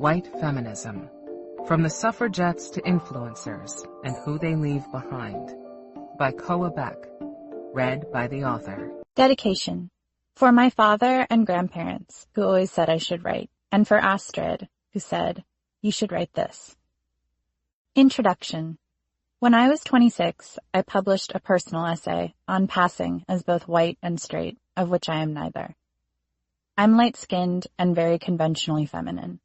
White Feminism. From the Suffragettes to Influencers and Who They Leave Behind. By Koa Beck. Read by the author. Dedication. For my father and grandparents, who always said I should write, and for Astrid, who said, you should write this. Introduction. When I was 26, I published a personal essay on passing as both white and straight, of which I am neither. I'm light-skinned and very conventionally feminine.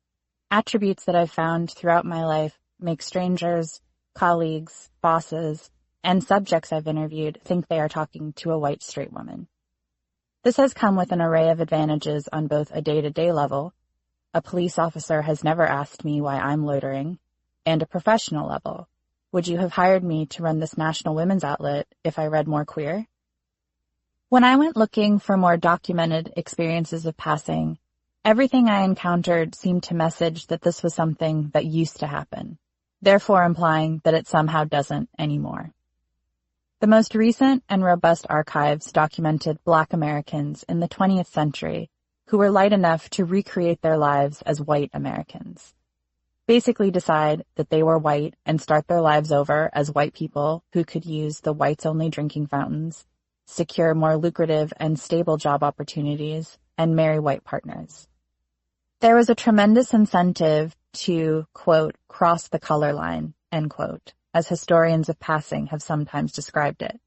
Attributes that I've found throughout my life make strangers, colleagues, bosses, and subjects I've interviewed think they are talking to a white straight woman. This has come with an array of advantages on both a day-to-day level. A police officer has never asked me why I'm loitering, and a professional level. Would you have hired me to run this national women's outlet if I read more queer? When I went looking for more documented experiences of passing, everything I encountered seemed to message that this was something that used to happen, therefore implying that it somehow doesn't anymore. The most recent and robust archives documented Black Americans in the 20th century who were light enough to recreate their lives as white Americans. Basically decide that they were white and start their lives over as white people who could use the whites-only drinking fountains, secure more lucrative and stable job opportunities, and marry white partners. There was a tremendous incentive to, quote, cross the color line, end quote, as historians of passing have sometimes described it,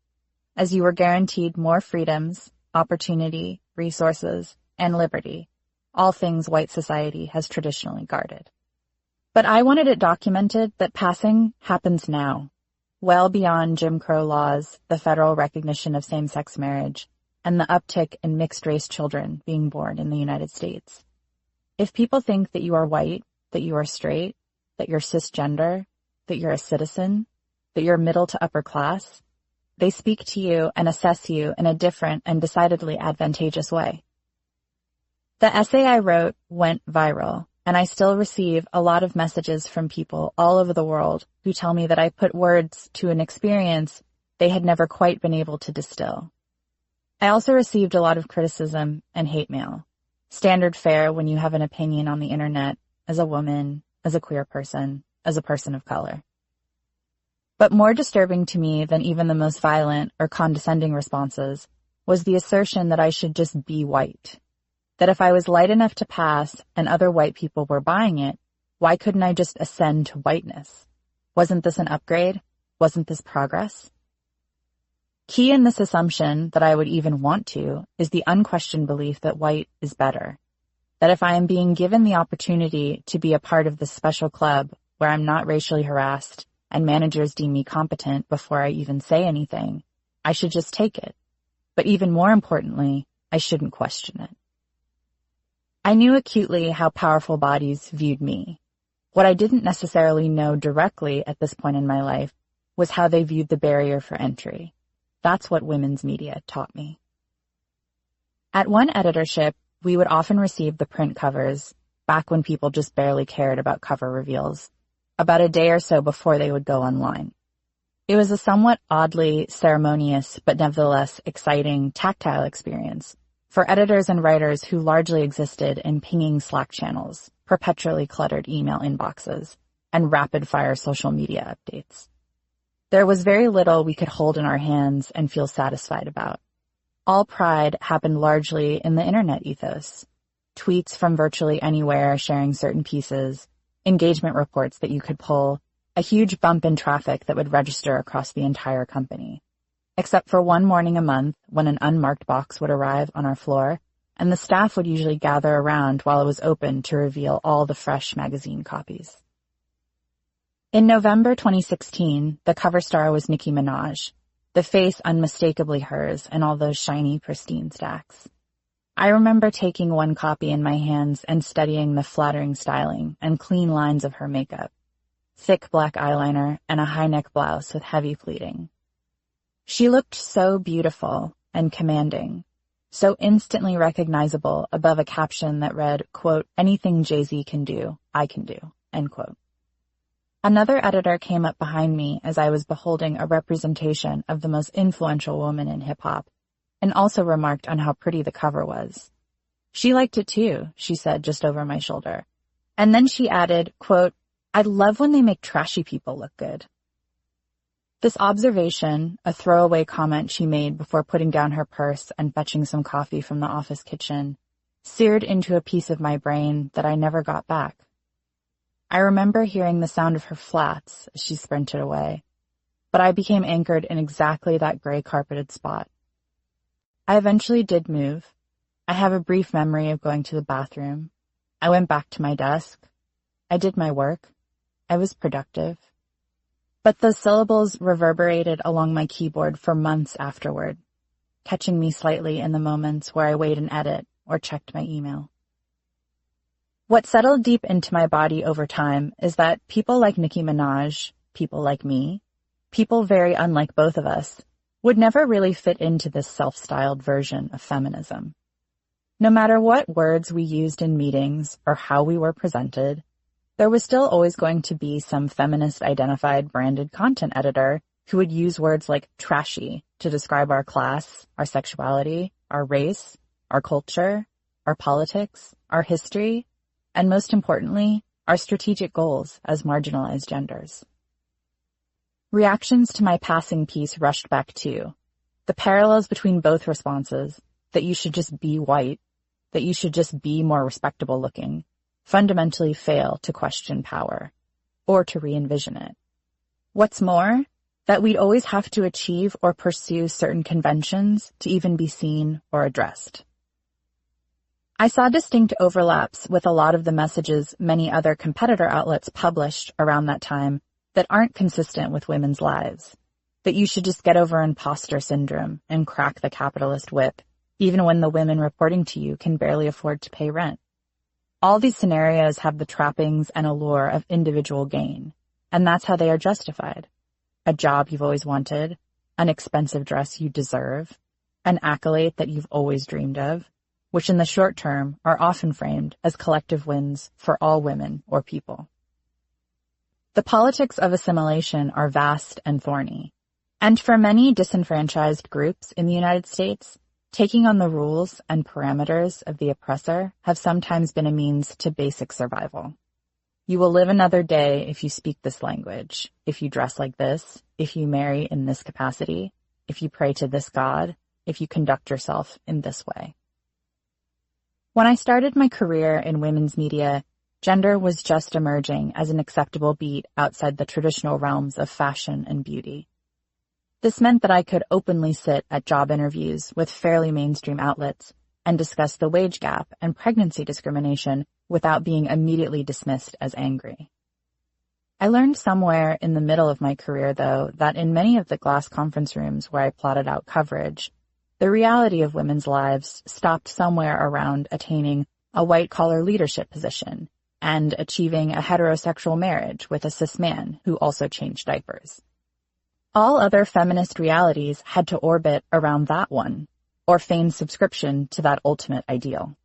as you were guaranteed more freedoms, opportunity, resources, and liberty, all things white society has traditionally guarded. But I wanted it documented that passing happens now, well beyond Jim Crow laws, the federal recognition of same-sex marriage, and the uptick in mixed-race children being born in the United States. If people think that you are white, that you are straight, that you're cisgender, that you're a citizen, that you're middle to upper class, they speak to you and assess you in a different and decidedly advantageous way. The essay I wrote went viral, and I still receive a lot of messages from people all over the world who tell me that I put words to an experience they had never quite been able to distill. I also received a lot of criticism and hate mail. Standard fare when you have an opinion on the internet, as a woman, as a queer person, as a person of color. But more disturbing to me than even the most violent or condescending responses was the assertion that I should just be white. That if I was light enough to pass and other white people were buying it, why couldn't I just ascend to whiteness? Wasn't this an upgrade? Wasn't this progress? Key in this assumption that I would even want to is the unquestioned belief that white is better. That if I am being given the opportunity to be a part of this special club where I'm not racially harassed and managers deem me competent before I even say anything, I should just take it. But even more importantly, I shouldn't question it. I knew acutely how powerful bodies viewed me. What I didn't necessarily know directly at this point in my life was how they viewed the barrier for entry. That's what women's media taught me. At one editorship, we would often receive the print covers, back when people just barely cared about cover reveals, about a day or so before they would go online. It was a somewhat oddly ceremonious but nevertheless exciting tactile experience for editors and writers who largely existed in pinging Slack channels, perpetually cluttered email inboxes, and rapid-fire social media updates. There was very little we could hold in our hands and feel satisfied about. All pride happened largely in the internet ethos. Tweets from virtually anywhere sharing certain pieces, engagement reports that you could pull, a huge bump in traffic that would register across the entire company. Except for one morning a month when an unmarked box would arrive on our floor, and the staff would usually gather around while it was open to reveal all the fresh magazine copies. In November 2016, the cover star was Nicki Minaj, the face unmistakably hers in all those shiny, pristine stacks. I remember taking one copy in my hands and studying the flattering styling and clean lines of her makeup, thick black eyeliner, and a high-neck blouse with heavy pleating. She looked so beautiful and commanding, so instantly recognizable above a caption that read, quote, anything Jay-Z can do, I can do, end quote. Another editor came up behind me as I was beholding a representation of the most influential woman in hip-hop, and also remarked on how pretty the cover was. She liked it too, she said just over my shoulder, And then she added, quote, "I love when they make trashy people look good." This observation, a throwaway comment she made before putting down her purse and fetching some coffee from the office kitchen, seared into a piece of my brain that I never got back. I remember hearing the sound of her flats as she sprinted away, but I became anchored in exactly that gray carpeted spot. I eventually did move. I have a brief memory of going to the bathroom. I went back to my desk. I did my work. I was productive. But those syllables reverberated along my keyboard for months afterward, catching me slightly in the moments where I weighed an edit or checked my email. What settled deep into my body over time is that people like Nicki Minaj, people like me, people very unlike both of us, would never really fit into this self-styled version of feminism. No matter what words we used in meetings or how we were presented, there was still always going to be some feminist-identified branded content editor who would use words like trashy to describe our class, our sexuality, our race, our culture, our politics, our history, and most importantly, our strategic goals as marginalized genders. Reactions to my passing piece rushed back too. The parallels between both responses, that you should just be white, that you should just be more respectable looking, fundamentally fail to question power, or to re-envision it. What's more, that we'd always have to achieve or pursue certain conventions to even be seen or addressed. I saw distinct overlaps with a lot of the messages many other competitor outlets published around that time that aren't consistent with women's lives, that you should just get over imposter syndrome and crack the capitalist whip, even when the women reporting to you can barely afford to pay rent. All these scenarios have the trappings and allure of individual gain, and that's how they are justified. A job you've always wanted, an expensive dress you deserve, an accolade that you've always dreamed of, which in the short term are often framed as collective wins for all women or people. The politics of assimilation are vast and thorny, and for many disenfranchised groups in the United States, taking on the rules and parameters of the oppressor have sometimes been a means to basic survival. You will live another day if you speak this language, if you dress like this, if you marry in this capacity, if you pray to this God, if you conduct yourself in this way. When I started my career in women's media, gender was just emerging as an acceptable beat outside the traditional realms of fashion and beauty. This meant that I could openly sit at job interviews with fairly mainstream outlets and discuss the wage gap and pregnancy discrimination without being immediately dismissed as angry. I learned somewhere in the middle of my career, though, that in many of the glass conference rooms where I plotted out coverage, the reality of women's lives stopped somewhere around attaining a white-collar leadership position and achieving a heterosexual marriage with a cis man who also changed diapers. All other feminist realities had to orbit around that one, or feign subscription to that ultimate ideal.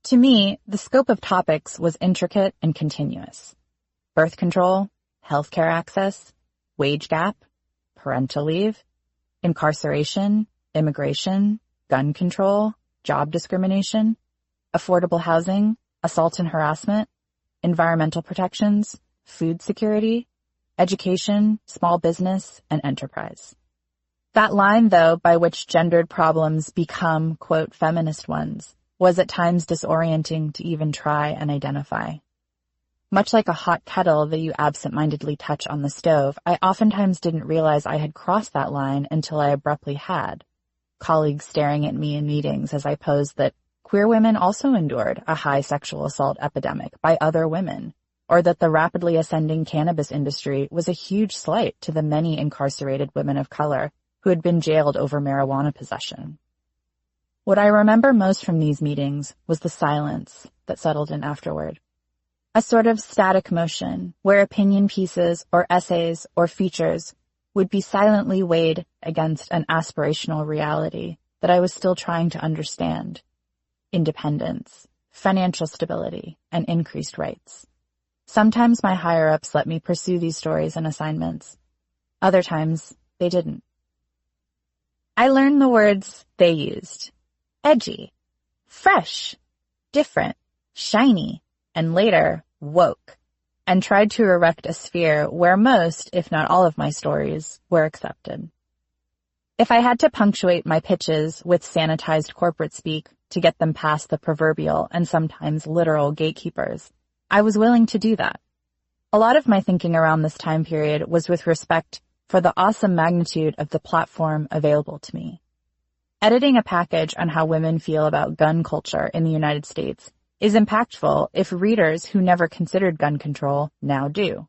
To me, the scope of topics was intricate and continuous. Birth control, healthcare access, wage gap, parental leave, incarceration, immigration, gun control, job discrimination, affordable housing, assault and harassment, environmental protections, food security, education, small business, and enterprise. That line, though, by which gendered problems become, quote, feminist ones, was at times disorienting to even try and identify. Much like a hot kettle that you absent-mindedly touch on the stove, I oftentimes didn't realize I had crossed that line until I abruptly had. Colleagues staring at me in meetings as I posed that queer women also endured a high sexual assault epidemic by other women, or that the rapidly ascending cannabis industry was a huge slight to the many incarcerated women of color who had been jailed over marijuana possession. What I remember most from these meetings was the silence that settled in afterward. A sort of static motion where opinion pieces or essays or features would be silently weighed against an aspirational reality that I was still trying to understand. Independence, financial stability, and increased rights. Sometimes my higher-ups let me pursue these stories and assignments. Other times, they didn't. I learned the words they used. Edgy, fresh, different, shiny, and later, woke, and tried to erect a sphere where most, if not all of my stories, were accepted. If I had to punctuate my pitches with sanitized corporate speak to get them past the proverbial and sometimes literal gatekeepers, I was willing to do that. A lot of my thinking around this time period was with respect for the awesome magnitude of the platform available to me. Editing a package on how women feel about gun culture in the United States is impactful if readers who never considered gun control now do.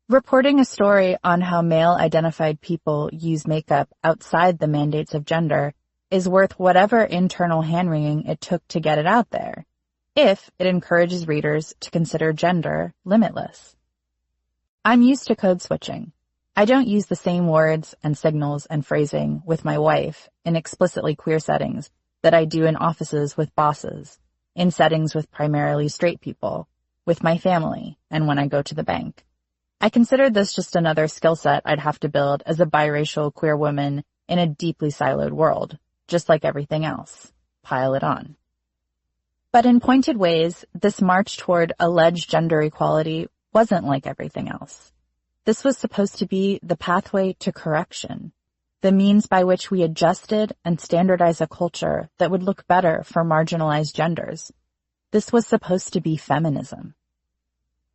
Reporting a story on how male-identified people use makeup outside the mandates of gender is worth whatever internal hand-wringing it took to get it out there, if it encourages readers to consider gender limitless. I'm used to code switching. I don't use the same words and signals and phrasing with my wife in explicitly queer settings that I do in offices with bosses, in settings with primarily straight people, with my family, and when I go to the bank. I considered this just another skill set I'd have to build as a biracial queer woman in a deeply siloed world, just like everything else. Pile it on. But in pointed ways, this march toward alleged gender equality wasn't like everything else. This was supposed to be the pathway to correction, the means by which we adjusted and standardized a culture that would look better for marginalized genders. This was supposed to be feminism.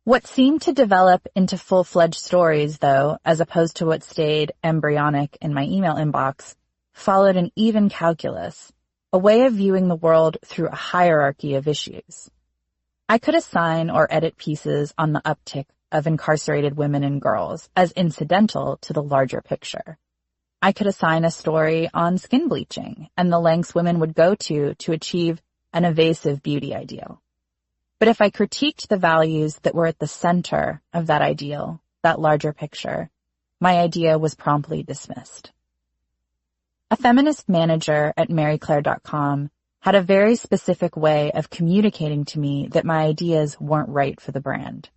What seemed to develop into full-fledged stories, though, as opposed to what stayed embryonic in my email inbox, followed an even calculus, a way of viewing the world through a hierarchy of issues. I could assign or edit pieces on the uptick of incarcerated women and girls as incidental to the larger picture. I could assign a story on skin bleaching and the lengths women would go to achieve an evasive beauty ideal. But if I critiqued the values that were at the center of that ideal, that larger picture, my idea was promptly dismissed. A feminist manager at maryclaire.com had a very specific way of communicating to me that my ideas weren't right for the brand.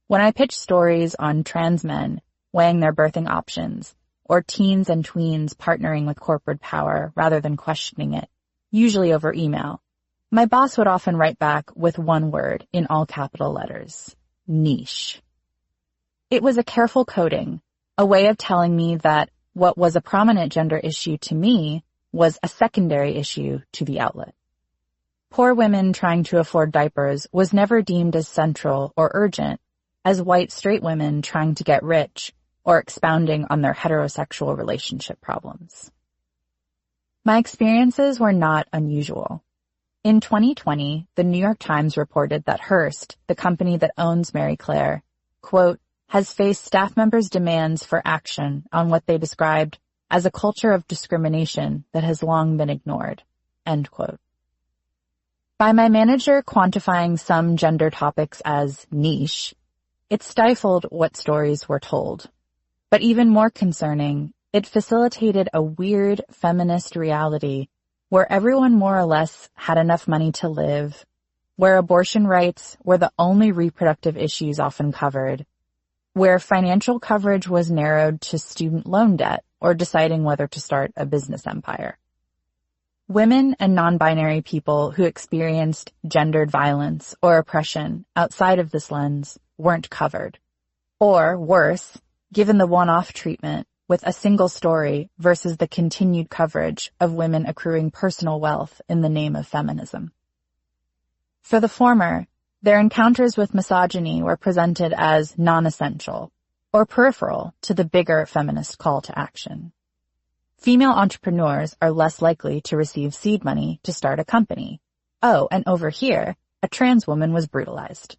When I pitched stories on trans men weighing their birthing options, or teens and tweens partnering with corporate power rather than questioning it, usually over email, my boss would often write back with one word in all capital letters: niche. It was a careful coding, a way of telling me that what was a prominent gender issue to me was a secondary issue to the outlet. Poor women trying to afford diapers was never deemed as central or urgent as white straight women trying to get rich or expounding on their heterosexual relationship problems. My experiences were not unusual. In 2020, the New York Times reported that Hearst, the company that owns Mary Claire, quote, has faced staff members' demands for action on what they described as a culture of discrimination that has long been ignored, end quote. By my manager quantifying some gender topics as niche, it stifled what stories were told. But even more concerning, it facilitated a weird feminist reality where everyone more or less had enough money to live, where abortion rights were the only reproductive issues often covered, where financial coverage was narrowed to student loan debt or deciding whether to start a business empire. Women and non-binary people who experienced gendered violence or oppression outside of this lens weren't covered. Or, worse, given the one-off treatment with a single story versus the continued coverage of women accruing personal wealth in the name of feminism. For the former, their encounters with misogyny were presented as non-essential or peripheral to the bigger feminist call to action. Female entrepreneurs are less likely to receive seed money to start a company. Oh, and over here, a trans woman was brutalized.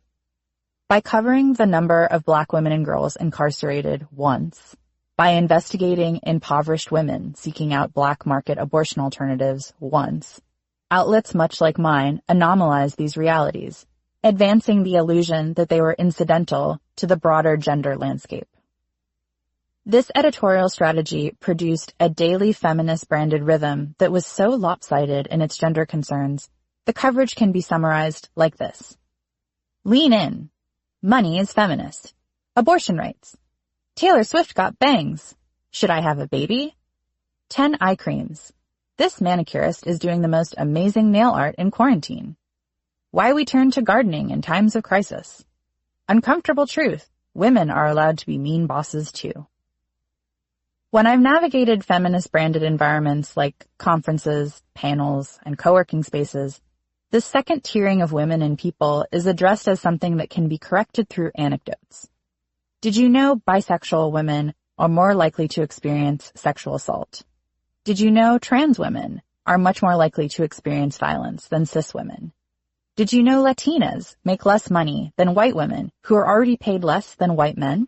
By covering the number of Black women and girls incarcerated once, by investigating impoverished women seeking out Black market abortion alternatives once, outlets much like mine anomalize these realities, advancing the illusion that they were incidental to the broader gender landscape. This editorial strategy produced a daily feminist-branded rhythm that was so lopsided in its gender concerns, the coverage can be summarized like this. Lean in. Money is feminist. Abortion rights. Taylor Swift got bangs. Should I have a baby? 10 eye creams. This manicurist is doing the most amazing nail art in quarantine. Why we turn to gardening in times of crisis. Uncomfortable truth. Women are allowed to be mean bosses too. When I've navigated feminist-branded environments like conferences, panels, and co-working spaces, this second tiering of women and people is addressed as something that can be corrected through anecdotes. Did you know bisexual women are more likely to experience sexual assault? Did you know trans women are much more likely to experience violence than cis women? Did you know Latinas make less money than white women who are already paid less than white men?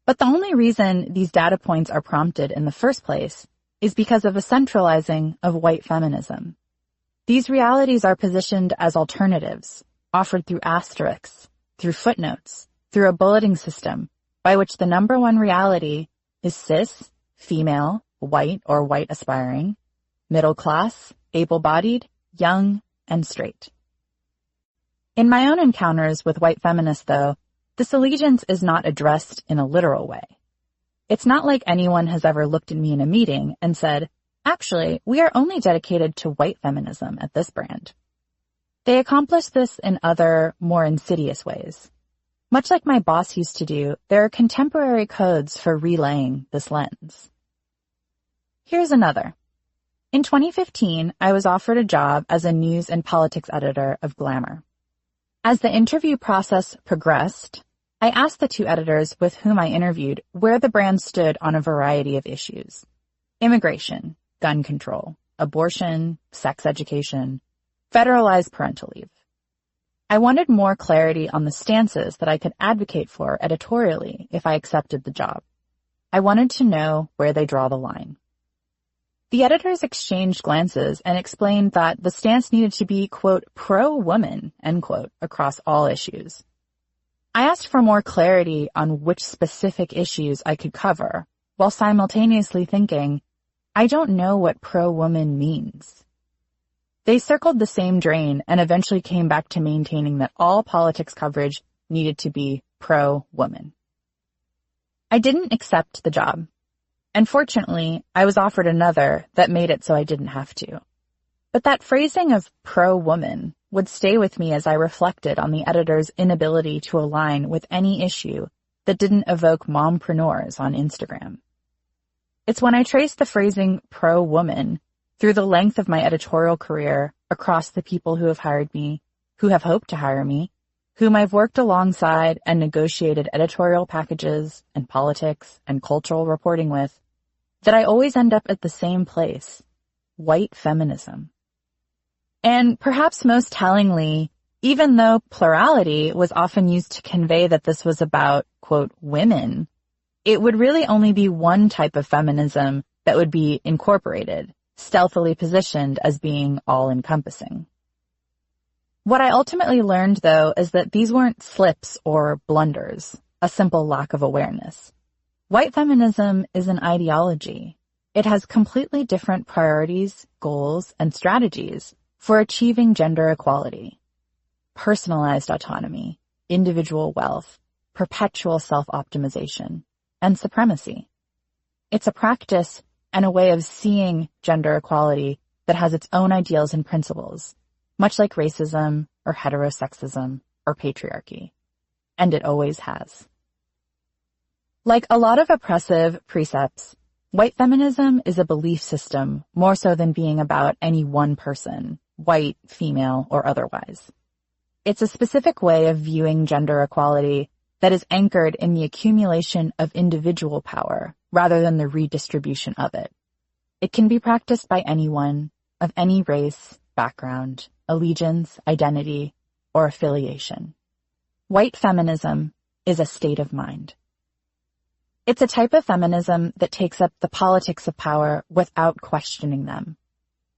But the only reason these data points are prompted in the first place is because of a centralizing of white feminism. These realities are positioned as alternatives, offered through asterisks, through footnotes, through a bulleting system by which the number one reality is cis, female, white or white aspiring, middle class, able-bodied, young, and straight. In my own encounters with white feminists, though, this allegiance is not addressed in a literal way. It's not like anyone has ever looked at me in a meeting and said, actually, we are only dedicated to white feminism at this brand. They accomplish this in other, more insidious ways. Much like my boss used to do, there are contemporary codes for relaying this lens. Here's another. In 2015, I was offered a job as a news and politics editor of Glamour. As the interview process progressed, I asked the two editors with whom I interviewed where the brand stood on a variety of issues. Immigration, gun control, abortion, sex education, federalized parental leave. I wanted more clarity on the stances that I could advocate for editorially if I accepted the job. I wanted to know where they draw the line. The editors exchanged glances and explained that the stance needed to be, quote, pro-woman, end quote, across all issues. I asked for more clarity on which specific issues I could cover, while simultaneously thinking, I don't know what pro-woman means. They circled the same drain and eventually came back to maintaining that all politics coverage needed to be pro-woman. I didn't accept the job. And fortunately, I was offered another that made it so I didn't have to. But that phrasing of pro-woman would stay with me as I reflected on the editor's inability to align with any issue that didn't evoke mompreneurs on Instagram. It's when I traced the phrasing pro-woman through the length of my editorial career across the people who have hired me, who have hoped to hire me, whom I've worked alongside and negotiated editorial packages and politics and cultural reporting with, that I always end up at the same place, white feminism. And perhaps most tellingly, even though plurality was often used to convey that this was about, quote, women, it would really only be one type of feminism that would be incorporated, stealthily positioned as being all-encompassing. What I ultimately learned, though, is that these weren't slips or blunders, a simple lack of awareness. White feminism is an ideology. It has completely different priorities, goals, and strategies for achieving gender equality. Personalized autonomy, individual wealth, perpetual self-optimization, and supremacy. It's a practice and a way of seeing gender equality that has its own ideals and principles, much like racism or heterosexism or patriarchy. And it always has. Like a lot of oppressive precepts, white feminism is a belief system more so than being about any one person, white, female, or otherwise. It's a specific way of viewing gender equality that is anchored in the accumulation of individual power rather than the redistribution of it. It can be practiced by anyone, of any race, background, allegiance, identity, or affiliation. White feminism is a state of mind. It's a type of feminism that takes up the politics of power without questioning them.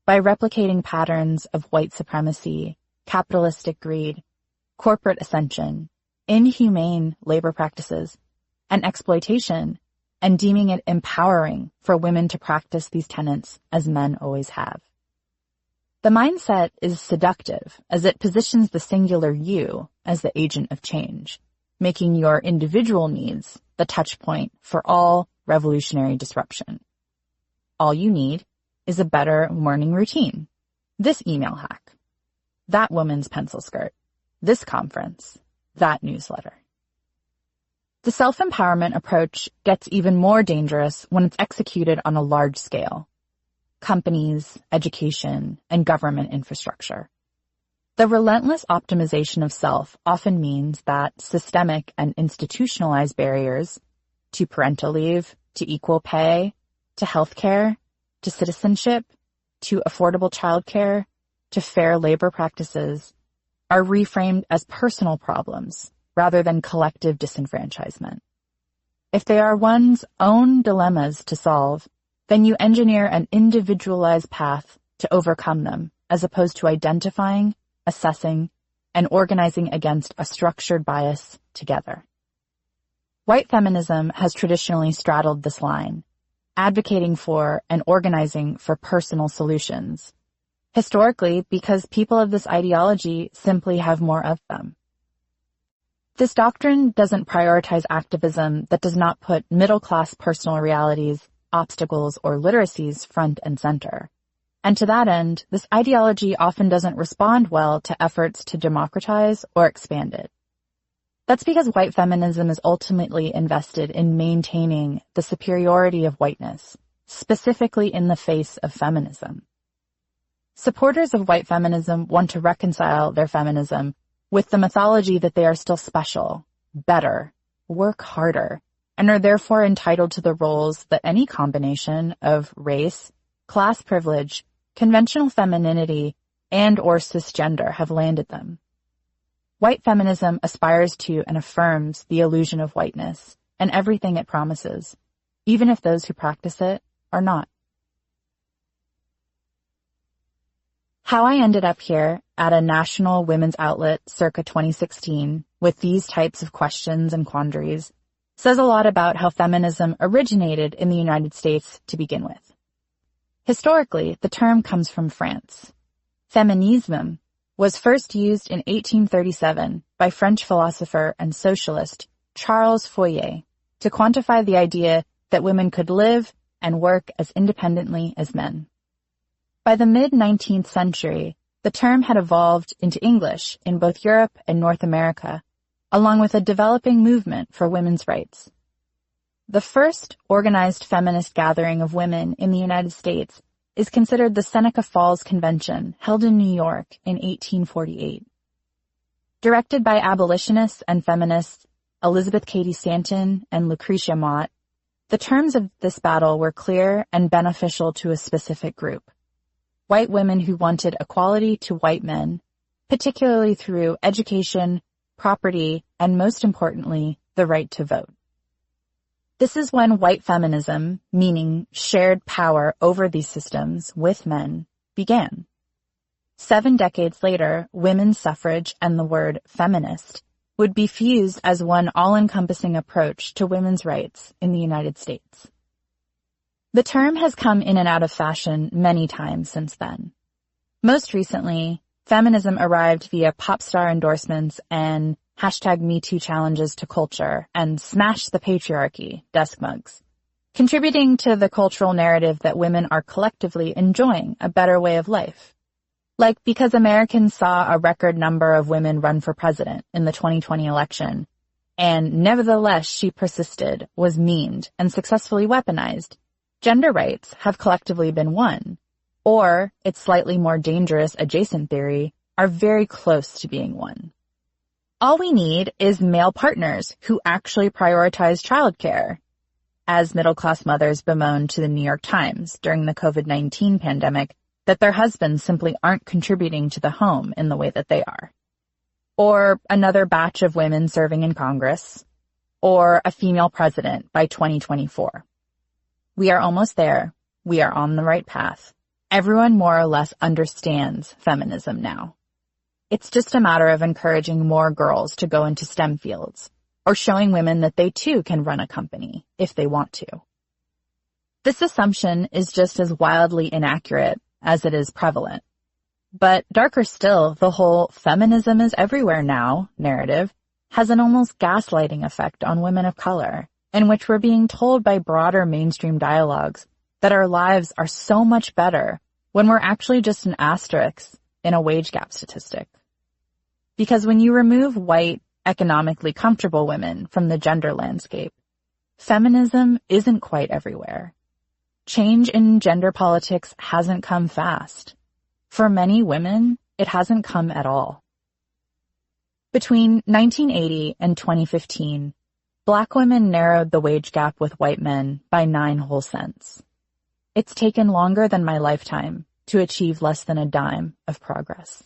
By replicating patterns of white supremacy, capitalistic greed, corporate ascension, inhumane labor practices, and exploitation, and deeming it empowering for women to practice these tenets as men always have. The mindset is seductive as it positions the singular you as the agent of change, making your individual needs the touch point for all revolutionary disruption. All you need is a better morning routine, this email hack, that woman's pencil skirt, this conference, that newsletter. The self-empowerment approach gets even more dangerous when it's executed on a large scale. Companies, education, and government infrastructure. The relentless optimization of self often means that systemic and institutionalized barriers to parental leave, to equal pay, to healthcare, to citizenship, to affordable childcare, to fair labor practices are reframed as personal problems rather than collective disenfranchisement. If they are one's own dilemmas to solve, then you engineer an individualized path to overcome them, as opposed to identifying, assessing, and organizing against a structured bias together. White feminism has traditionally straddled this line, advocating for and organizing for personal solutions, historically because people of this ideology simply have more of them. This doctrine doesn't prioritize activism that does not put middle-class personal realities, obstacles, or literacies front and center. And to that end, this ideology often doesn't respond well to efforts to democratize or expand it. That's because white feminism is ultimately invested in maintaining the superiority of whiteness, specifically in the face of feminism. Supporters of white feminism want to reconcile their feminism with the mythology that they are still special, better, work harder, and are therefore entitled to the roles that any combination of race, class privilege, conventional femininity, and or cisgender have landed them. White feminism aspires to and affirms the illusion of whiteness and everything it promises, even if those who practice it are not. How I ended up here at a national women's outlet circa 2016 with these types of questions and quandaries says a lot about how feminism originated in the United States to begin with. Historically, the term comes from France. Feminisme was first used in 1837 by French philosopher and socialist Charles Fourier to quantify the idea that women could live and work as independently as men. By the mid-19th century, the term had evolved into English in both Europe and North America, along with a developing movement for women's rights. The first organized feminist gathering of women in the United States is considered the Seneca Falls Convention, held in New York in 1848. Directed by abolitionists and feminists Elizabeth Cady Stanton and Lucretia Mott, the terms of this battle were clear and beneficial to a specific group: white women who wanted equality to white men, particularly through education, property, and most importantly, the right to vote. This is when white feminism, meaning shared power over these systems with men, began. 7 decades later, women's suffrage and the word feminist would be fused as one all-encompassing approach to women's rights in the United States. The term has come in and out of fashion many times since then. Most recently, feminism arrived via pop star endorsements and #MeToo challenges to culture and smash the patriarchy desk mugs, contributing to the cultural narrative that women are collectively enjoying a better way of life. Like because Americans saw a record number of women run for president in the 2020 election, and nevertheless she persisted, was memed, and successfully weaponized, gender rights have collectively been won, or, its slightly more dangerous adjacent theory, are very close to being won. All we need is male partners who actually prioritize childcare, as middle-class mothers bemoaned to the New York Times during the COVID-19 pandemic that their husbands simply aren't contributing to the home in the way that they are. Or another batch of women serving in Congress, or a female president by 2024. We are almost there. We are on the right path. Everyone more or less understands feminism now. It's just a matter of encouraging more girls to go into STEM fields, or showing women that they too can run a company if they want to. This assumption is just as wildly inaccurate as it is prevalent. But darker still, the whole feminism is everywhere now narrative has an almost gaslighting effect on women of color, in which we're being told by broader mainstream dialogues that our lives are so much better when we're actually just an asterisk in a wage gap statistic. Because when you remove white, economically comfortable women from the gender landscape, feminism isn't quite everywhere. Change in gender politics hasn't come fast. For many women, it hasn't come at all. Between 1980 and 2015, Black women narrowed the wage gap with white men by 9 whole cents. It's taken longer than my lifetime to achieve less than a dime of progress.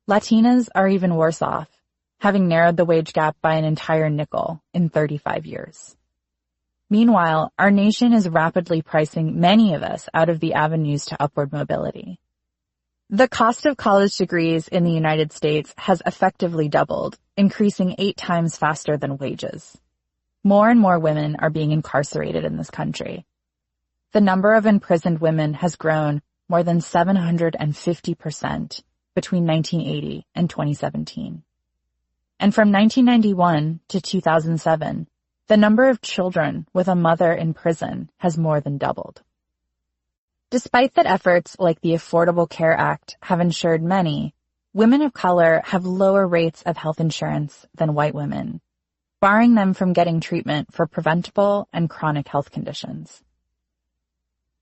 Latinas are even worse off, having narrowed the wage gap by an entire nickel in 35 years. Meanwhile, our nation is rapidly pricing many of us out of the avenues to upward mobility. The cost of college degrees in the United States has effectively doubled, increasing 8 times faster than wages. More and more women are being incarcerated in this country. The number of imprisoned women has grown more than 750% between 1980 and 2017. And from 1991 to 2007, the number of children with a mother in prison has more than doubled. Despite that efforts like the Affordable Care Act have ensured many, women of color have lower rates of health insurance than white women, barring them from getting treatment for preventable and chronic health conditions.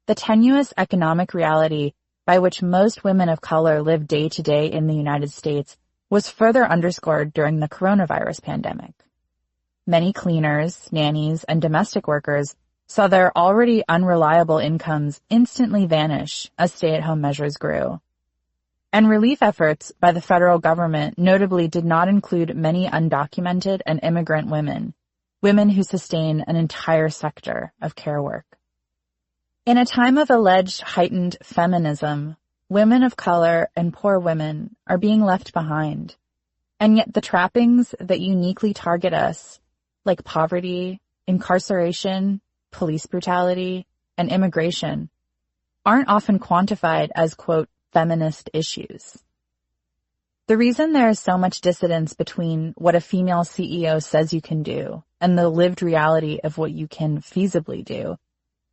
The tenuous economic reality by which most women of color live day to day in the United States was further underscored during the coronavirus pandemic. Many cleaners, nannies, and domestic workers saw their already unreliable incomes instantly vanish as stay-at-home measures grew. And relief efforts by the federal government notably did not include many undocumented and immigrant women who sustain an entire sector of care work. In a time of alleged heightened feminism, women of color and poor women are being left behind. And yet the trappings that uniquely target us, like poverty, incarceration, police brutality, and immigration, aren't often quantified as, quote, feminist issues. The reason there is so much dissonance between what a female CEO says you can do and the lived reality of what you can feasibly do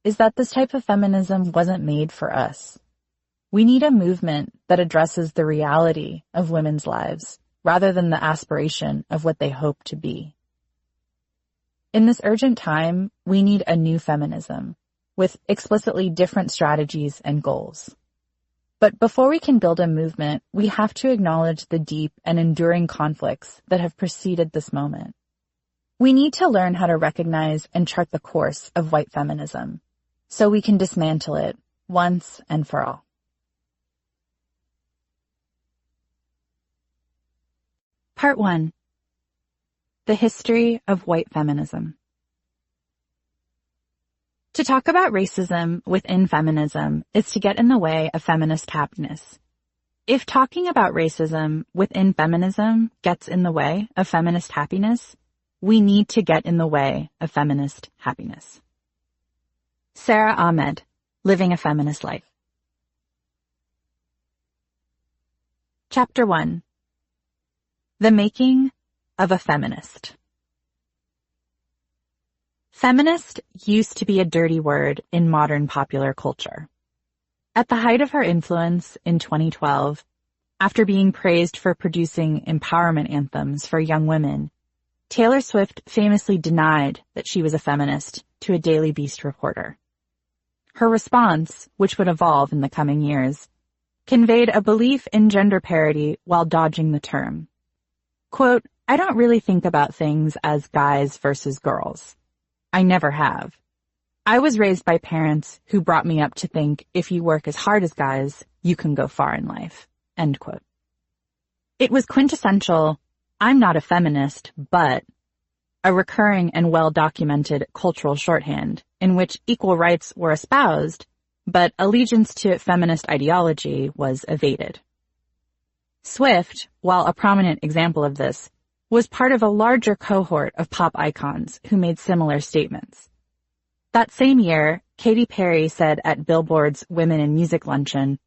is that this type of feminism wasn't made for us. We need a movement that addresses the reality of women's lives rather than the aspiration of what they hope to be. In this urgent time, we need a new feminism with explicitly different strategies and goals. But before we can build a movement, we have to acknowledge the deep and enduring conflicts that have preceded this moment. We need to learn how to recognize and chart the course of white feminism so we can dismantle it once and for all. Part 1. The history of white feminism. To talk about racism within feminism is to get in the way of feminist happiness. If talking about racism within feminism gets in the way of feminist happiness, we need to get in the way of feminist happiness. Sarah Ahmed, Living a Feminist Life. Chapter 1. The Making of a Feminist. Feminist used to be a dirty word in modern popular culture. At the height of her influence in 2012, after being praised for producing empowerment anthems for young women, Taylor Swift famously denied that she was a feminist to a Daily Beast reporter. Her response, which would evolve in the coming years, conveyed a belief in gender parity while dodging the term. Quote, I don't really think about things as guys versus girls. I never have. I was raised by parents who brought me up to think if you work as hard as guys, you can go far in life. End quote. It was quintessential, I'm not a feminist, but a recurring and well-documented cultural shorthand in which equal rights were espoused, but allegiance to feminist ideology was evaded. Swift, while a prominent example of this, was part of a larger cohort of pop icons who made similar statements. That same year, Katy Perry said at Billboard's Women in Music luncheon,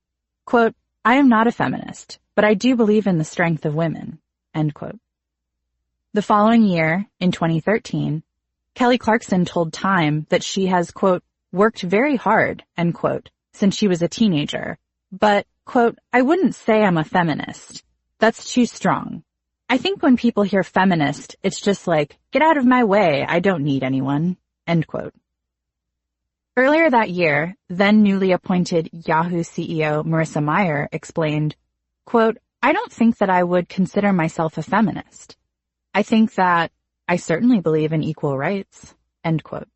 quote, I am not a feminist, but I do believe in the strength of women, end quote. The following year, in 2013, Kelly Clarkson told Time that she has, quote, worked very hard, end quote, since she was a teenager, but quote, I wouldn't say I'm a feminist. That's too strong. I think when people hear feminist, it's just like, get out of my way, I don't need anyone, end quote. Earlier that year, then newly appointed Yahoo CEO Marissa Mayer explained, quote, I don't think that I would consider myself a feminist. I think that I certainly believe in equal rights, end quote.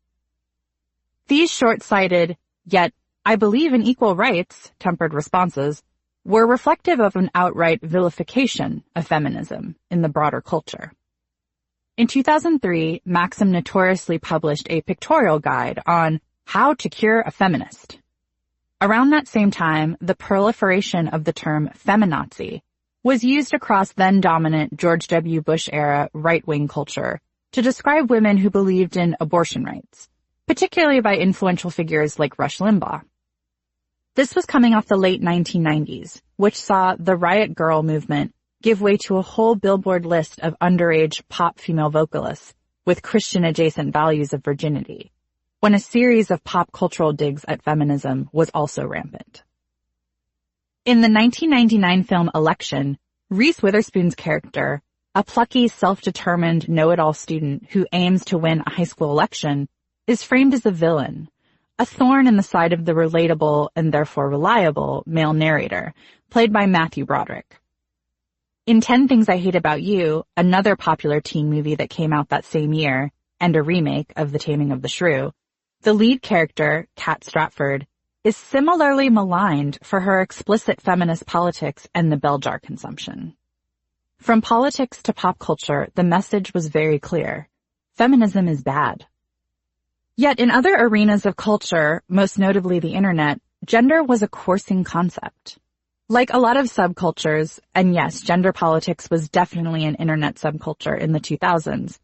These short-sighted, yet I believe in equal rights, tempered responses were reflective of an outright vilification of feminism in the broader culture. In 2003, Maxim notoriously published a pictorial guide on how to cure a feminist. Around that same time, the proliferation of the term feminazi was used across then-dominant George W. Bush-era right-wing culture to describe women who believed in abortion rights, particularly by influential figures like Rush Limbaugh. This was coming off the late 1990s, which saw the Riot Girl movement give way to a whole Billboard list of underage pop female vocalists with Christian-adjacent values of virginity, when a series of pop cultural digs at feminism was also rampant. In the 1999 film Election, Reese Witherspoon's character, a plucky, self-determined, know-it-all student who aims to win a high school election, is framed as a villain, a thorn in the side of the relatable and therefore reliable male narrator, played by Matthew Broderick. In 10 Things I Hate About You, another popular teen movie that came out that same year, and a remake of The Taming of the Shrew, the lead character, Kat Stratford, is similarly maligned for her explicit feminist politics and the bell jar consumption. From politics to pop culture, the message was very clear. Feminism is bad. Yet in other arenas of culture, most notably the internet, gender was a coursing concept. Like a lot of subcultures, and yes, gender politics was definitely an internet subculture in the 2000s,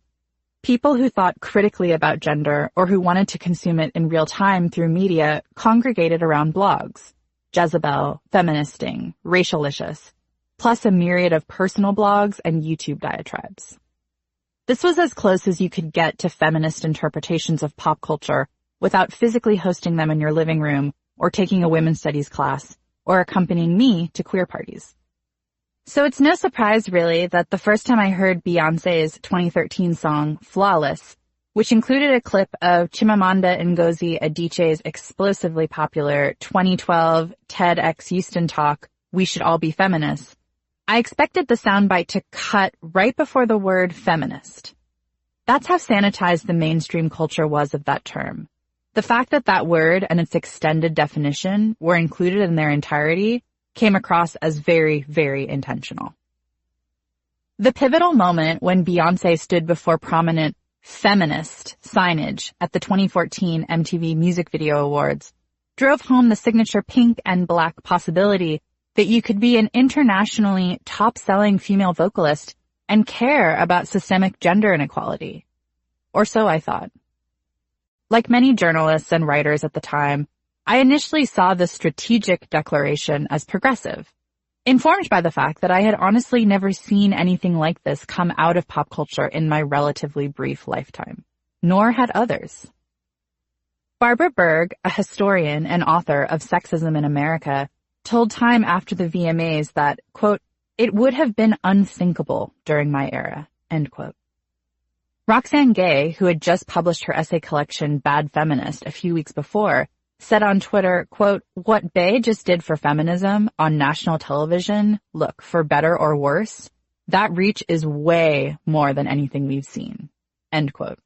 people who thought critically about gender or who wanted to consume it in real time through media congregated around blogs, Jezebel, Feministing, Racialicious, plus a myriad of personal blogs and YouTube diatribes. This was as close as you could get to feminist interpretations of pop culture without physically hosting them in your living room or taking a women's studies class or accompanying me to queer parties. So it's no surprise, really, that the first time I heard Beyoncé's 2013 song, Flawless, which included a clip of Chimamanda Ngozi Adichie's explosively popular 2012 TEDx Houston talk, We Should All Be Feminists, I expected the soundbite to cut right before the word feminist. That's how sanitized the mainstream culture was of that term. The fact that that word and its extended definition were included in their entirety came across as very, very intentional. The pivotal moment when Beyoncé stood before prominent feminist signage at the 2014 MTV Music Video Awards drove home the signature pink and black possibility that you could be an internationally top-selling female vocalist and care about systemic gender inequality. Or so I thought. Like many journalists and writers at the time, I initially saw the strategic declaration as progressive, informed by the fact that I had honestly never seen anything like this come out of pop culture in my relatively brief lifetime, nor had others. Barbara Berg, a historian and author of Sexism in America, told Time after the VMAs that, quote, it would have been unthinkable during my era, end quote. Roxane Gay, who had just published her essay collection Bad Feminist a few weeks before, said on Twitter, quote, what Bey just did for feminism on national television, look, for better or worse, that reach is way more than anything we've seen, end quote.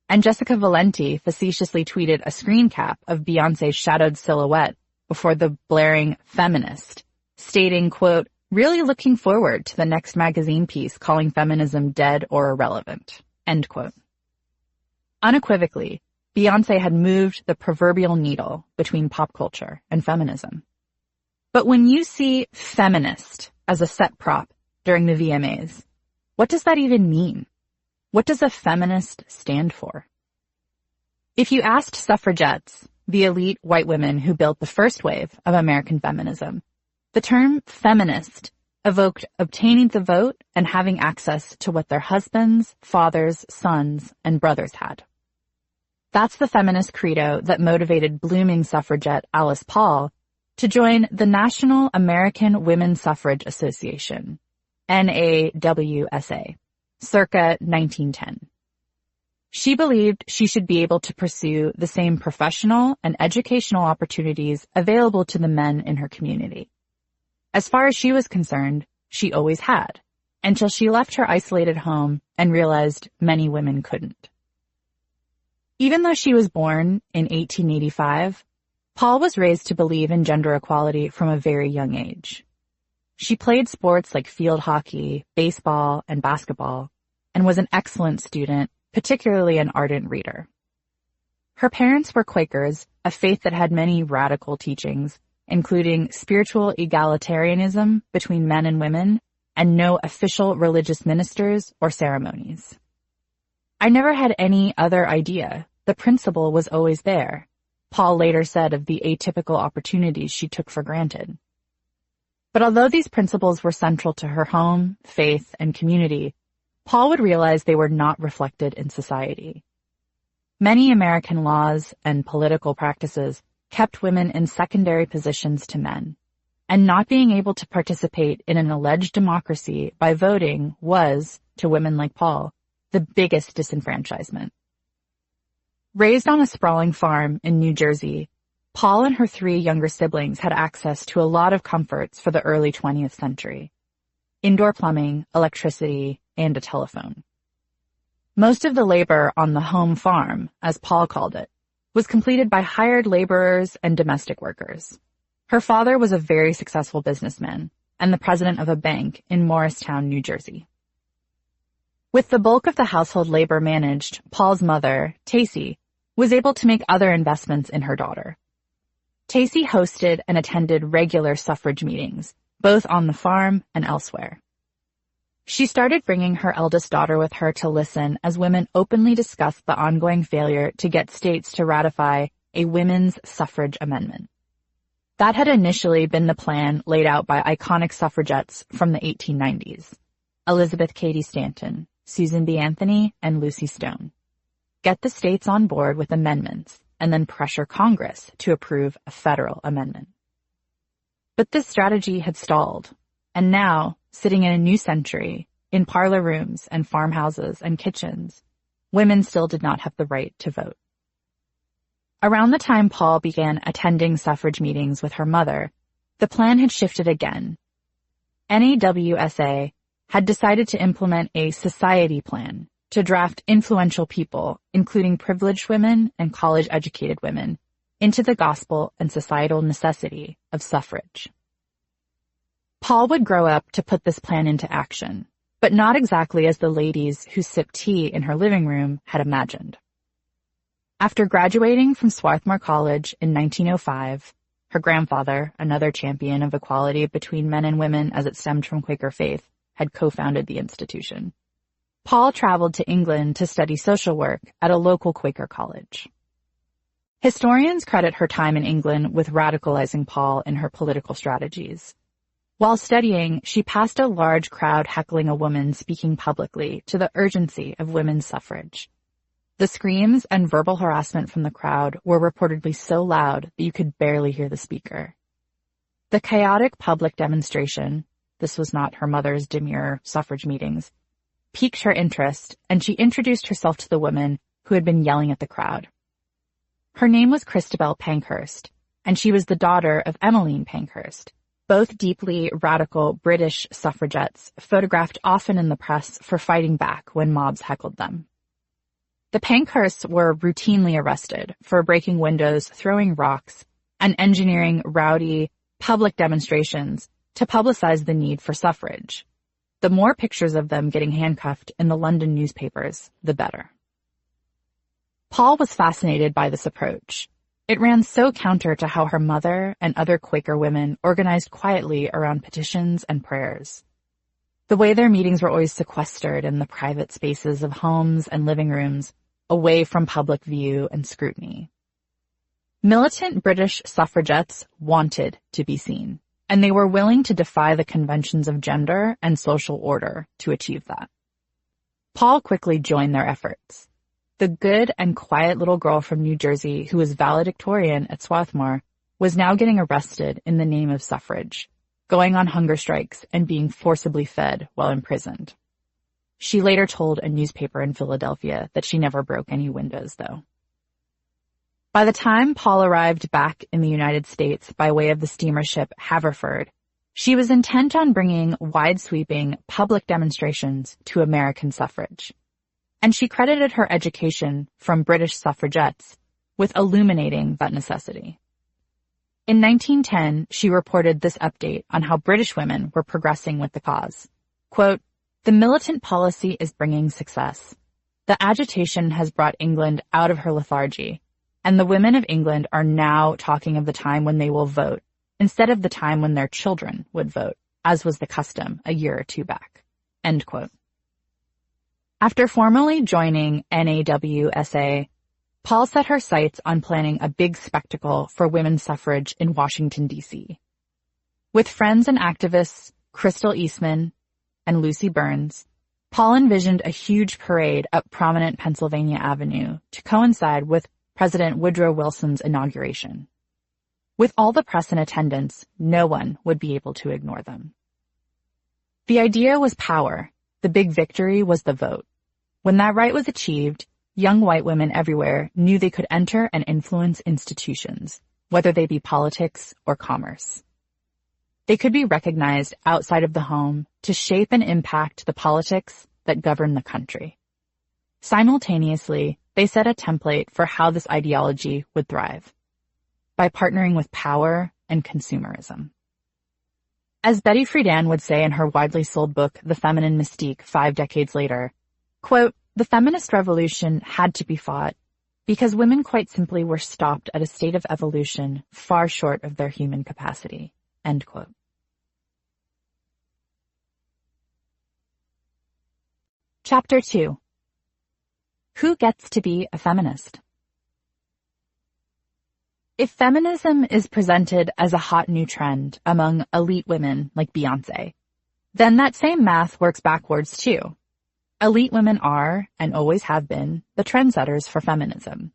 And Jessica Valenti facetiously tweeted a screen cap of Beyoncé's shadowed silhouette before the blaring feminist, stating, quote, really looking forward to the next magazine piece calling feminism dead or irrelevant, end quote. Unequivocally, Beyoncé had moved the proverbial needle between pop culture and feminism. But when you see feminist as a set prop during the VMAs, what does that even mean? What does a feminist stand for? If you asked suffragettes, the elite white women who built the first wave of American feminism, the term feminist evoked obtaining the vote and having access to what their husbands, fathers, sons, and brothers had. That's the feminist credo that motivated blooming suffragette Alice Paul to join the National American Women's Suffrage Association, NAWSA, circa 1910. She believed she should be able to pursue the same professional and educational opportunities available to the men in her community. As far as she was concerned, she always had, until she left her isolated home and realized many women couldn't. Even though she was born in 1885, Paul was raised to believe in gender equality from a very young age. She played sports like field hockey, baseball, and basketball, and was an excellent student, particularly an ardent reader. Her parents were Quakers, a faith that had many radical teachings, including spiritual egalitarianism between men and women, and no official religious ministers or ceremonies. I never had any other idea. The principle was always there, Paul later said of the atypical opportunities she took for granted. But although these principles were central to her home, faith, and community, Paul would realize they were not reflected in society. Many American laws and political practices kept women in secondary positions to men, and not being able to participate in an alleged democracy by voting was, to women like Paul, the biggest disenfranchisement. Raised on a sprawling farm in New Jersey, Paul and her 3 younger siblings had access to a lot of comforts for the early 20th century: indoor plumbing, electricity, and a telephone. Most of the labor on the home farm, as Paul called it, was completed by hired laborers and domestic workers. Her father was a very successful businessman and the president of a bank in Morristown, New Jersey. With the bulk of the household labor managed, Paul's mother, Tacy, was able to make other investments in her daughter. Tacy hosted and attended regular suffrage meetings, both on the farm and elsewhere. She started bringing her eldest daughter with her to listen as women openly discussed the ongoing failure to get states to ratify a women's suffrage amendment. That had initially been the plan laid out by iconic suffragettes from the 1890s, Elizabeth Cady Stanton, Susan B. Anthony, and Lucy Stone. Get the states on board with amendments and then pressure Congress to approve a federal amendment. But this strategy had stalled, and now, sitting in a new century, in parlor rooms and farmhouses and kitchens, women still did not have the right to vote. Around the time Paul began attending suffrage meetings with her mother, the plan had shifted again. NAWSA had decided to implement a society plan to draft influential people, including privileged women and college-educated women, into the gospel and societal necessity of suffrage. Paul would grow up to put this plan into action, but not exactly as the ladies who sipped tea in her living room had imagined. After graduating from Swarthmore College in 1905, her grandfather, another champion of equality between men and women as it stemmed from Quaker faith, had co-founded the institution. Paul traveled to England to study social work at a local Quaker college. Historians credit her time in England with radicalizing Paul in her political strategies. While studying, she passed a large crowd heckling a woman speaking publicly to the urgency of women's suffrage. The screams and verbal harassment from the crowd were reportedly so loud that you could barely hear the speaker. The chaotic public demonstration, this was not her mother's demure suffrage meetings, piqued her interest, and she introduced herself to the woman who had been yelling at the crowd. Her name was Christabel Pankhurst, and she was the daughter of Emmeline Pankhurst, both deeply radical British suffragettes photographed often in the press for fighting back when mobs heckled them. The Pankhursts were routinely arrested for breaking windows, throwing rocks, and engineering rowdy public demonstrations to publicize the need for suffrage. The more pictures of them getting handcuffed in the London newspapers, the better. Paul was fascinated by this approach. It ran so counter to how her mother and other Quaker women organized quietly around petitions and prayers. The way their meetings were always sequestered in the private spaces of homes and living rooms, away from public view and scrutiny. Militant British suffragettes wanted to be seen, and they were willing to defy the conventions of gender and social order to achieve that. Paul quickly joined their efforts. The good and quiet little girl from New Jersey who was valedictorian at Swarthmore was now getting arrested in the name of suffrage, going on hunger strikes and being forcibly fed while imprisoned. She later told a newspaper in Philadelphia that she never broke any windows, though. By the time Paul arrived back in the United States by way of the steamer ship Haverford, she was intent on bringing wide-sweeping public demonstrations to American suffrage. And she credited her education from British suffragettes with illuminating that necessity. In 1910, she reported this update on how British women were progressing with the cause. Quote, "The militant policy is bringing success. The agitation has brought England out of her lethargy, and the women of England are now talking of the time when they will vote, instead of the time when their children would vote, as was the custom a year or two back." End quote. After formally joining NAWSA, Paul set her sights on planning a big spectacle for women's suffrage in Washington, D.C. With friends and activists Crystal Eastman and Lucy Burns, Paul envisioned a huge parade up prominent Pennsylvania Avenue to coincide with President Woodrow Wilson's inauguration. With all the press in attendance, no one would be able to ignore them. The idea was power. The big victory was the vote. When that right was achieved, young white women everywhere knew they could enter and influence institutions, whether they be politics or commerce. They could be recognized outside of the home to shape and impact the politics that govern the country. Simultaneously, they set a template for how this ideology would thrive, by partnering with power and consumerism. As Betty Friedan would say in her widely sold book, The Feminine Mystique, 5 decades later, quote, "The feminist revolution had to be fought because women quite simply were stopped at a state of evolution far short of their human capacity." End quote. Chapter 2. Who gets to be a feminist? If feminism is presented as a hot new trend among elite women like Beyoncé, then that same math works backwards too. Elite women are, and always have been, the trendsetters for feminism.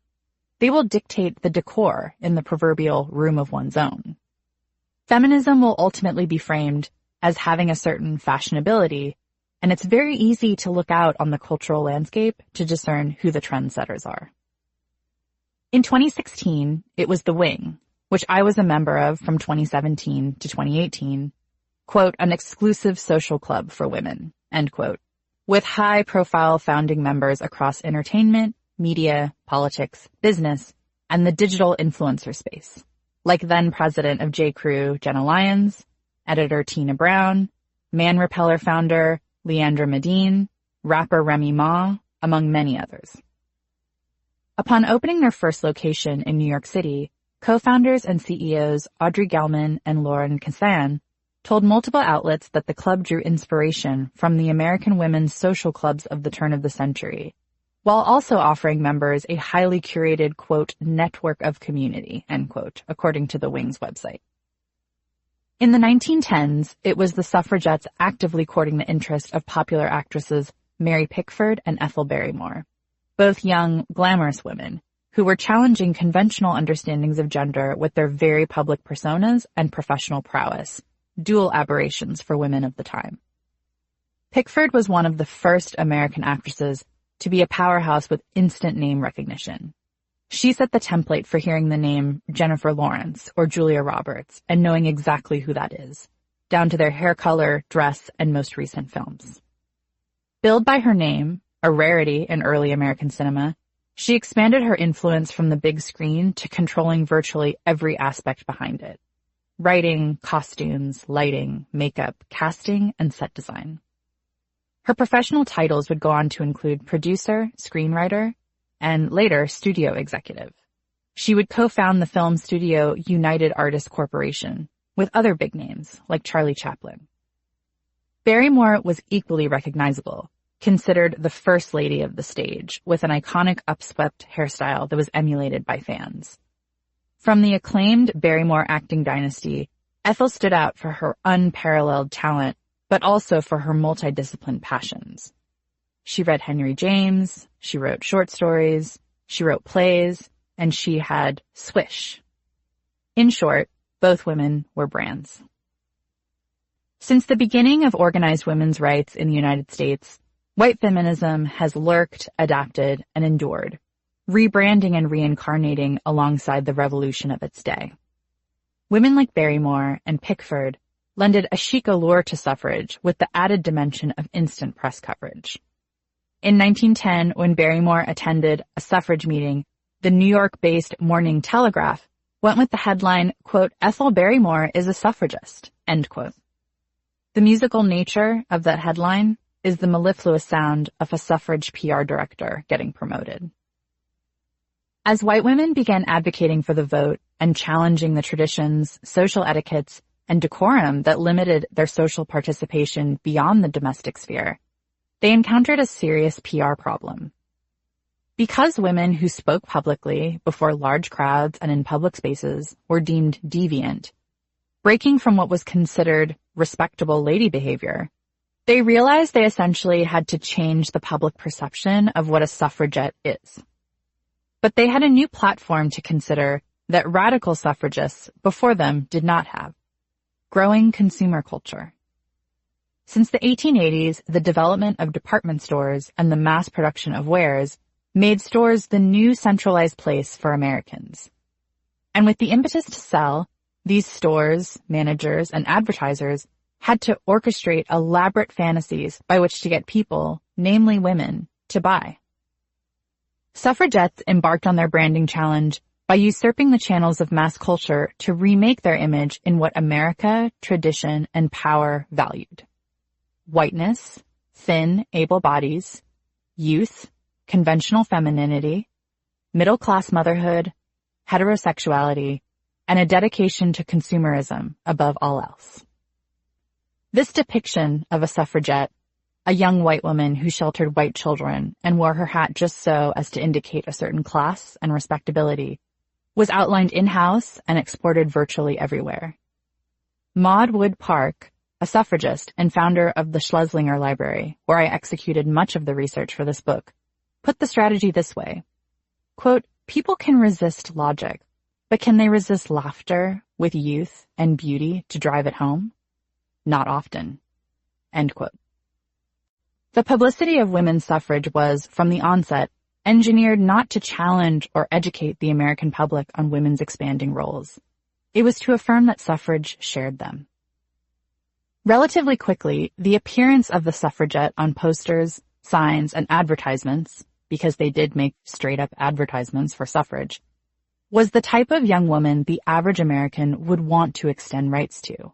They will dictate the decor in the proverbial room of one's own. Feminism will ultimately be framed as having a certain fashionability, and it's very easy to look out on the cultural landscape to discern who the trendsetters are. In 2016, it was The Wing, which I was a member of from 2017 to 2018, quote, "an exclusive social club for women," end quote, with high-profile founding members across entertainment, media, politics, business, and the digital influencer space, like then-president of J.Crew, Jenna Lyons, editor Tina Brown, Man Repeller founder Leandra Medine, rapper Remy Ma, among many others. Upon opening their first location in New York City, co-founders and CEOs Audrey Gelman and Lauren Kassan told multiple outlets that the club drew inspiration from the American women's social clubs of the turn of the century, while also offering members a highly curated, quote, "network of community," end quote, according to the Wing's website. In the 1910s, it was the suffragettes actively courting the interest of popular actresses Mary Pickford and Ethel Barrymore, both young, glamorous women who were challenging conventional understandings of gender with their very public personas and professional prowess, dual aberrations for women of the time. Pickford was one of the first American actresses to be a powerhouse with instant name recognition. She set the template for hearing the name Jennifer Lawrence or Julia Roberts and knowing exactly who that is, down to their hair color, dress, and most recent films. Billed by her name, a rarity in early American cinema, she expanded her influence from the big screen to controlling virtually every aspect behind it: writing, costumes, lighting, makeup, casting, and set design. Her professional titles would go on to include producer, screenwriter, and later studio executive. She would co-found the film studio United Artists Corporation with other big names like Charlie Chaplin. Barrymore was equally recognizable, considered the first lady of the stage, with an iconic upswept hairstyle that was emulated by fans. From the acclaimed Barrymore acting dynasty, Ethel stood out for her unparalleled talent, but also for her multidisciplined passions. She read Henry James, she wrote short stories, she wrote plays, and she had Swish. In short, both women were brands. Since the beginning of organized women's rights in the United States, white feminism has lurked, adapted, and endured, rebranding and reincarnating alongside the revolution of its day. Women like Barrymore and Pickford lended a chic allure to suffrage with the added dimension of instant press coverage. In 1910, when Barrymore attended a suffrage meeting, the New York-based Morning Telegraph went with the headline, quote, "Ethel Barrymore is a suffragist," end quote. The musical nature of that headline is the mellifluous sound of a suffrage PR director getting promoted. As white women began advocating for the vote and challenging the traditions, social etiquettes, and decorum that limited their social participation beyond the domestic sphere, they encountered a serious PR problem. Because women who spoke publicly before large crowds and in public spaces were deemed deviant, breaking from what was considered respectable lady behavior, they realized they essentially had to change the public perception of what a suffragette is. But they had a new platform to consider that radical suffragists before them did not have: growing consumer culture. Since the 1880s, the development of department stores and the mass production of wares made stores the new centralized place for Americans. And with the impetus to sell, these stores, managers, and advertisers had to orchestrate elaborate fantasies by which to get people, namely women, to buy. Suffragettes embarked on their branding challenge by usurping the channels of mass culture to remake their image in what America, tradition, and power valued: whiteness, thin, able bodies, youth, conventional femininity, middle-class motherhood, heterosexuality, and a dedication to consumerism above all else. This depiction of a suffragette, a young white woman who sheltered white children and wore her hat just so as to indicate a certain class and respectability, was outlined in-house and exported virtually everywhere. Maud Wood Park, a suffragist and founder of the Schlesinger Library, where I executed much of the research for this book, put the strategy this way. Quote, "People can resist logic, but can they resist laughter with youth and beauty to drive it home? Not often." End quote. The publicity of women's suffrage was, from the onset, engineered not to challenge or educate the American public on women's expanding roles. It was to affirm that suffrage shared them. Relatively quickly, the appearance of the suffragette on posters, signs, and advertisements, because they did make straight-up advertisements for suffrage, was the type of young woman the average American would want to extend rights to,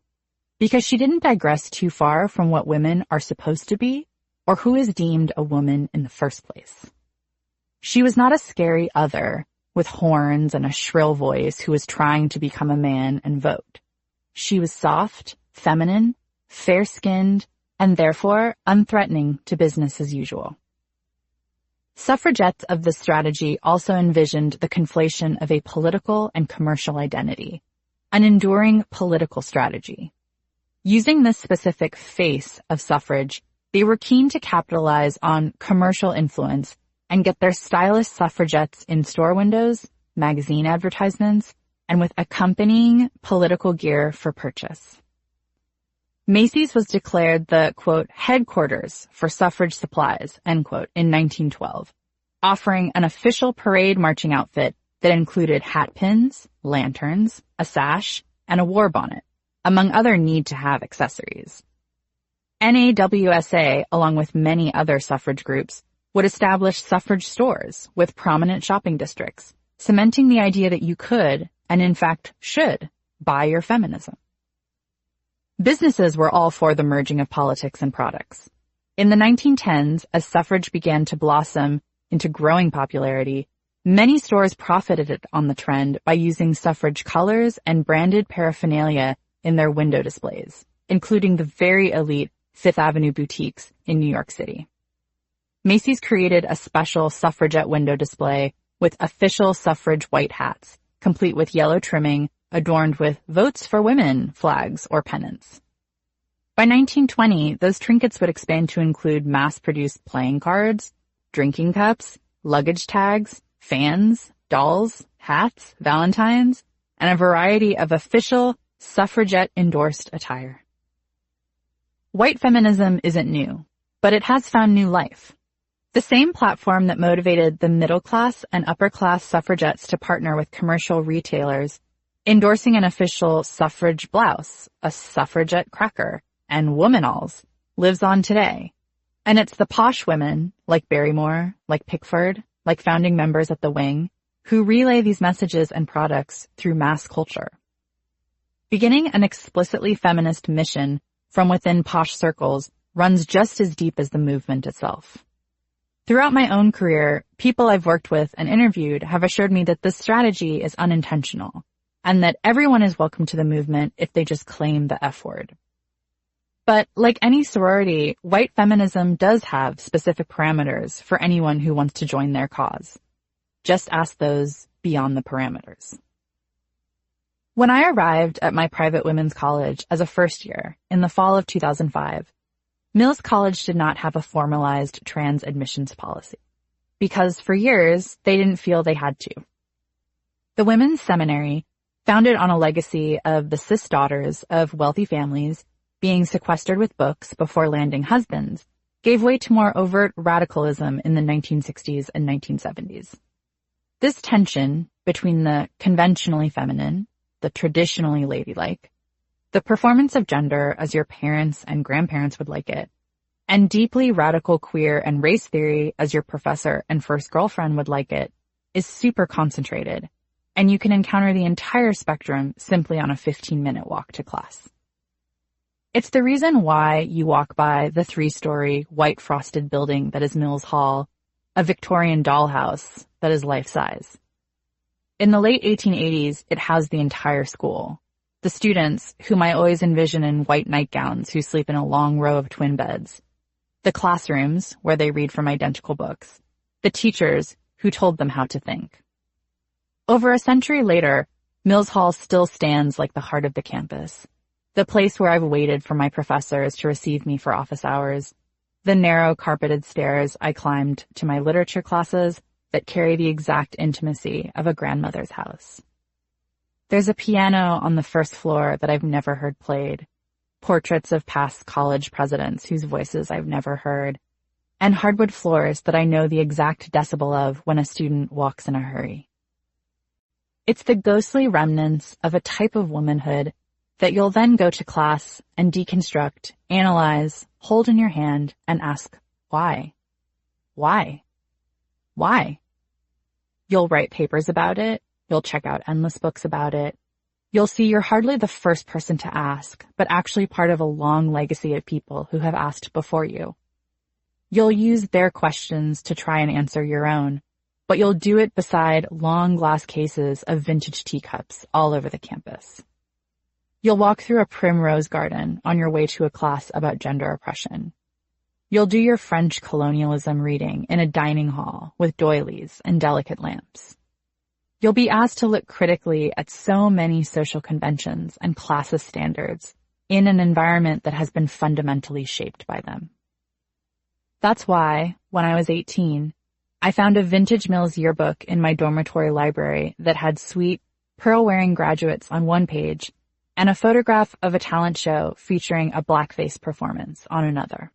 because she didn't digress too far from what women are supposed to be or who is deemed a woman in the first place. She was not a scary other with horns and a shrill voice who was trying to become a man and vote. She was soft, feminine, fair-skinned, and therefore unthreatening to business as usual. Suffragettes of this strategy also envisioned the conflation of a political and commercial identity, an enduring political strategy. Using this specific face of suffrage, they were keen to capitalize on commercial influence and get their stylish suffragettes in store windows, magazine advertisements, and with accompanying political gear for purchase. Macy's was declared the, quote, headquarters for suffrage supplies, end quote, in 1912, offering an official parade marching outfit that included hat pins, lanterns, a sash, and a war bonnet, among other need-to-have accessories. NAWSA, along with many other suffrage groups, would establish suffrage stores with prominent shopping districts, cementing the idea that you could, and in fact should, buy your feminism. Businesses were all for the merging of politics and products. In the 1910s, as suffrage began to blossom into growing popularity, many stores profited on the trend by using suffrage colors and branded paraphernalia in their window displays, including the very elite Fifth Avenue boutiques in New York City. Macy's created a special suffragette window display with official suffrage white hats, complete with yellow trimming, adorned with "Votes for Women" flags or pennants. By 1920, those trinkets would expand to include mass-produced playing cards, drinking cups, luggage tags, fans, dolls, hats, valentines, and a variety of official, suffragette-endorsed attire. White feminism isn't new, but it has found new life. The same platform that motivated the middle-class and upper-class suffragettes to partner with commercial retailers, endorsing an official suffrage blouse, a suffragette cracker, and womanalls, lives on today. And it's the posh women, like Barrymore, like Pickford, like founding members at the Wing, who relay these messages and products through mass culture. Beginning an explicitly feminist mission from within posh circles runs just as deep as the movement itself. Throughout my own career, people I've worked with and interviewed have assured me that this strategy is unintentional, and that everyone is welcome to the movement if they just claim the F word. But like any sorority, white feminism does have specific parameters for anyone who wants to join their cause. Just ask those beyond the parameters. When I arrived at my private women's college as a first year in the fall of 2005, Mills College did not have a formalized trans admissions policy, because for years they didn't feel they had to. The women's seminary, founded on a legacy of the cis daughters of wealthy families being sequestered with books before landing husbands, gave way to more overt radicalism in the 1960s and 1970s. This tension between the conventionally feminine, the traditionally ladylike, the performance of gender as your parents and grandparents would like it, and deeply radical queer and race theory as your professor and first girlfriend would like it, is super concentrated, and you can encounter the entire spectrum simply on a 15-minute walk to class. It's the reason why you walk by the 3-story white frosted building that is Mills Hall, a Victorian dollhouse that is life-size. In the late 1880s, it housed the entire school. The students, whom I always envision in white nightgowns who sleep in a long row of twin beds. The classrooms, where they read from identical books. The teachers, who told them how to think. Over a century later, Mills Hall still stands like the heart of the campus. The place where I've waited for my professors to receive me for office hours. The narrow carpeted stairs I climbed to my literature classes that carry the exact intimacy of a grandmother's house. There's a piano on the first floor that I've never heard played, portraits of past college presidents whose voices I've never heard, and hardwood floors that I know the exact decibel of when a student walks in a hurry. It's the ghostly remnants of a type of womanhood that you'll then go to class and deconstruct, analyze, hold in your hand, and ask, why? Why? Why? You'll write papers about it. You'll check out endless books about it. You'll see you're hardly the first person to ask, but actually part of a long legacy of people who have asked before you. You'll use their questions to try and answer your own, but you'll do it beside long glass cases of vintage teacups all over the campus. You'll walk through a primrose garden on your way to a class about gender oppression. You'll do your French colonialism reading in a dining hall with doilies and delicate lamps. You'll be asked to look critically at so many social conventions and classist standards in an environment that has been fundamentally shaped by them. That's why, when I was 18, I found a vintage Mills yearbook in my dormitory library that had sweet, pearl-wearing graduates on one page and a photograph of a talent show featuring a blackface performance on another.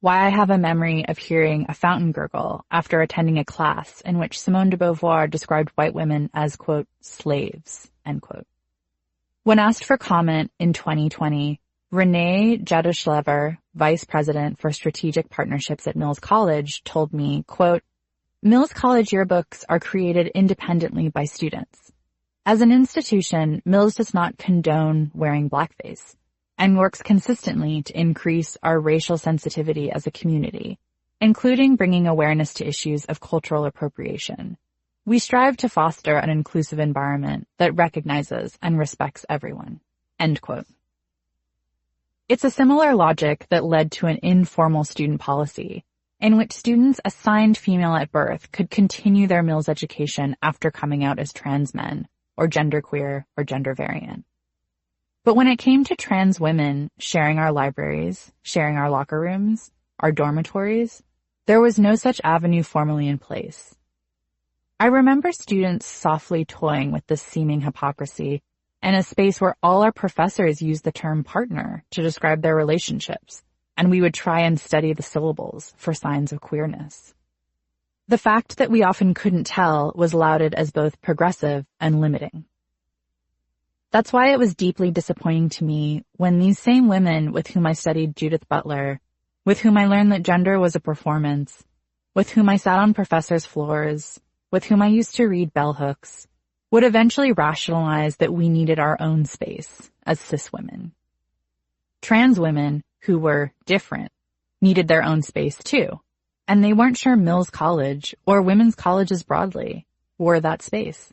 Why I have a memory of hearing a fountain gurgle after attending a class in which Simone de Beauvoir described white women as, quote, slaves, end quote. When asked for comment in 2020, Renee Jadushlever, Vice President for Strategic Partnerships at Mills College, told me, quote, Mills College yearbooks are created independently by students. As an institution, Mills does not condone wearing blackface and works consistently to increase our racial sensitivity as a community, including bringing awareness to issues of cultural appropriation. We strive to foster an inclusive environment that recognizes and respects everyone, end quote. It's a similar logic that led to an informal student policy in which students assigned female at birth could continue their Mills education after coming out as trans men, or genderqueer, or gender variant. But when it came to trans women sharing our libraries, sharing our locker rooms, our dormitories, there was no such avenue formally in place. I remember students softly toying with this seeming hypocrisy in a space where all our professors used the term partner to describe their relationships, and we would try and study the syllables for signs of queerness. The fact that we often couldn't tell was lauded as both progressive and limiting. That's why it was deeply disappointing to me when these same women with whom I studied Judith Butler, with whom I learned that gender was a performance, with whom I sat on professors' floors, with whom I used to read bell hooks, would eventually rationalize that we needed our own space as cis women. Trans women who were different needed their own space too, and they weren't sure Mills College or women's colleges broadly were that space.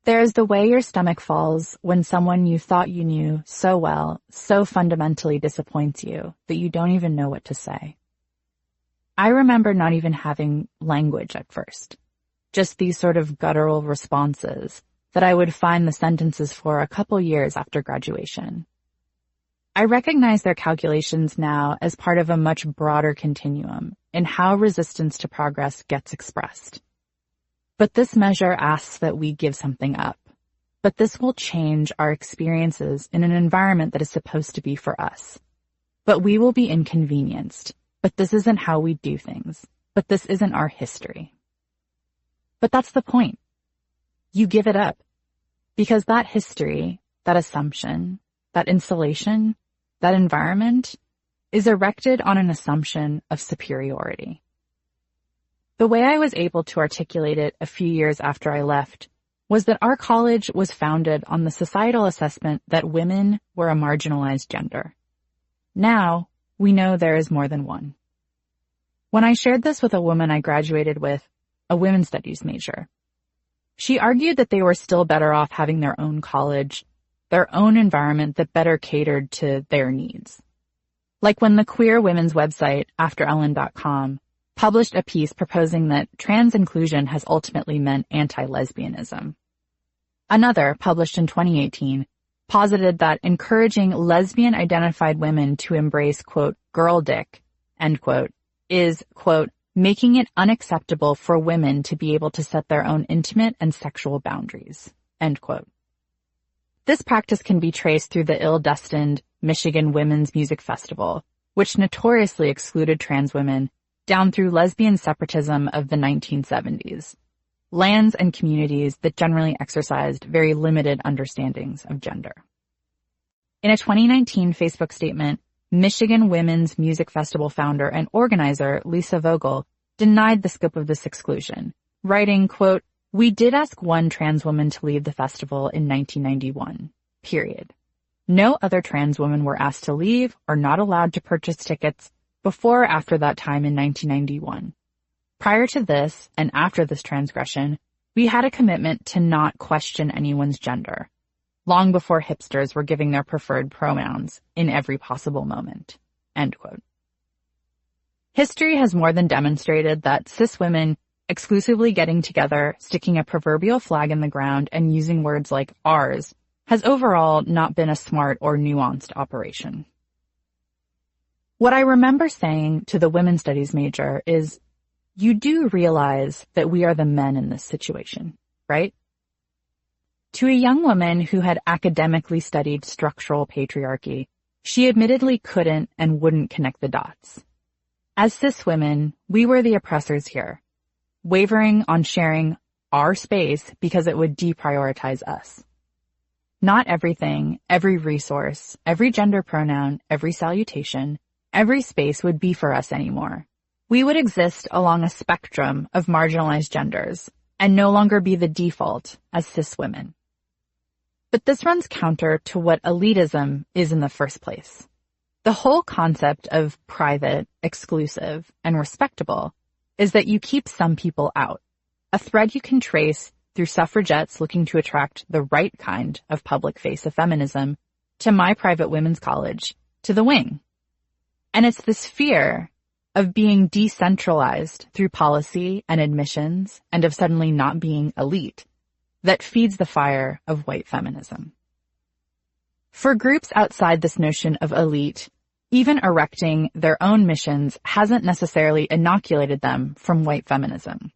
There is the way your stomach falls when someone you thought you knew so well, so fundamentally disappoints you that you don't even know what to say. I remember not even having language at first, just these sort of guttural responses that I would find the sentences for a couple years after graduation. I recognize their calculations now as part of a much broader continuum in how resistance to progress gets expressed. But this measure asks that we give something up. But this will change our experiences in an environment that is supposed to be for us. But we will be inconvenienced. But this isn't how we do things. But this isn't our history. But that's the point. You give it up. Because that history, that assumption, that insulation, that environment is erected on an assumption of superiority. The way I was able to articulate it a few years after I left was that our college was founded on the societal assessment that women were a marginalized gender. Now, we know there is more than one. When I shared this with a woman I graduated with, a women's studies major, she argued that they were still better off having their own college, their own environment that better catered to their needs. Like when the queer women's website, AfterEllen.com, published a piece proposing that trans inclusion has ultimately meant anti-lesbianism. Another, published in 2018, posited that encouraging lesbian-identified women to embrace, quote, girl dick, end quote, is, quote, making it unacceptable for women to be able to set their own intimate and sexual boundaries, end quote. This practice can be traced through the ill-destined Michigan Women's Music Festival, which notoriously excluded trans women, down through lesbian separatism of the 1970s, lands and communities that generally exercised very limited understandings of gender. In a 2019 Facebook statement, Michigan Women's Music Festival founder and organizer Lisa Vogel denied the scope of this exclusion, writing, quote, "We did ask one trans woman to leave the festival in 1991, period. No other trans women were asked to leave or not allowed to purchase tickets before or after that time in 1991. Prior to this and after this transgression, we had a commitment to not question anyone's gender, long before hipsters were giving their preferred pronouns in every possible moment." End quote. History has more than demonstrated that cis women exclusively getting together, sticking a proverbial flag in the ground, and using words like ours has overall not been a smart or nuanced operation. What I remember saying to the women's studies major is, you do realize that we are the men in this situation, right? To a young woman who had academically studied structural patriarchy, she admittedly couldn't and wouldn't connect the dots. As cis women, we were the oppressors here, wavering on sharing our space because it would deprioritize us. Not everything, every resource, every gender pronoun, every salutation, every space would be for us anymore. We would exist along a spectrum of marginalized genders and no longer be the default as cis women. But this runs counter to what elitism is in the first place. The whole concept of private, exclusive, and respectable is that you keep some people out, a thread you can trace through suffragettes looking to attract the right kind of public face of feminism to my private women's college, to the wing. And it's this fear of being decentralized through policy and admissions and of suddenly not being elite that feeds the fire of white feminism. For groups outside this notion of elite, even erecting their own missions hasn't necessarily inoculated them from white feminism.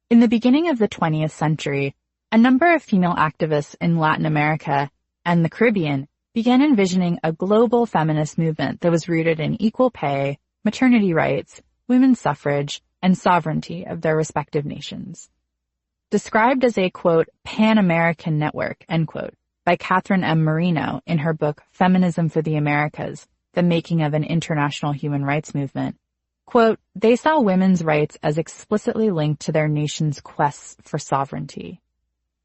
In the beginning of the 20th century, a number of female activists in Latin America and the Caribbean began envisioning a global feminist movement that was rooted in equal pay, maternity rights, women's suffrage, and sovereignty of their respective nations. Described as a, quote, Pan-American network, end quote, by Catherine M. Marino in her book Feminism for the Americas, The Making of an International Human Rights Movement, quote, they saw women's rights as explicitly linked to their nation's quests for sovereignty.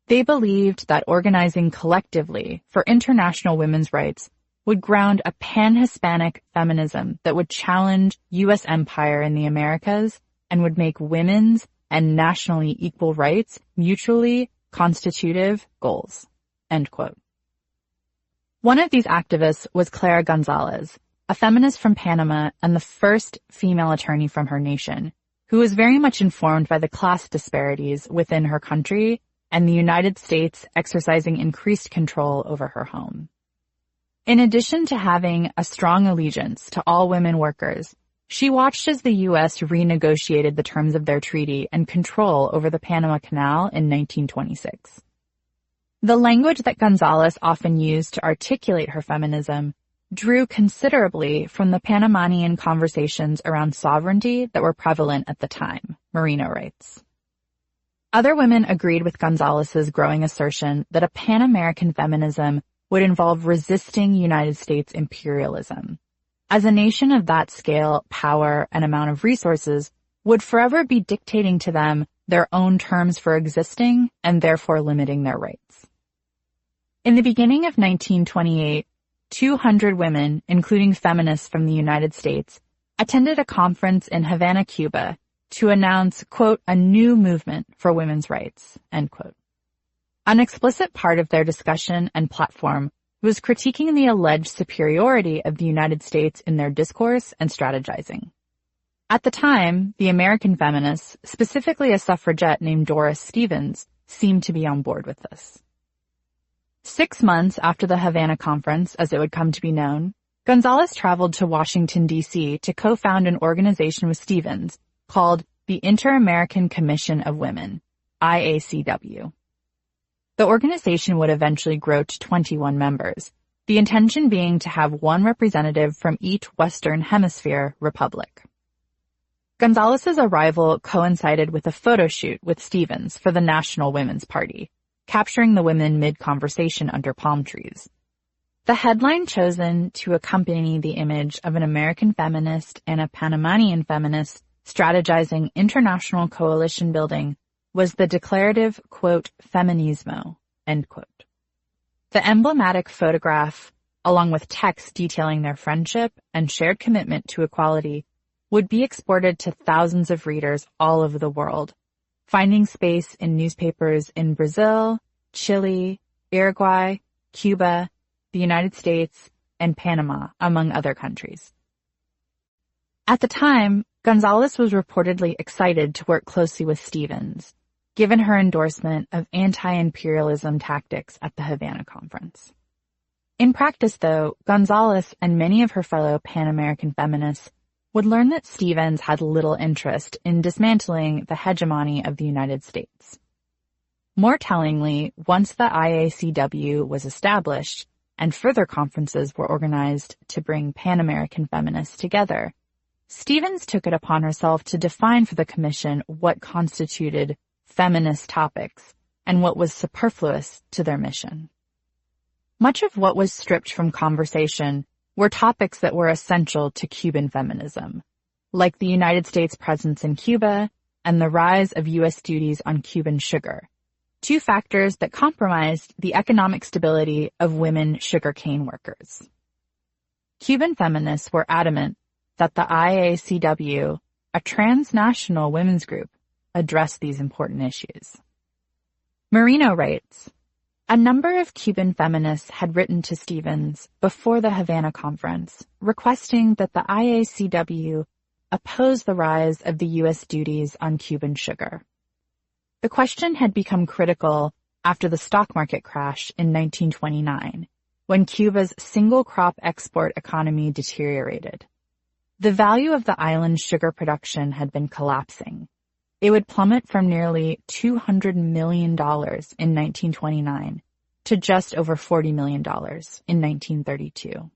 They believed that organizing collectively for international women's rights would ground a pan-Hispanic feminism that would challenge U.S. empire in the Americas and would make women's and nationally equal rights mutually constitutive goals, end quote. One of these activists was Clara Gonzalez, a feminist from Panama and the first female attorney from her nation, who was very much informed by the class disparities within her country and the United States exercising increased control over her home. In addition to having a strong allegiance to all women workers, she watched as the U.S. renegotiated the terms of their treaty and control over the Panama Canal in 1926. The language that Gonzalez often used to articulate her feminism drew considerably from the Panamanian conversations around sovereignty that were prevalent at the time, Marino writes. Other women agreed with Gonzalez's growing assertion that a Pan-American feminism would involve resisting United States imperialism, as a nation of that scale, power, and amount of resources would forever be dictating to them their own terms for existing and therefore limiting their rights. In the beginning of 1928, 200 women, including feminists from the United States, attended a conference in Havana, Cuba, to announce, quote, a new movement for women's rights, end quote. An explicit part of their discussion and platform was critiquing the alleged superiority of the United States in their discourse and strategizing. At the time, the American feminists, specifically a suffragette named Doris Stevens, seemed to be on board with this. 6 months after the Havana Conference, as it would come to be known, Gonzalez traveled to Washington, D.C. to co-found an organization with Stevens called the Inter-American Commission of Women, IACW. The organization would eventually grow to 21 members, the intention being to have one representative from each Western Hemisphere republic. Gonzalez's arrival coincided with a photo shoot with Stevens for the National Women's Party, capturing the women mid-conversation under palm trees. The headline chosen to accompany the image of an American feminist and a Panamanian feminist strategizing international coalition building was the declarative, quote, feminismo, end quote. The emblematic photograph, along with text detailing their friendship and shared commitment to equality, would be exported to thousands of readers all over the world, finding space in newspapers in Brazil, Chile, Uruguay, Cuba, the United States, and Panama, among other countries. At the time, Gonzalez was reportedly excited to work closely with Stevens, given her endorsement of anti-imperialism tactics at the Havana Conference. In practice, though, Gonzalez and many of her fellow Pan-American feminists would learn that Stevens had little interest in dismantling the hegemony of the United States. More tellingly, once the IACW was established and further conferences were organized to bring Pan-American feminists together, Stevens took it upon herself to define for the Commission what constituted feminist topics and what was superfluous to their mission. Much of what was stripped from conversation were topics that were essential to Cuban feminism, like the United States presence in Cuba and the rise of U.S. duties on Cuban sugar, two factors that compromised the economic stability of women sugarcane workers. Cuban feminists were adamant that the IACW, a transnational women's group, address these important issues. Marino writes, a number of Cuban feminists had written to Stevens before the Havana Conference requesting that the IACW oppose the rise of the U.S. duties on Cuban sugar. The question had become critical after the stock market crash in 1929, when Cuba's single-crop export economy deteriorated. The value of the island's sugar production had been collapsing. it would plummet from nearly $200 million in 1929 to just over $40 million in 1932.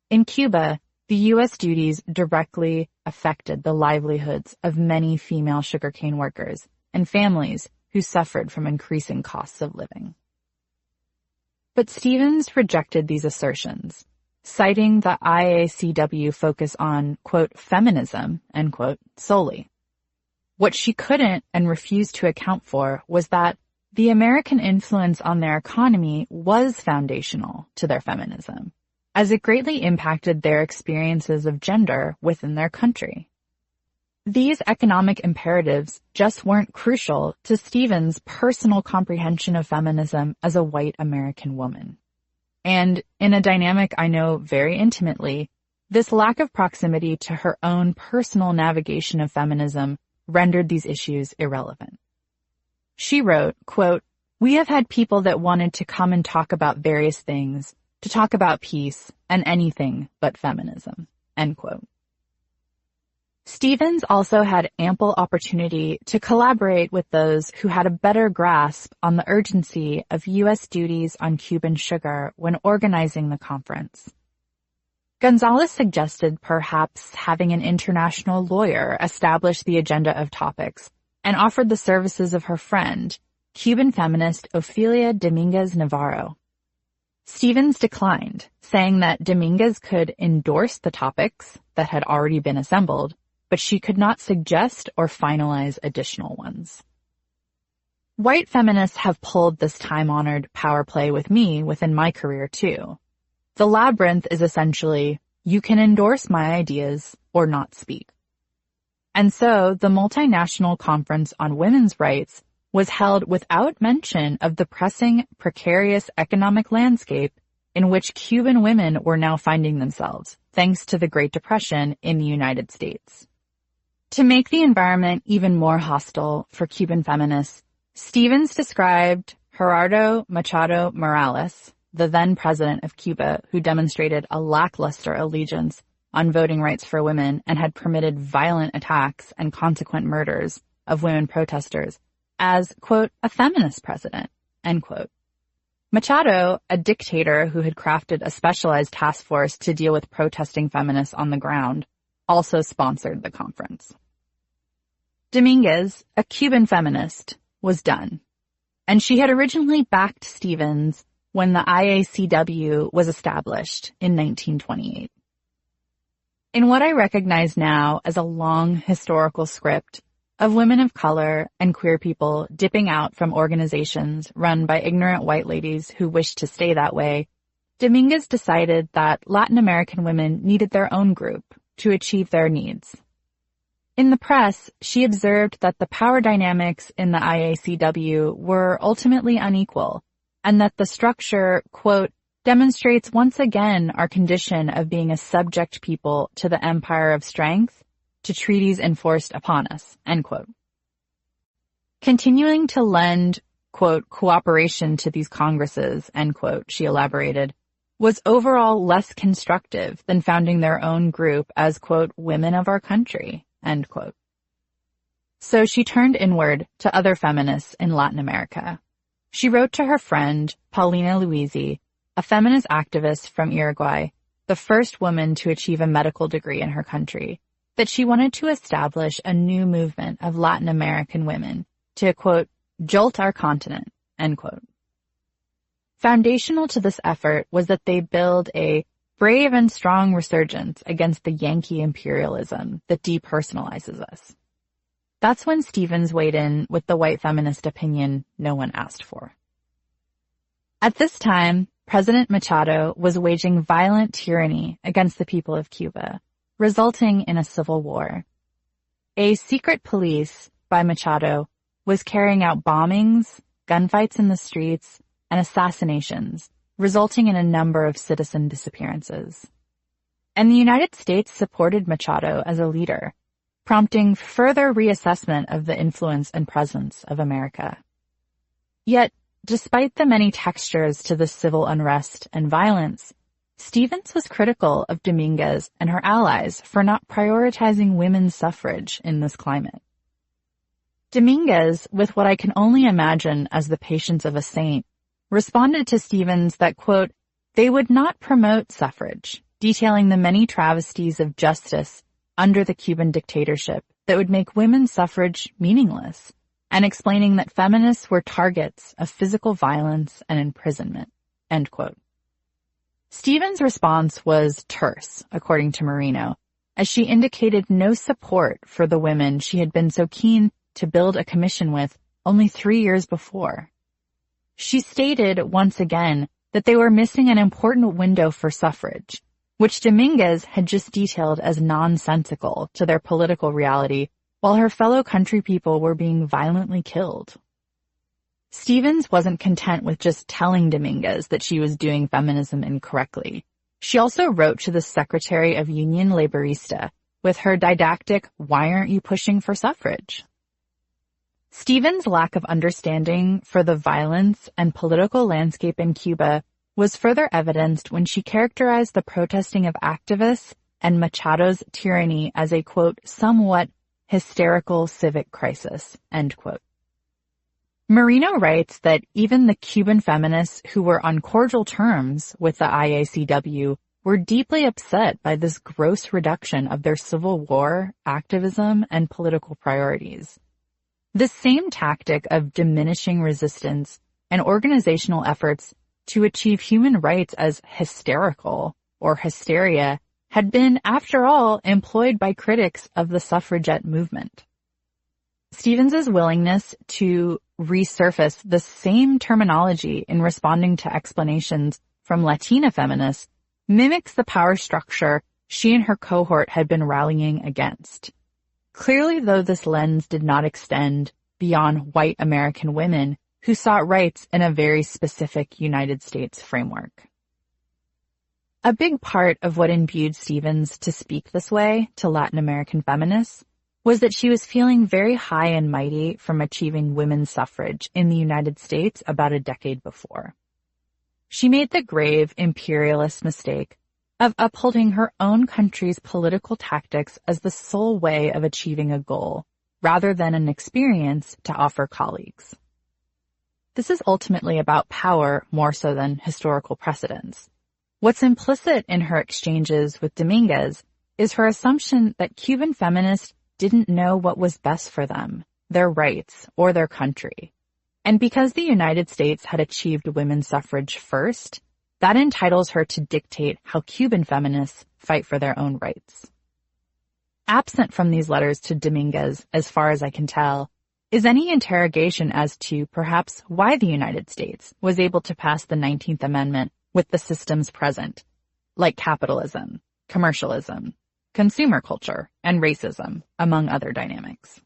In Cuba, the U.S. duties directly affected the livelihoods of many female sugarcane workers and families who suffered from increasing costs of living. But Stevens rejected these assertions, citing the IACW focus on, quote, feminism, end quote, solely. What she couldn't and refused to account for was that the American influence on their economy was foundational to their feminism, as it greatly impacted their experiences of gender within their country. These economic imperatives just weren't crucial to Stevens' personal comprehension of feminism as a white American woman. And in a dynamic I know very intimately, this lack of proximity to her own personal navigation of feminism rendered these issues irrelevant. She wrote, quote, "We have had people that wanted to come and talk about various things, to talk about peace and anything but feminism," end quote. Stevens also had ample opportunity to collaborate with those who had a better grasp on the urgency of U.S. duties on Cuban sugar when organizing the conference. Gonzalez suggested perhaps having an international lawyer establish the agenda of topics and offered the services of her friend, Cuban feminist Ofelia Dominguez Navarro. Stevens declined, saying that Dominguez could endorse the topics that had already been assembled, but she could not suggest or finalize additional ones. White feminists have pulled this time-honored power play with me within my career too. The labyrinth is essentially, you can endorse my ideas or not speak. And so the Multinational Conference on Women's Rights was held without mention of the pressing, precarious economic landscape in which Cuban women were now finding themselves, thanks to the Great Depression in the United States. To make the environment even more hostile for Cuban feminists, Stevens described Gerardo Machado Morales, the then president of Cuba, who demonstrated a lackluster allegiance on voting rights for women and had permitted violent attacks and consequent murders of women protesters, as, quote, a feminist president, end quote. Machado, a dictator who had crafted a specialized task force to deal with protesting feminists on the ground, also sponsored the conference. Dominguez, a Cuban feminist, was done, and she had originally backed Stevens when the IACW was established in 1928. In what I recognize now as a long historical script of women of color and queer people dipping out from organizations run by ignorant white ladies who wished to stay that way, Dominguez decided that Latin American women needed their own group to achieve their needs. In the press, she observed that the power dynamics in the IACW were ultimately unequal, and that the structure, quote, demonstrates once again our condition of being a subject people to the empire of strength, to treaties enforced upon us, end quote. Continuing to lend, quote, cooperation to these congresses, end quote, she elaborated, was overall less constructive than founding their own group as, quote, women of our country, end quote. So she turned inward to other feminists in Latin America. She wrote to her friend, Paulina Luisi, a feminist activist from Uruguay, the first woman to achieve a medical degree in her country, that she wanted to establish a new movement of Latin American women to, quote, jolt our continent, end quote. Foundational to this effort was that they build a brave and strong resurgence against the Yankee imperialism that depersonalizes us. That's when Stevens weighed in with the white feminist opinion no one asked for. At this time, President Machado was waging violent tyranny against the people of Cuba, resulting in a civil war. A secret police by Machado was carrying out bombings, gunfights in the streets, and assassinations, resulting in a number of citizen disappearances. And the United States supported Machado as a leader, prompting further reassessment of the influence and presence of America. Yet, despite the many textures to this civil unrest and violence, Stevens was critical of Dominguez and her allies for not prioritizing women's suffrage in this climate. Dominguez, with what I can only imagine as the patience of a saint, responded to Stevens that, quote, they would not promote suffrage, detailing the many travesties of justice under the Cuban dictatorship that would make women's suffrage meaningless, and explaining that feminists were targets of physical violence and imprisonment, end quote. Stevens' response was terse, according to Marino, as she indicated no support for the women she had been so keen to build a commission with only 3 years before. She stated once again that they were missing an important window for suffrage, which Dominguez had just detailed as nonsensical to their political reality while her fellow country people were being violently killed. Stevens wasn't content with just telling Dominguez that she was doing feminism incorrectly. She also wrote to the Secretary of Union Laborista with her didactic, "Why aren't you pushing for suffrage?" Stevens' lack of understanding for the violence and political landscape in Cuba was further evidenced when she characterized the protesting of activists and Machado's tyranny as a, quote, somewhat hysterical civic crisis, end quote. Marino writes that even the Cuban feminists who were on cordial terms with the IACW were deeply upset by this gross reduction of their Civil War, activism, and political priorities. This same tactic of diminishing resistance and organizational efforts to achieve human rights as hysterical or hysteria had been, after all, employed by critics of the suffragette movement. Stevens's willingness to resurface the same terminology in responding to explanations from Latina feminists mimics the power structure she and her cohort had been rallying against. Clearly, though, this lens did not extend beyond white American women who sought rights in a very specific United States framework. A big part of what imbued Stevens to speak this way to Latin American feminists was that she was feeling very high and mighty from achieving women's suffrage in the United States about a decade before. She made the grave imperialist mistake of upholding her own country's political tactics as the sole way of achieving a goal, rather than an experience to offer colleagues. This is ultimately about power more so than historical precedents. What's implicit in her exchanges with Dominguez is her assumption that Cuban feminists didn't know what was best for them, their rights, or their country. And because the United States had achieved women's suffrage first, that entitles her to dictate how Cuban feminists fight for their own rights. Absent from these letters to Dominguez, as far as I can tell, is any interrogation as to perhaps why the United States was able to pass the 19th Amendment with the systems present, like capitalism, commercialism, consumer culture, and racism, among other dynamics.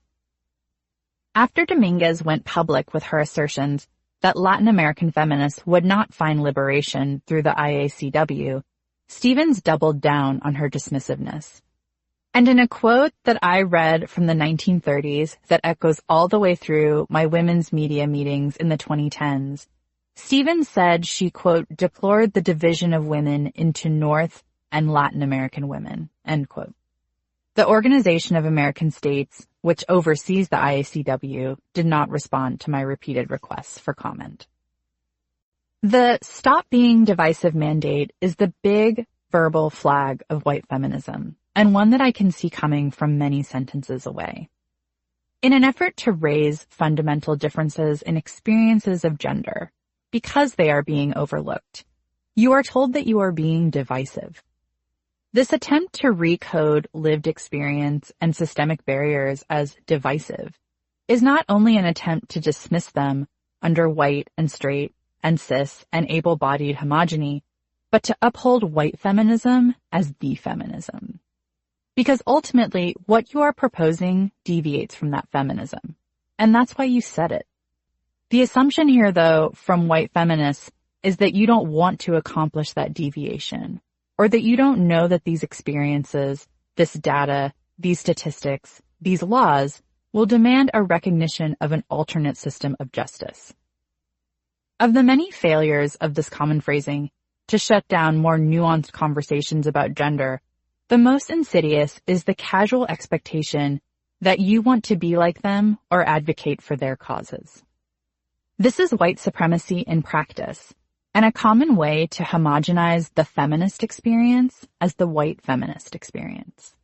After Dominguez went public with her assertions that Latin American feminists would not find liberation through the IACW, Stevens doubled down on her dismissiveness. And in a quote that I read from the 1930s that echoes all the way through my women's media meetings in the 2010s, Stevens said she, quote, deplored the division of women into North and Latin American women, end quote. The Organization of American States, which oversees the IACW, did not respond to my repeated requests for comment. The Stop Being Divisive mandate is the big verbal flag of white feminism, and one that I can see coming from many sentences away. In an effort to raise fundamental differences in experiences of gender, because they are being overlooked, you are told that you are being divisive. This attempt to recode lived experience and systemic barriers as divisive is not only an attempt to dismiss them under white and straight and cis and able-bodied homogeny, but to uphold white feminism as the feminism. Because ultimately, what you are proposing deviates from that feminism, and that's why you said it. The assumption here, though, from white feminists is that you don't want to accomplish that deviation, or that you don't know that these experiences, this data, these statistics, these laws will demand a recognition of an alternate system of justice. Of the many failures of this common phrasing to shut down more nuanced conversations about gender, the most insidious is the casual expectation that you want to be like them or advocate for their causes. This is white supremacy in practice, and a common way to homogenize the feminist experience as the white feminist experience.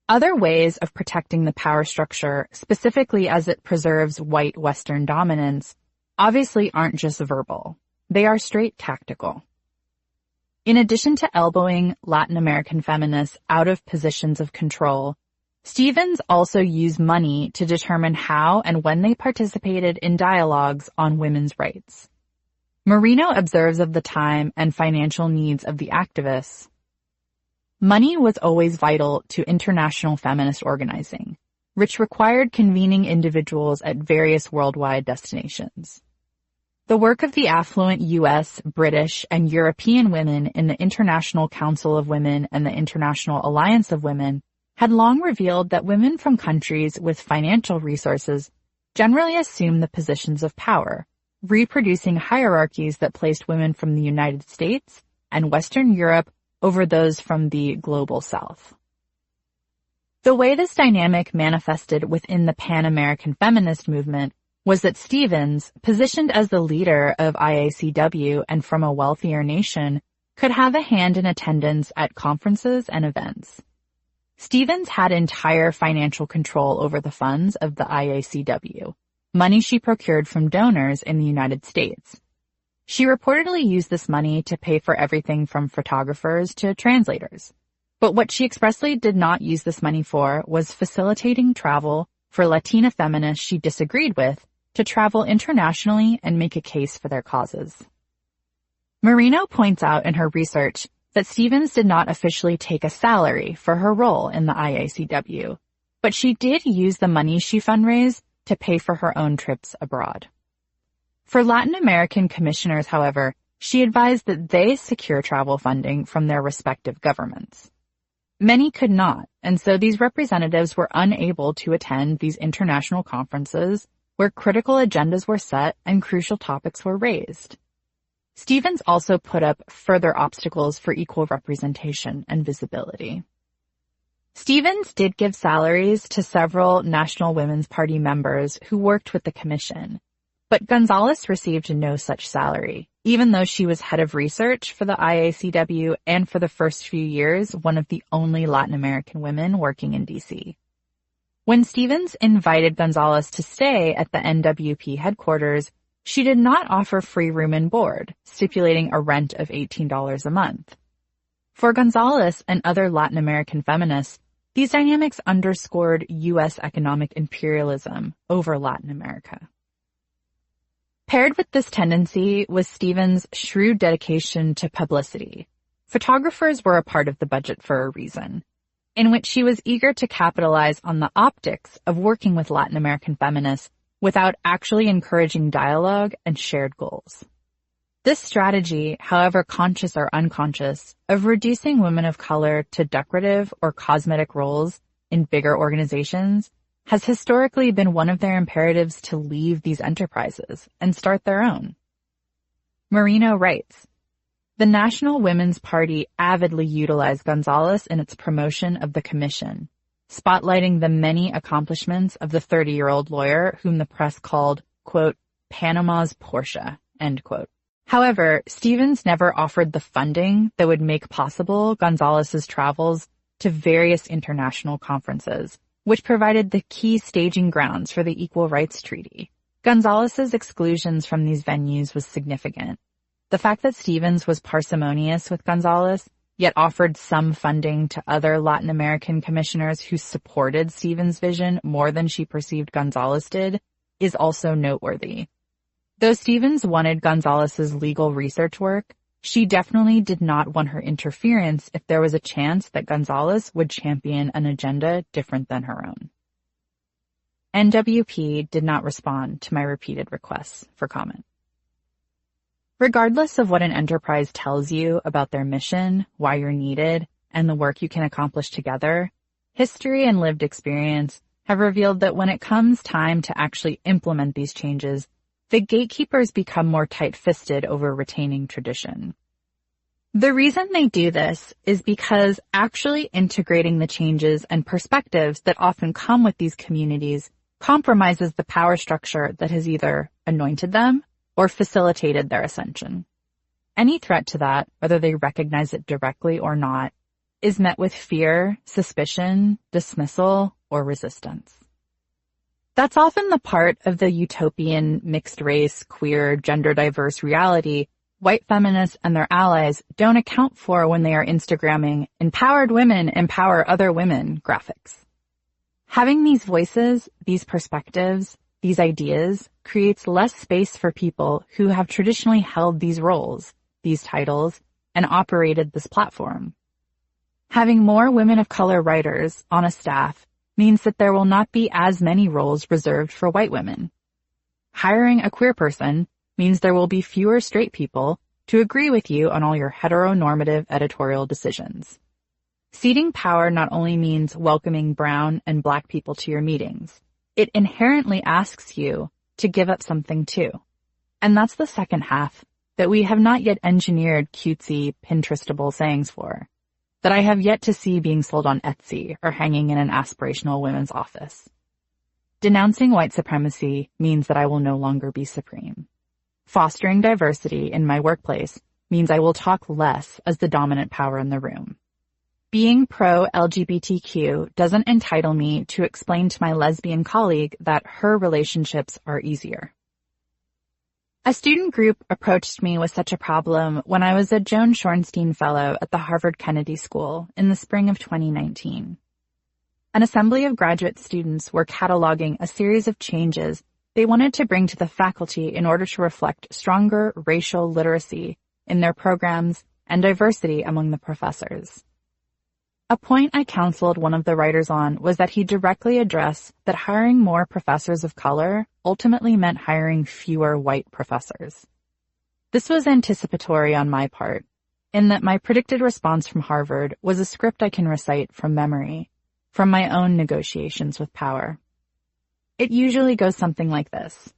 Other ways of protecting the power structure, specifically as it preserves white Western dominance, obviously aren't just verbal. They are straight tactical. In addition to elbowing Latin American feminists out of positions of control, Stevens also used money to determine how and when they participated in dialogues on women's rights. Marino observes of the time and financial needs of the activists. Money was always vital to international feminist organizing, which required convening individuals at various worldwide destinations. The work of the affluent U.S., British, and European women in the International Council of Women and the International Alliance of Women had long revealed that women from countries with financial resources generally assumed the positions of power, reproducing hierarchies that placed women from the United States and Western Europe over those from the global South. The way this dynamic manifested within the Pan-American feminist movement was that Stevens, positioned as the leader of IACW and from a wealthier nation, could have a hand in attendance at conferences and events. Stevens had entire financial control over the funds of the IACW, money she procured from donors in the United States. She reportedly used this money to pay for everything from photographers to translators. But what she expressly did not use this money for was facilitating travel for Latina feminists she disagreed with to travel internationally and make a case for their causes. Marino points out in her research that Stevens did not officially take a salary for her role in the IACW, but she did use the money she fundraised to pay for her own trips abroad. For Latin American commissioners, however, she advised that they secure travel funding from their respective governments. Many could not, and so these representatives were unable to attend these international conferences where critical agendas were set and crucial topics were raised. Stevens also put up further obstacles for equal representation and visibility. Stevens did give salaries to several National Women's Party members who worked with the commission, but Gonzalez received no such salary, even though she was head of research for the IACW and for the first few years one of the only Latin American women working in D.C. When Stevens invited Gonzalez to stay at the NWP headquarters, she did not offer free room and board, stipulating a rent of $18 a month. For Gonzalez and other Latin American feminists, these dynamics underscored U.S. economic imperialism over Latin America. Paired with this tendency was Stevens' shrewd dedication to publicity. Photographers were a part of the budget for a reason, in which she was eager to capitalize on the optics of working with Latin American feminists without actually encouraging dialogue and shared goals. This strategy, however conscious or unconscious, of reducing women of color to decorative or cosmetic roles in bigger organizations has historically been one of their imperatives to leave these enterprises and start their own. Marino writes, "The National Women's Party avidly utilized Gonzalez in its promotion of the commission, spotlighting the many accomplishments of the 30-year-old lawyer whom the press called, quote, Panama's Portia, end quote. However, Stevens never offered the funding that would make possible Gonzalez's travels to various international conferences, which provided the key staging grounds for the Equal Rights Treaty. Gonzalez's exclusions from these venues was significant. The fact that Stevens was parsimonious with Gonzalez, yet offered some funding to other Latin American commissioners who supported Stevens' vision more than she perceived Gonzalez did, is also noteworthy. Though Stevens wanted Gonzalez's legal research work, she definitely did not want her interference if there was a chance that Gonzalez would champion an agenda different than her own. NWP did not respond to my repeated requests for comment. Regardless of what an enterprise tells you about their mission, why you're needed, and the work you can accomplish together, history and lived experience have revealed that when it comes time to actually implement these changes, the gatekeepers become more tight-fisted over retaining tradition. The reason they do this is because actually integrating the changes and perspectives that often come with these communities compromises the power structure that has either anointed them or facilitated their ascension. Any threat to that, whether they recognize it directly or not, is met with fear, suspicion, dismissal, or resistance. That's often the part of the utopian, mixed-race, queer, gender-diverse reality white feminists and their allies don't account for when they are Instagramming "empowered women empower other women" graphics. Having these voices, these perspectives, these ideas creates less space for people who have traditionally held these roles, these titles, and operated this platform. Having more women of color writers on a staff means that there will not be as many roles reserved for white women. Hiring a queer person means there will be fewer straight people to agree with you on all your heteronormative editorial decisions. Ceding power not only means welcoming brown and black people to your meetings, it inherently asks you to give up something too. And that's the second half that we have not yet engineered cutesy, Pinterestable sayings for, that I have yet to see being sold on Etsy or hanging in an aspirational women's office. Denouncing white supremacy means that I will no longer be supreme. Fostering diversity in my workplace means I will talk less as the dominant power in the room. Being pro-LGBTQ doesn't entitle me to explain to my lesbian colleague that her relationships are easier. A student group approached me with such a problem when I was a Joan Shorenstein Fellow at the Harvard Kennedy School in the spring of 2019. An assembly of graduate students were cataloging a series of changes they wanted to bring to the faculty in order to reflect stronger racial literacy in their programs and diversity among the professors. A point I counseled one of the writers on was that he directly addressed that hiring more professors of color ultimately meant hiring fewer white professors. This was anticipatory on my part, in that my predicted response from Harvard was a script I can recite from memory, from my own negotiations with power. It usually goes something like this.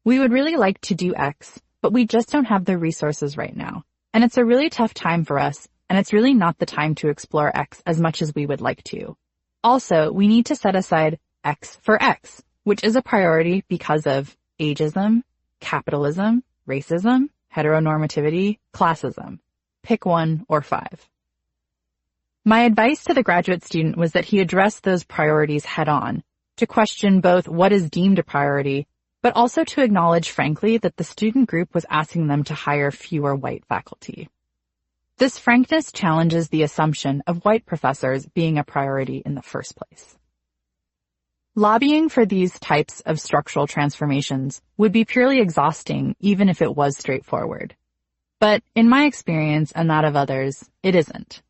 We would really like to do X, but we just don't have the resources right now. And it's a really tough time for us, and it's really not the time to explore X as much as we would like to. Also, we need to set aside X for X, which is a priority because of ageism, capitalism, racism, heteronormativity, classism. Pick 1 or 5. My advice to the graduate student was that he address those priorities head on, to question both what is deemed a priority, but also to acknowledge frankly that the student group was asking them to hire fewer white faculty. This frankness challenges the assumption of white professors being a priority in the first place. Lobbying for these types of structural transformations would be purely exhausting even if it was straightforward. But in my experience and that of others, it isn't.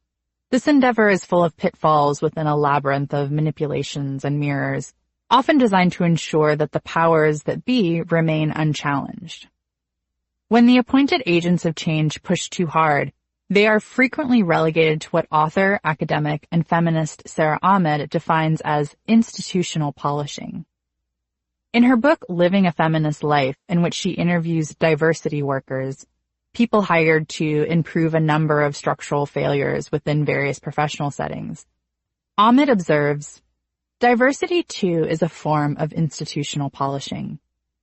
This endeavor is full of pitfalls within a labyrinth of manipulations and mirrors, often designed to ensure that the powers that be remain unchallenged. When the appointed agents of change push too hard, they are frequently relegated to what author, academic, and feminist Sarah Ahmed defines as institutional polishing. In her book Living a Feminist Life, in which she interviews diversity workers, people hired to improve a number of structural failures within various professional settings, Ahmed observes, diversity too is a form of institutional polishing.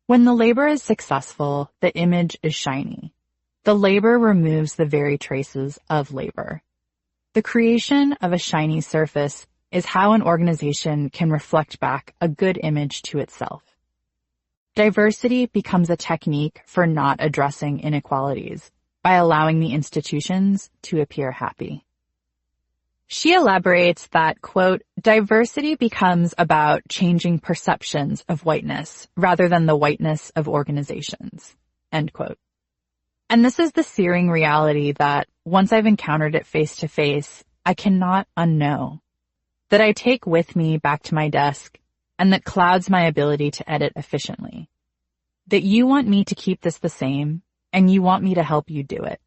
When the labor is successful, the image is shiny. The labor removes the very traces of labor. The creation of a shiny surface is how an organization can reflect back a good image to itself. Diversity becomes a technique for not addressing inequalities by allowing the institutions to appear happy. She elaborates that, quote, diversity becomes about changing perceptions of whiteness rather than the whiteness of organizations, end quote. And this is the searing reality that, once I've encountered it face to face, I cannot unknow, that I take with me back to my desk and that clouds my ability to edit efficiently. That you want me to keep this the same, and you want me to help you do it.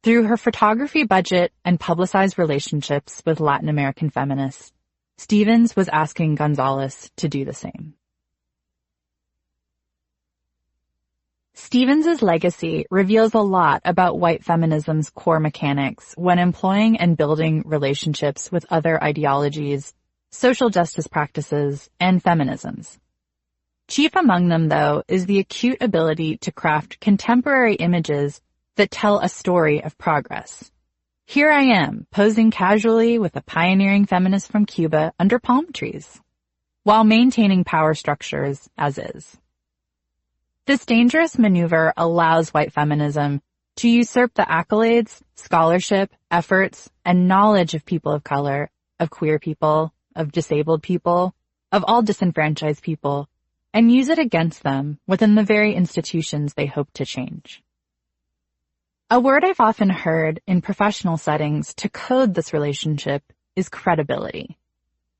Through her photography budget and publicized relationships with Latin American feminists, Stevens was asking Gonzalez to do the same. Stevens's legacy reveals a lot about white feminism's core mechanics when employing and building relationships with other ideologies, social justice practices, and feminisms. Chief among them, though, is the acute ability to craft contemporary images that tell a story of progress. Here I am, posing casually with a pioneering feminist from Cuba under palm trees, while maintaining power structures as is. This dangerous maneuver allows white feminism to usurp the accolades, scholarship, efforts, and knowledge of people of color, of queer people, of disabled people, of all disenfranchised people, and use it against them within the very institutions they hope to change. A word I've often heard in professional settings to code this relationship is credibility.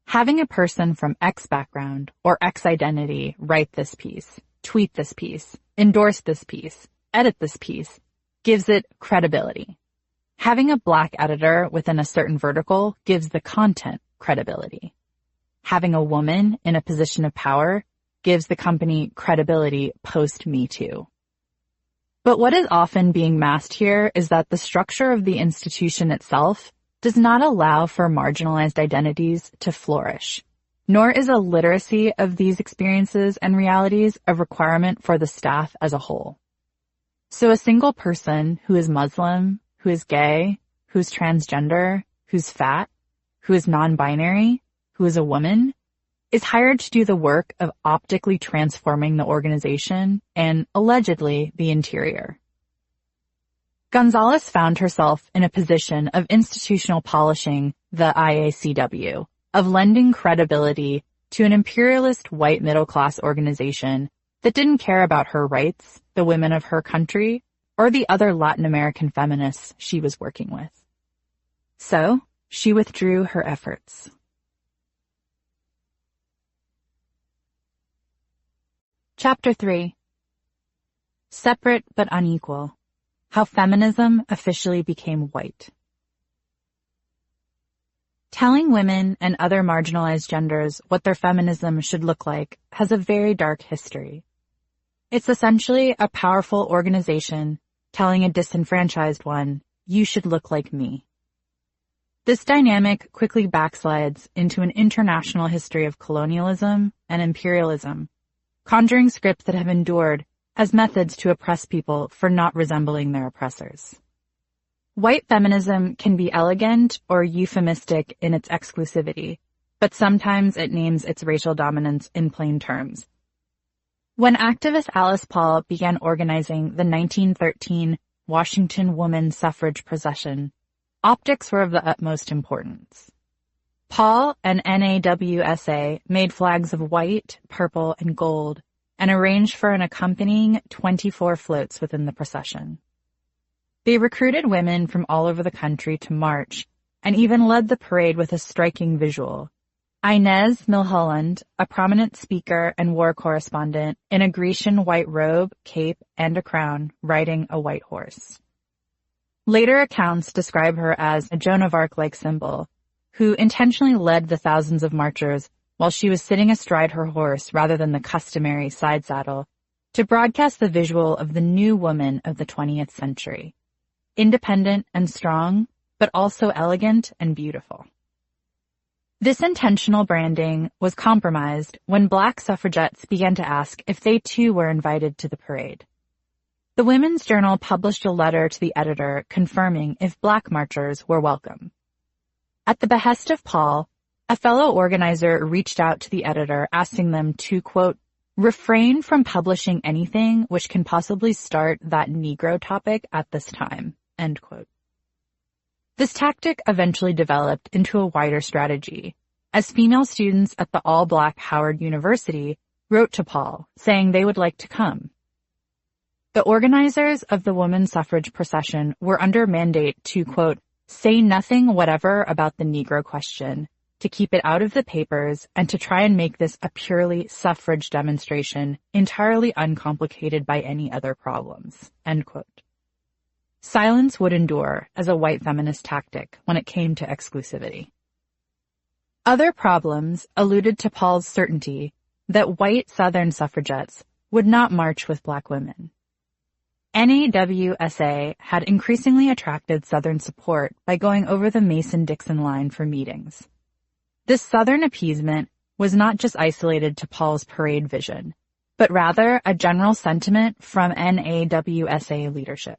Having a person from X background or X identity write this piece, tweet this piece, endorse this piece, edit this piece, gives it credibility. Having a Black editor within a certain vertical gives the content credibility. Having a woman in a position of power gives the company credibility post-Me Too. But what is often being masked here is that the structure of the institution itself does not allow for marginalized identities to flourish, nor is a literacy of these experiences and realities a requirement for the staff as a whole. So a single person who is Muslim, who is gay, who's transgender, who's fat, who is non-binary, who is a woman, is hired to do the work of optically transforming the organization and, allegedly, the interior. Gonzalez found herself in a position of institutional polishing the IACW, of lending credibility to an imperialist white middle-class organization that didn't care about her rights, the women of her country, or the other Latin American feminists she was working with. So, she withdrew her efforts. Chapter 3. Separate but Unequal. How Feminism Officially Became White. Telling women and other marginalized genders what their feminism should look like has a very dark history. It's essentially a powerful organization telling a disenfranchised one, you should look like me. This dynamic quickly backslides into an international history of colonialism and imperialism, conjuring scripts that have endured as methods to oppress people for not resembling their oppressors. White feminism can be elegant or euphemistic in its exclusivity, but sometimes it names its racial dominance in plain terms. When activist Alice Paul began organizing the 1913 Washington Woman Suffrage Procession, optics were of the utmost importance. Paul and NAWSA made flags of white, purple, and gold, and arranged for an accompanying 24 floats within the procession. They recruited women from all over the country to march, and even led the parade with a striking visual. Inez Milholland, a prominent speaker and war correspondent, in a Grecian white robe, cape, and a crown, riding a white horse. Later accounts describe her as a Joan of Arc-like symbol, who intentionally led the thousands of marchers while she was sitting astride her horse rather than the customary side saddle, to broadcast the visual of the new woman of the 20th century. Independent and strong, but also elegant and beautiful. This intentional branding was compromised when Black suffragettes began to ask if they too were invited to the parade. The Women's Journal published a letter to the editor confirming if Black marchers were welcome. At the behest of Paul, a fellow organizer reached out to the editor asking them to, quote, refrain from publishing anything which can possibly start that Negro topic at this time, end quote. This tactic eventually developed into a wider strategy, as female students at the all-Black Howard University wrote to Paul saying they would like to come. The organizers of the women's suffrage procession were under mandate to, quote, say nothing whatever about the Negro question, to keep it out of the papers, and to try and make this a purely suffrage demonstration entirely uncomplicated by any other problems, end quote. Silence would endure as a white feminist tactic when it came to exclusivity. Other problems alluded to Paul's certainty that white Southern suffragettes would not march with Black women. NAWSA had increasingly attracted Southern support by going over the Mason-Dixon line for meetings. This Southern appeasement was not just isolated to Paul's parade vision, but rather a general sentiment from NAWSA leadership.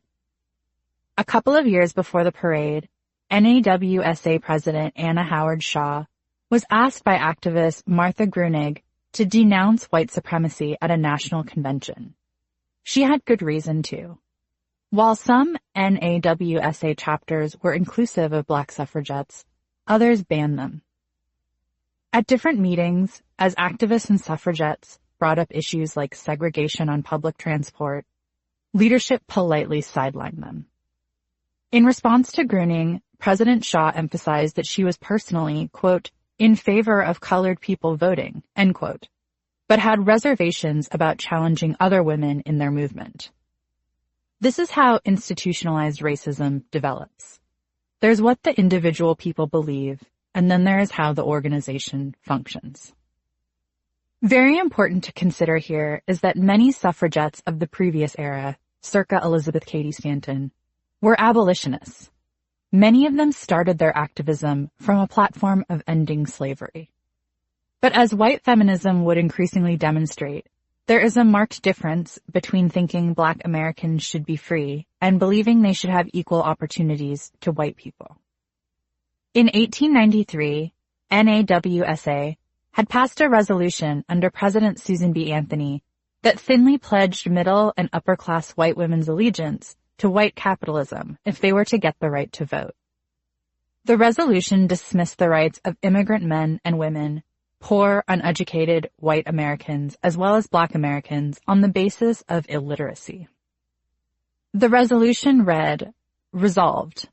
A couple of years before the parade, NAWSA President Anna Howard Shaw was asked by activist Martha Gruenig to denounce white supremacy at a national convention. She had good reason to. While some NAWSA chapters were inclusive of black suffragettes, others banned them. At different meetings, as activists and suffragettes brought up issues like segregation on public transport, leadership politely sidelined them. In response to Gruenig, President Shaw emphasized that she was personally, quote, in favor of colored people voting, end quote, but had reservations about challenging other women in their movement. This is how institutionalized racism develops. There's what the individual people believe, and then there is how the organization functions. Very important to consider here is that many suffragettes of the previous era, circa Elizabeth Cady Stanton, were abolitionists. Many of them started their activism from a platform of ending slavery. But as white feminism would increasingly demonstrate, there is a marked difference between thinking Black Americans should be free and believing they should have equal opportunities to white people. In 1893, NAWSA had passed a resolution under President Susan B. Anthony that thinly pledged middle and upper-class white women's allegiance to white capitalism if they were to get the right to vote. The resolution dismissed the rights of immigrant men and women, poor, uneducated white Americans, as well as Black Americans, on the basis of illiteracy. The resolution read, resolved,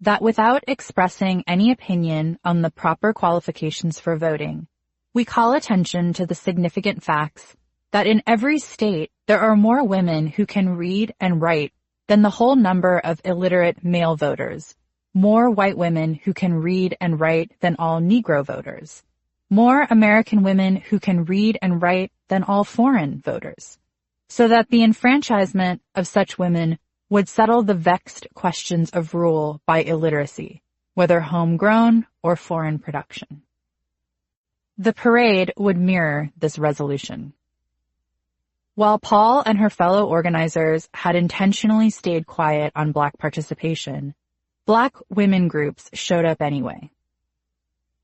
that without expressing any opinion on the proper qualifications for voting, we call attention to the significant facts that in every state there are more women who can read and write than the whole number of illiterate male voters, more white women who can read and write than all Negro voters, more American women who can read and write than all foreign voters, so that the enfranchisement of such women would settle the vexed questions of rule by illiteracy, whether homegrown or foreign production. The parade would mirror this resolution. While Paul and her fellow organizers had intentionally stayed quiet on Black participation, Black women groups showed up anyway.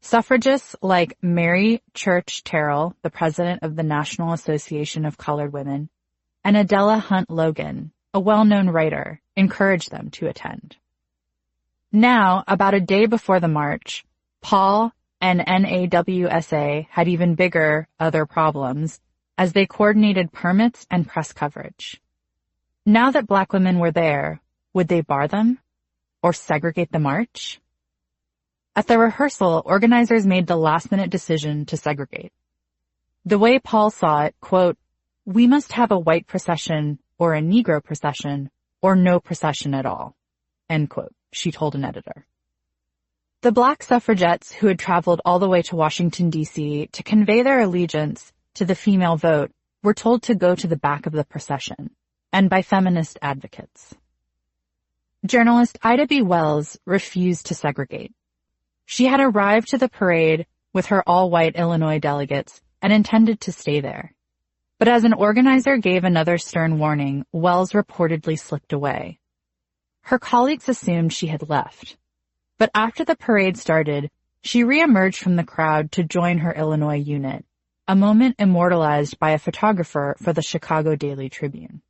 Suffragists like Mary Church Terrell, the president of the National Association of Colored Women, and Adela Hunt Logan, a well-known writer, encouraged them to attend. Now, about a day before the march, Paul and NAWSA had even bigger other problems as they coordinated permits and press coverage. Now that Black women were there, would they bar them or segregate the march? At the rehearsal, organizers made the last-minute decision to segregate. The way Paul saw it, quote, we must have a white procession or a Negro procession or no procession at all, end quote, she told an editor. The Black suffragettes who had traveled all the way to Washington, D.C. to convey their allegiance to the female vote were told to go to the back of the procession, and by feminist advocates. Journalist Ida B. Wells refused to segregate. She had arrived to the parade with her all-white Illinois delegates and intended to stay there. But as an organizer gave another stern warning, Wells reportedly slipped away. Her colleagues assumed she had left. But after the parade started, she reemerged from the crowd to join her Illinois unit, a moment immortalized by a photographer for the Chicago Daily Tribune.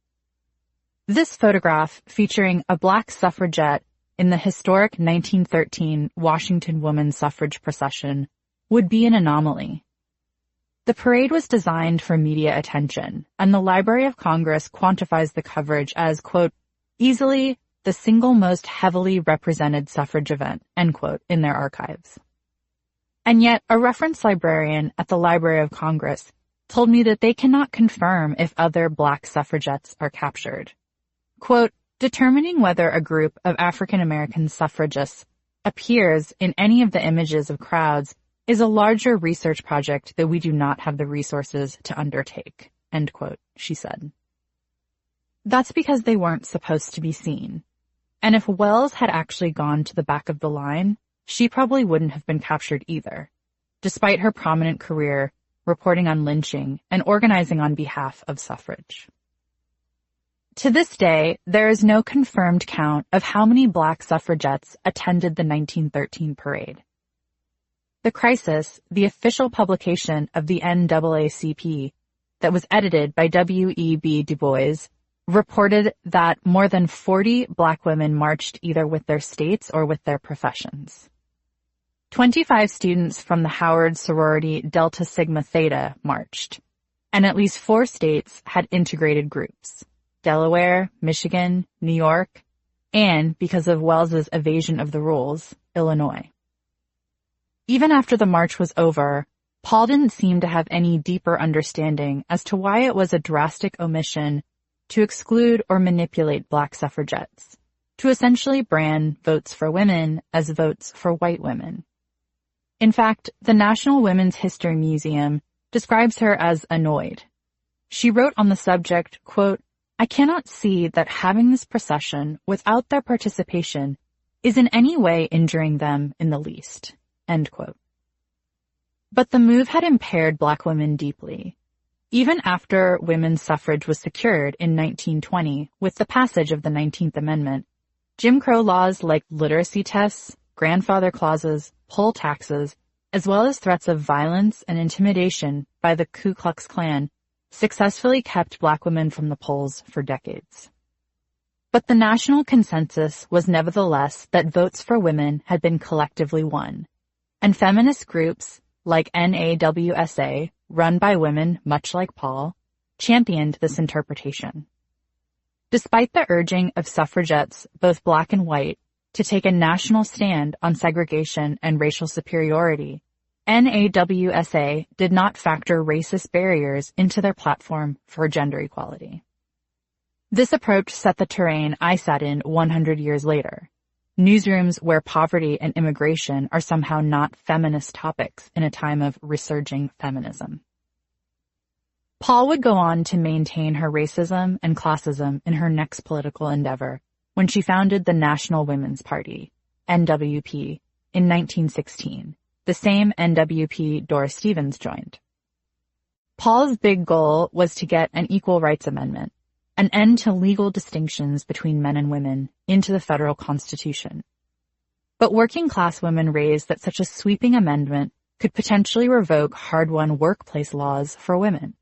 This photograph, featuring a Black suffragette in the historic 1913 Washington women's suffrage procession, would be an anomaly. The parade was designed for media attention, and the Library of Congress quantifies the coverage as, quote, easily the single most heavily represented suffrage event, end quote, in their archives. And yet, a reference librarian at the Library of Congress told me that they cannot confirm if other Black suffragettes are captured. Quote, determining whether a group of African American suffragists appears in any of the images of crowds is a larger research project that we do not have the resources to undertake, end quote, she said. That's because they weren't supposed to be seen. And if Wells had actually gone to the back of the line, she probably wouldn't have been captured either, despite her prominent career reporting on lynching and organizing on behalf of suffrage. To this day, there is no confirmed count of how many Black suffragettes attended the 1913 parade. The Crisis, the official publication of the NAACP that was edited by W.E.B. Du Bois, reported that more than 40 Black women marched either with their states or with their professions. 25 students from the Howard sorority Delta Sigma Theta marched, and at least 4 states had integrated groups: Delaware, Michigan, New York, and, because of Wells's evasion of the rules, Illinois. Even after the march was over, Paul didn't seem to have any deeper understanding as to why it was a drastic omission to exclude or manipulate Black suffragettes, to essentially brand votes for women as votes for white women. In fact, the National Women's History Museum describes her as annoyed. She wrote on the subject, quote, "I cannot see that having this procession without their participation is in any way injuring them in the least," end quote. But the move had impaired Black women deeply. Even after women's suffrage was secured in 1920 with the passage of the 19th Amendment, Jim Crow laws like literacy tests, grandfather clauses, poll taxes, as well as threats of violence and intimidation by the Ku Klux Klan successfully kept Black women from the polls for decades. But the national consensus was nevertheless that votes for women had been collectively won, and feminist groups like NAWSA, run by women much like Paul, championed this interpretation. Despite the urging of suffragettes, both Black and white, to take a national stand on segregation and racial superiority, NAWSA did not factor racist barriers into their platform for gender equality. This approach set the terrain I sat in 100 years later. Newsrooms where poverty and immigration are somehow not feminist topics in a time of resurging feminism. Paul would go on to maintain her racism and classism in her next political endeavor when she founded the National Women's Party, NWP, in 1916, the same NWP Doris Stevens joined. Paul's big goal was to get an Equal Rights Amendment, an end to legal distinctions between men and women, into the federal Constitution. But working-class women raised that such a sweeping amendment could potentially revoke hard-won workplace laws for women.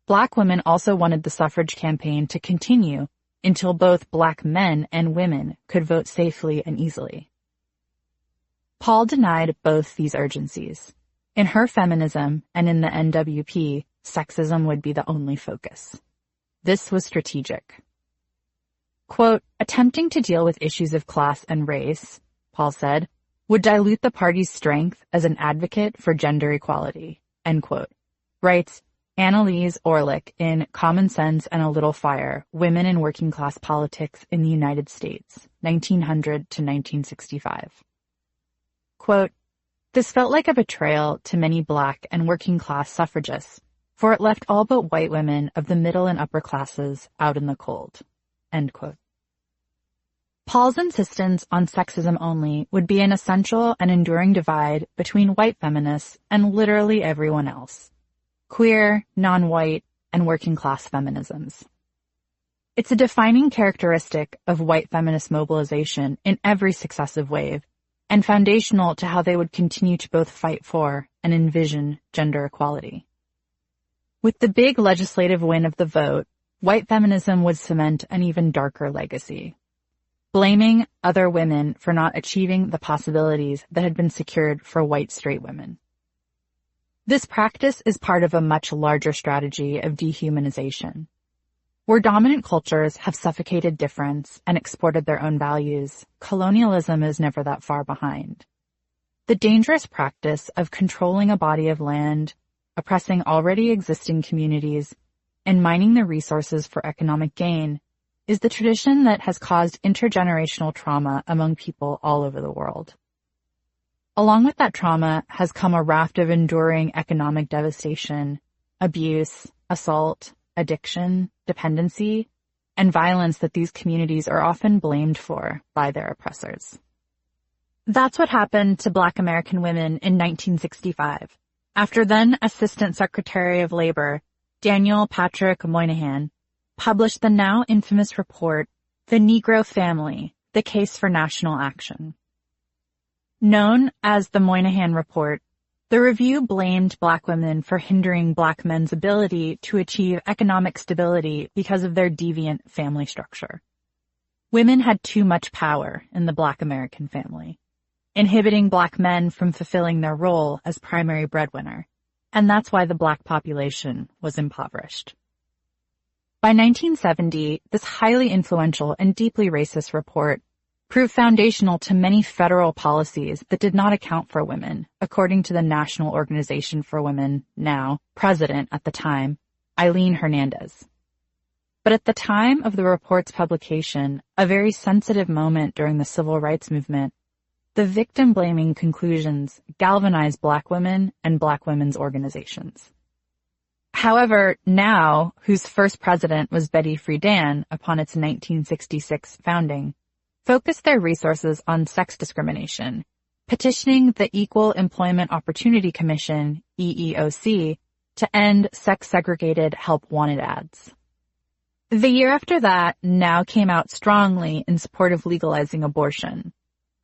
Black women also wanted the suffrage campaign to continue until both Black men and women could vote safely and easily. Paul denied both these urgencies. In her feminism and in the NWP, sexism would be the only focus. This was strategic. Quote, "Attempting to deal with issues of class and race," Paul said, "would dilute the party's strength as an advocate for gender equality," end quote, writes Annalise Orlick in Common Sense and a Little Fire, Women in Working Class Politics in the United States, 1900 to 1965. Quote, "This felt like a betrayal to many Black and working class suffragists, for it left all but white women of the middle and upper classes out in the cold," end quote. Paul's insistence on sexism only would be an essential and enduring divide between white feminists and literally everyone else. Queer, non-white, and working-class feminisms. It's a defining characteristic of white feminist mobilization in every successive wave, and foundational to how they would continue to both fight for and envision gender equality. With the big legislative win of the vote, white feminism would cement an even darker legacy, blaming other women for not achieving the possibilities that had been secured for white straight women. This practice is part of a much larger strategy of dehumanization. Where dominant cultures have suffocated difference and exported their own values, colonialism is never that far behind. The dangerous practice of controlling a body of land, oppressing already existing communities, and mining the resources for economic gain is the tradition that has caused intergenerational trauma among people all over the world. Along with that trauma has come a raft of enduring economic devastation, abuse, assault, addiction, dependency, and violence that these communities are often blamed for by their oppressors. That's what happened to Black American women in 1965, after then Assistant Secretary of Labor Daniel Patrick Moynihan published the now infamous report, The Negro Family, The Case for National Action. Known as the Moynihan Report, the review blamed Black women for hindering Black men's ability to achieve economic stability because of their deviant family structure. Women had too much power in the Black American family, inhibiting Black men from fulfilling their role as primary breadwinner, and that's why the Black population was impoverished. By 1970, this highly influential and deeply racist report proved foundational to many federal policies that did not account for women, according to the National Organization for Women, now president at the time, Eileen Hernandez. But at the time of the report's publication, a very sensitive moment during the civil rights movement, the victim-blaming conclusions galvanized Black women and Black women's organizations. However, NOW, whose first president was Betty Friedan upon its 1966 founding, focused their resources on sex discrimination, petitioning the Equal Employment Opportunity Commission, EEOC, to end sex-segregated help-wanted ads. The year after that, NOW came out strongly in support of legalizing abortion.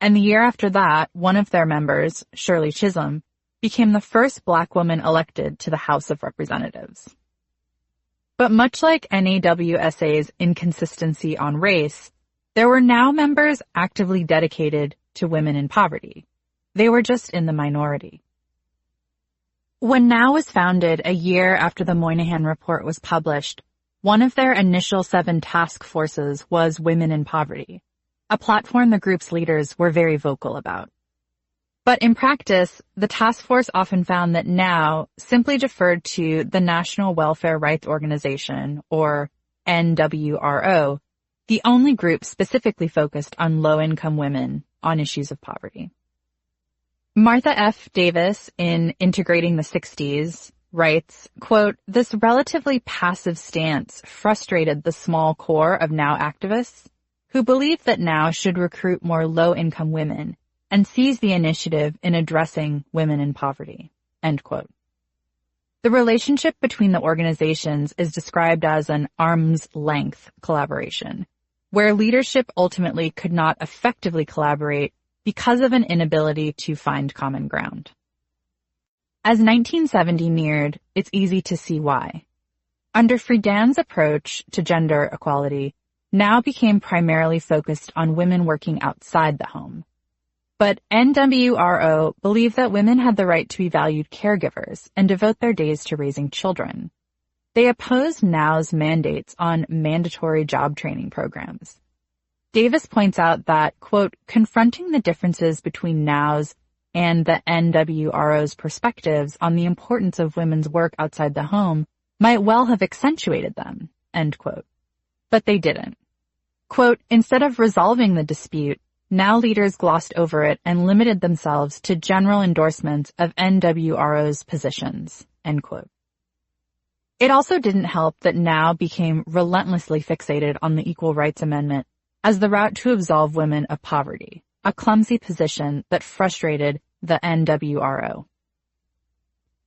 And the year after that, one of their members, Shirley Chisholm, became the first Black woman elected to the House of Representatives. But much like NAWSA's inconsistency on race, there were NOW members actively dedicated to women in poverty. They were just in the minority. When NOW was founded a year after the Moynihan Report was published, one of their initial 7 task forces was Women in Poverty, a platform the group's leaders were very vocal about. But in practice, the task force often found that NOW simply deferred to the National Welfare Rights Organization, or NWRO, the only group specifically focused on low-income women on issues of poverty. Martha F. Davis, in Integrating the 60s, writes, quote, "This relatively passive stance frustrated the small core of NOW activists who believed that NOW should recruit more low-income women and seize the initiative in addressing women in poverty." End quote. The relationship between the organizations is described as an arm's-length collaboration, where leadership ultimately could not effectively collaborate because of an inability to find common ground. As 1970 neared, it's easy to see why. Under Friedan's approach to gender equality, NOW became primarily focused on women working outside the home. But NWRO believed that women had the right to be valued caregivers and devote their days to raising children. They opposed NOW's mandates on mandatory job training programs. Davis points out that, quote, "Confronting the differences between NOW's and the NWRO's perspectives on the importance of women's work outside the home might well have accentuated them," end quote. But they didn't. Quote, "Instead of resolving the dispute, NOW leaders glossed over it and limited themselves to general endorsements of NWRO's positions," end quote. It also didn't help that NOW became relentlessly fixated on the Equal Rights Amendment as the route to absolve women of poverty, a clumsy position that frustrated the NWRO.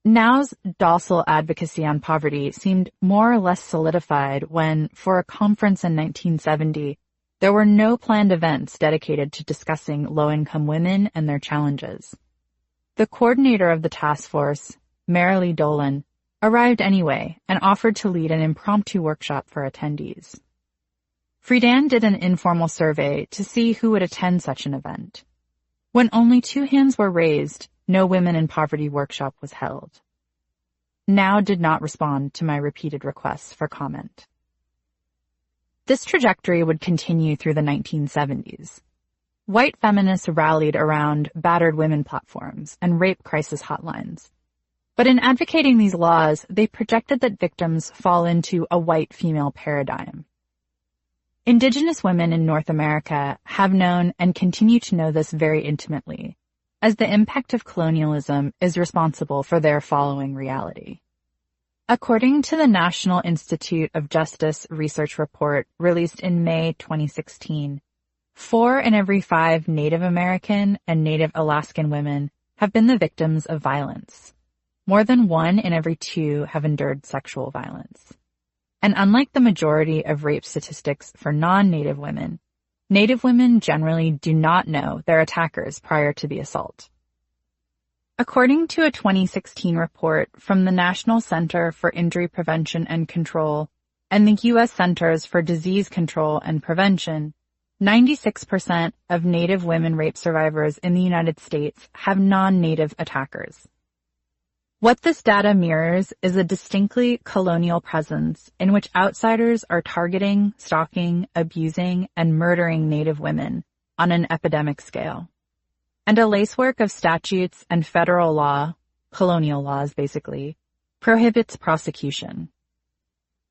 NOW's docile advocacy on poverty seemed more or less solidified when, for a conference in 1970, there were no planned events dedicated to discussing low-income women and their challenges. The coordinator of the task force, Marilee Dolan, arrived anyway and offered to lead an impromptu workshop for attendees. Friedan did an informal survey to see who would attend such an event. When only 2 hands were raised, no Women in Poverty workshop was held. NOW did not respond to my repeated requests for comment. This trajectory would continue through the 1970s. White feminists rallied around battered women platforms and rape crisis hotlines. But in advocating these laws, they projected that victims fall into a white female paradigm. Indigenous women in North America have known and continue to know this very intimately, as the impact of colonialism is responsible for their following reality. According to the National Institute of Justice research report released in May 2016, 4 in every 5 Native American and Native Alaskan women have been the victims of violence. More than 1 in every 2 have endured sexual violence. And unlike the majority of rape statistics for non-Native women, Native women generally do not know their attackers prior to the assault. According to a 2016 report from the National Center for Injury Prevention and Control and the U.S. Centers for Disease Control and Prevention, 96% of Native women rape survivors in the United States have non-Native attackers. What this data mirrors is a distinctly colonial presence in which outsiders are targeting, stalking, abusing, and murdering Native women on an epidemic scale. And a lacework of statutes and federal law, colonial laws basically, prohibits prosecution.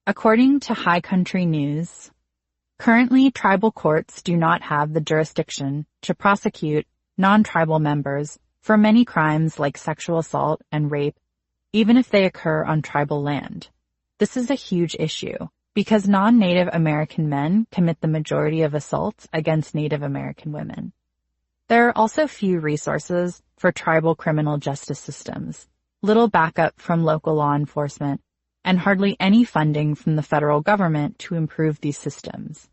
According to High Country News, currently tribal courts do not have the jurisdiction to prosecute non-tribal members for many crimes like sexual assault and rape, even if they occur on tribal land. This is a huge issue because non-Native American men commit the majority of assaults against Native American women. There are also few resources for tribal criminal justice systems, little backup from local law enforcement, and hardly any funding from the federal government to improve these systems.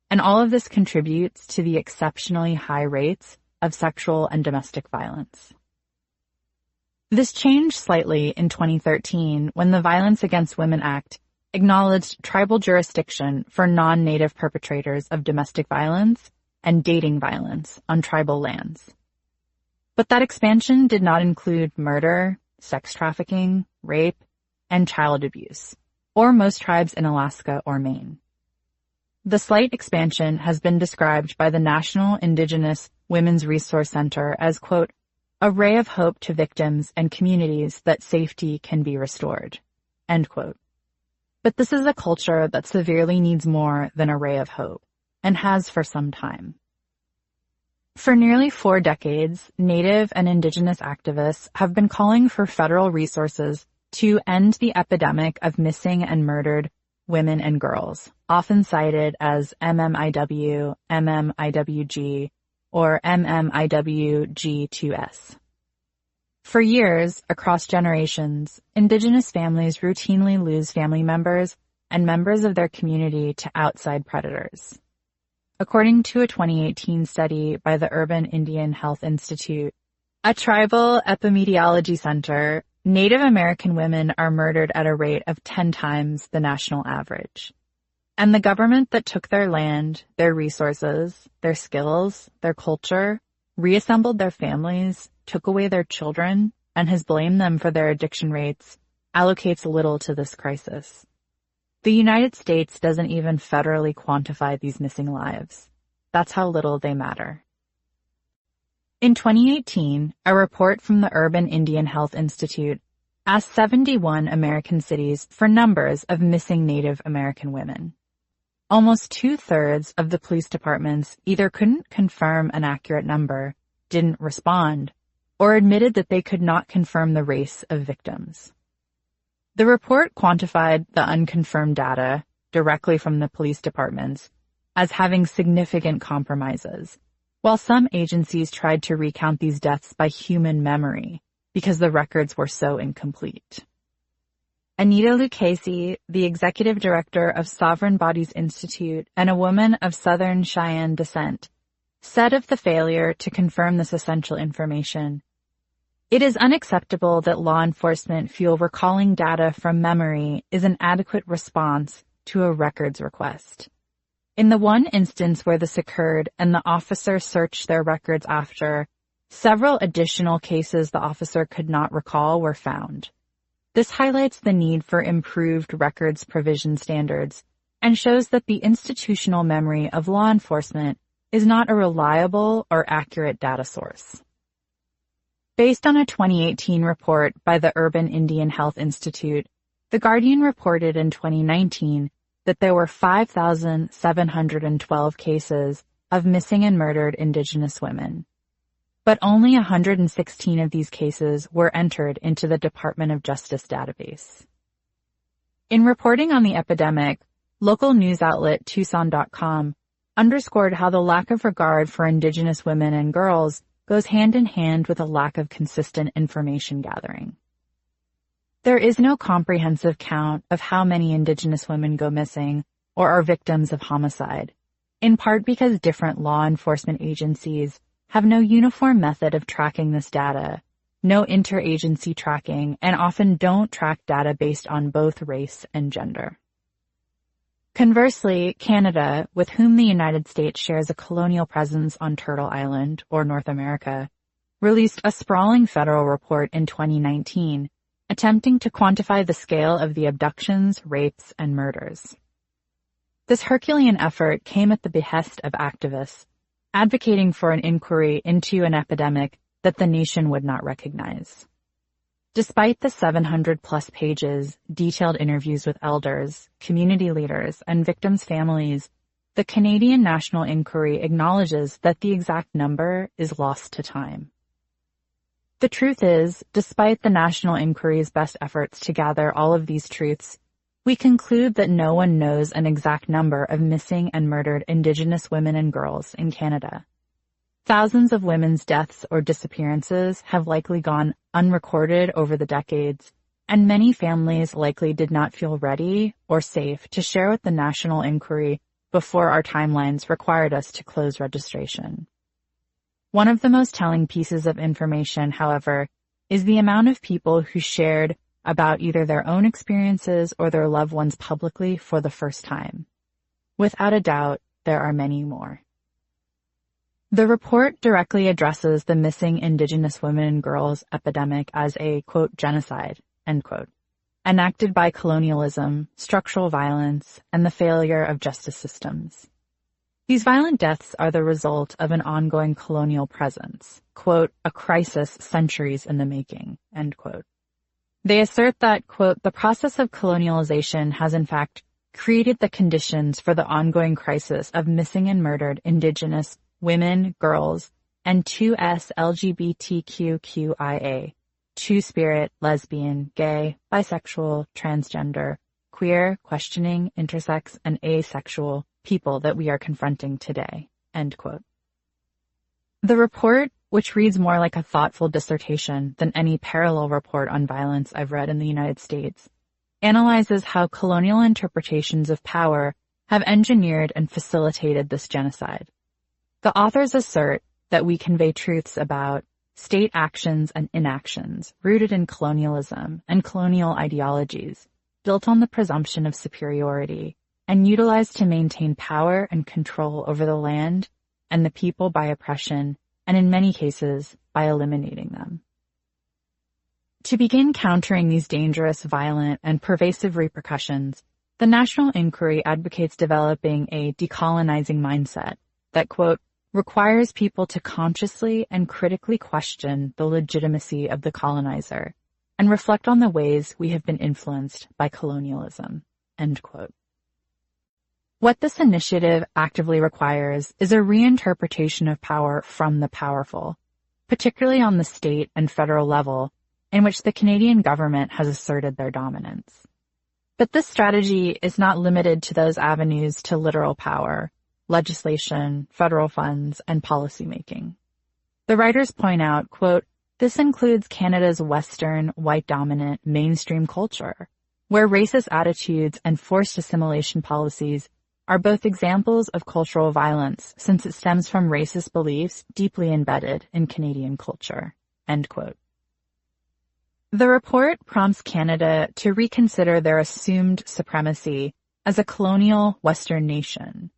And all of this contributes to the exceptionally high rates of sexual and domestic violence. This changed slightly in 2013 when the Violence Against Women Act acknowledged tribal jurisdiction for non-Native perpetrators of domestic violence and dating violence on tribal lands. But that expansion did not include murder, sex trafficking, rape, and child abuse, or most tribes in Alaska or Maine. The slight expansion has been described by the National Indigenous Women's Resource Center as, quote, a ray of hope to victims and communities that safety can be restored, end quote. But this is a culture that severely needs more than a ray of hope, and has for some time. For nearly 4 decades, Native and Indigenous activists have been calling for federal resources to end the epidemic of missing and murdered women and girls, often cited as MMIW, MMIWG, or MMIWG2S. For years, across generations, Indigenous families routinely lose family members and members of their community to outside predators. According to a 2018 study by the Urban Indian Health Institute, a tribal epidemiology center, Native American women are murdered at a rate of 10 times the national average. And the government that took their land, their resources, their skills, their culture, reassembled their families, took away their children, and has blamed them for their addiction rates, allocates little to this crisis. The United States doesn't even federally quantify these missing lives. That's how little they matter. In 2018, a report from the Urban Indian Health Institute asked 71 American cities for numbers of missing Native American women. Almost 2/3 of the police departments either couldn't confirm an accurate number, didn't respond, or admitted that they could not confirm the race of victims. The report quantified the unconfirmed data directly from the police departments as having significant compromises, while some agencies tried to recount these deaths by human memory because the records were so incomplete. Anita Lucchese, the executive director of Sovereign Bodies Institute and a woman of Southern Cheyenne descent, said of the failure to confirm this essential information, "It is unacceptable that law enforcement feel recalling data from memory is an adequate response to a records request. In the one instance where this occurred and the officer searched their records after, several additional cases the officer could not recall were found. This highlights the need for improved records provision standards and shows that the institutional memory of law enforcement is not a reliable or accurate data source." Based on a 2018 report by the Urban Indian Health Institute, The Guardian reported in 2019 that there were 5,712 cases of missing and murdered Indigenous women, but only 116 of these cases were entered into the Department of Justice database. In reporting on the epidemic, local news outlet Tucson.com underscored how the lack of regard for Indigenous women and girls goes hand in hand with a lack of consistent information gathering. There is no comprehensive count of how many Indigenous women go missing or are victims of homicide, in part because different law enforcement agencies have no uniform method of tracking this data, no interagency tracking, and often don't track data based on both race and gender. Conversely, Canada, with whom the United States shares a colonial presence on Turtle Island, or North America, released a sprawling federal report in 2019 attempting to quantify the scale of the abductions, rapes, and murders. This Herculean effort came at the behest of activists, advocating for an inquiry into an epidemic that the nation would not recognize. Despite the 700-plus pages, detailed interviews with elders, community leaders, and victims' families, the Canadian National Inquiry acknowledges that the exact number is lost to time. The truth is, despite the National Inquiry's best efforts to gather all of these truths, we conclude that no one knows an exact number of missing and murdered Indigenous women and girls in Canada. Thousands of women's deaths or disappearances have likely gone unrecorded over the decades, and many families likely did not feel ready or safe to share with the National Inquiry before our timelines required us to close registration. One of the most telling pieces of information, however, is the amount of people who shared about either their own experiences or their loved ones publicly for the first time. Without a doubt, there are many more. The report directly addresses the missing Indigenous women and girls epidemic as a, quote, genocide, end quote, enacted by colonialism, structural violence, and the failure of justice systems. These violent deaths are the result of an ongoing colonial presence, quote, a crisis centuries in the making, end quote. They assert that, quote, the process of colonialization has in fact created the conditions for the ongoing crisis of missing and murdered Indigenous women, girls, and 2S LGBTQIA, two-spirit, lesbian, gay, bisexual, transgender, queer, questioning, intersex, and asexual people that we are confronting today, end quote. The report, which reads more like a thoughtful dissertation than any parallel report on violence I've read in the United States, analyzes how colonial interpretations of power have engineered and facilitated this genocide. The authors assert that we convey truths about state actions and inactions rooted in colonialism and colonial ideologies, built on the presumption of superiority, and utilized to maintain power and control over the land and the people by oppression, and in many cases, by eliminating them. To begin countering these dangerous, violent, and pervasive repercussions, the National Inquiry advocates developing a decolonizing mindset that, quote, requires people to consciously and critically question the legitimacy of the colonizer and reflect on the ways we have been influenced by colonialism, end quote. What this initiative actively requires is a reinterpretation of power from the powerful, particularly on the state and federal level, in which the Canadian government has asserted their dominance. But this strategy is not limited to those avenues to literal power, legislation, federal funds, and policymaking. The writers point out, quote, this includes Canada's Western, white-dominant, mainstream culture, where racist attitudes and forced assimilation policies are both examples of cultural violence since it stems from racist beliefs deeply embedded in Canadian culture, end quote. The report prompts Canada to reconsider their assumed supremacy as a colonial Western nation,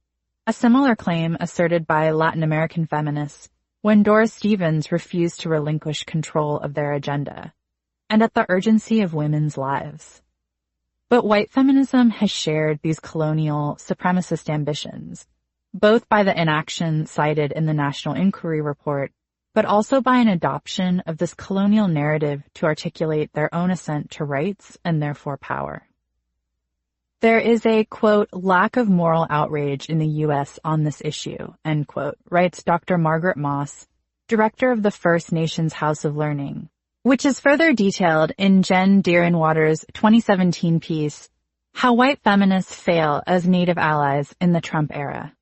a similar claim asserted by Latin American feminists when Doris Stevens refused to relinquish control of their agenda, and at the urgency of women's lives. But white feminism has shared these colonial supremacist ambitions, both by the inaction cited in the National Inquiry report, but also by an adoption of this colonial narrative to articulate their own assent to rights and therefore power. There is a, quote, lack of moral outrage in the U.S. on this issue, end quote, writes Dr. Margaret Moss, director of the First Nations House of Learning, which is further detailed in Jen Deerenwater's 2017 piece, How White Feminists Fail as Native Allies in the Trump Era.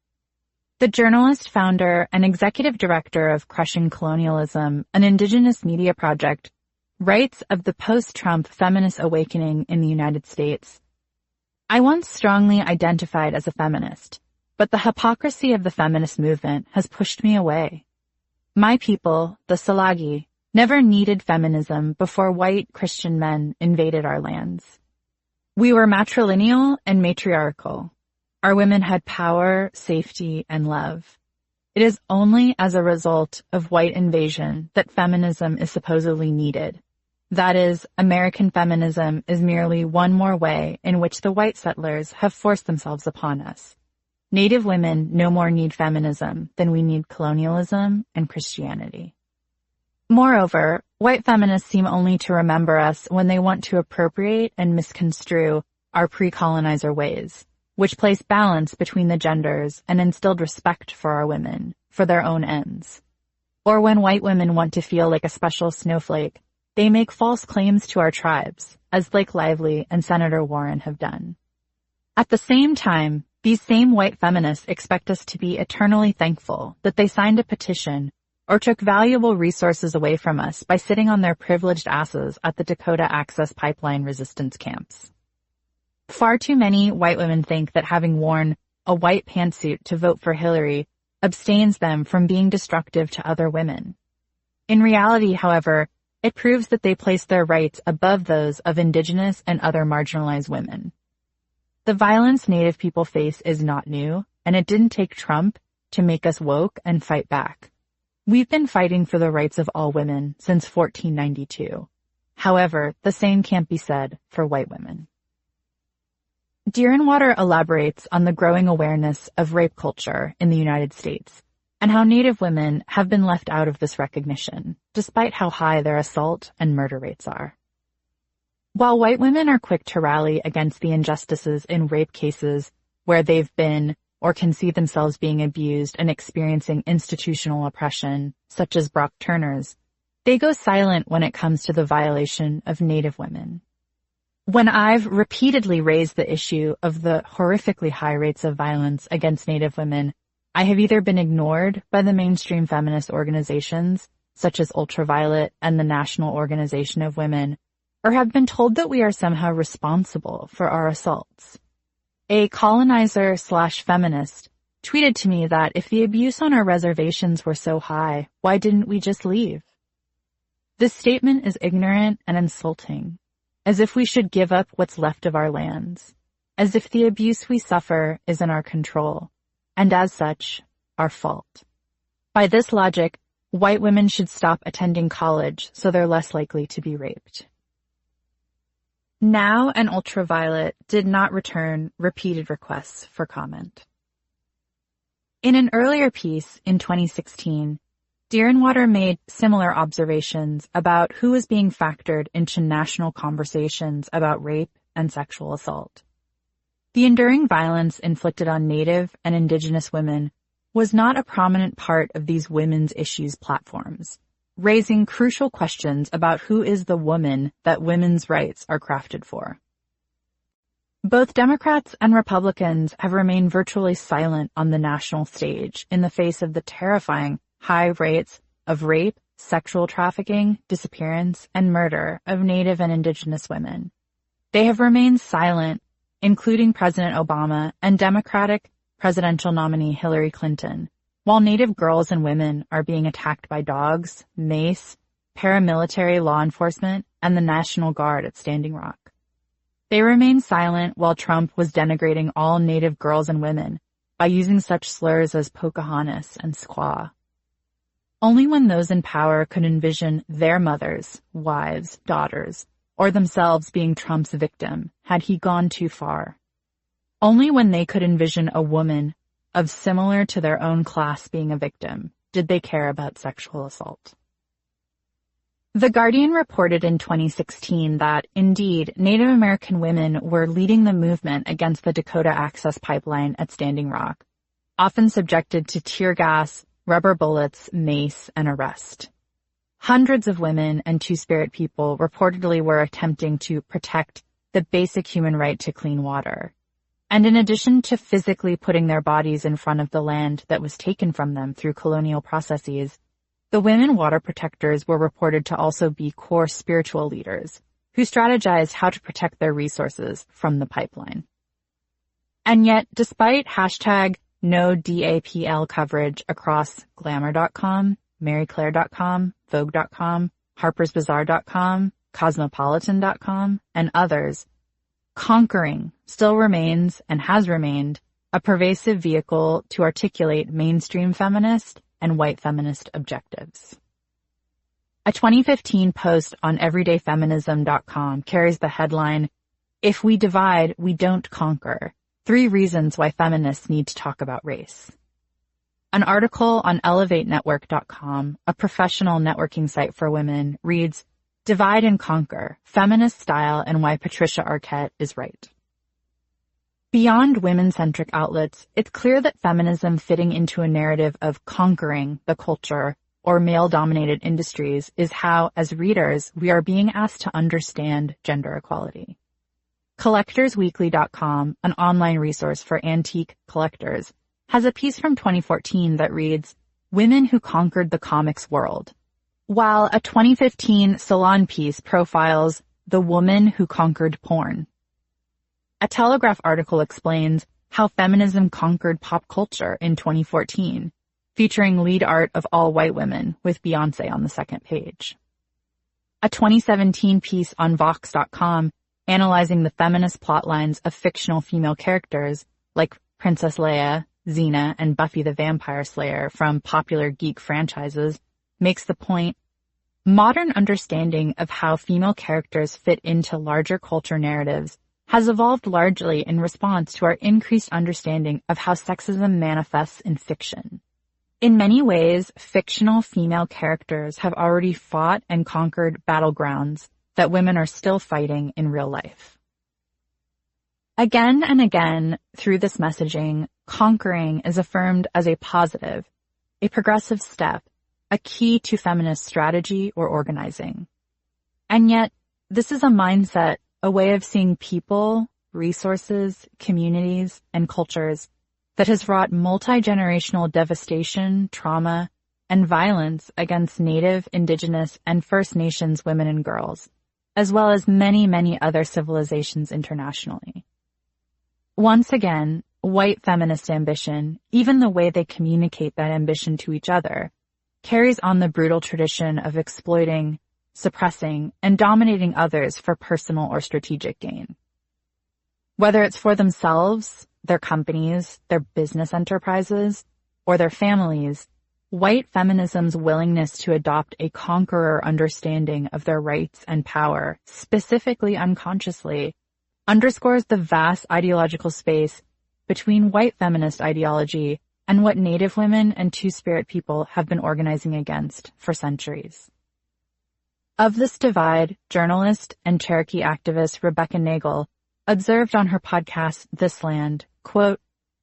The journalist, founder, and executive director of Crushing Colonialism, an indigenous media project, writes of the post-Trump feminist awakening in the United States. I once strongly identified as a feminist, but the hypocrisy of the feminist movement has pushed me away. My people, the Salagi, never needed feminism before white Christian men invaded our lands. We were matrilineal and matriarchal. Our women had power, safety, and love. It is only as a result of white invasion that feminism is supposedly needed. That is, American feminism is merely one more way in which the white settlers have forced themselves upon us. Native women no more need feminism than we need colonialism and Christianity. Moreover, white feminists seem only to remember us when they want to appropriate and misconstrue our pre-colonizer ways, which place balance between the genders and instilled respect for our women, for their own ends. Or when white women want to feel like a special snowflake, they make false claims to our tribes, as Blake Lively and Senator Warren have done. At the same time, these same white feminists expect us to be eternally thankful that they signed a petition or took valuable resources away from us by sitting on their privileged asses at the Dakota Access Pipeline resistance camps. Far too many white women think that having worn a white pantsuit to vote for Hillary abstains them from being destructive to other women. In reality, however, it proves that they place their rights above those of Indigenous and other marginalized women. The violence Native people face is not new, and it didn't take Trump to make us woke and fight back. We've been fighting for the rights of all women since 1492. However, the same can't be said for white women. Deerenwater elaborates on the growing awareness of rape culture in the United States and how Native women have been left out of this recognition, despite how high their assault and murder rates are. While white women are quick to rally against the injustices in rape cases where they've been or can see themselves being abused and experiencing institutional oppression, such as Brock Turner's, they go silent when it comes to the violation of Native women. When I've repeatedly raised the issue of the horrifically high rates of violence against Native women, I have either been ignored by the mainstream feminist organizations, such as Ultraviolet and the National Organization of Women, or have been told that we are somehow responsible for our assaults. A colonizer/feminist tweeted to me that if the abuse on our reservations were so high, why didn't we just leave? This statement is ignorant and insulting, as if we should give up what's left of our lands, as if the abuse we suffer is in our control, and as such, our fault. By this logic, white women should stop attending college so they're less likely to be raped. Now and Ultraviolet did not return repeated requests for comment. In an earlier piece in 2016, Deerenwater made similar observations about who was being factored into national conversations about rape and sexual assault. The enduring violence inflicted on Native and Indigenous women was not a prominent part of these women's issues platforms, raising crucial questions about who is the woman that women's rights are crafted for. Both Democrats and Republicans have remained virtually silent on the national stage in the face of the terrifying high rates of rape, sexual trafficking, disappearance, and murder of Native and Indigenous women. They have remained silent, including President Obama and Democratic presidential nominee Hillary Clinton, while Native girls and women are being attacked by dogs, mace, paramilitary law enforcement, and the National Guard at Standing Rock. They remained silent while Trump was denigrating all Native girls and women by using such slurs as Pocahontas and squaw. Only when those in power could envision their mothers, wives, daughters, or themselves being Trump's victim had he gone too far. Only when they could envision a woman of similar to their own class being a victim did they care about sexual assault. The Guardian reported in 2016 that, indeed, Native American women were leading the movement against the Dakota Access Pipeline at Standing Rock, often subjected to tear gas, rubber bullets, mace, and arrest. Hundreds of women and Two-Spirit people reportedly were attempting to protect the basic human right to clean water. And in addition to physically putting their bodies in front of the land that was taken from them through colonial processes, the women water protectors were reported to also be core spiritual leaders who strategized how to protect their resources from the pipeline. And yet, despite hashtag #NoDAPL coverage across Glamour.com, MaryClaire.com, Vogue.com, Harper'sBazaar.com, Cosmopolitan.com, and others, conquering still remains and has remained a pervasive vehicle to articulate mainstream feminist and white feminist objectives. A 2015 post on everydayfeminism.com carries the headline, "If we divide, we don't conquer. 3 reasons why feminists need to talk about race." An article on elevatenetwork.com, a professional networking site for women, reads, "Divide and Conquer, Feminist Style and Why Patricia Arquette is Right." Beyond women-centric outlets, it's clear that feminism fitting into a narrative of conquering the culture or male-dominated industries is how, as readers, we are being asked to understand gender equality. CollectorsWeekly.com, an online resource for antique collectors, has a piece from 2014 that reads, "Women Who Conquered the Comics World," while a 2015 Salon piece profiles "The Woman Who Conquered Porn." A Telegraph article explains how feminism conquered pop culture in 2014, featuring lead art of all white women with Beyoncé on the second page. A 2017 piece on Vox.com analyzing the feminist plotlines of fictional female characters like Princess Leia, Xena, and Buffy the Vampire Slayer from popular geek franchises makes the point, modern understanding of how female characters fit into larger culture narratives has evolved largely in response to our increased understanding of how sexism manifests in fiction. In many ways, fictional female characters have already fought and conquered battlegrounds that women are still fighting in real life. Again and again, through this messaging, conquering is affirmed as a positive, a progressive step, a key to feminist strategy or organizing. And yet, this is a mindset, a way of seeing people, resources, communities, and cultures that has wrought multi-generational devastation, trauma, and violence against Native, Indigenous, and First Nations women and girls, as well as many, many other civilizations internationally. Once again, white feminist ambition, even the way they communicate that ambition to each other, carries on the brutal tradition of exploiting, suppressing, and dominating others for personal or strategic gain. Whether it's for themselves, their companies, their business enterprises, or their families, white feminism's willingness to adopt a conqueror understanding of their rights and power, specifically unconsciously, underscores the vast ideological space between white feminist ideology and what Native women and Two-Spirit people have been organizing against for centuries. Of this divide, journalist and Cherokee activist Rebecca Nagel observed on her podcast, This Land, quote,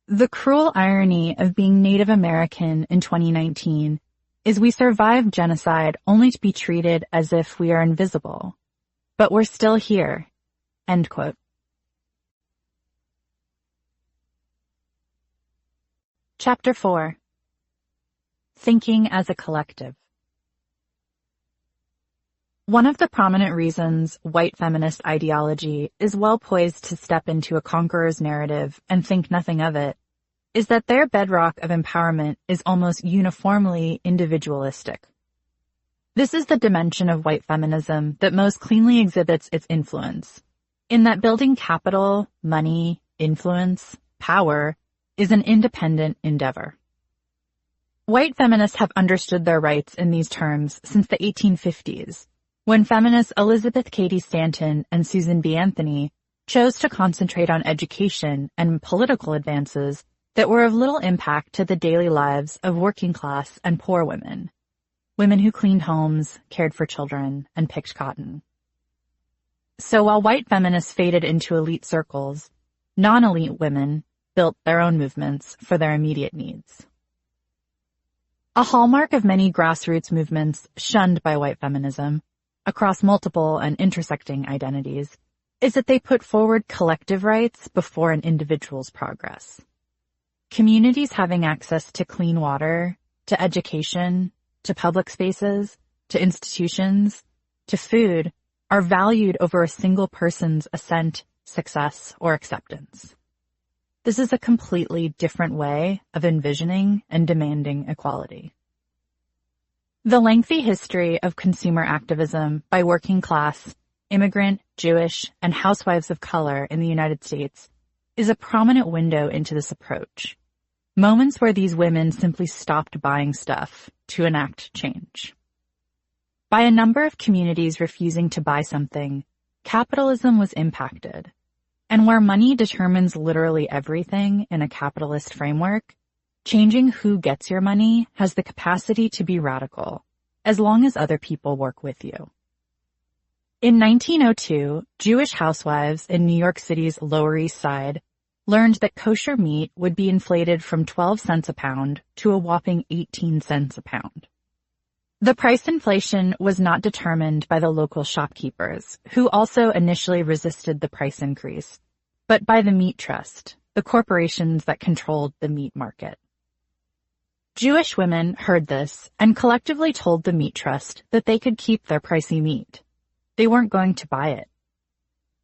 "The cruel irony of being Native American in 2019 is we survived genocide only to be treated as if we are invisible. But we're still here." End quote. Chapter 4. Thinking as a Collective. One of the prominent reasons white feminist ideology is well poised to step into a conqueror's narrative and think nothing of it is that their bedrock of empowerment is almost uniformly individualistic. This is the dimension of white feminism that most cleanly exhibits its influence, in that building capital, money, influence, power is an independent endeavor. White feminists have understood their rights in these terms since the 1850s, when feminists Elizabeth Cady Stanton and Susan B. Anthony chose to concentrate on education and political advances that were of little impact to the daily lives of working class and poor women, women who cleaned homes, cared for children, and picked cotton. So while white feminists faded into elite circles, non-elite women built their own movements for their immediate needs. A hallmark of many grassroots movements shunned by white feminism, across multiple and intersecting identities, is that they put forward collective rights before an individual's progress. Communities having access to clean water, to education, to public spaces, to institutions, to food are valued over a single person's assent, success, or acceptance. This is a completely different way of envisioning and demanding equality. The lengthy history of consumer activism by working class, immigrant, Jewish, and housewives of color in the United States is a prominent window into this approach. Moments where these women simply stopped buying stuff to enact change. By a number of communities refusing to buy something, capitalism was impacted. And where money determines literally everything in a capitalist framework, changing who gets your money has the capacity to be radical, as long as other people work with you. In 1902, Jewish housewives in New York City's Lower East Side learned that kosher meat would be inflated from 12 cents a pound to a whopping 18 cents a pound. The price inflation was not determined by the local shopkeepers, who also initially resisted the price increase, but by the meat trust, the corporations that controlled the meat market. Jewish women heard this and collectively told the meat trust that they could keep their pricey meat. They weren't going to buy it.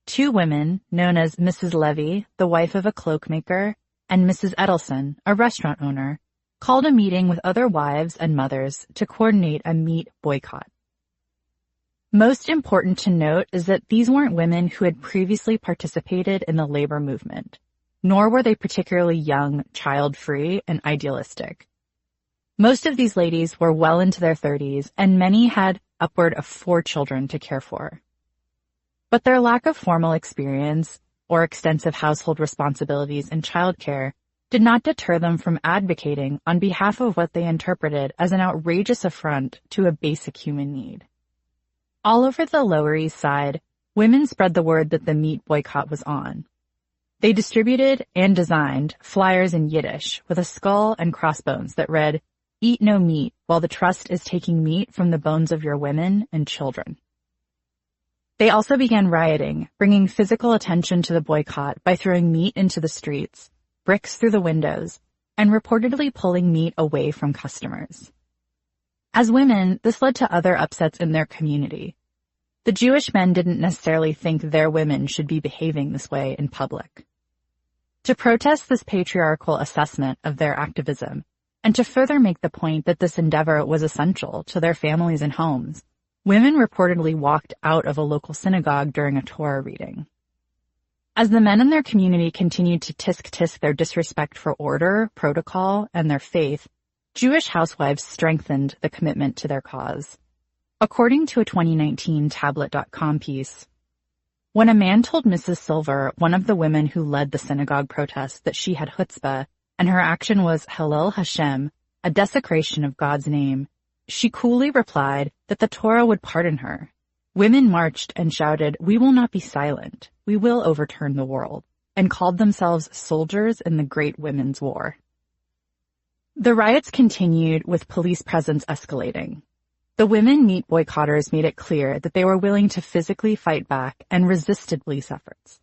Two women, known as Mrs. Levy, the wife of a cloakmaker, and Mrs. Edelson, a restaurant owner, called a meeting with other wives and mothers to coordinate a meat boycott. Most important to note is that these weren't women who had previously participated in the labor movement, nor were they particularly young, child-free, and idealistic. Most of these ladies were well into their 30s, and many had upward of 4 children to care for. But their lack of formal experience or extensive household responsibilities in childcare did not deter them from advocating on behalf of what they interpreted as an outrageous affront to a basic human need. All over the Lower East Side, women spread the word that the meat boycott was on. They distributed and designed flyers in Yiddish with a skull and crossbones that read, "Eat no meat while the trust is taking meat from the bones of your women and children." They also began rioting, bringing physical attention to the boycott by throwing meat into the streets, bricks through the windows, and reportedly pulling meat away from customers. As women, this led to other upsets in their community. The Jewish men didn't necessarily think their women should be behaving this way in public. To protest this patriarchal assessment of their activism, and to further make the point that this endeavor was essential to their families and homes, women reportedly walked out of a local synagogue during a Torah reading. As the men in their community continued to tisk their disrespect for order, protocol, and their faith, Jewish housewives strengthened the commitment to their cause. According to a 2019 Tablet.com piece, when a man told Mrs. Silver, one of the women who led the synagogue protest, that she had chutzpah and her action was Halel Hashem, a desecration of God's name, she coolly replied that the Torah would pardon her. Women marched and shouted, "We will not be silent. We will overturn the world," and called themselves soldiers in the Great Women's War. The riots continued with police presence escalating. The women meat boycotters made it clear that they were willing to physically fight back and resisted police efforts.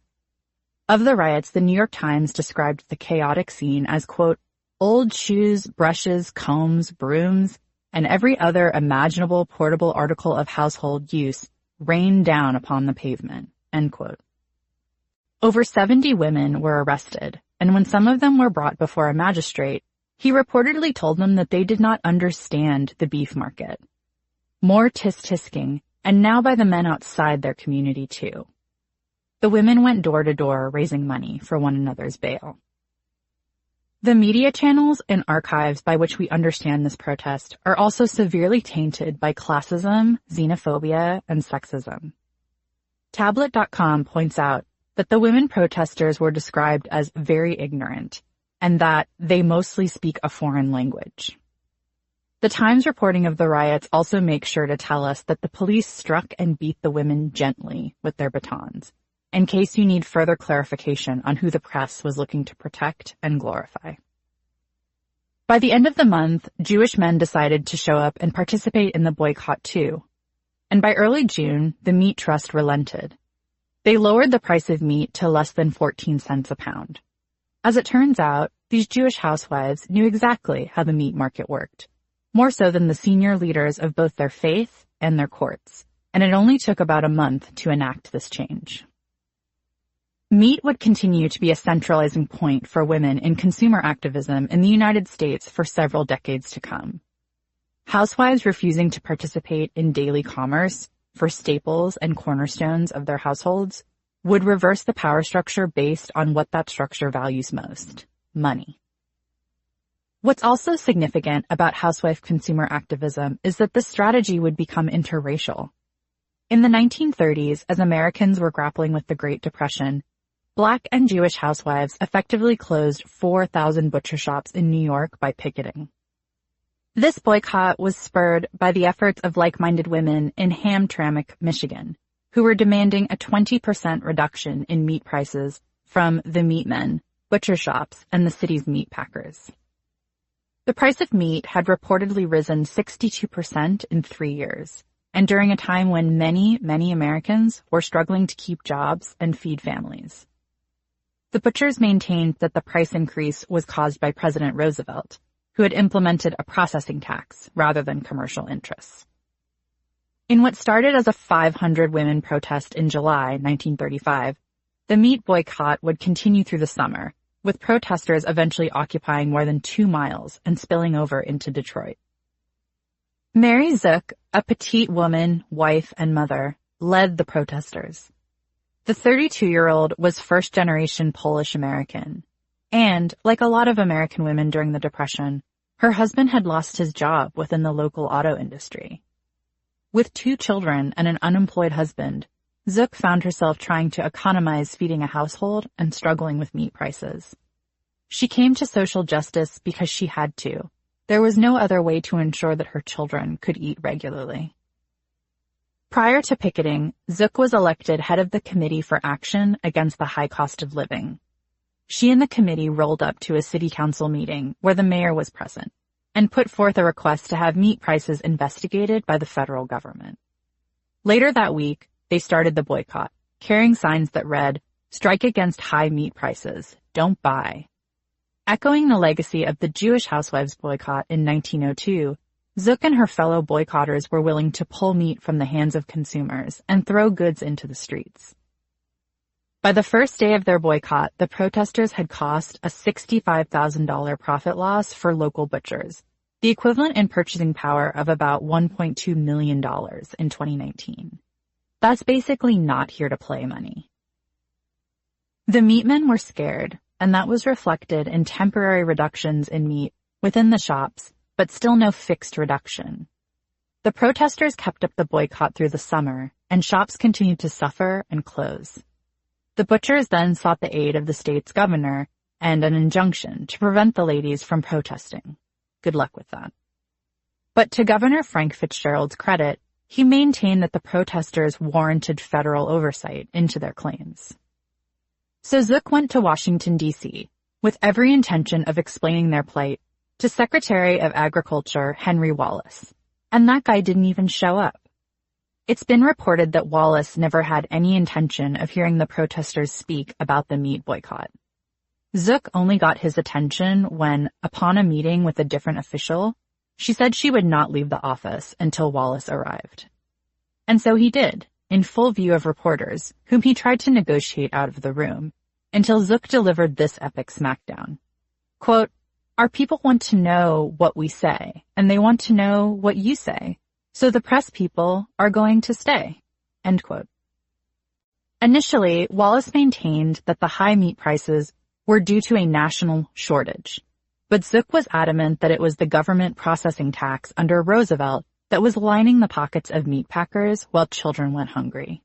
Of the riots, the New York Times described the chaotic scene as, quote, "old shoes, brushes, combs, brooms, and every other imaginable portable article of household use rained down upon the pavement," end quote. Over 70 women were arrested, and when some of them were brought before a magistrate, he reportedly told them that they did not understand the beef market. More tisk-tisking, and now by the men outside their community too. The women went door to door raising money for one another's bail. The media channels and archives by which we understand this protest are also severely tainted by classism, xenophobia, and sexism. Tablet.com points out that the women protesters were described as very ignorant, and that they mostly speak a foreign language. The Times reporting of the riots also makes sure to tell us that the police struck and beat the women gently with their batons, in case you need further clarification on who the press was looking to protect and glorify. By the end of the month, Jewish men decided to show up and participate in the boycott too, and by early June, the Meat Trust relented. They lowered the price of meat to less than 14 cents a pound. As it turns out, these Jewish housewives knew exactly how the meat market worked, more so than the senior leaders of both their faith and their courts, and it only took about a month to enact this change. Meat would continue to be a centralizing point for women in consumer activism in the United States for several decades to come. Housewives refusing to participate in daily commerce for staples and cornerstones of their households would reverse the power structure based on what that structure values most: money. What's also significant about housewife consumer activism is that this strategy would become interracial. In the 1930s, as Americans were grappling with the Great Depression, Black and Jewish housewives effectively closed 4,000 butcher shops in New York by picketing. This boycott was spurred by the efforts of like-minded women in Hamtramck, Michigan, who were demanding a 20% reduction in meat prices from the meatmen, butcher shops, and the city's meat packers. The price of meat had reportedly risen 62% in 3 years, and during a time when many, many Americans were struggling to keep jobs and feed families. The butchers maintained that the price increase was caused by President Roosevelt, who had implemented a processing tax rather than commercial interests. In what started as a 500 women protest in July 1935, the meat boycott would continue through the summer, with protesters eventually occupying more than 2 miles and spilling over into Detroit. Mary Zook, a petite woman, wife, and mother, led the protesters. The 32-year-old was first-generation Polish-American, and, like a lot of American women during the Depression, her husband had lost his job within the local auto industry. With 2 children and an unemployed husband, Zook found herself trying to economize feeding a household and struggling with meat prices. She came to social justice because she had to. There was no other way to ensure that her children could eat regularly. Prior to picketing, Zook was elected head of the Committee for Action Against the High Cost of Living. She and the committee rolled up to a city council meeting where the mayor was present and put forth a request to have meat prices investigated by the federal government. Later that week, they started the boycott, carrying signs that read, "Strike against high meat prices. Don't buy." Echoing the legacy of the Jewish housewives boycott in 1902, Zook and her fellow boycotters were willing to pull meat from the hands of consumers and throw goods into the streets. By the first day of their boycott, the protesters had cost a $65,000 profit loss for local butchers, the equivalent in purchasing power of about $1.2 million in 2019. That's basically not here to play money. The meatmen were scared, and that was reflected in temporary reductions in meat within the shops, but still no fixed reduction. The protesters kept up the boycott through the summer, and shops continued to suffer and close. The butchers then sought the aid of the state's governor and an injunction to prevent the ladies from protesting. Good luck with that. But to Governor Frank Fitzgerald's credit, he maintained that the protesters warranted federal oversight into their claims. So Zook went to Washington, D.C., with every intention of explaining their plight to Secretary of Agriculture Henry Wallace, and that guy didn't even show up. It's been reported that Wallace never had any intention of hearing the protesters speak about the meat boycott. Zook only got his attention when, upon a meeting with a different official, she said she would not leave the office until Wallace arrived. And so he did, in full view of reporters, whom he tried to negotiate out of the room, until Zook delivered this epic smackdown. Quote, "Our people want to know what we say, and they want to know what you say. So the press people are going to stay." End quote. Initially, Wallace maintained that the high meat prices were due to a national shortage, but Zook was adamant that it was the government processing tax under Roosevelt that was lining the pockets of meat packers while children went hungry.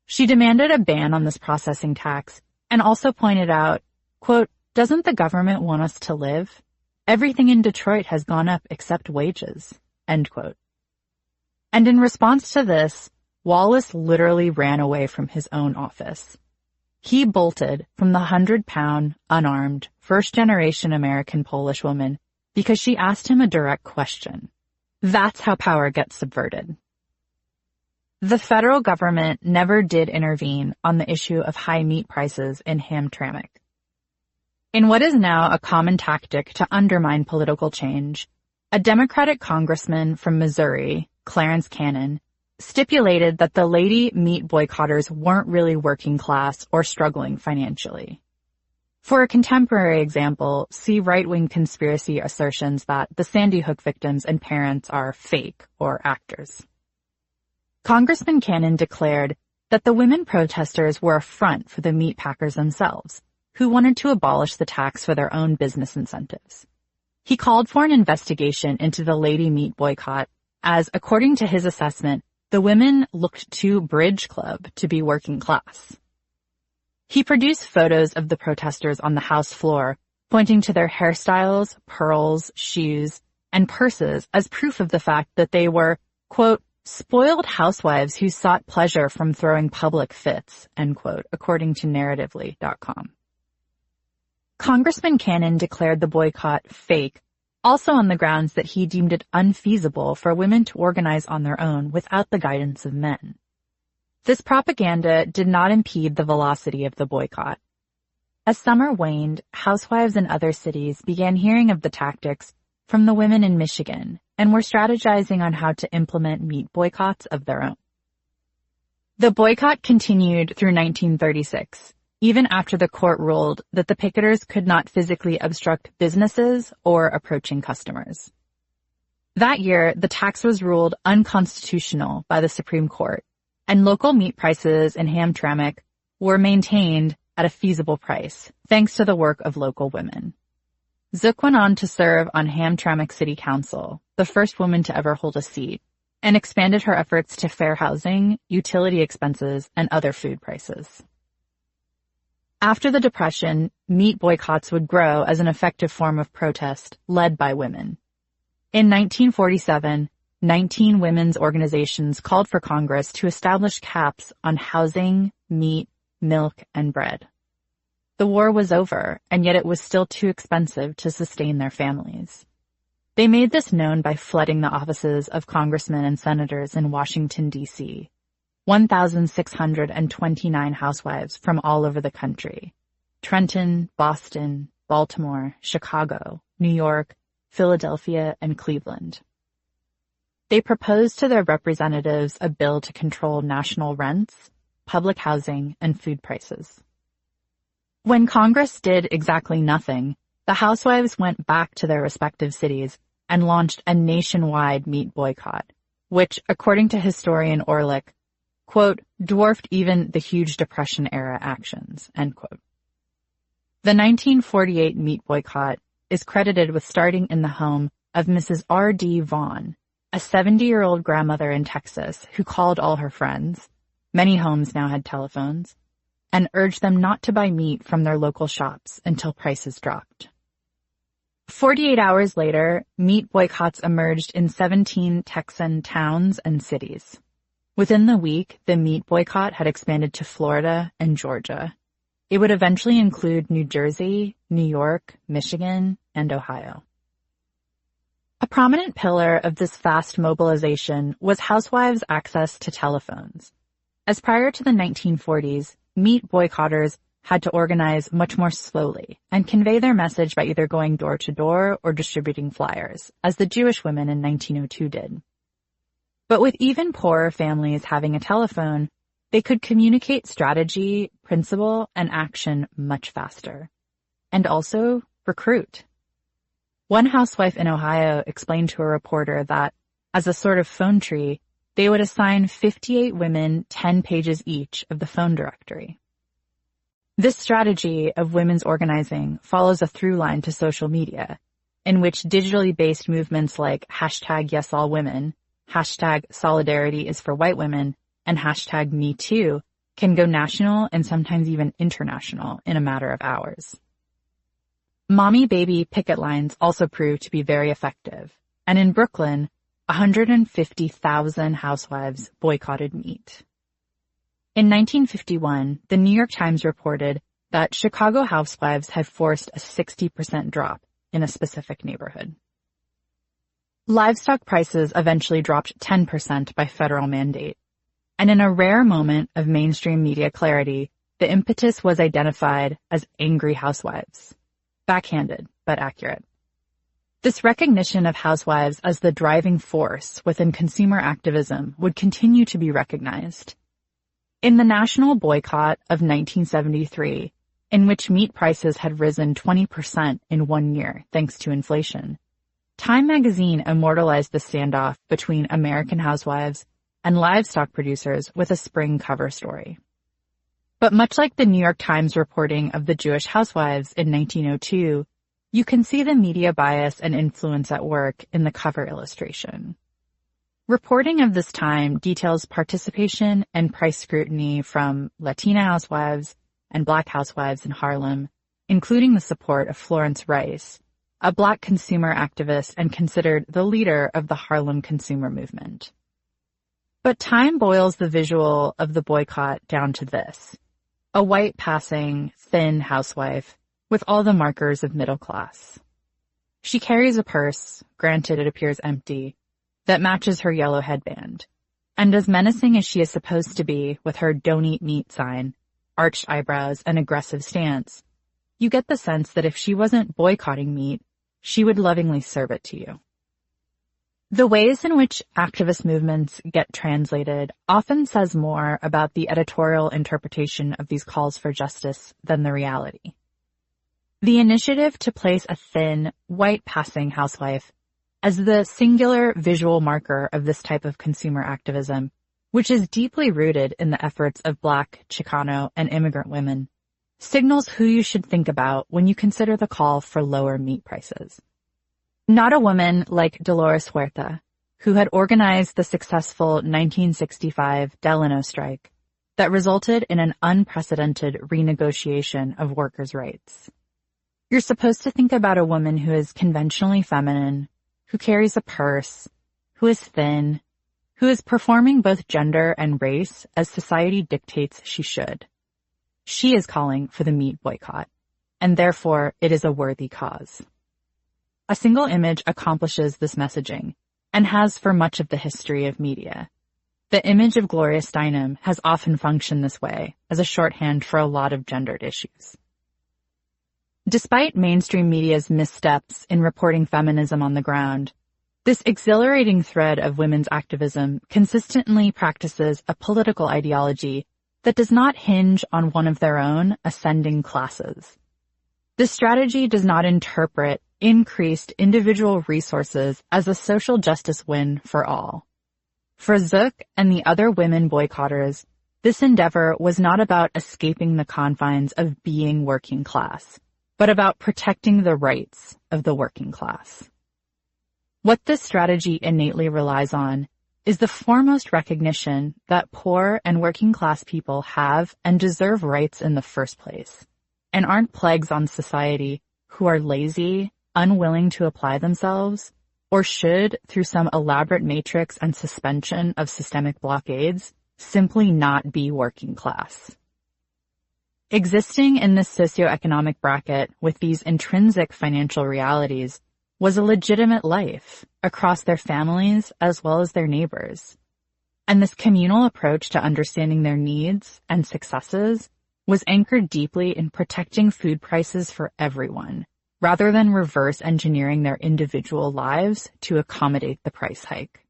She demanded a ban on this processing tax and also pointed out, quote, "Doesn't the government want us to live? Everything in Detroit has gone up except wages." End quote. And in response to this, Wallace literally ran away from his own office. He bolted from the 100-pound, unarmed, first-generation American Polish woman because she asked him a direct question. That's how power gets subverted. The federal government never did intervene on the issue of high meat prices in Hamtramck. In what is now a common tactic to undermine political change, a Democratic congressman from Missouri, Clarence Cannon, stipulated that the lady meat boycotters weren't really working class or struggling financially. For a contemporary example, see right-wing conspiracy assertions that the Sandy Hook victims and parents are fake or actors. Congressman Cannon declared that the women protesters were a front for the meat packers themselves, who wanted to abolish the tax for their own business incentives. He called for an investigation into the lady meat boycott as, according to his assessment, the women looked too bridge club to be working class. He produced photos of the protesters on the House floor, pointing to their hairstyles, pearls, shoes, and purses as proof of the fact that they were, quote, spoiled housewives who sought pleasure from throwing public fits, end quote, according to narratively.com. Congressman Cannon declared the boycott fake, also on the grounds that he deemed it unfeasible for women to organize on their own without the guidance of men. This propaganda did not impede the velocity of the boycott. As summer waned, housewives in other cities began hearing of the tactics from the women in Michigan and were strategizing on how to implement meat boycotts of their own. The boycott continued through 1936, even after the court ruled that the picketers could not physically obstruct businesses or approaching customers. That year, the tax was ruled unconstitutional by the Supreme Court, and local meat prices in Hamtramck were maintained at a feasible price, thanks to the work of local women. Zook went on to serve on Hamtramck City Council, the first woman to ever hold a seat, and expanded her efforts to fair housing, utility expenses, and other food prices. After the Depression, meat boycotts would grow as an effective form of protest led by women. In 1947, 19 women's organizations called for Congress to establish caps on housing, meat, milk, and bread. The war was over, and yet it was still too expensive to sustain their families. They made this known by flooding the offices of congressmen and senators in Washington, D.C., 1,629 housewives from all over the country: Trenton, Boston, Baltimore, Chicago, New York, Philadelphia, and Cleveland. They proposed to their representatives a bill to control national rents, public housing, and food prices. When Congress did exactly nothing, the housewives went back to their respective cities and launched a nationwide meat boycott, which, according to historian Orlick, quote, dwarfed even the huge Depression-era actions, end quote. The 1948 meat boycott is credited with starting in the home of Mrs. R.D. Vaughn, a 70-year-old grandmother in Texas who called all her friends — many homes now had telephones — and urged them not to buy meat from their local shops until prices dropped. 48 hours later, meat boycotts emerged in 17 Texan towns and cities. Within the week, the meat boycott had expanded to Florida and Georgia. It would eventually include New Jersey, New York, Michigan, and Ohio. A prominent pillar of this fast mobilization was housewives' access to telephones. As prior to the 1940s, meat boycotters had to organize much more slowly and convey their message by either going door to door or distributing flyers, as the Jewish women in 1902 did. But with even poorer families having a telephone, they could communicate strategy, principle, and action much faster. And also recruit. One housewife in Ohio explained to a reporter that, as a sort of phone tree, they would assign 58 women 10 pages each of the phone directory. This strategy of women's organizing follows a through line to social media, in which digitally based movements like #YesAllWomen, #SolidarityIsForWhiteWomen, and #MeToo can go national and sometimes even international in a matter of hours. Mommy-baby picket lines also proved to be very effective, and in Brooklyn, 150,000 housewives boycotted meat. In 1951, the New York Times reported that Chicago housewives had forced a 60% drop in a specific neighborhood. Livestock prices eventually dropped 10% by federal mandate. And in a rare moment of mainstream media clarity, the impetus was identified as angry housewives. Backhanded, but accurate. This recognition of housewives as the driving force within consumer activism would continue to be recognized. In the national boycott of 1973, in which meat prices had risen 20% in 1 year thanks to inflation, Time magazine immortalized the standoff between American housewives and livestock producers with a spring cover story. But much like the New York Times reporting of the Jewish housewives in 1902, you can see the media bias and influence at work in the cover illustration. Reporting of this time details participation and price scrutiny from Latina housewives and Black housewives in Harlem, including the support of Florence Rice, a Black consumer activist and considered the leader of the Harlem consumer movement. But Time boils the visual of the boycott down to this: a white passing, thin housewife with all the markers of middle class. She carries a purse, granted it appears empty, that matches her yellow headband. And as menacing as she is supposed to be with her "don't eat meat" sign, arched eyebrows, and aggressive stance, you get the sense that if she wasn't boycotting meat, she would lovingly serve it to you. The ways in which activist movements get translated often says more about the editorial interpretation of these calls for justice than the reality. The initiative to place a thin, white-passing housewife as the singular visual marker of this type of consumer activism, which is deeply rooted in the efforts of Black, Chicano, and immigrant women, signals who you should think about when you consider the call for lower meat prices. Not a woman like Dolores Huerta, who had organized the successful 1965 Delano strike that resulted in an unprecedented renegotiation of workers' rights. You're supposed to think about a woman who is conventionally feminine, who carries a purse, who is thin, who is performing both gender and race as society dictates she should. She is calling for the meat boycott, and therefore it is a worthy cause. A single image accomplishes this messaging, and has for much of the history of media. The image of Gloria Steinem has often functioned this way as a shorthand for a lot of gendered issues. Despite mainstream media's missteps in reporting feminism on the ground, this exhilarating thread of women's activism consistently practices a political ideology that does not hinge on one of their own ascending classes. This strategy does not interpret increased individual resources as a social justice win for all. For Zook and the other women boycotters, this endeavor was not about escaping the confines of being working class, but about protecting the rights of the working class. What this strategy innately relies on is the foremost recognition that poor and working class people have and deserve rights in the first place, and aren't plagues on society who are lazy, unwilling to apply themselves, or should, through some elaborate matrix and suspension of systemic blockades, simply not be working class. Existing in this socioeconomic bracket with these intrinsic financial realities was a legitimate life across their families as well as their neighbors. And this communal approach to understanding their needs and successes was anchored deeply in protecting food prices for everyone, rather than reverse engineering their individual lives to accommodate the price hike.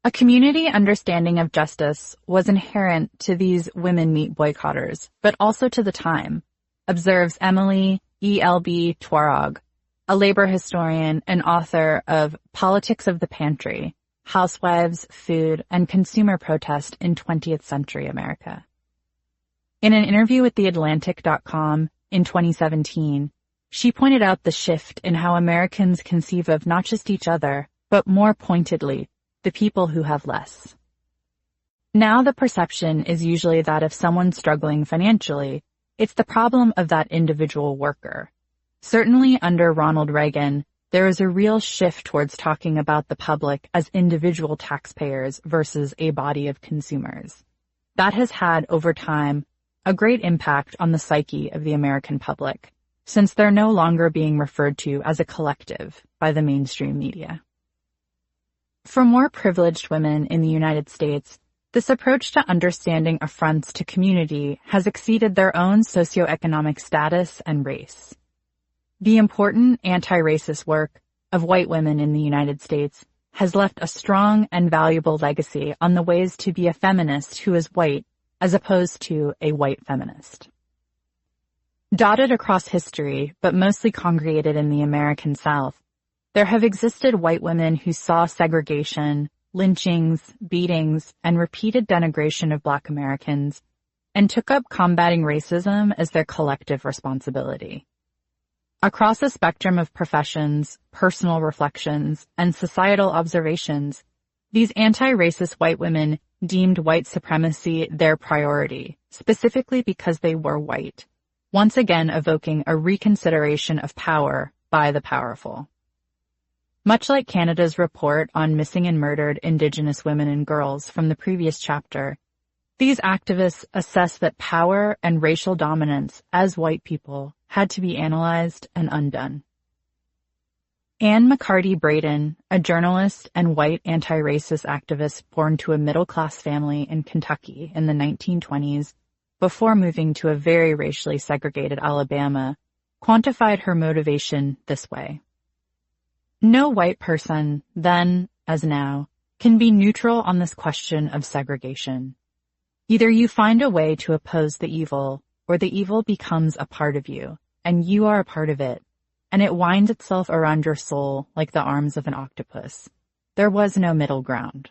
A community understanding of justice was inherent to these women meat boycotters, but also to the time, observes Emily E.L.B. Twarog, a labor historian and author of Politics of the Pantry, Housewives, Food, and Consumer Protest in 20th Century America. In an interview with TheAtlantic.com in 2017, she pointed out the shift in how Americans conceive of not just each other, but more pointedly, the people who have less. Now the perception is usually that if someone's struggling financially, it's the problem of that individual worker. Certainly under Ronald Reagan, there is a real shift towards talking about the public as individual taxpayers versus a body of consumers. That has had, over time, a great impact on the psyche of the American public, since they're no longer being referred to as a collective by the mainstream media. For more privileged women in the United States, This approach to understanding affronts to community has exceeded their own socioeconomic status and race. The important anti-racist work of white women in the United States has left a strong and valuable legacy on the ways to be a feminist who is white as opposed to a white feminist. Dotted across history, but mostly congregated in the American South, there have existed white women who saw segregation, lynchings, beatings, and repeated denigration of Black Americans, and took up combating racism as their collective responsibility. Across a spectrum of professions, personal reflections, and societal observations, these anti-racist white women deemed white supremacy their priority, specifically because they were white, once again evoking a reconsideration of power by the powerful. Much like Canada's report on missing and murdered Indigenous women and girls from the previous chapter, these activists assess that power and racial dominance as white people had to be analyzed and undone. Anne McCarty Braden, a journalist and white anti-racist activist born to a middle-class family in Kentucky in the 1920s, before moving to a very racially segregated Alabama, quantified her motivation this way. No white person, then as now, can be neutral on this question of segregation. Either you find a way to oppose the evil, or the evil becomes a part of you, and you are a part of it, and it winds itself around your soul like the arms of an octopus. There was no middle ground.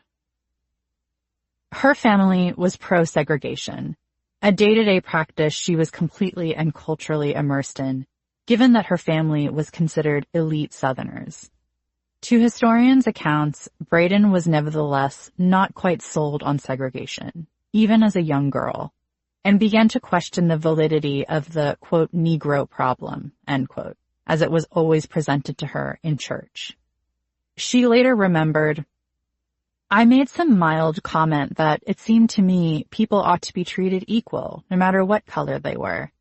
Her family was pro-segregation, a day-to-day practice she was completely and culturally immersed in, given that her family was considered elite Southerners. To historians' accounts, Braden was nevertheless not quite sold on segregation, even as a young girl, and began to question the validity of the, quote, Negro problem, end quote, as it was always presented to her in church. She later remembered, "I made some mild comment that it seemed to me people ought to be treated equal, no matter what color they were.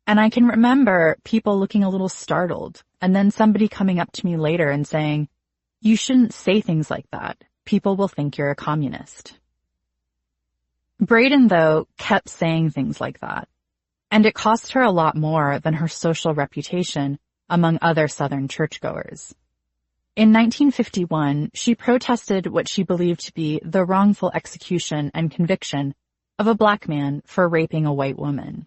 And I can remember people looking a little startled, and then somebody coming up to me later and saying, 'You shouldn't say things like that. People will think you're a communist.'" Braden, though, kept saying things like that, and it cost her a lot more than her social reputation among other Southern churchgoers. In 1951, she protested what she believed to be the wrongful execution and conviction of a Black man for raping a white woman.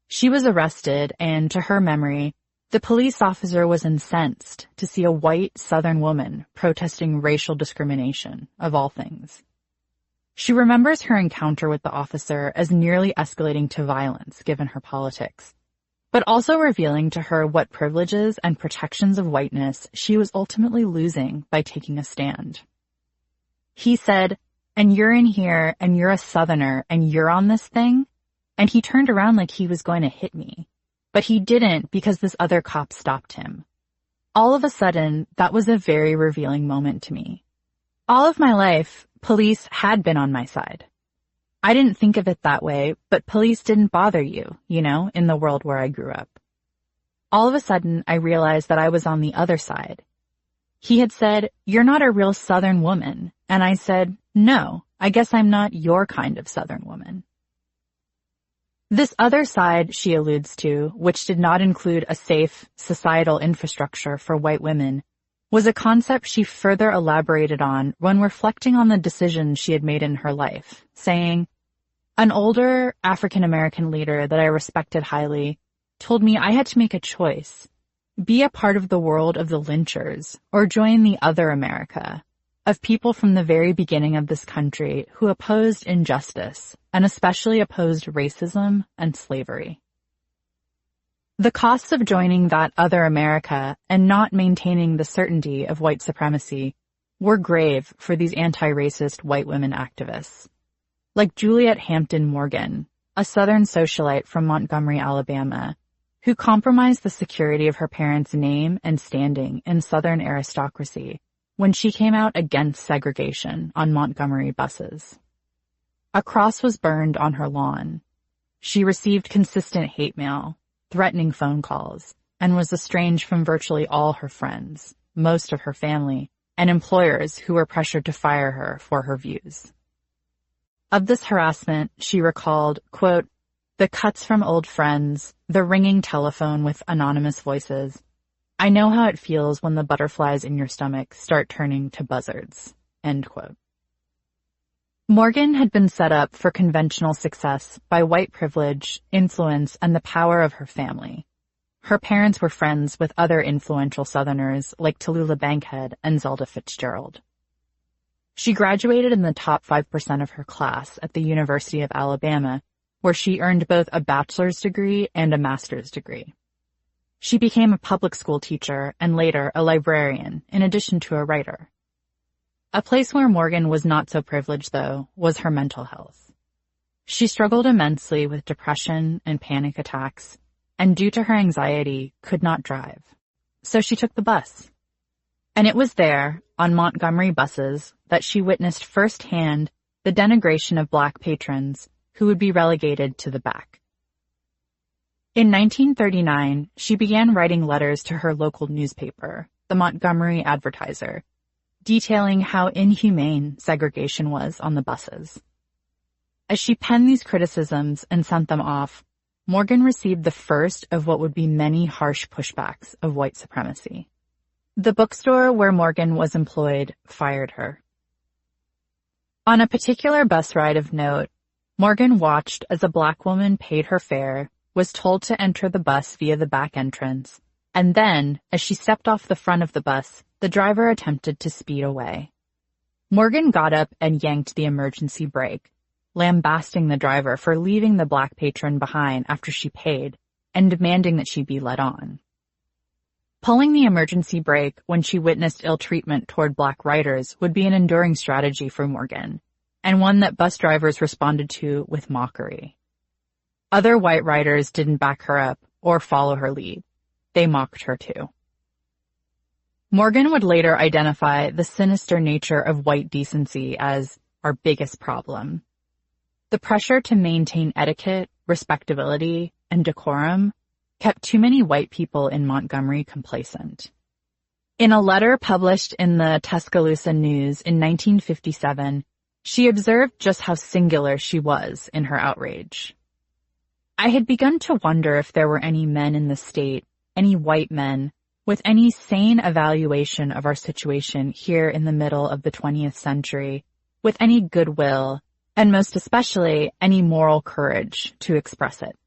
She was arrested, and to her memory, the police officer was incensed to see a white Southern woman protesting racial discrimination, of all things. She remembers her encounter with the officer as nearly escalating to violence, given her politics, but also revealing to her what privileges and protections of whiteness she was ultimately losing by taking a stand. He said, "And you're in here, and you're a Southerner, and you're on this thing?" And he turned around like he was going to hit me. But he didn't because this other cop stopped him. All of a sudden, that was a very revealing moment to me. All of my life, police had been on my side. I didn't think of it that way, but police didn't bother you, in the world where I grew up. All of a sudden, I realized that I was on the other side. He had said, "You're not a real Southern woman." And I said, "No, I guess I'm not your kind of Southern woman." This other side she alludes to, which did not include a safe societal infrastructure for white women, was a concept she further elaborated on when reflecting on the decisions she had made in her life, saying, "An older African-American leader that I respected highly told me I had to make a choice, be a part of the world of the lynchers or join the other America, of people from the very beginning of this country who opposed injustice and especially opposed racism and slavery." The costs of joining that other America and not maintaining the certainty of white supremacy were grave for these anti-racist white women activists. Like Juliet Hampton Morgan, a Southern socialite from Montgomery, Alabama, who compromised the security of her parents' name and standing in Southern aristocracy when she came out against segregation on Montgomery buses. A cross was burned on her lawn. She received consistent hate mail, threatening phone calls, and was estranged from virtually all her friends, most of her family, and employers who were pressured to fire her for her views. Of this harassment, she recalled, quote, "The cuts from old friends, the ringing telephone with anonymous voices. I know how it feels when the butterflies in your stomach start turning to buzzards." End quote. Morgan had been set up for conventional success by white privilege, influence, and the power of her family. Her parents were friends with other influential Southerners like Tallulah Bankhead and Zelda Fitzgerald. She graduated in the top 5% of her class at the University of Alabama, where she earned both a bachelor's degree and a master's degree. She became a public school teacher and later a librarian, in addition to a writer. A place where Morgan was not so privileged, though, was her mental health. She struggled immensely with depression and panic attacks, and due to her anxiety, could not drive. So she took the bus. And it was there, on Montgomery buses, that she witnessed firsthand the denigration of Black patrons who would be relegated to the back. In 1939, she began writing letters to her local newspaper, the Montgomery Advertiser, detailing how inhumane segregation was on the buses. As she penned these criticisms and sent them off, Morgan received the first of what would be many harsh pushbacks of white supremacy. The bookstore where Morgan was employed fired her. On a particular bus ride of note, Morgan watched as a Black woman paid her fare, was told to enter the bus via the back entrance, and then, as she stepped off the front of the bus, the driver attempted to speed away. Morgan got up and yanked the emergency brake, lambasting the driver for leaving the Black patron behind after she paid and demanding that she be let on. Pulling the emergency brake when she witnessed ill treatment toward Black riders would be an enduring strategy for Morgan, and one that bus drivers responded to with mockery. Other white riders didn't back her up or follow her lead. They mocked her too. Morgan would later identify the sinister nature of white decency as our biggest problem. The pressure to maintain etiquette, respectability, and decorum kept too many white people in Montgomery complacent. In a letter published in the Tuscaloosa News in 1957, she observed just how singular she was in her outrage. I had begun to wonder if there were any men in the state, any white men, with any sane evaluation of our situation here in the middle of the 20th century, with any goodwill, and most especially any moral courage to express it.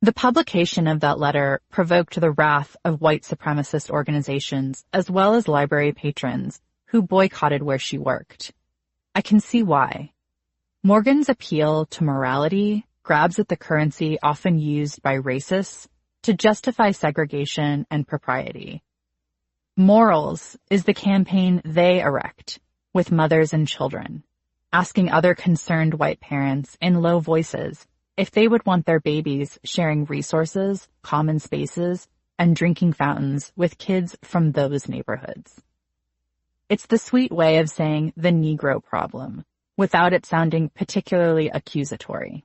The publication of that letter provoked the wrath of white supremacist organizations as well as library patrons who boycotted where she worked. I can see why. Morgan's appeal to morality grabs at the currency often used by racists to justify segregation and propriety. Morals is the campaign they erect with mothers and children, asking other concerned white parents in low voices if they would want their babies sharing resources, common spaces, and drinking fountains with kids from those neighborhoods. It's the sweet way of saying the Negro problem, without it sounding particularly accusatory.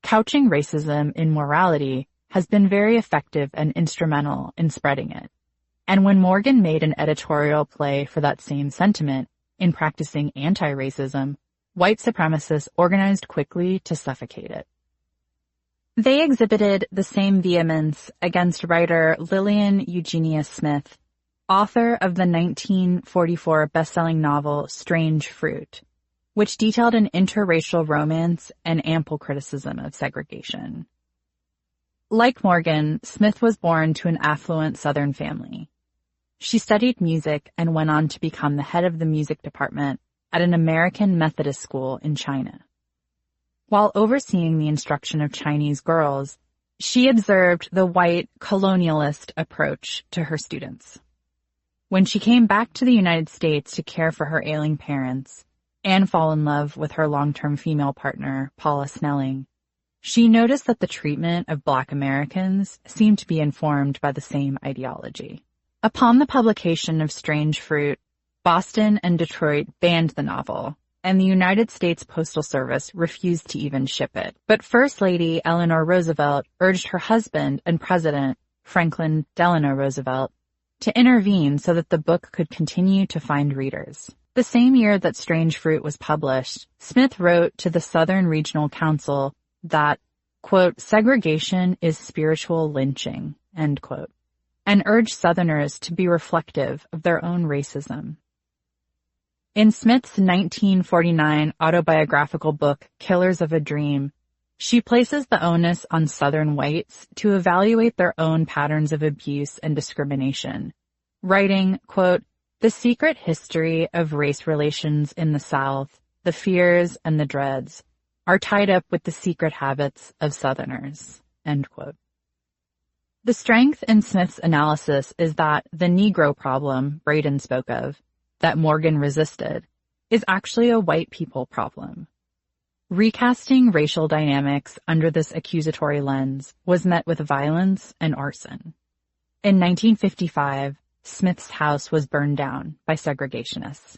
Couching racism in morality has been very effective and instrumental in spreading it. And when Morgan made an editorial play for that same sentiment in practicing anti-racism, white supremacists organized quickly to suffocate it. They exhibited the same vehemence against writer Lillian Eugenia Smith, author of the 1944 best-selling novel Strange Fruit, which detailed an interracial romance and ample criticism of segregation. Like Morgan, Smith was born to an affluent Southern family. She studied music and went on to become the head of the music department at an American Methodist school in China. While overseeing the instruction of Chinese girls, she observed the white colonialist approach to her students. When she came back to the United States to care for her ailing parents and fall in love with her long-term female partner, Paula Snelling, she noticed that the treatment of Black Americans seemed to be informed by the same ideology. Upon the publication of Strange Fruit, Boston and Detroit banned the novel, and the United States Postal Service refused to even ship it. But First Lady Eleanor Roosevelt urged her husband and President, Franklin Delano Roosevelt, to intervene so that the book could continue to find readers. The same year that Strange Fruit was published, Smith wrote to the Southern Regional Council that, quote, segregation is spiritual lynching, end quote, and urged Southerners to be reflective of their own racism. In Smith's 1949 autobiographical book, Killers of a Dream, she places the onus on Southern whites to evaluate their own patterns of abuse and discrimination, writing, quote, the secret history of race relations in the South, the fears and the dreads, are tied up with the secret habits of Southerners, end quote. The strength in Smith's analysis is that the Negro problem Braden spoke of, that Morgan resisted, is actually a white people problem. Recasting racial dynamics under this accusatory lens was met with violence and arson. In 1955, Smith's house was burned down by segregationists.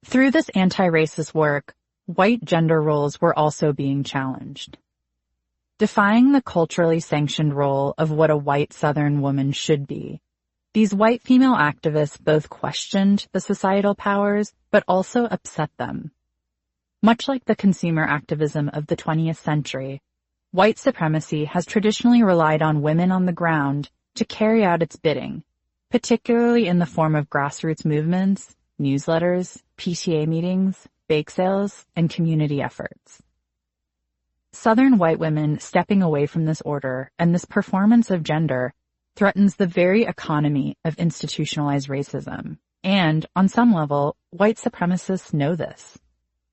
Through this anti-racist work, white gender roles were also being challenged. Defying the culturally sanctioned role of what a white Southern woman should be, these white female activists both questioned the societal powers, but also upset them. Much like the consumer activism of the 20th century, white supremacy has traditionally relied on women on the ground to carry out its bidding, particularly in the form of grassroots movements, newsletters, PTA meetings, bake sales, and community efforts. Southern white women stepping away from this order and this performance of gender threatens the very economy of institutionalized racism, and, on some level, white supremacists know this.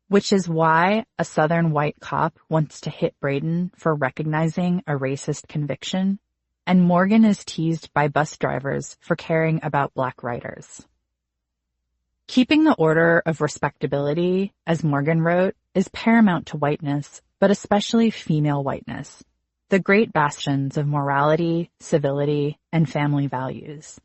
Which is why a Southern white cop wants to hit Braden for recognizing a racist conviction, and Morgan is teased by bus drivers for caring about black riders. Keeping the order of respectability, as Morgan wrote, is paramount to whiteness, but especially female whiteness, the great bastions of morality, civility, and family values.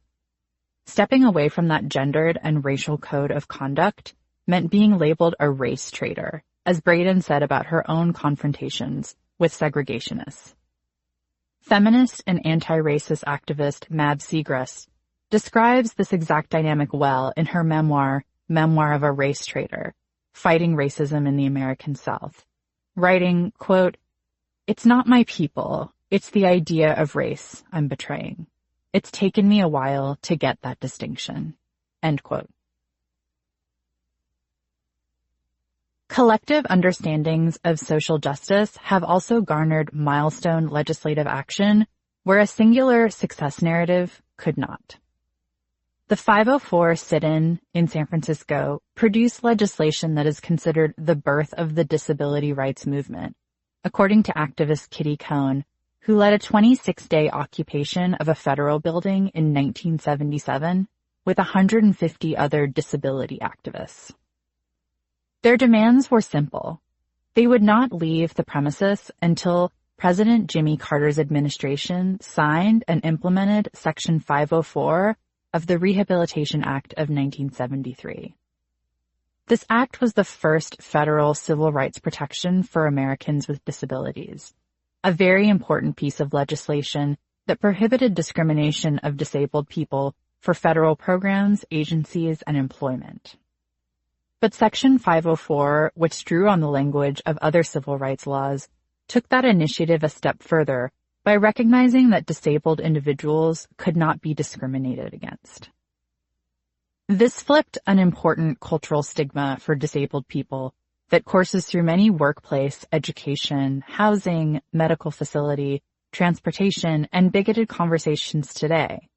Stepping away from that gendered and racial code of conduct meant being labeled a race traitor, as Braden said about her own confrontations with segregationists. Feminist and anti-racist activist Mab Segrest describes this exact dynamic well in her memoir of a Race Traitor, Fighting Racism in the American South, writing, quote, it's not my people, it's the idea of race I'm betraying. It's taken me a while to get that distinction, end quote. Collective understandings of social justice have also garnered milestone legislative action where a singular success narrative could not. The 504 sit-in in San Francisco produced legislation that is considered the birth of the disability rights movement, according to activist Kitty Cohn, who led a 26-day occupation of a federal building in 1977 with 150 other disability activists. Their demands were simple. They would not leave the premises until President Jimmy Carter's administration signed and implemented Section 504 of the Rehabilitation Act of 1973. This act was the first federal civil rights protection for Americans with disabilities, a very important piece of legislation that prohibited discrimination of disabled people for federal programs, agencies, and employment. But Section 504, which drew on the language of other civil rights laws, took that initiative a step further by recognizing that disabled individuals could not be discriminated against. This flipped an important cultural stigma for disabled people that courses through many workplace, education, housing, medical facility, transportation, and bigoted conversations today.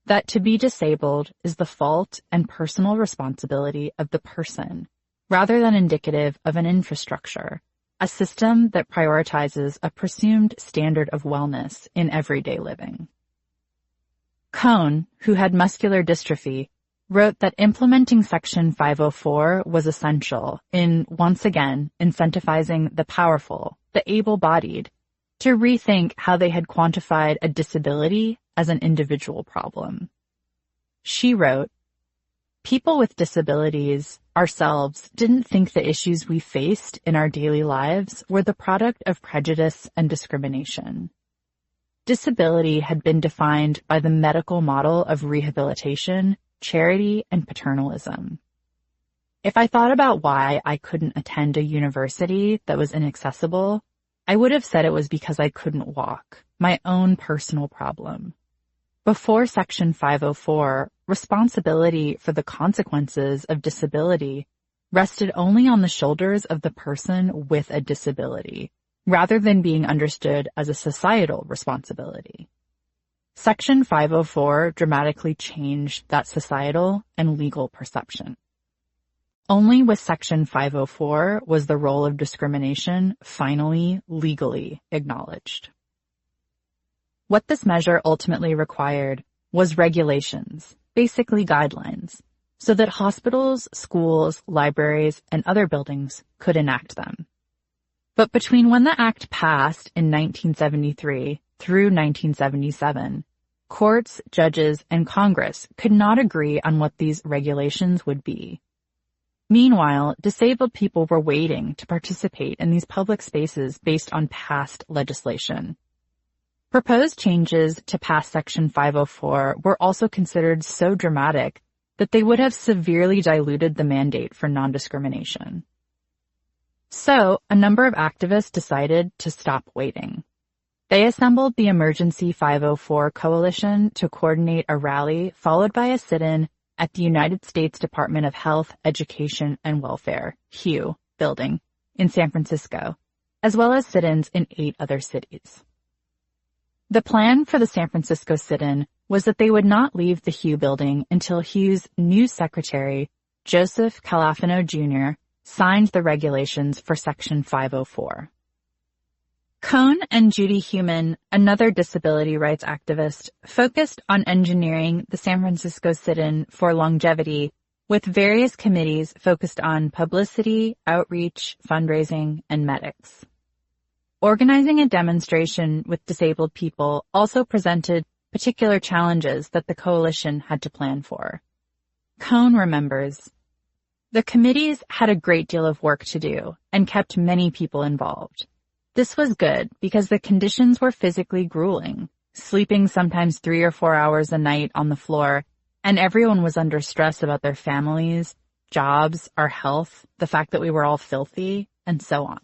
That to be disabled is the fault and personal responsibility of the person, rather than indicative of an infrastructure, a system that prioritizes a presumed standard of wellness in everyday living. Cohn, who had muscular dystrophy, wrote that implementing Section 504 was essential in, once again, incentivizing the powerful, the able-bodied, to rethink how they had quantified a disability as an individual problem. She wrote, people with disabilities, ourselves, didn't think the issues we faced in our daily lives were the product of prejudice and discrimination. Disability had been defined by the medical model of rehabilitation, charity, and paternalism. If I thought about why I couldn't attend a university that was inaccessible, I would have said it was because I couldn't walk, my own personal problem. Before Section 504, responsibility for the consequences of disability rested only on the shoulders of the person with a disability, rather than being understood as a societal responsibility. Section 504 dramatically changed that societal and legal perception. Only with Section 504 was the role of discrimination finally legally acknowledged. What this measure ultimately required was regulations, basically guidelines, so that hospitals, schools, libraries, and other buildings could enact them. But between when the Act passed in 1973 through 1977, courts, judges, and Congress could not agree on what these regulations would be. Meanwhile, disabled people were waiting to participate in these public spaces based on past legislation. Proposed changes to pass Section 504 were also considered so dramatic that they would have severely diluted the mandate for non-discrimination. So, a number of activists decided to stop waiting. They assembled the Emergency 504 Coalition to coordinate a rally followed by a sit-in at the United States Department of Health, Education, and Welfare, HUE, building in San Francisco, as well as sit-ins in 8 other cities. The plan for the San Francisco sit-in was that they would not leave the HUE building until HUE's new secretary, Joseph Calafano Jr., signed the regulations for Section 504. Cohn and Judy Heumann, another disability rights activist, focused on engineering the San Francisco sit-in for longevity with various committees focused on publicity, outreach, fundraising, and medics. Organizing a demonstration with disabled people also presented particular challenges that the coalition had to plan for. Cohn remembers, "The committees had a great deal of work to do and kept many people involved. This was good because the conditions were physically grueling, sleeping sometimes 3 or 4 hours a night on the floor, and everyone was under stress about their families, jobs, our health, the fact that we were all filthy, and so on."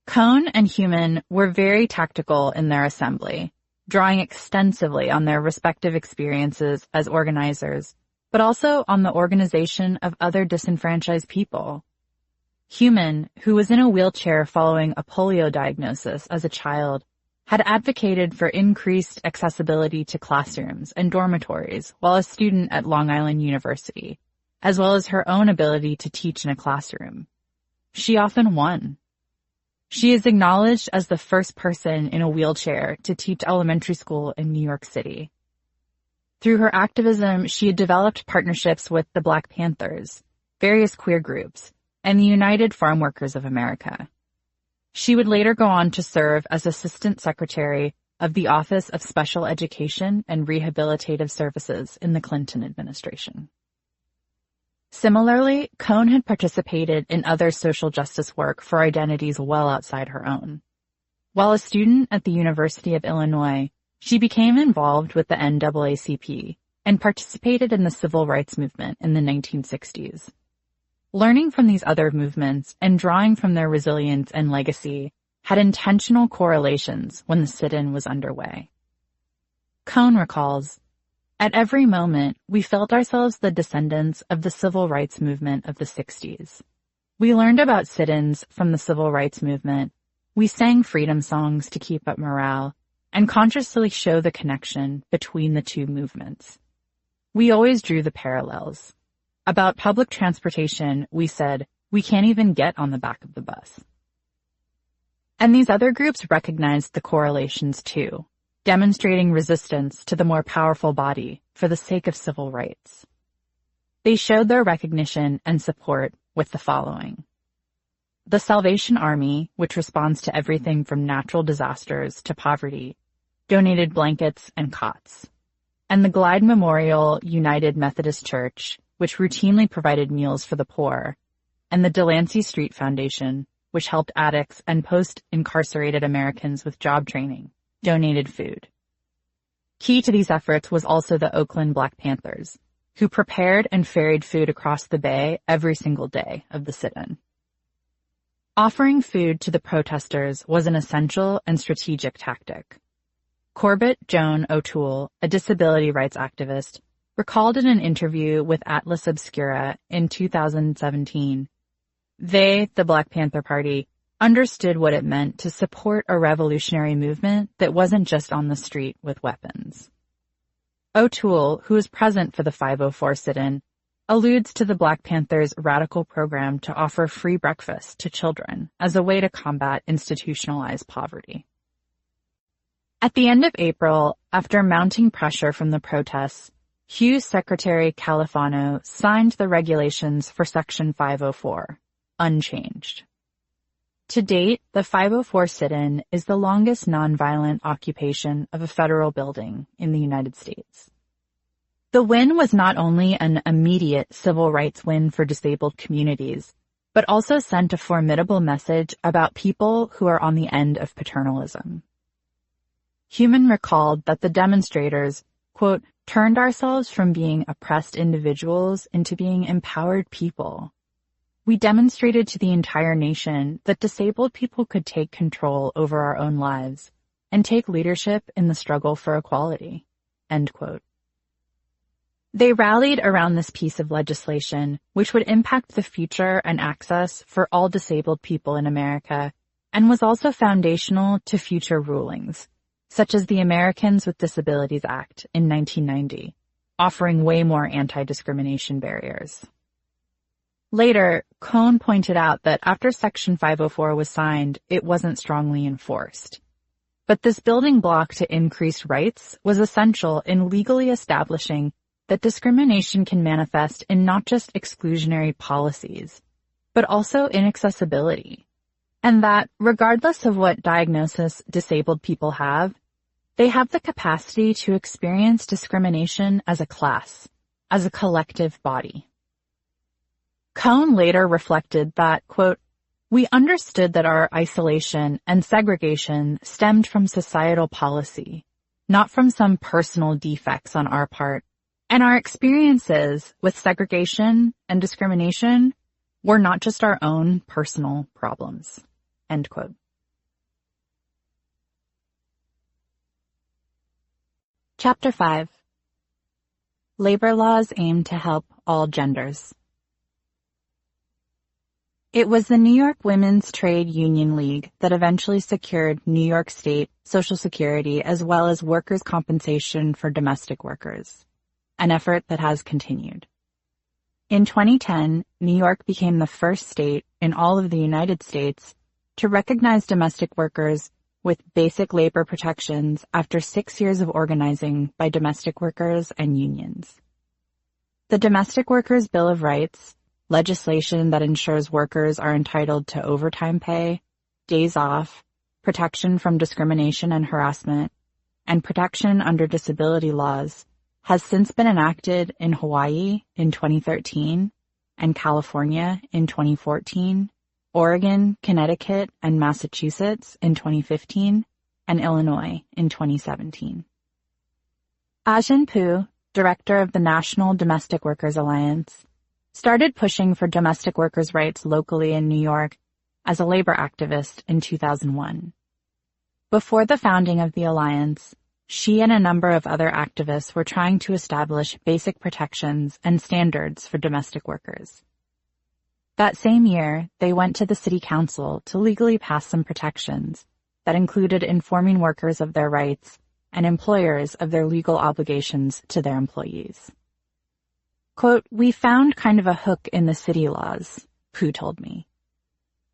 Cohn and Heumann were very tactical in their assembly, drawing extensively on their respective experiences as organizers, but also on the organization of other disenfranchised people. Heumann, who was in a wheelchair following a polio diagnosis as a child, had advocated for increased accessibility to classrooms and dormitories while a student at Long Island University, as well as her own ability to teach in a classroom. She often won. She is acknowledged as the first person in a wheelchair to teach elementary school in New York City. Through her activism, she had developed partnerships with the Black Panthers, various queer groups, and the United Farm Workers of America. She would later go on to serve as Assistant Secretary of the Office of Special Education and Rehabilitative Services in the Clinton administration. Similarly, Cohn had participated in other social justice work for identities well outside her own. While a student at the University of Illinois, she became involved with the NAACP and participated in the civil rights movement in the 1960s. Learning from these other movements and drawing from their resilience and legacy had intentional correlations when the sit-in was underway. Cohn recalls, "At every moment, we felt ourselves the descendants of the civil rights movement of the 60s. We learned about sit-ins from the civil rights movement. We sang freedom songs to keep up morale and consciously show the connection between the two movements. We always drew the parallels. About public transportation, we said, we can't even get on the back of the bus." And these other groups recognized the correlations too, demonstrating resistance to the more powerful body for the sake of civil rights. They showed their recognition and support with the following. The Salvation Army, which responds to everything from natural disasters to poverty, donated blankets and cots. And the Glide Memorial United Methodist Church, which routinely provided meals for the poor, and the Delancey Street Foundation, which helped addicts and post-incarcerated Americans with job training, donated food. Key to these efforts was also the Oakland Black Panthers, who prepared and ferried food across the bay every single day of the sit-in. Offering food to the protesters was an essential and strategic tactic. Corbett Joan O'Toole, a disability rights activist, recalled in an interview with Atlas Obscura in 2017, they, the Black Panther Party, understood what it meant to support a revolutionary movement that wasn't just on the street with weapons. O'Toole, who was present for the 504 sit-in, alludes to the Black Panthers' radical program to offer free breakfast to children as a way to combat institutionalized poverty. At the end of April, after mounting pressure from the protests, Hughes Secretary Califano signed the regulations for Section 504, unchanged. To date, the 504 sit-in is the longest nonviolent occupation of a federal building in the United States. The win was not only an immediate civil rights win for disabled communities, but also sent a formidable message about people who are on the end of paternalism. Human recalled that the demonstrators, quote, turned ourselves from being oppressed individuals into being empowered people. We demonstrated to the entire nation that disabled people could take control over our own lives and take leadership in the struggle for equality, end quote. They rallied around this piece of legislation, which would impact the future and access for all disabled people in America, and was also foundational to future rulings, such as the Americans with Disabilities Act in 1990, offering way more anti-discrimination barriers. Later, Cohn pointed out that after Section 504 was signed, it wasn't strongly enforced. But this building block to increased rights was essential in legally establishing that discrimination can manifest in not just exclusionary policies, but also inaccessibility, and that regardless of what diagnosis disabled people have, they have the capacity to experience discrimination as a class, as a collective body. Cohn later reflected that, quote, we understood that our isolation and segregation stemmed from societal policy, not from some personal defects on our part, and our experiences with segregation and discrimination were not just our own personal problems, end quote. Chapter 5. Labor laws aim to help all genders. It was the New York Women's Trade Union League that eventually secured New York State Social Security as well as workers' compensation for domestic workers, an effort that has continued. In 2010, New York became the first state in all of the United States to recognize domestic workers with basic labor protections after 6 years of organizing by domestic workers and unions. The Domestic Workers Bill of Rights, legislation that ensures workers are entitled to overtime pay, days off, protection from discrimination and harassment, and protection under disability laws, has since been enacted in Hawaii in 2013 and California in 2014, Oregon, Connecticut, and Massachusetts in 2015, and Illinois in 2017. Ajin Pu, director of the National Domestic Workers Alliance, started pushing for domestic workers' rights locally in New York as a labor activist in 2001. Before the founding of the alliance, she and a number of other activists were trying to establish basic protections and standards for domestic workers. That same year, they went to the city council to legally pass some protections that included informing workers of their rights and employers of their legal obligations to their employees. Quote, we found kind of a hook in the city laws, Pu told me.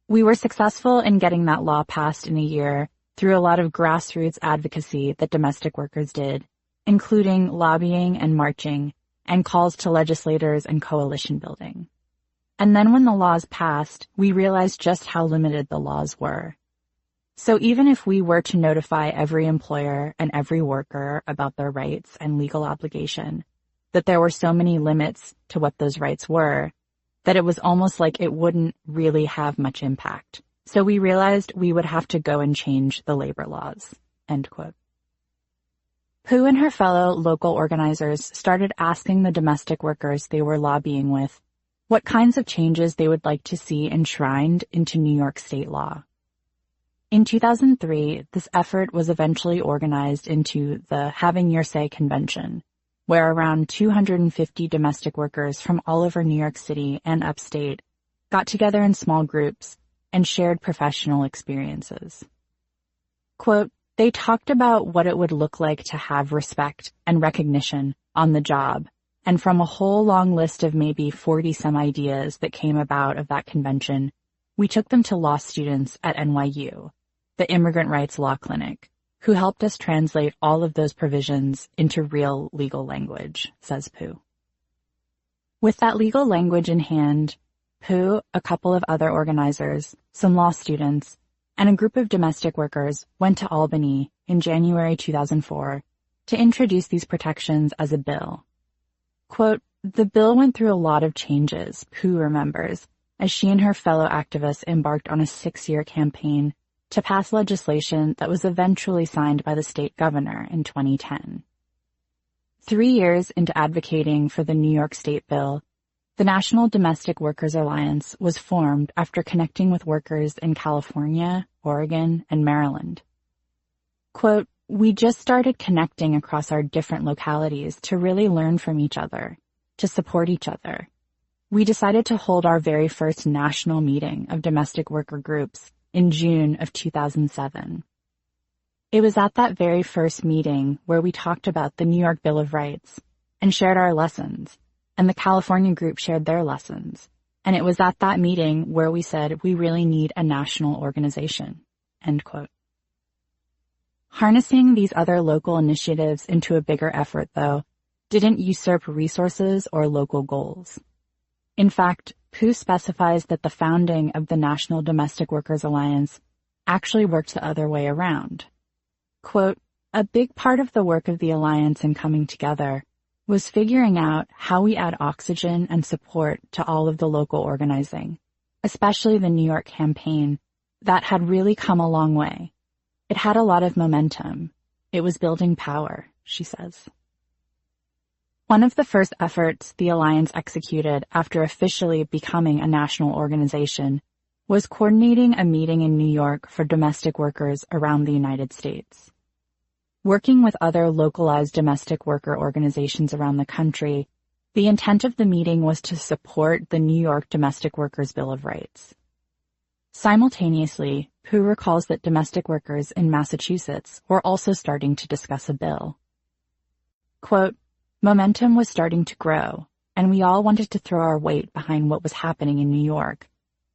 We were successful in getting that law passed in a year through a lot of grassroots advocacy that domestic workers did, including lobbying and marching and calls to legislators and coalition building. And then when the laws passed, we realized just how limited the laws were. So even if we were to notify every employer and every worker about their rights and legal obligation, that there were so many limits to what those rights were, that it was almost like it wouldn't really have much impact. So we realized we would have to go and change the labor laws, end quote. Pooh and her fellow local organizers started asking the domestic workers they were lobbying with what kinds of changes they would like to see enshrined into New York state law. In 2003, this effort was eventually organized into the Having Your Say Convention, where around 250 domestic workers from all over New York City and upstate got together in small groups and shared professional experiences. Quote, they talked about what it would look like to have respect and recognition on the job, and from a whole long list of maybe 40-some ideas that came about of that convention, we took them to law students at NYU, the Immigrant Rights Law Clinic, who helped us translate all of those provisions into real legal language, says Pooh. With that legal language in hand, Pooh, a couple of other organizers, some law students, and a group of domestic workers went to Albany in January 2004 to introduce these protections as a bill. Quote, the bill went through a lot of changes, Pooh remembers, as she and her fellow activists embarked on a 6-year campaign to pass legislation that was eventually signed by the state governor in 2010. 3 years into advocating for the New York State bill, the National Domestic Workers Alliance was formed after connecting with workers in California, Oregon, and Maryland. Quote, we just started connecting across our different localities to really learn from each other, to support each other. We decided to hold our very first national meeting of domestic worker groups in June of 2007. It was at that very first meeting where we talked about the New York Bill of Rights and shared our lessons, and the California group shared their lessons. And it was at that meeting where we said we really need a national organization, end quote. Harnessing these other local initiatives into a bigger effort, though, didn't usurp resources or local goals. In fact, Pooh specifies that the founding of the National Domestic Workers Alliance actually worked the other way around. Quote, a big part of the work of the Alliance in coming together was figuring out how we add oxygen and support to all of the local organizing, especially the New York campaign, that had really come a long way. It had a lot of momentum. It was building power, she says. One of the first efforts the Alliance executed after officially becoming a national organization was coordinating a meeting in New York for domestic workers around the United States. Working with other localized domestic worker organizations around the country, the intent of the meeting was to support the New York Domestic Workers Bill of Rights. Simultaneously, Pooh recalls that domestic workers in Massachusetts were also starting to discuss a bill. Quote, momentum was starting to grow, and we all wanted to throw our weight behind what was happening in New York,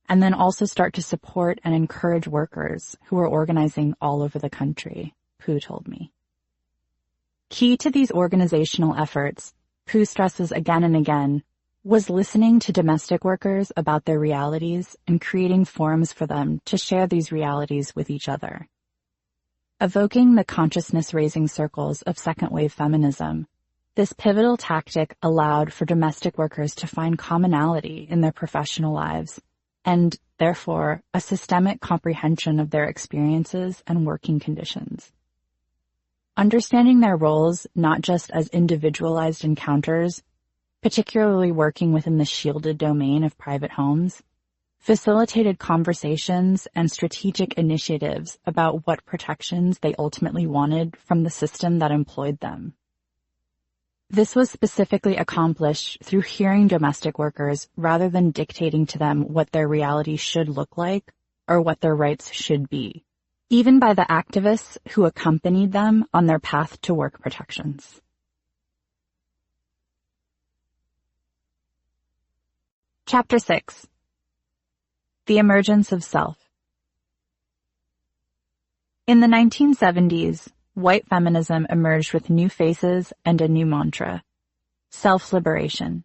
and then also start to support and encourage workers who were organizing all over the country, Pooh told me. Key to these organizational efforts, Pooh stresses again and again, was listening to domestic workers about their realities and creating forums for them to share these realities with each other. Evoking the consciousness-raising circles of second-wave feminism, this pivotal tactic allowed for domestic workers to find commonality in their professional lives and, therefore, a systemic comprehension of their experiences and working conditions. Understanding their roles not just as individualized encounters, particularly working within the shielded domain of private homes, facilitated conversations and strategic initiatives about what protections they ultimately wanted from the system that employed them. This was specifically accomplished through hearing domestic workers rather than dictating to them what their reality should look like or what their rights should be, even by the activists who accompanied them on their path to work protections. Chapter 6. The Emergence of Self. In the 1970s, white feminism emerged with new faces and a new mantra: self-liberation.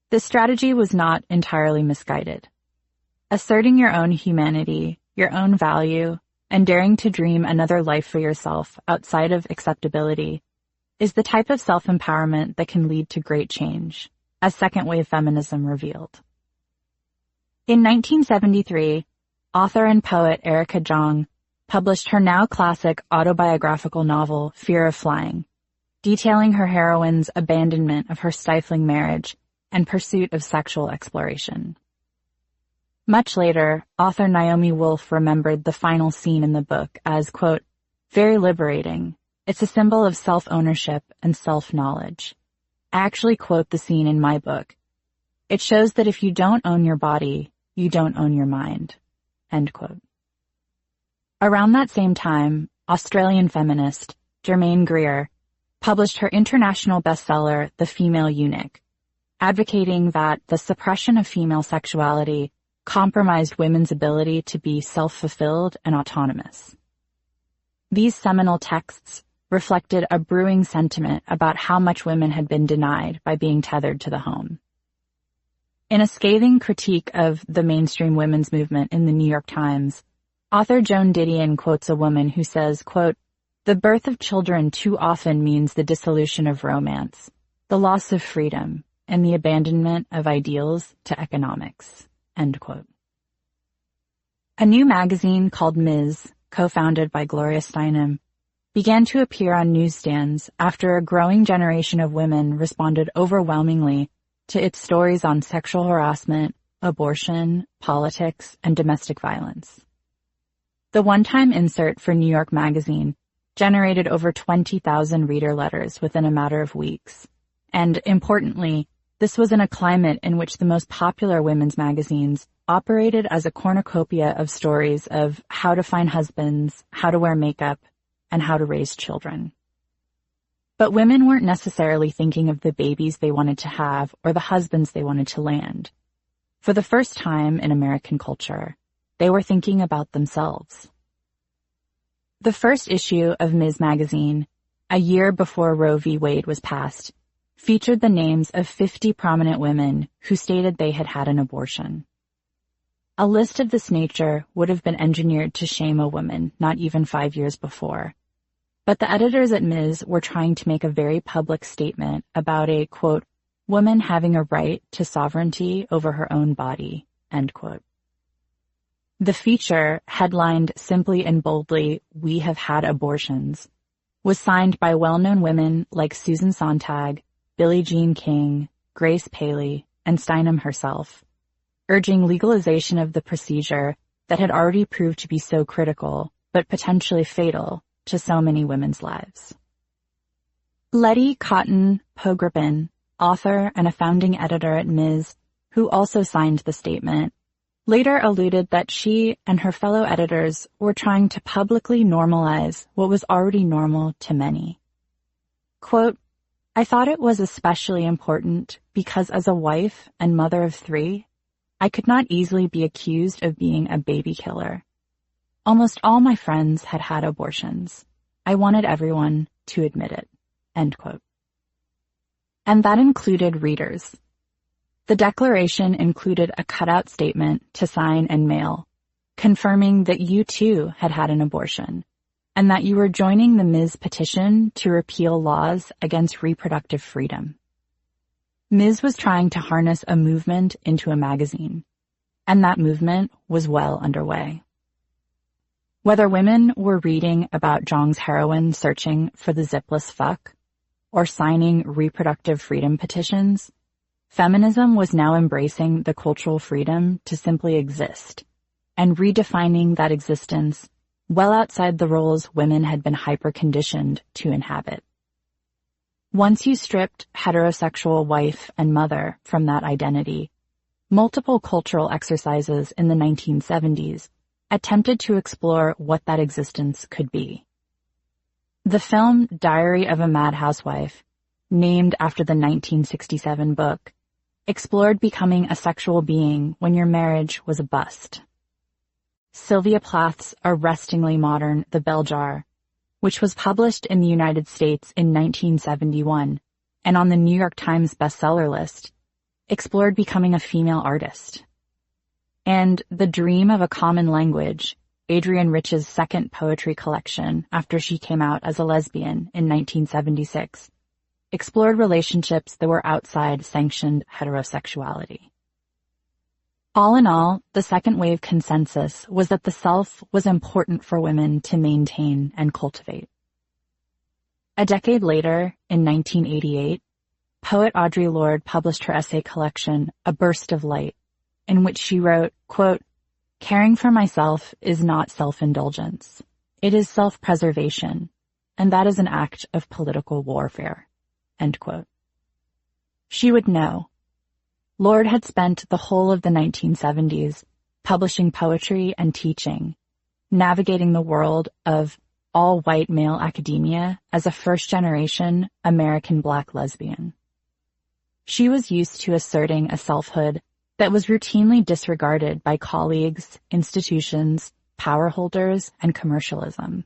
This strategy was not entirely misguided. Asserting your own humanity, your own value, and daring to dream another life for yourself outside of acceptability is the type of self-empowerment that can lead to great change, as second-wave feminism revealed. In 1973, author and poet Erica Jong published her now classic autobiographical novel, Fear of Flying, detailing her heroine's abandonment of her stifling marriage and pursuit of sexual exploration. Much later, author Naomi Wolf remembered the final scene in the book as, quote, very liberating. It's a symbol of self-ownership and self-knowledge. I actually quote the scene in my book. It shows that if you don't own your body, you don't own your mind. End quote. Around that same time, Australian feminist Germaine Greer published her international bestseller, The Female Eunuch, advocating that the suppression of female sexuality compromised women's ability to be self-fulfilled and autonomous. These seminal texts reflected a brewing sentiment about how much women had been denied by being tethered to the home. In a scathing critique of the mainstream women's movement in the New York Times, author Joan Didion quotes a woman who says, quote, the birth of children too often means the dissolution of romance, the loss of freedom, and the abandonment of ideals to economics. End quote. A new magazine called Ms., co-founded by Gloria Steinem, began to appear on newsstands after a growing generation of women responded overwhelmingly to its stories on sexual harassment, abortion, politics, and domestic violence. The one-time insert for New York Magazine generated over 20,000 reader letters within a matter of weeks. And importantly, this was in a climate in which the most popular women's magazines operated as a cornucopia of stories of how to find husbands, how to wear makeup, and how to raise children. But women weren't necessarily thinking of the babies they wanted to have or the husbands they wanted to land. For the first time in American culture, they were thinking about themselves. The first issue of Ms. Magazine, a year before Roe v. Wade was passed, featured the names of 50 prominent women who stated they had had an abortion. A list of this nature would have been engineered to shame a woman not even 5 years before. But the editors at Ms. were trying to make a very public statement about a, quote, woman having a right to sovereignty over her own body, end quote. The feature, headlined simply and boldly, "We have had abortions," was signed by well-known women like Susan Sontag, Billie Jean King, Grace Paley, and Steinem herself, urging legalization of the procedure that had already proved to be so critical, but potentially fatal, to so many women's lives. Letty Cotton Pogrebin, author and a founding editor at Ms., who also signed the statement, later alluded that she and her fellow editors were trying to publicly normalize what was already normal to many. Quote, I thought it was especially important because as a wife and mother of 3, I could not easily be accused of being a baby killer. Almost all my friends had had abortions. I wanted everyone to admit it. End quote. And that included readers. The declaration included a cutout statement to sign and mail, confirming that you too had had an abortion, and that you were joining the Ms. petition to repeal laws against reproductive freedom. Ms. was trying to harness a movement into a magazine, and that movement was well underway. Whether women were reading about Zhang's heroine searching for the zipless fuck, or signing reproductive freedom petitions, feminism was now embracing the cultural freedom to simply exist, and redefining that existence well outside the roles women had been hyper-conditioned to inhabit. Once you stripped heterosexual wife and mother from that identity, multiple cultural exercises in the 1970s attempted to explore what that existence could be. The film Diary of a Mad Housewife, named after the 1967 book, explored becoming a sexual being when your marriage was a bust. Sylvia Plath's arrestingly modern The Bell Jar, which was published in the United States in 1971 and on the New York Times bestseller list, explored becoming a female artist. And The Dream of a Common Language, Adrienne Rich's second poetry collection after she came out as a lesbian in 1976, explored relationships that were outside sanctioned heterosexuality. All in all, the second wave consensus was that the self was important for women to maintain and cultivate. A decade later, in 1988, poet Audre Lorde published her essay collection, A Burst of Light, in which she wrote, quote, "Caring for myself is not self-indulgence. It is self-preservation, and that is an act of political warfare." End quote. She would know. Lorde had spent the whole of the 1970s publishing poetry and teaching, navigating the world of all-white male academia as a first-generation American Black lesbian. She was used to asserting a selfhood that was routinely disregarded by colleagues, institutions, power holders, and commercialism.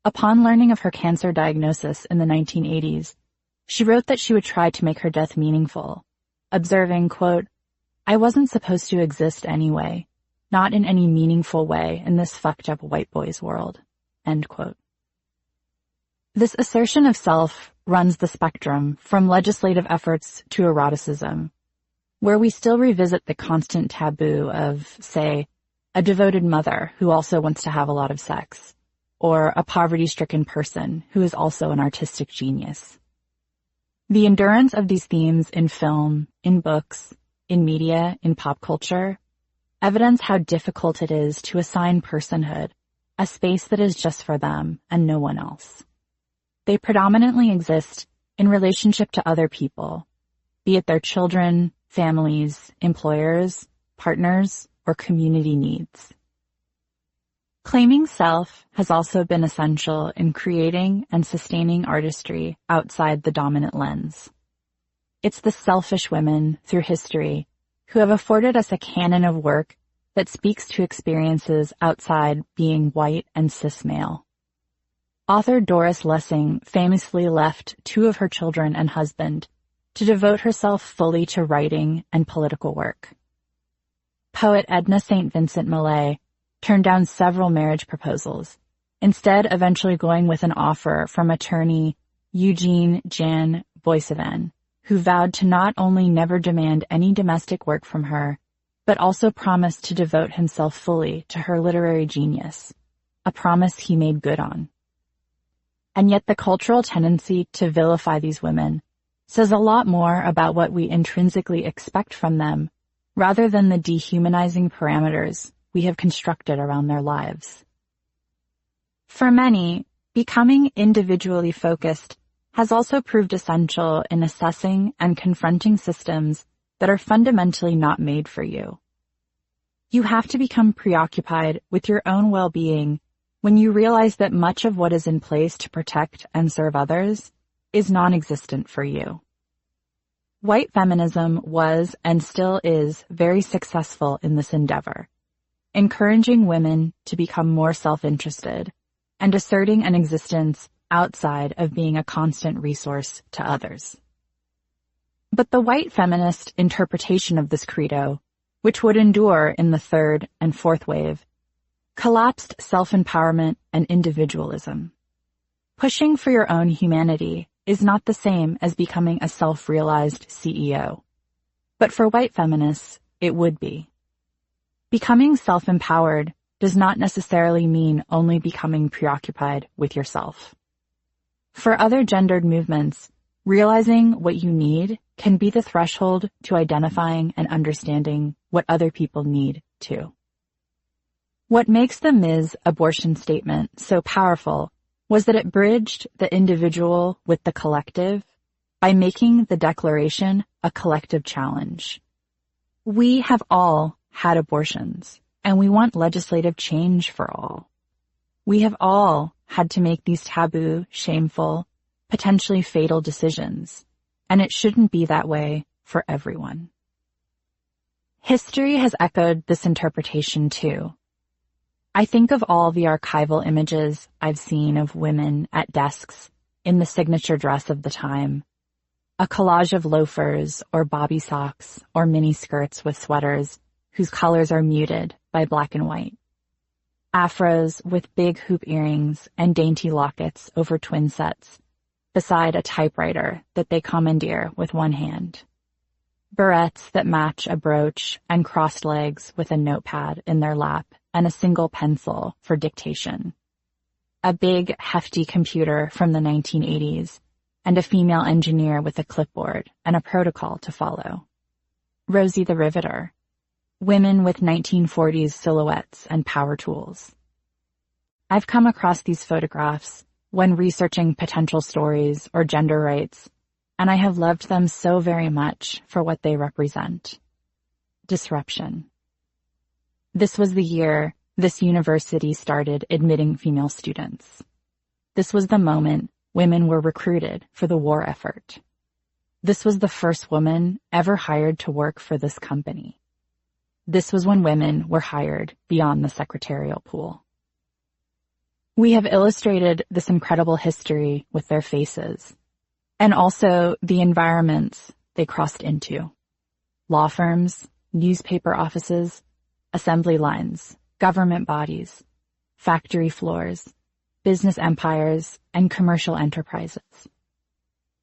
Upon learning of her cancer diagnosis in the 1980s, she wrote that she would try to make her death meaningful, observing, quote, "I wasn't supposed to exist anyway, not in any meaningful way in this fucked up white boy's world." End quote. This assertion of self runs the spectrum from legislative efforts to eroticism, where we still revisit the constant taboo of, say, a devoted mother who also wants to have a lot of sex, or a poverty-stricken person who is also an artistic genius. The endurance of these themes in film, in books, in media, in pop culture, evidence how difficult it is to assign personhood a space that is just for them and no one else. They predominantly exist in relationship to other people, be it their children, families, employers, partners, or community needs. Claiming self has also been essential in creating and sustaining artistry outside the dominant lens. It's the selfish women through history who have afforded us a canon of work that speaks to experiences outside being white and cis male. Author Doris Lessing famously left 2 of her children and husband to devote herself fully to writing and political work. Poet Edna St. Vincent Millay turned down several marriage proposals, instead eventually going with an offer from attorney Eugene Jan Boissevain, who vowed to not only never demand any domestic work from her, but also promised to devote himself fully to her literary genius, a promise he made good on. And yet the cultural tendency to vilify these women says a lot more about what we intrinsically expect from them rather than the dehumanizing parameters we have constructed around their lives. For many, becoming individually focused has also proved essential in assessing and confronting systems that are fundamentally not made for you. You have to become preoccupied with your own well-being when you realize that much of what is in place to protect and serve others is non-existent for you. White feminism was and still is very successful in this endeavor, encouraging women to become more self-interested and asserting an existence outside of being a constant resource to others. But the white feminist interpretation of this credo, which would endure in the third and fourth wave, collapsed self-empowerment and individualism. Pushing for your own humanity is not the same as becoming a self-realized CEO. But for white feminists, it would be. Becoming self-empowered does not necessarily mean only becoming preoccupied with yourself. For other gendered movements, realizing what you need can be the threshold to identifying and understanding what other people need too. What makes the Ms. abortion statement so powerful was that it bridged the individual with the collective by making the declaration a collective challenge. We have all had abortions, and we want legislative change for all. We have all had to make these taboo, shameful, potentially fatal decisions, and it shouldn't be that way for everyone. History has echoed this interpretation too. I think of all the archival images I've seen of women at desks in the signature dress of the time, a collage of loafers or bobby socks or mini skirts with sweaters whose colors are muted by black and white, afros with big hoop earrings and dainty lockets over twin sets, beside a typewriter that they commandeer with one hand. Barrettes that match a brooch and crossed legs with a notepad in their lap and a single pencil for dictation. A big, hefty computer from the 1980s, and a female engineer with a clipboard and a protocol to follow. Rosie the Riveter. Women with 1940s silhouettes and power tools. I've come across these photographs when researching potential stories or gender rights, and I have loved them so very much for what they represent. Disruption. This was the year this university started admitting female students. This was the moment women were recruited for the war effort. This was the first woman ever hired to work for this company. This was when women were hired beyond the secretarial pool. We have illustrated this incredible history with their faces, and also the environments they crossed into. Law firms, newspaper offices, assembly lines, government bodies, factory floors, business empires, and commercial enterprises.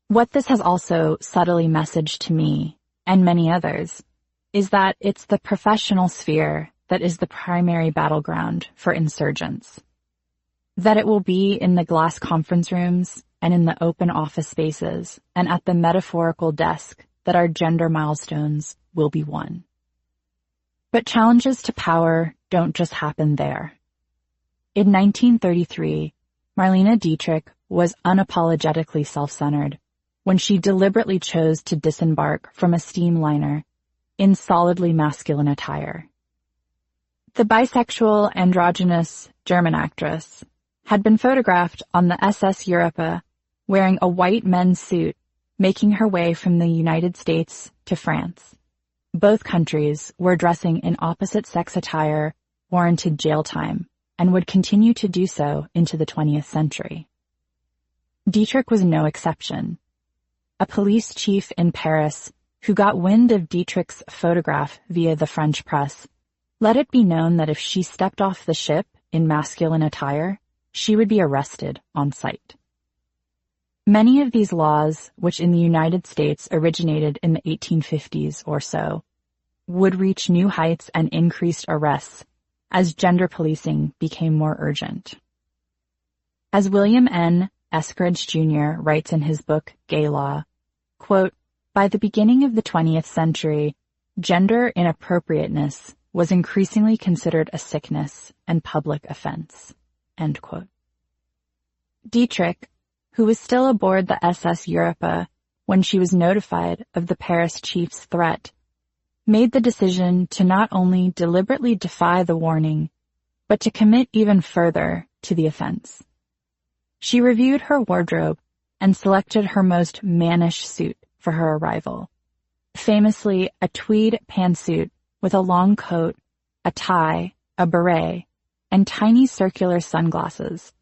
What this has also subtly messaged to me, and many others, is that it's the professional sphere that is the primary battleground for insurgents. That it will be in the glass conference rooms and in the open office spaces and at the metaphorical desk that our gender milestones will be won. But challenges to power don't just happen there. In 1933, Marlene Dietrich was unapologetically self-centered when she deliberately chose to disembark from a steam liner in solidly masculine attire. The bisexual, androgynous German actress had been photographed on the SS Europa wearing a white men's suit, making her way from the United States to France. Both countries were dressing in opposite-sex attire warranted jail time and would continue to do so into the 20th century. Dietrich was no exception. A police chief in Paris who got wind of Dietrich's photograph via the French press let it be known that if she stepped off the ship in masculine attire, she would be arrested on sight. Many of these laws, which in the United States originated in the 1850s or so, would reach new heights and increased arrests as gender policing became more urgent. As William N. Eskridge Jr. writes in his book, Gay Law, quote, "By the beginning of the 20th century, gender inappropriateness was increasingly considered a sickness and public offense." End quote. Dietrich, who was still aboard the SS Europa when she was notified of the Paris chief's threat, made the decision to not only deliberately defy the warning, but to commit even further to the offense. She reviewed her wardrobe and selected her most mannish suit for her arrival, famously a tweed pantsuit with a long coat, a tie, a beret, and tiny circular sunglasses,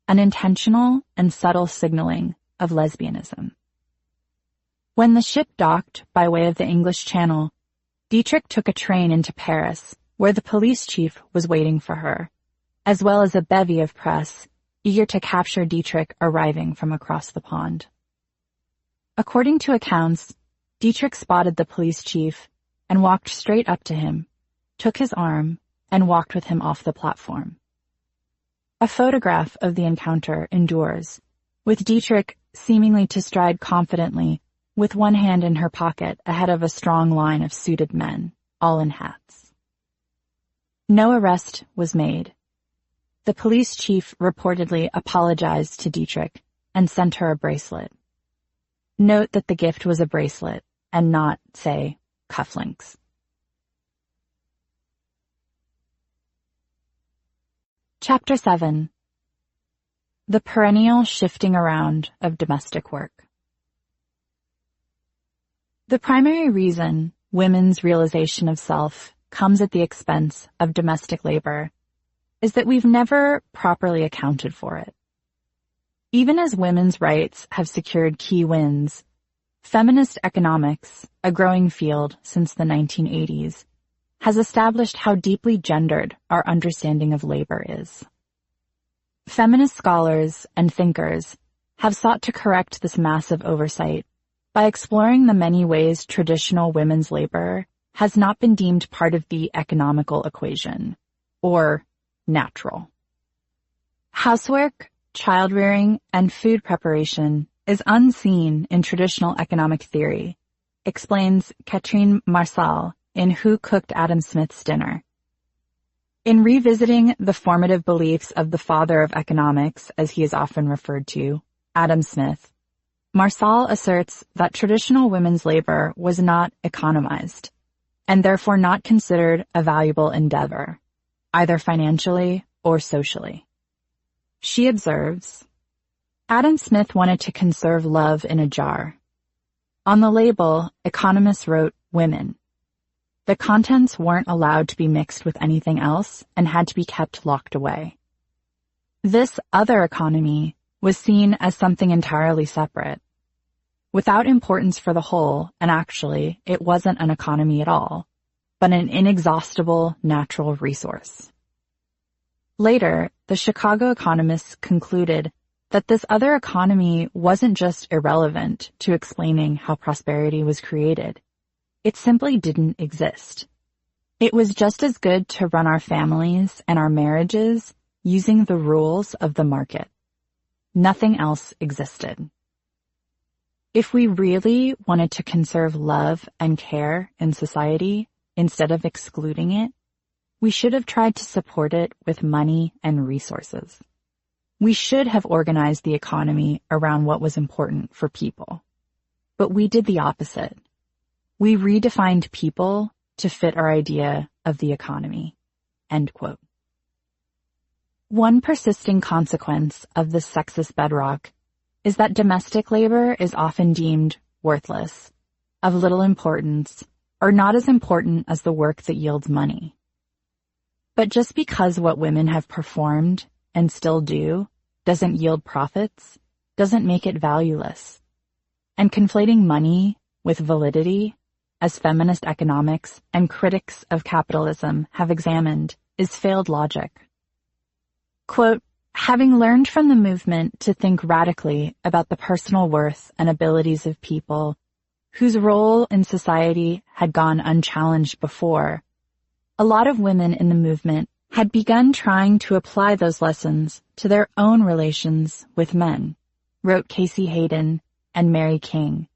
an intentional and subtle signaling of lesbianism. When the ship docked by way of the English Channel, Dietrich took a train into Paris, where the police chief was waiting for her, as well as a bevy of press eager to capture Dietrich arriving from across the pond. According to accounts, Dietrich spotted the police chief and walked straight up to him, took his arm, and walked with him off the platform. A photograph of the encounter endures, with Dietrich seemingly to stride confidently with one hand in her pocket ahead of a strong line of suited men, all in hats. No arrest was made. The police chief reportedly apologized to Dietrich and sent her a bracelet. Note that the gift was a bracelet and not, say, cufflinks. Chapter 7. The perennial shifting around of domestic work. The primary reason women's realization of self comes at the expense of domestic labor is that we've never properly accounted for it. Even as women's rights have secured key wins, feminist economics, a growing field since the 1980s, has established how deeply gendered our understanding of labor is. Feminist scholars and thinkers have sought to correct this massive oversight by exploring the many ways traditional women's labor has not been deemed part of the economical equation, or natural. Housework, child-rearing, and food preparation is unseen in traditional economic theory, explains Catherine Marsal in Who Cooked Adam Smith's Dinner. In revisiting the formative beliefs of the father of economics, as he is often referred to, Adam Smith, Marsal asserts that traditional women's labor was not economized, and therefore not considered a valuable endeavor, either financially or socially. She observes, Adam Smith wanted to conserve love in a jar. On the label, economists wrote women. The contents weren't allowed to be mixed with anything else and had to be kept locked away. This other economy was seen as something entirely separate. Without importance for the whole, and actually, it wasn't an economy at all, but an inexhaustible natural resource. Later, the Chicago economists concluded that this other economy wasn't just irrelevant to explaining how prosperity was created. It simply didn't exist. It was just as good to run our families and our marriages using the rules of the market. Nothing else existed. If we really wanted to conserve love and care in society instead of excluding it, we should have tried to support it with money and resources. We should have organized the economy around what was important for people. But we did the opposite. We redefined people to fit our idea of the economy." End quote. One persisting consequence of this sexist bedrock is that domestic labor is often deemed worthless, of little importance, or not as important as the work that yields money. But just because what women have performed, and still do, doesn't yield profits, doesn't make it valueless. And conflating money with validity, as feminist economics and critics of capitalism have examined, is failed logic. Quote, "Having learned from the movement to think radically about the personal worth and abilities of people whose role in society had gone unchallenged before, a lot of women in the movement had begun trying to apply those lessons to their own relations with men," wrote Casey Hayden and Mary King,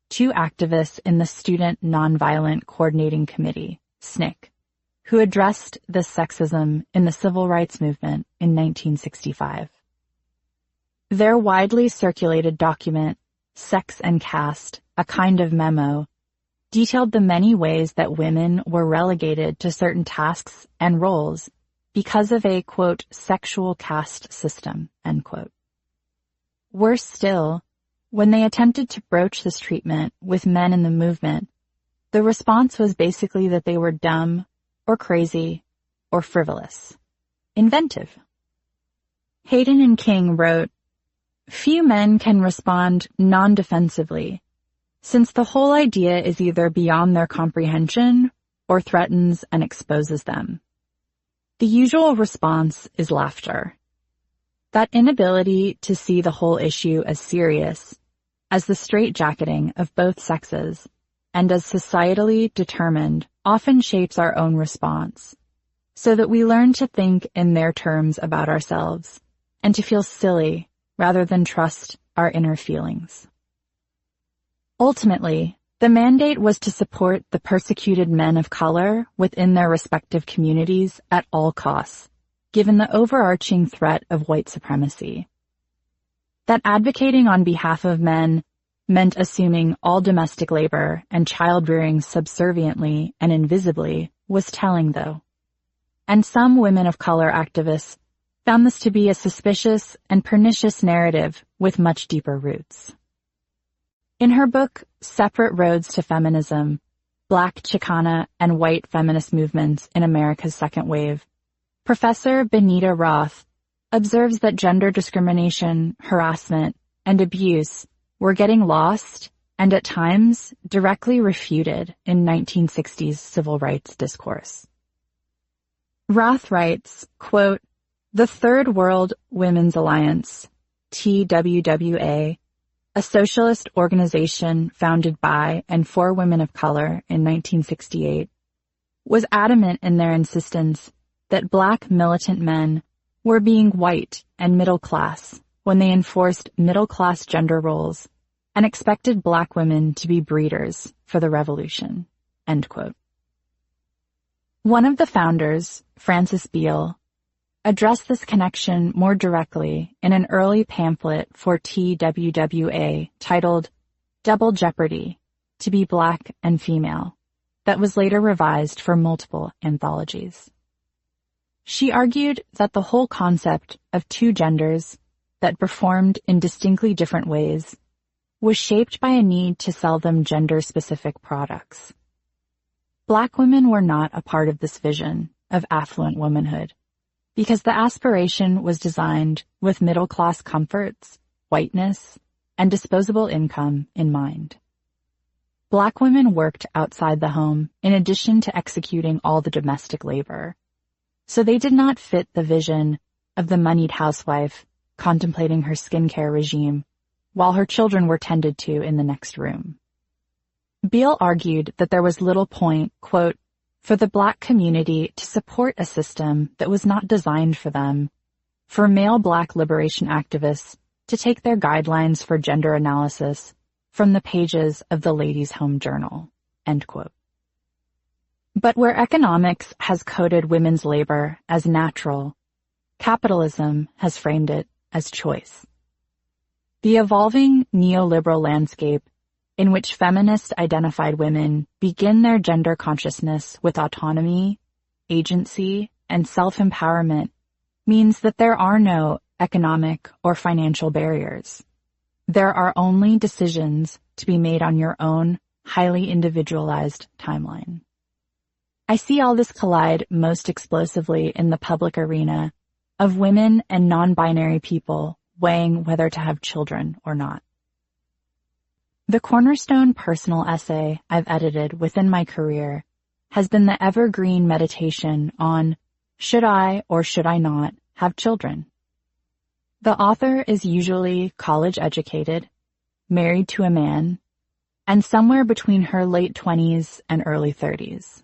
two activists in the Student Nonviolent Coordinating Committee, SNCC, who addressed this sexism in the civil rights movement in 1965. Their widely circulated document, Sex and Caste, a Kind of Memo, detailed the many ways that women were relegated to certain tasks and roles because of a, quote, "sexual caste system," end quote. Worse still, when they attempted to broach this treatment with men in the movement, the response was basically that they were dumb, or crazy, or frivolous. Inventive. Hayden and King wrote, "Few men can respond non-defensively, since the whole idea is either beyond their comprehension or threatens and exposes them. The usual response is laughter. That inability to see the whole issue as serious, as the straitjacketing of both sexes, and as societally determined, often shapes our own response, so that we learn to think in their terms about ourselves, and to feel silly rather than trust our inner feelings." Ultimately, the mandate was to support the persecuted men of color within their respective communities at all costs, given the overarching threat of white supremacy. That advocating on behalf of men meant assuming all domestic labor and child-rearing subserviently and invisibly was telling, though. And some women of color activists found this to be a suspicious and pernicious narrative with much deeper roots. In her book, Separate Roads to Feminism, Black, Chicana, and White Feminist Movements in America's Second Wave, Professor Benita Roth observes that gender discrimination, harassment, and abuse were getting lost and at times directly refuted in 1960s civil rights discourse. Roth writes, quote, "The Third World Women's Alliance, TWWA, a socialist organization founded by and for women of color in 1968, was adamant in their insistence that Black militant men were being white and middle class when they enforced middle-class gender roles and expected Black women to be breeders for the revolution." End quote. One of the founders, Frances Beale, addressed this connection more directly in an early pamphlet for TWWA titled Double Jeopardy: To Be Black and Female, that was later revised for multiple anthologies. She argued that the whole concept of two genders that performed in distinctly different ways was shaped by a need to sell them gender-specific products. Black women were not a part of this vision of affluent womanhood, because the aspiration was designed with middle-class comforts, whiteness, and disposable income in mind. Black women worked outside the home in addition to executing all the domestic labor, so they did not fit the vision of the moneyed housewife contemplating her skincare regime while her children were tended to in the next room. Beale argued that there was little point, quote, for the Black community to support a system that was not designed for them, for male Black liberation activists to take their guidelines for gender analysis from the pages of the Ladies' Home Journal, end quote. But where economics has coded women's labor as natural, capitalism has framed it as choice. The evolving neoliberal landscape in which feminist-identified women begin their gender consciousness with autonomy, agency, and self-empowerment means that there are no economic or financial barriers. There are only decisions to be made on your own highly individualized timeline. I see all this collide most explosively in the public arena of women and non-binary people weighing whether to have children or not. The cornerstone personal essay I've edited within my career has been the evergreen meditation on should I or should I not have children? The author is usually college educated, married to a man, and somewhere between her late 20s and early 30s.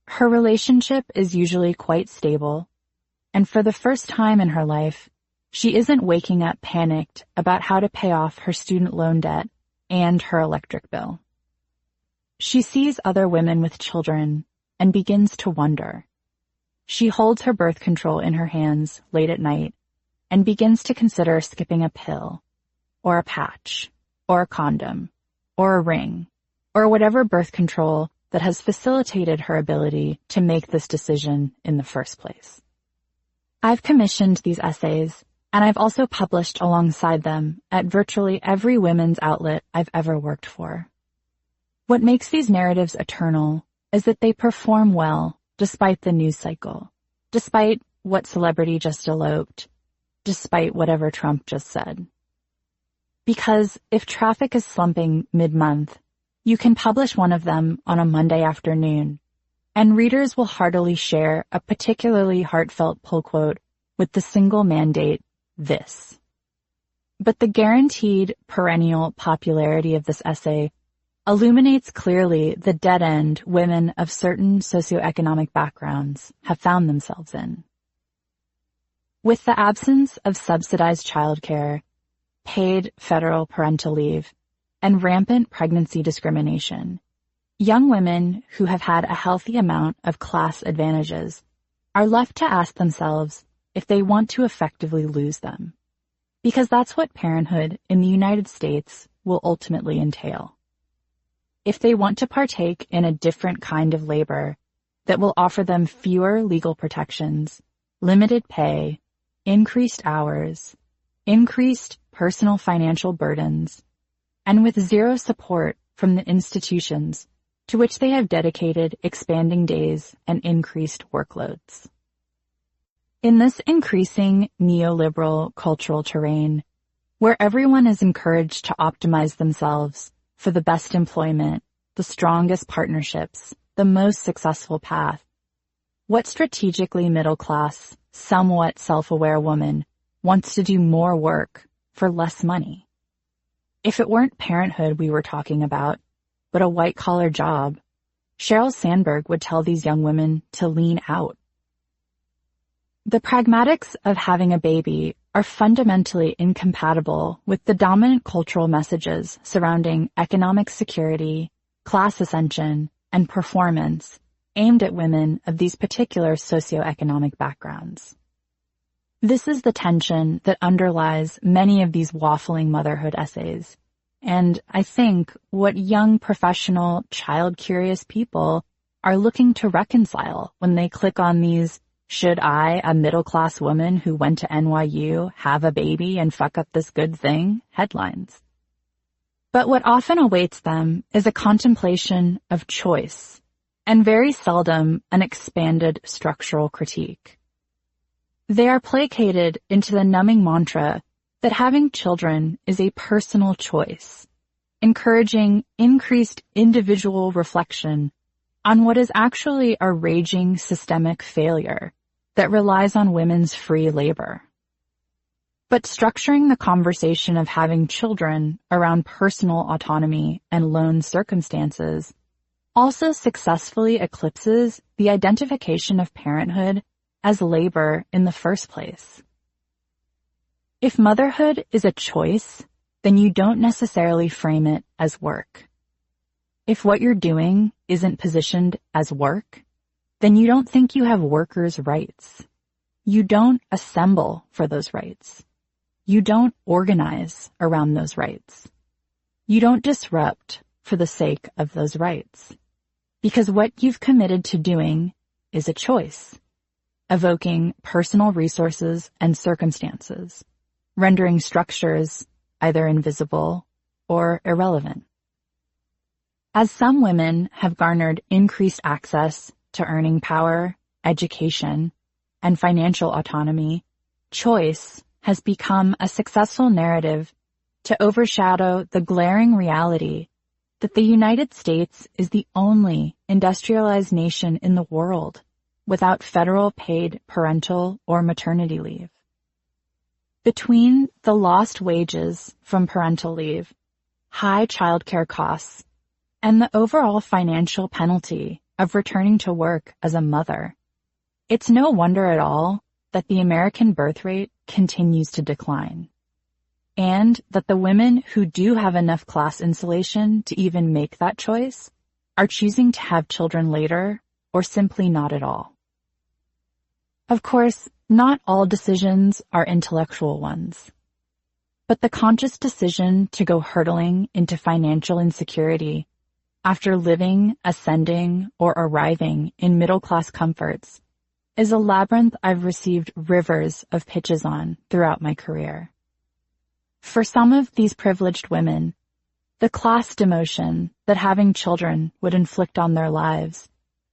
Her relationship is usually quite stable, and for the first time in her life, she isn't waking up panicked about how to pay off her student loan debt and her electric bill. She sees other women with children and begins to wonder. She holds her birth control in her hands late at night and begins to consider skipping a pill, or a patch, or a condom, or a ring, or whatever birth control that has facilitated her ability to make this decision in the first place. I've commissioned these essays, and I've also published alongside them at virtually every women's outlet I've ever worked for. What makes these narratives eternal is that they perform well despite the news cycle, despite what celebrity just eloped, despite whatever Trump just said. Because if traffic is slumping mid-month, you can publish one of them on a Monday afternoon, and readers will heartily share a particularly heartfelt pull quote with the single mandate, this. But the guaranteed perennial popularity of this essay illuminates clearly the dead end women of certain socioeconomic backgrounds have found themselves in. With the absence of subsidized childcare, paid federal parental leave, and rampant pregnancy discrimination, young women who have had a healthy amount of class advantages are left to ask themselves if they want to effectively lose them, because that's what parenthood in the United States will ultimately entail. If they want to partake in a different kind of labor that will offer them fewer legal protections, limited pay, increased hours, increased personal financial burdens, and with zero support from the institutions to which they have dedicated expanding days and increased workloads. In this increasing neoliberal cultural terrain, where everyone is encouraged to optimize themselves for the best employment, the strongest partnerships, the most successful path, what strategically middle-class, somewhat self-aware woman wants to do more work for less money? If it weren't parenthood we were talking about, but a white-collar job, Sheryl Sandberg would tell these young women to lean out. The pragmatics of having a baby are fundamentally incompatible with the dominant cultural messages surrounding economic security, class ascension, and performance aimed at women of these particular socioeconomic backgrounds. This is the tension that underlies many of these waffling motherhood essays, and I think what young professional, child-curious people are looking to reconcile when they click on these "should I, a middle-class woman who went to NYU, have a baby and fuck up this good thing?" headlines. But what often awaits them is a contemplation of choice, and very seldom an expanded structural critique. They are placated into the numbing mantra that having children is a personal choice, encouraging increased individual reflection on what is actually a raging systemic failure that relies on women's free labor. But structuring the conversation of having children around personal autonomy and lone circumstances also successfully eclipses the identification of parenthood as labor in the first place. If motherhood is a choice, then you don't necessarily frame it as work. If what you're doing isn't positioned as work, then you don't think you have workers' rights. You don't assemble for those rights. You don't organize around those rights. You don't disrupt for the sake of those rights. Because what you've committed to doing is a choice, evoking personal resources and circumstances, rendering structures either invisible or irrelevant. As some women have garnered increased access to earning power, education, and financial autonomy, choice has become a successful narrative to overshadow the glaring reality that the United States is the only industrialized nation in the world without federal paid parental or maternity leave. Between the lost wages from parental leave, high childcare costs, and the overall financial penalty of returning to work as a mother, it's no wonder at all that the American birth rate continues to decline, and that the women who do have enough class insulation to even make that choice are choosing to have children later or simply not at all. Of course, not all decisions are intellectual ones, but the conscious decision to go hurtling into financial insecurity after living, ascending, or arriving in middle-class comforts is a labyrinth I've received rivers of pitches on throughout my career. For some of these privileged women, the class demotion that having children would inflict on their lives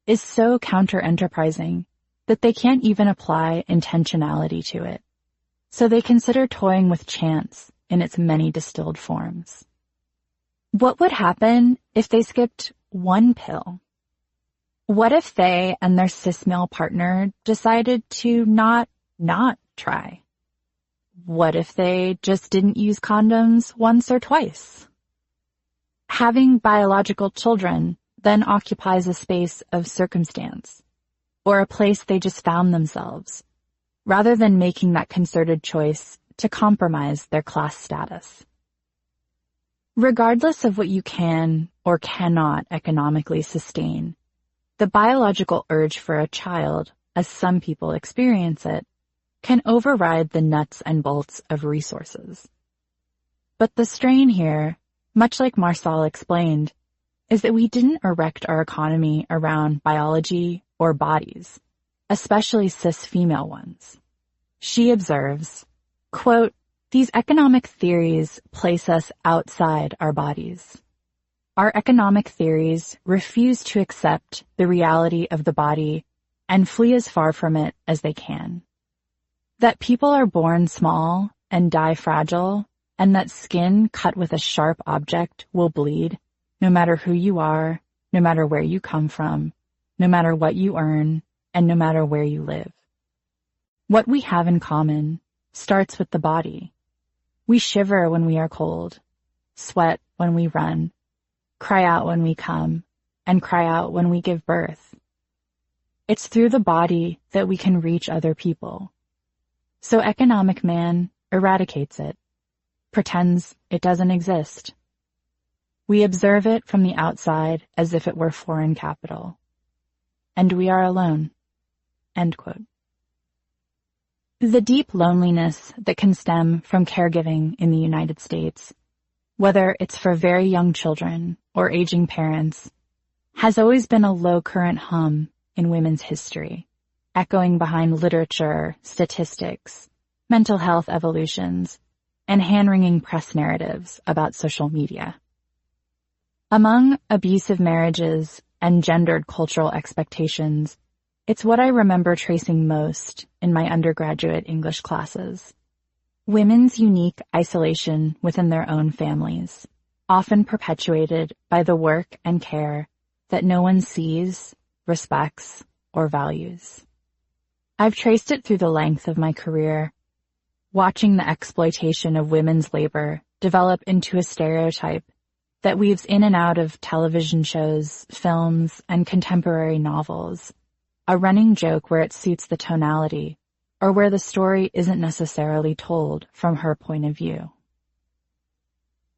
is so counter-enterprising that they can't even apply intentionality to it, so they consider toying with chance in its many distilled forms. What would happen if they skipped one pill? What if they and their cis male partner decided to not try? What if they just didn't use condoms once or twice? Having biological children then occupies a space of circumstance, or a place they just found themselves, rather than making that concerted choice to compromise their class status. Regardless of what you can or cannot economically sustain, the biological urge for a child, as some people experience it, can override the nuts and bolts of resources. But the strain here, much like Marsal explained, is that we didn't erect our economy around biology or bodies, especially cis female ones. She observes, quote, "These economic theories place us outside our bodies. Our economic theories refuse to accept the reality of the body and flee as far from it as they can. That people are born small and die fragile, and that skin cut with a sharp object will bleed, no matter who you are, no matter where you come from, no matter what you earn, and no matter where you live. What we have in common starts with the body. We shiver when we are cold. sweat when we run, cry out when we come, and cry out when we give birth. It's through the body that we can reach other people. So economic man eradicates it, pretends it doesn't exist. We observe it from the outside as if it were foreign capital. And we are alone. End quote. The deep loneliness that can stem from caregiving in the United States, whether it's for very young children or aging parents, has always been a low-current hum in women's history, echoing behind literature, statistics, mental health evolutions, and hand-wringing press narratives about social media. Among abusive marriages and gendered cultural expectations, it's what I remember tracing most in my undergraduate English classes. Women's unique isolation within their own families, often perpetuated by the work and care that no one sees, respects, or values. I've traced it through the length of my career, watching the exploitation of women's labor develop into a stereotype that weaves in and out of television shows, films, and contemporary novels, a running joke where it suits the tonality, or where the story isn't necessarily told from her point of view.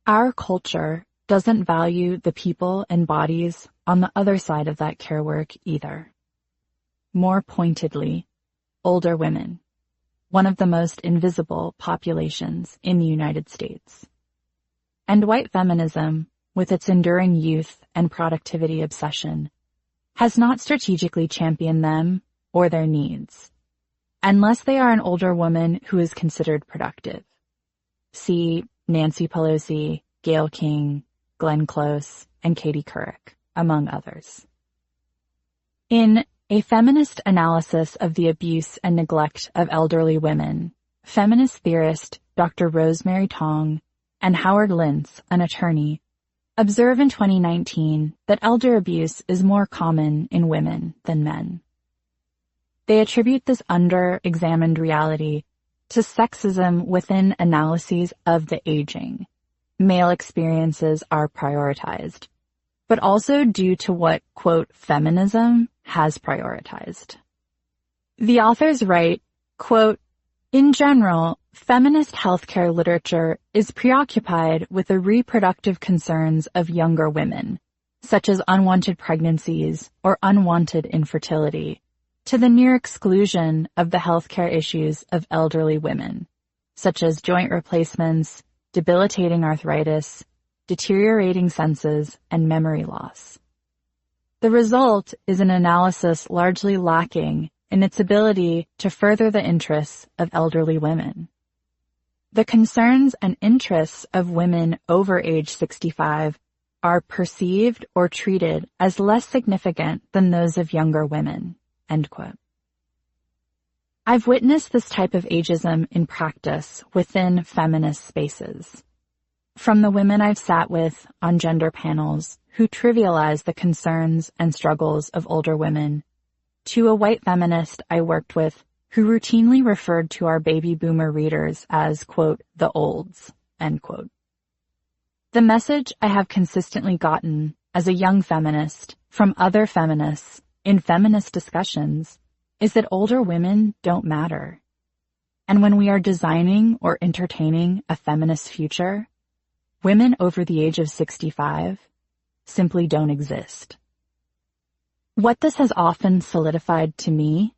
Our culture doesn't value the people and bodies on the other side of that care work either. More pointedly, older women, one of the most invisible populations in the United States. And white feminism, with its enduring youth and productivity obsession, has not strategically championed them or their needs, unless they are an older woman who is considered productive. See Nancy Pelosi, Gayle King, Glenn Close, and Katie Couric, among others. In A Feminist Analysis of the Abuse and Neglect of Elderly Women, feminist theorist Dr. Rosemary Tong and Howard Lintz, an attorney, observe in 2019 that elder abuse is more common in women than men. They attribute this under-examined reality to sexism within analyses of the aging. Male experiences are prioritized, but also due to what, quote, feminism has prioritized. The authors write, quote, in general, feminist healthcare literature is preoccupied with the reproductive concerns of younger women, such as unwanted pregnancies or unwanted infertility, to the near exclusion of the healthcare issues of elderly women, such as joint replacements, debilitating arthritis, deteriorating senses, and memory loss. The result is an analysis largely lacking in its ability to further the interests of elderly women. The concerns and interests of women over age 65 are perceived or treated as less significant than those of younger women, end quote. I've witnessed this type of ageism in practice within feminist spaces. From the women I've sat with on gender panels who trivialize the concerns and struggles of older women, to a white feminist I worked with who routinely referred to our baby boomer readers as, quote, the olds, end quote. The message I have consistently gotten as a young feminist from other feminists in feminist discussions is that older women don't matter. And when we are designing or entertaining a feminist future, women over the age of 65 simply don't exist. What this has often solidified to me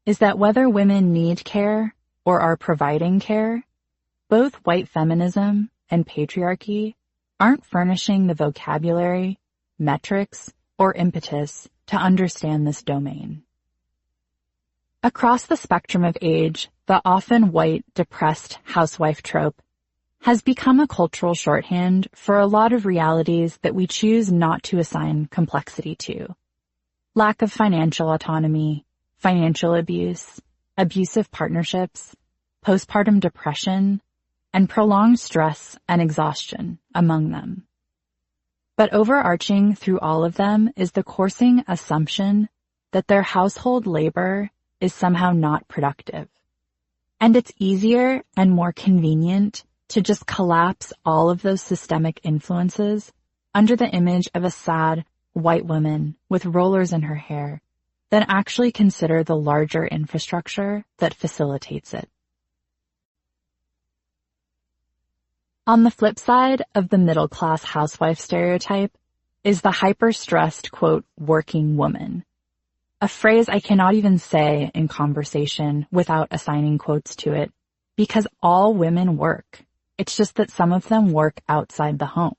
is that whether women need care or are providing care, both white feminism and patriarchy aren't furnishing the vocabulary, metrics, or impetus to understand this domain. Across the spectrum of age, the often white, depressed housewife trope has become a cultural shorthand for a lot of realities that we choose not to assign complexity to. Lack of financial autonomy, financial abuse, abusive partnerships, postpartum depression, and prolonged stress and exhaustion among them. But overarching through all of them is the coursing assumption that their household labor is somehow not productive. And it's easier and more convenient to just collapse all of those systemic influences under the image of a sad white woman with rollers in her hair than actually consider the larger infrastructure that facilitates it. On the flip side of the middle-class housewife stereotype is the hyper-stressed, quote, working woman, a phrase I cannot even say in conversation without assigning quotes to it, because all women work. It's just that some of them work outside the home.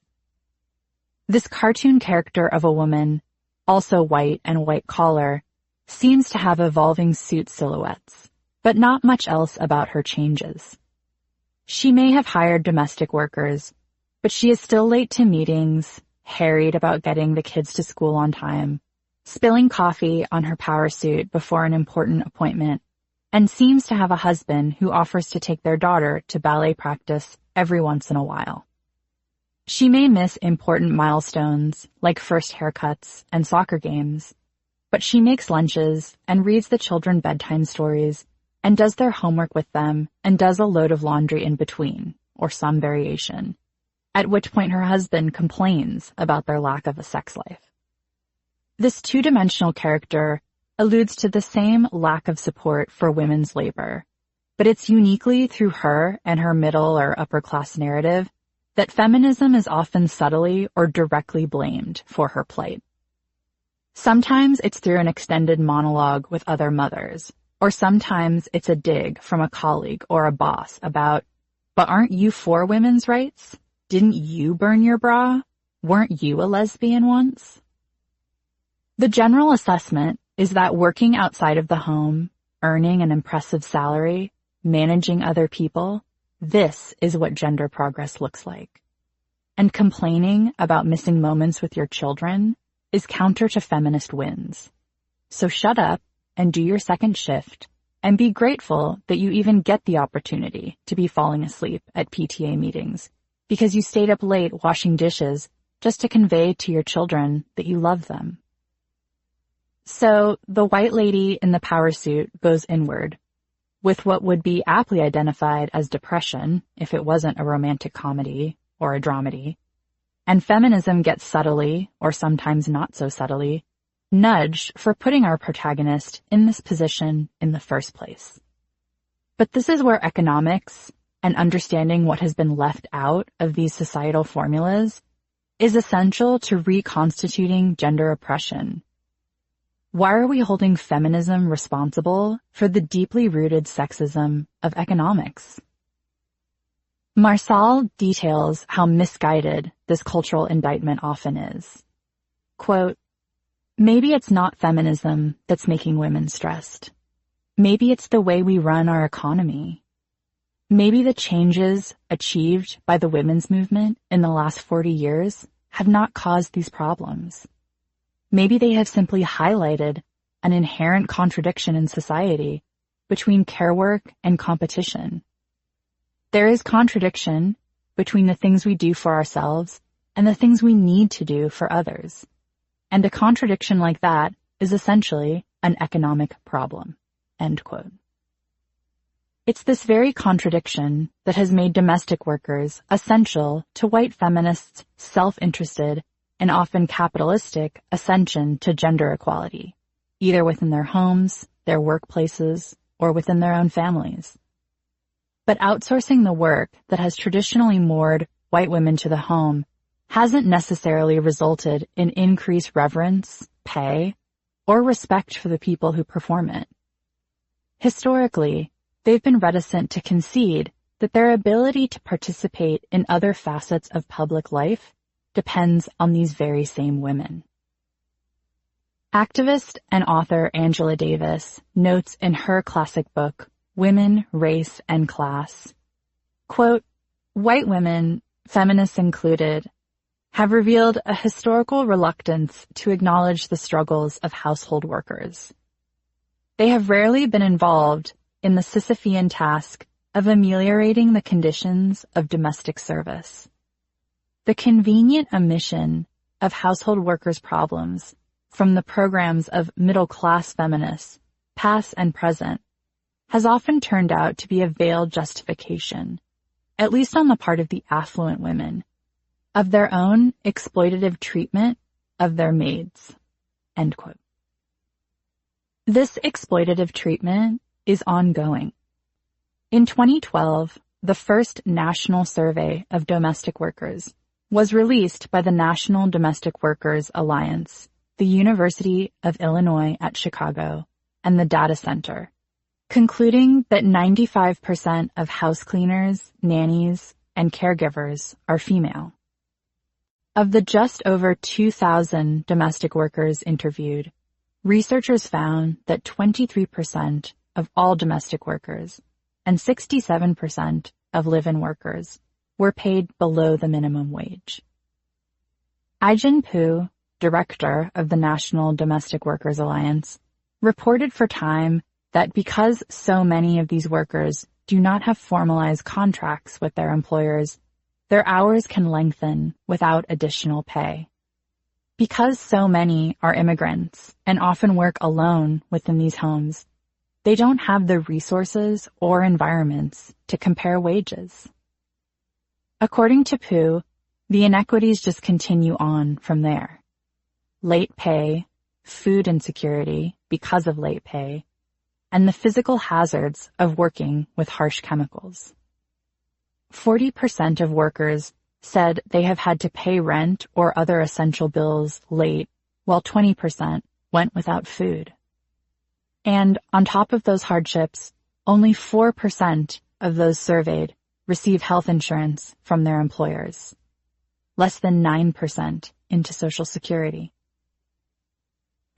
This cartoon character of a woman, also white and white collar, seems to have evolving suit silhouettes, but not much else about her changes. She may have hired domestic workers, but she is still late to meetings, harried about getting the kids to school on time, spilling coffee on her power suit before an important appointment, and seems to have a husband who offers to take their daughter to ballet practice every once in a while. She may miss important milestones like first haircuts and soccer games, but she makes lunches and reads the children bedtime stories and does their homework with them and does a load of laundry in between, or some variation, at which point her husband complains about their lack of a sex life. This two-dimensional character alludes to the same lack of support for women's labor, but it's uniquely through her and her middle or upper-class narrative that feminism is often subtly or directly blamed for her plight. Sometimes it's through an extended monologue with other mothers, or sometimes it's a dig from a colleague or a boss about, but aren't you for women's rights? Didn't you burn your bra? Weren't you a lesbian once? The general assessment is that working outside of the home, earning an impressive salary, managing other people, this is what gender progress looks like. And complaining about missing moments with your children is counter to feminist wins. So shut up and do your second shift and be grateful that you even get the opportunity to be falling asleep at PTA meetings because you stayed up late washing dishes just to convey to your children that you love them. So the white lady in the power suit goes inward with what would be aptly identified as depression if it wasn't a romantic comedy or a dramedy, and feminism gets subtly, or sometimes not so subtly, nudged for putting our protagonist in this position in the first place. But this is where economics and understanding what has been left out of these societal formulas is essential to reconstituting gender oppression. Why are we holding feminism responsible for the deeply rooted sexism of economics? Marsal details how misguided this cultural indictment often is. Quote, maybe it's not feminism that's making women stressed. Maybe it's the way we run our economy. Maybe the changes achieved by the women's movement in the last 40 years have not caused these problems. Maybe they have simply highlighted an inherent contradiction in society between care work and competition. There is contradiction between the things we do for ourselves and the things we need to do for others. And a contradiction like that is essentially an economic problem. End quote. It's this very contradiction that has made domestic workers essential to white feminists' self-interested and often capitalistic ascension to gender equality, either within their homes, their workplaces, or within their own families. But outsourcing the work that has traditionally moored white women to the home hasn't necessarily resulted in increased reverence, pay, or respect for the people who perform it. Historically, they've been reticent to concede that their ability to participate in other facets of public life depends on these very same women. Activist and author Angela Davis notes in her classic book, Women, Race, and Class, quote, white women, feminists included, have revealed a historical reluctance to acknowledge the struggles of household workers. They have rarely been involved in the Sisyphean task of ameliorating the conditions of domestic service. The convenient omission of household workers' problems from the programs of middle-class feminists, past and present, has often turned out to be a veiled justification, at least on the part of the affluent women, of their own exploitative treatment of their maids." End quote. This exploitative treatment is ongoing. In 2012, the first national survey of domestic workers was released by the National Domestic Workers Alliance, the University of Illinois at Chicago, and the Data Center, concluding that 95% of house cleaners, nannies, and caregivers are female. Of the just over 2,000 domestic workers interviewed, researchers found that 23% of all domestic workers and 67% of live-in workers were paid below the minimum wage. Ai-jen Poo, director of the National Domestic Workers Alliance, reported for Time that because so many of these workers do not have formalized contracts with their employers, their hours can lengthen without additional pay. Because so many are immigrants and often work alone within these homes, they don't have the resources or environments to compare wages. According to Poo, the inequities just continue on from there. Late pay, food insecurity because of late pay, and the physical hazards of working with harsh chemicals. 40% of workers said they have had to pay rent or other essential bills late, while 20% went without food. And on top of those hardships, only 4% of those surveyed receive health insurance from their employers, less than 9% into Social Security.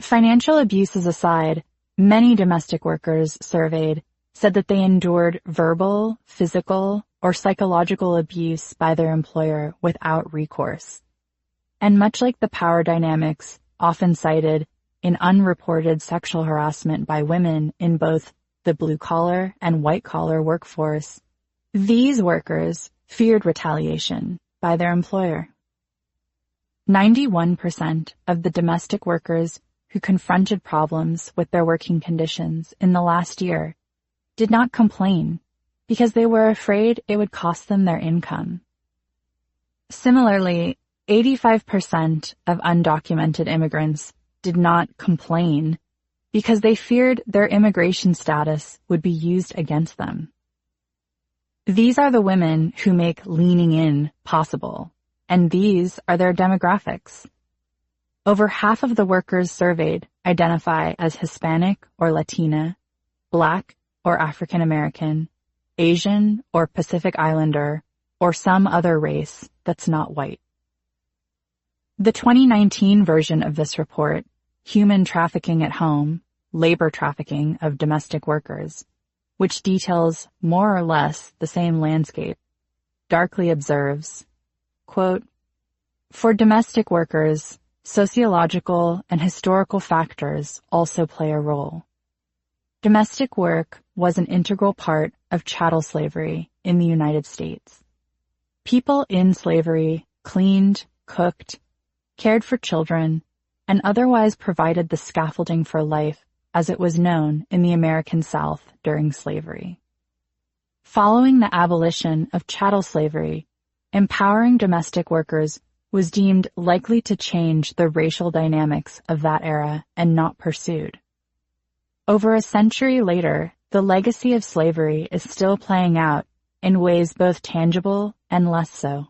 Financial abuses aside, many domestic workers surveyed said that they endured verbal, physical, or psychological abuse by their employer without recourse. And much like the power dynamics often cited in unreported sexual harassment by women in both the blue-collar and white-collar workforce, these workers feared retaliation by their employer. 91% of the domestic workers who confronted problems with their working conditions in the last year did not complain because they were afraid it would cost them their income. Similarly, 85% of undocumented immigrants did not complain because they feared their immigration status would be used against them. These are the women who make leaning in possible, and these are their demographics. Over half of the workers surveyed identify as Hispanic or Latina, Black or African American, Asian or Pacific Islander, or some other race that's not white. The 2019 version of this report, Human Trafficking at Home, Labor Trafficking of Domestic Workers, which details more or less the same landscape, darkly observes, quote, "For domestic workers, sociological and historical factors also play a role. Domestic work was an integral part of chattel slavery in the United States. People in slavery cleaned, cooked, cared for children, and otherwise provided the scaffolding for life as it was known in the American South during slavery. Following the abolition of chattel slavery, empowering domestic workers was deemed likely to change the racial dynamics of that era and not pursued. Over a century later, the legacy of slavery is still playing out in ways both tangible and less so.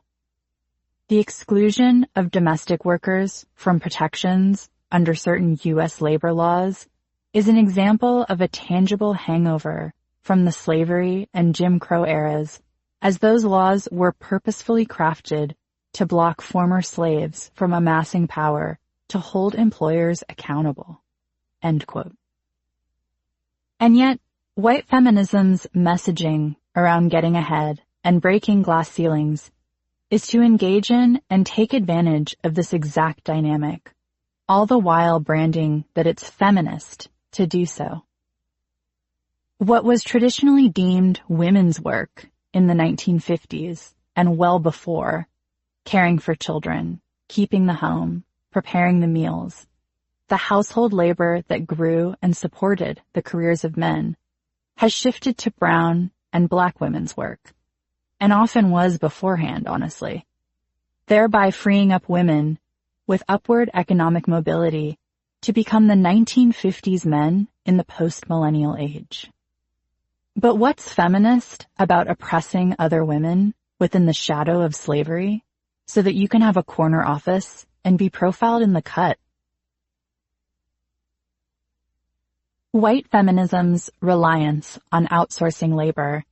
The exclusion of domestic workers from protections under certain U.S. labor laws is an example of a tangible hangover from the slavery and Jim Crow eras, as those laws were purposefully crafted to block former slaves from amassing power to hold employers accountable." End quote. And yet, white feminism's messaging around getting ahead and breaking glass ceilings is to engage in and take advantage of this exact dynamic, all the while branding that it's feminist to do so. What was traditionally deemed women's work in the 1950s and well before, caring for children, keeping the home, preparing the meals, the household labor that grew and supported the careers of men, has shifted to brown and Black women's work. and often was beforehand, honestly, thereby freeing up women with upward economic mobility to become the 1950s men in the post-millennial age. But what's feminist about oppressing other women within the shadow of slavery so that you can have a corner office and be profiled in the cut? White feminism's reliance on outsourcing labor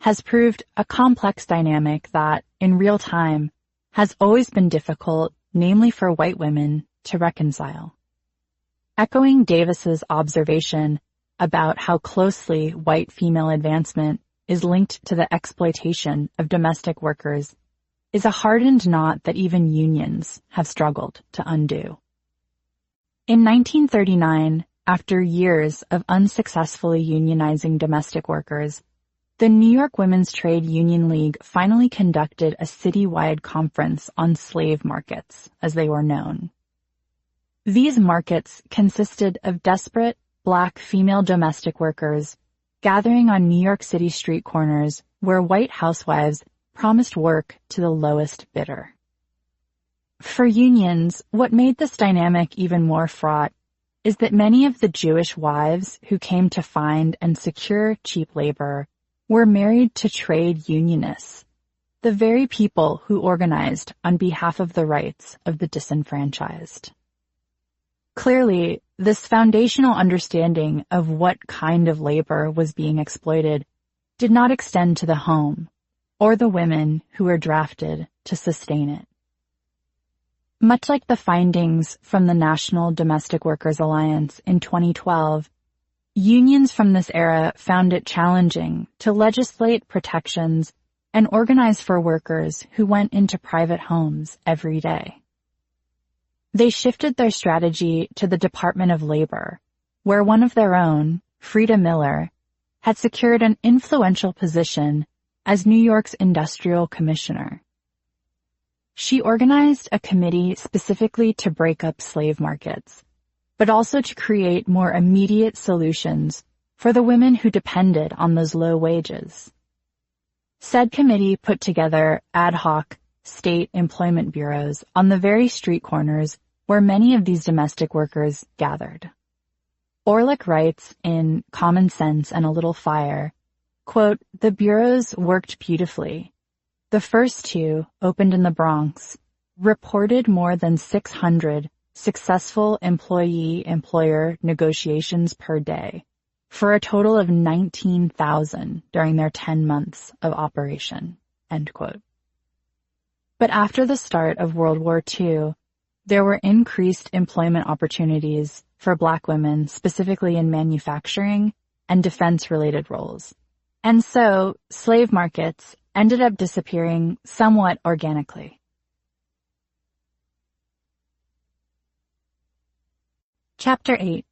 has proved a complex dynamic that, in real time, has always been difficult, namely for white women, to reconcile. Echoing Davis's observation about how closely white female advancement is linked to the exploitation of domestic workers is a hardened knot that even unions have struggled to undo. In 1939, after years of unsuccessfully unionizing domestic workers, the New York Women's Trade Union League finally conducted a citywide conference on slave markets, as they were known. These markets consisted of desperate Black female domestic workers gathering on New York City street corners where white housewives promised work to the lowest bidder. For unions, what made this dynamic even more fraught is that many of the Jewish wives who came to find and secure cheap labor were married to trade unionists, the very people who organized on behalf of the rights of the disenfranchised. Clearly, this foundational understanding of what kind of labor was being exploited did not extend to the home or the women who were drafted to sustain it. Much like the findings from the National Domestic Workers Alliance in 2012, unions from this era found it challenging to legislate protections and organize for workers who went into private homes every day. They shifted their strategy to the Department of Labor, where one of their own, Frida Miller, had secured an influential position as New York's industrial commissioner. She organized a committee specifically to break up slave markets, but also to create more immediate solutions for the women who depended on those low wages. Said committee put together ad hoc state employment bureaus on the very street corners where many of these domestic workers gathered. Orlick writes in Common Sense and a Little Fire, quote, "The bureaus worked beautifully. The first two, opened in the Bronx, reported more than 600 successful employee-employer negotiations per day, for a total of 19,000 during their 10 months of operation," end quote. But after the start of World War II, there were increased employment opportunities for Black women, specifically in manufacturing and defense-related roles. And so, slave markets ended up disappearing somewhat organically. Chapter 8.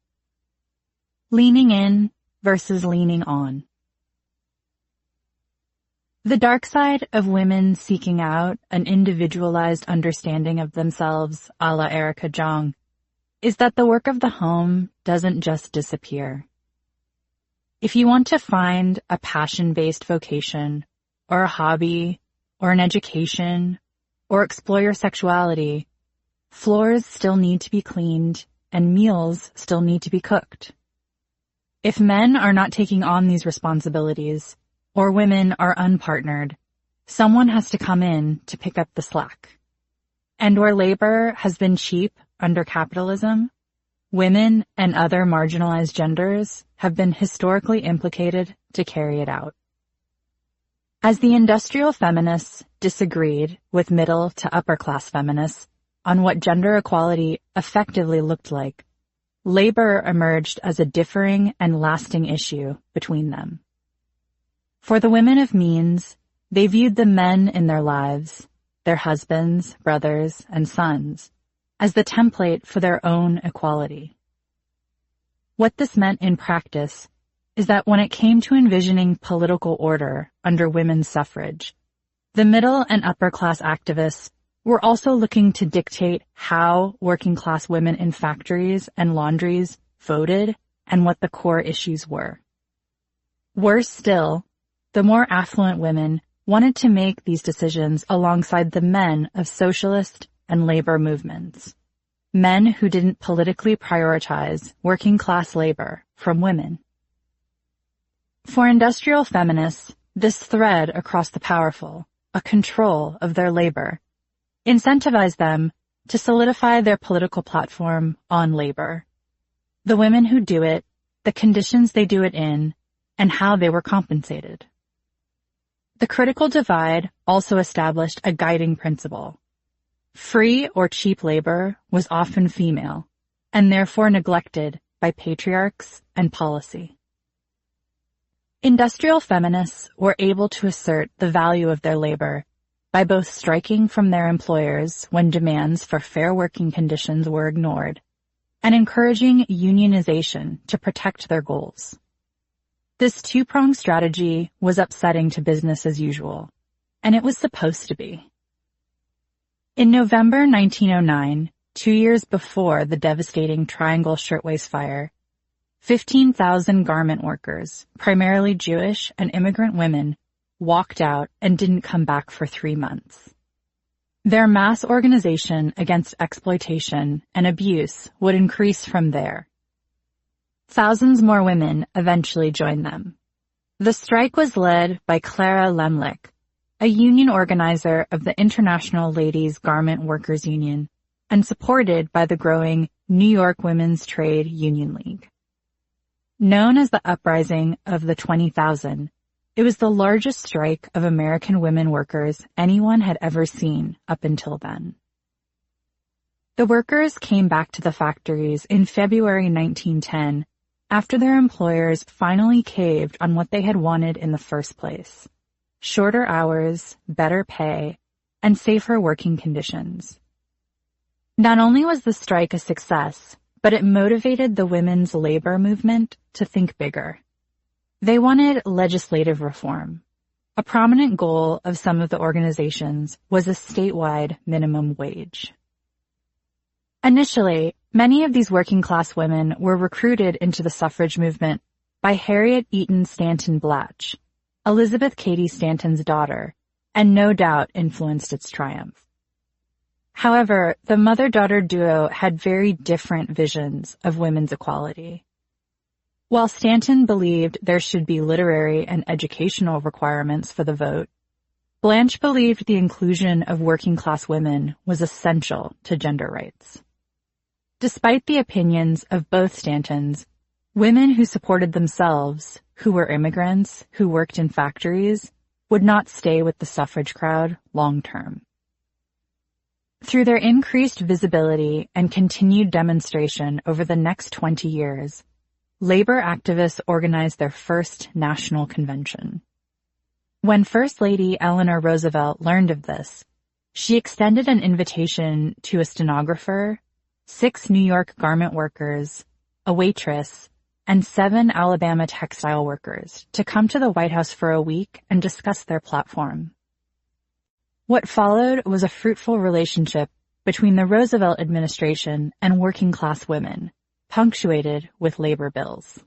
Leaning in versus leaning on. The dark side of women seeking out an individualized understanding of themselves, a la Erica Jong, is that the work of the home doesn't just disappear. If you want to find a passion-based vocation, or a hobby, or an education, or explore your sexuality, floors still need to be cleaned and meals still need to be cooked. If men are not taking on these responsibilities, or women are unpartnered, someone has to come in to pick up the slack. And where labor has been cheap under capitalism, women and other marginalized genders have been historically implicated to carry it out. As the industrial feminists disagreed with middle to upper class feminists on what gender equality effectively looked like, labor emerged as a differing and lasting issue between them. For the women of means, they viewed the men in their lives, their husbands, brothers, and sons, as the template for their own equality. What this meant in practice is that when it came to envisioning political order under women's suffrage, the middle and upper class activists were also looking to dictate how working class women in factories and laundries voted and what the core issues were. Worse still, the more affluent women wanted to make these decisions alongside the men of socialist and labor movements, men who didn't politically prioritize working-class labor from women. For industrial feminists, this thread across the powerful, a control of their labor, incentivized them to solidify their political platform on labor, the women who do it, the conditions they do it in, and how they were compensated. The critical divide also established a guiding principle. Free or cheap labor was often female, and therefore neglected by patriarchs and policy. Industrial feminists were able to assert the value of their labor by both striking from their employers when demands for fair working conditions were ignored, and encouraging unionization to protect their goals. This two-pronged strategy was upsetting to business as usual, and it was supposed to be. In November 1909, 2 years before the devastating Triangle Shirtwaist Fire, 15,000 garment workers, primarily Jewish and immigrant women, walked out and didn't come back for 3 months. Their mass organization against exploitation and abuse would increase from there. Thousands more women eventually joined them. The strike was led by Clara Lemlich, a union organizer of the International Ladies Garment Workers Union, and supported by the growing New York Women's Trade Union League. Known as the Uprising of the 20,000, it was the largest strike of American women workers anyone had ever seen up until then. The workers came back to the factories in February 1910 after their employers finally caved on what they had wanted in the first place: shorter hours, better pay, and safer working conditions. Not only was the strike a success, but it motivated the women's labor movement to think bigger. They wanted legislative reform. A prominent goal of some of the organizations was a statewide minimum wage. Initially, many of these working-class women were recruited into the suffrage movement by Harriet Eaton Stanton Blatch, Elizabeth Cady Stanton's daughter, and no doubt influenced its triumph. However, the mother-daughter duo had very different visions of women's equality. While Stanton believed there should be literary and educational requirements for the vote, Blanche believed the inclusion of working-class women was essential to gender rights. Despite the opinions of both Stantons, women who supported themselves, who were immigrants, who worked in factories, would not stay with the suffrage crowd long-term. Through their increased visibility and continued demonstration over the next 20 years, labor activists organized their first national convention. When First Lady Eleanor Roosevelt learned of this, she extended an invitation to a stenographer, 6 New York garment workers, a waitress, and 7 Alabama textile workers to come to the White House for a week and discuss their platform. What followed was a fruitful relationship between the Roosevelt administration and working-class women, punctuated with labor bills.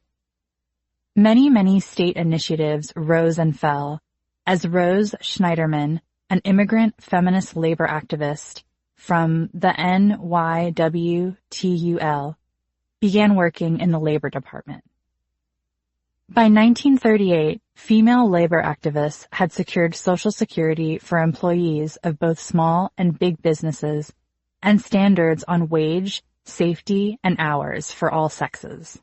Many state initiatives rose and fell as Rose Schneiderman, an immigrant feminist labor activist from the NYWTUL, began working in the Labor Department. By 1938, female labor activists had secured Social Security for employees of both small and big businesses and standards on wage, safety, and hours for all sexes.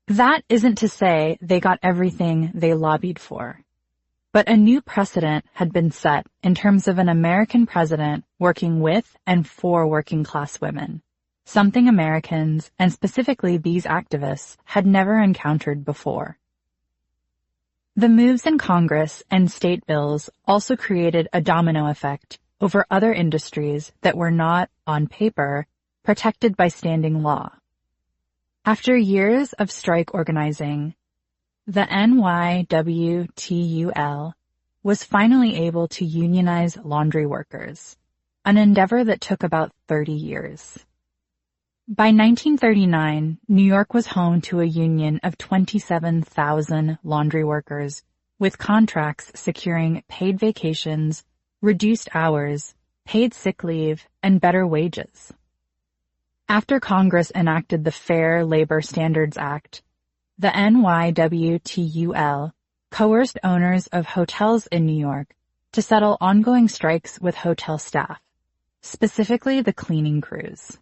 That isn't to say they got everything they lobbied for, but a new precedent had been set in terms of an American president working with and for working-class women, something Americans, and specifically these activists, had never encountered before. The moves in Congress and state bills also created a domino effect over other industries that were not, on paper, protected by standing law. After years of strike organizing, the NYWTUL was finally able to unionize laundry workers, an endeavor that took about 30 years. By 1939, New York was home to a union of 27,000 laundry workers with contracts securing paid vacations, reduced hours, paid sick leave, and better wages. After Congress enacted the Fair Labor Standards Act, the NYWTUL coerced owners of hotels in New York to settle ongoing strikes with hotel staff, specifically the cleaning crews.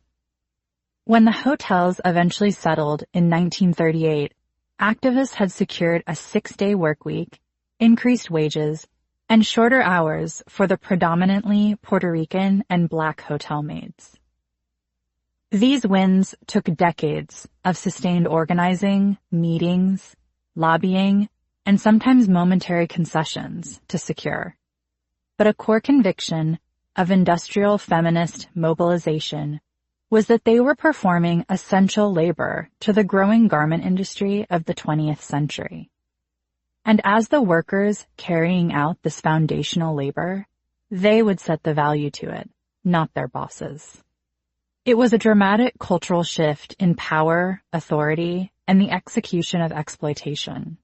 When the hotels eventually settled in 1938, activists had secured a 6-day workweek, increased wages, and shorter hours for the predominantly Puerto Rican and Black hotel maids. These wins took decades of sustained organizing, meetings, lobbying, and sometimes momentary concessions to secure. But a core conviction of industrial feminist mobilization was that they were performing essential labor to the growing garment industry of the 20th century. And as the workers carrying out this foundational labor, they would set the value to it, not their bosses. It was a dramatic cultural shift in power, authority, and the execution of exploitation.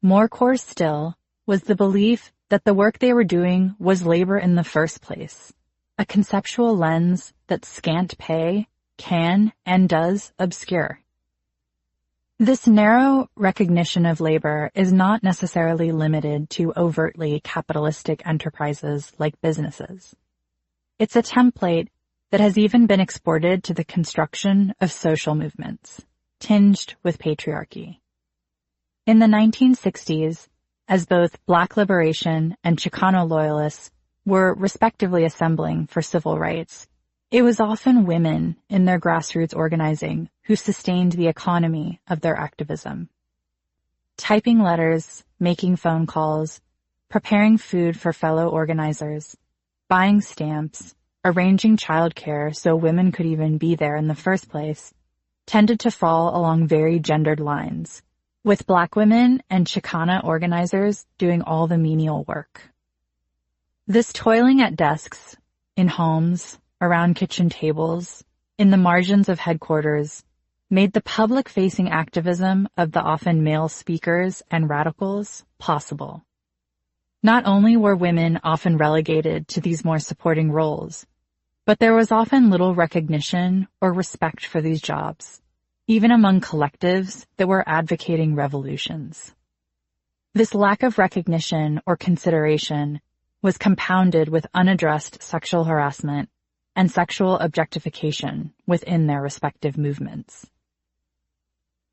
More core still was the belief that the work they were doing was labor in the first place, a conceptual lens that scant pay can and does obscure. This narrow recognition of labor is not necessarily limited to overtly capitalistic enterprises like businesses. It's a template that has even been exported to the construction of social movements, tinged with patriarchy. In the 1960s, as both Black liberation and Chicano loyalists were respectively assembling for civil rights, it was often women in their grassroots organizing who sustained the economy of their activism. Typing letters, making phone calls, preparing food for fellow organizers, buying stamps, arranging childcare so women could even be there in the first place, tended to fall along very gendered lines, with Black women and Chicana organizers doing all the menial work. This toiling at desks, in homes, around kitchen tables, in the margins of headquarters, made the public-facing activism of the often male speakers and radicals possible. Not only were women often relegated to these more supporting roles, but there was often little recognition or respect for these jobs, even among collectives that were advocating revolutions. This lack of recognition or consideration was compounded with unaddressed sexual harassment and sexual objectification within their respective movements.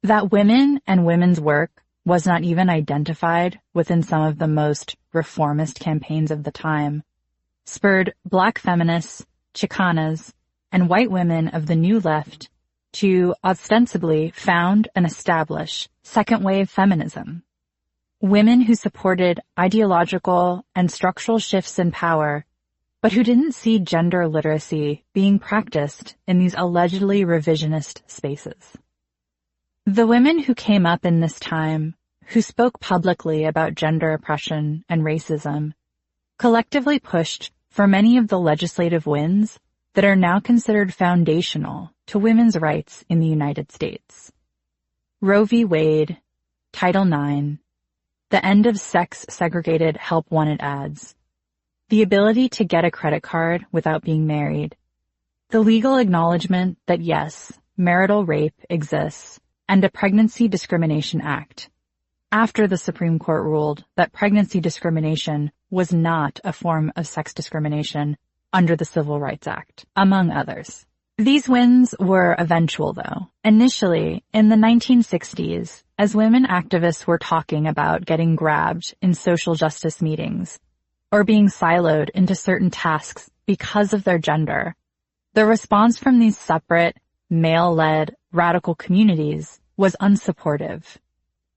That women and women's work was not even identified within some of the most reformist campaigns of the time spurred Black feminists, Chicanas, and white women of the New Left to ostensibly found and establish second-wave feminism. Women who supported ideological and structural shifts in power, but who didn't see gender literacy being practiced in these allegedly revisionist spaces. The women who came up in this time, who spoke publicly about gender oppression and racism, collectively pushed for many of the legislative wins that are now considered foundational to women's rights in the United States. Roe v. Wade, Title IX, the end of sex-segregated help-wanted ads, the ability to get a credit card without being married, the legal acknowledgement that yes, marital rape exists, and a Pregnancy Discrimination Act, after the Supreme Court ruled that pregnancy discrimination was not a form of sex discrimination under the Civil Rights Act, among others. These wins were eventual, though. Initially, in the 1960s, as women activists were talking about getting grabbed in social justice meetings or being siloed into certain tasks because of their gender, the response from these separate, male-led, radical communities was unsupportive.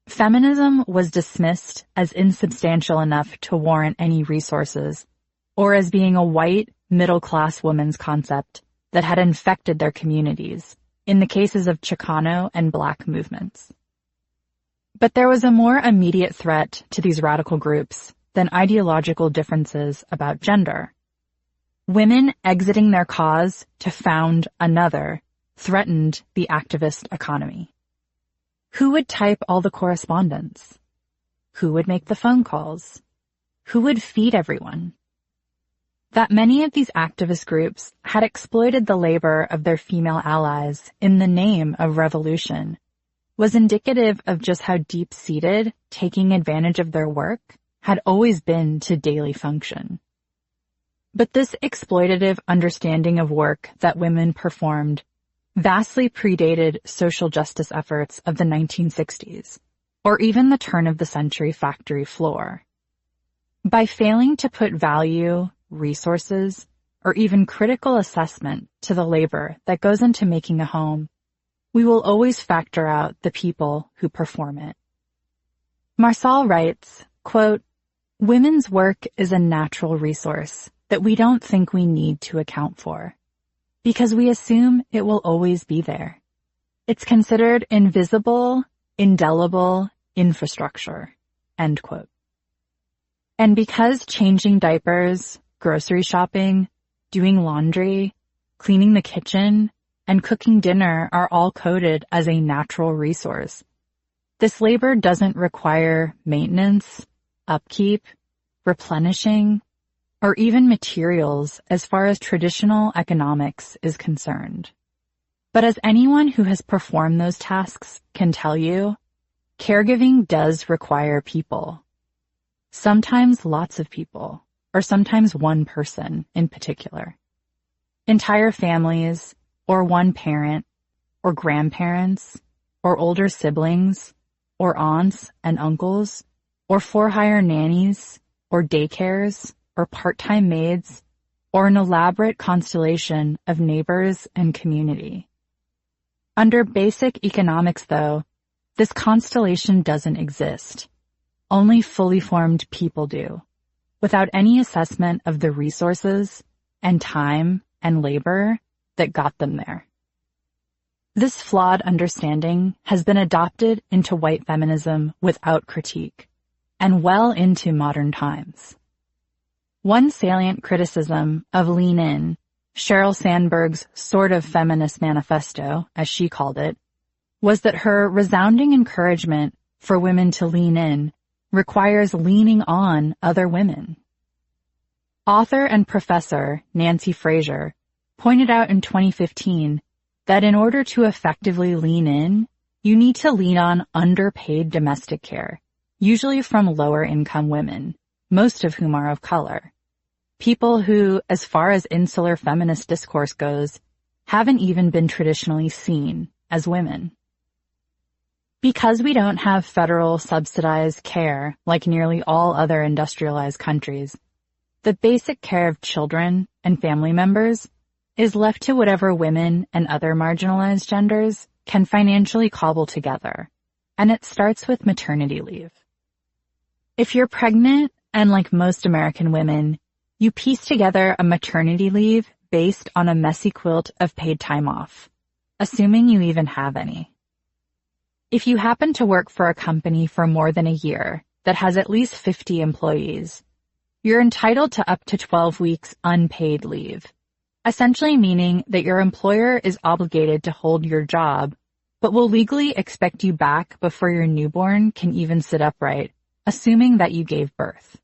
Feminism was dismissed as insubstantial enough to warrant any resources, or as being a white, middle-class woman's concept that had infected their communities, in the cases of Chicano and Black movements. But there was a more immediate threat to these radical groups than ideological differences about gender. Women exiting their cause to found another threatened the activist economy. Who would type all the correspondence? Who would make the phone calls? Who would feed everyone? That many of these activist groups had exploited the labor of their female allies in the name of revolution was indicative of just how deep-seated taking advantage of their work had always been to daily function. But this exploitative understanding of work that women performed vastly predated social justice efforts of the 1960s, or even the turn-of-the-century factory floor. By failing to put value, resources, or even critical assessment to the labor that goes into making a home, we will always factor out the people who perform it. Marsal writes, quote, "Women's work is a natural resource that we don't think we need to account for, because we assume it will always be there. It's considered invisible, indelible infrastructure," end quote. And because changing diapers, grocery shopping, doing laundry, cleaning the kitchen, and cooking dinner are all coded as a natural resource, this labor doesn't require maintenance, upkeep, replenishing, or even materials as far as traditional economics is concerned. But as anyone who has performed those tasks can tell you, caregiving does require people. Sometimes lots of people, or sometimes one person in particular. Entire families, or one parent, or grandparents, or older siblings, or aunts and uncles, or for-hire nannies, or daycares, or part-time maids, or an elaborate constellation of neighbors and community. Under basic economics, though, this constellation doesn't exist. Only fully formed people do, without any assessment of the resources and time and labor that got them there. This flawed understanding has been adopted into white feminism without critique, and well into modern times. One salient criticism of Lean In, Sheryl Sandberg's sort of feminist manifesto, as she called it, was that her resounding encouragement for women to lean in requires leaning on other women. Author and professor Nancy Fraser pointed out in 2015 that in order to effectively lean in, you need to lean on underpaid domestic care, usually from lower-income women, most of whom are of color. People who, as far as insular feminist discourse goes, haven't even been traditionally seen as women. Because we don't have federal subsidized care like nearly all other industrialized countries, the basic care of children and family members is left to whatever women and other marginalized genders can financially cobble together, and it starts with maternity leave. If you're pregnant, and like most American women, you piece together a maternity leave based on a messy quilt of paid time off, assuming you even have any. If you happen to work for a company for more than a year that has at least 50 employees, you're entitled to up to 12 weeks unpaid leave, essentially meaning that your employer is obligated to hold your job, but will legally expect you back before your newborn can even sit upright, assuming that you gave birth.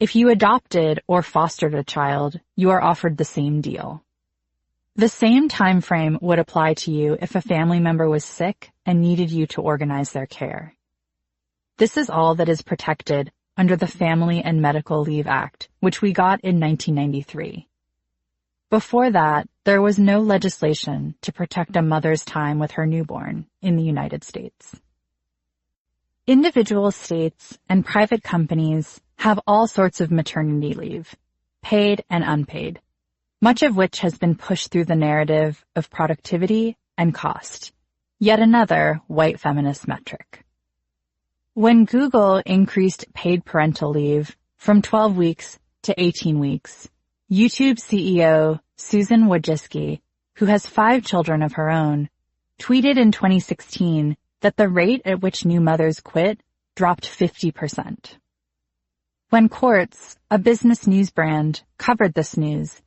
If you adopted or fostered a child, you are offered the same deal. The same time frame would apply to you if a family member was sick and needed you to organize their care. This is all that is protected under the Family and Medical Leave Act, which we got in 1993. Before that, there was no legislation to protect a mother's time with her newborn in the United States. Individual states and private companies have all sorts of maternity leave, paid and unpaid, much of which has been pushed through the narrative of productivity and cost, yet another white feminist metric. When Google increased paid parental leave from 12 weeks to 18 weeks, YouTube CEO Susan Wojcicki, who has 5 children of her own, tweeted in 2016 that the rate at which new mothers quit dropped 50%. When Quartz, a business news brand, covered this news,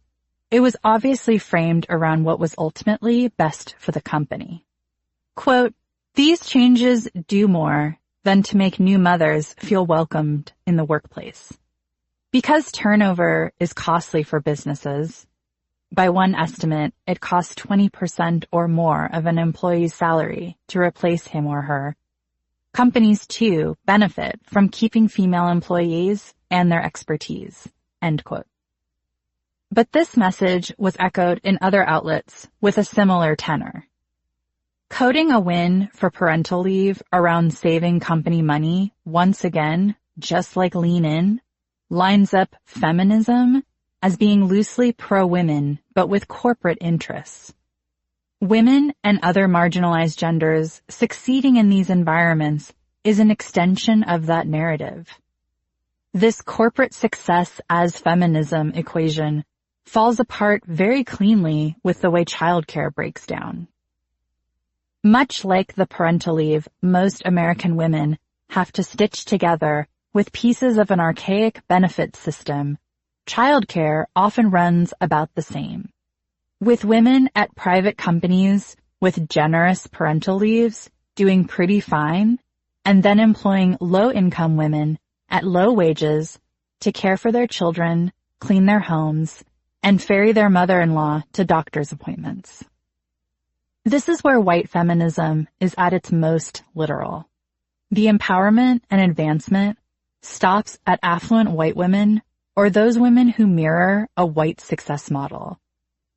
it was obviously framed around what was ultimately best for the company. Quote, "These changes do more than to make new mothers feel welcomed in the workplace. Because turnover is costly for businesses, by one estimate, it costs 20% or more of an employee's salary to replace him or her. Companies, too, benefit from keeping female employees and their expertise." End quote. But this message was echoed in other outlets with a similar tenor. Coding a win for parental leave around saving company money, once again, just like Lean In, lines up feminism as being loosely pro-women, but with corporate interests. Women and other marginalized genders succeeding in these environments is an extension of that narrative. This corporate success as feminism equation falls apart very cleanly with the way childcare breaks down. Much like the parental leave most American women have to stitch together with pieces of an archaic benefit system, childcare often runs about the same. With women at private companies with generous parental leaves doing pretty fine, and then employing low-income women at low wages to care for their children, clean their homes, and ferry their mother-in-law to doctor's appointments. This is where white feminism is at its most literal. The empowerment and advancement stops at affluent white women or those women who mirror a white success model,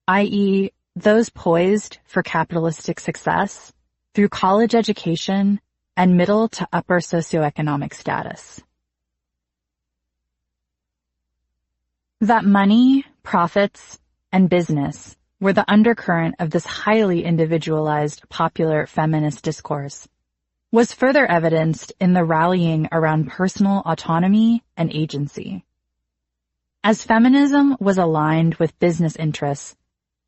i.e., those poised for capitalistic success through college education and middle to upper socioeconomic status. That money, profits, and business were the undercurrent of this highly individualized popular feminist discourse was further evidenced in the rallying around personal autonomy and agency. As feminism was aligned with business interests,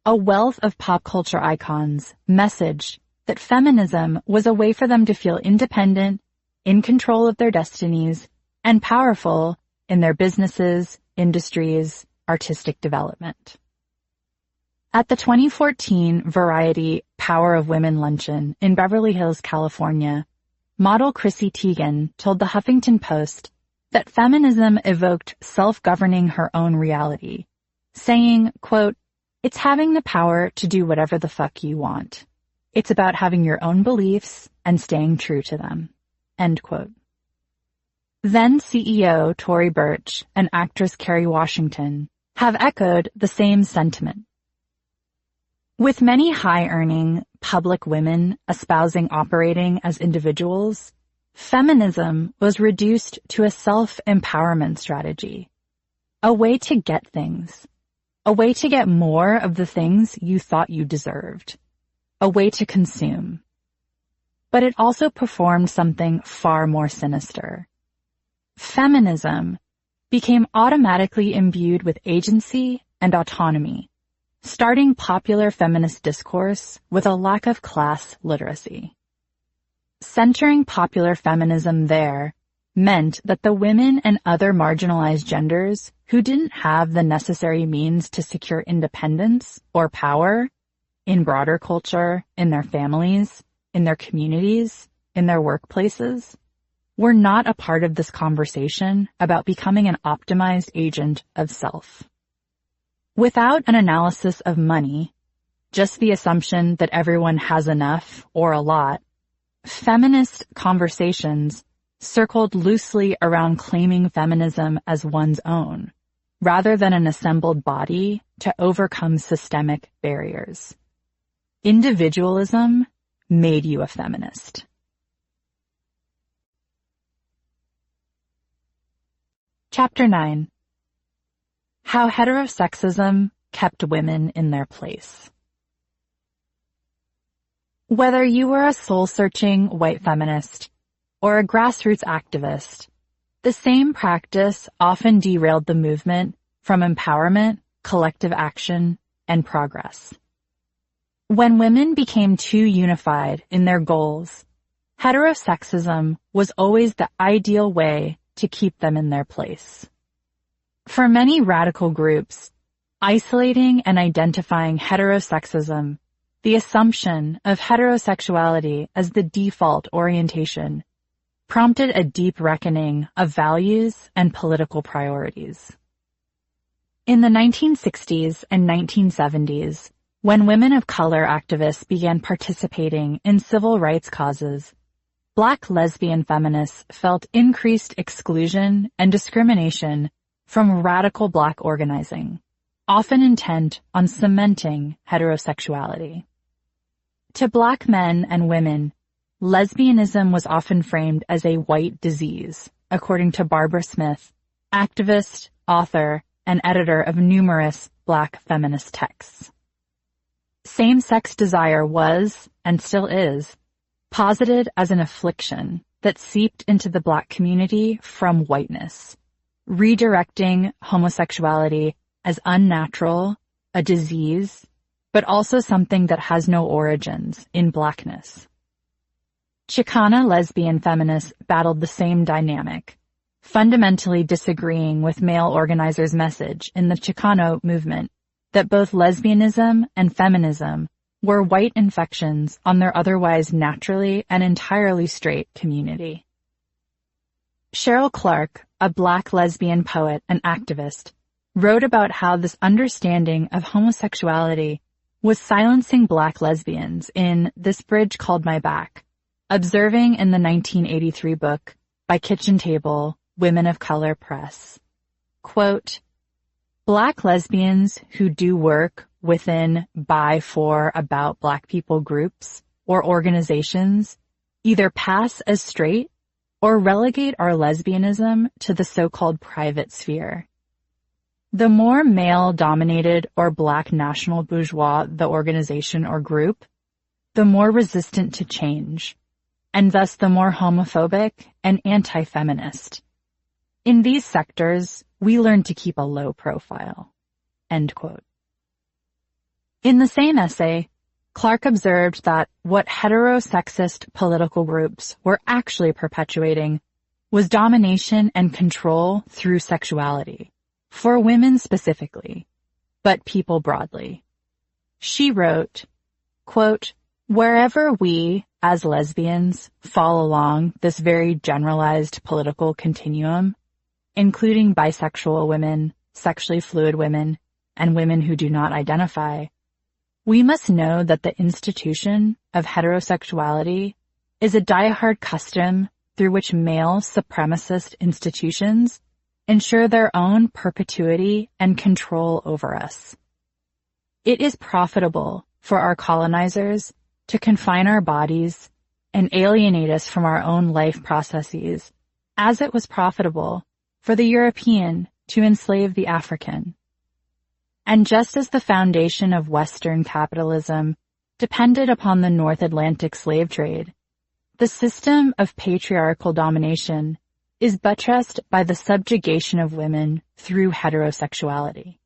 a wealth of pop culture icons messaged that feminism was a way for them to feel independent, in control of their destinies, and powerful in their businesses, industries, artistic development. At the 2014 Variety Power of Women luncheon in Beverly Hills, California, model Chrissy Teigen told the Huffington Post that feminism evoked self-governing her own reality, saying, quote, "It's having the power to do whatever the fuck you want. It's about having your own beliefs and staying true to them." End quote. Then CEO Tory Burch and actress Kerry Washington have echoed the same sentiment. With many high-earning public women espousing operating as individuals, feminism was reduced to a self-empowerment strategy, a way to get things, a way to get more of the things you thought you deserved, a way to consume. But it also performed something far more sinister. Feminism became automatically imbued with agency and autonomy, starting popular feminist discourse with a lack of class literacy. Centering popular feminism there meant that the women and other marginalized genders who didn't have the necessary means to secure independence or power in broader culture, in their families, in their communities, in their workplaces, were not a part of this conversation about becoming an optimized agent of self. Without an analysis of money, just the assumption that everyone has enough or a lot, feminist conversations circled loosely around claiming feminism as one's own, rather than an assembled body to overcome systemic barriers. Individualism made you a feminist. Chapter 9. How heterosexism kept women in their place. Whether you were a soul-searching white feminist or a grassroots activist, the same practice often derailed the movement from empowerment, collective action, and progress. When women became too unified in their goals, heterosexism was always the ideal way to keep them in their place. For many radical groups, isolating and identifying heterosexism, the assumption of heterosexuality as the default orientation, prompted a deep reckoning of values and political priorities. In the 1960s and 1970s, when women of color activists began participating in civil rights causes, Black lesbian feminists felt increased exclusion and discrimination from radical Black organizing, often intent on cementing heterosexuality. To Black men and women, lesbianism was often framed as a white disease, according to Barbara Smith, activist, author, and editor of numerous Black feminist texts. Same-sex desire was, and still is, posited as an affliction that seeped into the Black community from whiteness, redirecting homosexuality as unnatural, a disease, but also something that has no origins in Blackness. Chicana lesbian feminists battled the same dynamic, fundamentally disagreeing with male organizers' message in the Chicano movement that both lesbianism and feminism were white infections on their otherwise naturally and entirely straight community. Cheryl Clark, a Black lesbian poet and activist, wrote about how this understanding of homosexuality was silencing Black lesbians in This Bridge Called My Back, observing in the 1983 book by Kitchen Table, Women of Color Press. Quote, Black lesbians who do work within, by, for, about Black people groups or organizations either pass as straight or relegate our lesbianism to the so-called private sphere. The more male-dominated or Black national bourgeois the organization or group, the more resistant to change, and thus the more homophobic and anti-feminist. In these sectors, we learn to keep a low profile. End quote. In the same essay, Clark observed that what heterosexist political groups were actually perpetuating was domination and control through sexuality, for women specifically, but people broadly. She wrote, quote, wherever we, as lesbians, fall along this very generalized political continuum, including bisexual women, sexually fluid women, and women who do not identify, we must know that the institution of heterosexuality is a diehard custom through which male supremacist institutions ensure their own perpetuity and control over us. It is profitable for our colonizers to confine our bodies and alienate us from our own life processes, as it was profitable for the European to enslave the African. And just as the foundation of Western capitalism depended upon the North Atlantic slave trade, the system of patriarchal domination is buttressed by the subjugation of women through heterosexuality.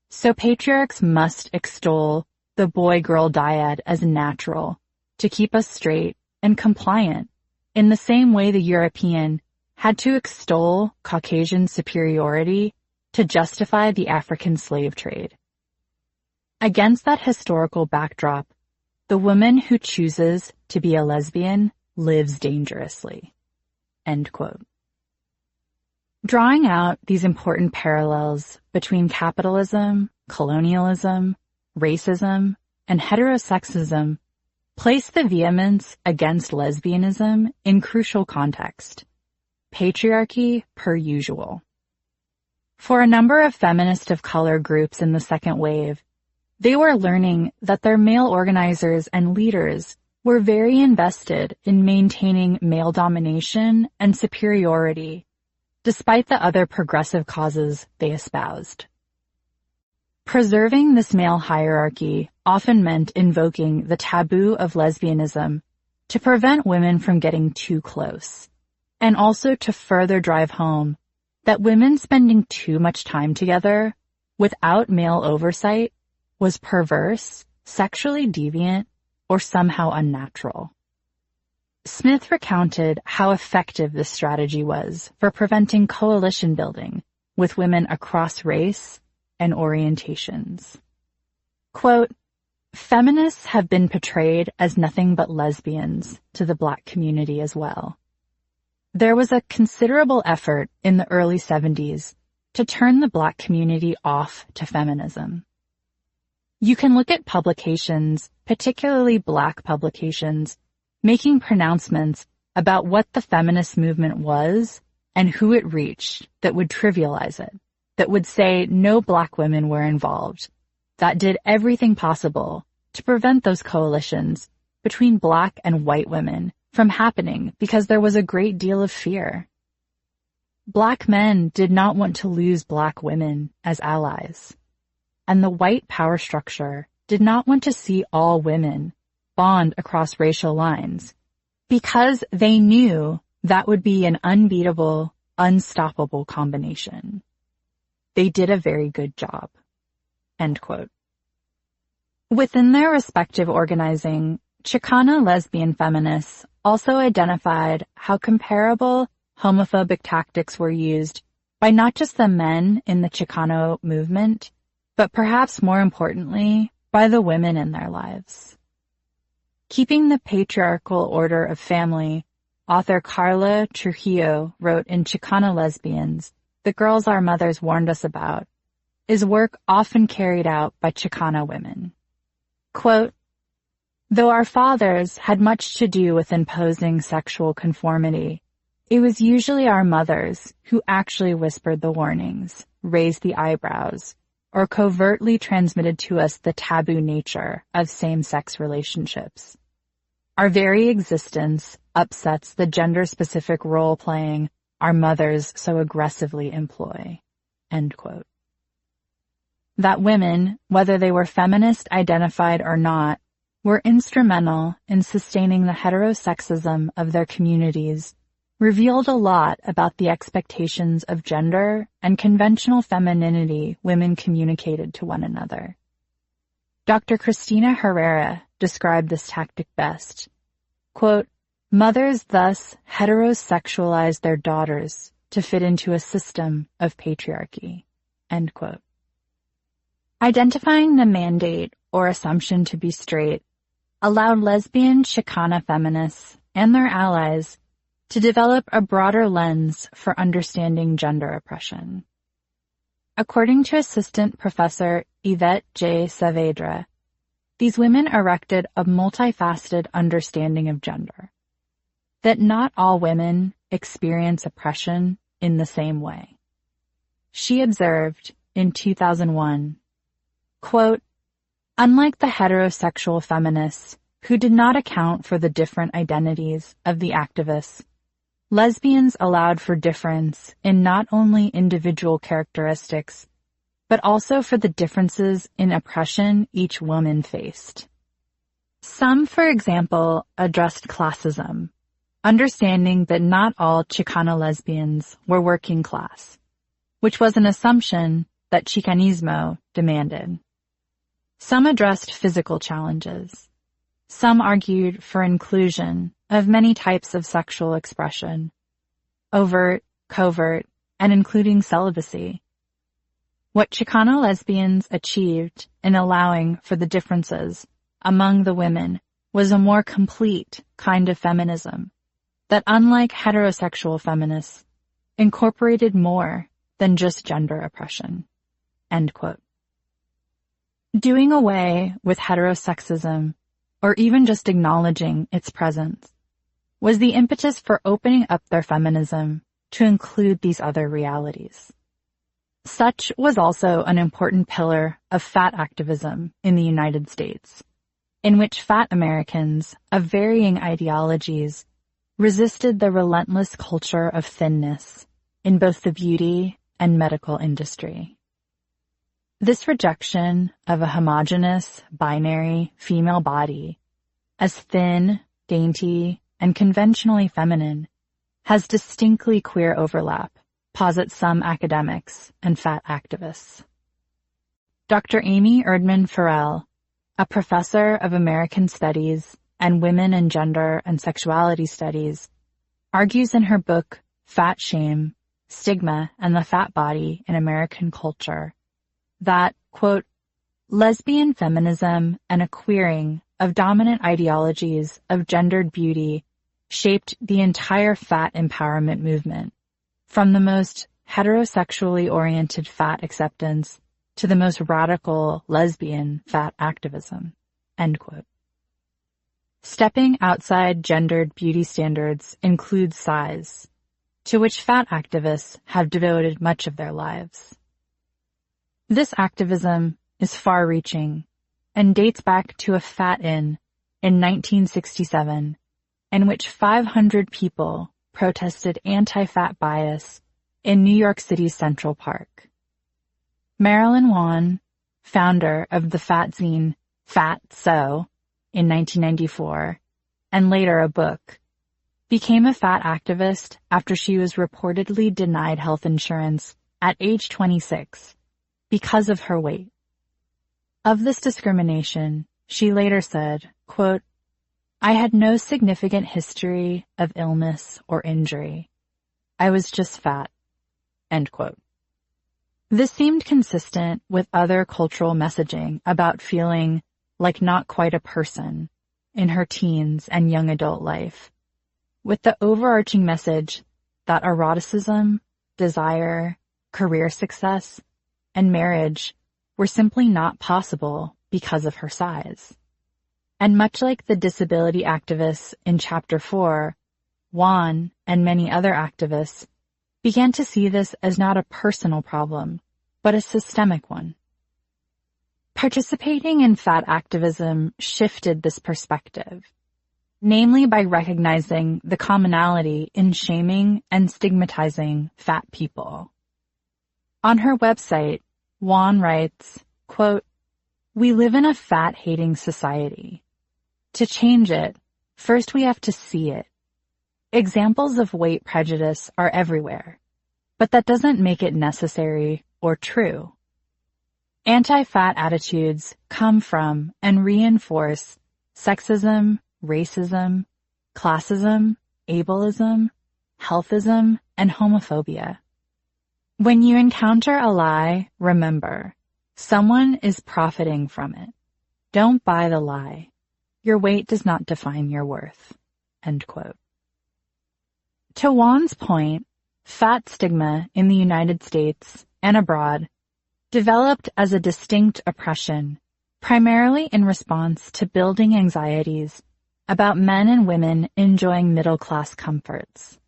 So patriarchs must extol the boy-girl dyad as natural to keep us straight and compliant, in the same way the European had to extol Caucasian superiority to justify the African slave trade. Against that historical backdrop, the woman who chooses to be a lesbian lives dangerously. End quote. Drawing out these important parallels between capitalism, colonialism, racism, and heterosexism place the vehemence against lesbianism in crucial context. Patriarchy per usual. For a number of feminist of color groups in the second wave, they were learning that their male organizers and leaders were very invested in maintaining male domination and superiority, despite the other progressive causes they espoused. Preserving this male hierarchy often meant invoking the taboo of lesbianism to prevent women from getting too close, and also to further drive home that women spending too much time together without male oversight was perverse, sexually deviant, or somehow unnatural. Smith recounted how effective this strategy was for preventing coalition building with women across race and orientations. Quote, feminists have been portrayed as nothing but lesbians to the Black community as well. There was a considerable effort in the early 70s to turn the Black community off to feminism. You can look at publications, particularly Black publications, making pronouncements about what the feminist movement was and who it reached that would trivialize it, that would say no Black women were involved, that did everything possible to prevent those coalitions between Black and white women from happening because there was a great deal of fear. Black men did not want to lose Black women as allies, and the white power structure did not want to see all women bond across racial lines because they knew that would be an unbeatable, unstoppable combination. They did a very good job." End quote. Within their respective organizing, Chicana lesbian feminists also identified how comparable homophobic tactics were used by not just the men in the Chicano movement, but perhaps more importantly, by the women in their lives. Keeping the patriarchal order of family, author Carla Trujillo wrote in Chicana Lesbians, "The Girls Our Mothers Warned Us About," is work often carried out by Chicana women. Quote, "Though our fathers had much to do with imposing sexual conformity, it was usually our mothers who actually whispered the warnings, raised the eyebrows, or covertly transmitted to us the taboo nature of same-sex relationships. Our very existence upsets the gender-specific role-playing our mothers so aggressively employ." End quote. That women, whether they were feminist identified or not, were instrumental in sustaining the heterosexism of their communities revealed a lot about the expectations of gender and conventional femininity women communicated to one another. Dr. Cristina Herrera described this tactic best. Quote, "Mothers thus heterosexualized their daughters to fit into a system of patriarchy." End quote. Identifying the mandate or assumption to be straight allowed lesbian Chicana feminists and their allies to develop a broader lens for understanding gender oppression. According to Assistant Professor Yvette J. Saavedra, these women erected a multifaceted understanding of gender, that not all women experience oppression in the same way. She observed in 2001, quote, "Unlike the heterosexual feminists who did not account for the different identities of the activists, lesbians allowed for difference in not only individual characteristics, but also for the differences in oppression each woman faced. Some, for example, addressed classism, understanding that not all Chicana lesbians were working class, which was an assumption that Chicanismo demanded. Some addressed physical challenges. Some argued for inclusion of many types of sexual expression, overt, covert, and including celibacy. What Chicana lesbians achieved in allowing for the differences among the women was a more complete kind of feminism that, unlike heterosexual feminists, incorporated more than just gender oppression." End quote. Doing away with heterosexism, or even just acknowledging its presence, was the impetus for opening up their feminism to include these other realities. Such was also an important pillar of fat activism in the United States, in which fat Americans of varying ideologies resisted the relentless culture of thinness in both the beauty and medical industry. This rejection of a homogeneous, binary female body as thin, dainty, and conventionally feminine has distinctly queer overlap, posit some academics and fat activists. Dr. Amy Erdman Farrell, a professor of American Studies and Women and Gender and Sexuality Studies, argues in her book, Fat Shame, Stigma and the Fat Body in American Culture, that, quote, "Lesbian feminism and a queering of dominant ideologies of gendered beauty shaped the entire fat empowerment movement, from the most heterosexually oriented fat acceptance to the most radical lesbian fat activism." End quote. Stepping outside gendered beauty standards includes size, to which fat activists have devoted much of their lives. This activism is far-reaching and dates back to a fat-in 1967, in which 500 people protested anti-fat bias in New York City's Central Park. Marilyn Wan, founder of the fat zine Fat So in 1994, and later a book, became a fat activist after she was reportedly denied health insurance at age 26 because of her weight. Of this discrimination, she later said, quote, "I had no significant history of illness or injury. I was just fat." End quote. This seemed consistent with other cultural messaging about feeling like not quite a person in her teens and young adult life, with the overarching message that eroticism, desire, career success, and marriage were simply not possible because of her size. And much like the disability activists in Chapter 4, Wan and many other activists began to see this as not a personal problem, but a systemic one. Participating in fat activism shifted this perspective, namely by recognizing the commonality in shaming and stigmatizing fat people. On her website, Wan writes, quote, "We live in a fat-hating society. To change it, first we have to see it. Examples of weight prejudice are everywhere, but that doesn't make it necessary or true. Anti-fat attitudes come from and reinforce sexism, racism, classism, ableism, healthism, and homophobia. When you encounter a lie, remember, someone is profiting from it. Don't buy the lie. Your weight does not define your worth." End quote. To Wan's point, fat stigma in the United States and abroad developed as a distinct oppression, primarily in response to building anxieties about men and women enjoying middle-class comforts.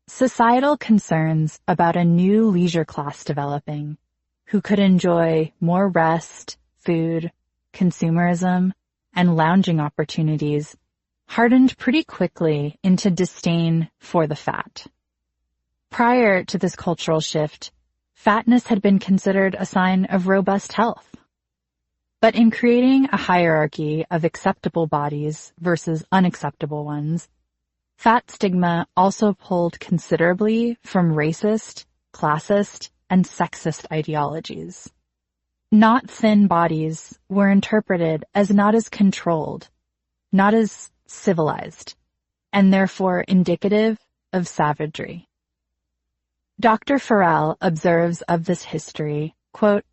Societal concerns about a new leisure class developing, who could enjoy more rest, food, consumerism, and lounging opportunities, hardened pretty quickly into disdain for the fat. Prior to this cultural shift, fatness had been considered a sign of robust health. But in creating a hierarchy of acceptable bodies versus unacceptable ones, fat stigma also pulled considerably from racist, classist, and sexist ideologies. Not thin bodies were interpreted as not as controlled, not as civilized, and therefore indicative of savagery. Dr. Farrell observes of this history, quote,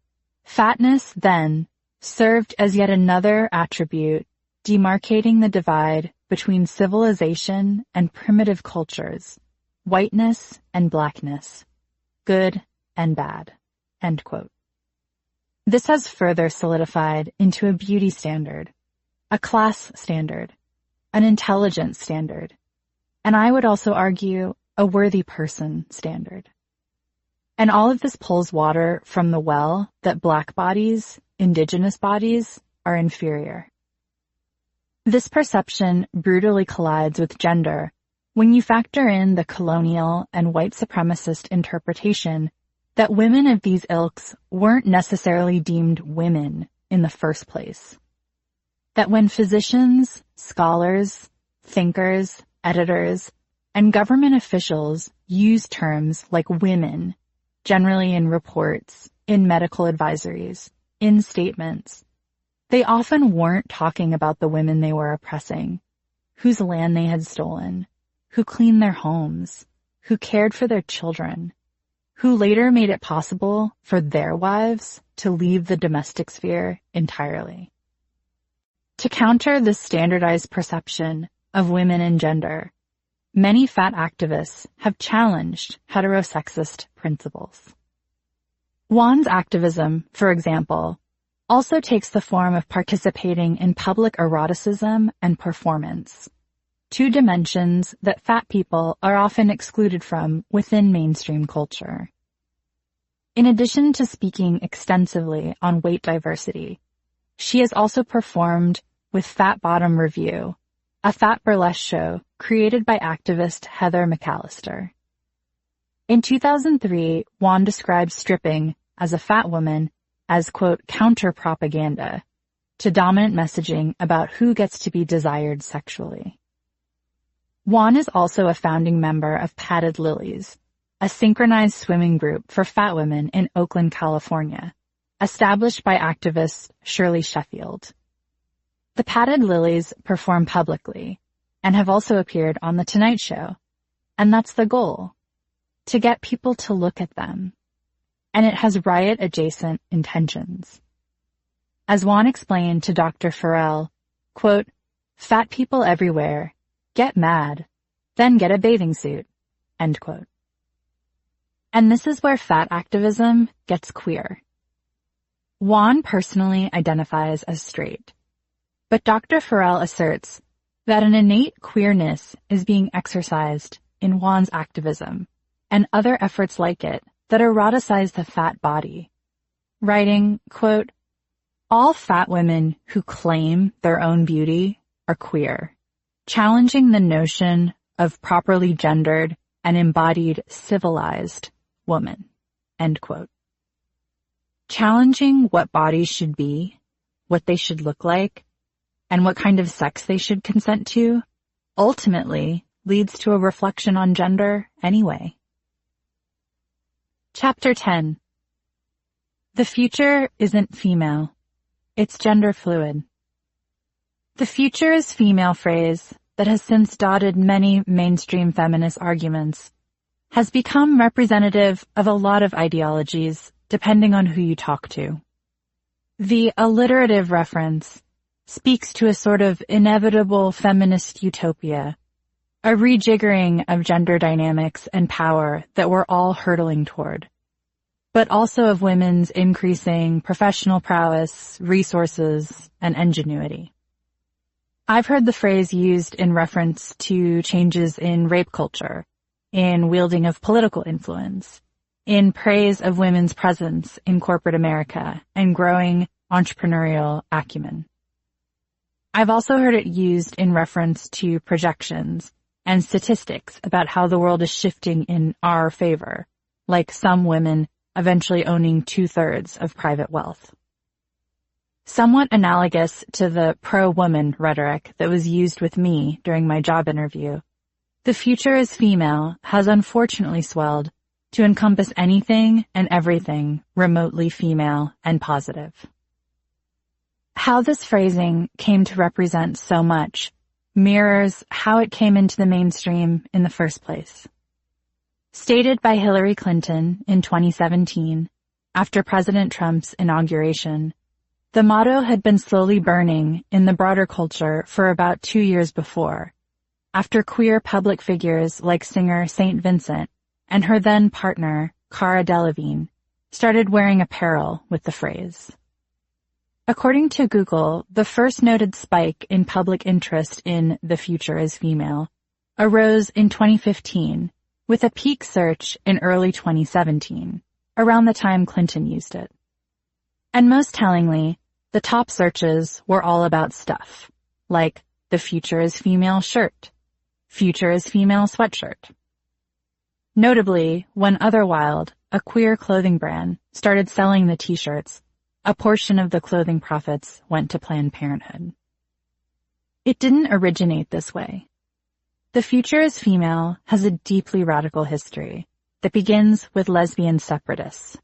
"Fatness, then, served as yet another attribute demarcating the divide between civilization and primitive cultures, whiteness and blackness, good and bad." End quote. This has further solidified into a beauty standard, a class standard, an intelligence standard, and I would also argue a worthy person standard. And all of this pulls water from the well that Black bodies, Indigenous bodies, are inferior. This perception brutally collides with gender when you factor in the colonial and white supremacist interpretation that women of these ilks weren't necessarily deemed women in the first place. That when physicians, scholars, thinkers, editors, and government officials use terms like women, generally in reports, in medical advisories, in statements, they often weren't talking about the women they were oppressing, whose land they had stolen, who cleaned their homes, who cared for their children, who later made it possible for their wives to leave the domestic sphere entirely. To counter this standardized perception of women and gender, many fat activists have challenged heterosexist principles. Juan's activism, for example, also takes the form of participating in public eroticism and performance, two dimensions that fat people are often excluded from within mainstream culture. In addition to speaking extensively on weight diversity, she has also performed with Fat Bottom Review, a fat burlesque show created by activist Heather McAllister. In 2003, Juan described stripping as a fat woman as, quote, counter-propaganda to dominant messaging about who gets to be desired sexually. Juan is also a founding member of Padded Lilies, a synchronized swimming group for fat women in Oakland, California, established by activist Shirley Sheffield. The Padded Lilies perform publicly and have also appeared on The Tonight Show, and that's the goal, to get people to look at them. And it has riot-adjacent intentions. As Juan explained to Dr. Farrell, quote, fat people everywhere, get mad, then get a bathing suit, end quote. And this is where fat activism gets queer. Juan personally identifies as straight, but Dr. Farrell asserts that an innate queerness is being exercised in Juan's activism and other efforts like it that eroticize the fat body, writing, quote, all fat women who claim their own beauty are queer, challenging the notion of properly gendered and embodied civilized woman, end quote. Challenging what bodies should be, what they should look like, and what kind of sex they should consent to, ultimately leads to a reflection on gender anyway. Chapter 10. The future isn't female. It's gender fluid. The future is female phrase that has since dotted many mainstream feminist arguments has become representative of a lot of ideologies depending on who you talk to. The alliterative reference speaks to a sort of inevitable feminist utopia, a rejiggering of gender dynamics and power that we're all hurtling toward, but also of women's increasing professional prowess, resources, and ingenuity. I've heard the phrase used in reference to changes in rape culture, in wielding of political influence, in praise of women's presence in corporate America, and growing entrepreneurial acumen. I've also heard it used in reference to projections and statistics about how the world is shifting in our favor, like some women eventually owning 2/3 of private wealth. Somewhat analogous to the pro-woman rhetoric that was used with me during my job interview, the future is female has unfortunately swelled to encompass anything and everything remotely female and positive. How this phrasing came to represent so much mirrors how it came into the mainstream in the first place. Stated by Hillary Clinton in 2017, after President Trump's inauguration, the motto had been slowly burning in the broader culture for about 2 years before, after queer public figures like singer St. Vincent and her then partner, Cara Delevingne, started wearing apparel with the phrase. According to Google, the first noted spike in public interest in "the future is female" arose in 2015, with a peak search in early 2017, around the time Clinton used it. And most tellingly, the top searches were all about stuff, like "the future is female shirt," "future is female sweatshirt." Notably, when Otherwild, a queer clothing brand, started selling the t-shirts, a portion of the clothing profits went to Planned Parenthood. It didn't originate this way. The future is female has a deeply radical history that begins with lesbian separatists.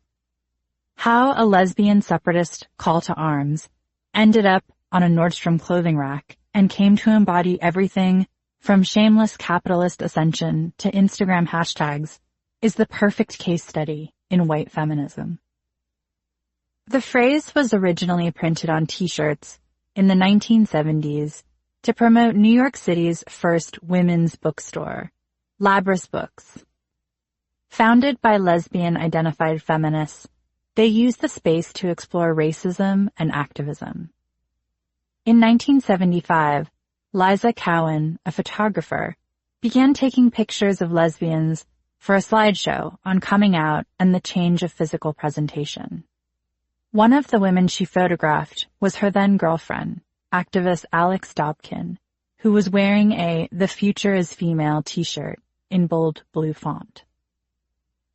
How a lesbian separatist call to arms ended up on a Nordstrom clothing rack and came to embody everything from shameless capitalist ascension to Instagram hashtags is the perfect case study in white feminism. The phrase was originally printed on t-shirts in the 1970s to promote New York City's first women's bookstore, Labris Books. Founded by lesbian-identified feminists, they used the space to explore racism and activism. In 1975, Liza Cowan, a photographer, began taking pictures of lesbians for a slideshow on coming out and the change of physical presentation. One of the women she photographed was her then-girlfriend, activist Alex Dobkin, who was wearing a "The Future is Female" t-shirt in bold blue font.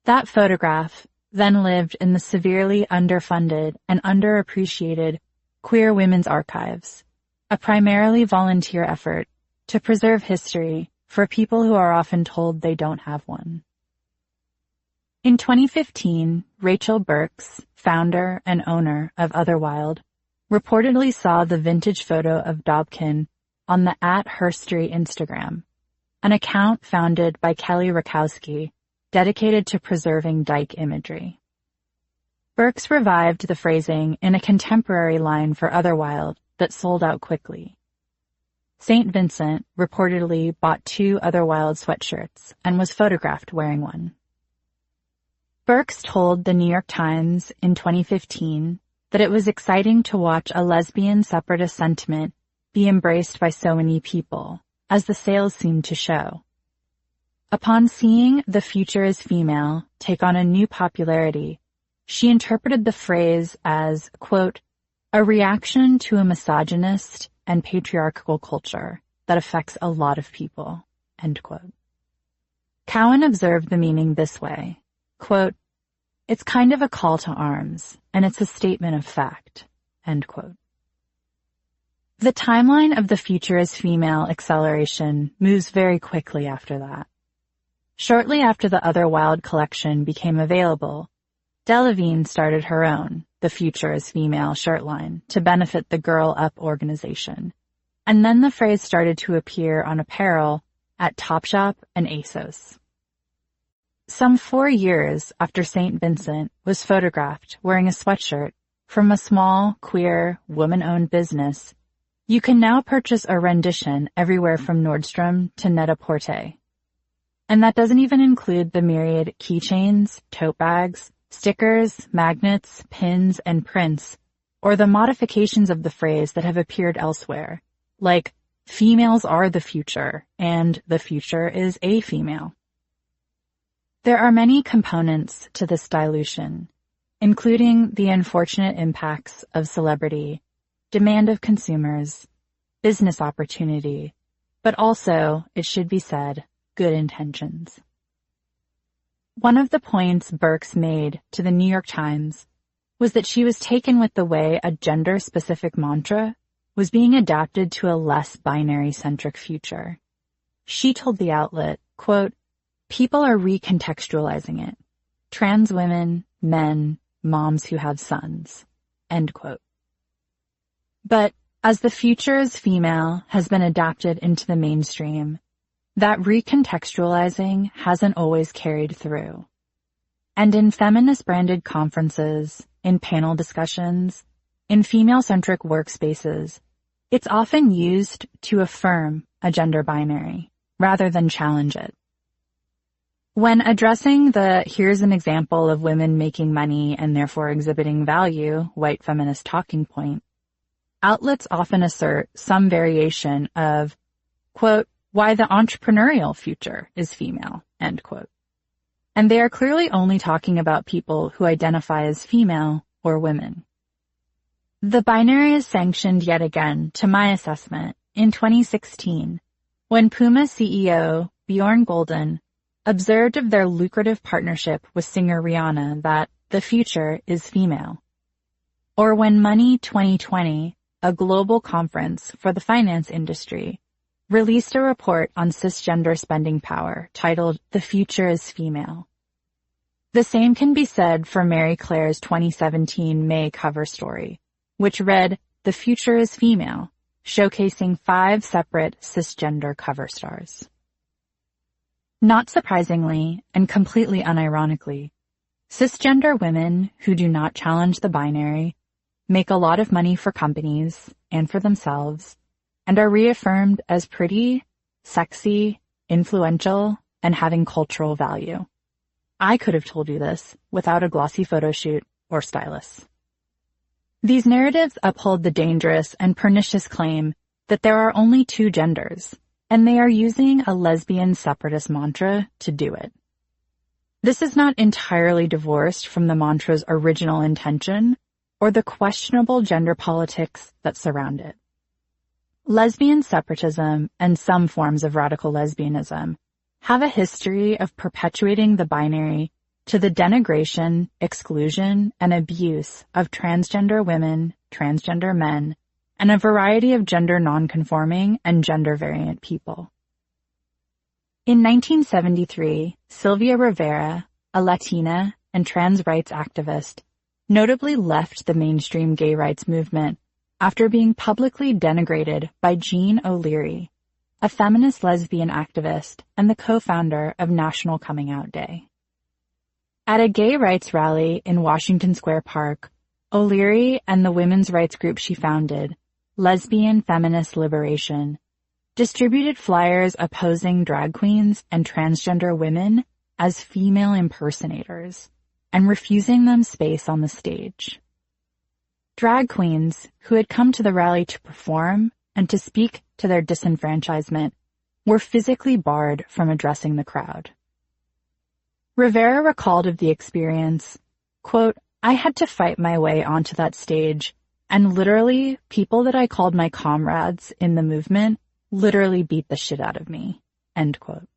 That photograph then lived in the severely underfunded and underappreciated Queer Women's Archives, a primarily volunteer effort to preserve history for people who are often told they don't have one. In 2015, Rachel Burks, founder and owner of Otherwild, reportedly saw the vintage photo of Dobkin on the @Herstory Instagram, an account founded by Kelly Rakowski dedicated to preserving dyke imagery. Burks revived the phrasing in a contemporary line for Otherwild that sold out quickly. St. Vincent reportedly bought 2 Otherwild sweatshirts and was photographed wearing one. Burks told the New York Times in 2015 that it was exciting to watch a lesbian separatist sentiment be embraced by so many people, as the sales seemed to show. Upon seeing "The Future is Female" take on a new popularity, she interpreted the phrase as, quote, "a reaction to a misogynist and patriarchal culture that affects a lot of people," end quote. Cowan observed the meaning this way, quote, "It's kind of a call to arms, and it's a statement of fact," end quote. The timeline of "The Future is Female" acceleration moves very quickly after that. Shortly after the Otherwild collection became available, Delevingne started her own "The Future is Female" shirt line to benefit the Girl Up organization, and then the phrase started to appear on apparel at Topshop and ASOS. Some 4 years after St. Vincent was photographed wearing a sweatshirt from a small, queer, woman-owned business, you can now purchase a rendition everywhere from Nordstrom to Net-a-Porter. And that doesn't even include the myriad keychains, tote bags, stickers, magnets, pins, and prints, or the modifications of the phrase that have appeared elsewhere, like "females are the future" and "the future is a female." There are many components to this dilution, including the unfortunate impacts of celebrity, demand of consumers, business opportunity, but also, it should be said, good intentions. One of the points Burks made to the New York Times was that she was taken with the way a gender-specific mantra was being adapted to a less binary-centric future. She told the outlet, quote, "People are recontextualizing it. Trans women, men, moms who have sons," end quote. But as "The Future is Female" has been adapted into the mainstream, that recontextualizing hasn't always carried through. And in feminist-branded conferences, in panel discussions, in female-centric workspaces, it's often used to affirm a gender binary, rather than challenge it. When addressing the "here's an example of women making money and therefore exhibiting value" white feminist talking point, outlets often assert some variation of, quote, "why the entrepreneurial future is female," end quote. And they are clearly only talking about people who identify as female or women. The binary is sanctioned yet again, to my assessment, in 2016, when Puma CEO Bjorn Golden observed of their lucrative partnership with singer Rihanna that "the future is female." Or when Money 2020, a global conference for the finance industry, released a report on cisgender spending power titled "The Future is Female." The same can be said for Mary Claire's 2017 May cover story, which read "The Future is Female," showcasing 5 separate cisgender cover stars. Not surprisingly, and completely unironically, cisgender women who do not challenge the binary make a lot of money for companies and for themselves, and are reaffirmed as pretty, sexy, influential, and having cultural value. I could have told you this without a glossy photo shoot or stylus. These narratives uphold the dangerous and pernicious claim that there are only two genders, and they are using a lesbian separatist mantra to do it. This is not entirely divorced from the mantra's original intention or the questionable gender politics that surround it. Lesbian separatism and some forms of radical lesbianism have a history of perpetuating the binary to the denigration, exclusion, and abuse of transgender women, transgender men, and a variety of gender nonconforming and gender variant people. In 1973, Sylvia Rivera, a Latina and trans rights activist, notably left the mainstream gay rights movement after being publicly denigrated by Jean O'Leary, a feminist lesbian activist and the co-founder of National Coming Out Day. At a gay rights rally in Washington Square Park, O'Leary and the women's rights group she founded, Lesbian Feminist Liberation, distributed flyers opposing drag queens and transgender women as female impersonators and refusing them space on the stage. Drag queens, who had come to the rally to perform and to speak to their disenfranchisement, were physically barred from addressing the crowd. Rivera recalled of the experience, quote, "I had to fight my way onto that stage, and literally, people that I called my comrades in the movement literally beat the shit out of me," end quote.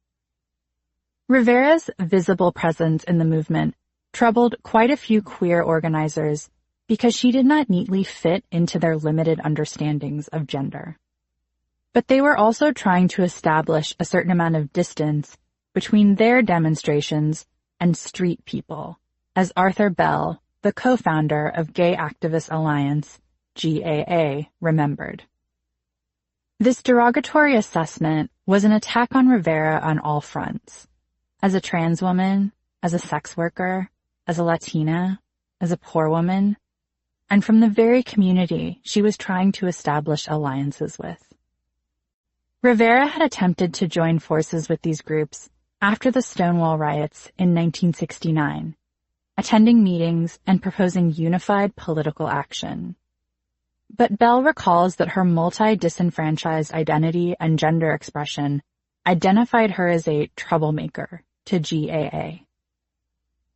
Rivera's visible presence in the movement troubled quite a few queer organizers because she did not neatly fit into their limited understandings of gender. But they were also trying to establish a certain amount of distance between their demonstrations and street people, as Arthur Bell, the co-founder of Gay Activist Alliance, GAA, remembered. This derogatory assessment was an attack on Rivera on all fronts. As a trans woman, as a sex worker, as a Latina, as a poor woman, and from the very community she was trying to establish alliances with. Rivera had attempted to join forces with these groups after the Stonewall riots in 1969, attending meetings and proposing unified political action. But Bell recalls that her multi-disenfranchised identity and gender expression identified her as a troublemaker to GAA.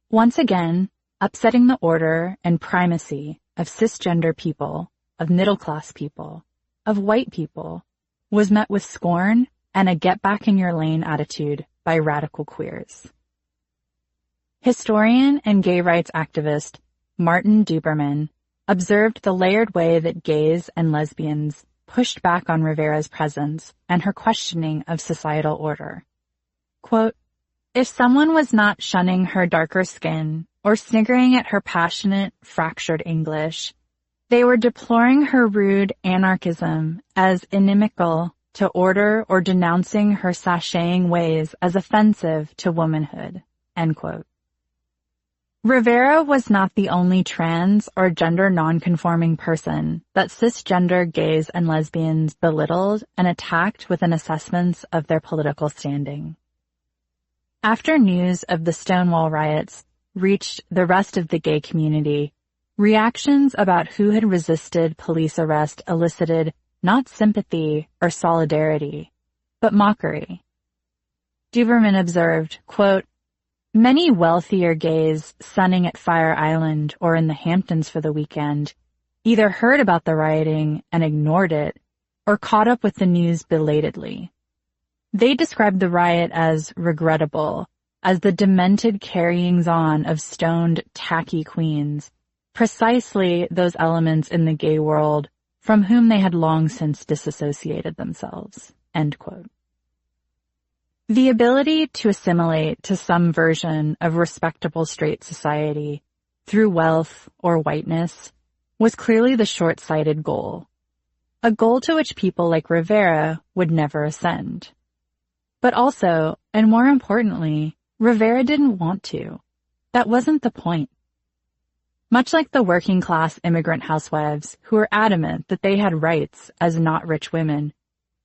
Once again, upsetting the order and primacy of cisgender people, of middle-class people, of white people, was met with scorn and a get-back-in-your-lane attitude by radical queers. Historian and gay rights activist Martin Duberman observed the layered way that gays and lesbians pushed back on Rivera's presence and her questioning of societal order. Quote, "If someone was not shunning her darker skin or sniggering at her passionate, fractured English, they were deploring her rude anarchism as inimical to order or denouncing her sashaying ways as offensive to womanhood," end quote. Rivera was not the only trans or gender nonconforming person that cisgender gays and lesbians belittled and attacked within assessments of their political standing. After news of the Stonewall riots reached the rest of the gay community, reactions about who had resisted police arrest elicited not sympathy or solidarity, but mockery. Duberman observed, quote, "Many wealthier gays sunning at Fire Island or in the Hamptons for the weekend either heard about the rioting and ignored it or caught up with the news belatedly. They described the riot as regrettable, as the demented carryings on of stoned, tacky queens, precisely those elements in the gay world from whom they had long since disassociated themselves," end quote. The ability to assimilate to some version of respectable straight society through wealth or whiteness was clearly the short-sighted goal, a goal to which people like Rivera would never ascend. But also, and more importantly, Rivera didn't want to. That wasn't the point. Much like the working-class immigrant housewives who were adamant that they had rights as not rich women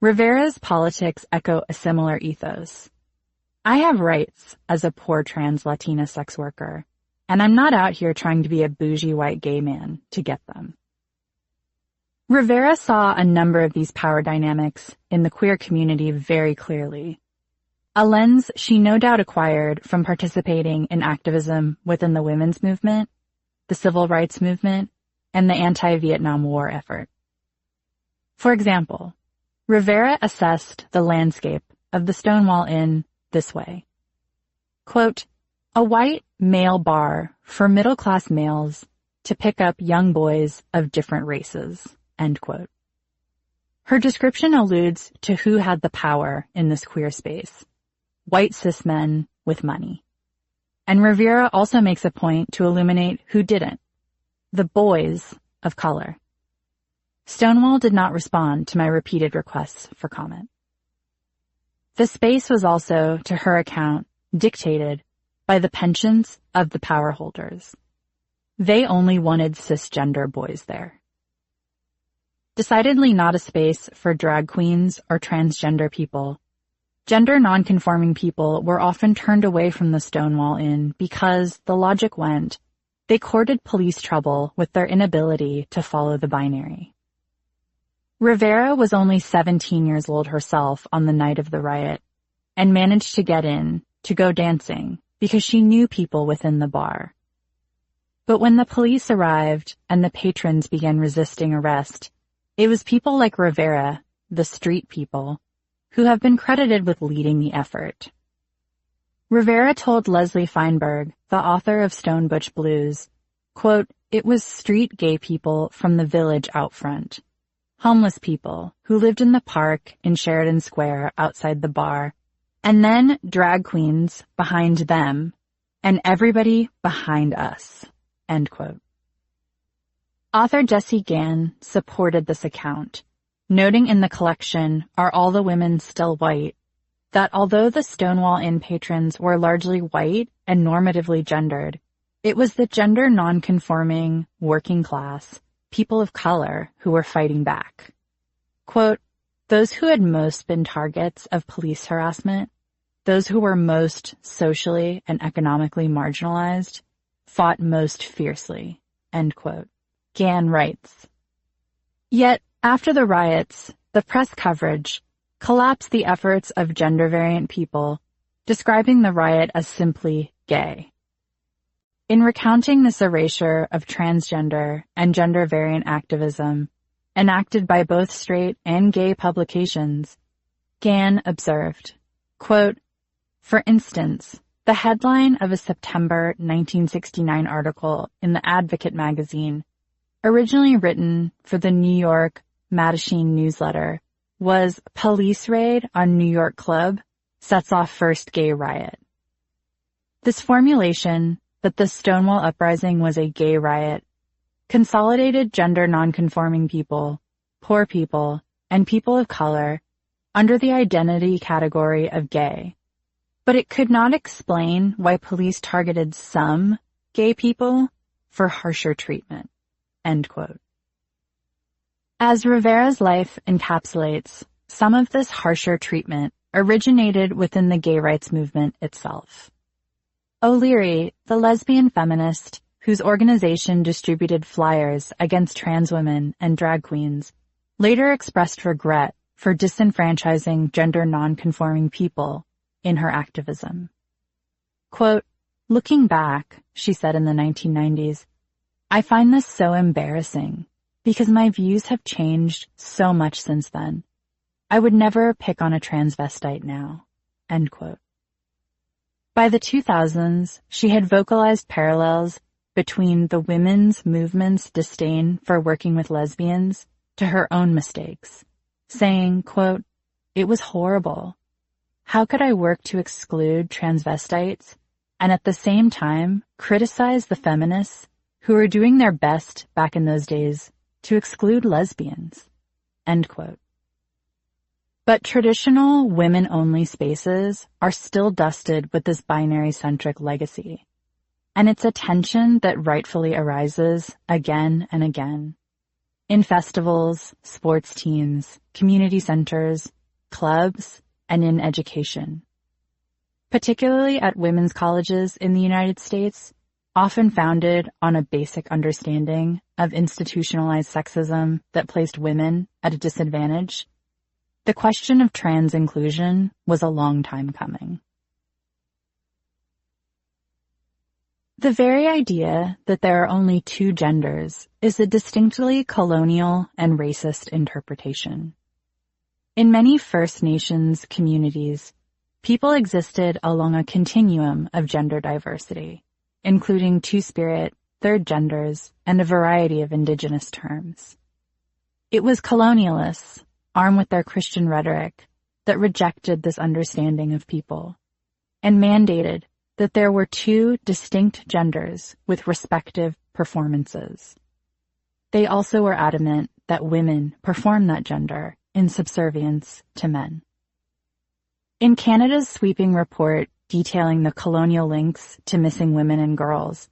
Rivera's politics echo a similar ethos. I have rights as a poor trans Latina sex worker, and I'm not out here trying to be a bougie white gay man to get them. Rivera saw a number of these power dynamics in the queer community very clearly, a lens she no doubt acquired from participating in activism within the women's movement, the civil rights movement, and the anti-Vietnam War effort. For example, Rivera assessed the landscape of the Stonewall Inn this way. Quote, a white male bar for middle-class males to pick up young boys of different races, end quote. Her description alludes to who had the power in this queer space, white cis men with money. And Rivera also makes a point to illuminate who didn't, the boys of color. Stonewall did not respond to my repeated requests for comment. The space was also, to her account, dictated by the penchants of the power holders. They only wanted cisgender boys there. Decidedly not a space for drag queens or transgender people, gender nonconforming people were often turned away from the Stonewall Inn because, the logic went, they courted police trouble with their inability to follow the binary. Rivera was only 17 years old herself on the night of the riot and managed to get in to go dancing because she knew people within the bar. But when the police arrived and the patrons began resisting arrest, it was people like Rivera, the street people, who have been credited with leading the effort. Rivera told Leslie Feinberg, the author of Stone Butch Blues, quote, it was street gay people from the village out front. Homeless people who lived in the park in Sheridan Square outside the bar, and then drag queens behind them, and everybody behind us, end quote. Author Jessie Gann supported this account, noting in the collection, Are All the Women Still White?, that although the Stonewall Inn patrons were largely white and normatively gendered, it was the gender nonconforming, working class, people of color who were fighting back. Quote, those who had most been targets of police harassment, those who were most socially and economically marginalized, fought most fiercely, end quote. Gann writes, yet, after the riots, the press coverage collapsed the efforts of gender-variant people, describing the riot as simply gay. In recounting this erasure of transgender and gender-variant activism, enacted by both straight and gay publications, Gann observed, quote, for instance, the headline of a September 1969 article in the Advocate magazine, originally written for the New York Mattachine newsletter, was Police Raid on New York Club Sets Off First Gay Riot. This formulation, that the Stonewall Uprising was a gay riot, consolidated gender nonconforming people, poor people, and people of color under the identity category of gay. But it could not explain why police targeted some gay people for harsher treatment, end quote. As Rivera's life encapsulates, some of this harsher treatment originated within the gay rights movement itself. O'Leary, the lesbian feminist whose organization distributed flyers against trans women and drag queens, later expressed regret for disenfranchising gender nonconforming people in her activism. Quote, looking back, she said in the 1990s, I find this so embarrassing because my views have changed so much since then. I would never pick on a transvestite now, end quote. By the 2000s, she had vocalized parallels between the women's movement's disdain for working with lesbians to her own mistakes, saying, quote, it was horrible. How could I work to exclude transvestites and at the same time criticize the feminists who were doing their best back in those days to exclude lesbians, end quote. But traditional women-only spaces are still dusted with this binary-centric legacy, and it's a tension that rightfully arises again and again. in festivals, sports teams, community centers, clubs, and in education. Particularly at women's colleges in the United States, often founded on a basic understanding of institutionalized sexism that placed women at a disadvantage, the question of trans inclusion was a long time coming. The very idea that there are only two genders is a distinctly colonial and racist interpretation. In many First Nations communities, people existed along a continuum of gender diversity, including two-spirit, third genders, and a variety of indigenous terms. It was colonialists, armed with their Christian rhetoric, that rejected this understanding of people and mandated that there were two distinct genders with respective performances. They also were adamant that women perform that gender in subservience to men. In Canada's sweeping report detailing the colonial links to missing women and girls,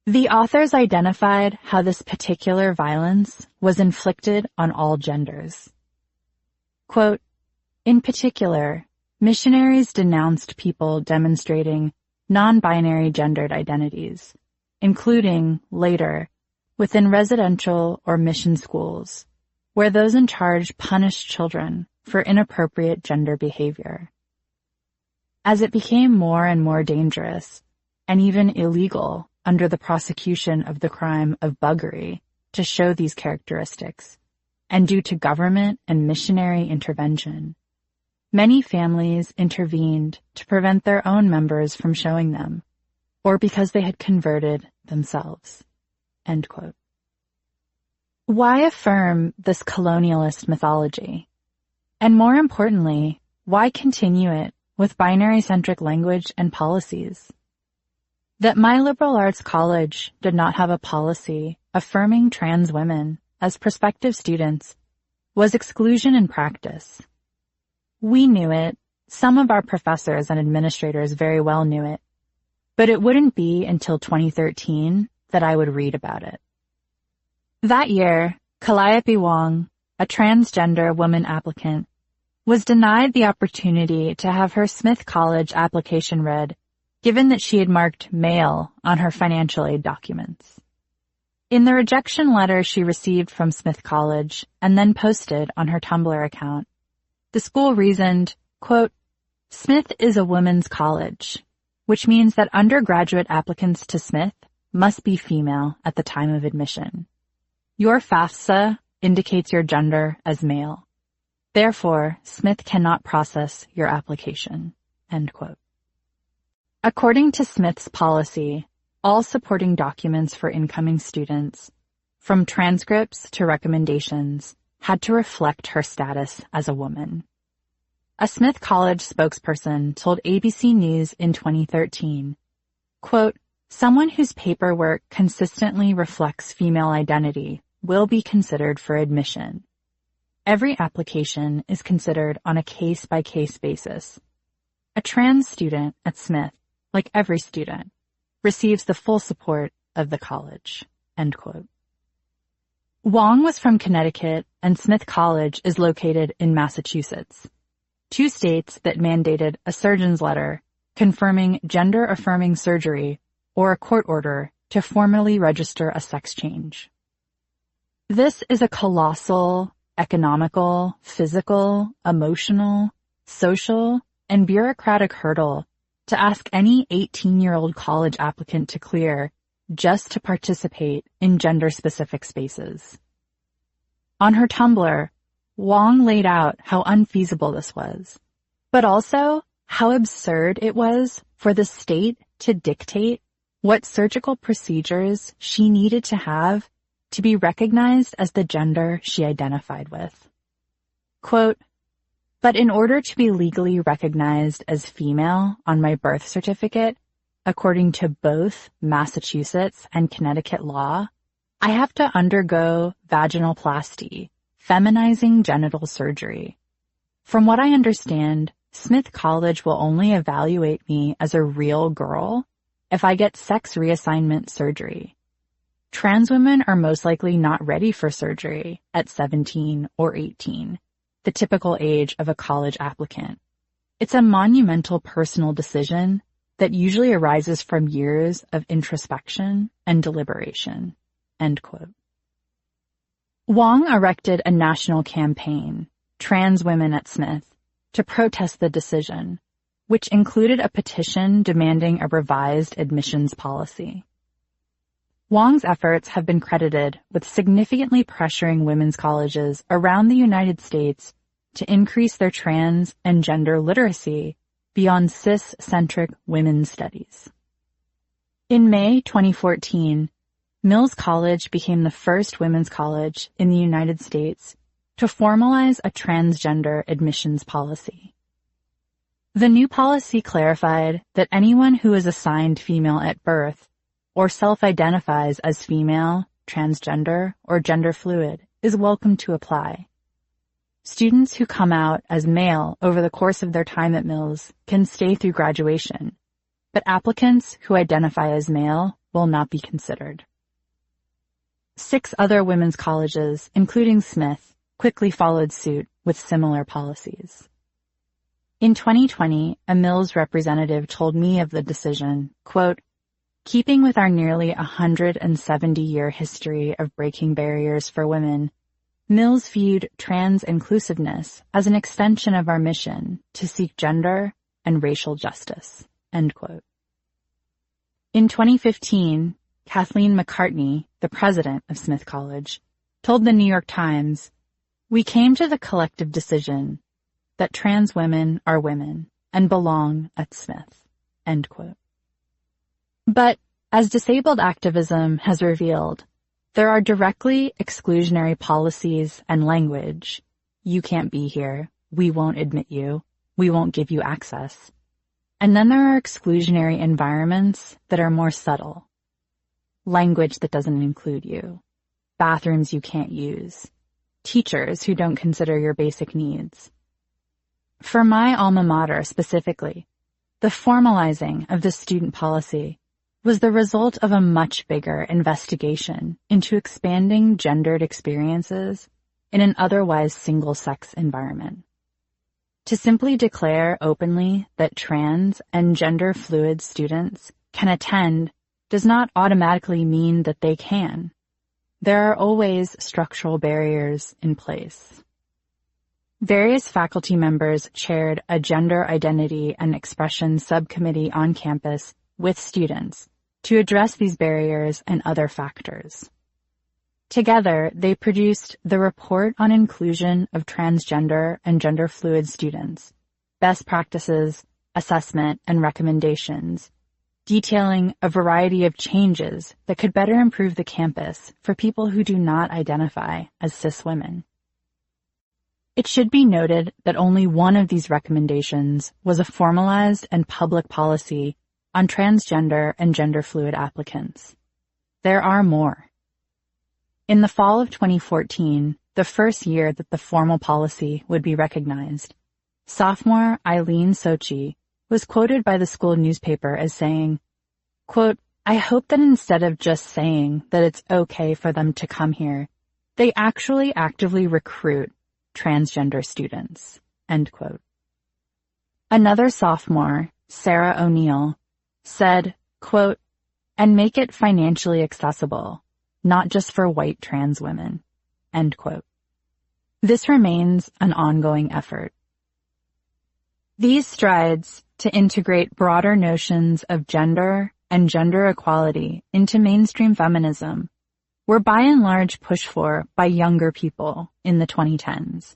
the authors identified how this particular violence was inflicted on all genders. Quote, "In particular, missionaries denounced people demonstrating non-binary gendered identities, including, later, within residential or mission schools, where those in charge punished children for inappropriate gender behavior. As it became more and more dangerous, and even illegal under the prosecution of the crime of buggery to show these characteristics, and due to government and missionary intervention, many families intervened to prevent their own members from showing them, or because they had converted themselves." End quote. Why affirm this colonialist mythology? And more importantly, why continue it with binary-centric language and policies? That my liberal arts college did not have a policy affirming trans women as prospective students was exclusion in practice. We knew it, some of our professors and administrators very well knew it, but it wouldn't be until 2013 that I would read about it. That year, Calliope Wong, a transgender woman applicant, was denied the opportunity to have her Smith College application read, given that she had marked male on her financial aid documents. In the rejection letter she received from Smith College and then posted on her Tumblr account, the school reasoned, quote, "Smith is a women's college, which means that undergraduate applicants to Smith must be female at the time of admission. Your FAFSA indicates your gender as male. Therefore, Smith cannot process your application." End quote. According to Smith's policy, all supporting documents for incoming students, from transcripts to recommendations, had to reflect her status as a woman. A Smith College spokesperson told ABC News in 2013, quote, "Someone whose paperwork consistently reflects female identity will be considered for admission. Every application is considered on a case-by-case basis. A trans student at Smith, like every student, receives the full support of the college." End quote. Wong was from Connecticut, and Smith College is located in Massachusetts, two states that mandated a surgeon's letter confirming gender-affirming surgery or a court order to formally register a sex change. This is a colossal, economical, physical, emotional, social, and bureaucratic hurdle to ask any 18-year-old college applicant to clear just to participate in gender-specific spaces. On her Tumblr, Wong laid out how unfeasible this was, but also how absurd it was for the state to dictate what surgical procedures she needed to have to be recognized as the gender she identified with. Quote, "But in order to be legally recognized as female on my birth certificate, according to both Massachusetts and Connecticut law, I have to undergo vaginoplasty, feminizing genital surgery. From what I understand, Smith College will only evaluate me as a real girl if I get sex reassignment surgery. trans women are most likely not ready for surgery at 17 or 18, the typical age of a college applicant. It's a monumental personal decision that usually arises from years of introspection and deliberation." End quote. Wong erected a national campaign, Trans Women at Smith, to protest the decision, which included a petition demanding a revised admissions policy. Wong's efforts have been credited with significantly pressuring women's colleges around the United States to increase their trans and gender literacy beyond cis-centric women's studies. In May 2014, Mills College became the first women's college in the United States to formalize a transgender admissions policy. The new policy clarified that anyone who is assigned female at birth or self-identifies as female, transgender, or gender fluid is welcome to apply. Students who come out as male over the course of their time at Mills can stay through graduation, but applicants who identify as male will not be considered. 6 other women's colleges, including Smith, quickly followed suit with similar policies. In 2020, a Mills representative told me of the decision, quote, "Keeping with our nearly 170-year history of breaking barriers for women, Mills viewed trans inclusiveness as an extension of our mission to seek gender and racial justice." End quote. In 2015, Kathleen McCartney, the president of Smith College, told the New York Times, "We came to the collective decision that trans women are women and belong at Smith." End quote. But as disabled activism has revealed, there are directly exclusionary policies and language. You can't be here. We won't admit you. We won't give you access. And then there are exclusionary environments that are more subtle. Language that doesn't include you. Bathrooms you can't use. Teachers who don't consider your basic needs. For my alma mater specifically, the formalizing of the student policy was the result of a much bigger investigation into expanding gendered experiences in an otherwise single-sex environment. To simply declare openly that trans and gender-fluid students can attend does not automatically mean that they can. There are always structural barriers in place. Various faculty members chaired a gender identity and expression subcommittee on campus with students to address these barriers and other factors. Together, they produced the Report on Inclusion of Transgender and Gender Fluid Students, Best Practices, Assessment, and Recommendations, detailing a variety of changes that could better improve the campus for people who do not identify as cis women. It should be noted that only one of these recommendations was a formalized and public policy on transgender and gender fluid applicants. There are more. In the fall of 2014, the first year that the formal policy would be recognized, sophomore Eileen Sochi was quoted by the school newspaper as saying, quote, "I hope that instead of just saying that it's okay for them to come here, they actually actively recruit transgender students." End quote. Another sophomore, Sarah O'Neill, said, quote, "And make it financially accessible, not just for white trans women." End quote. This remains an ongoing effort. These strides to integrate broader notions of gender and gender equality into mainstream feminism were by and large pushed for by younger people in the 2010s.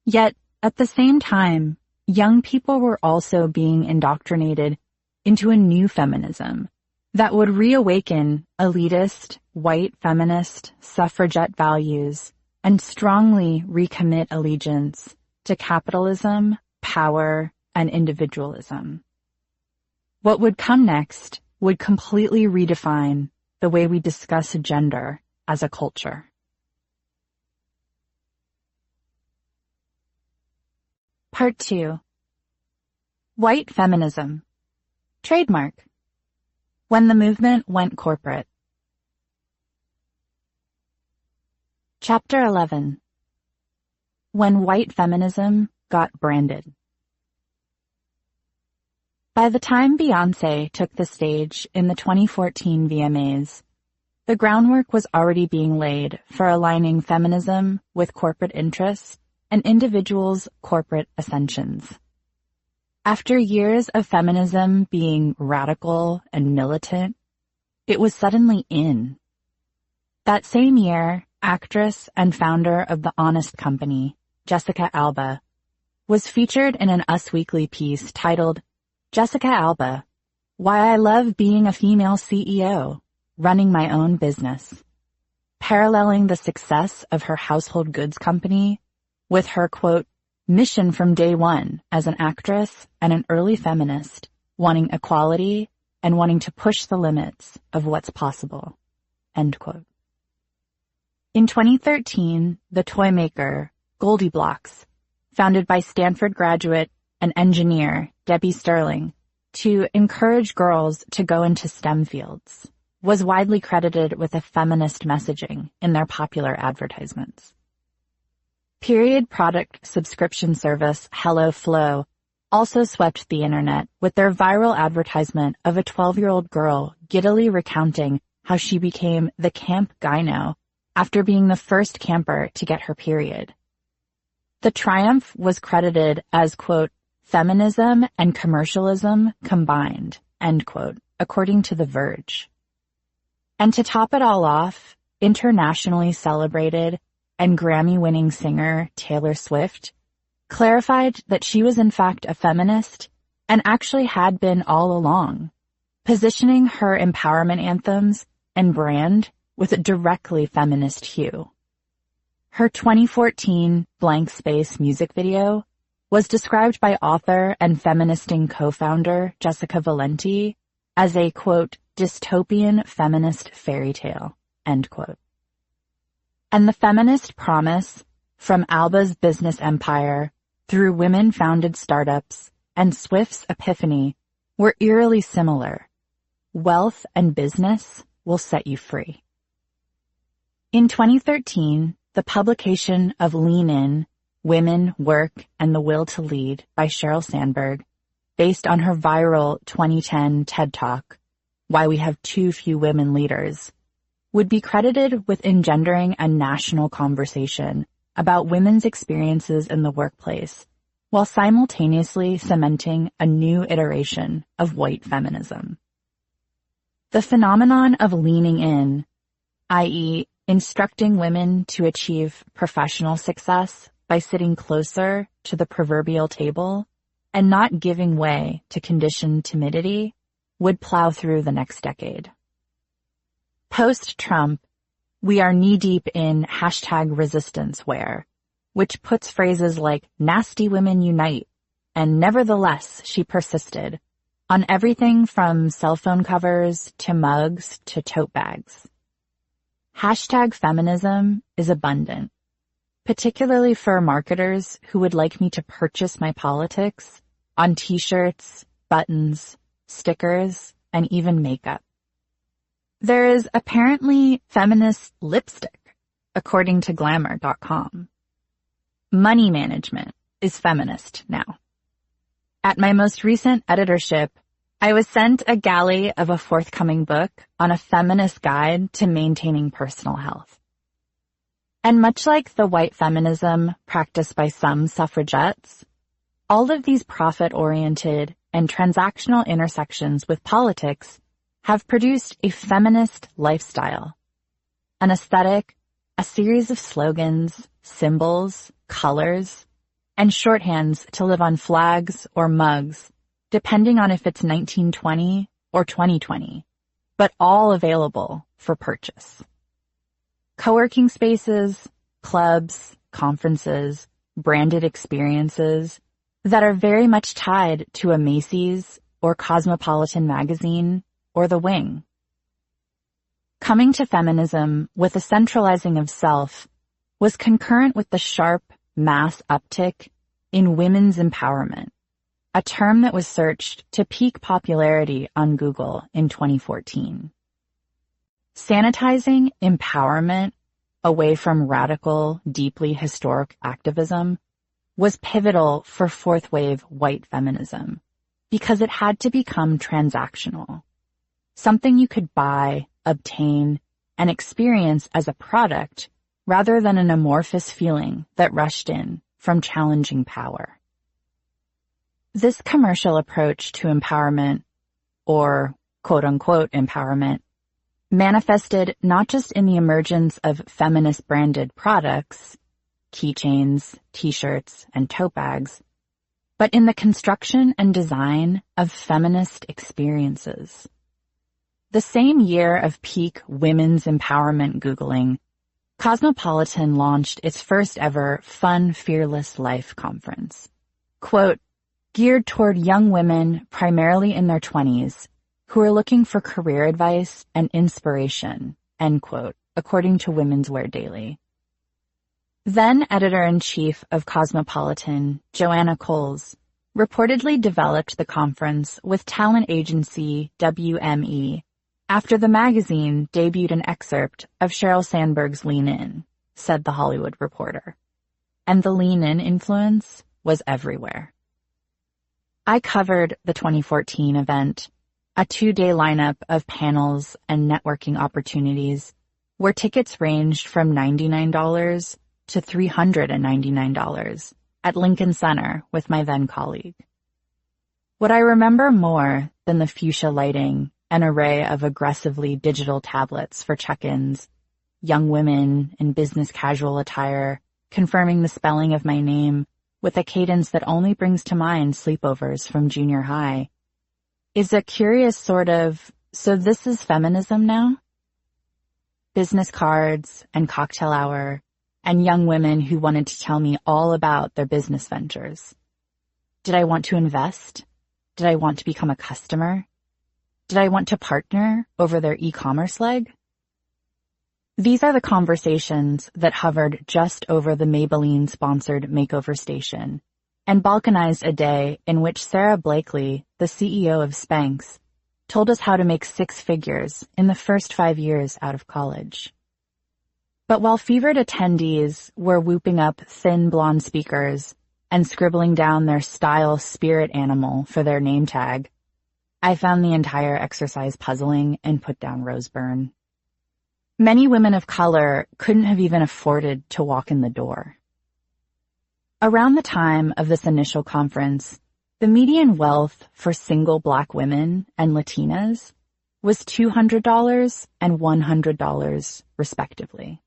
Yet, at the same time, young people were also being indoctrinated into a new feminism that would reawaken elitist, white feminist, suffragette values and strongly recommit allegiance to capitalism, power, and individualism. What would come next would completely redefine the way we discuss gender as a culture. Part 2. White Feminism. Trademark. When the movement went corporate. Chapter 11. When White Feminism Got Branded. By the time Beyoncé took the stage in the 2014 VMAs, the groundwork was already being laid for aligning feminism with corporate interests and individuals' corporate ascensions. After years of feminism being radical and militant, it was suddenly in. That same year, actress and founder of The Honest Company, Jessica Alba, was featured in an Us Weekly piece titled, Jessica Alba, Why I Love Being a Female CEO, Running My Own Business, paralleling the success of her household goods company with her, quote, mission from day one as an actress and an early feminist, wanting equality and wanting to push the limits of what's possible, end quote. In 2013, the toy maker, Goldie Blocks, founded by Stanford graduate and engineer Debbie Sterling to encourage girls to go into STEM fields, was widely credited with a feminist messaging in their popular advertisements. Period product subscription service HelloFlow also swept the internet with their viral advertisement of a 12-year-old girl giddily recounting how she became the camp gyno after being the first camper to get her period. The triumph was credited as, quote, feminism and commercialism combined, end quote, according to The Verge. And to top it all off, internationally celebrated and Grammy-winning singer Taylor Swift clarified that she was in fact a feminist and actually had been all along, positioning her empowerment anthems and brand with a directly feminist hue. Her 2014 Blank Space music video was described by author and feministing co-founder Jessica Valenti as a, quote, dystopian feminist fairy tale, end quote. And the feminist promise from Alba's business empire through women-founded startups and Swift's epiphany were eerily similar. Wealth and business will set you free. In 2013, the publication of Lean In, Women, Work, and the Will to Lead by Sheryl Sandberg, based on her viral 2010 TED Talk, Why We Have Too Few Women Leaders, would be credited with engendering a national conversation about women's experiences in the workplace, while simultaneously cementing a new iteration of white feminism. The phenomenon of leaning in, i.e., instructing women to achieve professional success by sitting closer to the proverbial table and not giving way to conditioned timidity, would plow through the next decade. Post-Trump, we are knee-deep in #resistance wear, which puts phrases like nasty women unite and nevertheless she persisted on everything from cell phone covers to mugs to tote bags. #feminism is abundant, particularly for marketers who would like me to purchase my politics on t-shirts, buttons, stickers, and even makeup. There is apparently feminist lipstick, according to glamour.com. Money management is feminist now. At my most recent editorship, I was sent a galley of a forthcoming book on a feminist guide to maintaining personal health. And much like the white feminism practiced by some suffragettes, all of these profit-oriented and transactional intersections with politics have produced a feminist lifestyle, an aesthetic, a series of slogans, symbols, colors, and shorthands to live on flags or mugs, depending on if it's 1920 or 2020, but all available for purchase. Co-working spaces, clubs, conferences, branded experiences that are very much tied to a Macy's or Cosmopolitan magazine or The Wing. Coming to feminism with a centralizing of self was concurrent with the sharp mass uptick in women's empowerment, a term that was searched to peak popularity on Google in 2014. Sanitizing empowerment away from radical, deeply historic activism, was pivotal for fourth wave white feminism because it had to become transactional, something you could buy, obtain, and experience as a product rather than an amorphous feeling that rushed in from challenging power. This commercial approach to empowerment, or quote-unquote empowerment, manifested not just in the emergence of feminist-branded products, keychains, t-shirts, and tote bags, but in the construction and design of feminist experiences. The same year of peak women's empowerment Googling, Cosmopolitan launched its first ever Fun Fearless Life conference, quote, geared toward young women primarily in their 20s who are looking for career advice and inspiration, end quote, according to Women's Wear Daily. Then editor-in-chief of Cosmopolitan, Joanna Coles, reportedly developed the conference with talent agency WME after the magazine debuted an excerpt of Sheryl Sandberg's Lean In, said The Hollywood Reporter. And the Lean In influence was everywhere. I covered the 2014 event, a 2-day lineup of panels and networking opportunities where tickets ranged from $99 to $399 at Lincoln Center with my then colleague. What I remember more than the fuchsia lighting, an array of aggressively digital tablets for check-ins, young women in business casual attire confirming the spelling of my name with a cadence that only brings to mind sleepovers from junior high, is a curious sort of, so this is feminism now? Business cards and cocktail hour and young women who wanted to tell me all about their business ventures. Did I want to invest? Did I want to become a customer? Did I want to partner over their e-commerce leg? These are the conversations that hovered just over the Maybelline-sponsored makeover station and balkanized a day in which Sarah Blakely, the CEO of Spanx, told us how to make 6 figures in the first 5 years out of college. But while fevered attendees were whooping up thin blonde speakers and scribbling down their style spirit animal for their name tag, I found the entire exercise puzzling and put down Roseburn. Many women of color couldn't have even afforded to walk in the door. Around the time of this initial conference, the median wealth for single Black women and Latinas was $200 and $100, respectively.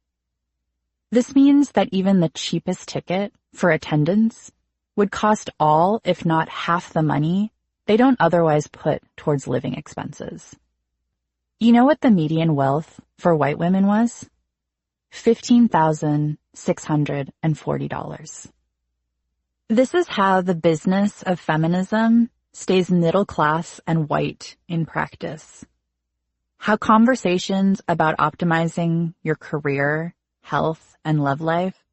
This means that even the cheapest ticket for attendance would cost all, if not half the money they don't otherwise put towards living expenses. You know what the median wealth for white women was? $15,640. This is how the business of feminism stays middle class and white in practice. How conversations about optimizing your career, health, and love life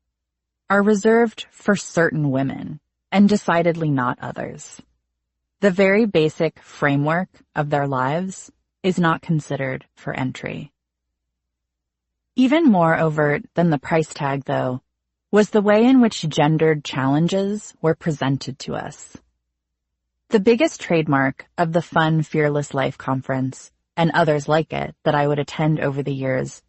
are reserved for certain women and decidedly not others. The very basic framework of their lives is not considered for entry. Even more overt than the price tag, though, was the way in which gendered challenges were presented to us. The biggest trademark of the Fun Fearless Life conference, and others like it that I would attend over the years,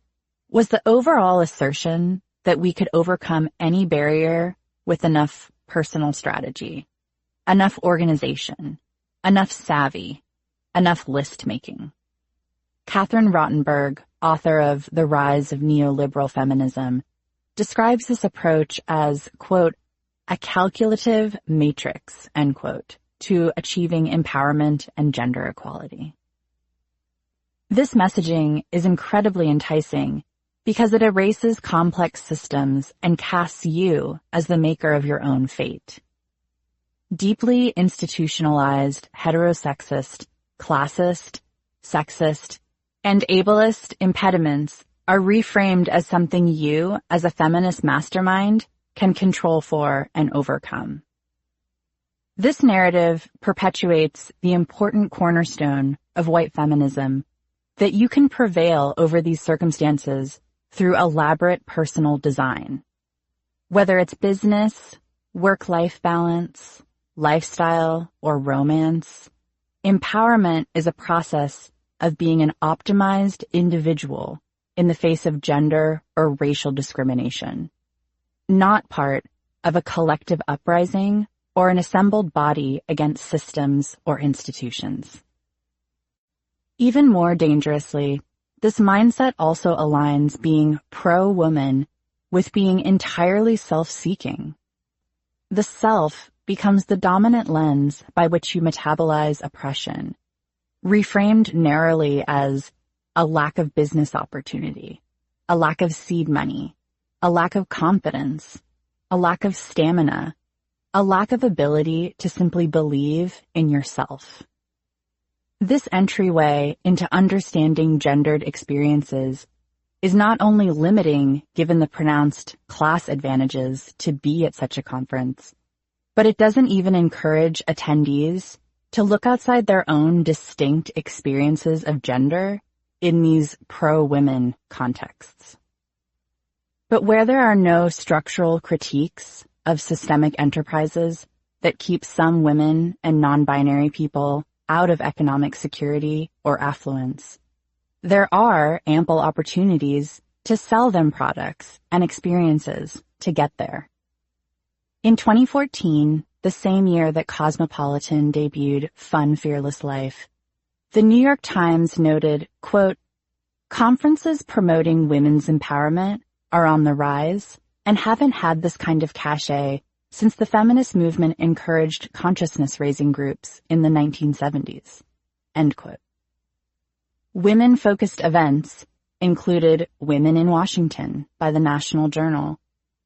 was the overall assertion that we could overcome any barrier with enough personal strategy, enough organization, enough savvy, enough list-making. Catherine Rottenberg, author of The Rise of Neoliberal Feminism, describes this approach as, quote, a calculative matrix, end quote, to achieving empowerment and gender equality. This messaging is incredibly enticing because it erases complex systems and casts you as the maker of your own fate. Deeply institutionalized, heterosexist, classist, sexist, and ableist impediments are reframed as something you, as a feminist mastermind, can control for and overcome. This narrative perpetuates the important cornerstone of white feminism, that you can prevail over these circumstances through elaborate personal design. Whether it's business, work-life balance, lifestyle, or romance, empowerment is a process of being an optimized individual in the face of gender or racial discrimination, not part of a collective uprising or an assembled body against systems or institutions. Even more dangerously, this mindset also aligns being pro-woman with being entirely self-seeking. The self becomes the dominant lens by which you metabolize oppression, reframed narrowly as a lack of business opportunity, a lack of seed money, a lack of confidence, a lack of stamina, a lack of ability to simply believe in yourself. This entryway into understanding gendered experiences is not only limiting given the pronounced class advantages to be at such a conference, but it doesn't even encourage attendees to look outside their own distinct experiences of gender in these pro-women contexts. But where there are no structural critiques of systemic enterprises that keep some women and non-binary people out of economic security or affluence, there are ample opportunities to sell them products and experiences to get there. In 2014, the same year that Cosmopolitan debuted Fun, Fearless Life, the New York Times noted, quote, "Conferences promoting women's empowerment are on the rise and haven't had this kind of cachet since the feminist movement encouraged consciousness-raising groups in the 1970s." End quote. Women-focused events included Women in Washington by the National Journal,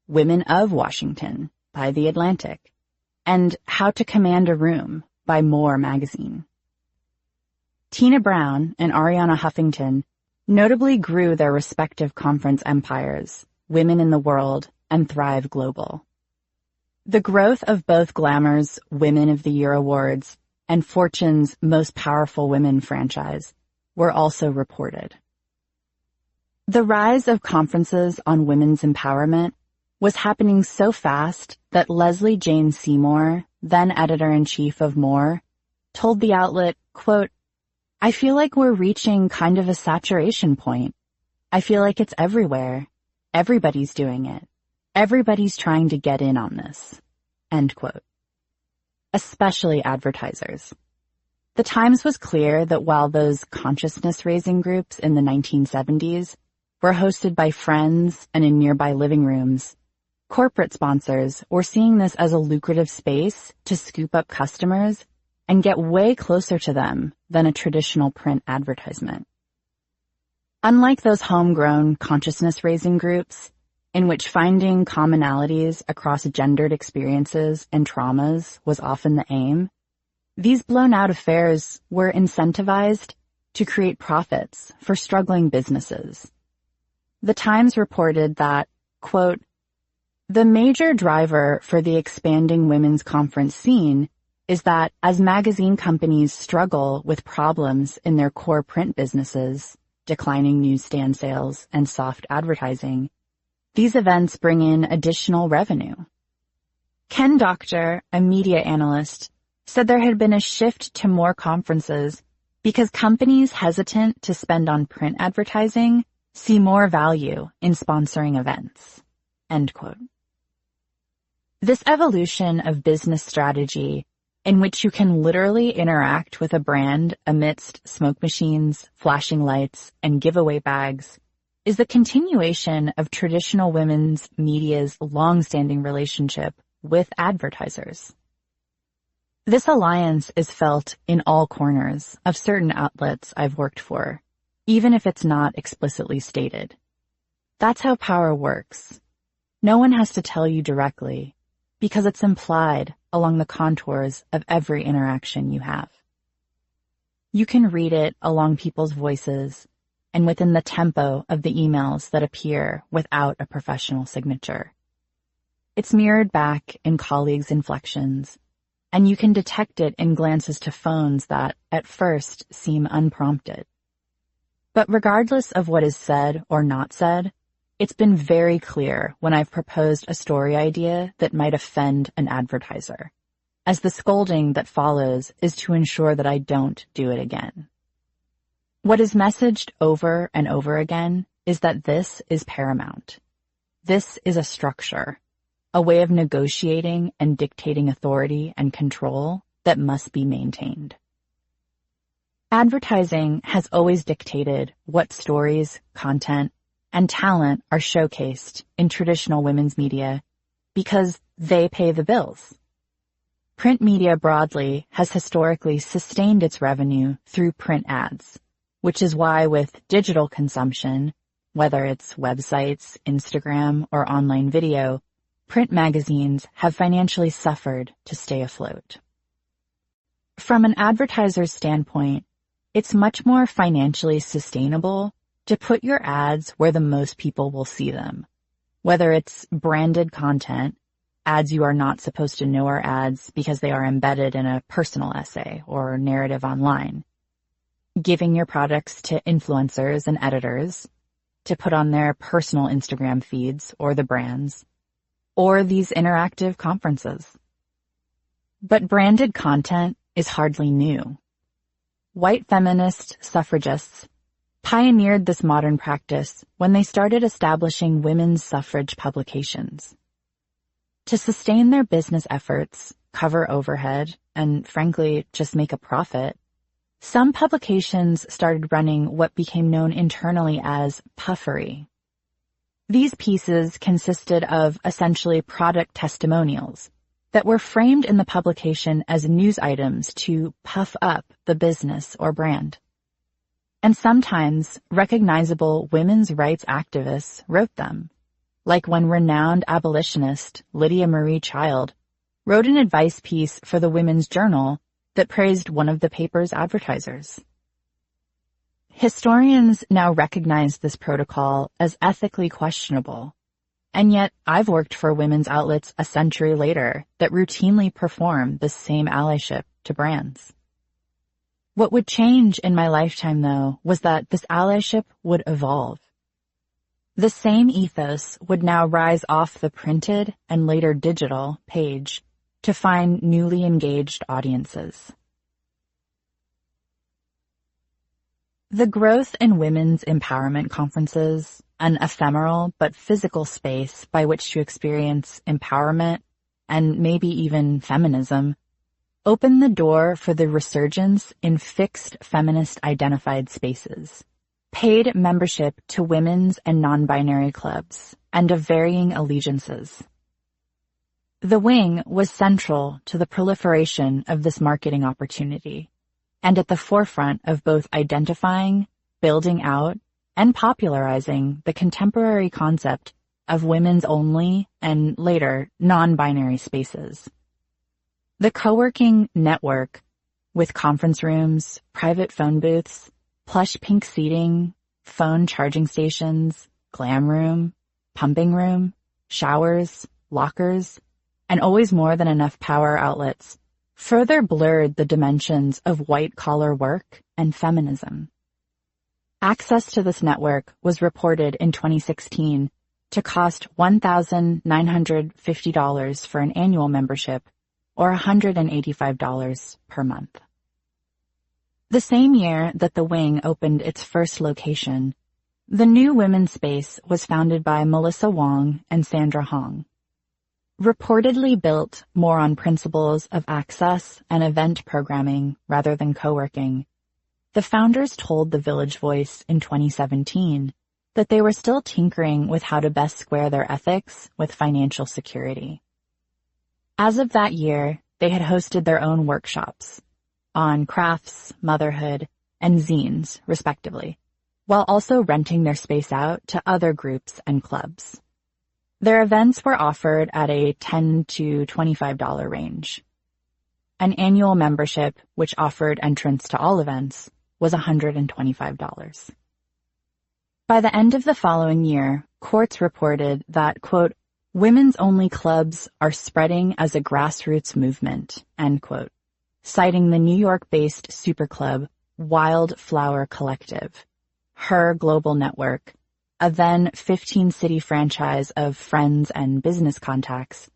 Women of Washington by The Atlantic, and How to Command a Room by More magazine. Tina Brown and Arianna Huffington notably grew their respective conference empires, Women in the World and Thrive Global. The growth of both Glamour's Women of the Year awards and Fortune's Most Powerful Women franchise were also reported. The rise of conferences on women's empowerment was happening so fast that Leslie Jane Seymour, then editor-in-chief of More, told the outlet, quote, "I feel like we're reaching kind of a saturation point. I feel like it's everywhere. Everybody's doing it. Everybody's trying to get in on this." End quote. Especially advertisers. The Times was clear that while those consciousness-raising groups in the 1970s were hosted by friends and in nearby living rooms, corporate sponsors were seeing this as a lucrative space to scoop up customers and get way closer to them than a traditional print advertisement. Unlike those homegrown consciousness-raising groups, in which finding commonalities across gendered experiences and traumas was often the aim, these blown-out affairs were incentivized to create profits for struggling businesses. The Times reported that, quote, "The major driver for the expanding women's conference scene is that as magazine companies struggle with problems in their core print businesses, declining newsstand sales and soft advertising, these events bring in additional revenue." Ken Doctor, a media analyst, said there had been a shift to more conferences because companies hesitant to spend on print advertising see more value in sponsoring events. End quote. This evolution of business strategy in which you can literally interact with a brand amidst smoke machines, flashing lights, and giveaway bags is the continuation of traditional women's media's long-standing relationship with advertisers. This alliance is felt in all corners of certain outlets I've worked for, even if it's not explicitly stated. That's how power works. No one has to tell you directly, because it's implied along the contours of every interaction you have. You can read it along people's voices and within the tempo of the emails that appear without a professional signature. It's mirrored back in colleagues' inflections, and you can detect it in glances to phones that, at first, seem unprompted. But regardless of what is said or not said, It's been very clear when I've proposed a story idea that might offend an advertiser, as the scolding that follows is to ensure that I don't do it again. What is messaged over and over again is that this is paramount. This is a structure, a way of negotiating and dictating authority and control that must be maintained. Advertising has always dictated what stories, content, and talent are showcased in traditional women's media because they pay the bills. Print media broadly has historically sustained its revenue through print ads, which is why with digital consumption, whether it's websites, Instagram, or online video, print magazines have financially suffered to stay afloat. From an advertiser's standpoint, it's much more financially sustainable to put your ads where the most people will see them, whether it's branded content, ads you are not supposed to know are ads because they are embedded in a personal essay or narrative online, giving your products to influencers and editors to put on their personal Instagram feeds or the brands, or these interactive conferences. But branded content is hardly new. White feminist suffragists pioneered this modern practice when they started establishing women's suffrage publications. To sustain their business efforts, cover overhead, and frankly, just make a profit, some publications started running what became known internally as puffery. These pieces consisted of essentially product testimonials that were framed in the publication as news items to puff up the business or brand. And sometimes recognizable women's rights activists wrote them, like when renowned abolitionist Lydia Marie Child wrote an advice piece for the Women's Journal that praised one of the paper's advertisers. Historians now recognize this protocol as ethically questionable, and yet I've worked for women's outlets a century later that routinely perform the same allyship to brands. What would change in my lifetime, though, was that this allyship would evolve. The same ethos would now rise off the printed and later digital page to find newly engaged audiences. The growth in women's empowerment conferences, an ephemeral but physical space by which to experience empowerment and maybe even feminism, opened the door for the resurgence in fixed feminist-identified spaces, paid membership to women's and non-binary clubs, and of varying allegiances. The Wing was central to the proliferation of this marketing opportunity, and at the forefront of both identifying, building out, and popularizing the contemporary concept of women's only and later non-binary spaces. The co-working network, with conference rooms, private phone booths, plush pink seating, phone charging stations, glam room, pumping room, showers, lockers, and always more than enough power outlets, further blurred the dimensions of white-collar work and feminism. Access to this network was reported in 2016 to cost $1,950 for an annual membership, or $185 per month. The same year that the Wing opened its first location, the new women's space was founded by Melissa Wong and Sandra Hong. Reportedly built more on principles of access and event programming rather than co-working, the founders told the Village Voice in 2017 that they were still tinkering with how to best square their ethics with financial security. As of that year, they had hosted their own workshops on crafts, motherhood, and zines, respectively, while also renting their space out to other groups and clubs. Their events were offered at a $10 to $25 range. An annual membership, which offered entrance to all events, was $125. By the end of the following year, Quartz reported that, quote, women's-only clubs are spreading as a grassroots movement, end quote, citing the New York-based superclub Wildflower Collective, her global network, a then 15-city franchise of friends and business contacts,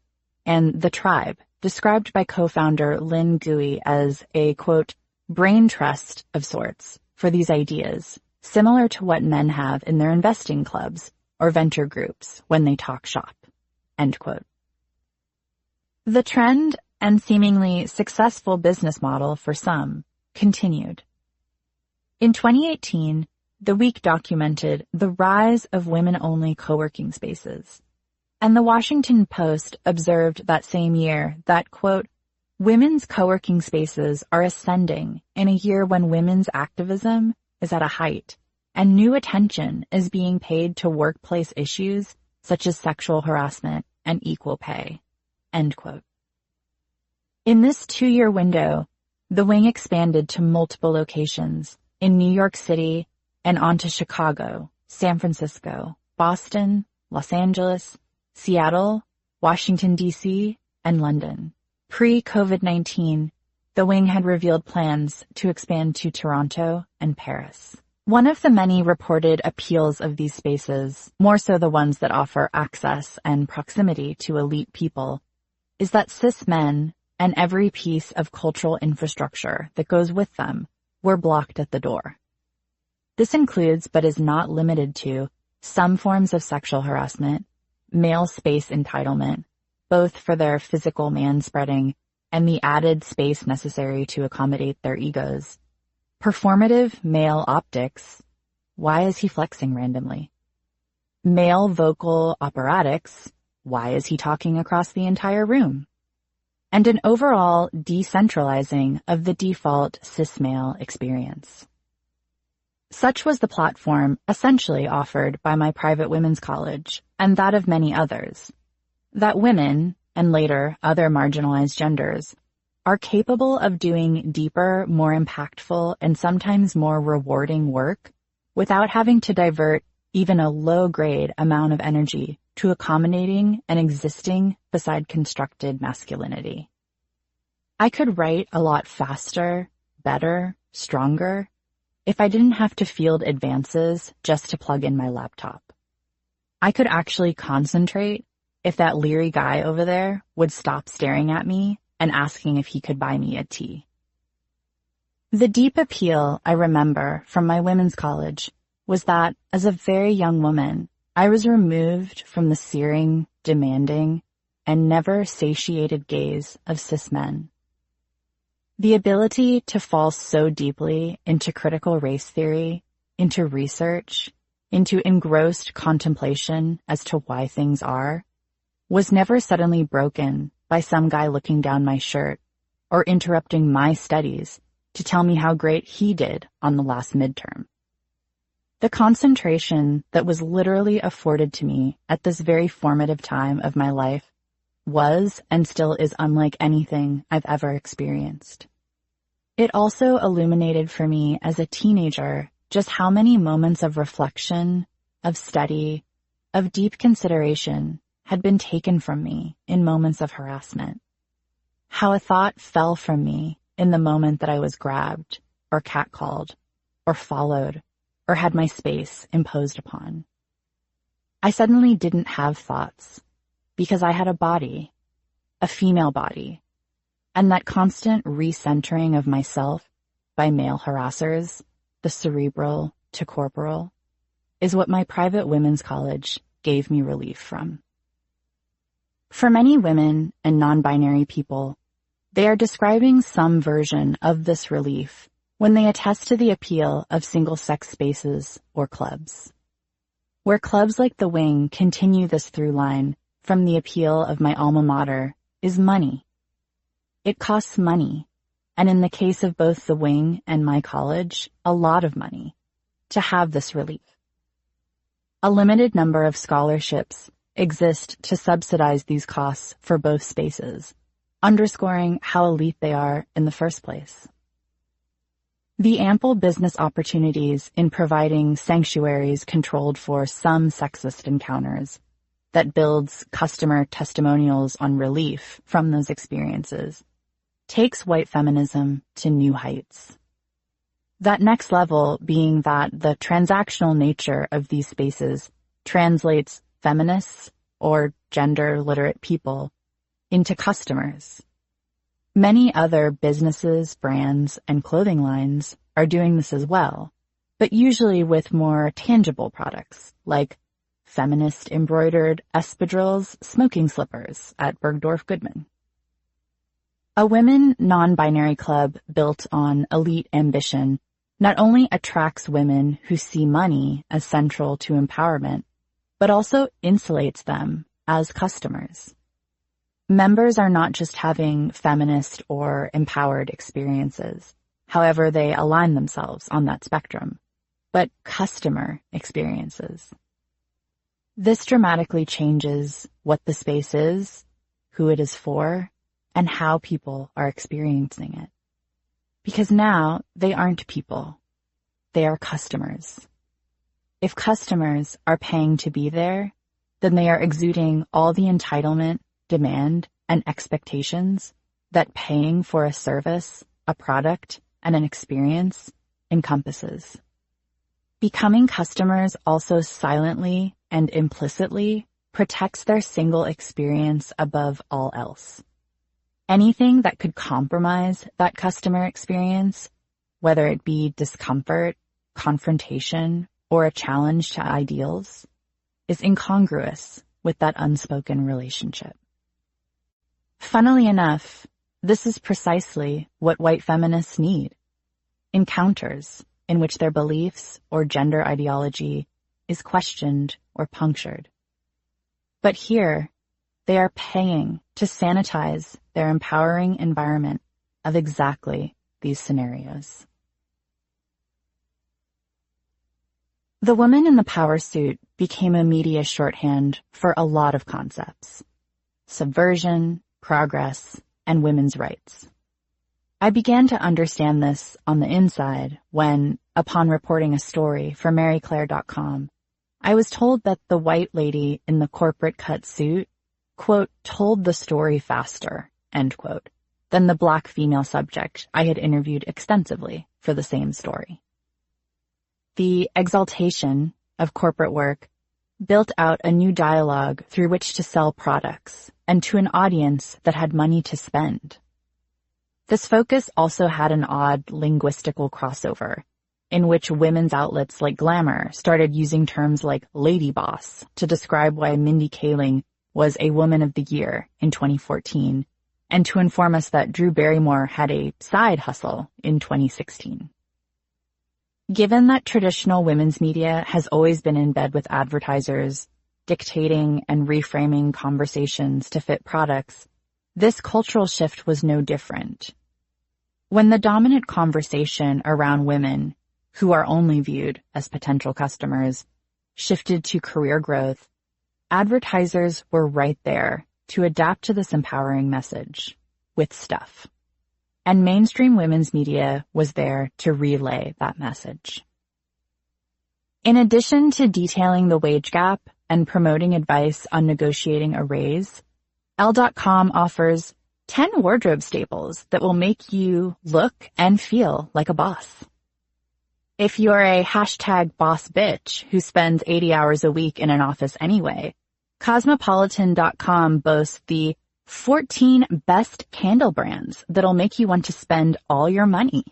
and The Tribe, described by co-founder Lynn Gui as a, quote, brain trust of sorts for these ideas, similar to what men have in their investing clubs or venture groups when they talk shop, end quote. The trend and seemingly successful business model for some continued. In 2018, The Week documented the rise of women-only co-working spaces, and the Washington Post observed that same year that, quote, women's co-working spaces are ascending in a year when women's activism is at a height, and new attention is being paid to workplace issues such as sexual harassment and equal pay, end quote. In this 2-year window, the wing expanded to multiple locations in New York City and on to Chicago, San Francisco, Boston, Los Angeles, Seattle, Washington, D.C., and London. Pre-COVID-19, the wing had revealed plans to expand to Toronto and Paris. One of the many reported appeals of these spaces, more so the ones that offer access and proximity to elite people, is that cis men and every piece of cultural infrastructure that goes with them were blocked at the door. This includes, but is not limited to, some forms of sexual harassment, male space entitlement, both for their physical manspreading and the added space necessary to accommodate their egos. Performative male optics. Why is he flexing randomly? Male vocal operatics. Why is he talking across the entire room? And an overall decentralizing of the default cis male experience. Such was the platform essentially offered by my private women's college and that of many others, that women, and later other marginalized genders, are capable of doing deeper, more impactful, and sometimes more rewarding work without having to divert even a low-grade amount of energy to accommodating and existing beside constructed masculinity. I could write a lot faster, better, stronger, if I didn't have to field advances just to plug in my laptop. I could actually concentrate if that leery guy over there would stop staring at me and asking if he could buy me a tea. The deep appeal I remember from my women's college was that, as a very young woman, I was removed from the searing, demanding, and never satiated gaze of cis men. The ability to fall so deeply into critical race theory, into research, into engrossed contemplation as to why things are, was never suddenly broken by some guy looking down my shirt or interrupting my studies to tell me how great he did on the last midterm. The concentration that was literally afforded to me at this very formative time of my life was and still is unlike anything I've ever experienced. It also illuminated for me as a teenager just how many moments of reflection, of study, of deep consideration had been taken from me in moments of harassment. How a thought fell from me in the moment that I was grabbed, or catcalled, or followed, or had my space imposed upon. I suddenly didn't have thoughts, because I had a body, a female body, and that constant recentering of myself by male harassers, the cerebral to corporal, is what my private women's college gave me relief from. For many women and non-binary people, they are describing some version of this relief when they attest to the appeal of single-sex spaces or clubs. Where clubs like The Wing continue this through line from the appeal of my alma mater is money. It costs money, and in the case of both The Wing and my college, a lot of money, to have this relief. A limited number of scholarships exist to subsidize these costs for both spaces, underscoring how elite they are in the first place. The ample business opportunities in providing sanctuaries controlled for some sexist encounters that builds customer testimonials on relief from those experiences takes white feminism to new heights. That next level being that the transactional nature of these spaces translates feminists or gender-literate people into customers. Many other businesses, brands, and clothing lines are doing this as well, but usually with more tangible products, like feminist embroidered espadrilles smoking slippers at Bergdorf Goodman. A women non-binary club built on elite ambition not only attracts women who see money as central to empowerment, but also insulates them as customers. Members are not just having feminist or empowered experiences, however they align themselves on that spectrum, but customer experiences. This dramatically changes what the space is, who it is for, and how people are experiencing it. Because now they aren't people. They are customers. If customers are paying to be there, then they are exuding all the entitlement, demand, and expectations that paying for a service, a product, and an experience encompasses. Becoming customers also silently and implicitly protects their single experience above all else. Anything that could compromise that customer experience, whether it be discomfort, confrontation, or a challenge to ideals, is incongruous with that unspoken relationship. Funnily enough, this is precisely what white feminists need. Encounters in which their beliefs or gender ideology is questioned or punctured. But here, they are paying to sanitize their empowering environment of exactly these scenarios. The woman in the power suit became a media shorthand for a lot of concepts: subversion, progress, and women's rights. I began to understand this on the inside when, upon reporting a story for MaryClaire.com, I was told that the white lady in the corporate cut suit, quote, told the story faster, end quote, than the black female subject I had interviewed extensively for the same story. The exaltation of corporate work built out a new dialogue through which to sell products and to an audience that had money to spend. This focus also had an odd linguistical crossover, in which women's outlets like Glamour started using terms like lady boss to describe why Mindy Kaling was a Woman of the Year in 2014, and to inform us that Drew Barrymore had a side hustle in 2016. Given that traditional women's media has always been in bed with advertisers, dictating and reframing conversations to fit products, this cultural shift was no different. When the dominant conversation around women, who are only viewed as potential customers, shifted to career growth, advertisers were right there to adapt to this empowering message with stuff. And mainstream women's media was there to relay that message. In addition to detailing the wage gap and promoting advice on negotiating a raise, Elle.com offers 10 wardrobe staples that will make you look and feel like a boss. If you're a hashtag boss bitch who spends 80 hours a week in an office anyway, Cosmopolitan.com boasts the 14 best candle brands that'll make you want to spend all your money.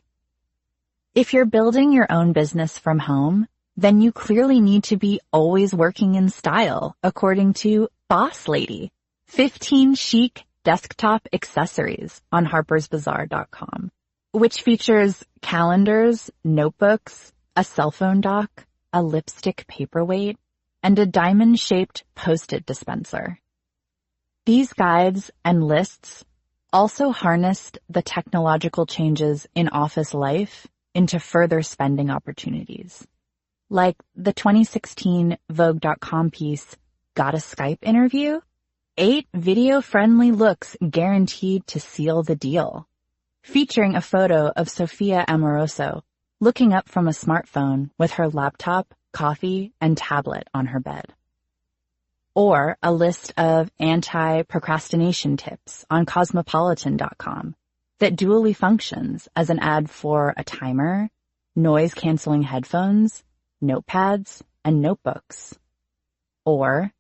If you're building your own business from home, then you clearly need to be always working in style, according to Boss Lady, 15 chic desktop accessories on harpersbazaar.com, which features calendars, notebooks, a cell phone dock, a lipstick paperweight, and a diamond-shaped Post-it dispenser. These guides and lists also harnessed the technological changes in office life into further spending opportunities, like the 2016 Vogue.com piece, Got a Skype Interview? 8 video-friendly looks guaranteed to seal the deal, featuring a photo of Sophia Amoroso looking up from a smartphone with her laptop, coffee, and tablet on her bed. Or a list of anti-procrastination tips on Cosmopolitan.com that dually functions as an ad for a timer, noise-canceling headphones, notepads, and notebooks. Or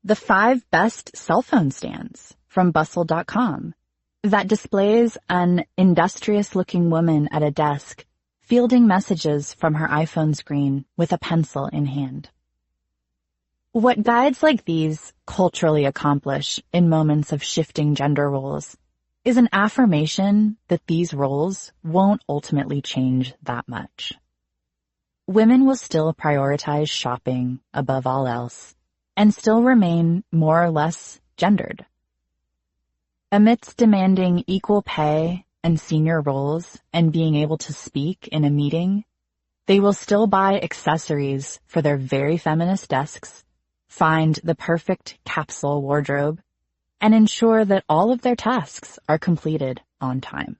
the 5 best cell phone stands from bustle.com that displays an industrious-looking woman at a desk fielding messages from her iPhone screen with a pencil in hand. What guides like these culturally accomplish in moments of shifting gender roles is an affirmation that these roles won't ultimately change that much. Women will still prioritize shopping above all else and still remain more or less gendered. Amidst demanding equal pay and senior roles and being able to speak in a meeting, they will still buy accessories for their very feminist desks, find the perfect capsule wardrobe, and ensure that all of their tasks are completed on time.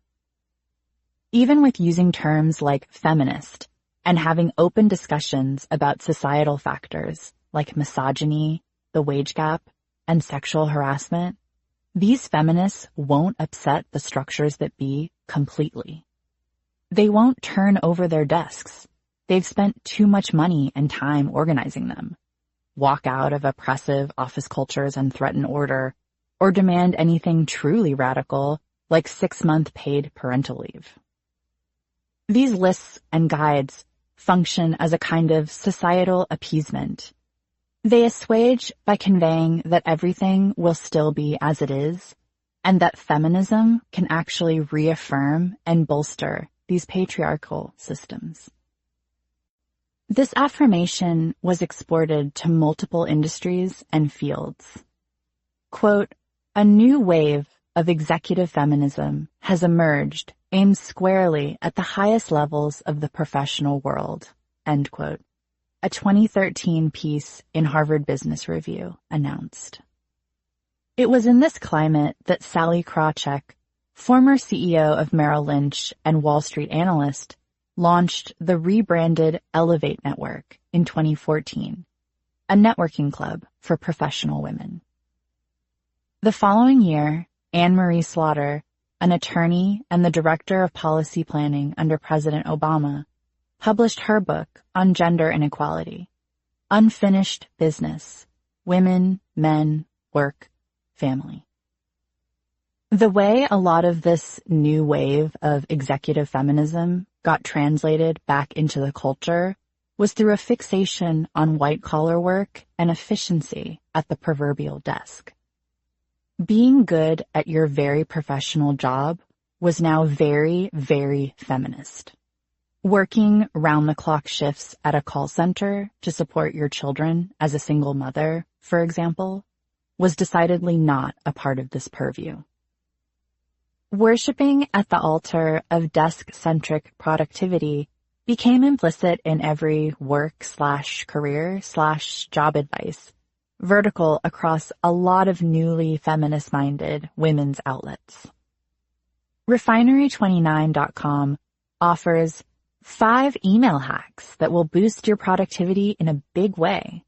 Even with using terms like feminist and having open discussions about societal factors like misogyny, the wage gap, and sexual harassment, these feminists won't upset the structures that be completely. They won't turn over their desks. They've spent too much money and time organizing them, walk out of oppressive office cultures and threaten order, or demand anything truly radical like 6-month paid parental leave. These lists and guides function as a kind of societal appeasement. They assuage by conveying that everything will still be as it is, and that feminism can actually reaffirm and bolster these patriarchal systems. This affirmation was exported to multiple industries and fields. Quote, "A new wave of executive feminism has emerged aimed squarely at the highest levels of the professional world," end quote. A 2013 piece in Harvard Business Review announced. It was in this climate that Sally Krawcheck, former CEO of Merrill Lynch and Wall Street analyst, launched the rebranded Elevate Network in 2014, a networking club for professional women. The following year, Anne-Marie Slaughter, an attorney and the director of policy planning under President Obama, published her book on gender inequality, Unfinished Business: Women, Men, Work, Family. The way a lot of this new wave of executive feminism got translated back into the culture was through a fixation on white-collar work and efficiency at the proverbial desk. Being good at your very professional job was now very, very feminist. Working round-the-clock shifts at a call center to support your children as a single mother, for example, was decidedly not a part of this purview. Worshipping at the altar of desk-centric productivity became implicit in every work/career/job advice, vertical across a lot of newly feminist-minded women's outlets. Refinery29.com offers 5 email hacks that will boost your productivity in a big way,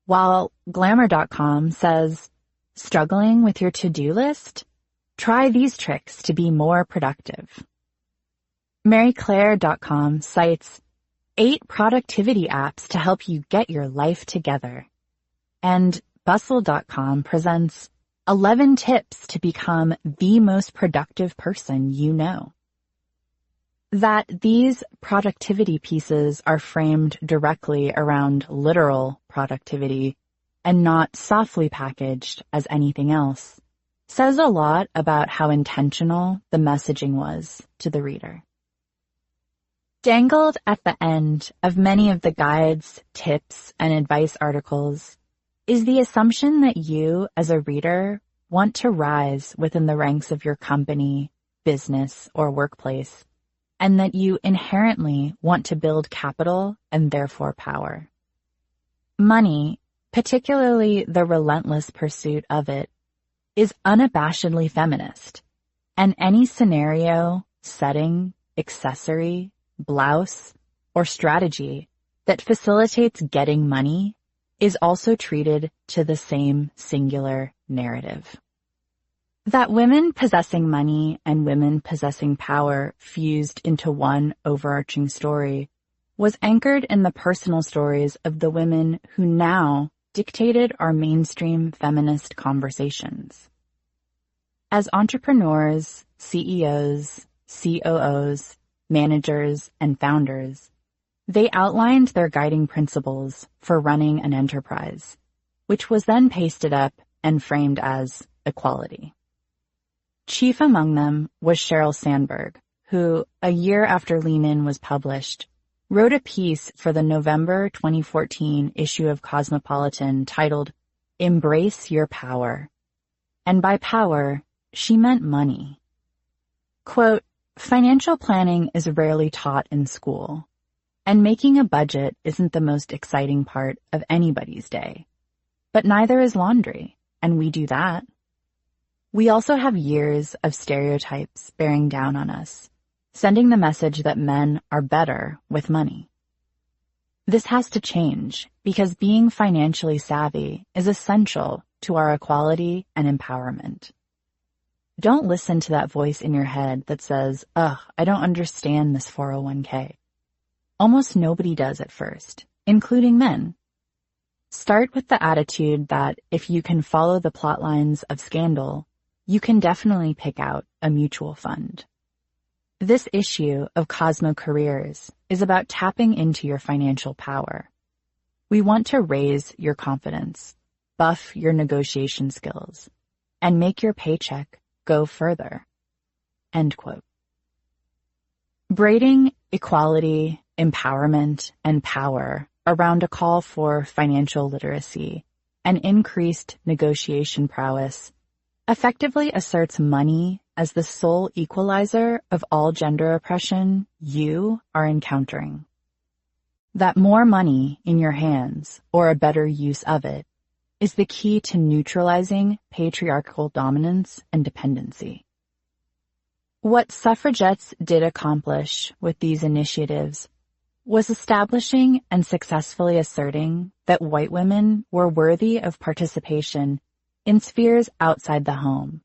while Glamour.com says, struggling with your to-do list? Try these tricks to be more productive. MaryClaire.com cites 8 productivity apps to help you get your life together. And Bustle.com presents 11 tips to become the most productive person you know. That these productivity pieces are framed directly around literal productivity and not softly packaged as anything else says a lot about how intentional the messaging was to the reader. Dangled at the end of many of the guides, tips, and advice articles is the assumption that you, as a reader, want to rise within the ranks of your company, business, or workplace, and that you inherently want to build capital and therefore power. Money, particularly the relentless pursuit of it, is unabashedly feminist, and any scenario, setting, accessory, blouse, or strategy that facilitates getting money is also treated to the same singular narrative. That women possessing money and women possessing power fused into one overarching story was anchored in the personal stories of the women who now dictated our mainstream feminist conversations. As entrepreneurs, CEOs, COOs, managers, and founders, they outlined their guiding principles for running an enterprise, which was then pasted up and framed as equality. Chief among them was Sheryl Sandberg, who, a year after Lean In was published, wrote a piece for the November 2014 issue of Cosmopolitan titled, "Embrace Your Power." And by power, she meant money. Quote, "Financial planning is rarely taught in school, and making a budget isn't the most exciting part of anybody's day. But neither is laundry, and we do that. We also have years of stereotypes bearing down on us, sending the message that men are better with money. This has to change because being financially savvy is essential to our equality and empowerment. Don't listen to that voice in your head that says, ugh, I don't understand this 401k. Almost nobody does at first, including men. Start with the attitude that if you can follow the plot lines of Scandal, you can definitely pick out a mutual fund. This issue of Cosmo Careers is about tapping into your financial power. We want to raise your confidence, buff your negotiation skills, and make your paycheck go further." End quote. Braiding equality, empowerment, and power around a call for financial literacy and increased negotiation prowess effectively asserts money as the sole equalizer of all gender oppression you are encountering. That more money in your hands, or a better use of it, is the key to neutralizing patriarchal dominance and dependency. What suffragettes did accomplish with these initiatives was establishing and successfully asserting that white women were worthy of participation in spheres outside the home.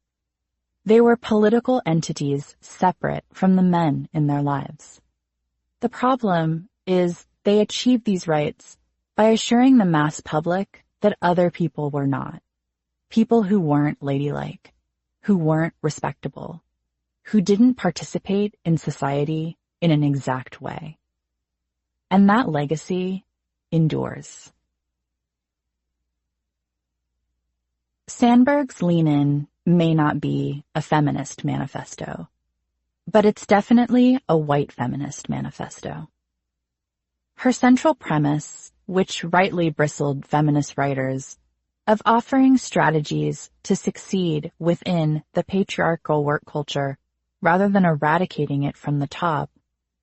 They were political entities separate from the men in their lives. The problem is they achieved these rights by assuring the mass public that other people were not. People who weren't ladylike, who weren't respectable, who didn't participate in society in an exact way. And that legacy endures. Sandberg's Lean In may not be a feminist manifesto, but it's definitely a white feminist manifesto. Her central premise, which rightly bristled feminist writers, of offering strategies to succeed within the patriarchal work culture rather than eradicating it from the top,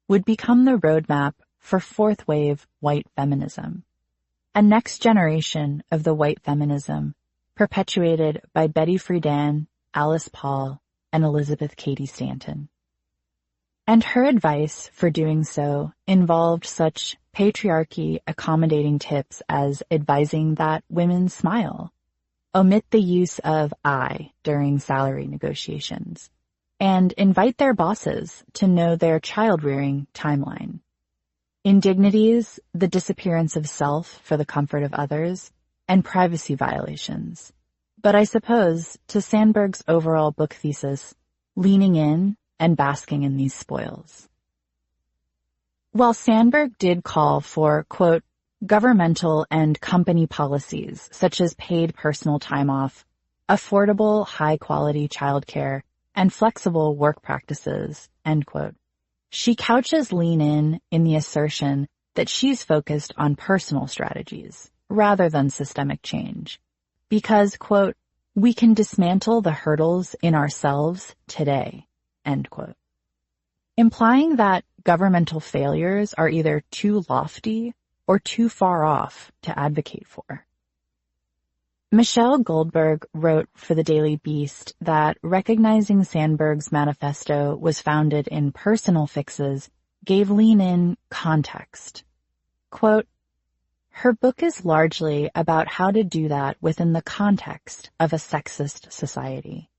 would become the roadmap for fourth wave white feminism, a next generation of the white feminism perpetuated by Betty Friedan, Alice Paul, and Elizabeth Cady Stanton. And her advice for doing so involved such patriarchy-accommodating tips as advising that women smile, omit the use of I during salary negotiations, and invite their bosses to know their child-rearing timeline. Indignities, the disappearance of self for the comfort of others, and privacy violations. But I suppose, to Sandberg's overall book thesis, leaning in and basking in these spoils. While Sandberg did call for, quote, governmental and company policies such as paid personal time off, affordable high-quality childcare, and flexible work practices, end quote, she couches Lean In the assertion that she's focused on personal strategies rather than systemic change. Because, quote, we can dismantle the hurdles in ourselves today, end quote. Implying that governmental failures are either too lofty or too far off to advocate for. Michelle Goldberg wrote for the Daily Beast that recognizing Sandberg's manifesto was founded in personal fixes gave Lean In context. Quote, her book is largely about how to do that within the context of a sexist society.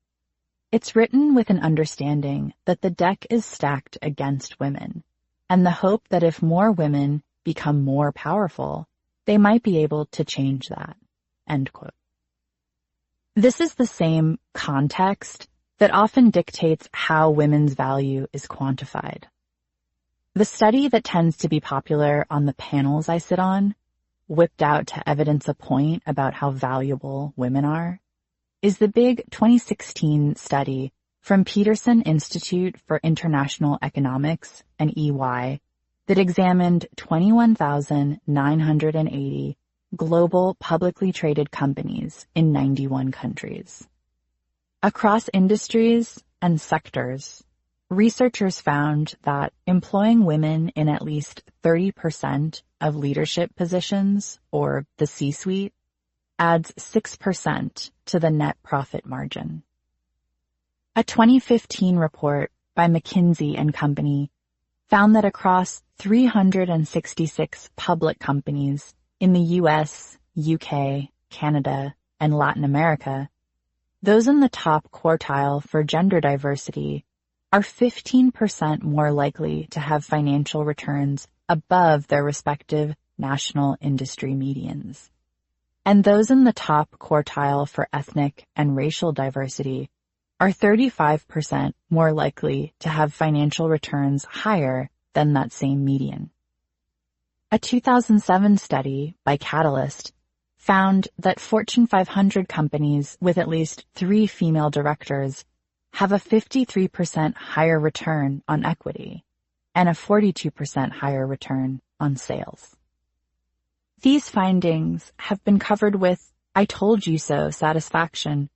It's written with an understanding that the deck is stacked against women, and the hope that if more women become more powerful, they might be able to change that. End quote. This is the same context that often dictates how women's value is quantified. The study that tends to be popular on the panels I sit on, whipped out to evidence a point about how valuable women are, is the big 2016 study from Peterson Institute for International Economics and EY that examined 21,980 global publicly traded companies in 91 countries. Across industries and sectors, researchers found that employing women in at least 30% of leadership positions, or the C-suite, adds 6% to the net profit margin. A 2015 report by McKinsey & Company found that across 366 public companies in the US, UK, Canada, and Latin America, those in the top quartile for gender diversity are 15% more likely to have financial returns above their respective national industry medians. And those in the top quartile for ethnic and racial diversity are 35% more likely to have financial returns higher than that same median. A 2007 study by Catalyst found that Fortune 500 companies with at least 3 female directors have a 53% higher return on equity and a 42% higher return on sales. These findings have been covered with "I told you so" satisfaction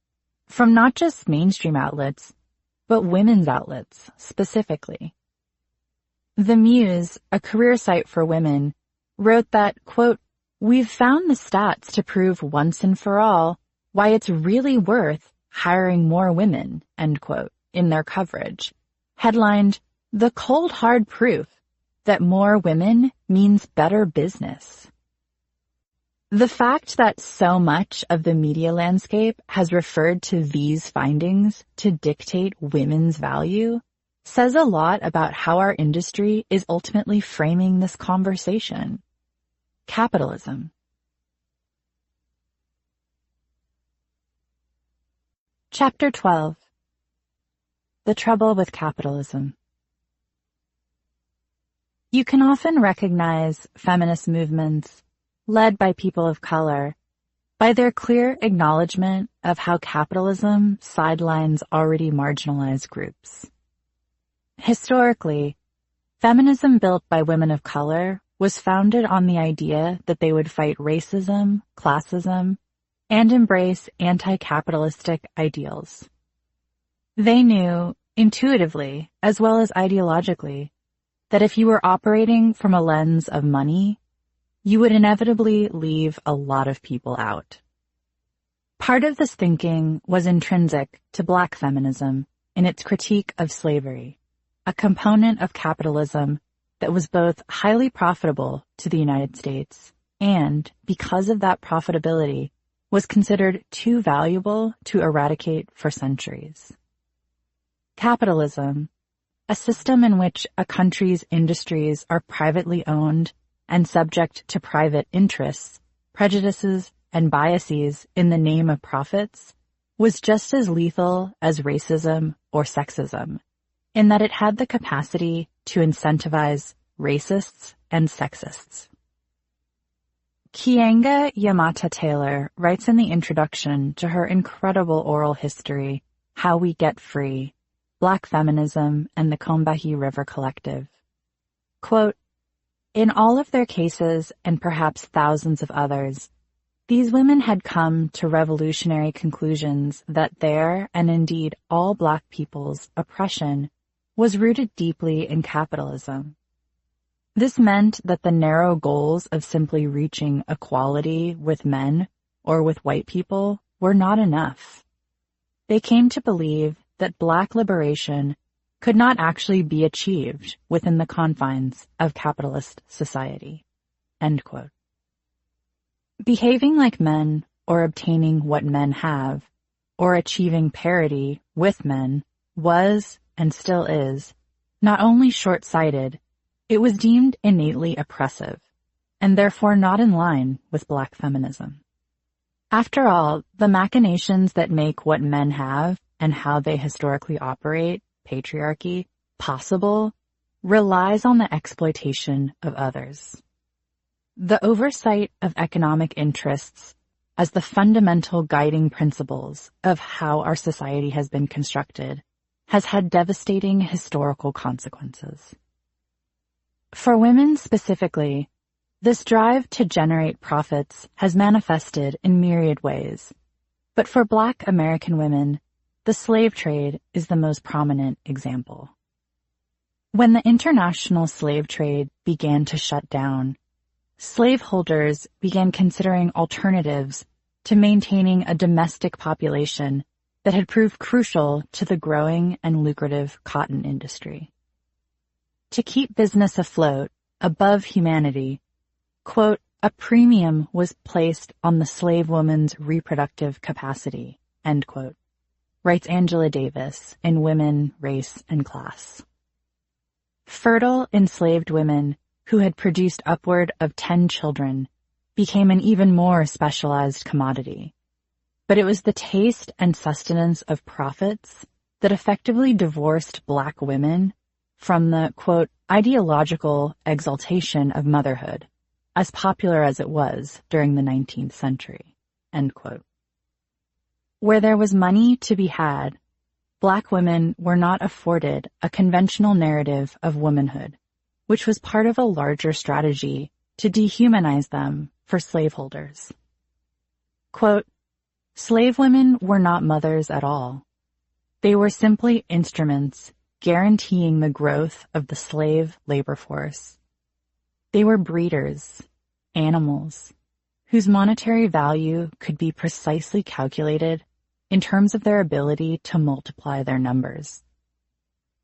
from not just mainstream outlets, but women's outlets specifically. The Muse, a career site for women, wrote that, quote, "We've found the stats to prove once and for all why it's really worth hiring more women," end quote, in their coverage, headlined, "The cold hard proof that more women means better business." The fact that so much of the media landscape has referred to these findings to dictate women's value says a lot about how our industry is ultimately framing this conversation. Capitalism. Chapter 12. The Trouble with Capitalism. You can often recognize feminist movements led by people of color by their clear acknowledgement of how capitalism sidelines already marginalized groups. Historically, feminism built by women of color was founded on the idea that they would fight racism, classism, and embrace anti-capitalistic ideals. They knew, intuitively as well as ideologically, that if you were operating from a lens of money, you would inevitably leave a lot of people out. Part of this thinking was intrinsic to Black feminism in its critique of slavery, a component of capitalism that was both highly profitable to the United States and, because of that profitability, was considered too valuable to eradicate for centuries. Capitalism, a system in which a country's industries are privately owned and subject to private interests, prejudices, and biases in the name of profits, was just as lethal as racism or sexism, in that it had the capacity to incentivize racists and sexists. Keeanga Yamata Taylor writes in the introduction to her incredible oral history, How We Get Free, Black Feminism and the Combahee River Collective. Quote, "In all of their cases, and perhaps thousands of others, these women had come to revolutionary conclusions that their, and indeed all Black people's, oppression was rooted deeply in capitalism. This meant that the narrow goals of simply reaching equality with men or with white people were not enough. They came to believe that Black liberation could not actually be achieved within the confines of capitalist society." End quote. Behaving like men, or obtaining what men have, or achieving parity with men was, and still is, not only short-sighted, it was deemed innately oppressive, and therefore not in line with Black feminism. After all, the machinations that make what men have and how they historically operate, patriarchy, possible, relies on the exploitation of others. The oversight of economic interests as the fundamental guiding principles of how our society has been constructed has had devastating historical consequences. For women specifically, this drive to generate profits has manifested in myriad ways, but for Black American women, the slave trade is the most prominent example. When the international slave trade began to shut down, slaveholders began considering alternatives to maintaining a domestic population that had proved crucial to the growing and lucrative cotton industry. To keep business afloat above humanity, quote, a premium was placed on the slave woman's reproductive capacity, end quote, writes Angela Davis in Women, Race, and Class. Fertile enslaved women who had produced upward of 10 children became an even more specialized commodity. But it was the taste and sustenance of profits that effectively divorced Black women from the, quote, ideological exaltation of motherhood, as popular as it was during the 19th century, end quote. Where there was money to be had, Black women were not afforded a conventional narrative of womanhood, which was part of a larger strategy to dehumanize them for slaveholders. Quote, slave women were not mothers at all. They were simply instruments guaranteeing the growth of the slave labor force. They were breeders, animals, whose monetary value could be precisely calculated in terms of their ability to multiply their numbers.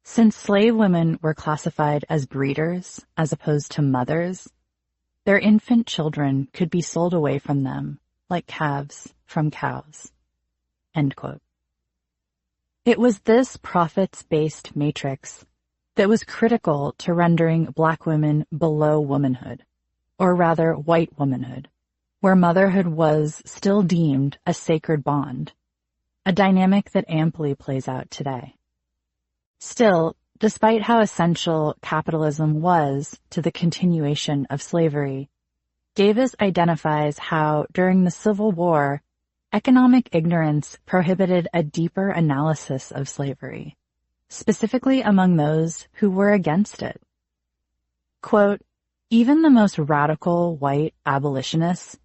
Since slave women were classified as breeders as opposed to mothers, their infant children could be sold away from them like calves from cows, end quote. It was this profits-based matrix that was critical to rendering Black women below womanhood, or rather white womanhood, where motherhood was still deemed a sacred bond, a dynamic that amply plays out today. Still, despite how essential capitalism was to the continuation of slavery, Davis identifies how, during the Civil War, economic ignorance prohibited a deeper analysis of slavery, specifically among those who were against it. Quote, even the most radical white abolitionists,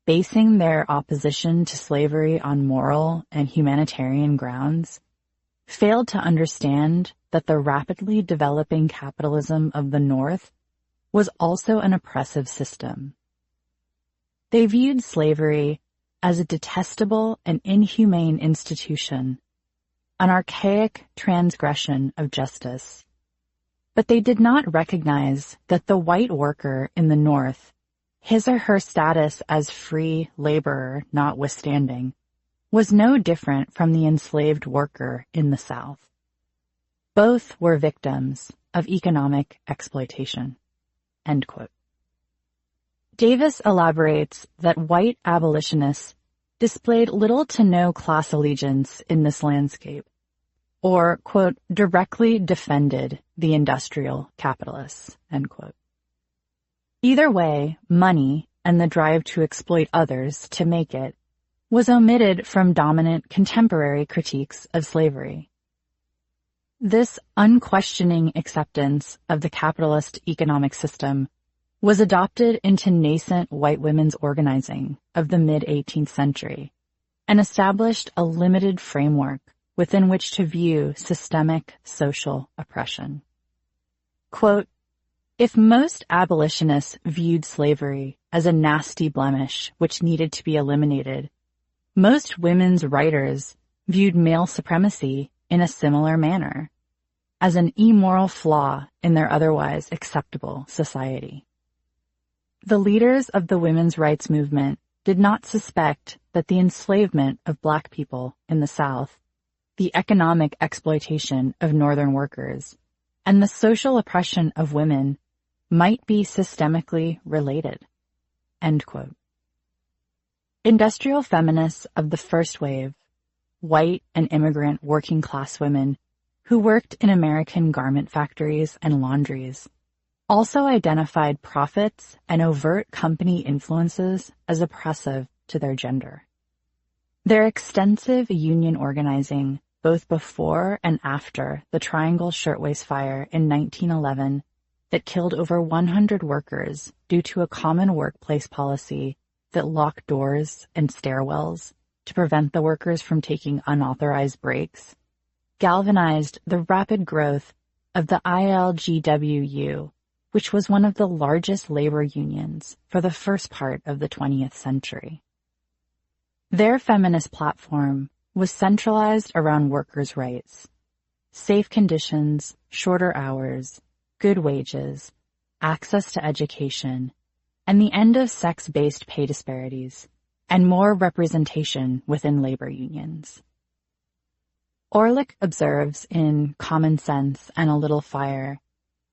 basing their opposition to slavery on moral and humanitarian grounds, failed to understand that the rapidly developing capitalism of the North was also an oppressive system. They viewed slavery as a detestable and inhumane institution, an archaic transgression of justice. But they did not recognize that the white worker in the North, his or her status as free laborer notwithstanding, was no different from the enslaved worker in the South. Both were victims of economic exploitation, end quote. Davis elaborates that white abolitionists displayed little to no class allegiance in this landscape, or, quote, directly defended the industrial capitalists, end quote. Either way, money and the drive to exploit others to make it was omitted from dominant contemporary critiques of slavery. This unquestioning acceptance of the capitalist economic system was adopted into nascent white women's organizing of the mid-18th century and established a limited framework within which to view systemic social oppression. Quote, if most abolitionists viewed slavery as a nasty blemish which needed to be eliminated, most women's writers viewed male supremacy in a similar manner, as an immoral flaw in their otherwise acceptable society. The leaders of the women's rights movement did not suspect that the enslavement of Black people in the South, the economic exploitation of Northern workers, and the social oppression of women might be systemically related, end quote. Industrial feminists of the first wave, white and immigrant working class women who worked in American garment factories and laundries, also identified profits and overt company influences as oppressive to their gender. Their extensive union organizing, both before and after the Triangle Shirtwaist Fire in 1911 that killed over 100 workers due to a common workplace policy that locked doors and stairwells to prevent the workers from taking unauthorized breaks, galvanized the rapid growth of the ILGWU, which was one of the largest labor unions for the first part of the 20th century. Their feminist platform was centralized around workers' rights, safe conditions, shorter hours, good wages, access to education, and the end of sex-based pay disparities, and more representation within labor unions. Orlick observes in Common Sense and a Little Fire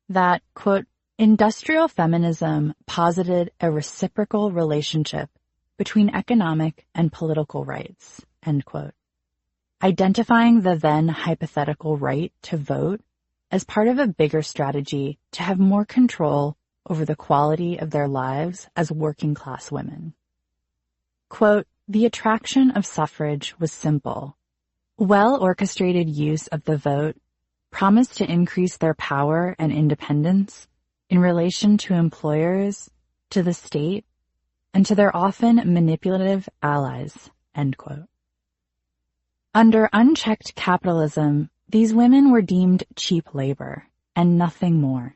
that, quote, industrial feminism posited a reciprocal relationship between economic and political rights, end quote, identifying the then hypothetical right to vote as part of a bigger strategy to have more control over the quality of their lives as working class women. Quote, the attraction of suffrage was simple. Well-orchestrated use of the vote promised to increase their power and independence in relation to employers, to the state, and to their often manipulative allies, end quote. Under unchecked capitalism, these women were deemed cheap labor and nothing more.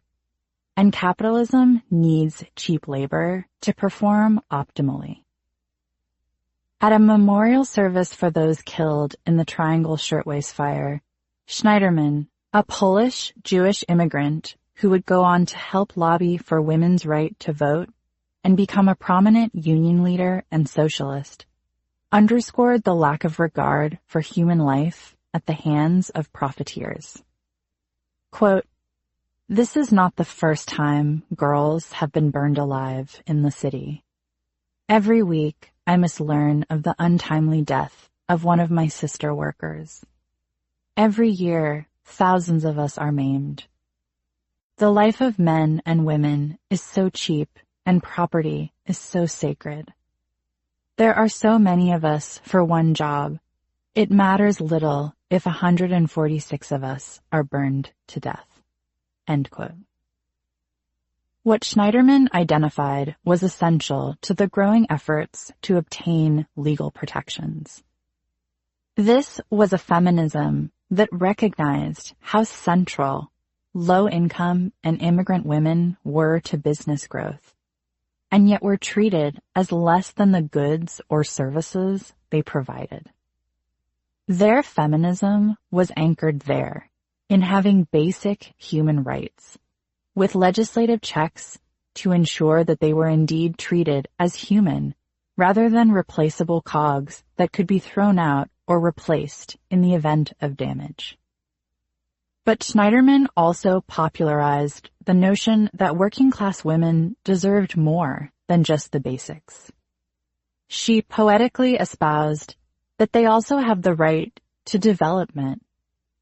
And capitalism needs cheap labor to perform optimally. At a memorial service for those killed in the Triangle Shirtwaist Fire, Schneiderman, a Polish Jewish immigrant who would go on to help lobby for women's right to vote and become a prominent union leader and socialist, underscored the lack of regard for human life at the hands of profiteers. Quote, this is not the first time girls have been burned alive in the city. Every week, I must learn of the untimely death of one of my sister workers. Every year, thousands of us are maimed. The life of men and women is so cheap and property is so sacred. There are so many of us for one job. It matters little if 146 of us are burned to death. End quote. What Schneiderman identified was essential to the growing efforts to obtain legal protections. This was a feminism that recognized how central low-income and immigrant women were to business growth, and yet were treated as less than the goods or services they provided. Their feminism was anchored there, in having basic human rights, with legislative checks to ensure that they were indeed treated as human rather than replaceable cogs that could be thrown out or replaced in the event of damage. But Schneiderman also popularized the notion that working-class women deserved more than just the basics. She poetically espoused that they also have the right to development,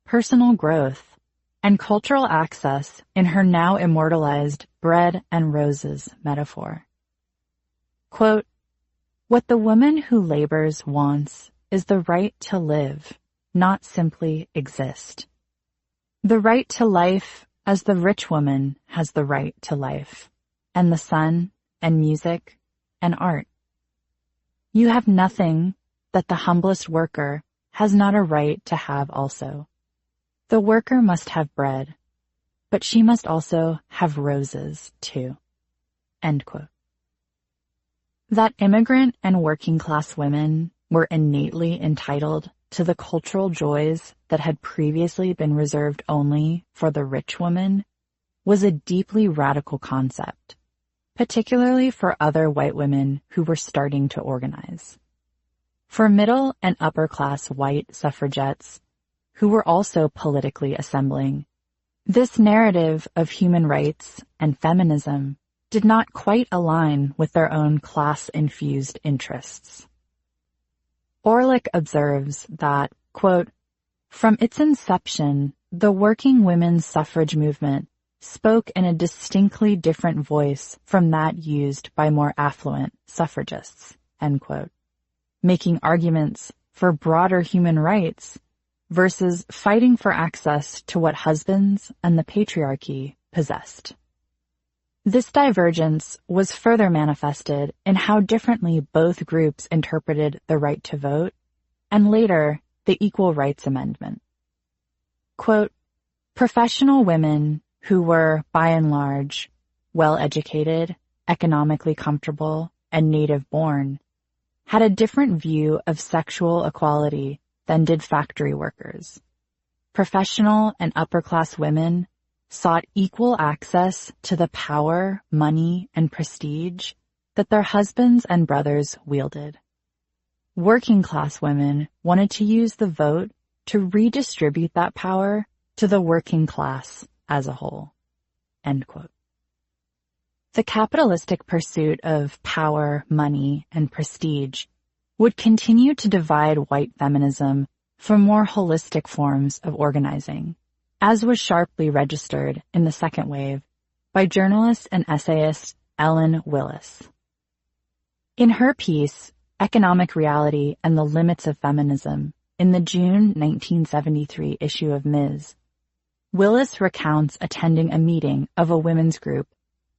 personal growth, and cultural access in her now immortalized bread and roses metaphor. Quote, what the woman who labors wants is the right to live, not simply exist. The right to life as the rich woman has the right to life, and the sun, and music, and art. You have nothing that the humblest worker has not a right to have also. The worker must have bread, but she must also have roses too. End quote. That immigrant and working class women were innately entitled to the cultural joys that had previously been reserved only for the rich woman was a deeply radical concept, particularly for other white women who were starting to organize. For middle and upper class white suffragettes, who were also politically assembling, this narrative of human rights and feminism did not quite align with their own class-infused interests. Orlick observes that, quote, "From its inception, the working women's suffrage movement spoke in a distinctly different voice from that used by more affluent suffragists," end quote, making arguments for broader human rights versus fighting for access to what husbands and the patriarchy possessed. This divergence was further manifested in how differently both groups interpreted the right to vote and later the Equal Rights Amendment. Quote, "Professional women who were, by and large, well-educated, economically comfortable, and native-born had a different view of sexual equality than did factory workers. Professional and upper-class women sought equal access to the power, money, and prestige that their husbands and brothers wielded. Working-class women wanted to use the vote to redistribute that power to the working class as a whole." End quote. The capitalistic pursuit of power, money, and prestige would continue to divide white feminism from more holistic forms of organizing, as was sharply registered in the second wave by journalist and essayist Ellen Willis. In her piece, Economic Reality and the Limits of Feminism, in the June 1973 issue of Ms., Willis recounts attending a meeting of a women's group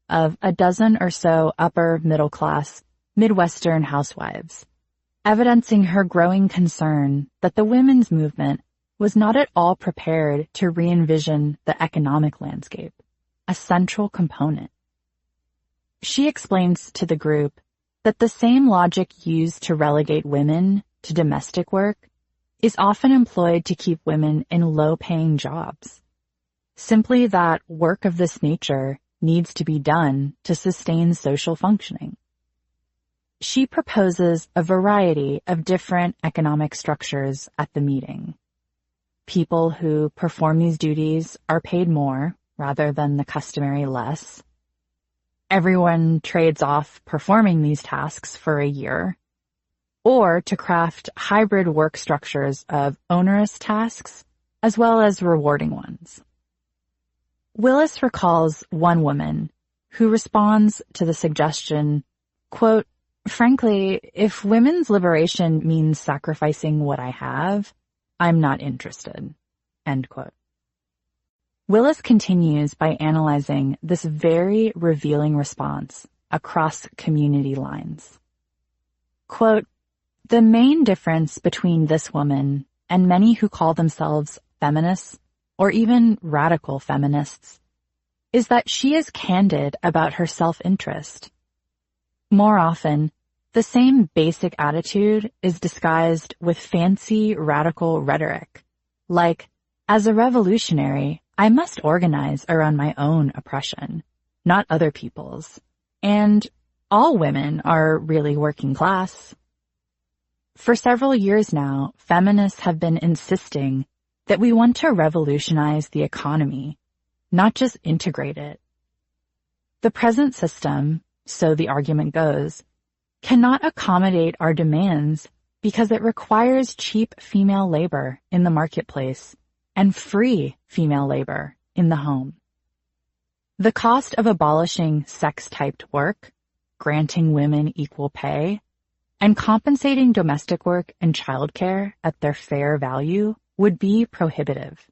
of a dozen or so upper-middle-class Midwestern housewives, evidencing her growing concern that the women's movement was not at all prepared to re-envision the economic landscape, a central component. She explains to the group that the same logic used to relegate women to domestic work is often employed to keep women in low-paying jobs. Simply that work of this nature needs to be done to sustain social functioning. She proposes a variety of different economic structures at the meeting. People who perform these duties are paid more rather than the customary less. Everyone trades off performing these tasks for a year, or to craft hybrid work structures of onerous tasks as well as rewarding ones. Willis recalls one woman who responds to the suggestion, quote, "Frankly, if women's liberation means sacrificing what I have, I'm not interested," end quote. Willis continues by analyzing this very revealing response across community lines. Quote, "The main difference between this woman and many who call themselves feminists or even radical feminists is that she is candid about her self-interest. More often, the same basic attitude is disguised with fancy radical rhetoric, like, as a revolutionary, I must organize around my own oppression, not other people's, and all women are really working class." For several years now, feminists have been insisting that we want to revolutionize the economy, not just integrate it. The present system, so the argument goes, cannot accommodate our demands because it requires cheap female labor in the marketplace and free female labor in the home. The cost of abolishing sex-typed work, granting women equal pay, and compensating domestic work and childcare at their fair value would be prohibitive.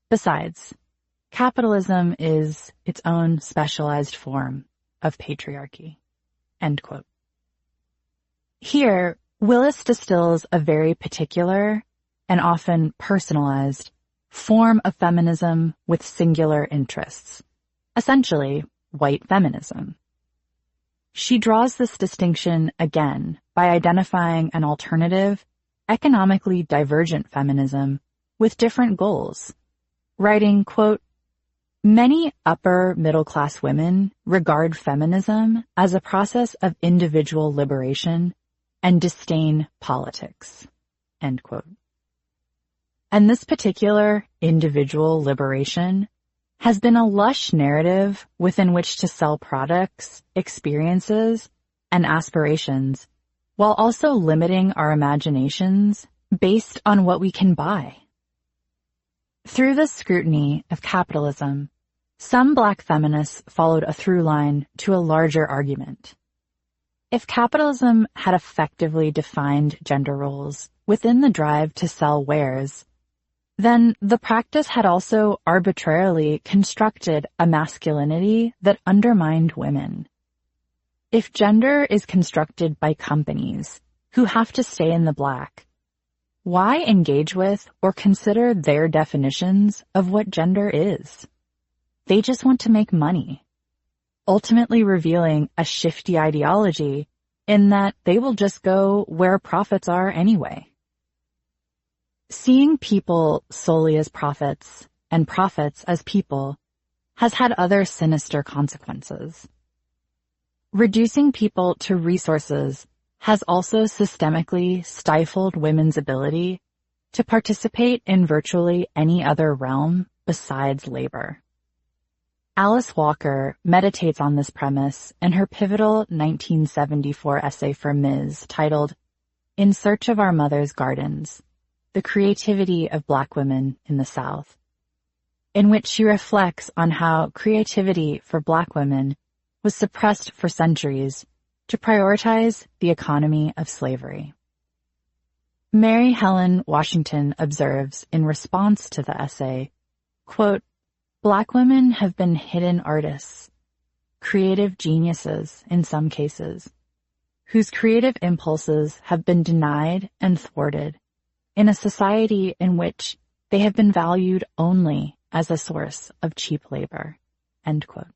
Besides, capitalism is its own specialized form of patriarchy. End quote. Here, Willis distills a very particular and often personalized form of feminism with singular interests, essentially white feminism. She draws this distinction again by identifying an alternative, economically divergent feminism with different goals, writing, quote, "Many upper middle-class women regard feminism as a process of individual liberation and disdain politics," end quote. And this particular individual liberation has been a lush narrative within which to sell products, experiences, and aspirations while also limiting our imaginations based on what we can buy. Through the scrutiny of capitalism, some Black feminists followed a through line to a larger argument. If capitalism had effectively defined gender roles within the drive to sell wares, then the practice had also arbitrarily constructed a masculinity that undermined women. If gender is constructed by companies who have to stay in the black, why engage with or consider their definitions of what gender is? They just want to make money, ultimately revealing a shifty ideology in that they will just go where profits are anyway. Seeing people solely as profits and profits as people has had other sinister consequences. Reducing people to resources has also systemically stifled women's ability to participate in virtually any other realm besides labor. Alice Walker meditates on this premise in her pivotal 1974 essay for Ms. titled In Search of Our Mother's Gardens, The Creativity of Black Women in the South, in which she reflects on how creativity for Black women was suppressed for centuries to prioritize the economy of slavery. Mary Helen Washington observes in response to the essay, quote, Black women have been hidden artists, creative geniuses in some cases, whose creative impulses have been denied and thwarted in a society in which they have been valued only as a source of cheap labor, end quote.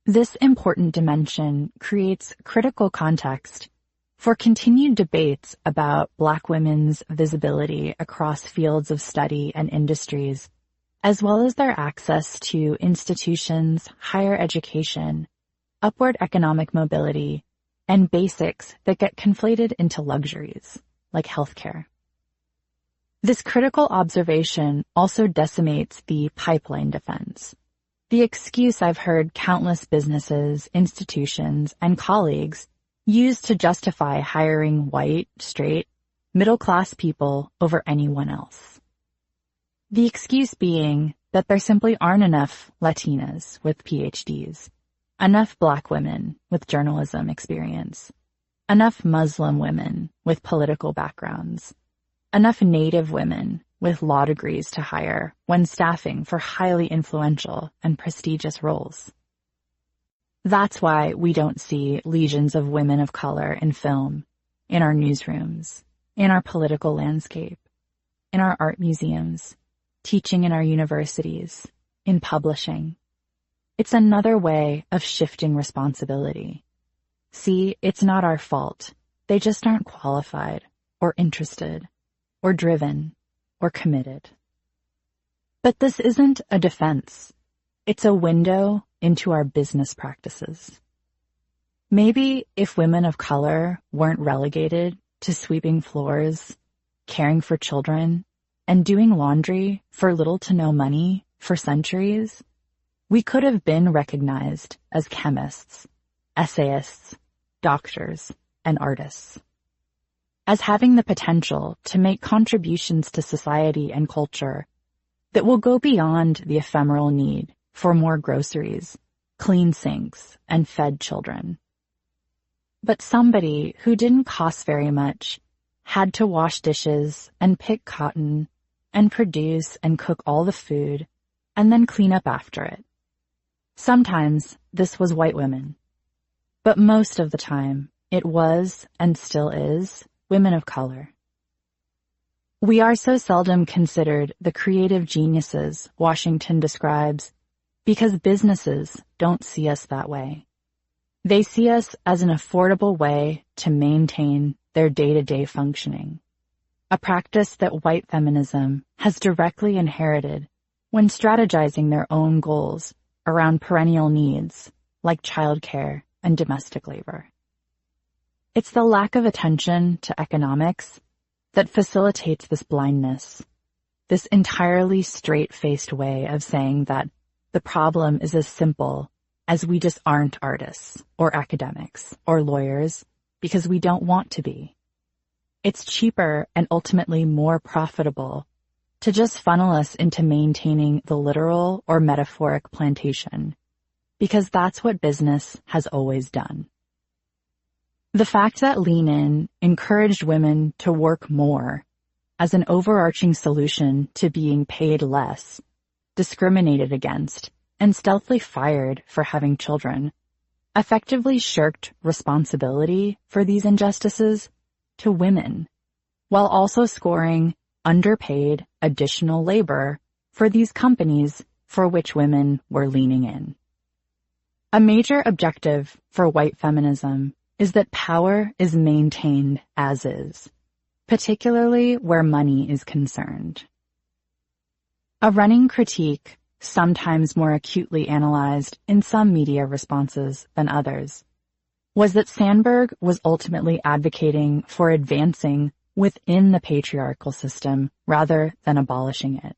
This important dimension creates critical context for continued debates about Black women's visibility across fields of study and industries, as well as their access to institutions, higher education, upward economic mobility, and basics that get conflated into luxuries, like healthcare. This critical observation also decimates the pipeline defense, the excuse I've heard countless businesses, institutions, and colleagues use to justify hiring white, straight, middle-class people over anyone else. The excuse being that there simply aren't enough Latinas with PhDs, enough Black women with journalism experience, enough Muslim women with political backgrounds, enough Native women with law degrees to hire when staffing for highly influential and prestigious roles. That's why we don't see legions of women of color in film, in our newsrooms, in our political landscape, in our art museums, teaching in our universities, in publishing. It's another way of shifting responsibility. See, it's not our fault. They just aren't qualified, or interested, or driven, or committed. But this isn't a defense. It's a window into our business practices. Maybe if women of color weren't relegated to sweeping floors, caring for children, and doing laundry for little to no money for centuries, we could have been recognized as chemists, essayists, doctors, and artists, as having the potential to make contributions to society and culture that will go beyond the ephemeral need for more groceries, clean sinks, and fed children. But somebody who didn't cost very much had to wash dishes and pick cotton and produce and cook all the food and then clean up after it. Sometimes this was white women, but most of the time it was, and still is, women of color. We are so seldom considered the creative geniuses Washington describes because businesses don't see us that way. They see us as an affordable way to maintain their day-to-day functioning, a practice that white feminism has directly inherited when strategizing their own goals around perennial needs like childcare and domestic labor. It's the lack of attention to economics that facilitates this blindness, this entirely straight-faced way of saying that the problem is as simple as we just aren't artists or academics or lawyers because we don't want to be. It's cheaper and ultimately more profitable to just funnel us into maintaining the literal or metaphoric plantation, because that's what business has always done. The fact that Lean In encouraged women to work more as an overarching solution to being paid less, discriminated against, and stealthily fired for having children, effectively shirked responsibility for these injustices to women, while also scoring underpaid additional labor for these companies for which women were leaning in. A major objective for white feminism is that power is maintained as is, particularly where money is concerned. A running critique, sometimes more acutely analyzed in some media responses than others, was that Sandberg was ultimately advocating for advancing within the patriarchal system rather than abolishing it.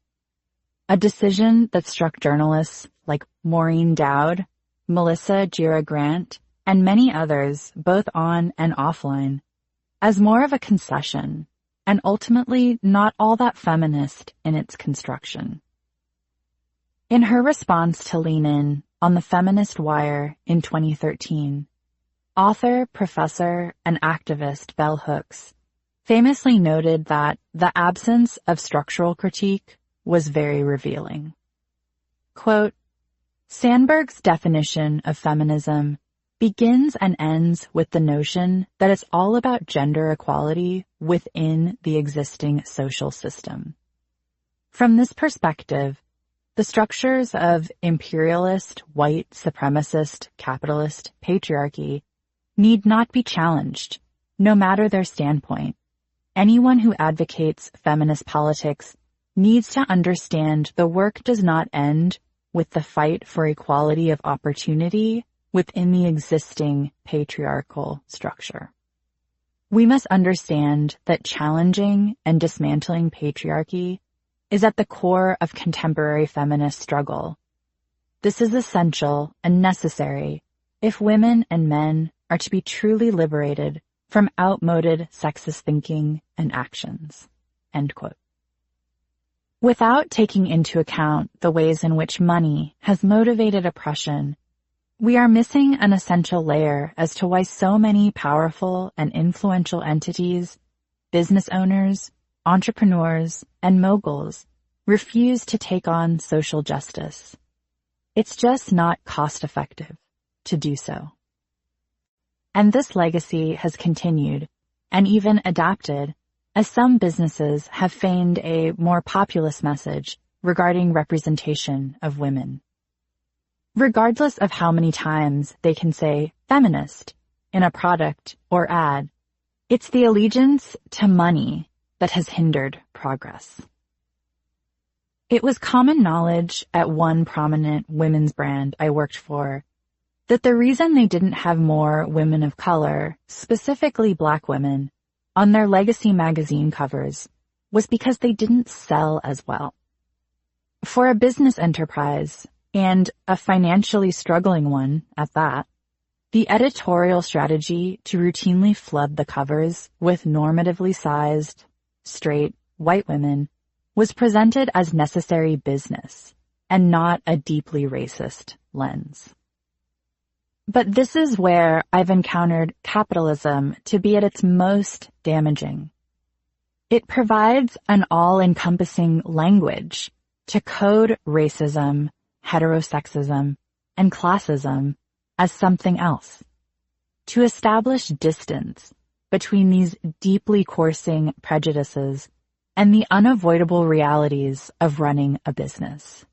A decision that struck journalists like Maureen Dowd, Melissa Gira Grant, and many others, both on and offline, as more of a concession, and ultimately not all that feminist in its construction. In her response to Lean In on the Feminist Wire in 2013, author, professor, and activist Bell Hooks famously noted that the absence of structural critique was very revealing. Quote, Sandberg's definition of feminism begins and ends with the notion that it's all about gender equality within the existing social system. From this perspective, the structures of imperialist, white, supremacist, capitalist patriarchy need not be challenged, no matter their standpoint. Anyone who advocates feminist politics needs to understand the work does not end with the fight for equality of opportunity within the existing patriarchal structure. We must understand that challenging and dismantling patriarchy is at the core of contemporary feminist struggle. This is essential and necessary if women and men are to be truly liberated from outmoded sexist thinking and actions. End quote. Without taking into account the ways in which money has motivated oppression, we are missing an essential layer as to why so many powerful and influential entities, business owners, entrepreneurs, and moguls refuse to take on social justice. It's just not cost-effective to do so. And this legacy has continued and even adapted as some businesses have feigned a more populist message regarding representation of women. Regardless of how many times they can say feminist in a product or ad, it's the allegiance to money that has hindered progress. It was common knowledge at one prominent women's brand I worked for that the reason they didn't have more women of color, specifically Black women, on their legacy magazine covers was because they didn't sell as well. For a business enterprise, and a financially struggling one at that, the editorial strategy to routinely flood the covers with normatively sized, straight, white women was presented as necessary business and not a deeply racist lens. But this is where I've encountered capitalism to be at its most damaging. It provides an all-encompassing language to code racism, heterosexism, and classism as something else, to establish distance between these deeply coursing prejudices and the unavoidable realities of running a business.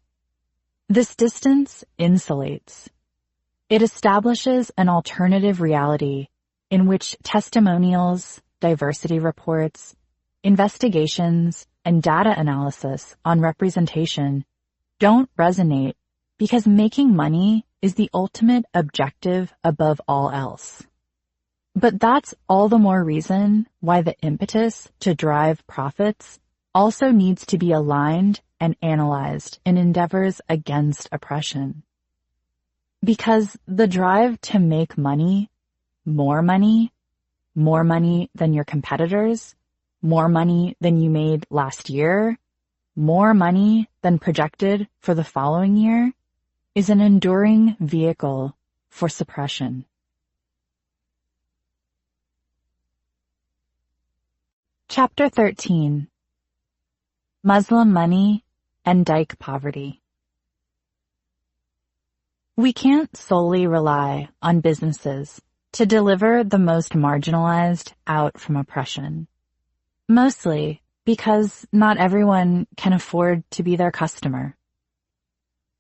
This distance insulates. It establishes an alternative reality in which testimonials, diversity reports, investigations, and data analysis on representation don't resonate because making money is the ultimate objective above all else. But that's all the more reason why the impetus to drive profits also needs to be aligned and analyzed in endeavors against oppression. Because the drive to make money, more money, more money than your competitors, more money than you made last year, more money than projected for the following year, is an enduring vehicle for suppression. Chapter 13. Muslim Money and Dyke Poverty. We can't solely rely on businesses to deliver the most marginalized out from oppression, mostly because not everyone can afford to be their customer.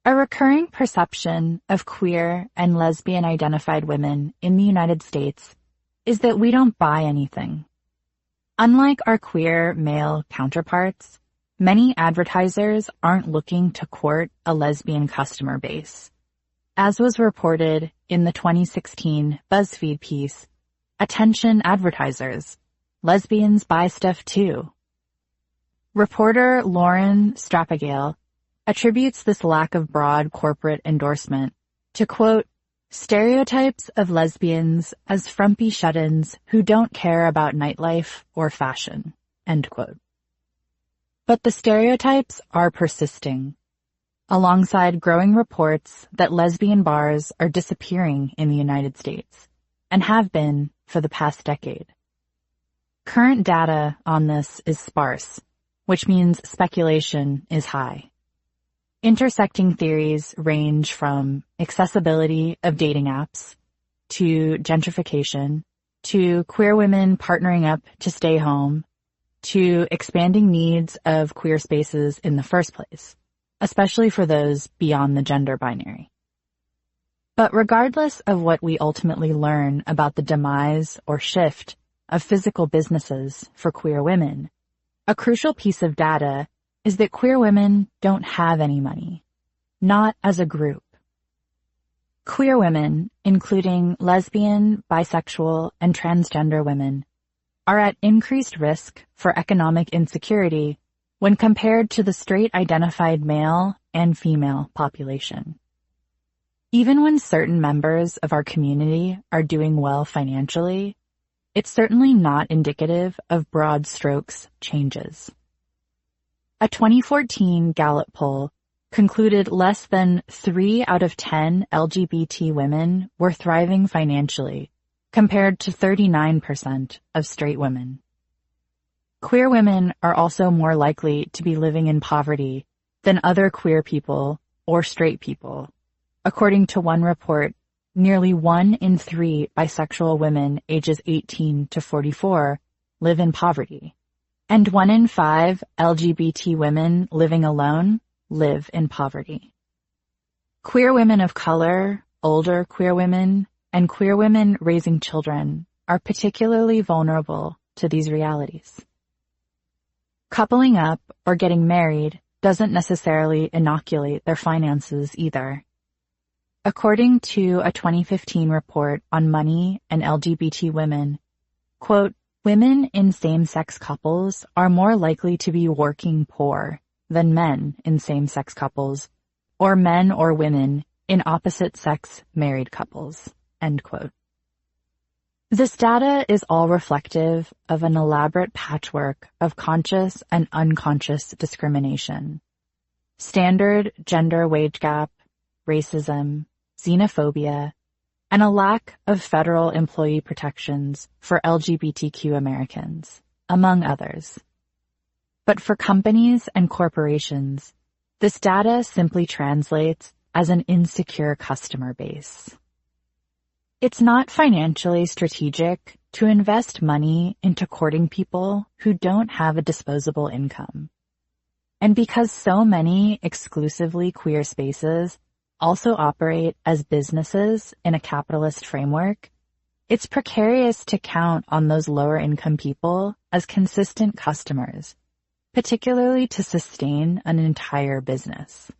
A recurring perception of queer and lesbian-identified women in the United States is that we don't buy anything. Unlike our queer male counterparts, many advertisers aren't looking to court a lesbian customer base, as was reported in the 2016 BuzzFeed piece, Attention Advertisers, Lesbians Buy Stuff Too. Reporter Lauren Strappagale attributes this lack of broad corporate endorsement to, quote, stereotypes of lesbians as frumpy shut-ins who don't care about nightlife or fashion, end quote. But the stereotypes are persisting, alongside growing reports that lesbian bars are disappearing in the United States, and have been for the past decade. Current data on this is sparse, which means speculation is high. Intersecting theories range from accessibility of dating apps, to gentrification, to queer women partnering up to stay home, to expanding needs of queer spaces in the first place, especially for those beyond the gender binary. But regardless of what we ultimately learn about the demise or shift of physical businesses for queer women, a crucial piece of data is that queer women don't have any money, not as a group. Queer women, including lesbian, bisexual, and transgender women, are at increased risk for economic insecurity when compared to the straight identified male and female population. Even when certain members of our community are doing well financially, it's certainly not indicative of broad strokes changes. A 2014 Gallup poll concluded less than 3 out of 10 LGBT women were thriving financially, compared to 39% of straight women. Queer women are also more likely to be living in poverty than other queer people or straight people. According to one report, nearly 1 in 3 bisexual women ages 18 to 44 live in poverty, and 1 in 5 LGBT women living alone live in poverty. Queer women of color, older queer women, and queer women raising children are particularly vulnerable to these realities. Coupling up or getting married doesn't necessarily inoculate their finances either. According to a 2015 report on money and LGBT women, quote, women in same-sex couples are more likely to be working poor than men in same-sex couples, or men or women in opposite-sex married couples, end quote. This data is all reflective of an elaborate patchwork of conscious and unconscious discrimination. Standard gender wage gap, racism, xenophobia, and a lack of federal employee protections for LGBTQ Americans, among others. But for companies and corporations, this data simply translates as an insecure customer base. It's not financially strategic to invest money into courting people who don't have a disposable income. And because so many exclusively queer spaces also operate as businesses in a capitalist framework, it's precarious to count on those lower income people as consistent customers, particularly to sustain an entire business.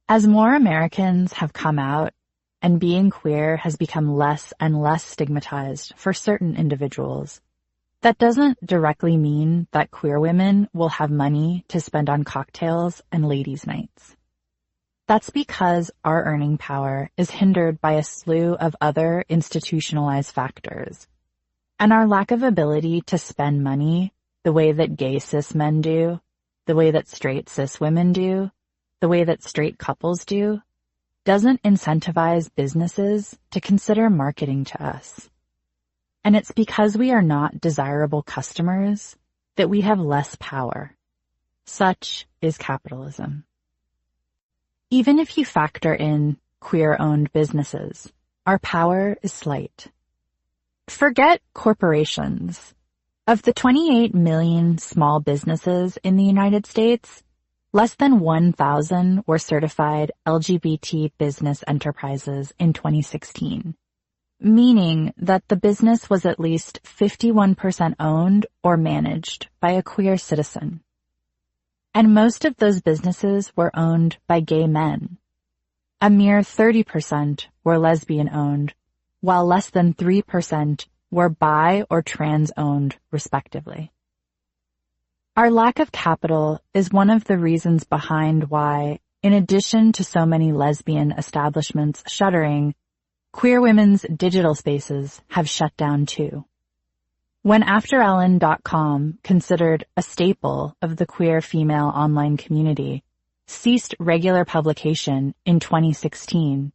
As more Americans have come out and being queer has become less and less stigmatized for certain individuals, that doesn't directly mean that queer women will have money to spend on cocktails and ladies' nights. That's because our earning power is hindered by a slew of other institutionalized factors, And our lack of ability to spend money the way that gay cis men do, the way that straight cis women do, the way that straight couples do, doesn't incentivize businesses to consider marketing to us. And it's because we are not desirable customers that we have less power. Such is capitalism. Even if you factor in queer-owned businesses, our power is slight. Forget corporations. Of the 28 million small businesses in the United States, less than 1,000 were certified LGBT business enterprises in 2016, meaning that the business was at least 51% owned or managed by a queer citizen. And most of those businesses were owned by gay men. A mere 30% were lesbian-owned, while less than 3% were bi or trans-owned, respectively. Our lack of capital is one of the reasons behind why, in addition to so many lesbian establishments shuttering, queer women's digital spaces have shut down too. When AfterEllen.com, considered a staple of the queer female online community, ceased regular publication in 2016,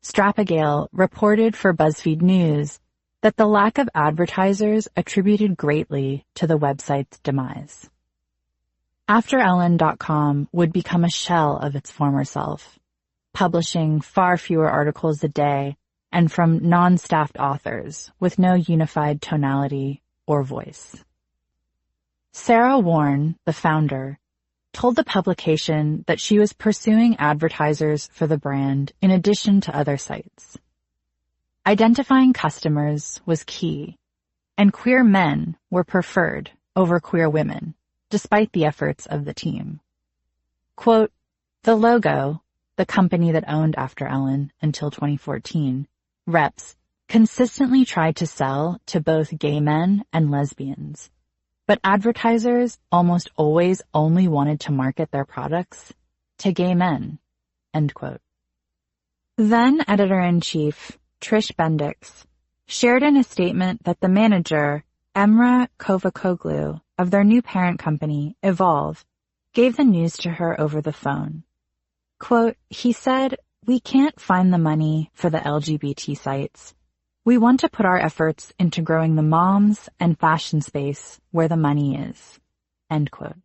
Strappagale reported for BuzzFeed News that the lack of advertisers attributed greatly to the website's demise. AfterEllen.com would become a shell of its former self, publishing far fewer articles a day and from non-staffed authors with no unified tonality or voice. Sarah Warren, the founder, told the publication that she was pursuing advertisers for the brand in addition to other sites. Identifying customers was key, and queer men were preferred over queer women, despite the efforts of the team. Quote, "The logo, the company that owned After Ellen until 2014, Reps, consistently tried to sell to both gay men and lesbians, but advertisers almost always only wanted to market their products to gay men." End quote. Then editor-in-chief Trish Bendix shared in a statement that the manager, Emra Kovacoglu, of their new parent company, Evolve, gave the news to her over the phone. Quote, "He said, we can't find the money for the LGBT sites. We want to put our efforts into growing the moms and fashion space where the money is." End quote.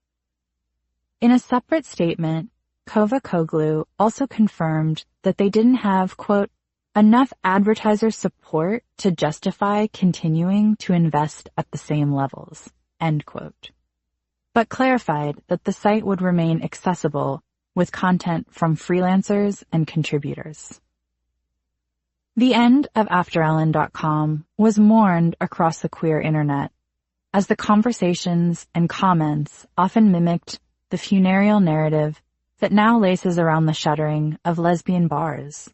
In a separate statement, Kovacoglu also confirmed that they didn't have, quote, "enough advertiser support to justify continuing to invest at the same levels," end quote, but clarified that the site would remain accessible with content from freelancers and contributors. The end of AfterEllen.com was mourned across the queer internet, as the conversations and comments often mimicked the funereal narrative that now laces around the shuttering of lesbian bars.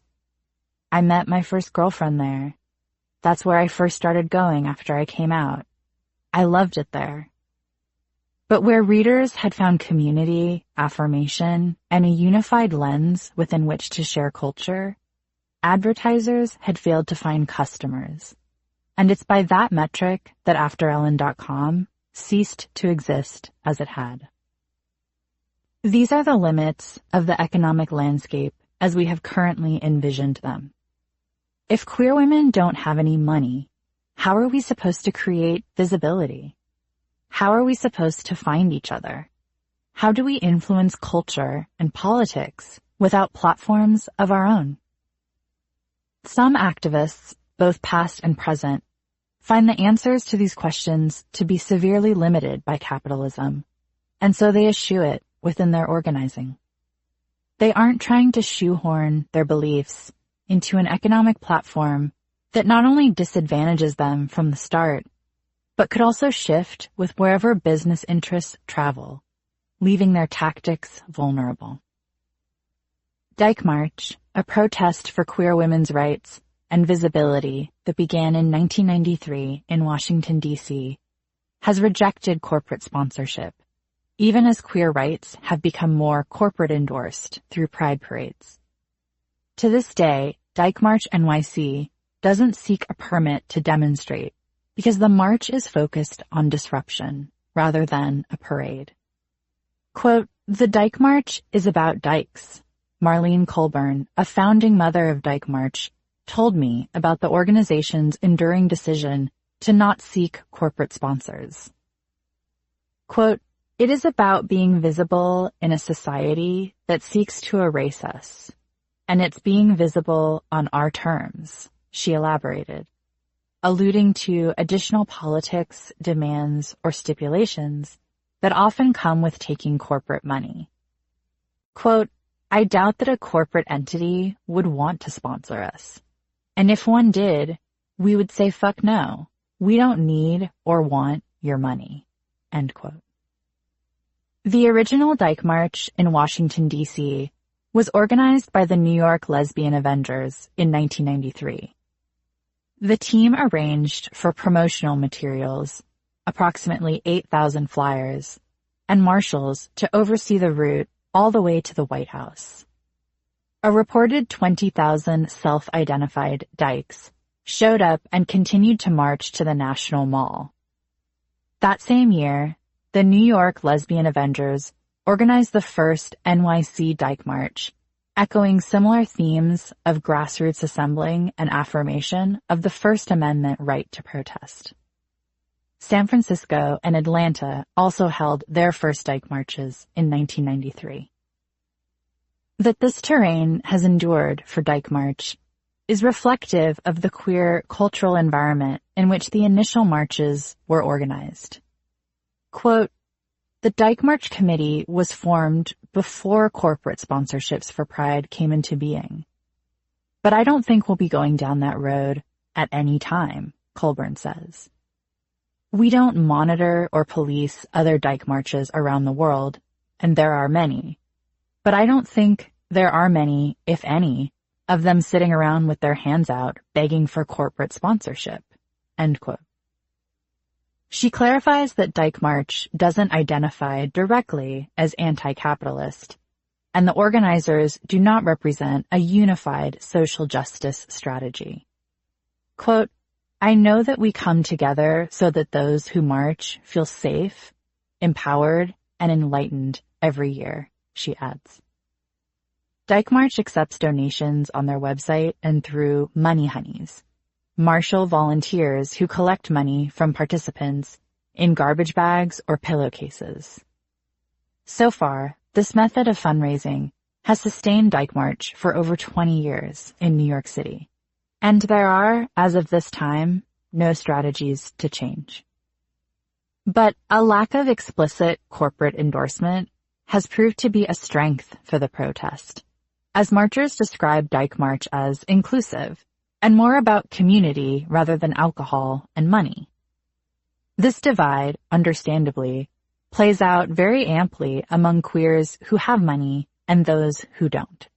"I met my first girlfriend there. That's where I first started going after I came out. I loved it there." But where readers had found community, affirmation, and a unified lens within which to share culture, advertisers had failed to find customers. And it's by that metric that AfterEllen.com ceased to exist as it had. These are the limits of the economic landscape as we have currently envisioned them. If queer women don't have any money, how are we supposed to create visibility? How are we supposed to find each other? How do we influence culture and politics without platforms of our own? Some activists, both past and present, find the answers to these questions to be severely limited by capitalism, and so they eschew it within their organizing. They aren't trying to shoehorn their beliefs into an economic platform that not only disadvantages them from the start, but could also shift with wherever business interests travel, leaving their tactics vulnerable. Dyke March, a protest for queer women's rights and visibility that began in 1993 in Washington, D.C., has rejected corporate sponsorship, even as queer rights have become more corporate-endorsed through pride parades. To this day, Dyke March NYC doesn't seek a permit to demonstrate, because the march is focused on disruption rather than a parade. Quote, "The Dyke March is about dykes." Marlene Colburn, a founding mother of Dyke March, told me about the organization's enduring decision to not seek corporate sponsors. Quote, "It is about being visible in a society that seeks to erase us, and it's being visible on our terms," she elaborated, alluding to additional politics, demands, or stipulations that often come with taking corporate money. Quote, "I doubt that a corporate entity would want to sponsor us. And if one did, we would say, fuck no, we don't need or want your money." End quote. The original Dyke March in Washington, D.C. was organized by the New York Lesbian Avengers in 1993. The team arranged for promotional materials, approximately 8,000 flyers, and marshals to oversee the route all the way to the White House. A reported 20,000 self-identified dykes showed up and continued to march to the National Mall. That same year, the New York Lesbian Avengers organized the first NYC Dyke March, echoing similar themes of grassroots assembling and affirmation of the First Amendment right to protest. San Francisco and Atlanta also held their first Dyke Marches in 1993. That this terrain has endured for Dyke March is reflective of the queer cultural environment in which the initial marches were organized. Quote, "The Dyke March Committee was formed before corporate sponsorships for Pride came into being. But I don't think we'll be going down that road at any time," Colburn says. "We don't monitor or police other Dyke Marches around the world, and there are many. But I don't think there are many, if any, of them sitting around with their hands out begging for corporate sponsorship." End quote. She clarifies that Dyke March doesn't identify directly as anti-capitalist, and the organizers do not represent a unified social justice strategy. Quote, "I know that we come together so that those who march feel safe, empowered, and enlightened every year," she adds. Dyke March accepts donations on their website and through Money Honeys, marshal volunteers who collect money from participants in garbage bags or pillowcases. So far, this method of fundraising has sustained Dyke March for over 20 years in New York City, and there are, as of this time, no strategies to change. But a lack of explicit corporate endorsement has proved to be a strength for the protest, as marchers describe Dyke March as inclusive and more about community rather than alcohol and money. This divide, understandably, plays out very amply among queers who have money and those who don't.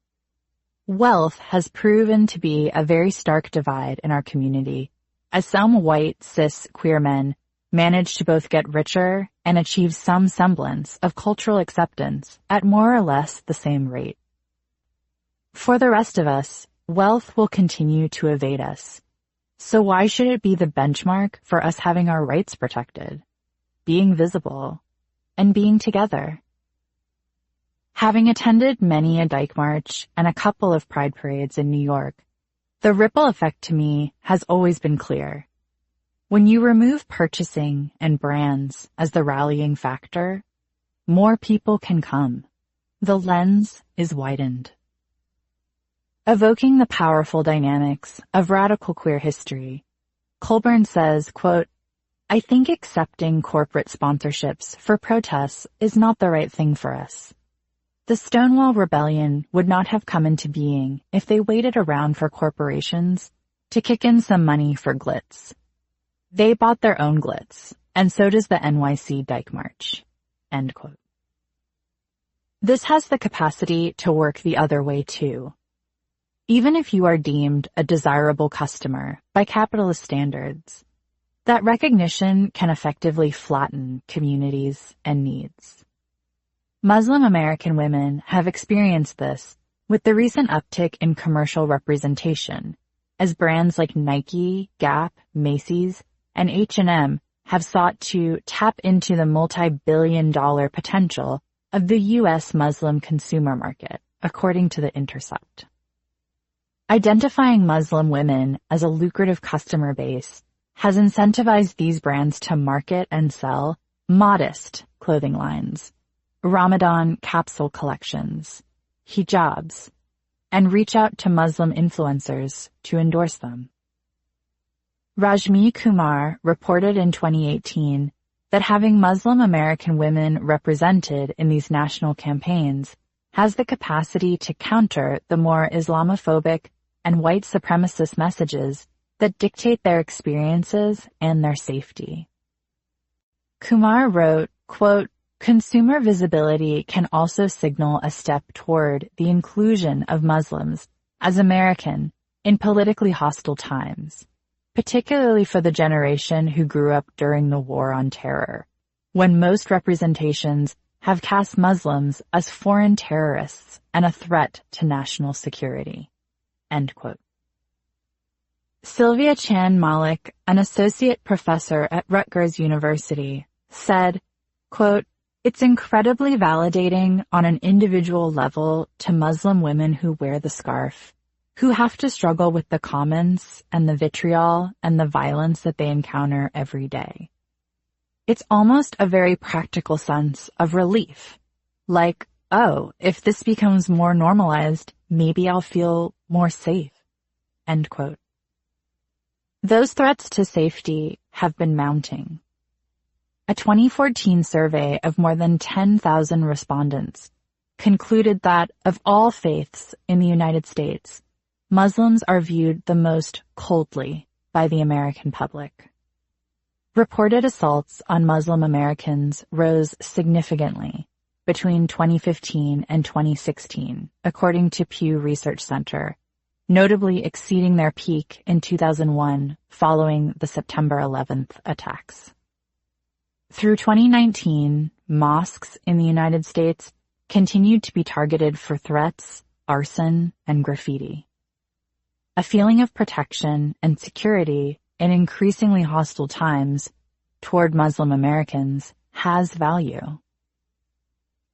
Wealth has proven to be a very stark divide in our community, as some white, cis, queer men manage to both get richer and achieve some semblance of cultural acceptance at more or less the same rate. For the rest of us, wealth will continue to evade us. So why should it be the benchmark for us having our rights protected, being visible, and being together? Having attended many a Dyke March and a couple of Pride parades in New York, the ripple effect to me has always been clear. When you remove purchasing and brands as the rallying factor, more people can come. The lens is widened. Evoking the powerful dynamics of radical queer history, Colburn says, quote, "I think accepting corporate sponsorships for protests is not the right thing for us. The Stonewall Rebellion would not have come into being if they waited around for corporations to kick in some money for glitz. They bought their own glitz, and so does the NYC Dyke March." End quote. This has the capacity to work the other way too. Even if you are deemed a desirable customer by capitalist standards, that recognition can effectively flatten communities and needs. Muslim American women have experienced this with the recent uptick in commercial representation, as brands like Nike, Gap, Macy's, and H&M have sought to tap into the multi-billion-dollar potential of the U.S. Muslim consumer market, according to The Intercept. Identifying Muslim women as a lucrative customer base has incentivized these brands to market and sell modest clothing lines, Ramadan capsule collections, hijabs, and reach out to Muslim influencers to endorse them. Rajmi Kumar reported in 2018 that having Muslim American women represented in these national campaigns has the capacity to counter the more Islamophobic and white supremacist messages that dictate their experiences and their safety. Kumar wrote, quote, "Consumer visibility can also signal a step toward the inclusion of Muslims as American in politically hostile times, particularly for the generation who grew up during the War on Terror, when most representations have cast Muslims as foreign terrorists and a threat to national security." End quote. Sylvia Chan Malik, an associate professor at Rutgers University, said, quote, "It's incredibly validating on an individual level to Muslim women who wear the scarf, who have to struggle with the comments and the vitriol and the violence that they encounter every day. It's almost a very practical sense of relief, like, oh, if this becomes more normalized, maybe I'll feel more safe." End quote. Those threats to safety have been mounting. A 2014 survey of more than 10,000 respondents concluded that, of all faiths in the United States, Muslims are viewed the most coldly by the American public. Reported assaults on Muslim Americans rose significantly between 2015 and 2016, according to Pew Research Center, notably exceeding their peak in 2001 following the September 11th attacks. Through 2019, mosques in the United States continued to be targeted for threats, arson, and graffiti. A feeling of protection and security in increasingly hostile times toward Muslim Americans has value.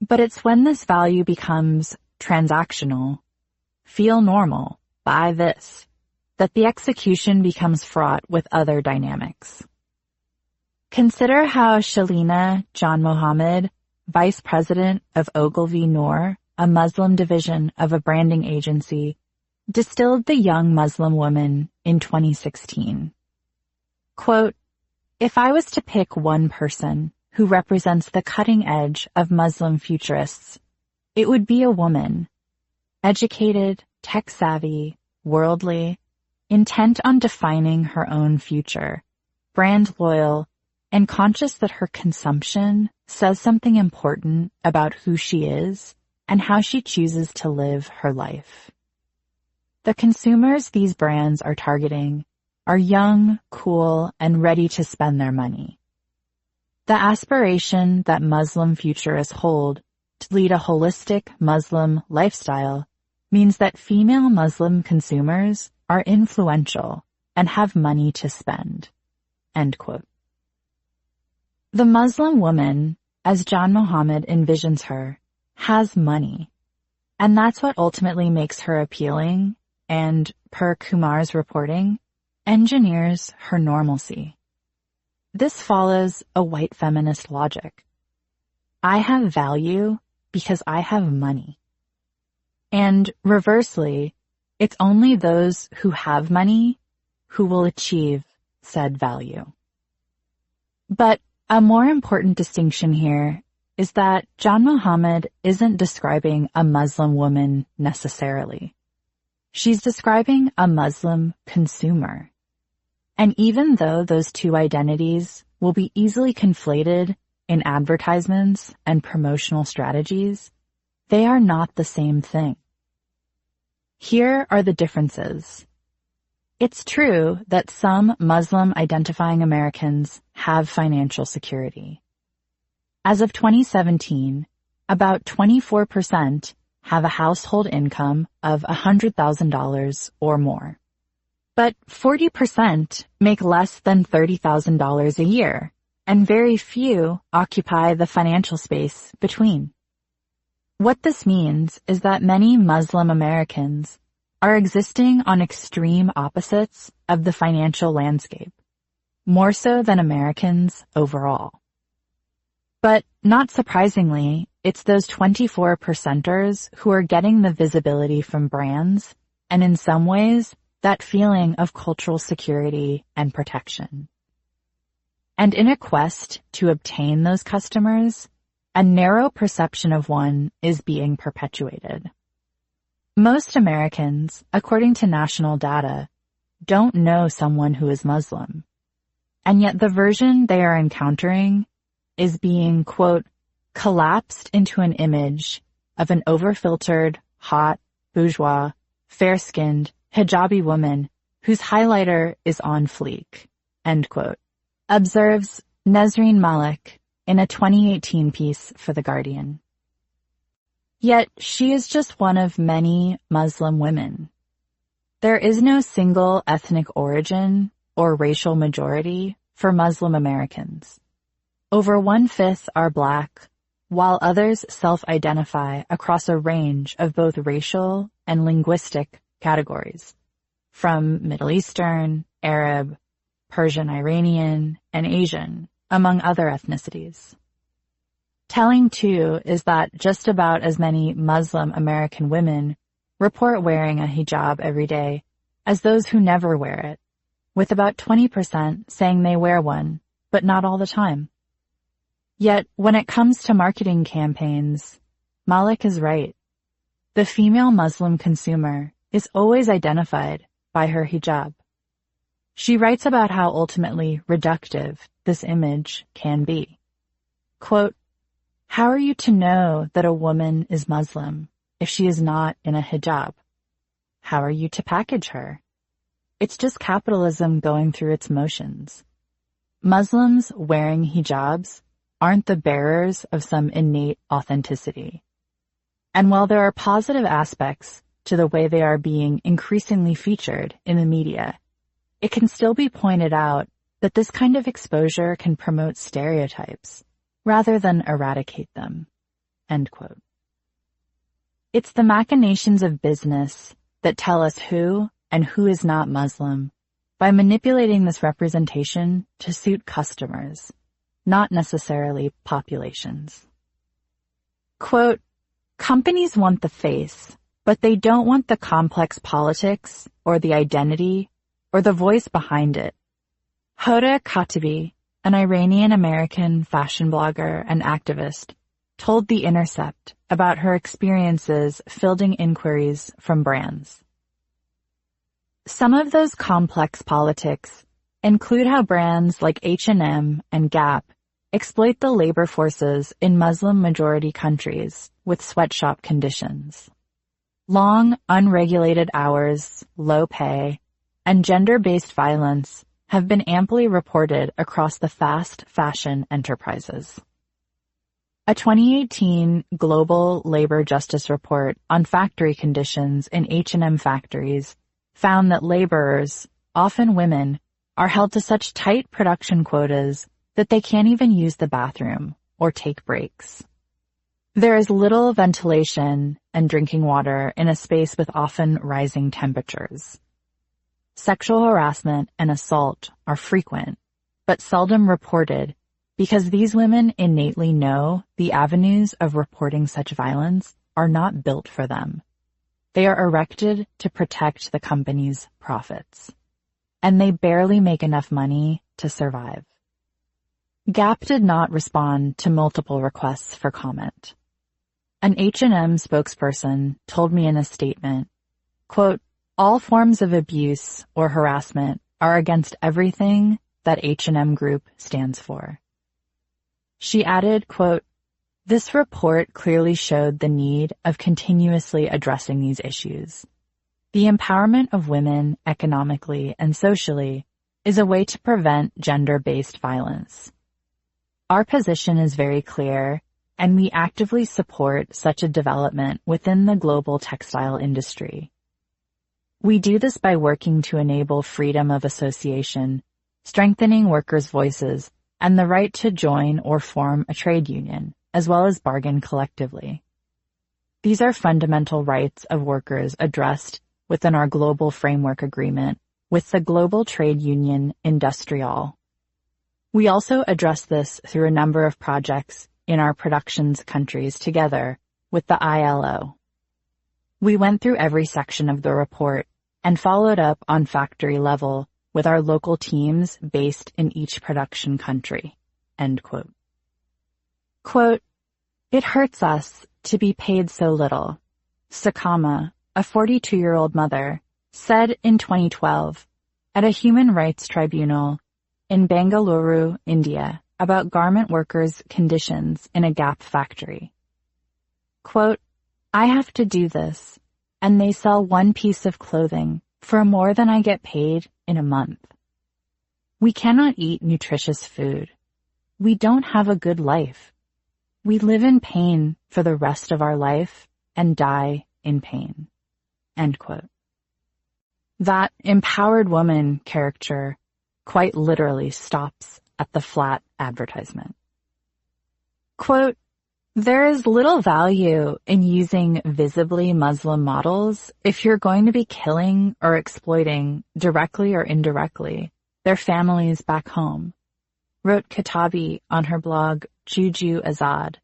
But it's when this value becomes transactional, feel normal, buy this, that the execution becomes fraught with other dynamics. Consider how Shalina John Mohammed, vice president of Ogilvy Noor, a Muslim division of a branding agency, distilled the young Muslim woman in 2016. Quote, "If I was to pick one person who represents the cutting edge of Muslim futurists, it would be a woman, educated, tech-savvy, worldly, intent on defining her own future, brand loyal, and conscious that her consumption says something important about who she is and how she chooses to live her life." The consumers these brands are targeting are young, cool, and ready to spend their money. The aspiration that Muslim futurists hold to lead a holistic Muslim lifestyle means that female Muslim consumers are influential and have money to spend. End quote. The Muslim woman, as John Mohammed envisions her, has money, and that's what ultimately makes her appealing and, per Kumar's reporting, engineers her normalcy. This follows a white feminist logic. I have value because I have money. And reversely, it's only those who have money who will achieve said value. But a more important distinction here is that John Mohammed isn't describing a Muslim woman necessarily. She's describing a Muslim consumer. And even though those two identities will be easily conflated in advertisements and promotional strategies, they are not the same thing. Here are the differences. It's true that some Muslim-identifying Americans have financial security. As of 2017, about 24% have a household income of $100,000 or more. But 40% make less than $30,000 a year, and very few occupy the financial space between. What this means is that many Muslim Americans are existing on extreme opposites of the financial landscape, more so than Americans overall. But not surprisingly, it's those 24%ers who are getting the visibility from brands, and in some ways, that feeling of cultural security and protection. And in a quest to obtain those customers, a narrow perception of one is being perpetuated. Most Americans, according to national data, don't know someone who is Muslim, and yet the version they are encountering is being, quote, collapsed into an image of an over-filtered, hot, bourgeois, fair-skinned, hijabi woman whose highlighter is on fleek, end quote, observes Nesreen Malik in a 2018 piece for The Guardian. Yet she is just one of many Muslim women. There is no single ethnic origin or racial majority for Muslim Americans. Over 1/5 are Black, while others self-identify across a range of both racial and linguistic categories, from Middle Eastern, Arab, Persian Iranian, and Asian, among other ethnicities. Telling, too, is that just about as many Muslim American women report wearing a hijab every day as those who never wear it, with about 20% saying they wear one, but not all the time. Yet, when it comes to marketing campaigns, Malik is right. The female Muslim consumer is always identified by her hijab. She writes about how ultimately reductive this image can be. Quote, "How are you to know that a woman is Muslim if she is not in a hijab? How are you to package her? It's just capitalism going through its motions. Muslims wearing hijabs aren't the bearers of some innate authenticity. And while there are positive aspects to the way they are being increasingly featured in the media, it can still be pointed out that this kind of exposure can promote stereotypes rather than eradicate them." End quote. It's the machinations of business that tell us who and who is not Muslim by manipulating this representation to suit customers, not necessarily populations. Quote, "Companies want the face, but they don't want the complex politics or the identity or the voice behind it." Hoda Katibi, an Iranian-American fashion blogger and activist, told The Intercept about her experiences fielding inquiries from brands. Some of those complex politics include how brands like H&M and Gap exploit the labor forces in Muslim-majority countries with sweatshop conditions. Long, unregulated hours, low pay, and gender-based violence have been amply reported across the fast fashion enterprises. A 2018 Global Labor Justice Report on factory conditions in H&M factories found that laborers, often women, are held to such tight production quotas that they can't even use the bathroom or take breaks. There is little ventilation and drinking water in a space with often rising temperatures. Sexual harassment and assault are frequent, but seldom reported because these women innately know the avenues of reporting such violence are not built for them. They are erected to protect the company's profits, and they barely make enough money to survive. Gap did not respond to multiple requests for comment. An H&M spokesperson told me in a statement, quote, "All forms of abuse or harassment are against everything that H&M Group stands for." She added, quote, "This report clearly showed the need of continuously addressing these issues. The empowerment of women economically and socially is a way to prevent gender-based violence. Our position is very clear, and we actively support such a development within the global textile industry. We do this by working to enable freedom of association, strengthening workers' voices, and the right to join or form a trade union, as well as bargain collectively. These are fundamental rights of workers addressed within our global framework agreement with the global trade union Industrial. We also address this through a number of projects in our productions countries together with the ILO. We went through every section of the report and followed up on factory level with our local teams based in each production country." End quote. Quote, "It hurts us to be paid so little," Sakama, a 42-year-old mother, said in 2012 at a human rights tribunal in Bangalore, India, about garment workers' conditions in a Gap factory. Quote, "I have to do this, and they sell one piece of clothing for more than I get paid in a month. We cannot eat nutritious food. We don't have a good life. We live in pain for the rest of our life and die in pain." End quote. That empowered woman caricature quite literally stops at the flat advertisement. Quote, "There is little value in using visibly Muslim models if you're going to be killing or exploiting, directly or indirectly, their families back home," wrote Katabi on her blog Juju Azad,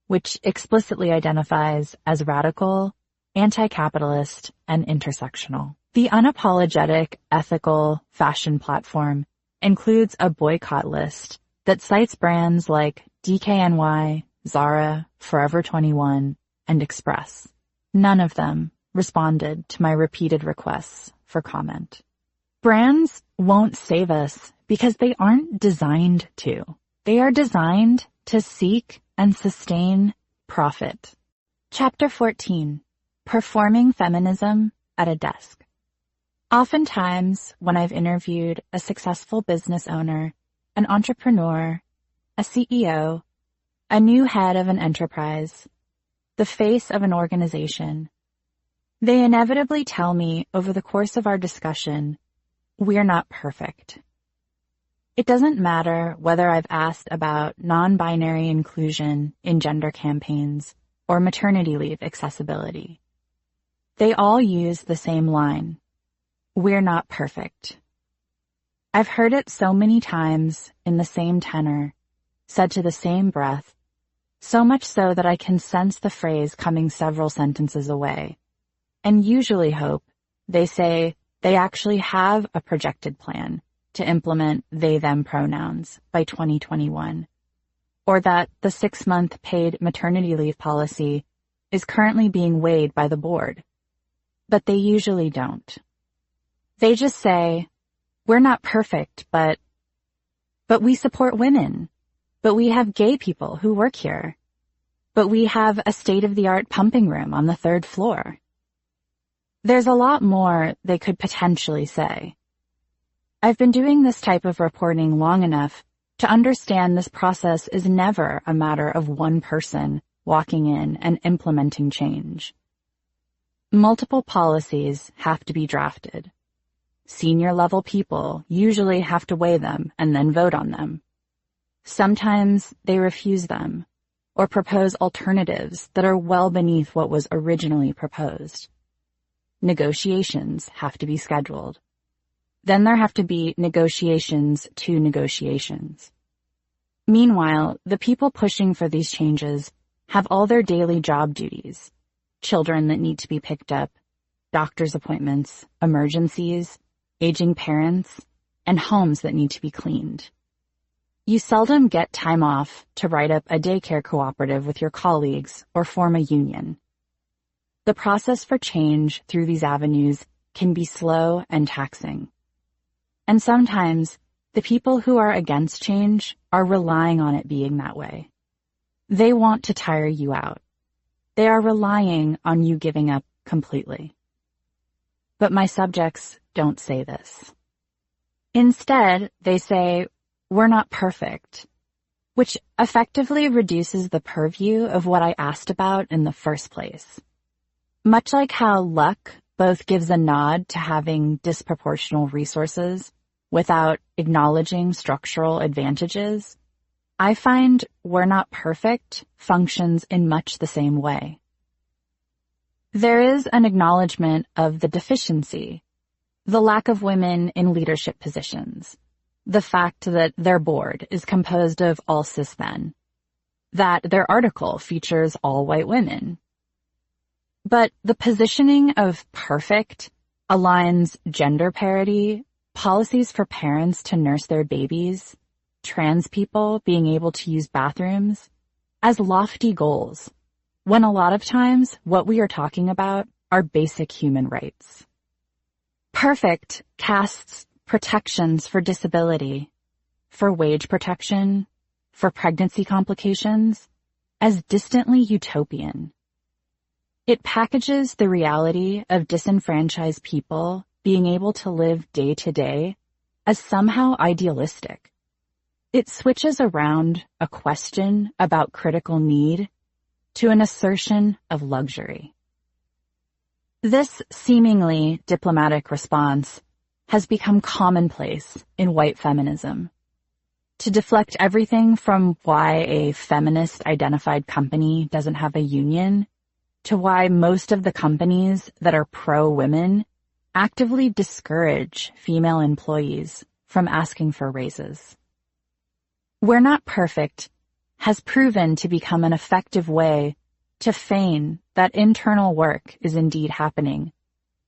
which explicitly identifies as radical, anti-capitalist, and intersectional. The unapologetic, ethical fashion platform includes a boycott list that cites brands like DKNY, Zara, Forever 21, and Express. None of them responded to my repeated requests for comment. Brands won't save us because they aren't designed to. They are designed to seek and sustain profit. Chapter 14. Performing Feminism at a Desk. Oftentimes, when I've interviewed a successful business owner, an entrepreneur, a CEO, a new head of an enterprise, the face of an organization, they inevitably tell me over the course of our discussion, we're not perfect. It doesn't matter whether I've asked about non-binary inclusion in gender campaigns or maternity leave accessibility. They all use the same line. We're not perfect. I've heard it so many times in the same tenor, said to the same breath, so much so that I can sense the phrase coming several sentences away, and usually hope they say they actually have a projected plan to implement they-them pronouns by 2021, or that the 6-month paid maternity leave policy is currently being weighed by the board. But they usually don't. They just say, we're not perfect, but we support women, but we have gay people who work here, but we have a state-of-the-art pumping room on the 3rd floor. There's a lot more they could potentially say. I've been doing this type of reporting long enough to understand this process is never a matter of one person walking in and implementing change. Multiple policies have to be drafted. Senior-level people usually have to weigh them and then vote on them. Sometimes they refuse them or propose alternatives that are well beneath what was originally proposed. Negotiations have to be scheduled. Then there have to be negotiations to negotiations. Meanwhile, the people pushing for these changes have all their daily job duties. Children that need to be picked up, doctor's appointments, emergencies, aging parents, and homes that need to be cleaned. You seldom get time off to write up a daycare cooperative with your colleagues or form a union. The process for change through these avenues can be slow and taxing. And sometimes the people who are against change are relying on it being that way. They want to tire you out. They are relying on you giving up completely. But my subjects don't say this. Instead, they say, we're not perfect, which effectively reduces the purview of what I asked about in the first place. Much like how luck both gives a nod to having disproportional resources without acknowledging structural advantages, I find We're Not Perfect functions in much the same way. There is an acknowledgement of the deficiency, the lack of women in leadership positions, the fact that their board is composed of all cis men, that their article features all white women. But the positioning of perfect aligns gender parity, policies for parents to nurse their babies, trans people being able to use bathrooms, as lofty goals, when a lot of times what we are talking about are basic human rights. Perfect casts protections for disability, for wage protection, for pregnancy complications, as distantly utopian. It packages the reality of disenfranchised people being able to live day to day as somehow idealistic. It switches around a question about critical need to an assertion of luxury. This seemingly diplomatic response has become commonplace in white feminism. To deflect everything from why a feminist-identified company doesn't have a union to why most of the companies that are pro-women actively discourage female employees from asking for raises. We're Not Perfect has proven to become an effective way to feign that internal work is indeed happening,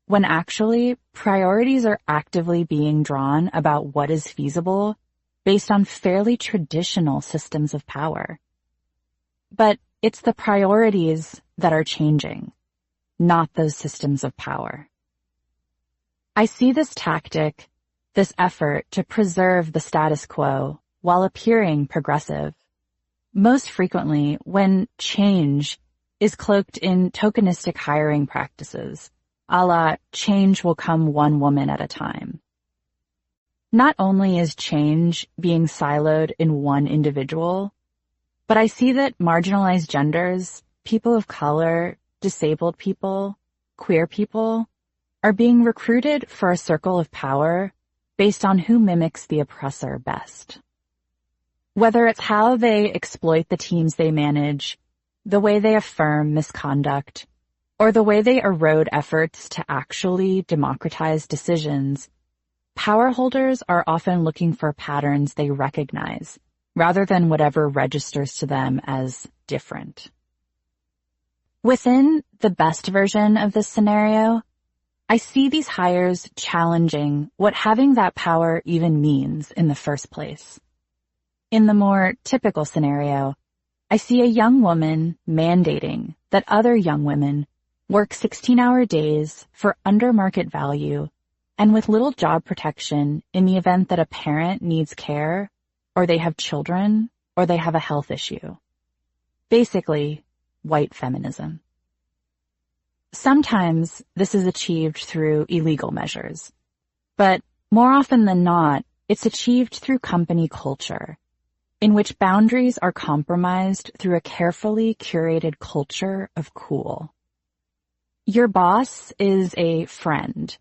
when actually priorities are actively being drawn about what is feasible based on fairly traditional systems of power. But it's the priorities that are changing, not those systems of power. I see this tactic, this effort to preserve the status quo while appearing progressive, most frequently when change is cloaked in tokenistic hiring practices, a la change will come one woman at a time. Not only is change being siloed in one individual, but I see that marginalized genders, people of color, disabled people, queer people, are being recruited for a circle of power based on who mimics the oppressor best. Whether it's how they exploit the teams they manage, the way they affirm misconduct, or the way they erode efforts to actually democratize decisions, power holders are often looking for patterns they recognize, rather than whatever registers to them as different. Within the best version of this scenario, I see these hires challenging what having that power even means in the first place. In the more typical scenario, I see a young woman mandating that other young women work 16-hour days for under market value and with little job protection in the event that a parent needs care, or they have children, or they have a health issue. Basically, white feminism. Sometimes this is achieved through illegal measures, but more often than not, it's achieved through company culture, in which boundaries are compromised through a carefully curated culture of cool. Your boss is a friend.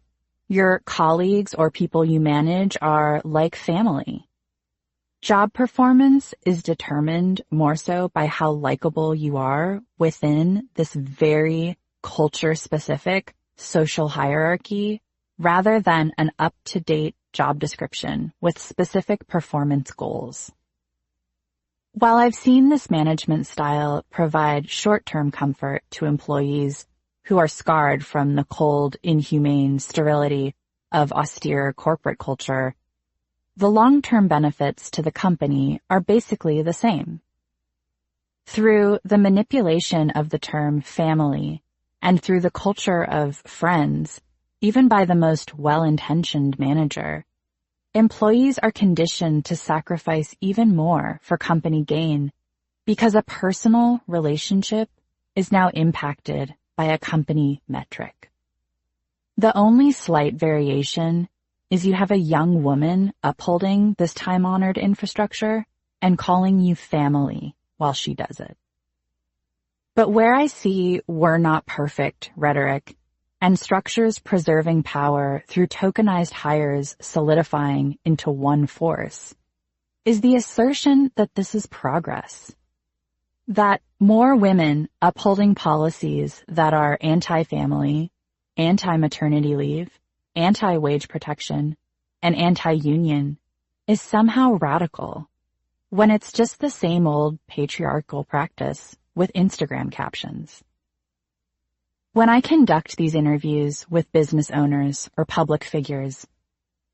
Your colleagues or people you manage are like family. Job performance is determined more so by how likable you are within this very culture-specific social hierarchy rather than an up-to-date job description with specific performance goals. While I've seen this management style provide short-term comfort to employees who are scarred from the cold, inhumane sterility of austere corporate culture, the long-term benefits to the company are basically the same. Through the manipulation of the term family and through the culture of friends, even by the most well-intentioned manager, employees are conditioned to sacrifice even more for company gain because a personal relationship is now impacted by a company metric. The only slight variation is you have a young woman upholding this time-honored infrastructure and calling you family while she does it. But where I see "we're not perfect" rhetoric and structures preserving power through tokenized hires solidifying into one force, is the assertion that this is progress. That more women upholding policies that are anti-family, anti-maternity leave, anti-wage protection, and anti-union is somehow radical, when it's just the same old patriarchal practice with Instagram captions. When I conduct these interviews with business owners or public figures,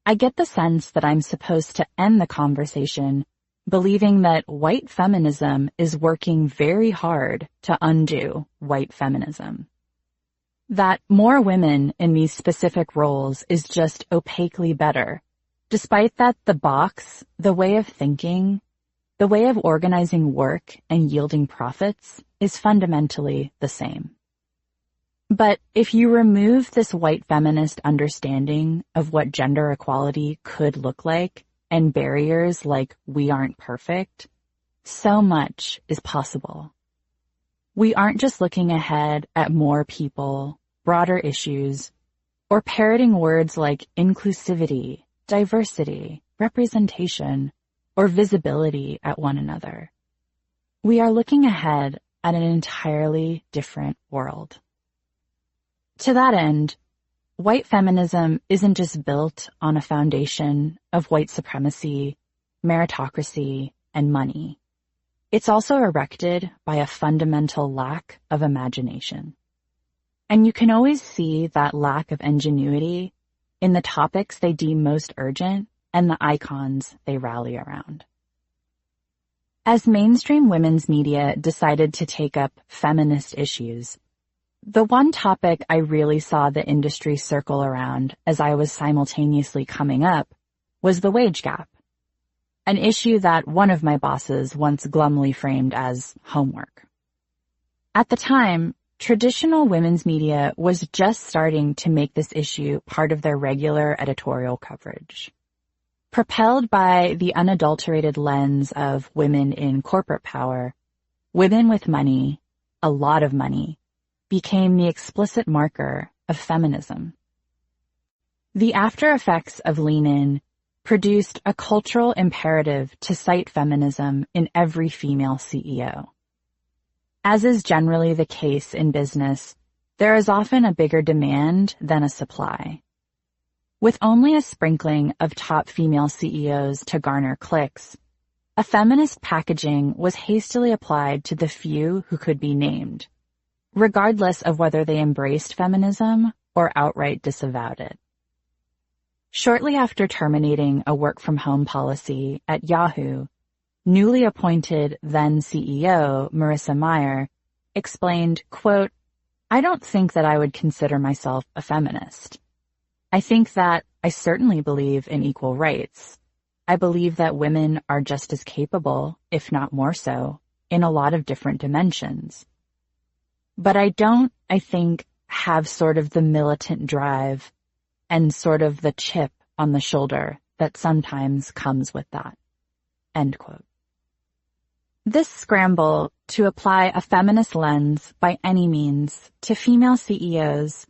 I get the sense that I'm supposed to end the conversation believing that white feminism is working very hard to undo white feminism. That more women in these specific roles is just opaquely better, despite that the box, the way of thinking, the way of organizing work and yielding profits is fundamentally the same. But if you remove this white feminist understanding of what gender equality could look like and barriers like we aren't perfect, so much is possible. We aren't just looking ahead at more people, broader issues, or parroting words like inclusivity, diversity, representation, or visibility at one another. We are looking ahead at an entirely different world. To that end, white feminism isn't just built on a foundation of white supremacy, meritocracy, and money. It's also erected by a fundamental lack of imagination. And you can always see that lack of ingenuity in the topics they deem most urgent and the icons they rally around. As mainstream women's media decided to take up feminist issues, the one topic I really saw the industry circle around as I was simultaneously coming up was the wage gap, an issue that one of my bosses once glumly framed as homework. At the time, traditional women's media was just starting to make this issue part of their regular editorial coverage. Propelled by the unadulterated lens of women in corporate power, women with money, a lot of money, became the explicit marker of feminism. The after effects of Lean In produced a cultural imperative to cite feminism in every female CEO. As is generally the case in business, there is often a bigger demand than a supply. With only a sprinkling of top female CEOs to garner clicks, a feminist packaging was hastily applied to the few who could be named, regardless of whether they embraced feminism or outright disavowed it. Shortly after terminating a work-from-home policy at Yahoo, newly appointed then CEO Marissa Mayer explained, quote, "I don't think that I would consider myself a feminist. I think that I certainly believe in equal rights. I believe that women are just as capable, if not more so, in a lot of different dimensions. But I don't, I think, have sort of the militant drive and sort of the chip on the shoulder that sometimes comes with that." End quote. This scramble to apply a feminist lens by any means to female CEOs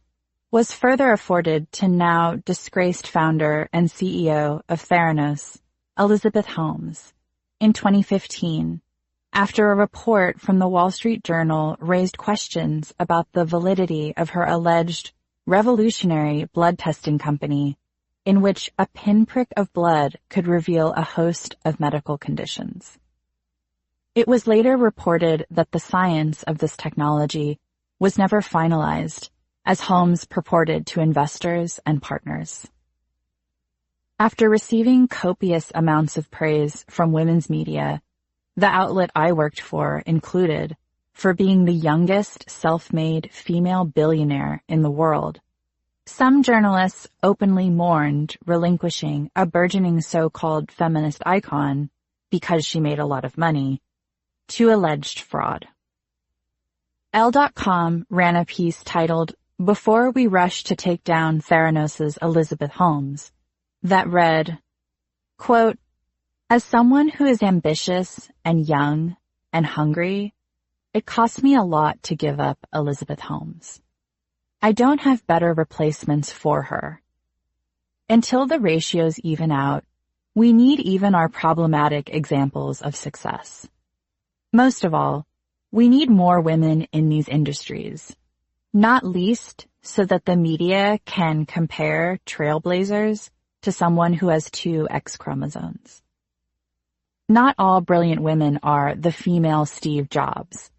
was further afforded to now disgraced founder and CEO of Theranos, Elizabeth Holmes, in 2015, after a report from the Wall Street Journal raised questions about the validity of her alleged revolutionary blood testing company in which a pinprick of blood could reveal a host of medical conditions. It was later reported that the science of this technology was never finalized, as Holmes purported to investors and partners. After receiving copious amounts of praise from women's media, the outlet I worked for included, for being the youngest self-made female billionaire in the world, some journalists openly mourned relinquishing a burgeoning so-called feminist icon because she made a lot of money to alleged fraud. Elle.com ran a piece titled, "Before We Rush to Take Down Theranos' Elizabeth Holmes," that read, quote, "As someone who is ambitious and young and hungry, it cost me a lot to give up Elizabeth Holmes. I don't have better replacements for her. Until the ratios even out, we need even our problematic examples of success. Most of all, we need more women in these industries, not least so that the media can compare trailblazers to someone who has 2 X chromosomes. Not all brilliant women are the female Steve Jobs.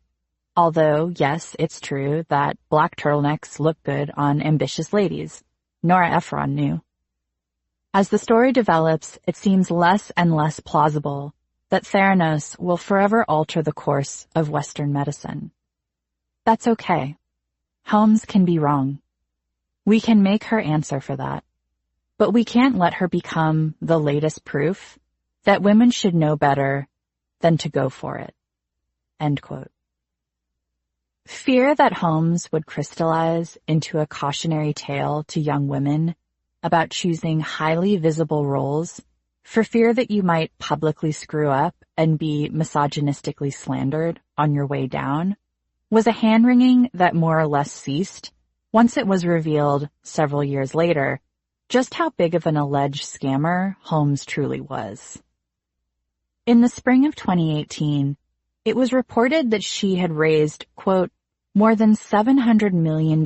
Although, yes, it's true that black turtlenecks look good on ambitious ladies. Nora Ephron knew. As the story develops, it seems less and less plausible that Theranos will forever alter the course of Western medicine. That's okay. Holmes can be wrong. We can make her answer for that. But we can't let her become the latest proof that women should know better than to go for it. End quote. Fear that Holmes would crystallize into a cautionary tale to young women about choosing highly visible roles for fear that you might publicly screw up and be misogynistically slandered on your way down was a hand-wringing that more or less ceased once it was revealed several years later just how big of an alleged scammer Holmes truly was. In the spring of 2018, it was reported that she had raised, quote, more than $700 million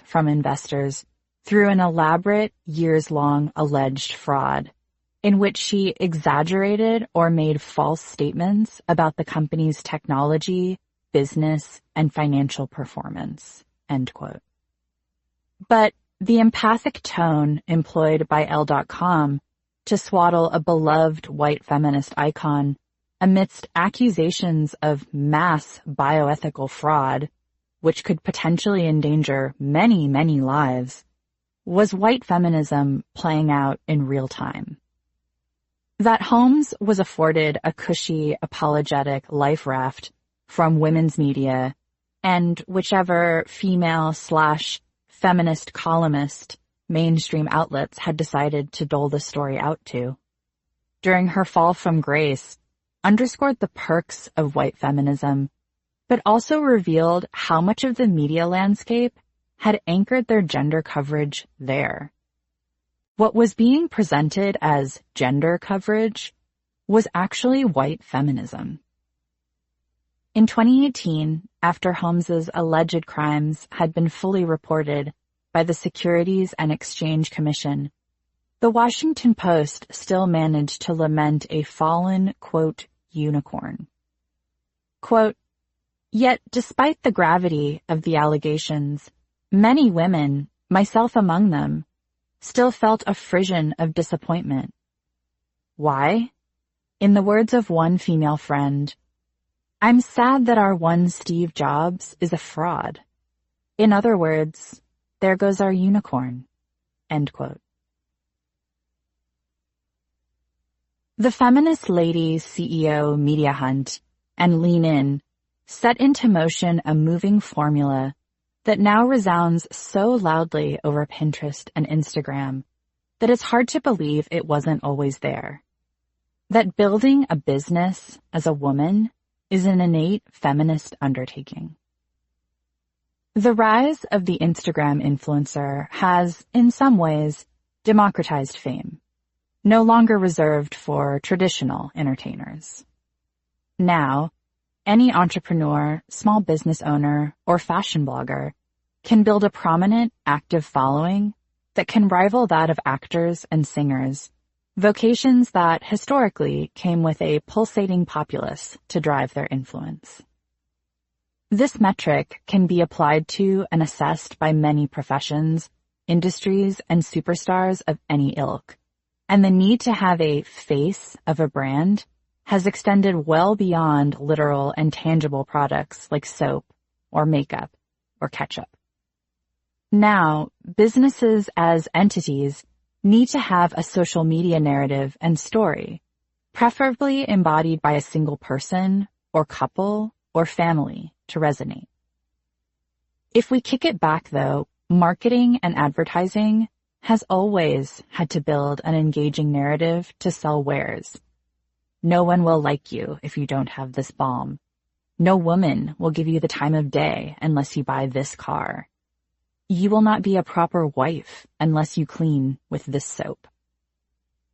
from investors through an elaborate, years-long alleged fraud in which she exaggerated or made false statements about the company's technology, business, and financial performance, end quote. But the empathic tone employed by Elle.com to swaddle a beloved white feminist icon amidst accusations of mass bioethical fraud, which could potentially endanger many, many lives, was white feminism playing out in real time. That Holmes was afforded a cushy, apologetic life raft from women's media and whichever female/feminist columnist mainstream outlets had decided to dole the story out to, during her fall from grace, underscored the perks of white feminism, but also revealed how much of the media landscape had anchored their gender coverage there. What was being presented as gender coverage was actually white feminism. In 2018, after Holmes's alleged crimes had been fully reported by the Securities and Exchange Commission, the Washington Post still managed to lament a fallen, quote, unicorn. Quote, yet despite the gravity of the allegations, many women, myself among them, still felt a frisson of disappointment. Why? In the words of one female friend, I'm sad that our one Steve Jobs is a fraud. In other words, there goes our unicorn. End quote. The Feminist Lady CEO media hunt and Lean In set into motion a moving formula that now resounds so loudly over Pinterest and Instagram that it's hard to believe it wasn't always there. That building a business as a woman is an innate feminist undertaking. The rise of the Instagram influencer has, in some ways, democratized fame, no longer reserved for traditional entertainers. Now, any entrepreneur, small business owner, or fashion blogger can build a prominent, active following that can rival that of actors and singers, vocations that historically came with a pulsating populace to drive their influence. This metric can be applied to and assessed by many professions, industries, and superstars of any ilk, and the need to have a face of a brand has extended well beyond literal and tangible products like soap or makeup or ketchup. Now, businesses as entities need to have a social media narrative and story, preferably embodied by a single person or couple or family to resonate. If we kick it back, though, marketing and advertising has always had to build an engaging narrative to sell wares. No one will like you if you don't have this balm. No woman will give you the time of day unless you buy this car. "You will not be a proper wife unless you clean with this soap."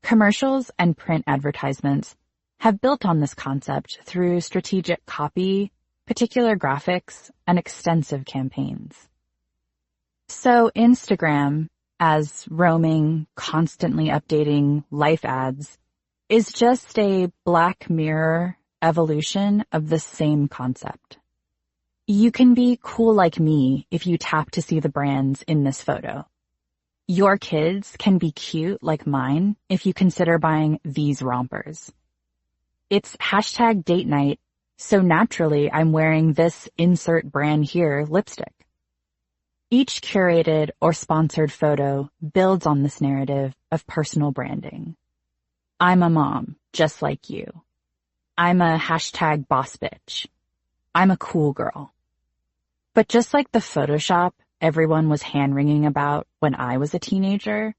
Commercials and print advertisements have built on this concept through strategic copy, particular graphics, and extensive campaigns. So Instagram, as roaming, constantly updating life ads, is just a Black Mirror evolution of the same concept. You can be cool like me if you tap to see the brands in this photo. Your kids can be cute like mine if you consider buying these rompers. It's hashtag date night, so naturally I'm wearing this insert brand here lipstick. Each curated or sponsored photo builds on this narrative of personal branding. I'm a mom, just like you. I'm a hashtag boss bitch. I'm a cool girl. But just like the Photoshop everyone was hand-wringing about when I was a teenager,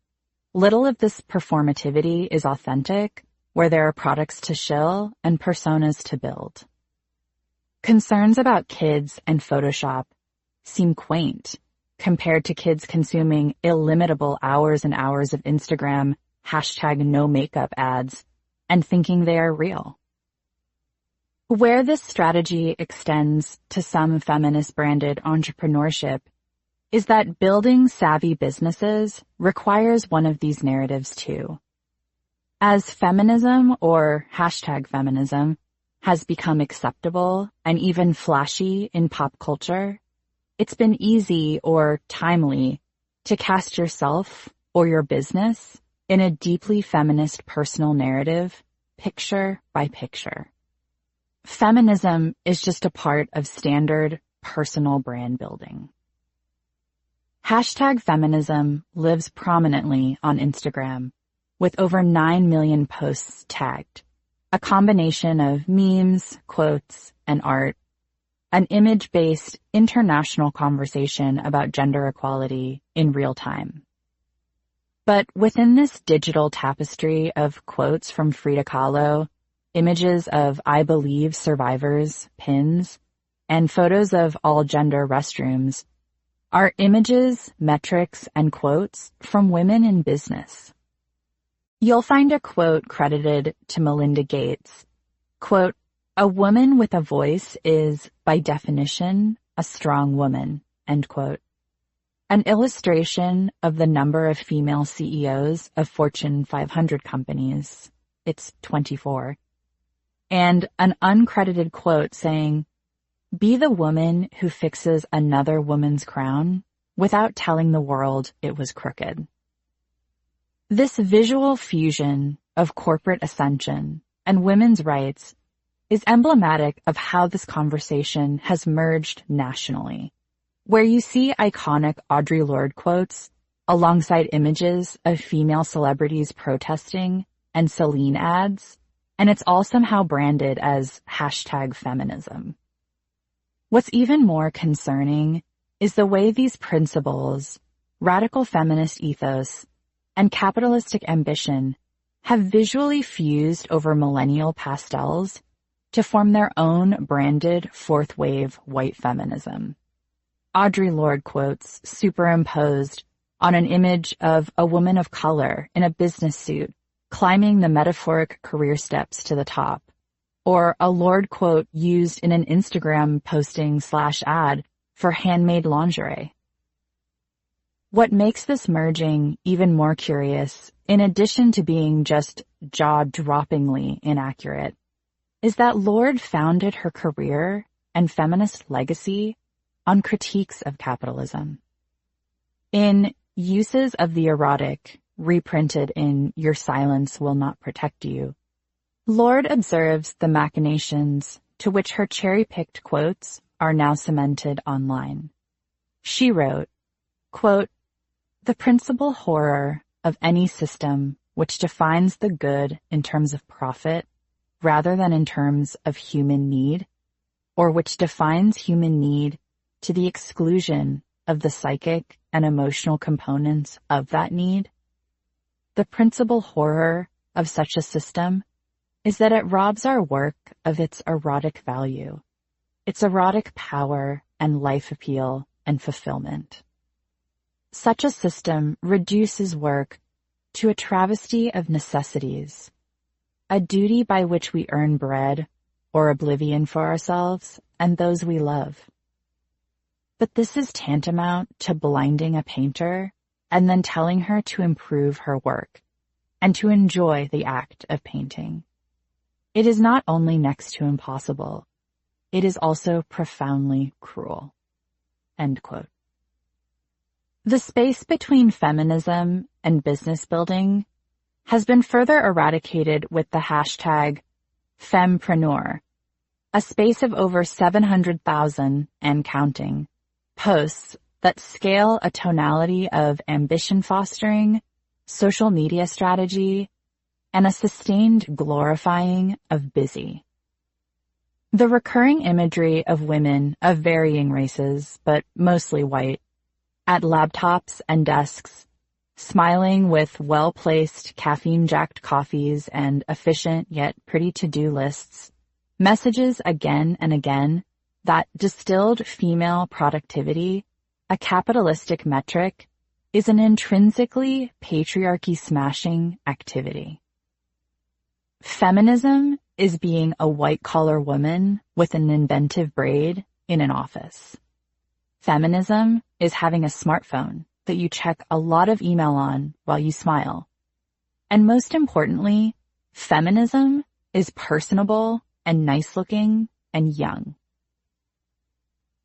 little of this performativity is authentic, where there are products to shill and personas to build. Concerns about kids and Photoshop seem quaint compared to kids consuming illimitable hours and hours of Instagram hashtag no makeup ads and thinking they are real. Where this strategy extends to some feminist-branded entrepreneurship is that building savvy businesses requires one of these narratives too. As feminism or hashtag feminism has become acceptable and even flashy in pop culture, it's been easy or timely to cast yourself or your business in a deeply feminist personal narrative, picture by picture. Feminism is just a part of standard personal brand building. Hashtag feminism lives prominently on Instagram with over 9 million posts tagged, a combination of memes, quotes, and art, an image-based international conversation about gender equality in real time. But within this digital tapestry of quotes from Frida Kahlo, images of I Believe survivors, pins, and photos of all-gender restrooms are images, metrics, and quotes from women in business. You'll find a quote credited to Melinda Gates. Quote, "A woman with a voice is, by definition, a strong woman," end quote. An illustration of the number of female CEOs of Fortune 500 companies. It's 24. And an uncredited quote saying, "Be the woman who fixes another woman's crown without telling the world it was crooked." This visual fusion of corporate ascension and women's rights is emblematic of how this conversation has merged nationally, where you see iconic Audre Lorde quotes alongside images of female celebrities protesting and Celine ads, and it's all somehow branded as hashtag feminism. What's even more concerning is the way these principles, radical feminist ethos, and capitalistic ambition have visually fused over millennial pastels to form their own branded fourth wave white feminism. Audre Lorde quotes superimposed on an image of a woman of color in a business suit climbing the metaphoric career steps to the top, or a Lorde quote used in an Instagram posting/ad for handmade lingerie. What makes this merging even more curious, in addition to being just jaw-droppingly inaccurate, is that Lorde founded her career and feminist legacy on critiques of capitalism. In Uses of the Erotic, reprinted in Your Silence Will Not Protect You, Lorde observes the machinations to which her cherry-picked quotes are now cemented online. She wrote, quote, "The principal horror of any system which defines the good in terms of profit rather than in terms of human need, or which defines human need to the exclusion of the psychic and emotional components of that need, the principal horror of such a system is that it robs our work of its erotic value, its erotic power and life appeal and fulfillment." such a system reduces work to a travesty of necessities, a duty by which we earn bread or oblivion for ourselves and those we love. But this is tantamount to blinding a painter and then telling her to improve her work and to enjoy the act of painting. It is not only next to impossible, it is also profoundly cruel." End quote. The space between feminism and business building has been further eradicated with the hashtag Fempreneur, a space of over 700,000 and counting posts that scale a tonality of ambition fostering, social media strategy, and a sustained glorifying of busy. The recurring imagery of women of varying races, but mostly white, at laptops and desks, smiling with well-placed caffeine-jacked coffees and efficient yet pretty to-do lists, messages again and again that distilled female productivity, a capitalistic metric, is an intrinsically patriarchy-smashing activity. Feminism is being a white-collar woman with an inventive braid in an office. Feminism is having a smartphone that you check a lot of email on while you smile. And most importantly, feminism is personable and nice-looking and young.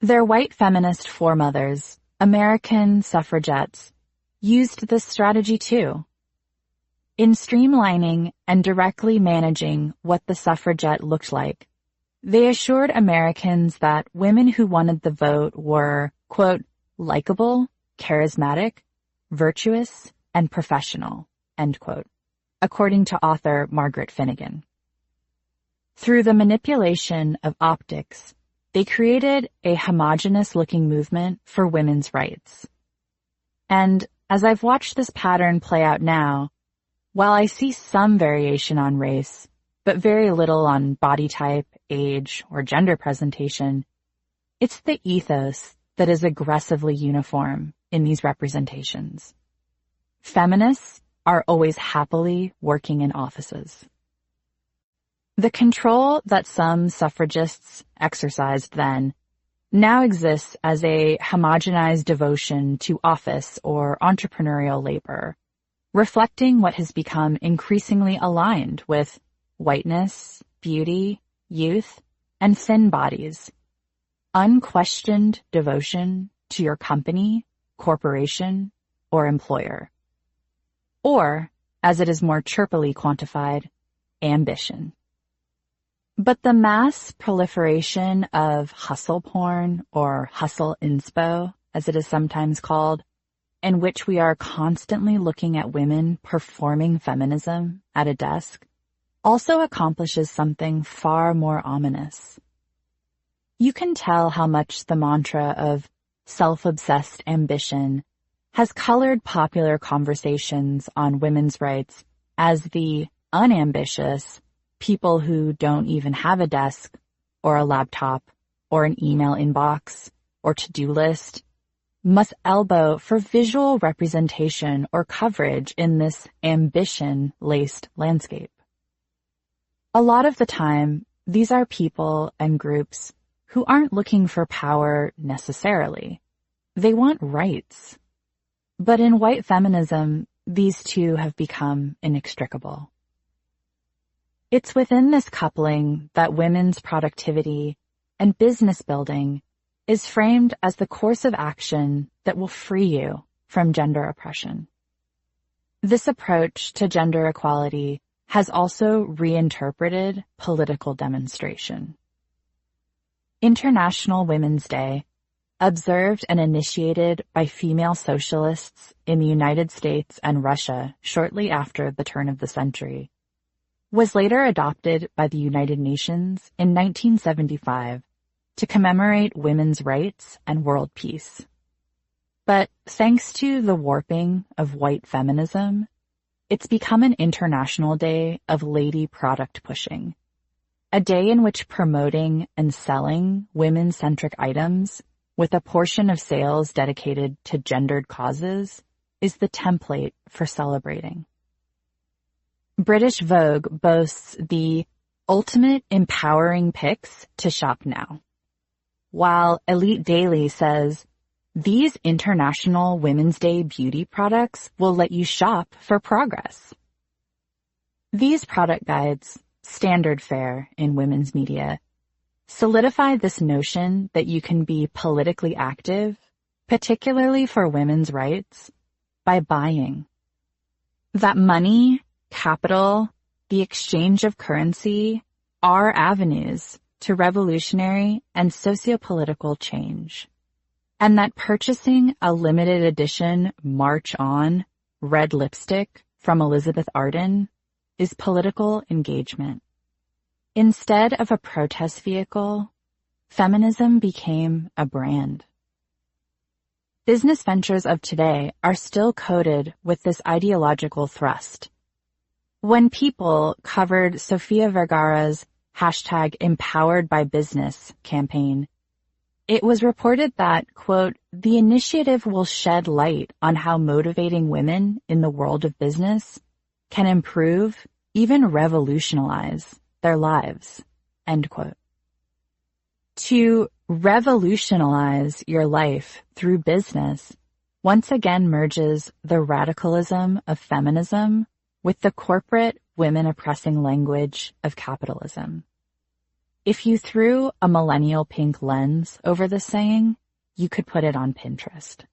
Their white feminist foremothers, American suffragettes, used this strategy too. In streamlining and directly managing what the suffragette looked like, they assured Americans that women who wanted the vote were, quote, likable, charismatic, virtuous, and professional, end quote, according to author Margaret Finnegan. Through the manipulation of optics, they created a homogenous-looking movement for women's rights. And as I've watched this pattern play out now, while I see some variation on race, but very little on body type, age, or gender presentation, it's the ethos that is aggressively uniform in these representations. Feminists are always happily working in offices. The control that some suffragists exercised then now exists as a homogenized devotion to office or entrepreneurial labor, reflecting what has become increasingly aligned with whiteness, beauty, youth, and thin bodies. Unquestioned devotion to your company, corporation, or employer. Or, as it is more chirpily quantified, ambition. But the mass proliferation of hustle porn, or hustle inspo, as it is sometimes called, in which we are constantly looking at women performing feminism at a desk, also accomplishes something far more ominous. You can tell how much the mantra of self-obsessed ambition has colored popular conversations on women's rights as the unambitious people who don't even have a desk or a laptop or an email inbox or to-do list must elbow for visual representation or coverage in this ambition-laced landscape. A lot of the time, these are people and groups who aren't looking for power necessarily. They want rights. But in white feminism, these two have become inextricable. It's within this coupling that women's productivity and business building is framed as the course of action that will free you from gender oppression. This approach to gender equality has also reinterpreted political demonstration. International Women's Day, observed and initiated by female socialists in the United States and Russia shortly after the turn of the century, was later adopted by the United Nations in 1975 to commemorate women's rights and world peace. But thanks to the warping of white feminism, it's become an international day of lady product pushing, a day in which promoting and selling women-centric items with a portion of sales dedicated to gendered causes, is the template for celebrating. British Vogue boasts the ultimate empowering picks to shop now, while Elite Daily says, these International Women's Day beauty products will let you shop for progress. These product guides, standard fare in women's media, solidify this notion that you can be politically active, particularly for women's rights, by buying. That money, capital, the exchange of currency are avenues to revolutionary and sociopolitical change, and that purchasing a limited edition March On red lipstick from Elizabeth Arden is political engagement. Instead of a protest vehicle, feminism became a brand. Business ventures of today are still coded with this ideological thrust. When People covered Sofia Vergara's #EmpoweredByBusiness campaign, it was reported that, quote, the initiative will shed light on how motivating women in the world of business can improve, even revolutionize, their lives, end quote. To revolutionize your life through business once again merges the radicalism of feminism with the corporate women-oppressing language of capitalism. If you threw a millennial pink lens over this saying, you could put it on Pinterest.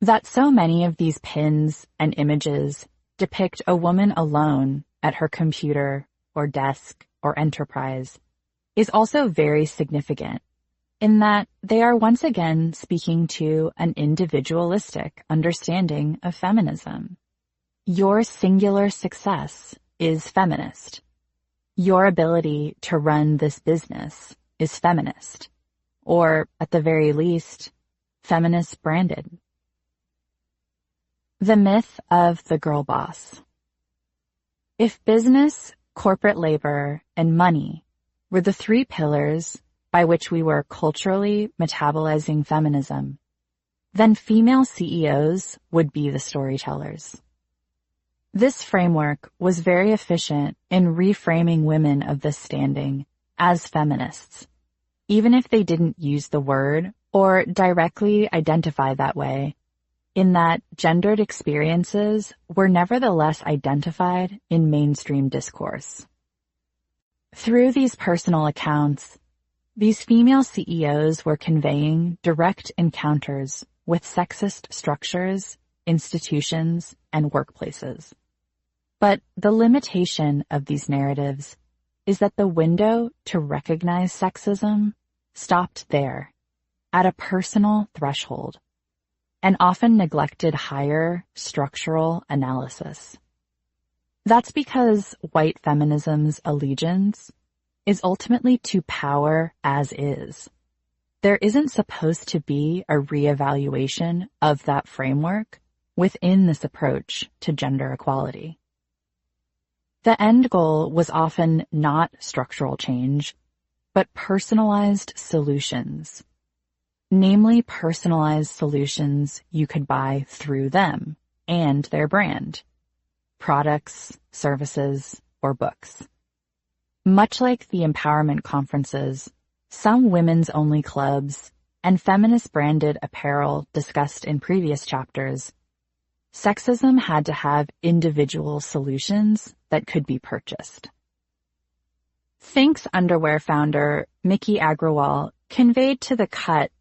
That so many of these pins and images depict a woman alone at her computer or desk or enterprise is also very significant in that they are once again speaking to an individualistic understanding of feminism. Your singular success is feminist. Your ability to run this business is feminist, or at the very least, feminist branded. The myth of the girl boss. If business, corporate labor, and money were the three pillars by which we were culturally metabolizing feminism, then female CEOs would be the storytellers. This framework was very efficient in reframing women of this standing as feminists, even if they didn't use the word or directly identify that way, in that gendered experiences were nevertheless identified in mainstream discourse. Through these personal accounts, these female CEOs were conveying direct encounters with sexist structures, institutions, and workplaces. But the limitation of these narratives is that the window to recognize sexism stopped there, at a personal threshold, and often neglected higher structural analysis. That's because white feminism's allegiance is ultimately to power as is. There isn't supposed to be a reevaluation of that framework within this approach to gender equality. The end goal was often not structural change, but personalized solutions. Namely, personalized solutions you could buy through them and their brand, products, services, or books. Much like the empowerment conferences, some women's-only clubs, and feminist-branded apparel discussed in previous chapters, sexism had to have individual solutions that could be purchased. Thinx underwear founder Miki Agrawal conveyed to The Cut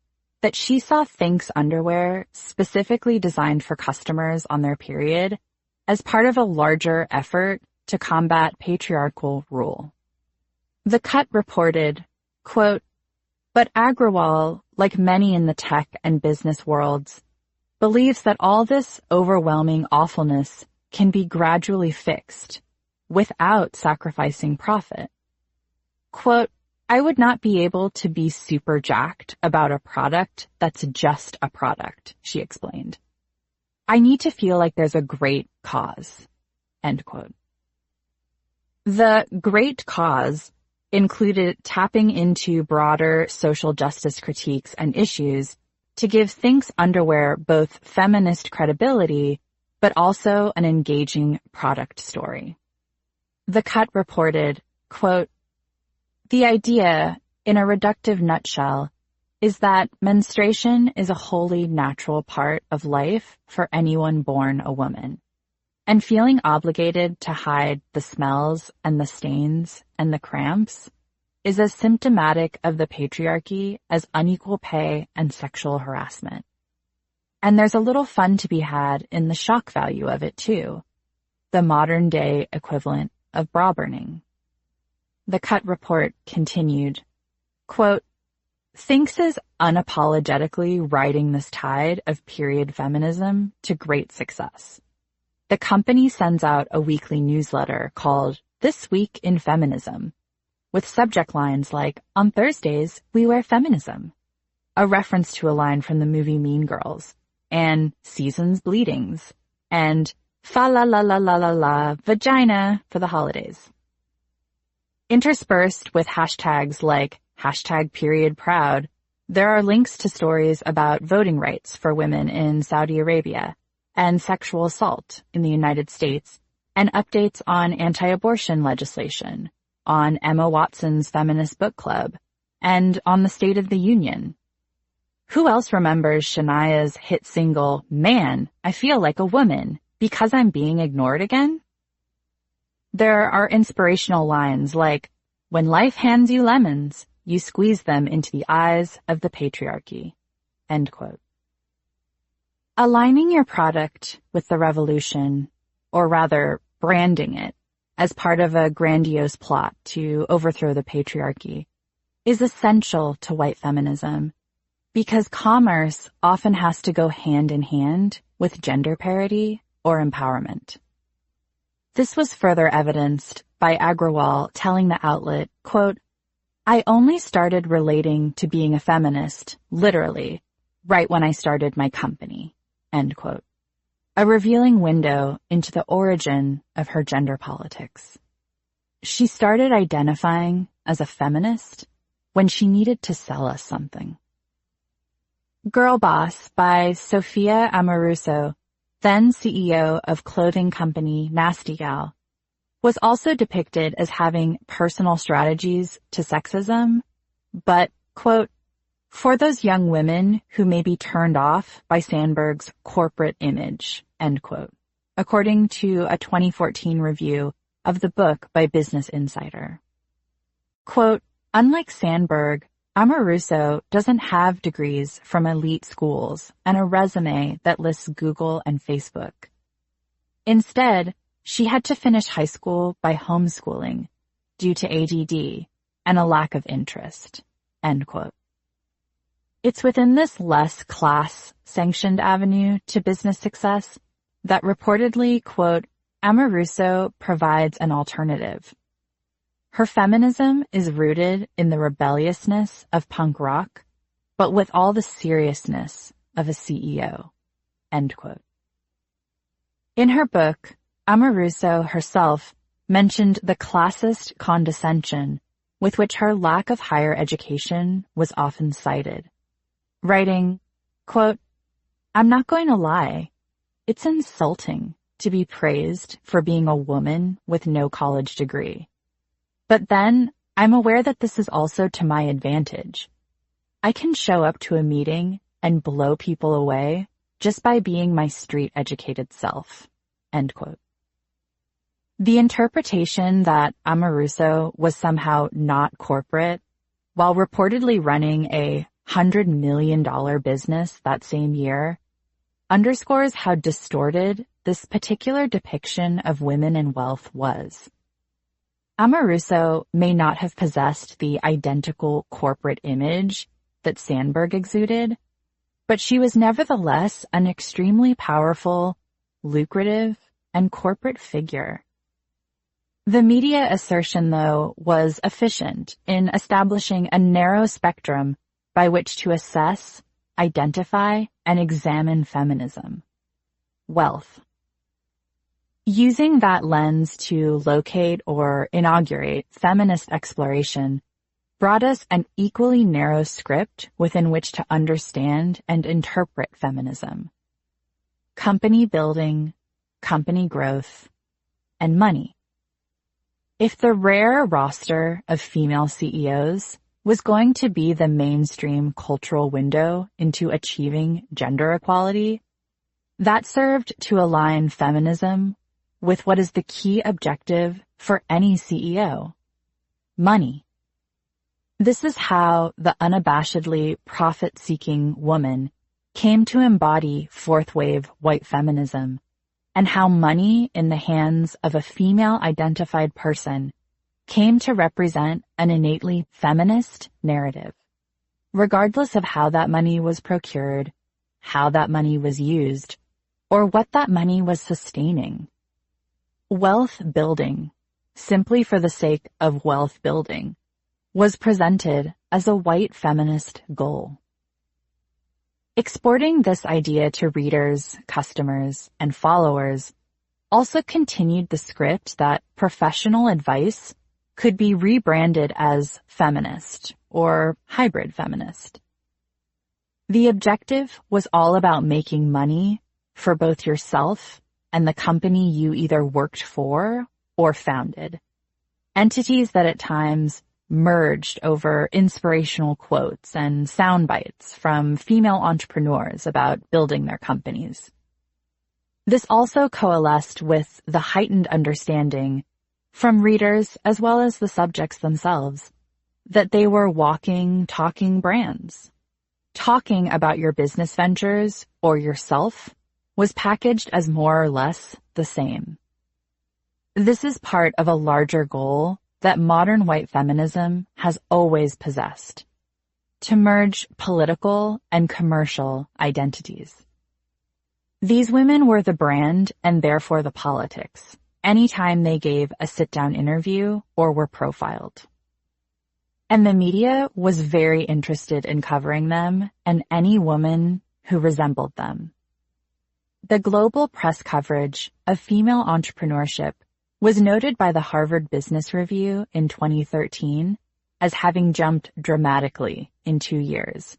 that she saw Thinx underwear specifically designed for customers on their period as part of a larger effort to combat patriarchal rule. The Cut reported, quote, but Agrawal, like many in the tech and business worlds, believes that all this overwhelming awfulness can be gradually fixed without sacrificing profit. Quote, I would not be able to be super jacked about a product that's just a product, she explained. I need to feel like there's a great cause, end quote. The great cause included tapping into broader social justice critiques and issues to give Think's underwear both feminist credibility, but also an engaging product story. The Cut reported, quote, "The idea, in a reductive nutshell, is that menstruation is a wholly natural part of life for anyone born a woman, and feeling obligated to hide the smells and the stains and the cramps is as symptomatic of the patriarchy as unequal pay and sexual harassment. And there's a little fun to be had in the shock value of it too, the modern-day equivalent of bra burning." The Cut report continued, quote, "Thinks is unapologetically riding this tide of period feminism to great success. The company sends out a weekly newsletter called This Week in Feminism, with subject lines like, 'On Thursdays, we wear feminism,' a reference to a line from the movie Mean Girls, and 'Seasons Bleedings,' and 'Fa la la la la la la, vagina' for the holidays. Interspersed with hashtags like #PeriodProud, there are links to stories about voting rights for women in Saudi Arabia and sexual assault in the United States, and updates on anti-abortion legislation, on Emma Watson's feminist book club, and on the State of the Union. Who else remembers Shania's hit single, "Man, I Feel Like a Woman, Because I'm Being Ignored Again"? There are inspirational lines like, "When life hands you lemons, you squeeze them into the eyes of the patriarchy." End quote. Aligning your product with the revolution, or rather branding it, as part of a grandiose plot to overthrow the patriarchy, is essential to white feminism, because commerce often has to go hand in hand with gender parity or empowerment. This was further evidenced by Agrawal telling the outlet, quote, "I only started relating to being a feminist, literally, right when I started my company," end quote. A revealing window into the origin of her gender politics. She started identifying as a feminist when she needed to sell us something. Girl Boss by Sophia Amoruso, then CEO of clothing company Nasty Gal, was also depicted as having personal strategies to sexism, but, quote, "for those young women who may be turned off by Sandberg's corporate image," end quote, according to a 2014 review of the book by Business Insider. Quote, "Unlike Sandberg, Amoruso doesn't have degrees from elite schools and a resume that lists Google and Facebook. Instead, she had to finish high school by homeschooling due to ADD and a lack of interest," end quote. It's within this less class-sanctioned avenue to business success that reportedly, quote, "Amoruso provides an alternative. Her feminism is rooted in the rebelliousness of punk rock, but with all the seriousness of a CEO," end quote. In her book, Amoruso herself mentioned the classist condescension with which her lack of higher education was often cited, writing, quote, "I'm not going to lie. It's insulting to be praised for being a woman with no college degree. But then I'm aware that this is also to my advantage. I can show up to a meeting and blow people away just by being my street-educated self," end quote. The interpretation that Amoruso was somehow not corporate, while reportedly running a $100 million business that same year, underscores how distorted this particular depiction of women and wealth was. Amoruso may not have possessed the identical corporate image that Sandberg exuded, but she was nevertheless an extremely powerful, lucrative, and corporate figure. The media assertion, though, was efficient in establishing a narrow spectrum by which to assess, identify, and examine feminism. Wealth. Using that lens to locate or inaugurate feminist exploration brought us an equally narrow script within which to understand and interpret feminism. Company building, company growth, and money. If the rare roster of female CEOs was going to be the mainstream cultural window into achieving gender equality, that served to align feminism with what is the key objective for any CEO: money. This is how the unabashedly profit-seeking woman came to embody fourth-wave white feminism, and how money in the hands of a female-identified person came to represent an innately feminist narrative, regardless of how that money was procured, how that money was used, or what that money was sustaining. Wealth building, simply for the sake of wealth building, was presented as a white feminist goal. Exporting this idea to readers, customers, and followers also continued the script that professional advice could be rebranded as feminist or hybrid feminist. The objective was all about making money for both yourself and the company you either worked for or founded, entities that at times merged over inspirational quotes and sound bites from female entrepreneurs about building their companies. This also coalesced with the heightened understanding from readers as well as the subjects themselves that they were walking, talking brands. Talking about your business ventures or yourself was packaged as more or less the same. This is part of a larger goal that modern white feminism has always possessed: to merge political and commercial identities. These women were the brand and therefore the politics, anytime they gave a sit-down interview or were profiled. And the media was very interested in covering them and any woman who resembled them. The global press coverage of female entrepreneurship was noted by the Harvard Business Review in 2013 as having jumped dramatically in 2 years,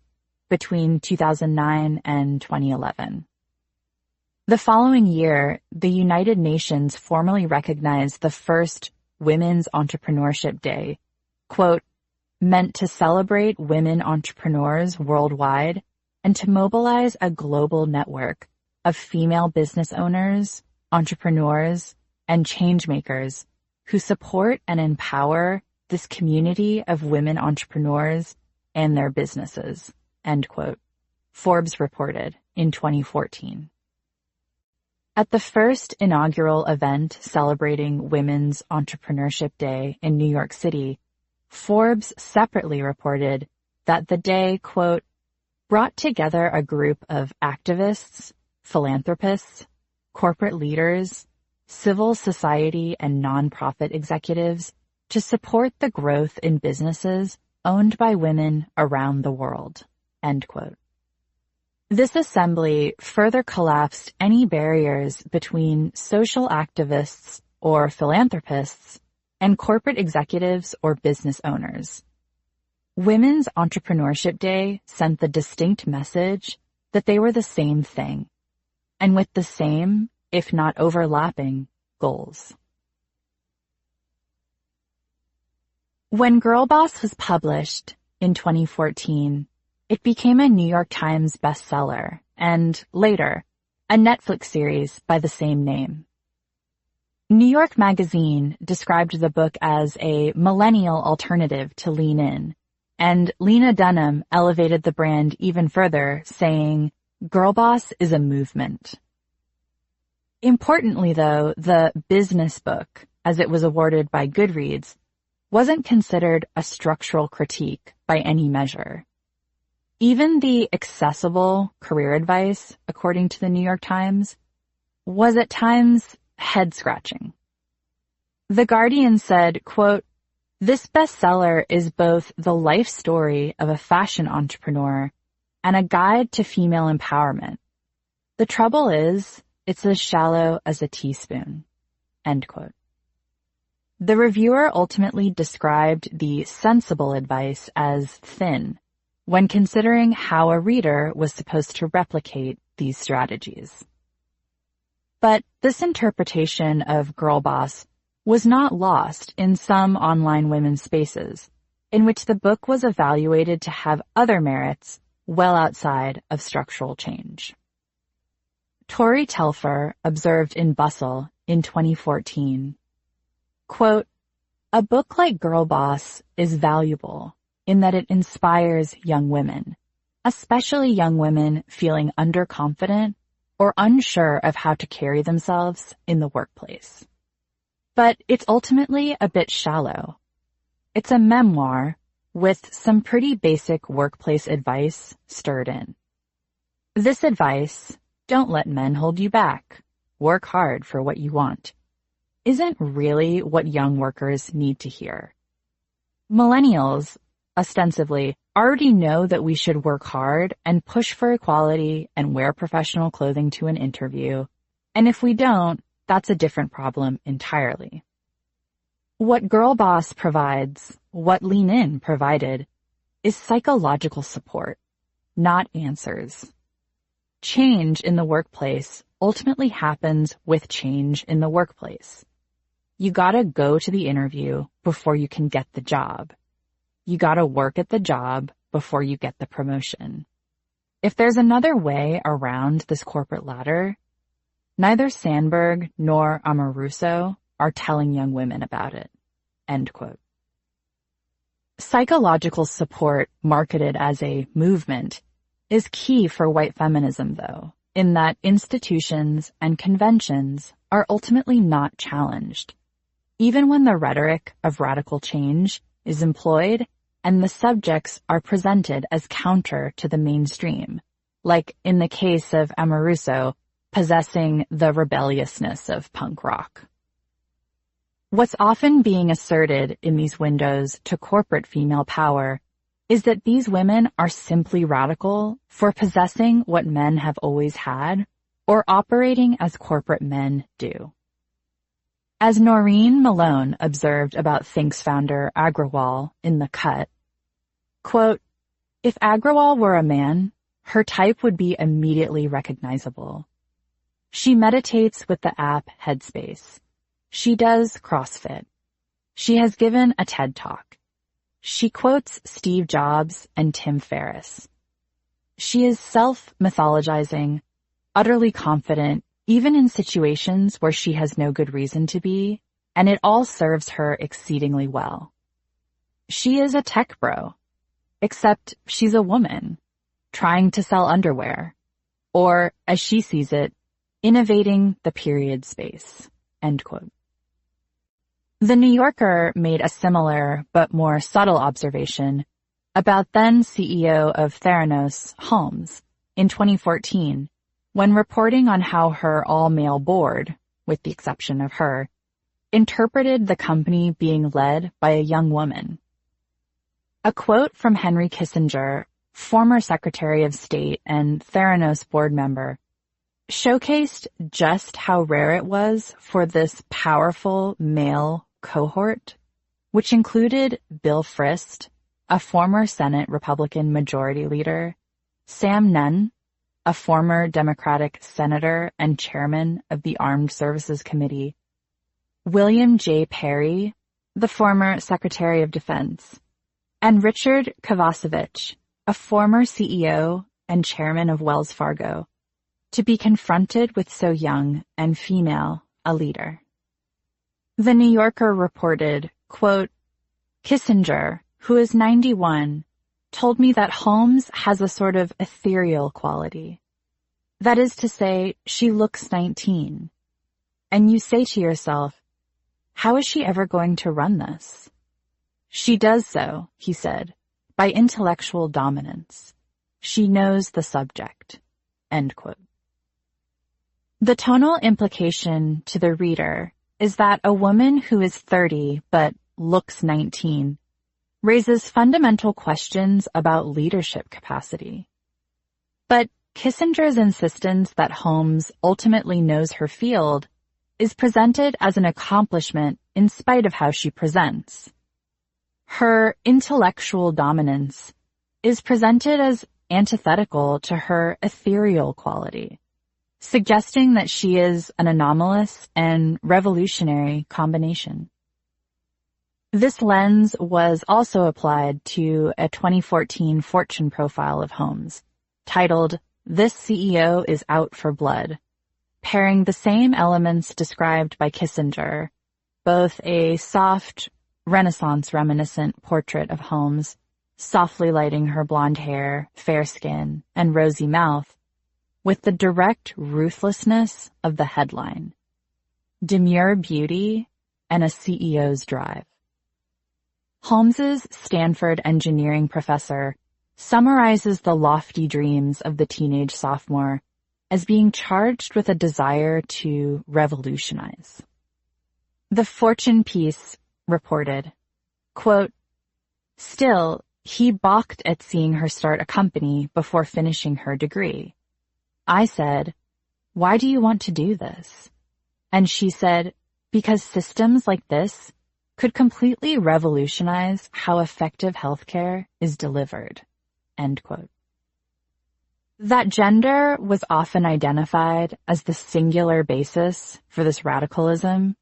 between 2009 and 2011. The following year, the United Nations formally recognized the first Women's Entrepreneurship Day, quote, meant to celebrate women entrepreneurs worldwide and to mobilize a global network of female business owners, entrepreneurs, and changemakers who support and empower this community of women entrepreneurs and their businesses, end quote, Forbes reported in 2014. At the first inaugural event celebrating Women's Entrepreneurship Day in New York City, Forbes separately reported that the day, quote, brought together a group of activists, philanthropists, corporate leaders, civil society and nonprofit executives to support the growth in businesses owned by women around the world, end quote. This assembly further collapsed any barriers between social activists or philanthropists and corporate executives or business owners. Women's Entrepreneurship Day sent the distinct message that they were the same thing, and with the same, if not overlapping, goals. When Girl Boss was published in 2014, it became a New York Times bestseller and, later, a Netflix series by the same name. New York Magazine described the book as a millennial alternative to Lean In, and Lena Dunham elevated the brand even further, saying, "Girl Boss is a movement." Importantly, though, the business book, as it was awarded by Goodreads, wasn't considered a structural critique by any measure. Even the accessible career advice, according to the New York Times, was at times head-scratching. The Guardian said, quote, "This bestseller is both the life story of a fashion entrepreneur and a guide to female empowerment. The trouble is, it's as shallow as a teaspoon," End quote. The reviewer ultimately described the sensible advice as thin when considering how a reader was supposed to replicate these strategies. But this interpretation of girl boss was not lost in some online women's spaces, in which the book was evaluated to have other merits well outside of structural change. Tori Telfer observed in Bustle in 2014, quote, "A book like Girl Boss is valuable in that it inspires young women, especially young women feeling underconfident or unsure of how to carry themselves in the workplace. But it's ultimately a bit shallow. It's a memoir with some pretty basic workplace advice stirred in. This advice, don't let men hold you back, work hard for what you want, isn't really what young workers need to hear. Millennials, ostensibly, already know that we should work hard and push for equality and wear professional clothing to an interview, and if we don't, that's a different problem entirely. What Girl Boss provides, what Lean In provided, is psychological support, not answers. Change in the workplace ultimately happens with change in the workplace. You gotta go to the interview before you can get the job. You gotta work at the job before you get the promotion. If there's another way around this corporate ladder, neither Sandberg nor Amoruso are telling young women about it." End quote. Psychological support marketed as a movement is key for white feminism, though, in that institutions and conventions are ultimately not challenged, even when the rhetoric of radical change is employed and the subjects are presented as counter to the mainstream, like in the case of Amoruso possessing the rebelliousness of punk rock. What's often being asserted in these windows to corporate female power is that these women are simply radical for possessing what men have always had or operating as corporate men do. As Noreen Malone observed about Think's founder Agrawal in The Cut, quote, "If Agrawal were a man, her type would be immediately recognizable. She meditates with the app Headspace. She does CrossFit. She has given a TED Talk. She quotes Steve Jobs and Tim Ferriss. She is self-mythologizing, utterly confident, even in situations where she has no good reason to be, and it all serves her exceedingly well. She is a tech bro, except she's a woman, trying to sell underwear, or, as she sees it, innovating the period space." End quote. The New Yorker made a similar but more subtle observation about then CEO of Theranos, Holmes, in 2014, when reporting on how her all-male board, with the exception of her, interpreted the company being led by a young woman. A quote from Henry Kissinger, former Secretary of State and Theranos board member, showcased just how rare it was for this powerful male cohort, which included Bill Frist, a former Senate Republican Majority Leader, Sam Nunn, a former Democratic Senator and Chairman of the Armed Services Committee, William J. Perry, the former Secretary of Defense, and Richard Kovacevic, a former CEO and Chairman of Wells Fargo, to be confronted with so young and female a leader. The New Yorker reported, quote, "Kissinger, who is 91, told me that Holmes has a sort of ethereal quality. That is to say, she looks 19. And you say to yourself, how is she ever going to run this? She does so," he said, "by intellectual dominance. She knows the subject." End quote. The tonal implication to the reader is that a woman who is 30 but looks 19 raises fundamental questions about leadership capacity. But Kissinger's insistence that Holmes ultimately knows her field is presented as an accomplishment in spite of how she presents. Her intellectual dominance is presented as antithetical to her ethereal quality, suggesting that she is an anomalous and revolutionary combination. This lens was also applied to a 2014 Fortune profile of Holmes, titled, "This CEO is Out for Blood," pairing the same elements described by Kissinger, both a soft, Renaissance-reminiscent portrait of Holmes, softly lighting her blonde hair, fair skin, and rosy mouth, with the direct ruthlessness of the headline, "Demure Beauty and a CEO's Drive." Holmes's Stanford engineering professor summarizes the lofty dreams of the teenage sophomore as being charged with a desire to revolutionize. The Fortune piece reported, quote, "Still, he balked at seeing her start a company before finishing her degree. I said, 'Why do you want to do this?' And she said, 'Because systems like this could completely revolutionize how effective healthcare is delivered." End quote. That gender was often identified as the singular basis for this radicalism,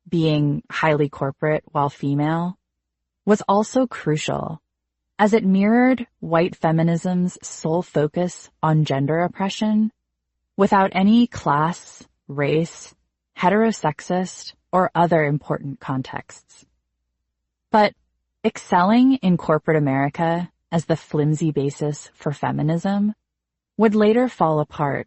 being highly corporate while female, was also crucial, as it mirrored white feminism's sole focus on gender oppression without any class, race, heterosexist, or other important contexts. But excelling in corporate America as the flimsy basis for feminism would later fall apart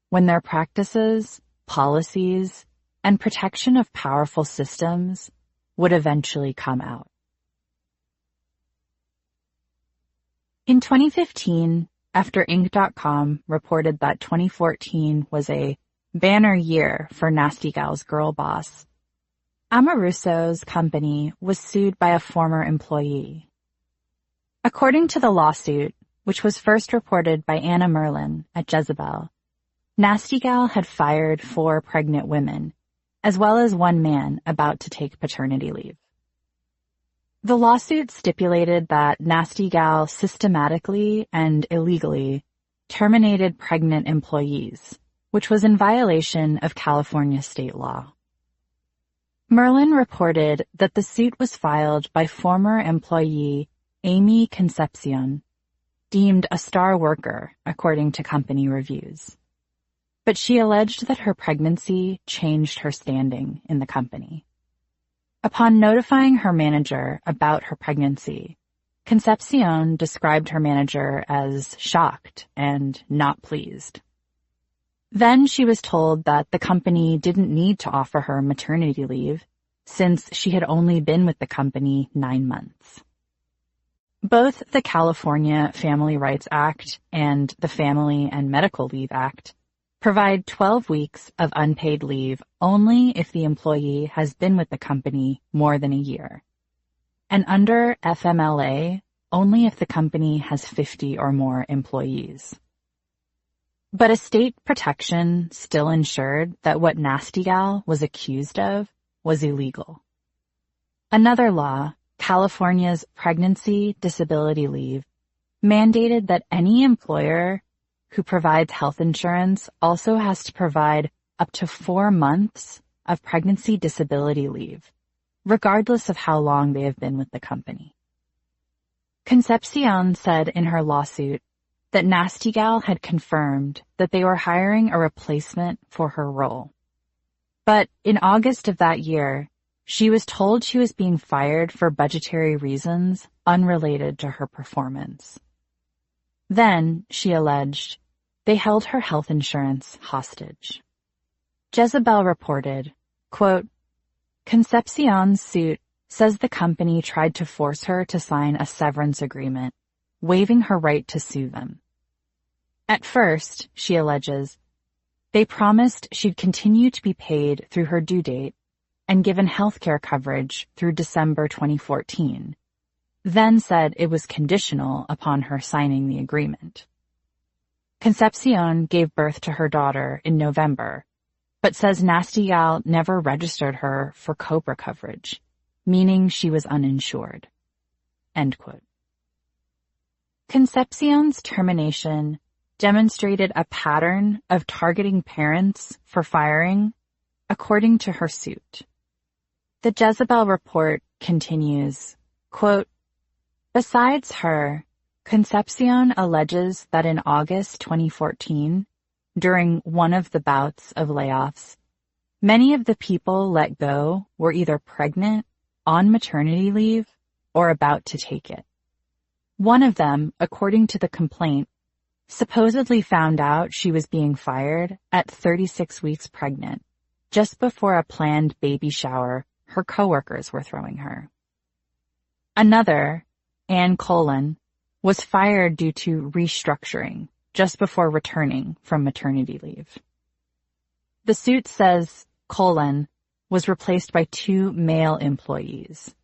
when their practices, policies, and protection of powerful systems would eventually come out. In 2015, after Inc.com reported that 2014 was a banner year for Nasty Gal's girl boss, Amoruso's company was sued by a former employee. According to the lawsuit, which was first reported by Anna Merlin at Jezebel, Nasty Gal had fired 4 pregnant women, as well as one man about to take paternity leave. The lawsuit stipulated that Nasty Gal systematically and illegally terminated pregnant employees, which was in violation of California state law. Merlin reported that the suit was filed by former employee Amy Concepcion, deemed a star worker according to company reviews. But she alleged that her pregnancy changed her standing in the company. Upon notifying her manager about her pregnancy, Concepcion described her manager as shocked and not pleased. Then she was told that the company didn't need to offer her maternity leave since she had only been with the company 9 months. Both the California Family Rights Act and the Family and Medical Leave Act provide 12 weeks of unpaid leave only if the employee has been with the company more than a year, and under FMLA, only if the company has 50 or more employees. But a state protection still ensured that what Nasty Gal was accused of was illegal. Another law, California's Pregnancy Disability Leave, mandated that any employer who provides health insurance also has to provide up to 4 months of pregnancy disability leave, regardless of how long they have been with the company. Concepcion said in her lawsuit that Nasty Gal had confirmed that they were hiring a replacement for her role. But in August of that year, she was told she was being fired for budgetary reasons unrelated to her performance. Then, she alleged, they held her health insurance hostage. Jezebel reported, quote, Concepcion's suit says the company tried to force her to sign a severance agreement, waiving her right to sue them. At first, she alleges, they promised she'd continue to be paid through her due date and given health care coverage through December 2014, then said it was conditional upon her signing the agreement. Concepcion gave birth to her daughter in November, but says Nasty Gal never registered her for COBRA coverage, meaning she was uninsured. End quote. Concepcion's termination demonstrated a pattern of targeting parents for firing, according to her suit. The Jezebel report continues, quote, besides her, Concepcion alleges that in August 2014, during one of the bouts of layoffs, many of the people let go were either pregnant, on maternity leave, or about to take it. One of them, according to the complaint, supposedly found out she was being fired at 36 weeks pregnant, just before a planned baby shower her coworkers were throwing her. Another, Ann Colon, was fired due to restructuring just before returning from maternity leave. The suit says Colon was replaced by 2 male employees.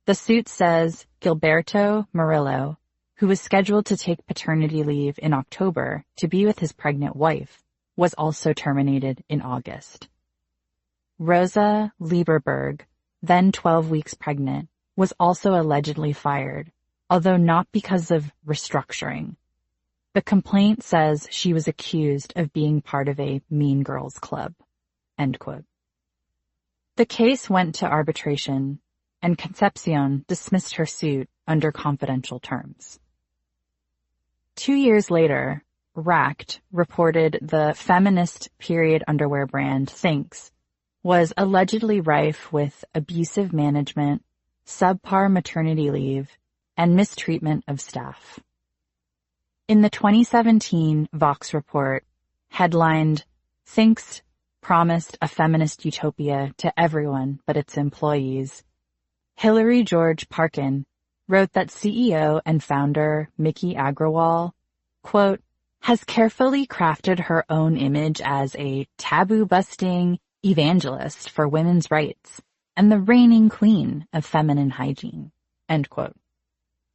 The suit says Gilberto Murillo, who was scheduled to take paternity leave in October to be with his pregnant wife, was also terminated in August. Rosa Lieberberg, then 12 weeks pregnant, was also allegedly fired, although not because of restructuring. The complaint says she was accused of being part of a Mean Girls Club. End quote. The case went to arbitration, and Concepcion dismissed her suit under confidential terms. 2 years later, Racked reported the feminist period underwear brand Thinx was allegedly rife with abusive management, subpar maternity leave, and mistreatment of staff. In the 2017 Vox report, headlined, Thinx promised a feminist utopia to everyone but its employees, Hilary George Parkin wrote that CEO and founder Mickey Agrawal, quote, has carefully crafted her own image as a taboo-busting evangelist for women's rights and the reigning queen of feminine hygiene, end quote.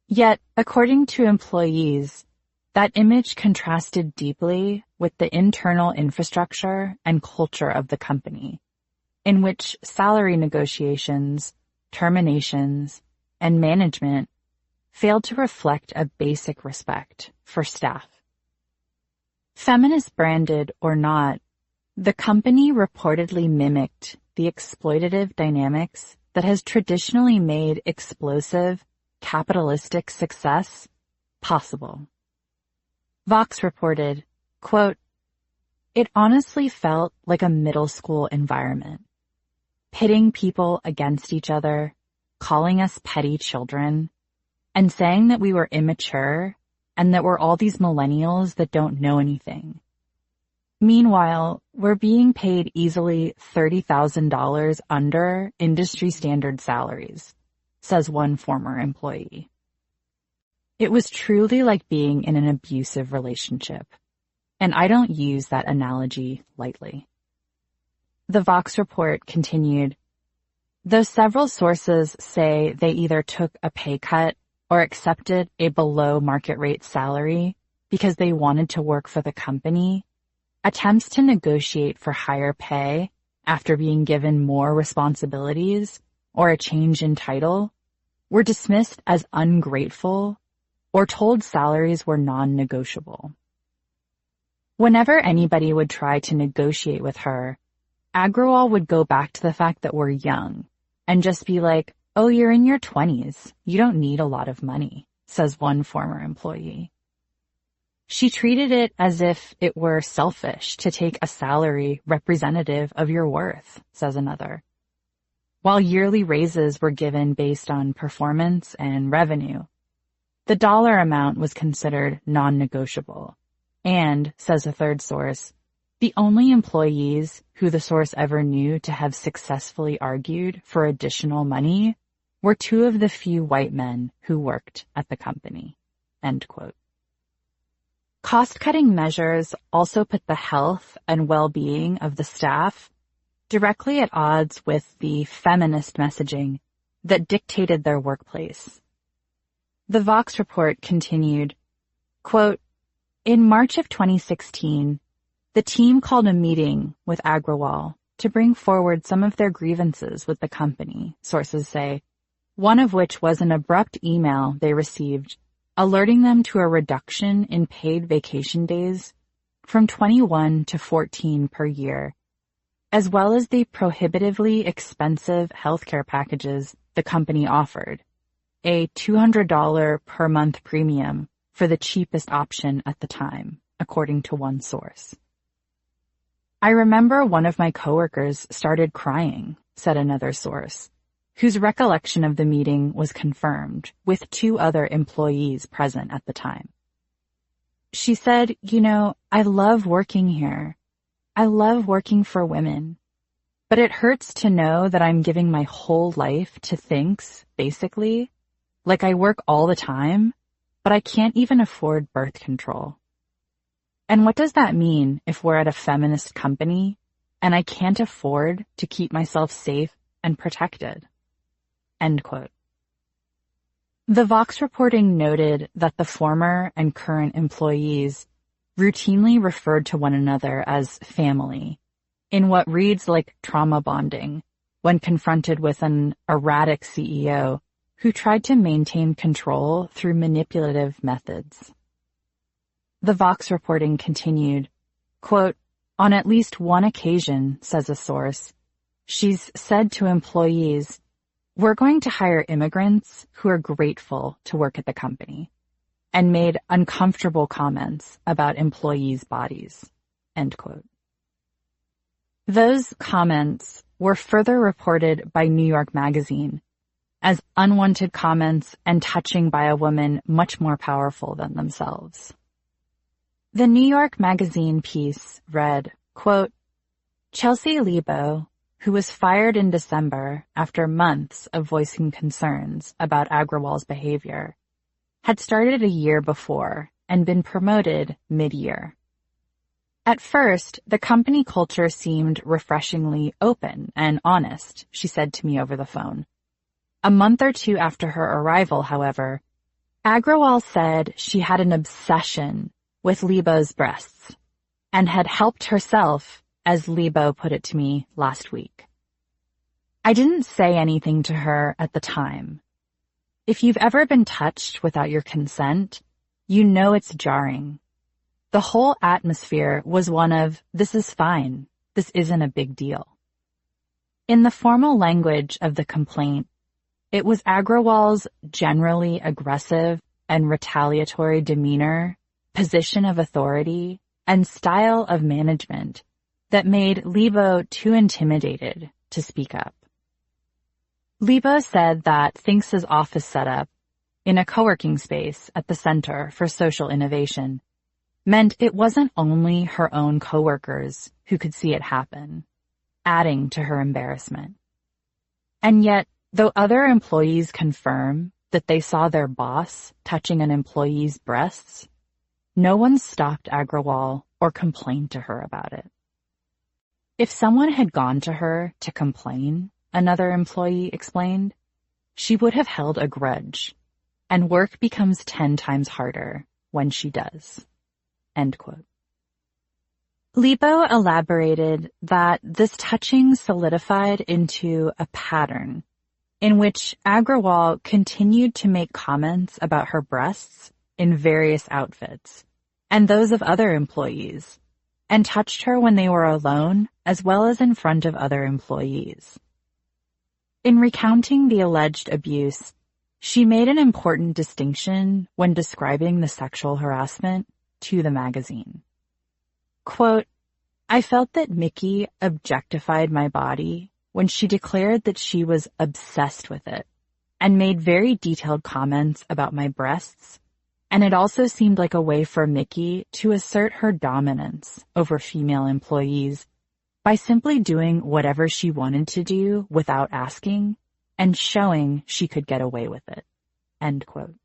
Yet, according to employees, that image contrasted deeply with the internal infrastructure and culture of the company, in which salary negotiations, terminations, and management failed to reflect a basic respect for staff. Feminist branded or not, the company reportedly mimicked the exploitative dynamics that has traditionally made explosive, capitalistic success possible. Vox reported, quote, it honestly felt like a middle school environment, pitting people against each other, calling us petty children, and saying that we were immature and that we're all these millennials that don't know anything. Meanwhile, we're being paid easily $30,000 under industry standard salaries, says one former employee. It was truly like being in an abusive relationship, and I don't use that analogy lightly. The Vox report continued, though several sources say they either took a pay cut or accepted a below market rate salary because they wanted to work for the company, attempts to negotiate for higher pay after being given more responsibilities or a change in title were dismissed as ungrateful or told salaries were non-negotiable. Whenever anybody would try to negotiate with her, Agrawal would go back to the fact that we're young and just be like, oh, you're in your 20s. You don't need a lot of money, says one former employee. She treated it as if it were selfish to take a salary representative of your worth, says another. While yearly raises were given based on performance and revenue, the dollar amount was considered non-negotiable. And, says a third source, the only employees who the source ever knew to have successfully argued for additional money were 2 of the few white men who worked at the company. End quote. Cost-cutting measures also put the health and well-being of the staff directly at odds with the feminist messaging that dictated their workplace. The Vox report continued, quote, in March of 2016, The team called a meeting with Agrawal to bring forward some of their grievances with the company, sources say, one of which was an abrupt email they received alerting them to a reduction in paid vacation days from 21 to 14 per year, as well as the prohibitively expensive healthcare packages the company offered, a $200 per month premium for the cheapest option at the time, according to one source. I remember one of my coworkers started crying, said another source, whose recollection of the meeting was confirmed with 2 other employees present at the time. She said, I love working here. I love working for women. But it hurts to know that I'm giving my whole life to things, basically. Like I work all the time, but I can't even afford birth control. And what does that mean if we're at a feminist company and I can't afford to keep myself safe and protected? End quote. The Vox reporting noted that the former and current employees routinely referred to one another as family in what reads like trauma bonding when confronted with an erratic CEO who tried to maintain control through manipulative methods. The Vox reporting continued, quote, on at least one occasion, says a source, she's said to employees, we're going to hire immigrants who are grateful to work at the company, and made uncomfortable comments about employees' bodies, end quote. Those comments were further reported by New York Magazine as unwanted comments and touching by a woman much more powerful than themselves. The New York Magazine piece read, quote, Chelsea Lebo, who was fired in December after months of voicing concerns about Agrawal's behavior, had started a year before and been promoted mid-year. At first, the company culture seemed refreshingly open and honest, she said to me over the phone. A month or 2 after her arrival, however, Agrawal said she had an obsession with Lebo's breasts and had helped herself, as Lebo put it to me last week. I didn't say anything to her at the time. If you've ever been touched without your consent, you know it's jarring. The whole atmosphere was one of, this is fine, this isn't a big deal. In the formal language of the complaint, it was Agrawal's generally aggressive and retaliatory demeanor, position of authority, and style of management that made Lebo too intimidated to speak up. Lebo said that Thinx's office setup in a co-working space at the Center for Social Innovation meant it wasn't only her own coworkers who could see it happen, adding to her embarrassment. And yet, though other employees confirm that they saw their boss touching an employee's breasts, no one stopped Agrawal or complained to her about it. If someone had gone to her to complain, another employee explained, she would have held a grudge, and work becomes 10 times harder when she does. End quote. Lebo elaborated that this touching solidified into a pattern in which Agrawal continued to make comments about her breasts in various outfits, and those of other employees, and touched her when they were alone as well as in front of other employees. In recounting the alleged abuse, she made an important distinction when describing the sexual harassment to the magazine. Quote, I felt that Mickey objectified my body when she declared that she was obsessed with it and made very detailed comments about my breasts, and it also seemed like a way for Mickey to assert her dominance over female employees by simply doing whatever she wanted to do without asking and showing she could get away with it. End quote.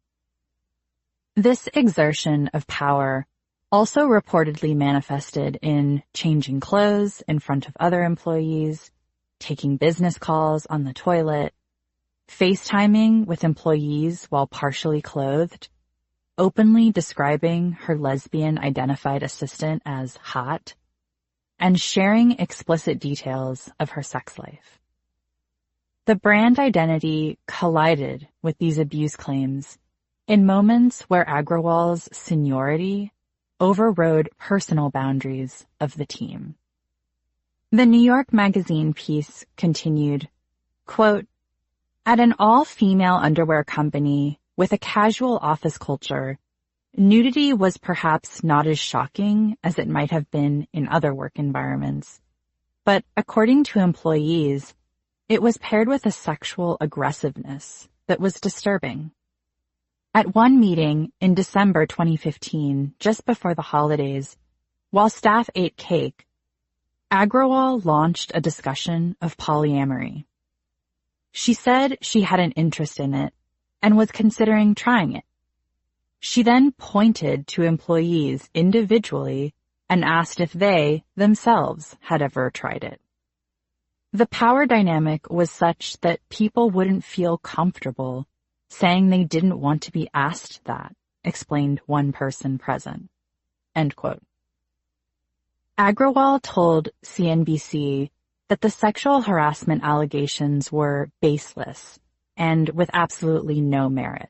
This exertion of power also reportedly manifested in changing clothes in front of other employees, taking business calls on the toilet, FaceTiming with employees while partially clothed, openly describing her lesbian-identified assistant as hot, and sharing explicit details of her sex life. The brand identity collided with these abuse claims in moments where Agrawal's seniority overrode personal boundaries of the team. The New York Magazine piece continued, quote, "At an all-female underwear company with a casual office culture, nudity was perhaps not as shocking as it might have been in other work environments. But according to employees, it was paired with a sexual aggressiveness that was disturbing. At one meeting in December 2015, just before the holidays, while staff ate cake, Agrawal launched a discussion of polyamory. She said she had an interest in it and was considering trying it. She then pointed to employees individually and asked if they, themselves, had ever tried it. The power dynamic was such that people wouldn't feel comfortable saying they didn't want to be asked that, explained one person present." End quote. Agrawal told CNBC that the sexual harassment allegations were baseless and with absolutely no merit.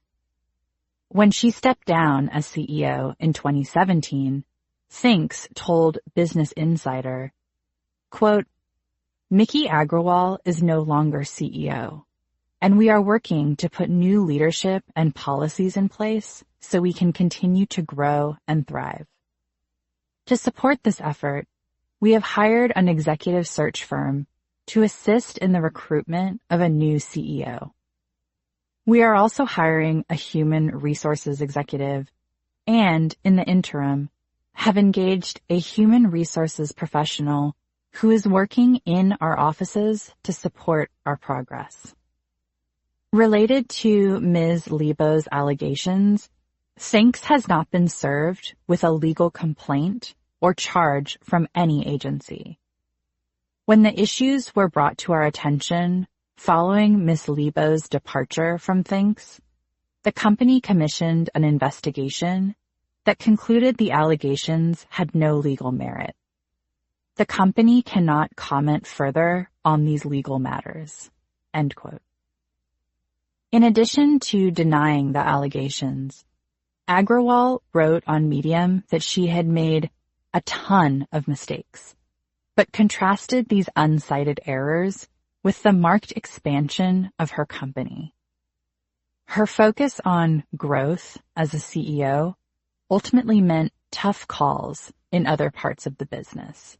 When she stepped down as CEO in 2017, Thinks told Business Insider, quote, "Mickey Agrawal is no longer CEO, and we are working to put new leadership and policies in place so we can continue to grow and thrive. To support this effort, we have hired an executive search firm to assist in the recruitment of a new CEO. We are also hiring a human resources executive and, in the interim, have engaged a human resources professional who is working in our offices to support our progress." Related to Ms. Lebo's allegations, Thinks has not been served with a legal complaint or charge from any agency. When the issues were brought to our attention following Ms. Lebo's departure from Thinks, the company commissioned an investigation that concluded the allegations had no legal merit. The company cannot comment further on these legal matters. End quote. In addition to denying the allegations, Agrawal wrote on Medium that she had made a ton of mistakes, but contrasted these uncited errors with the marked expansion of her company. Her focus on growth as a CEO ultimately meant tough calls in other parts of the business.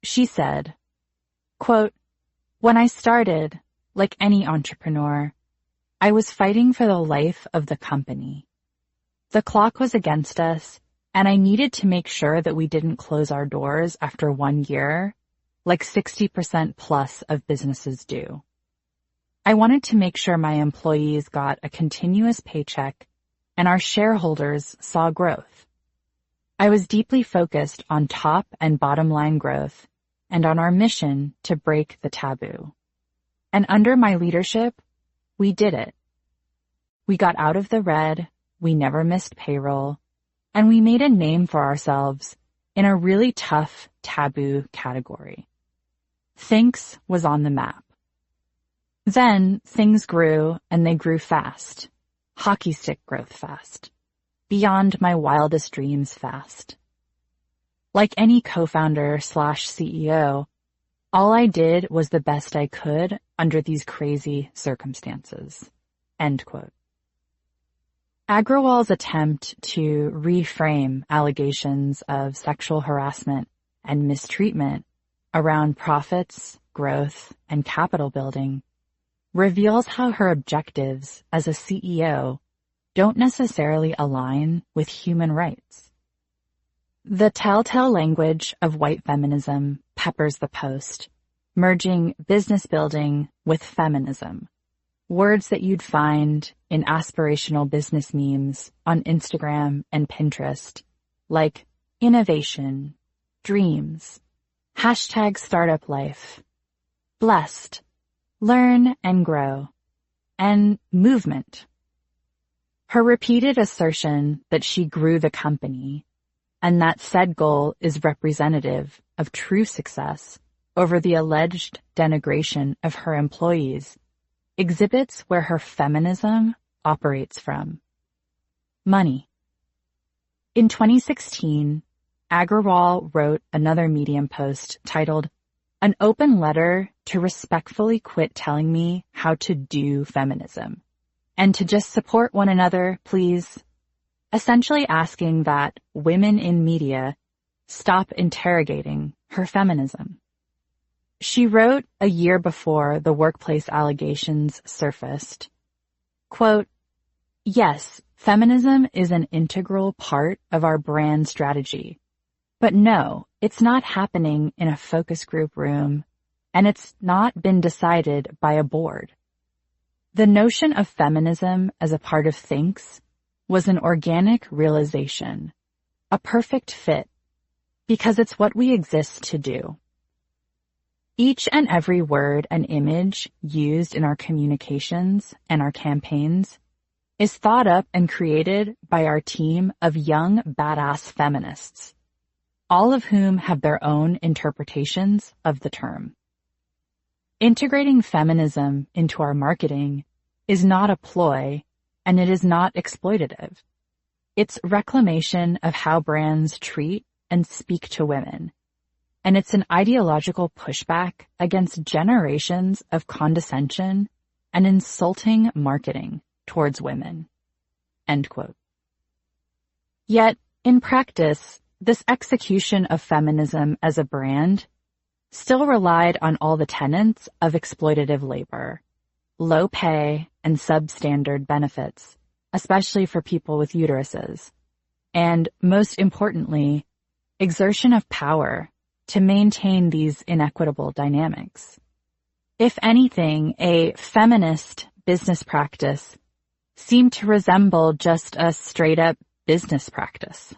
She said, quote, "When I started, like any entrepreneur, I was fighting for the life of the company. The clock was against us, and I needed to make sure that we didn't close our doors after 1 year, like 60% plus of businesses do. I wanted to make sure my employees got a continuous paycheck and our shareholders saw growth. I was deeply focused on top and bottom line growth and on our mission to break the taboo. And under my leadership, we did it. We got out of the red, we never missed payroll, and we made a name for ourselves in a really tough taboo category. Thinks was on the map. Then things grew, and they grew fast. Hockey stick growth fast. Beyond my wildest dreams fast. Like any co-founder/CEO, all I did was the best I could under these crazy circumstances." End quote. Agrawal's attempt to reframe allegations of sexual harassment and mistreatment around profits, growth, and capital building reveals how her objectives as a CEO don't necessarily align with human rights. The telltale language of white feminism peppers the post, merging business building with feminism, words that you'd find in aspirational business memes on Instagram and Pinterest, like innovation, dreams, #startup life, blessed, learn and grow, and movement. Her repeated assertion that she grew the company and that said goal is representative of true success over the alleged denigration of her employees, exhibits where her feminism operates from. Money. In 2016, Agrawal wrote another Medium post titled, "An Open Letter to Respectfully Quit Telling Me How to Do Feminism, and to Just Support One Another, Please," essentially asking that women in media stop interrogating her feminism. She wrote a year before the workplace allegations surfaced, quote, "Yes, feminism is an integral part of our brand strategy. But no, it's not happening in a focus group room, and it's not been decided by a board. The notion of feminism as a part of Thinks was an organic realization, a perfect fit, because it's what we exist to do. Each and every word and image used in our communications and our campaigns is thought up and created by our team of young, badass feminists, all of whom have their own interpretations of the term. Integrating feminism into our marketing is not a ploy, and it is not exploitative. It's reclamation of how brands treat and speak to women, and it's an ideological pushback against generations of condescension and insulting marketing towards women." End quote. Yet, in practice, this execution of feminism as a brand still relied on all the tenets of exploitative labor, low pay and substandard benefits, especially for people with uteruses, and, most importantly, exertion of power to maintain these inequitable dynamics. If anything, a feminist business practice seemed to resemble just a straight-up business practice.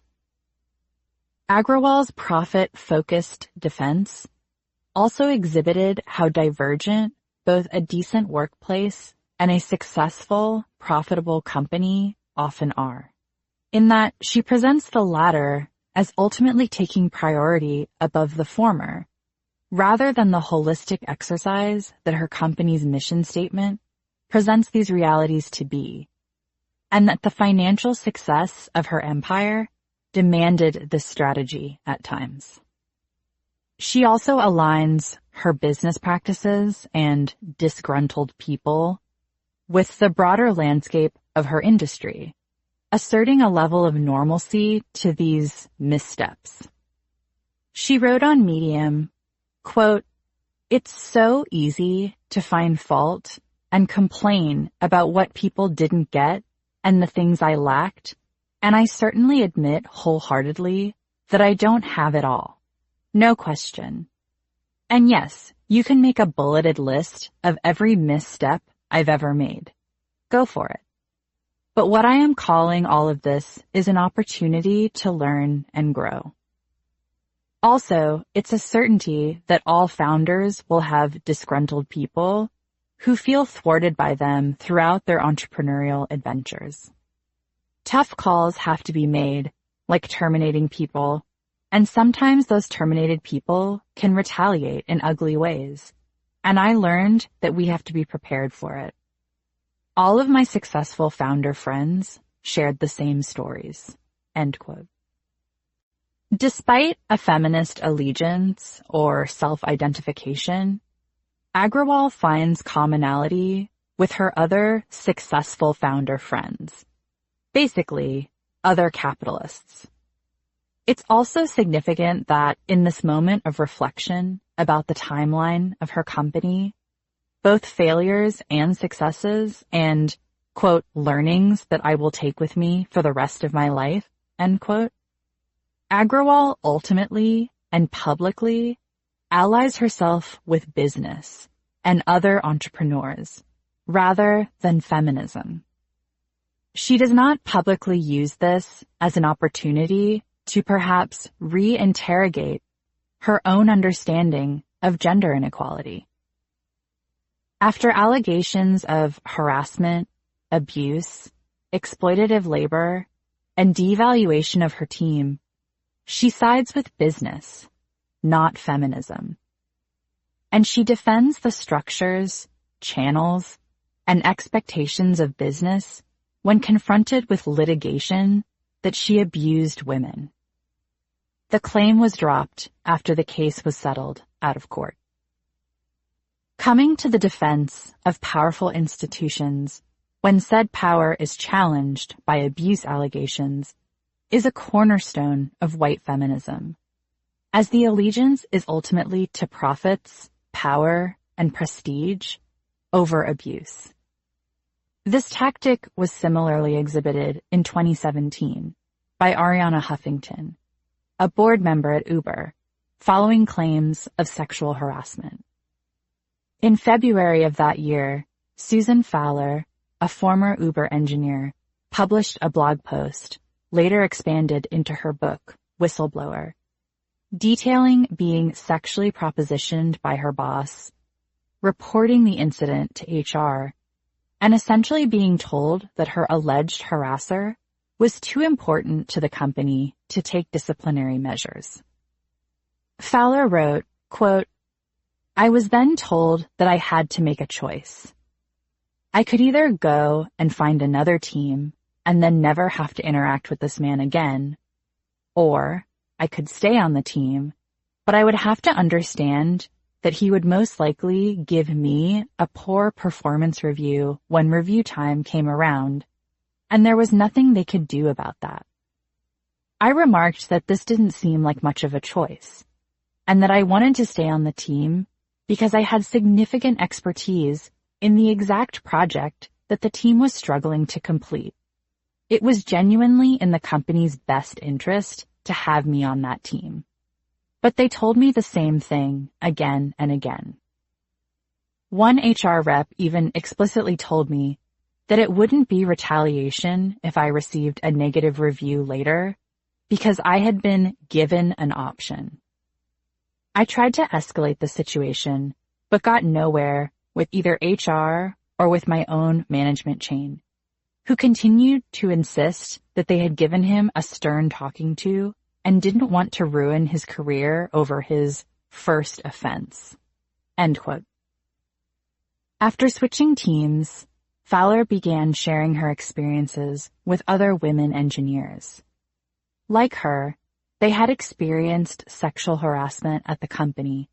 Agrawal's profit-focused defense also exhibited how divergent both a decent workplace and a successful, profitable company often are, in that she presents the latter as ultimately taking priority above the former, rather than the holistic exercise that her company's mission statement presents these realities to be, and that the financial success of her empire demanded this strategy at times. She also aligns her business practices and disgruntled people with the broader landscape of her industry, asserting a level of normalcy to these missteps. She wrote on Medium, quote, "It's so easy to find fault and complain about what people didn't get and the things I lacked, and I certainly admit wholeheartedly that I don't have it all. No question. And yes, you can make a bulleted list of every misstep I've ever made. Go for it. But what I am calling all of this is an opportunity to learn and grow. Also, it's a certainty that all founders will have disgruntled people who feel thwarted by them throughout their entrepreneurial adventures. Tough calls have to be made, like terminating people, and sometimes those terminated people can retaliate in ugly ways, and I learned that we have to be prepared for it. All of my successful founder friends shared the same stories." End quote. Despite a feminist allegiance or self-identification, Agrawal finds commonality with her other successful founder friends, basically other capitalists. It's also significant that in this moment of reflection about the timeline of her company, both failures and successes and, quote, learnings that I will take with me for the rest of my life, end quote, Agrawal ultimately and publicly allies herself with business and other entrepreneurs rather than feminism. She does not publicly use this as an opportunity to perhaps re-interrogate her own understanding of gender inequality. After allegations of harassment, abuse, exploitative labor, and devaluation of her team, she sides with business, not feminism. And she defends the structures, channels, and expectations of business when confronted with litigation that she abused women. The claim was dropped after the case was settled out of court. Coming to the defense of powerful institutions when said power is challenged by abuse allegations is a cornerstone of white feminism, as the allegiance is ultimately to profits, power, and prestige over abuse. This tactic was similarly exhibited in 2017 by Arianna Huffington, a board member at Uber, following claims of sexual harassment. In February of that year, Susan Fowler, a former Uber engineer, published a blog post, later expanded into her book, Whistleblower, detailing being sexually propositioned by her boss, reporting the incident to HR, and essentially being told that her alleged harasser was too important to the company to take disciplinary measures. Fowler wrote, quote, "I was then told that I had to make a choice. I could either go and find another team and then never have to interact with this man again, or I could stay on the team, but I would have to understand that he would most likely give me a poor performance review when review time came around, and there was nothing they could do about that. I remarked that this didn't seem like much of a choice, and that I wanted to stay on the team because I had significant expertise in the exact project that the team was struggling to complete. It was genuinely in the company's best interest to have me on that team. But they told me the same thing again and again. One HR rep even explicitly told me that it wouldn't be retaliation if I received a negative review later because I had been given an option. I tried to escalate the situation, but got nowhere with either HR or with my own management chain, who continued to insist that they had given him a stern talking to and didn't want to ruin his career over his first offense." End quote. After switching teams, Fowler began sharing her experiences with other women engineers. Like her, they had experienced sexual harassment at the company,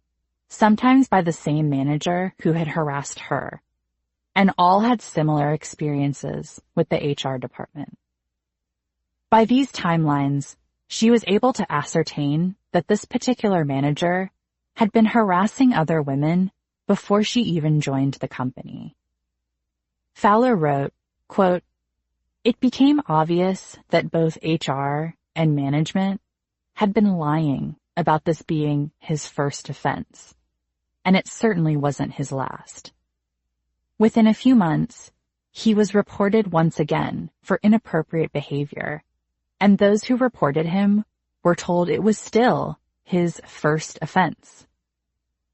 sometimes by the same manager who had harassed her, and all had similar experiences with the HR department. By these timelines, she was able to ascertain that this particular manager had been harassing other women before she even joined the company. Fowler wrote, quote, "It became obvious that both HR and management had been lying about this being his first offense, and it certainly wasn't his last. Within a few months, he was reported once again for inappropriate behavior, and those who reported him were told it was still his first offense.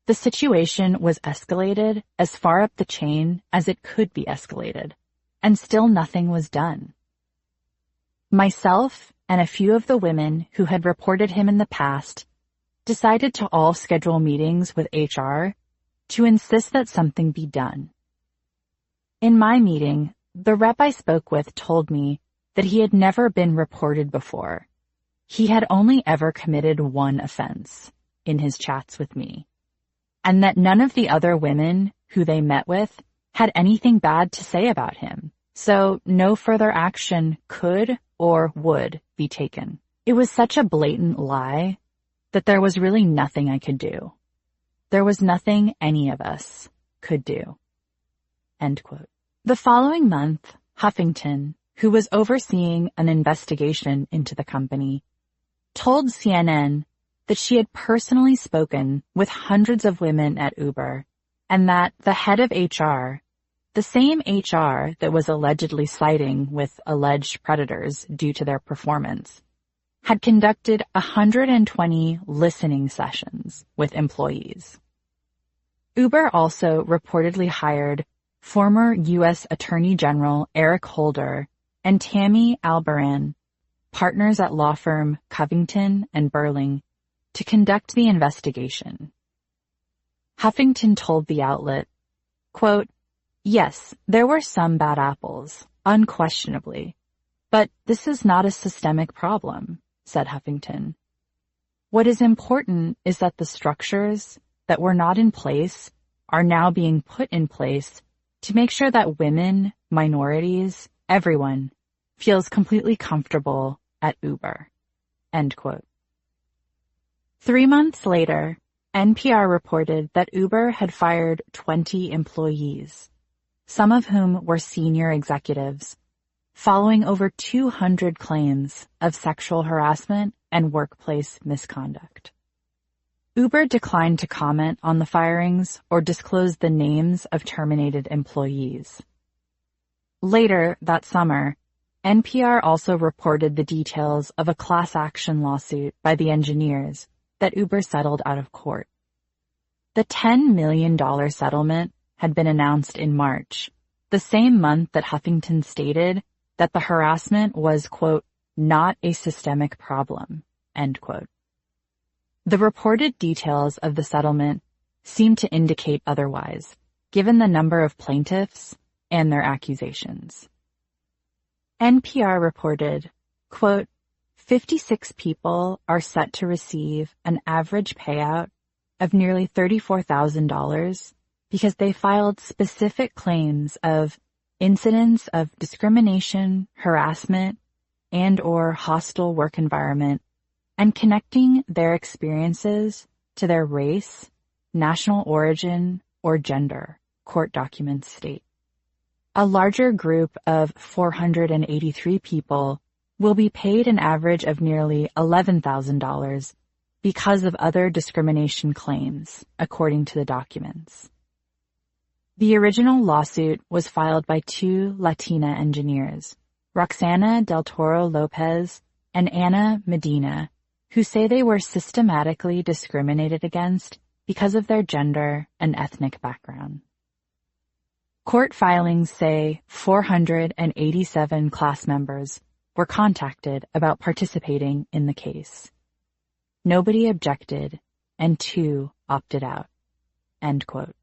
The situation was escalated as far up the chain as it could be escalated, and still nothing was done. Myself and a few of the women who had reported him in the past decided to all schedule meetings with HR to insist that something be done. In my meeting, the rep I spoke with told me that he had never been reported before. He had only ever committed one offense in his chats with me, and that none of the other women who they met with had anything bad to say about him, so no further action could or would be taken. It was such a blatant lie that there was really nothing I could do. There was nothing any of us could do." End quote. The following month, Huffington, who was overseeing an investigation into the company, told CNN that she had personally spoken with hundreds of women at Uber and that the head of HR, the same HR that was allegedly siding with alleged predators due to their performance, had conducted 120 listening sessions with employees. Uber also reportedly hired former U.S. Attorney General Eric Holder and Tammy Albaran, partners at law firm Covington and Burling, to conduct the investigation. Huffington told the outlet, quote, "Yes, there were some bad apples, unquestionably, but this is not a systemic problem," said Huffington. "What is important is that the structures that were not in place are now being put in place to make sure that women, minorities, everyone feels completely comfortable at Uber." End quote. 3 months later, NPR reported that Uber had fired 20 employees, some of whom were senior executives, following over 200 claims of sexual harassment and workplace misconduct. Uber declined to comment on the firings or disclose the names of terminated employees. Later that summer, NPR also reported the details of a class action lawsuit by the engineers that Uber settled out of court. The $10 million settlement had been announced in March, the same month that Huffington stated that the harassment was, quote, "not a systemic problem," end quote. The reported details of the settlement seem to indicate otherwise, given the number of plaintiffs and their accusations. NPR reported, quote, 56 people are set to receive an average payout of nearly $34,000 because they filed specific claims of incidents of discrimination, harassment, and/or hostile work environment, and connecting their experiences to their race, national origin, or gender, court documents state. A larger group of 483 people will be paid an average of nearly $11,000 because of other discrimination claims, according to the documents. The original lawsuit was filed by 2 Latina engineers, Roxana Del Toro Lopez and Ana Medina, who say they were systematically discriminated against because of their gender and ethnic background. Court filings say 487 class members were contacted about participating in the case. Nobody objected, and 2 opted out. End quote.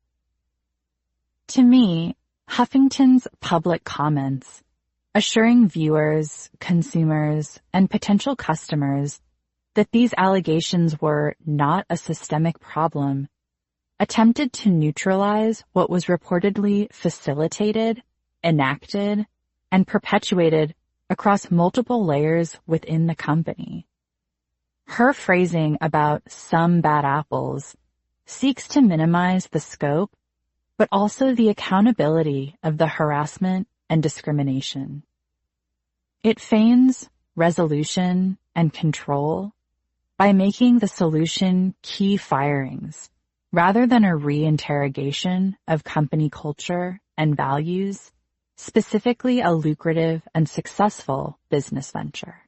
To me, Huffington's public comments, assuring viewers, consumers, and potential customers that these allegations were not a systemic problem, attempted to neutralize what was reportedly facilitated, enacted, and perpetuated across multiple layers within the company. Her phrasing about some bad apples seeks to minimize the scope, but also the accountability of the harassment and discrimination. It feigns resolution and control by making the solution key firings, rather than a reinterrogation of company culture and values, specifically a lucrative and successful business venture.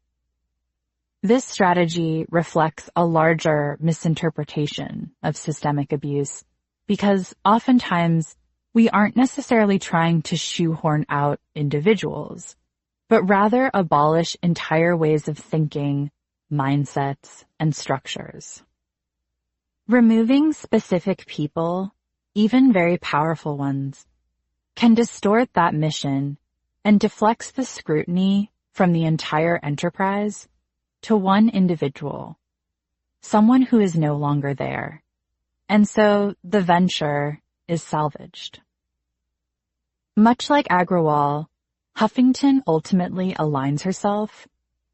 This strategy reflects a larger misinterpretation of systemic abuse because oftentimes we aren't necessarily trying to shoehorn out individuals, but rather abolish entire ways of thinking, mindsets, and structures. Removing specific people, even very powerful ones, can distort that mission and deflects the scrutiny from the entire enterprise to one individual, someone who is no longer there, and so the venture is salvaged. Much like Agrawal, Huffington ultimately aligns herself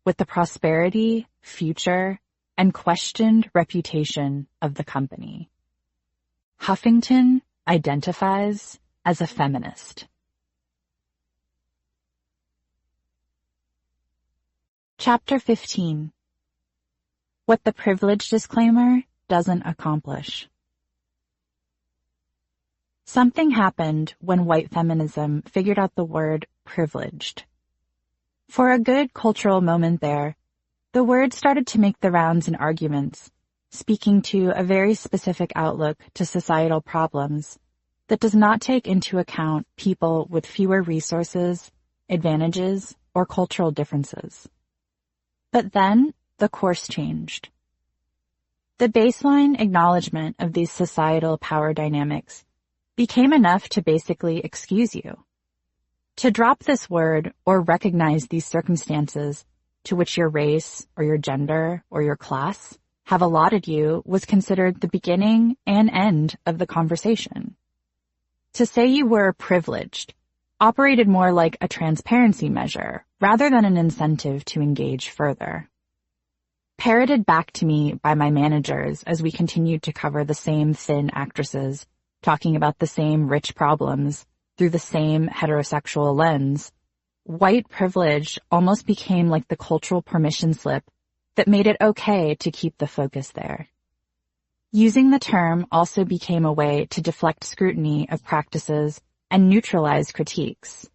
with the prosperity, future, and questioned reputation of the company. Huffington identifies as a feminist. Chapter 15. What the privilege disclaimer doesn't accomplish. Something happened when white feminism figured out the word privileged. For a good cultural moment there, the word started to make the rounds in arguments, speaking to a very specific outlook to societal problems that does not take into account people with fewer resources, advantages, or cultural differences. But then the course changed. The baseline acknowledgement of these societal power dynamics became enough to basically excuse you. To drop this word or recognize these circumstances to which your race or your gender or your class have allotted you was considered the beginning and end of the conversation. To say you were privileged operated more like a transparency measure rather than an incentive to engage further. Parroted back to me by my managers as we continued to cover the same thin actresses, talking about the same rich problems through the same heterosexual lens, white privilege almost became like the cultural permission slip that made it okay to keep the focus there. Using the term also became a way to deflect scrutiny of practices and neutralize critiques.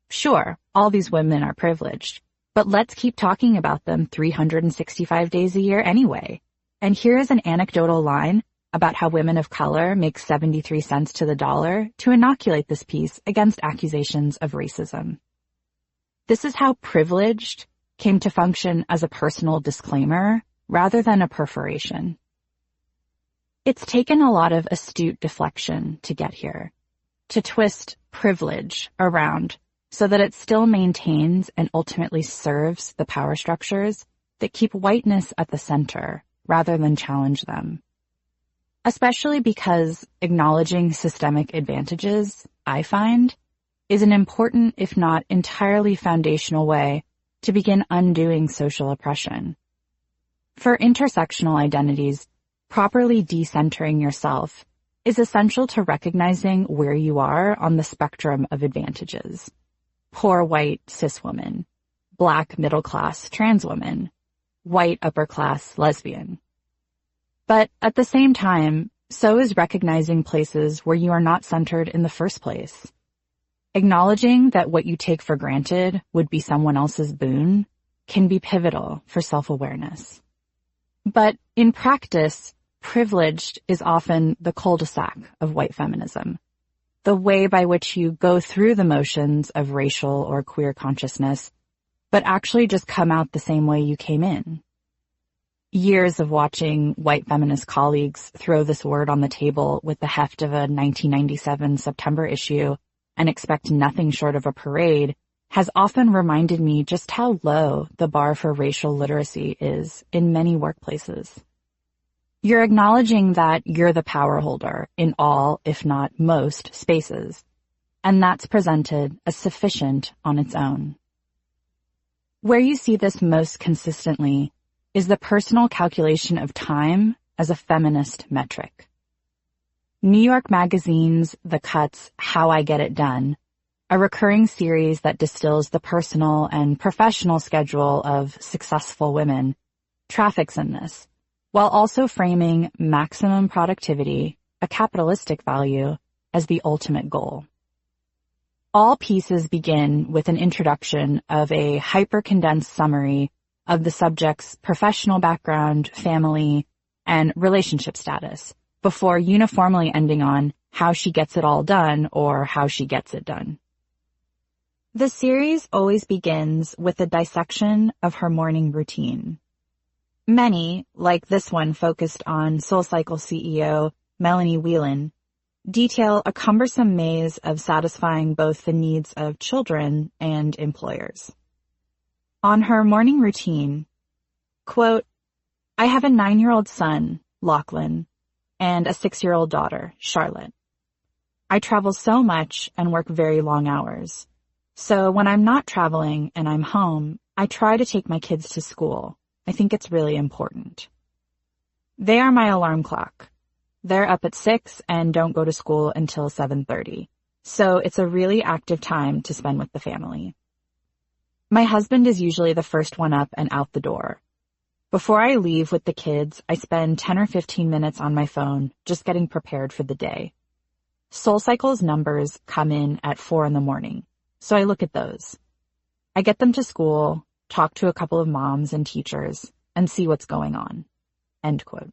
Sure, all these women are privileged, but let's keep talking about them 365 days a year anyway. And here is an anecdotal line about how women of color make 73 cents to the dollar to inoculate this piece against accusations of racism. This is how privileged came to function as a personal disclaimer rather than a perforation. It's taken a lot of astute deflection to get here, to twist privilege around so that it still maintains and ultimately serves the power structures that keep whiteness at the center rather than challenge them. Especially because acknowledging systemic advantages, I find, is an important, if not entirely foundational way to begin undoing social oppression. For intersectional identities, properly decentering yourself is essential to recognizing where you are on the spectrum of advantages. Poor white cis woman, black middle class trans woman, white upper class lesbian. But at the same time, so is recognizing places where you are not centered in the first place. Acknowledging that what you take for granted would be someone else's boon can be pivotal for self-awareness. But in practice, privileged is often the cul-de-sac of white feminism, the way by which you go through the motions of racial or queer consciousness, but actually just come out the same way you came in. Years of watching white feminist colleagues throw this word on the table with the heft of a 1997 September issue and expect nothing short of a parade has often reminded me just how low the bar for racial literacy is in many workplaces. You're acknowledging that you're the power holder in all, if not most, spaces, and that's presented as sufficient on its own. Where you see this most consistently is the personal calculation of time as a feminist metric. New York Magazine's The Cut's How I Get It Done, a recurring series that distills the personal and professional schedule of successful women, traffics in this, while also framing maximum productivity, a capitalistic value, as the ultimate goal. All pieces begin with an introduction of a hyper-condensed summary of the subject's professional background, family, and relationship status, before uniformly ending on how she gets it all done or how she gets it done. The series always begins with a dissection of her morning routine. Many, like this one focused on SoulCycle CEO Melanie Whelan, detail a cumbersome maze of satisfying both the needs of children and employers. On her morning routine, quote, "I have a 9-year-old son, Lachlan, and a 6-year-old daughter, Charlotte. I travel so much and work very long hours. So when I'm not traveling and I'm home, I try to take my kids to school. I think it's really important. They are my alarm clock. They're up at 6 and don't go to school until 7:30. So it's a really active time to spend with the family. My husband is usually the first one up and out the door. Before I leave with the kids, I spend 10 or 15 minutes on my phone just getting prepared for the day. SoulCycle's numbers come in at 4 a.m, so I look at those. I get them to school, talk to a couple of moms and teachers, and see what's going on." End quote.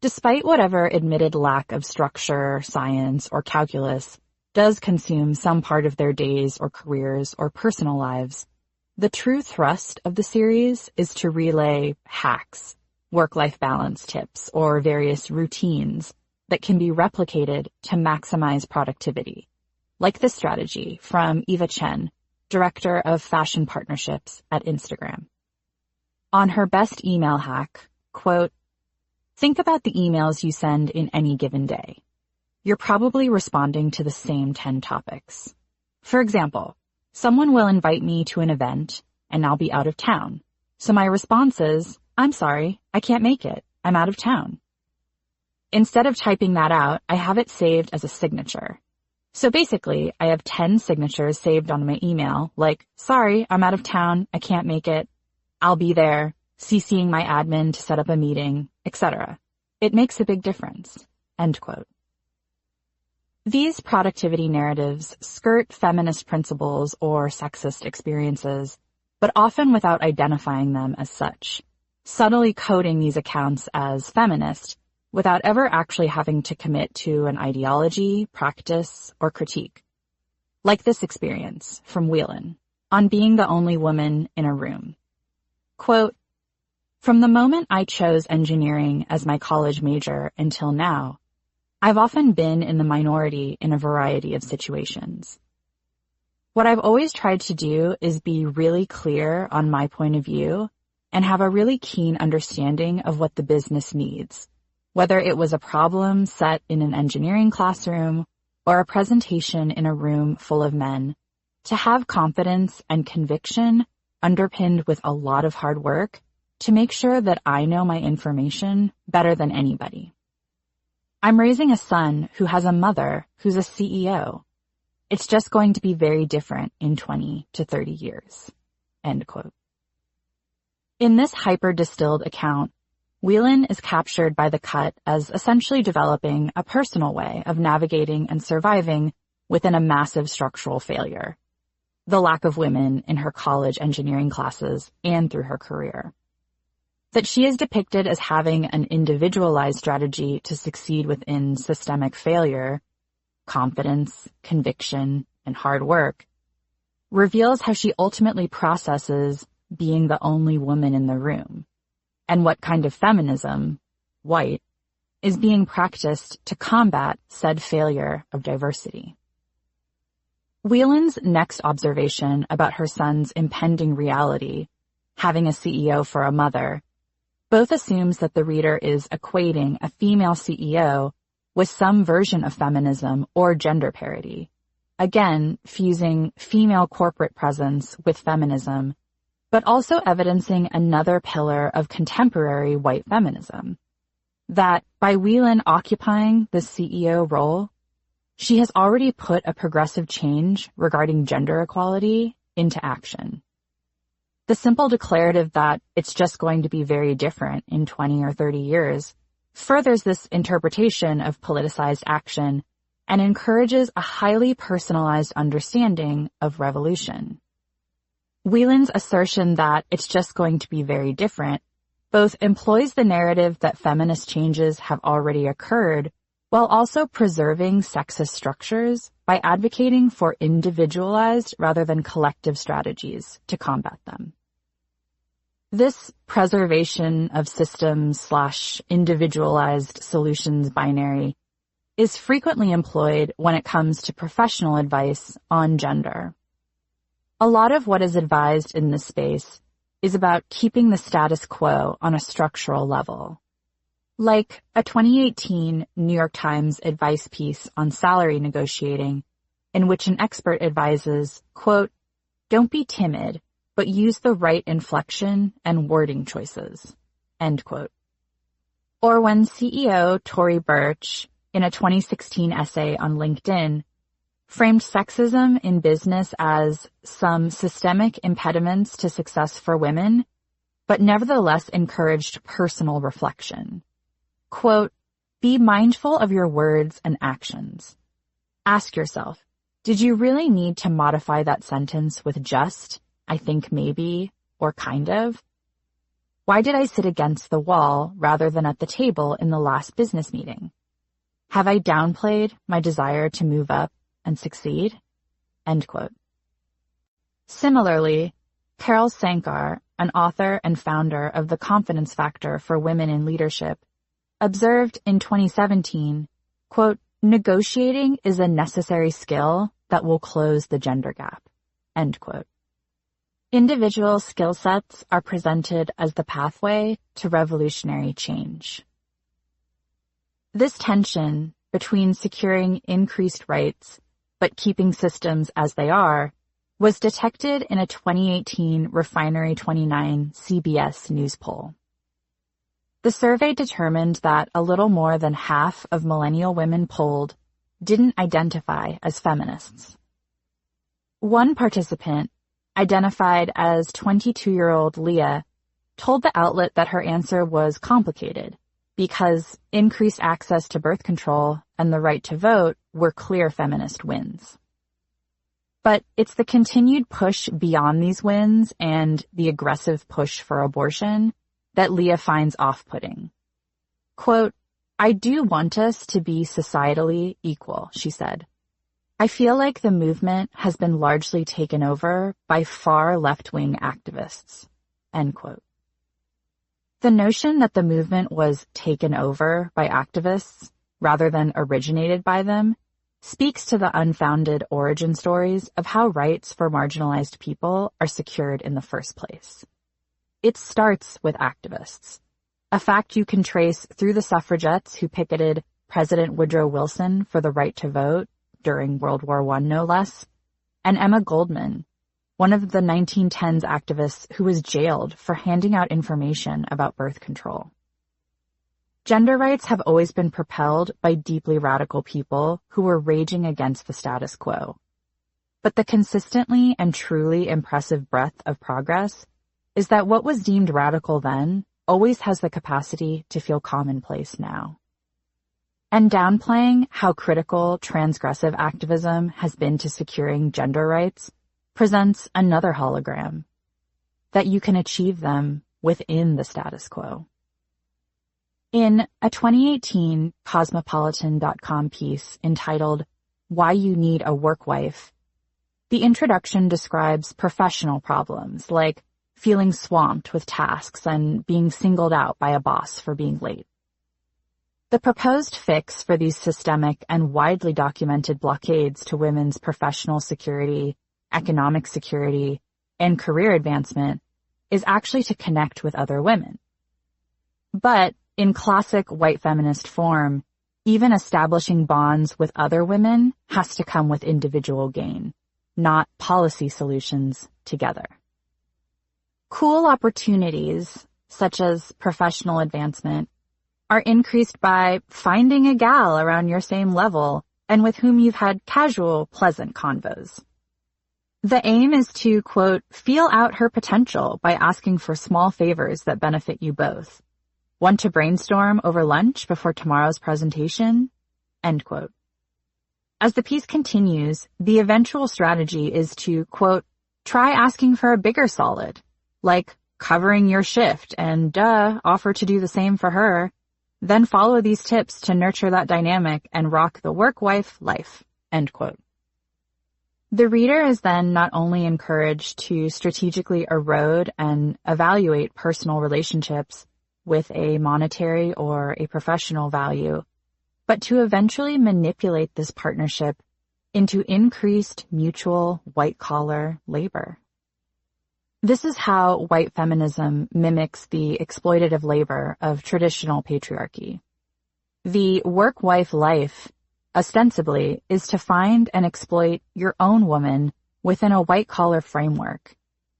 Despite whatever admitted lack of structure, science, or calculus does consume some part of their days or careers or personal lives, The true thrust of the series is to relay hacks, work-life balance tips, or various routines that can be replicated to maximize productivity, like this strategy from Eva Chen, Director of Fashion Partnerships at Instagram. On her best email hack, quote, "Think about the emails you send in any given day. You're probably responding to the same 10 topics. For example, someone will invite me to an event and I'll be out of town. So my response is, I'm sorry, I can't make it. I'm out of town. Instead of typing that out, I have it saved as a signature. So basically, I have 10 signatures saved on my email, like, sorry, I'm out of town, I can't make it, I'll be there, CCing my admin to set up a meeting, etc. It makes a big difference." End quote. These productivity narratives skirt feminist principles or sexist experiences, but often without identifying them as such, subtly coding these accounts as feminist without ever actually having to commit to an ideology, practice, or critique. Like this experience from Whelan on being the only woman in a room. Quote, "From the moment I chose engineering as my college major until now, I've often been in the minority in a variety of situations. What I've always tried to do is be really clear on my point of view and have a really keen understanding of what the business needs, whether it was a problem set in an engineering classroom or a presentation in a room full of men, to have confidence and conviction underpinned with a lot of hard work to make sure that I know my information better than anybody. I'm raising a son who has a mother who's a CEO. It's just going to be very different in 20 to 30 years." End quote. In this hyper-distilled account, Whelan is captured by the cut as essentially developing a personal way of navigating and surviving within a massive structural failure, the lack of women in her college engineering classes and through her career. That she is depicted as having an individualized strategy to succeed within systemic failure, confidence, conviction, and hard work, reveals how she ultimately processes being the only woman in the room, and what kind of feminism, white, is being practiced to combat said failure of diversity. Whelan's next observation about her son's impending reality, having a CEO for a mother, both assumes that the reader is equating a female CEO with some version of feminism or gender parity, again fusing female corporate presence with feminism, but also evidencing another pillar of contemporary white feminism, that by Whelan occupying the CEO role, she has already put a progressive change regarding gender equality into action. The simple declarative that it's just going to be very different in 20 or 30 years furthers this interpretation of politicized action and encourages a highly personalized understanding of revolution. Whelan's assertion that it's just going to be very different both employs the narrative that feminist changes have already occurred while also preserving sexist structures by advocating for individualized rather than collective strategies to combat them. This preservation of systems/individualized solutions binary is frequently employed when it comes to professional advice on gender. A lot of what is advised in this space is about keeping the status quo on a structural level. Like a 2018 New York Times advice piece on salary negotiating, in which an expert advises, quote, "Don't be timid, but use the right inflection and wording choices," end quote. Or when CEO Tory Burch, in a 2016 essay on LinkedIn, framed sexism in business as some systemic impediments to success for women, but nevertheless encouraged personal reflection. Quote, "Be mindful of your words and actions. Ask yourself, did you really need to modify that sentence with just, I think maybe, or kind of? Why did I sit against the wall rather than at the table in the last business meeting? Have I downplayed my desire to move up and succeed?" End quote. Similarly, Carol Sankar, an author and founder of The Confidence Factor for Women in Leadership, observed in 2017, quote, "Negotiating is a necessary skill that will close the gender gap," end quote. Individual skill sets are presented as the pathway to revolutionary change. This tension between securing increased rights but keeping systems as they are was detected in a 2018 Refinery 29 CBS News poll. The survey determined that a little more than half of millennial women polled didn't identify as feminists. One participant, identified as 22-year-old Leah, told the outlet that her answer was complicated because increased access to birth control and the right to vote were clear feminist wins. But it's the continued push beyond these wins and the aggressive push for abortion that Leah finds off-putting. Quote, "I do want us to be societally equal," she said. "I feel like the movement has been largely taken over by far left-wing activists," end quote. The notion that the movement was taken over by activists rather than originated by them speaks to the unfounded origin stories of how rights for marginalized people are secured in the first place. It starts with activists, a fact you can trace through the suffragettes who picketed President Woodrow Wilson for the right to vote during World War I, no less, and Emma Goldman, one of the 1910s activists who was jailed for handing out information about birth control. Gender rights have always been propelled by deeply radical people who were raging against the status quo. But the consistently and truly impressive breadth of progress is that what was deemed radical then always has the capacity to feel commonplace now. And downplaying how critical transgressive activism has been to securing gender rights presents another hologram, that you can achieve them within the status quo. In a 2018 Cosmopolitan.com piece entitled "Why You Need a Work Wife," the introduction describes professional problems like feeling swamped with tasks and being singled out by a boss for being late. The proposed fix for these systemic and widely documented blockades to women's professional security, economic security, and career advancement is actually to connect with other women. But in classic white feminist form, even establishing bonds with other women has to come with individual gain, not policy solutions together. Cool opportunities, such as professional advancement, are increased by finding a gal around your same level and with whom you've had casual, pleasant convos. The aim is to, quote, "feel out her potential by asking for small favors that benefit you both. Want to brainstorm over lunch before tomorrow's presentation?" End quote. As the piece continues, the eventual strategy is to, quote, "try asking for a bigger solid, like covering your shift and, offer to do the same for her. Then follow these tips to nurture that dynamic and rock the work-wife life," end quote. The reader is then not only encouraged to strategically erode and evaluate personal relationships with a monetary or a professional value, but to eventually manipulate this partnership into increased mutual white-collar labor. This is how white feminism mimics the exploitative labor of traditional patriarchy. The work-wife life, ostensibly, is to find and exploit your own woman within a white-collar framework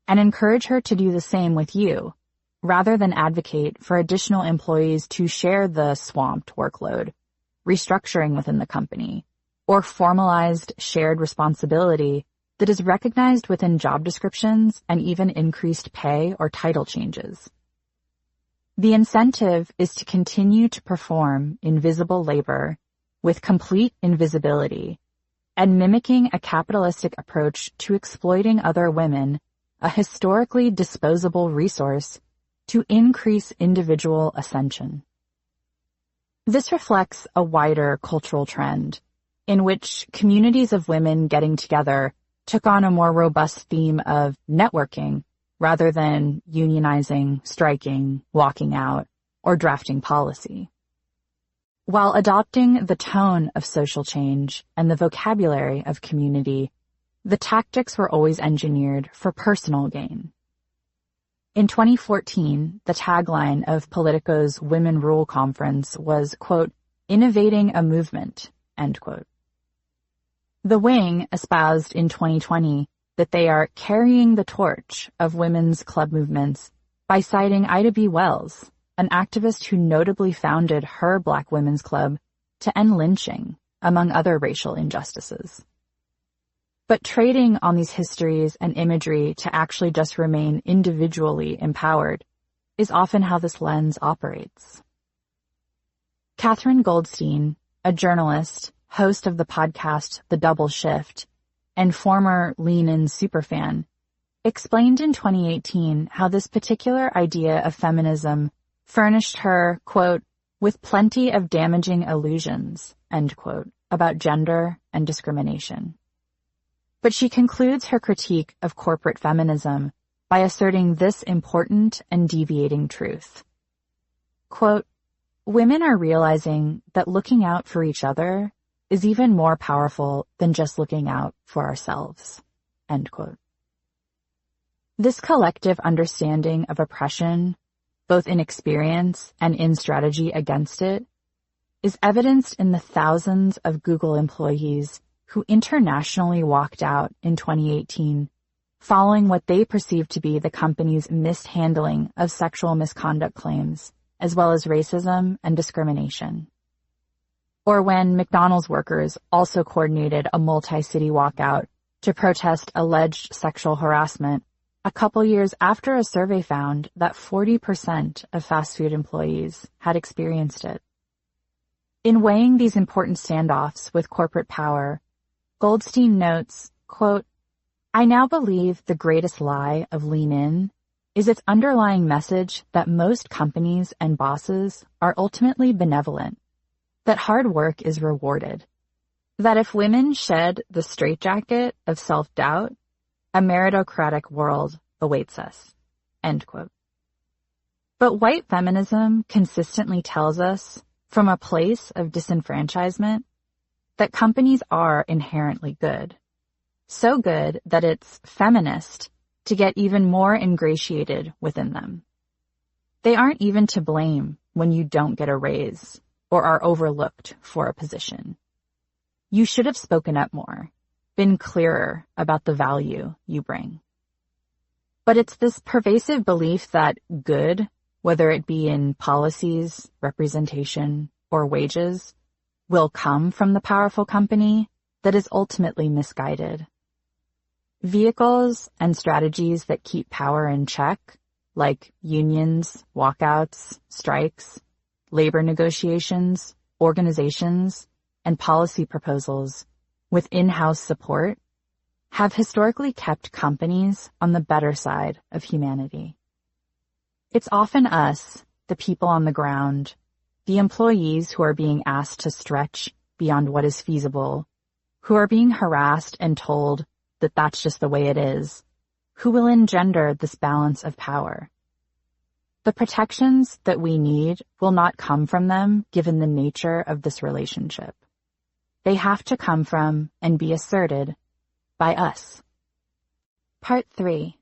and encourage her to do the same with you, rather than advocate for additional employees to share the swamped workload, restructuring within the company, or formalized shared responsibility that is recognized within job descriptions and even increased pay or title changes. The incentive is to continue to perform invisible labor with complete invisibility and mimicking a capitalistic approach to exploiting other women, a historically disposable resource, to increase individual ascension. This reflects a wider cultural trend in which communities of women getting together took on a more robust theme of networking rather than unionizing, striking, walking out, or drafting policy. While adopting the tone of social change and the vocabulary of community, the tactics were always engineered for personal gain. In 2014, the tagline of Politico's Women Rule Conference was, quote, "innovating a movement," end quote. The Wing espoused in 2020 that they are carrying the torch of women's club movements by citing Ida B. Wells, an activist who notably founded her Black Women's Club to end lynching, among other racial injustices. But trading on these histories and imagery to actually just remain individually empowered is often how this lens operates. Catherine Goldstein, a journalist, host of the podcast The Double Shift, and former Lean In superfan, explained in 2018 how this particular idea of feminism furnished her, quote, "with plenty of damaging illusions," end quote, about gender and discrimination. But she concludes her critique of corporate feminism by asserting this important and deviating truth. Quote, "Women are realizing that looking out for each other is even more powerful than just looking out for ourselves," end quote. This collective understanding of oppression, both in experience and in strategy against it, is evidenced in the thousands of Google employees who internationally walked out in 2018 following what they perceived to be the company's mishandling of sexual misconduct claims, as well as racism and discrimination. Or when McDonald's workers also coordinated a multi-city walkout to protest alleged sexual harassment a couple years after a survey found that 40% of fast food employees had experienced it. In weighing these important standoffs with corporate power, Goldstein notes, quote, "I now believe the greatest lie of Lean In is its underlying message that most companies and bosses are ultimately benevolent, that hard work is rewarded, that if women shed the straitjacket of self-doubt, a meritocratic world awaits us," end quote. But white feminism consistently tells us, from a place of disenfranchisement, that companies are inherently good. So good that it's feminist to get even more ingratiated within them. They aren't even to blame when you don't get a raise or are overlooked for a position. You should have spoken up more, been clearer about the value you bring. But it's this pervasive belief that good, whether it be in policies, representation, or wages, will come from the powerful company that is ultimately misguided. Vehicles and strategies that keep power in check, like unions, walkouts, strikes, labor negotiations, organizations, and policy proposals with in-house support, have historically kept companies on the better side of humanity. It's often us, the people on the ground, the employees who are being asked to stretch beyond what is feasible, who are being harassed and told that that's just the way it is, who will engender this balance of power. The protections that we need will not come from them given the nature of this relationship. They have to come from and be asserted by us. Part 3.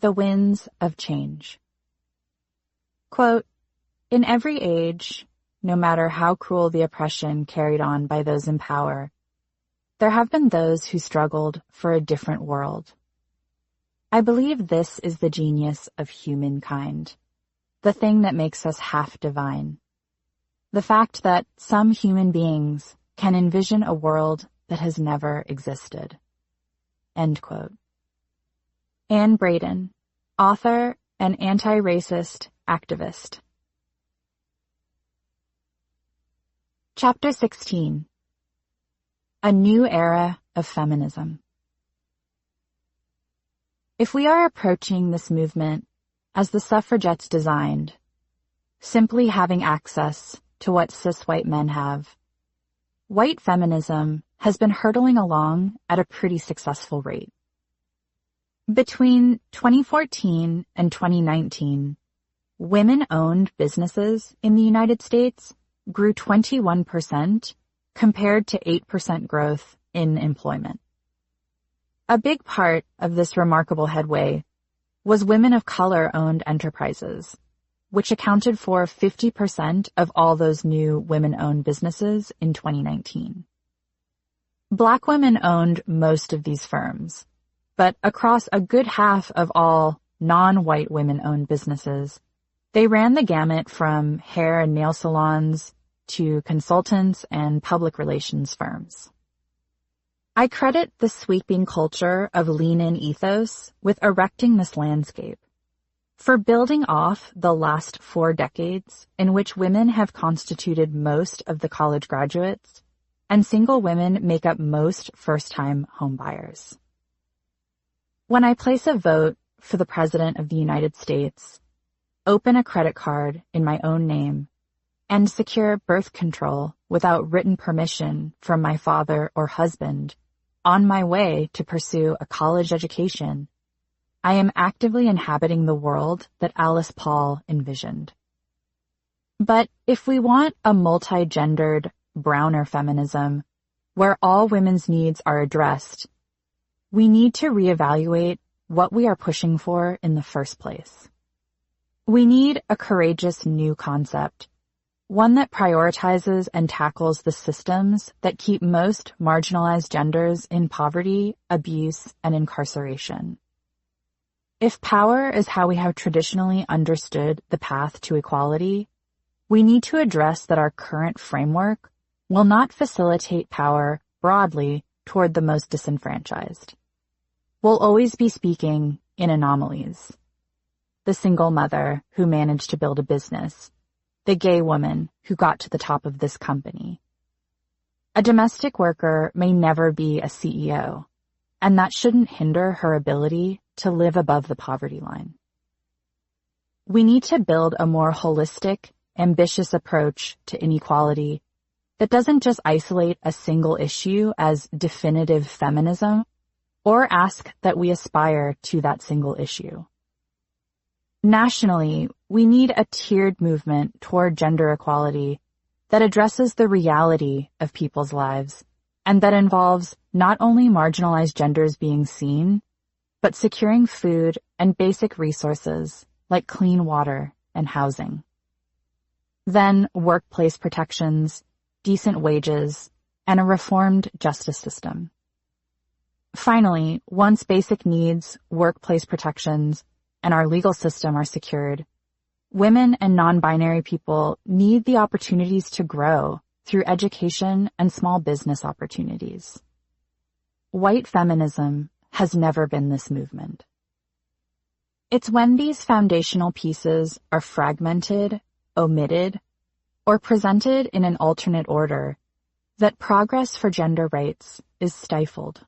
The Winds of Change. Quote, "In every age, no matter how cruel the oppression carried on by those in power, there have been those who struggled for a different world. I believe this is the genius of humankind, the thing that makes us half divine. The fact that some human beings can envision a world that has never existed." End quote. Anne Braden, author and anti-racist activist. Chapter 16. A New Era of Feminism. If we are approaching this movement as the suffragettes designed, simply having access to what cis white men have, white feminism has been hurtling along at a pretty successful rate. Between 2014 and 2019, women-owned businesses in the United States grew 21% compared to 8% growth in employment. A big part of this remarkable headway was women of color-owned enterprises, which accounted for 50% of all those new women-owned businesses in 2019. Black women owned most of these firms, but across a good half of all non-white women-owned businesses, they ran the gamut from hair and nail salons to consultants and public relations firms. I credit the sweeping culture of lean-in ethos with erecting this landscape, for building off the last 4 decades in which women have constituted most of the college graduates and single women make up most first-time homebuyers. When I place a vote for the President of the United States, open a credit card in my own name, and secure birth control without written permission from my father or husband on my way to pursue a college education, I am actively inhabiting the world that Alice Paul envisioned. But if we want a multi-gendered, browner feminism, where all women's needs are addressed, we need to reevaluate what we are pushing for in the first place. We need a courageous new concept, one that prioritizes and tackles the systems that keep most marginalized genders in poverty, abuse, and incarceration. If power is how we have traditionally understood the path to equality, we need to address that our current framework will not facilitate power broadly toward the most disenfranchised. We'll always be speaking in anomalies. The single mother who managed to build a business, the gay woman who got to the top of this company. A domestic worker may never be a CEO, and that shouldn't hinder her ability to live above the poverty line. We need to build a more holistic, ambitious approach to inequality that doesn't just isolate a single issue as definitive feminism or ask that we aspire to that single issue. Nationally, we need a tiered movement toward gender equality that addresses the reality of people's lives and that involves not only marginalized genders being seen, but securing food and basic resources like clean water and housing. Then workplace protections, decent wages, and a reformed justice system. Finally, once basic needs, workplace protections, and our legal system are secured, women and non-binary people need the opportunities to grow through education and small business opportunities. White feminism has never been this movement. It's when these foundational pieces are fragmented, omitted, or presented in an alternate order that progress for gender rights is stifled.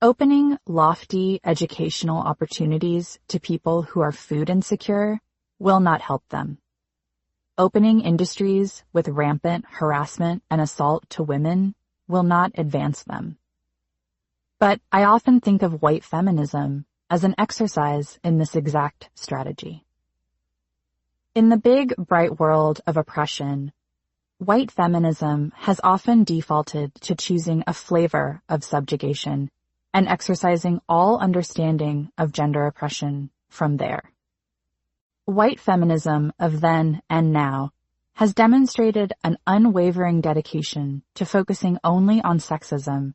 Opening lofty educational opportunities to people who are food insecure will not help them. Opening industries with rampant harassment and assault to women will not advance them. But I often think of white feminism as an exercise in this exact strategy. In the big, bright world of oppression, white feminism has often defaulted to choosing a flavor of subjugation and exercising all understanding of gender oppression from there. White feminism of then and now has demonstrated an unwavering dedication to focusing only on sexism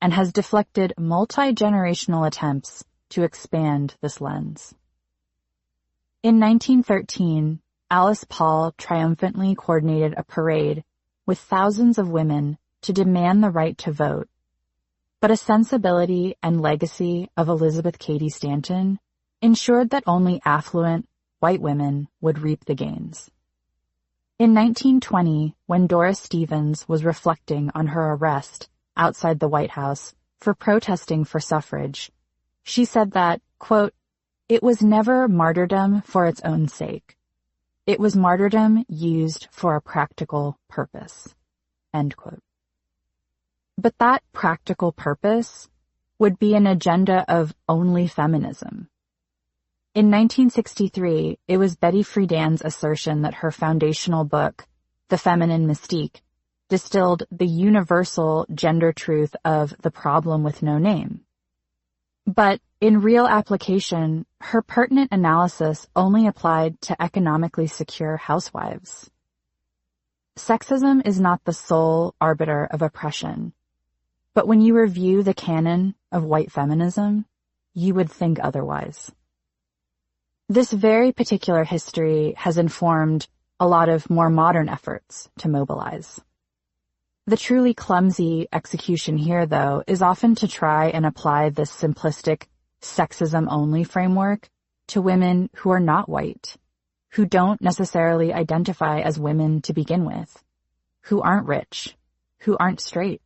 and has deflected multi-generational attempts to expand this lens. In 1913, Alice Paul triumphantly coordinated a parade with thousands of women to demand the right to vote, but a sensibility and legacy of Elizabeth Cady Stanton ensured that only affluent, white women would reap the gains. In 1920, when Doris Stevens was reflecting on her arrest outside the White House for protesting for suffrage, she said that, quote, "It was never martyrdom for its own sake. It was martyrdom used for a practical purpose," end quote. But that practical purpose would be an agenda of only feminism. In 1963, it was Betty Friedan's assertion that her foundational book, The Feminine Mystique, distilled the universal gender truth of the problem with no name. But in real application, her pertinent analysis only applied to economically secure housewives. Sexism is not the sole arbiter of oppression, but when you review the canon of white feminism, you would think otherwise. This very particular history has informed a lot of more modern efforts to mobilize. The truly clumsy execution here, though, is often to try and apply this simplistic sexism-only framework to women who are not white, who don't necessarily identify as women to begin with, who aren't rich, who aren't straight.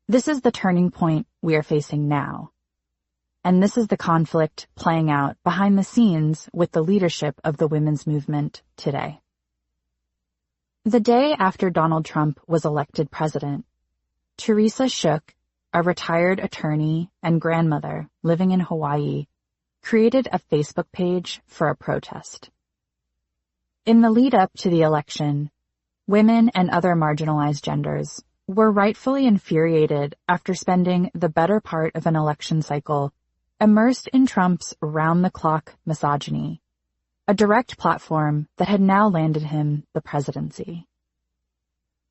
This is the turning point we are facing now. And this is the conflict playing out behind the scenes with the leadership of the women's movement today. The day after Donald Trump was elected president, Teresa Shook, a retired attorney and grandmother living in Hawaii, created a Facebook page for a protest. In the lead-up to the election, women and other marginalized genders were rightfully infuriated after spending the better part of an election cycle immersed in Trump's round-the-clock misogyny, a direct platform that had now landed him the presidency.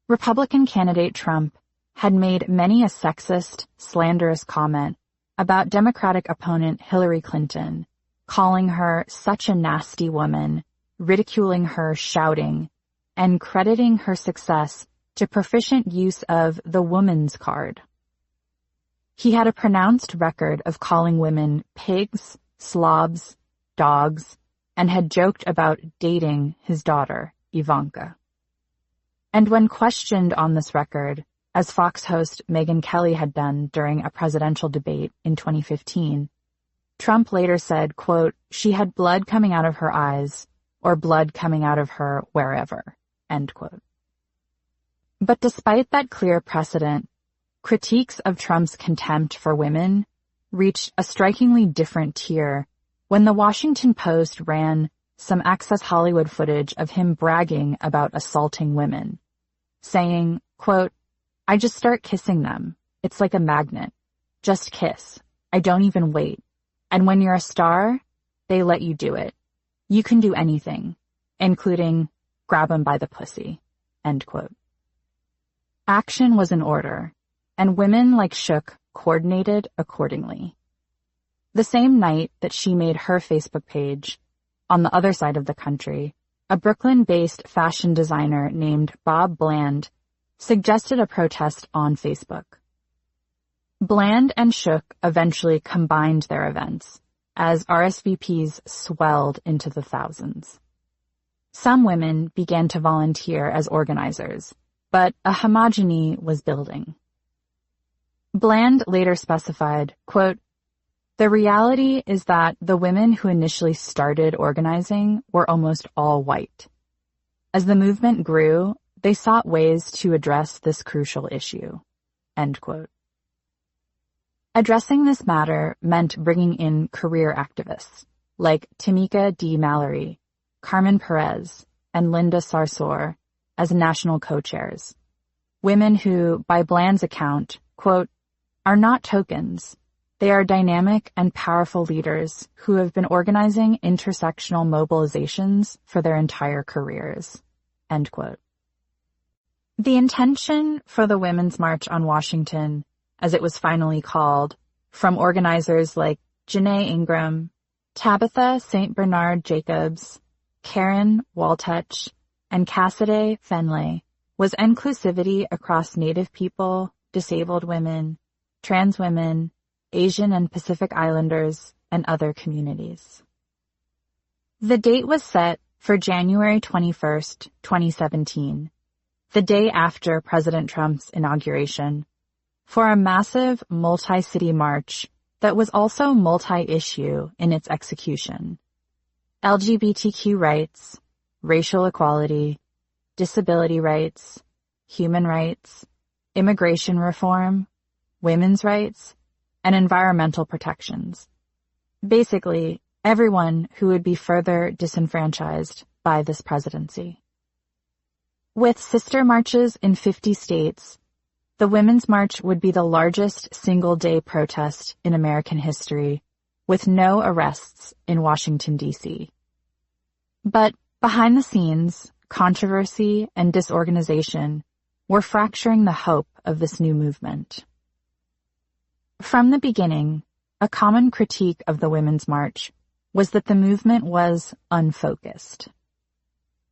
Republican candidate Trump had made many a sexist, slanderous comment about Democratic opponent Hillary Clinton, calling her such a nasty woman, ridiculing her shouting, and crediting her success to proficient use of the woman's card. He had a pronounced record of calling women pigs, slobs, dogs, and had joked about dating his daughter, Ivanka. And when questioned on this record, as Fox host Megyn Kelly had done during a presidential debate in 2015, Trump later said, quote, "She had blood coming out of her eyes, or blood coming out of her wherever," end quote. But despite that clear precedent, critiques of Trump's contempt for women reached a strikingly different tier when the Washington Post ran some Access Hollywood footage of him bragging about assaulting women, saying, quote, "I just start kissing them. It's like a magnet. Just kiss. I don't even wait. And when you're a star, they let you do it. You can do anything, including grab 'em by the pussy," end quote. Action was in order, and women like Shook coordinated accordingly. The same night that she made her Facebook page, on the other side of the country, a Brooklyn-based fashion designer named Bob Bland suggested a protest on Facebook. Bland and Shook eventually combined their events, as RSVPs swelled into the thousands. Some women began to volunteer as organizers, but a homogeny was building. Bland later specified, quote, "The reality is that the women who initially started organizing were almost all white. As the movement grew, they sought ways to address this crucial issue," end quote. Addressing this matter meant bringing in career activists like Tamika D. Mallory, Carmen Perez, and Linda Sarsour as national co-chairs, women who, by Bland's account, quote, "are not tokens. They are dynamic and powerful leaders who have been organizing intersectional mobilizations for their entire careers," end quote. The intention for the Women's March on Washington, as it was finally called, from organizers like Janae Ingram, Tabitha St. Bernard Jacobs, Karen Waltech, and Cassidy Fenley, was inclusivity across Native people, disabled women, trans women, Asian and Pacific Islanders, and other communities. The date was set for January 21st, 2017, the day after President Trump's inauguration, for a massive multi-city march that was also multi-issue in its execution. LGBTQ rights, racial equality, disability rights, human rights, immigration reform, women's rights, and environmental protections. Basically, everyone who would be further disenfranchised by this presidency. With sister marches in 50 states, the Women's March would be the largest single-day protest in American history, with no arrests in Washington, D.C. But behind the scenes, controversy and disorganization were fracturing the hope of this new movement. From the beginning, a common critique of the Women's March was that the movement was unfocused.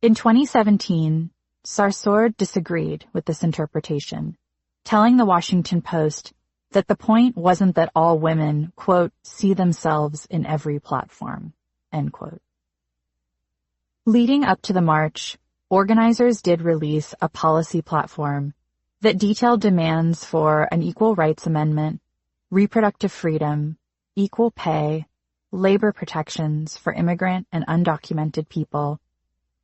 In 2017, Sarsour disagreed with this interpretation, telling the Washington Post that the point wasn't that all women, quote, see themselves in every platform, end quote. Leading up to the march, organizers did release a policy platform that detailed demands for an equal rights amendment, reproductive freedom, equal pay, labor protections for immigrant and undocumented people,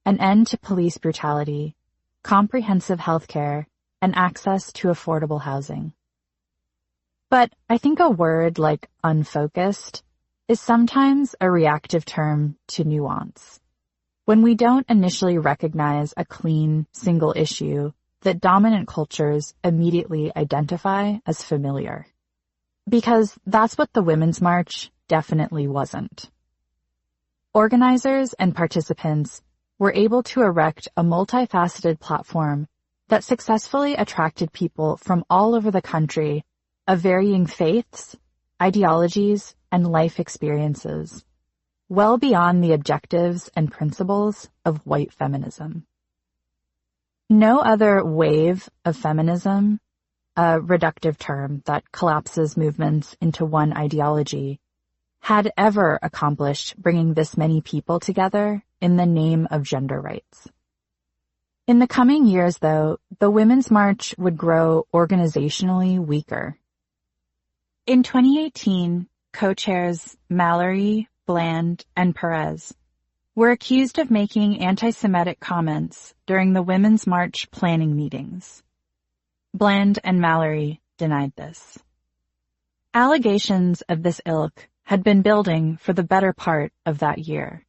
an end to police brutality, comprehensive health care, and access to affordable housing. But I think a word like unfocused is sometimes a reactive term to nuance. When we don't initially recognize a clean, single issue that dominant cultures immediately identify as familiar. Because that's what the Women's March definitely wasn't. Organizers and participants were able to erect a multifaceted platform that successfully attracted people from all over the country of varying faiths, ideologies, and life experiences, well beyond the objectives and principles of white feminism. No other wave of feminism, a reductive term that collapses movements into one ideology, had ever accomplished bringing this many people together in the name of gender rights. In the coming years, though, the Women's March would grow organizationally weaker. In 2018, co-chairs Mallory, Bland, and Perez were accused of making anti-Semitic comments during the Women's March planning meetings. Bland and Mallory denied this. Allegations of this ilk had been building for the better part of that year.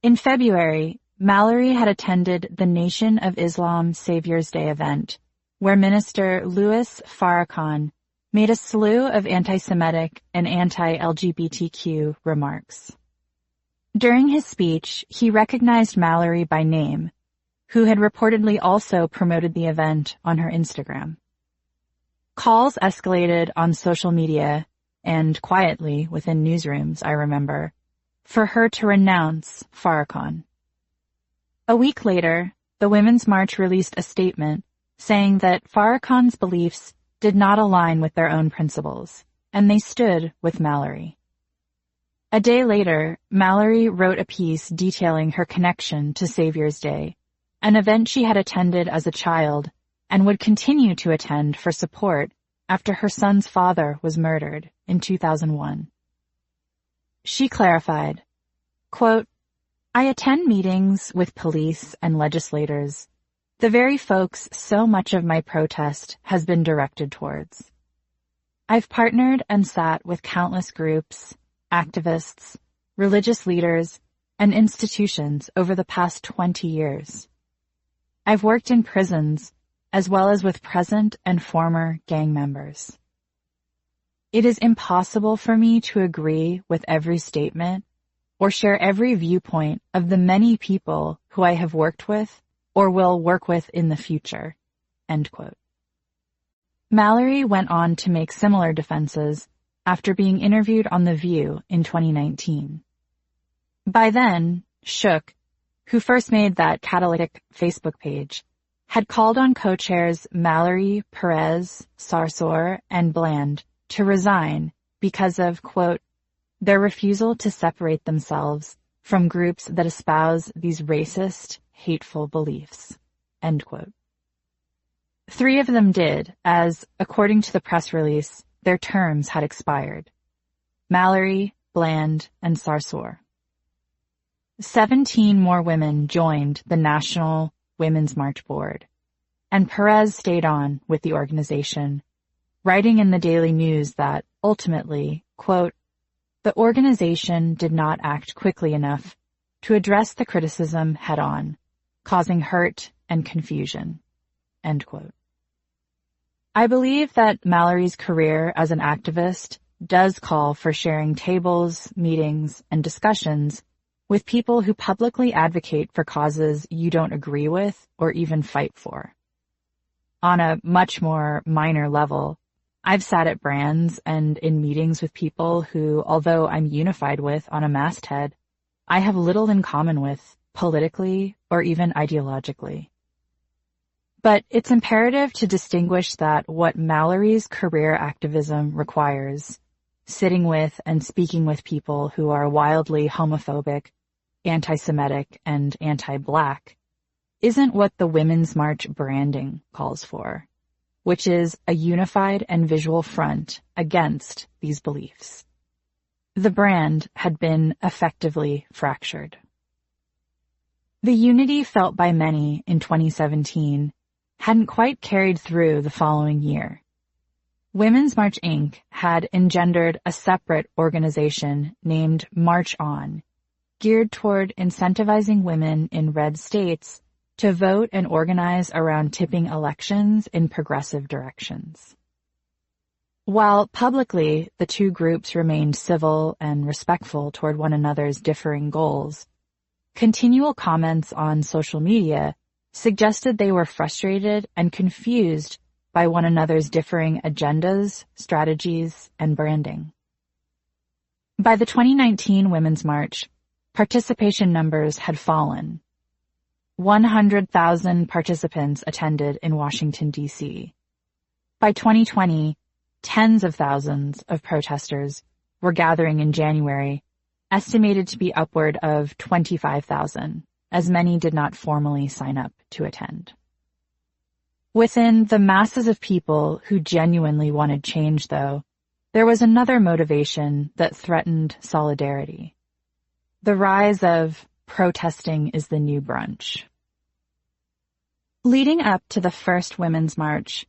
In February, Mallory had attended the Nation of Islam Savior's Day event, where Minister Louis Farrakhan made a slew of anti-Semitic and anti-LGBTQ remarks. During his speech, he recognized Mallory by name, who had reportedly also promoted the event on her Instagram. Calls escalated on social media and quietly within newsrooms, I remember, for her to renounce Farrakhan. A week later, the Women's March released a statement saying that Farrakhan's beliefs did not align with their own principles, and they stood with Mallory. A day later, Mallory wrote a piece detailing her connection to Savior's Day, an event she had attended as a child and would continue to attend for support after her son's father was murdered in 2001. She clarified, quote, I attend meetings with police and legislators, the very folks so much of my protest has been directed towards. I've partnered and sat with countless groups, activists, religious leaders, and institutions over the past 20 years. I've worked in prisons as well as with present and former gang members. It is impossible for me to agree with every statement or share every viewpoint of the many people who I have worked with or will work with in the future, end quote. Mallory went on to make similar defenses after being interviewed on The View in 2019. By then, Shook, who first made that catalytic Facebook page, had called on co-chairs Mallory, Perez, Sarsour, and Bland to resign because of, quote, their refusal to separate themselves from groups that espouse these racist, hateful beliefs, end quote. 3 of them did, as, according to the press release, their terms had expired. Mallory, Bland, and Sarsour. 17 more women joined the National Women's March Board, and Perez stayed on with the organization, writing in the Daily News that ultimately, quote, the organization did not act quickly enough to address the criticism head-on, causing hurt and confusion, end quote. I believe that Mallory's career as an activist does call for sharing tables, meetings, and discussions with people who publicly advocate for causes you don't agree with or even fight for. On a much more minor level, I've sat at brands and in meetings with people who, although I'm unified with on a masthead, I have little in common with politically or even ideologically. But it's imperative to distinguish that what Mallory's career activism requires, sitting with and speaking with people who are wildly homophobic, anti-Semitic, and anti-Black, isn't what the Women's March branding calls for, which is a unified and visual front against these beliefs. The brand had been effectively fractured. The unity felt by many in 2017 hadn't quite carried through the following year. Women's March Inc. had engendered a separate organization named March On, geared toward incentivizing women in red states to vote and organize around tipping elections in progressive directions. While publicly the two groups remained civil and respectful toward one another's differing goals, continual comments on social media suggested they were frustrated and confused by one another's differing agendas, strategies, and branding. By the 2019 Women's March, participation numbers had fallen. 100,000 participants attended in Washington, D.C. By 2020, tens of thousands of protesters were gathering in January, estimated to be upward of 25,000, as many did not formally sign up to attend. Within the masses of people who genuinely wanted change, though, there was another motivation that threatened solidarity: the rise of protesting is the new brunch. Leading up to the first Women's March,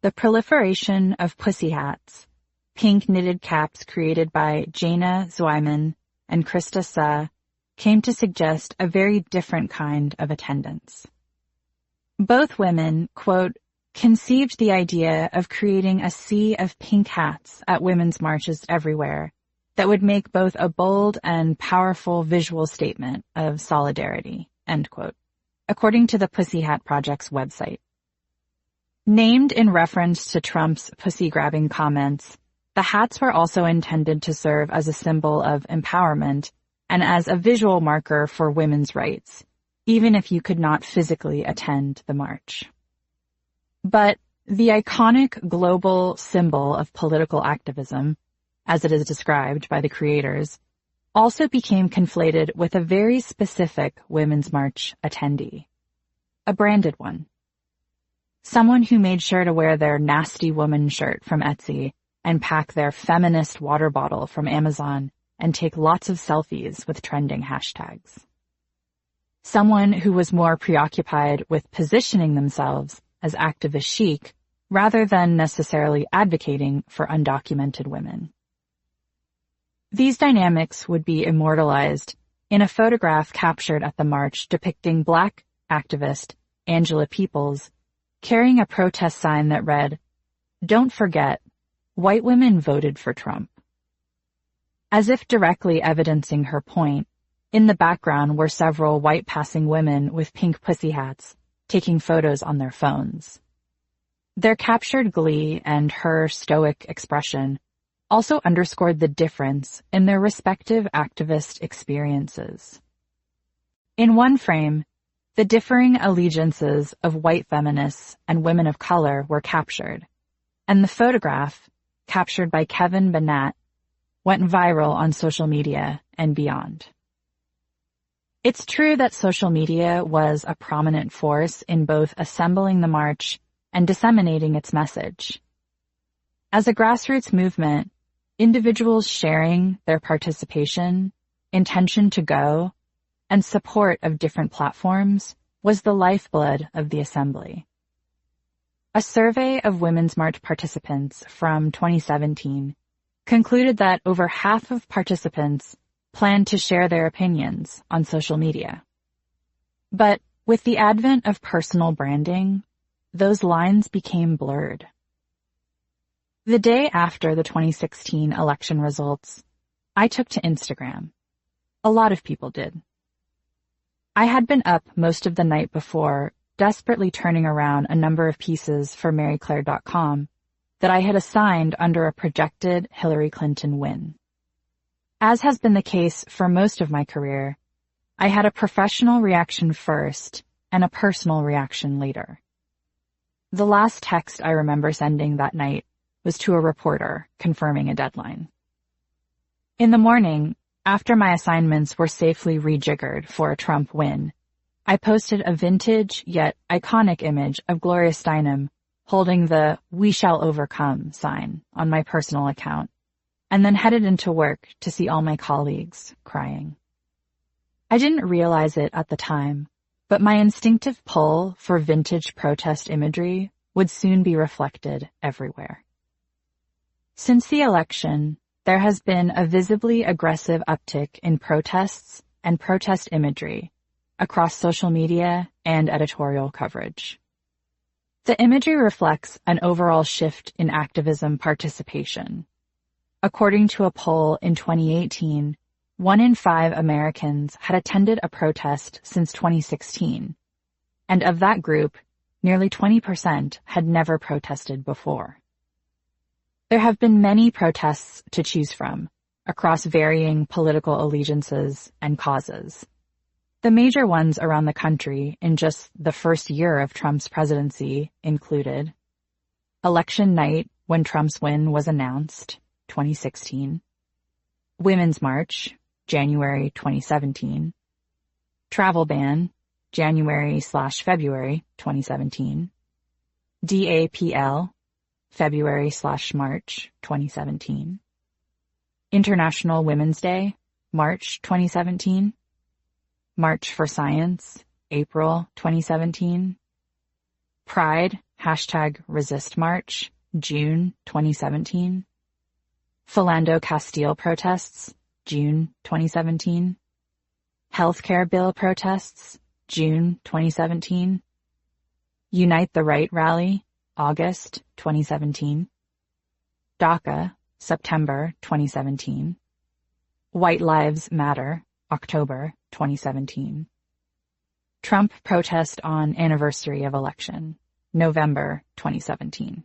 the proliferation of pussy hats, pink knitted caps created by Jana Zweiman and Krista Suh, came to suggest a very different kind of attendance. Both women, quote, conceived the idea of creating a sea of pink hats at women's marches everywhere that would make both a bold and powerful visual statement of solidarity, end quote, according to the Pussy Hat Project's website. Named in reference to Trump's pussy-grabbing comments, the hats were also intended to serve as a symbol of empowerment and as a visual marker for women's rights, even if you could not physically attend the march. But the iconic global symbol of political activism, as it is described by the creators, also became conflated with a very specific Women's March attendee, a branded one. Someone who made sure to wear their nasty woman shirt from Etsy and pack their feminist water bottle from Amazon and take lots of selfies with trending hashtags. Someone who was more preoccupied with positioning themselves as activist chic rather than necessarily advocating for undocumented women. These dynamics would be immortalized in a photograph captured at the march depicting Black activist Angela Peoples carrying a protest sign that read, "Don't forget, white women voted for Trump." As if directly evidencing her point, in the background were several white-passing women with pink pussy hats taking photos on their phones. Their captured glee and her stoic expression also underscored the difference in their respective activist experiences. In one frame, the differing allegiances of white feminists and women of color were captured, and the photograph, captured by Kevin Bennett, went viral on social media and beyond. It's true that social media was a prominent force in both assembling the march and disseminating its message. As a grassroots movement, individuals sharing their participation, intention to go, and support of different platforms was the lifeblood of the assembly. A survey of Women's March participants from 2017 concluded that over half of participants planned to share their opinions on social media. But with the advent of personal branding, those lines became blurred. The day after the 2016 election results, I took to Instagram. A lot of people did. I had been up most of the night before, desperately turning around a number of pieces for MaryClaire.com that I had assigned under a projected Hillary Clinton win. As has been the case for most of my career, I had a professional reaction first and a personal reaction later. The last text I remember sending that night was to a reporter confirming a deadline. In the morning, after my assignments were safely rejiggered for a Trump win, I posted a vintage yet iconic image of Gloria Steinem holding the "We Shall Overcome" sign on my personal account, and then headed into work to see all my colleagues crying. I didn't realize it at the time, but my instinctive pull for vintage protest imagery would soon be reflected everywhere. Since the election, there has been a visibly aggressive uptick in protests and protest imagery across social media and editorial coverage. The imagery reflects an overall shift in activism participation. According to a poll in 2018, 1 in 5 Americans had attended a protest since 2016, and of that group, nearly 20% had never protested before. There have been many protests to choose from, across varying political allegiances and causes. The major ones around the country in just the first year of Trump's presidency included election night when Trump's win was announced, 2016, Women's March, January 2017, travel ban, January/February 2017, DAPL, February/March 2017, International Women's Day, March 2017, March for Science, April 2017, Pride, #ResistMarch, June 2017, Philando Castile protests, June 2017, Healthcare Bill protests, June 2017, Unite the Right rally, August 2017, DACA, September 2017, White Lives Matter, October 2017, Trump protest on anniversary of election, November 2017.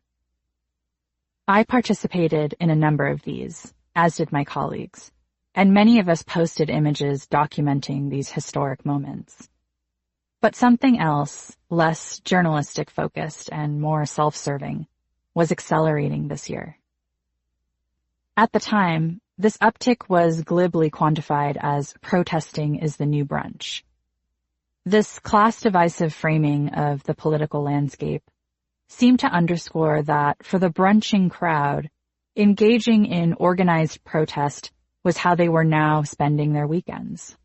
I participated in a number of these, as did my colleagues, and many of us posted images documenting these historic moments. But something else, less journalistic focused and more self-serving, was accelerating this year. At the time, this uptick was glibly quantified as protesting is the new brunch. This class-divisive framing of the political landscape seemed to underscore that for the brunching crowd, engaging in organized protest was how they were now spending their weekends.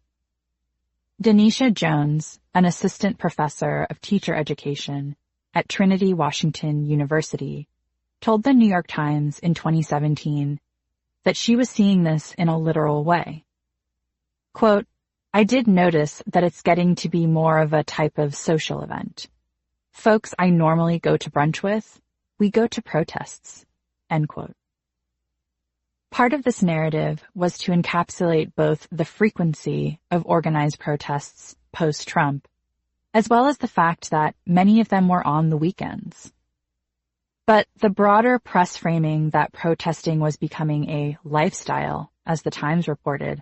Denisha Jones, an assistant professor of teacher education at Trinity Washington University, told the New York Times in 2017 that she was seeing this in a literal way. Quote, "I did notice that it's getting to be more of a type of social event. Folks I normally go to brunch with, we go to protests." End quote. Part of this narrative was to encapsulate both the frequency of organized protests post-Trump, as well as the fact that many of them were on the weekends. But the broader press framing that protesting was becoming a lifestyle, as the Times reported,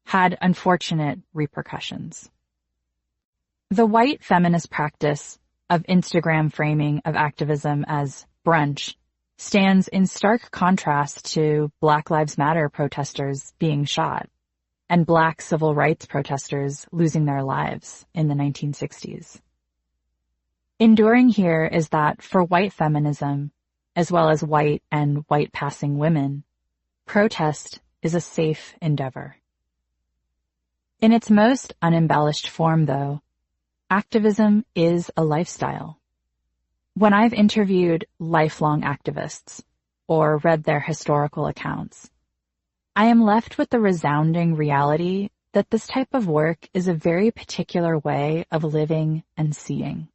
had unfortunate repercussions. The white feminist practice of Instagram framing of activism as brunch stands in stark contrast to Black Lives Matter protesters being shot and Black civil rights protesters losing their lives in the 1960s. Enduring here is that for white feminism, as well as white and white-passing women, protest is a safe endeavor. In its most unembellished form, though, activism is a lifestyle. When I've interviewed lifelong activists or read their historical accounts, I am left with the resounding reality that this type of work is a very particular way of living and seeing.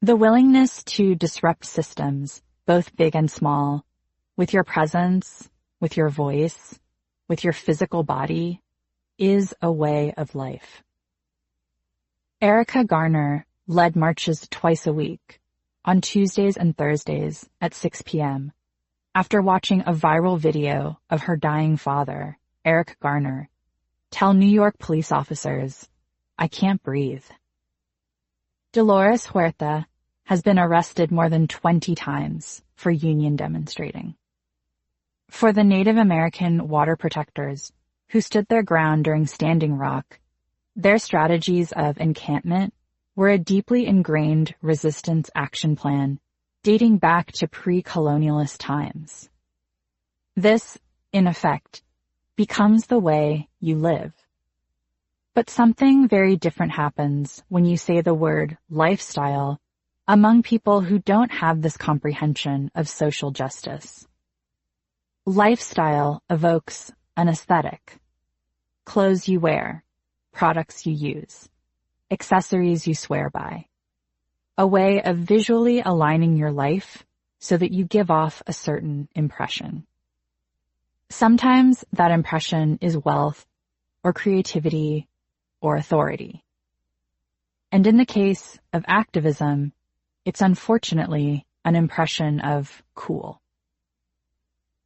The willingness to disrupt systems, both big and small, with your presence, with your voice, with your physical body, is a way of life. Erica Garner led marches twice a week, on Tuesdays and Thursdays at 6 p.m., after watching a viral video of her dying father, Eric Garner, tell New York police officers, "I can't breathe." Dolores Huerta has been arrested more than 20 times for union demonstrating. For the Native American water protectors who stood their ground during Standing Rock, their strategies of encampment were a deeply ingrained resistance action plan dating back to pre-colonialist times. This, in effect, becomes the way you live. But something very different happens when you say the word lifestyle among people who don't have this comprehension of social justice. Lifestyle evokes an aesthetic. Clothes you wear, products you use, accessories you swear by. A way of visually aligning your life so that you give off a certain impression. Sometimes that impression is wealth or creativity or authority. And in the case of activism, it's unfortunately an impression of cool.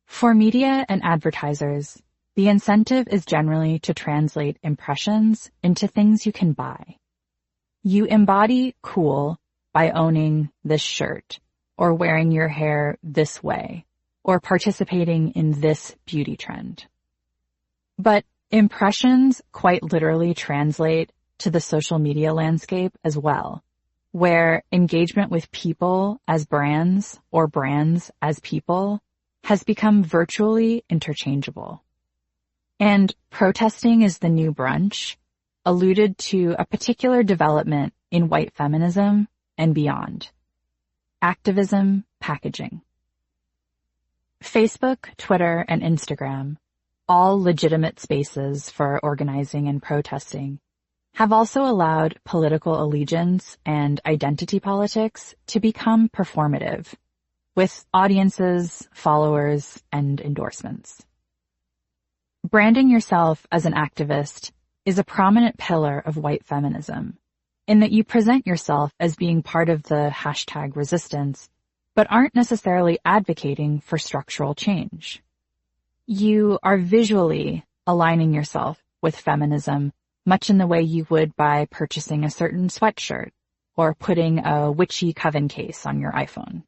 For media and advertisers, the incentive is generally to translate impressions into things you can buy. You embody cool by owning this shirt, or wearing your hair this way, or participating in this beauty trend. But impressions quite literally translate to the social media landscape as well, where engagement with people as brands or brands as people has become virtually interchangeable. And protesting is the new brunch alluded to a particular development in white feminism and beyond. Activism packaging. Facebook, Twitter, and Instagram, all legitimate spaces for organizing and protesting, have also allowed political allegiance and identity politics to become performative, with audiences, followers, and endorsements. Branding yourself as an activist is a prominent pillar of white feminism, in that you present yourself as being part of the #resistance, but aren't necessarily advocating for structural change. You are visually aligning yourself with feminism, much in the way you would by purchasing a certain sweatshirt or putting a witchy coven case on your iPhone.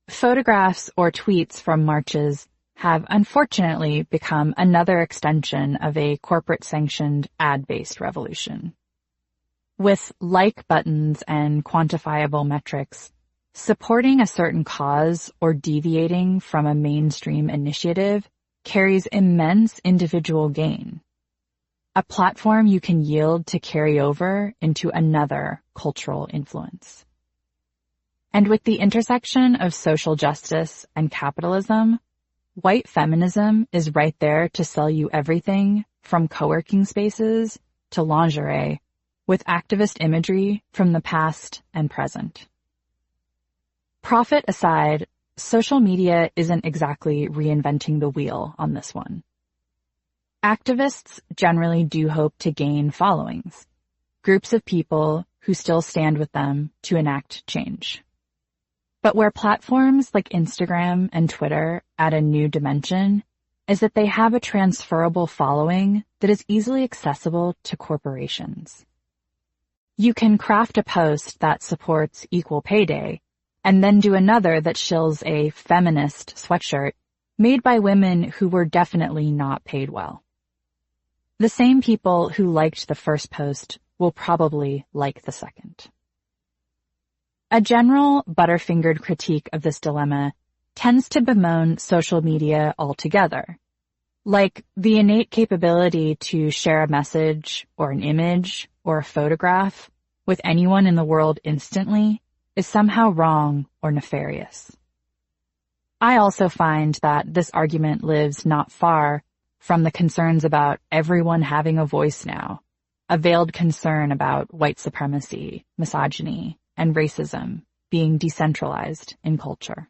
Photographs or tweets from marches have unfortunately become another extension of a corporate-sanctioned ad-based revolution. With like buttons and quantifiable metrics, supporting a certain cause or deviating from a mainstream initiative carries immense individual gain. A platform you can yield to carry over into another cultural influence. And with the intersection of social justice and capitalism, white feminism is right there to sell you everything from co-working spaces to lingerie, with activist imagery from the past and present. Profit aside, social media isn't exactly reinventing the wheel on this one. Activists generally do hope to gain followings, groups of people who still stand with them to enact change. But where platforms like Instagram and Twitter add a new dimension is that they have a transferable following that is easily accessible to corporations. You can craft a post that supports Equal Pay Day and then do another that shills a feminist sweatshirt made by women who were definitely not paid well. The same people who liked the first post will probably like the second. A general butterfingered critique of this dilemma tends to bemoan social media altogether, like the innate capability to share a message or an image or a photograph with anyone in the world instantly is somehow wrong or nefarious. I also find that this argument lives not far from the concerns about everyone having a voice now, a veiled concern about white supremacy, misogyny, and racism being decentralized in culture.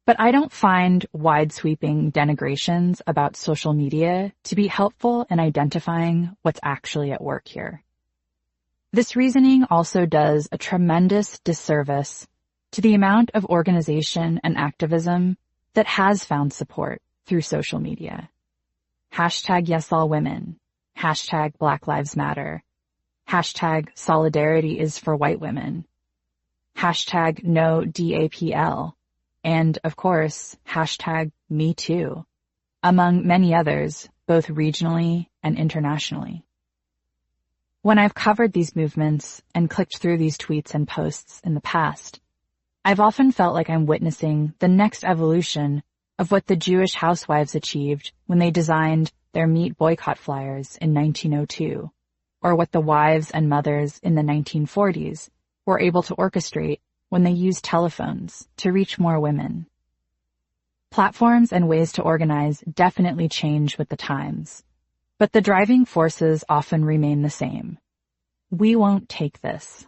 But I don't find wide-sweeping denigrations about social media to be helpful in identifying what's actually at work here. This reasoning also does a tremendous disservice to the amount of organization and activism that has found support through social media. Hashtag #YesAllWomen, hashtag Black Lives Matter, hashtag Solidarity is for White Women, hashtag No DAPL, and, of course, hashtag #MeToo, among many others, both regionally and internationally. When I've covered these movements and clicked through these tweets and posts in the past, I've often felt like I'm witnessing the next evolution of what the Jewish housewives achieved when they designed their meat boycott flyers in 1902, or what the wives and mothers in the 1940s were able to orchestrate when they used telephones to reach more women. Platforms and ways to organize definitely change with the times, but the driving forces often remain the same. We won't take this.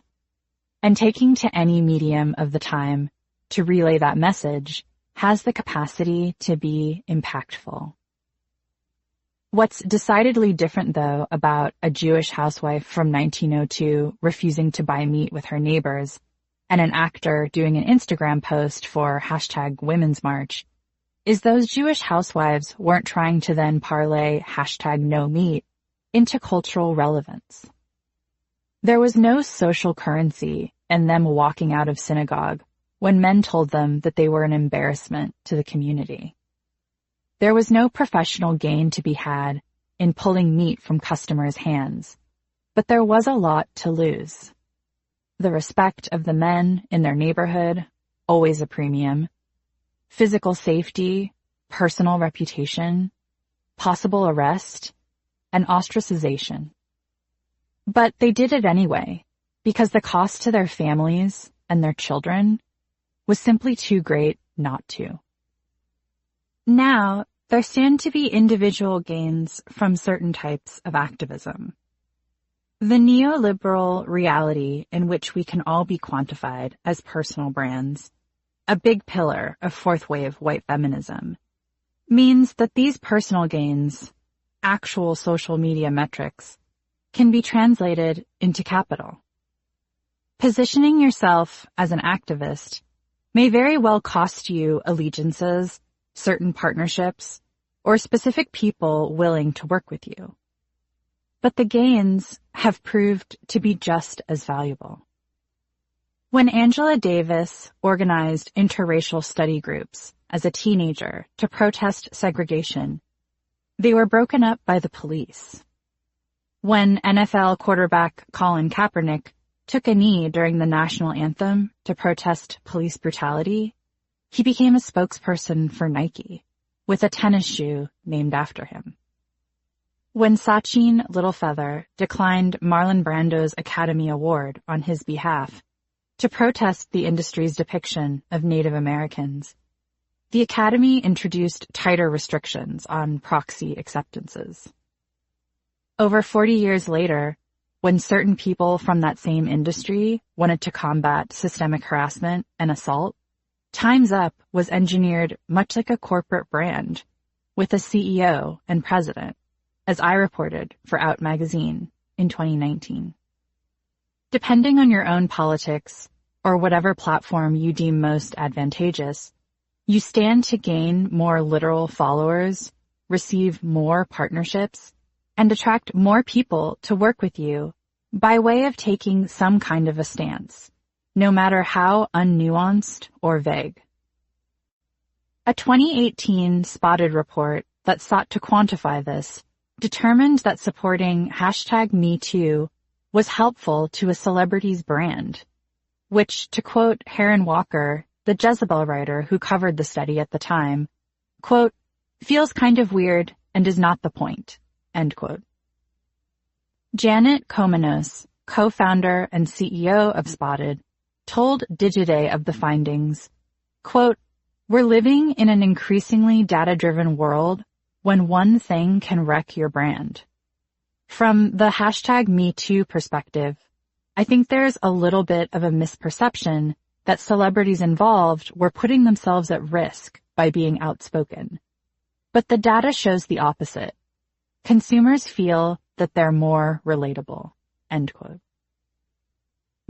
And taking to any medium of the time to relay that message has the capacity to be impactful. What's decidedly different, though, about a Jewish housewife from 1902 refusing to buy meat with her neighbors and an actor doing an Instagram post for hashtag Women's March is those Jewish housewives weren't trying to then parlay hashtag no meat into cultural relevance. There was no social currency in them walking out of synagogue when men told them that they were an embarrassment to the community. There was no professional gain to be had in pulling meat from customers' hands, but there was a lot to lose. The respect of the men in their neighborhood, always a premium, physical safety, personal reputation, possible arrest, and ostracization. But they did it anyway, because the cost to their families and their children was simply too great not to. Now, there stand to be individual gains from certain types of activism. The neoliberal reality in which we can all be quantified as personal brands, a big pillar of fourth wave white feminism, means that these personal gains, actual social media metrics, can be translated into capital. Positioning yourself as an activist may very well cost you allegiances, certain partnerships, or specific people willing to work with you. But the gains have proved to be just as valuable. When Angela Davis organized interracial study groups as a teenager to protest segregation, they were broken up by the police. When NFL quarterback Colin Kaepernick took a knee during the national anthem to protest police brutality, he became a spokesperson for Nike, with a tennis shoe named after him. When Sachin Littlefeather declined Marlon Brando's Academy Award on his behalf to protest the industry's depiction of Native Americans, the Academy introduced tighter restrictions on proxy acceptances. Over 40 years later, when certain people from that same industry wanted to combat systemic harassment and assault, Time's Up was engineered much like a corporate brand, with a CEO and president, as I reported for Out magazine in 2019. Depending on your own politics, or whatever platform you deem most advantageous, you stand to gain more literal followers, receive more partnerships, and attract more people to work with you by way of taking some kind of a stance, no matter how unnuanced or vague. A 2018 Spotted report that sought to quantify this determined that supporting hashtag #MeToo was helpful to a celebrity's brand, which, to quote Heron Walker, the Jezebel writer who covered the study at the time, quote, feels kind of weird and is not the point, end quote. Janet Komenos, co-founder and CEO of Spotted, told Digiday of the findings, quote, "We're living in an increasingly data-driven world when one thing can wreck your brand." From the #MeToo perspective, I think there's a little bit of a misperception that celebrities involved were putting themselves at risk by being outspoken. But the data shows the opposite. Consumers feel that they're more relatable, end quote.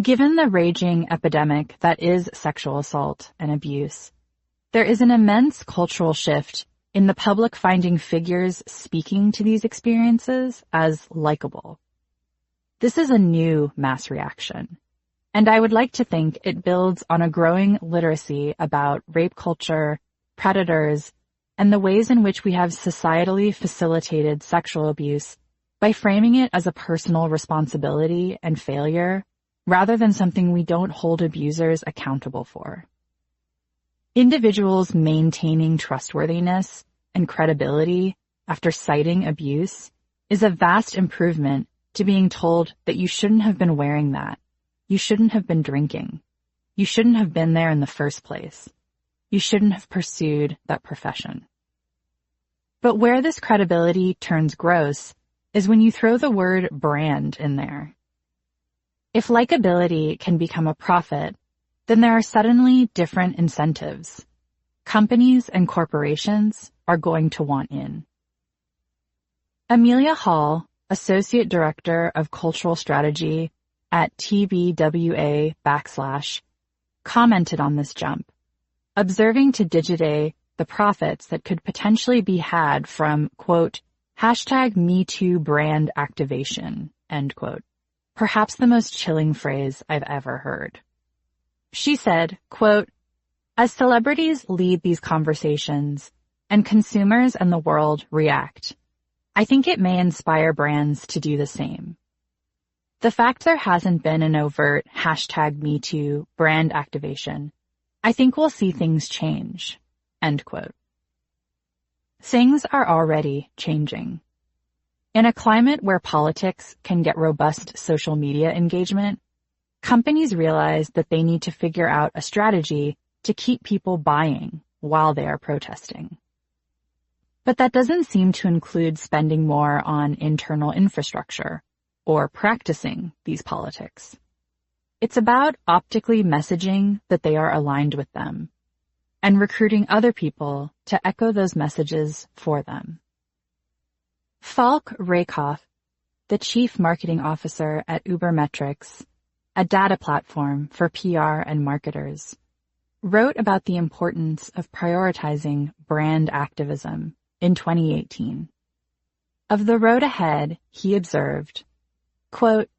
Given the raging epidemic that is sexual assault and abuse, there is an immense cultural shift in the public finding figures speaking to these experiences as likable. This is a new mass reaction, and I would like to think it builds on a growing literacy about rape culture, predators, and the ways in which we have societally facilitated sexual abuse by framing it as a personal responsibility and failure rather than something we don't hold abusers accountable for. Individuals maintaining trustworthiness and credibility after citing abuse is a vast improvement to being told that you shouldn't have been wearing that. You shouldn't have been drinking. You shouldn't have been there in the first place. You shouldn't have pursued that profession. But where this credibility turns gross is when you throw the word brand in there. If likability can become a profit, then there are suddenly different incentives. Companies and corporations are going to want in. Amelia Hall, Associate Director of Cultural Strategy at TBWA /, commented on this jump, observing to Digiday the profits that could potentially be had from, quote, #MeToo brand activation, end quote. Perhaps the most chilling phrase I've ever heard. She said, quote, "As celebrities lead these conversations and consumers and the world react, I think it may inspire brands to do the same. The fact there hasn't been an overt #MeToo brand activation, I think we'll see things change," end quote. Things are already changing. In a climate where politics can get robust social media engagement, companies realize that they need to figure out a strategy to keep people buying while they are protesting. But that doesn't seem to include spending more on internal infrastructure or practicing these politics. It's about optically messaging that they are aligned with them and recruiting other people to echo those messages for them. Falk Rakoff, the chief marketing officer at Ubermetrics, a data platform for PR and marketers, wrote about the importance of prioritizing brand activism in 2018. Of the road ahead, he observed, quote,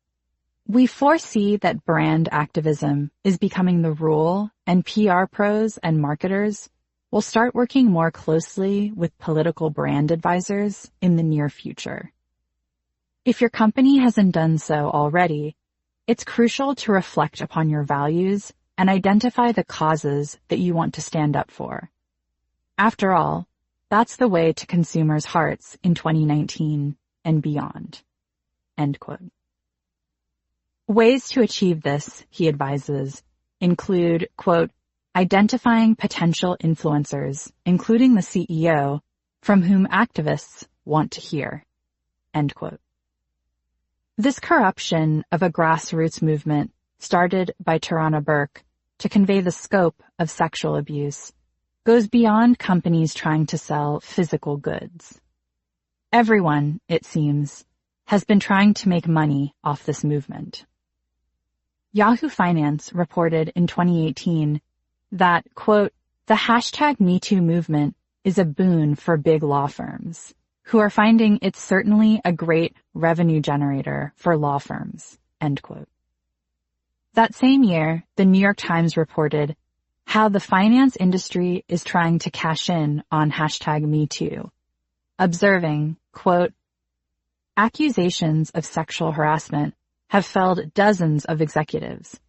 "We foresee that brand activism is becoming the rule, and PR pros and marketers will start working more closely with political brand advisors in the near future. If your company hasn't done so already, it's crucial to reflect upon your values and identify the causes that you want to stand up for. After all, that's the way to consumers' hearts in 2019 and beyond." End quote. Ways to achieve this, he advises, include, quote, "identifying potential influencers, including the CEO, from whom activists want to hear," end quote. This corruption of a grassroots movement started by Tarana Burke to convey the scope of sexual abuse goes beyond companies trying to sell physical goods. Everyone, it seems, has been trying to make money off this movement. Yahoo Finance reported in 2018 that, quote, "the #MeToo movement is a boon for big law firms, who are finding it's certainly a great revenue generator for law firms," end quote. That same year, the New York Times reported how the finance industry is trying to cash in on #MeToo, observing, quote, "Accusations of sexual harassment have felled dozens of executives,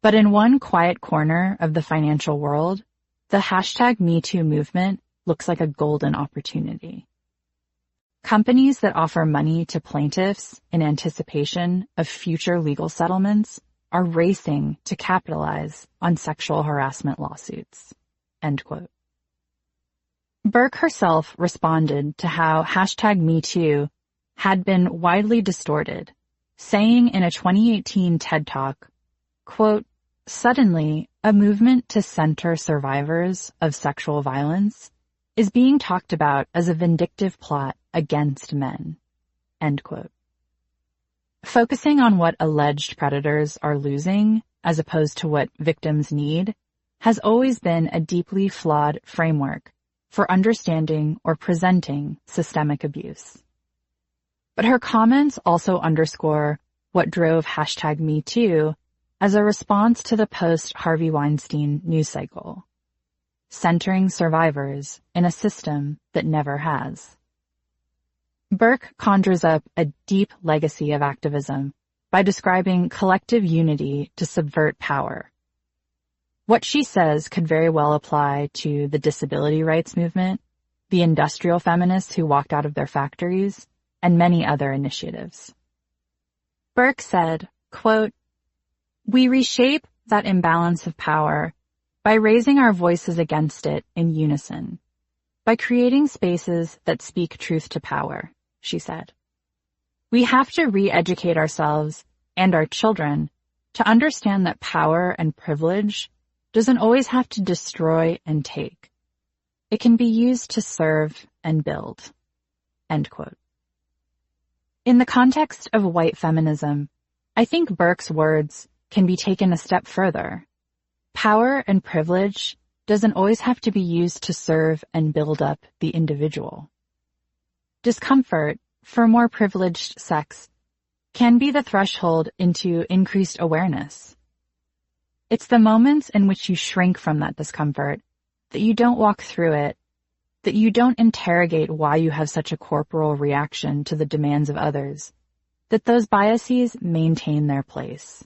but in one quiet corner of the financial world, the #MeToo movement looks like a golden opportunity." Companies that offer money to plaintiffs in anticipation of future legal settlements are racing to capitalize on sexual harassment lawsuits." End quote. Burke herself responded to how #MeToo had been widely distorted, saying in a 2018 TED Talk, quote, "Suddenly, a movement to center survivors of sexual violence is being talked about as a vindictive plot against men." End quote. Focusing on what alleged predators are losing as opposed to what victims need has always been a deeply flawed framework for understanding or presenting systemic abuse. But her comments also underscore what drove #MeToo as a response to the post-Harvey Weinstein news cycle, centering survivors in a system that never has. Burke conjures up a deep legacy of activism by describing collective unity to subvert power. What she says could very well apply to the disability rights movement, the industrial feminists who walked out of their factories, and many other initiatives. Burke said, quote, "We reshape that imbalance of power by raising our voices against it in unison, by creating spaces that speak truth to power," she said. "We have to re-educate ourselves and our children to understand that power and privilege doesn't always have to destroy and take. It can be used to serve and build." End quote. In the context of white feminism, I think Burke's words can be taken a step further. Power and privilege doesn't always have to be used to serve and build up the individual. Discomfort for more privileged sex can be the threshold into increased awareness. It's the moments in which you shrink from that discomfort, that you don't walk through it, that you don't interrogate why you have such a corporal reaction to the demands of others, that those biases maintain their place.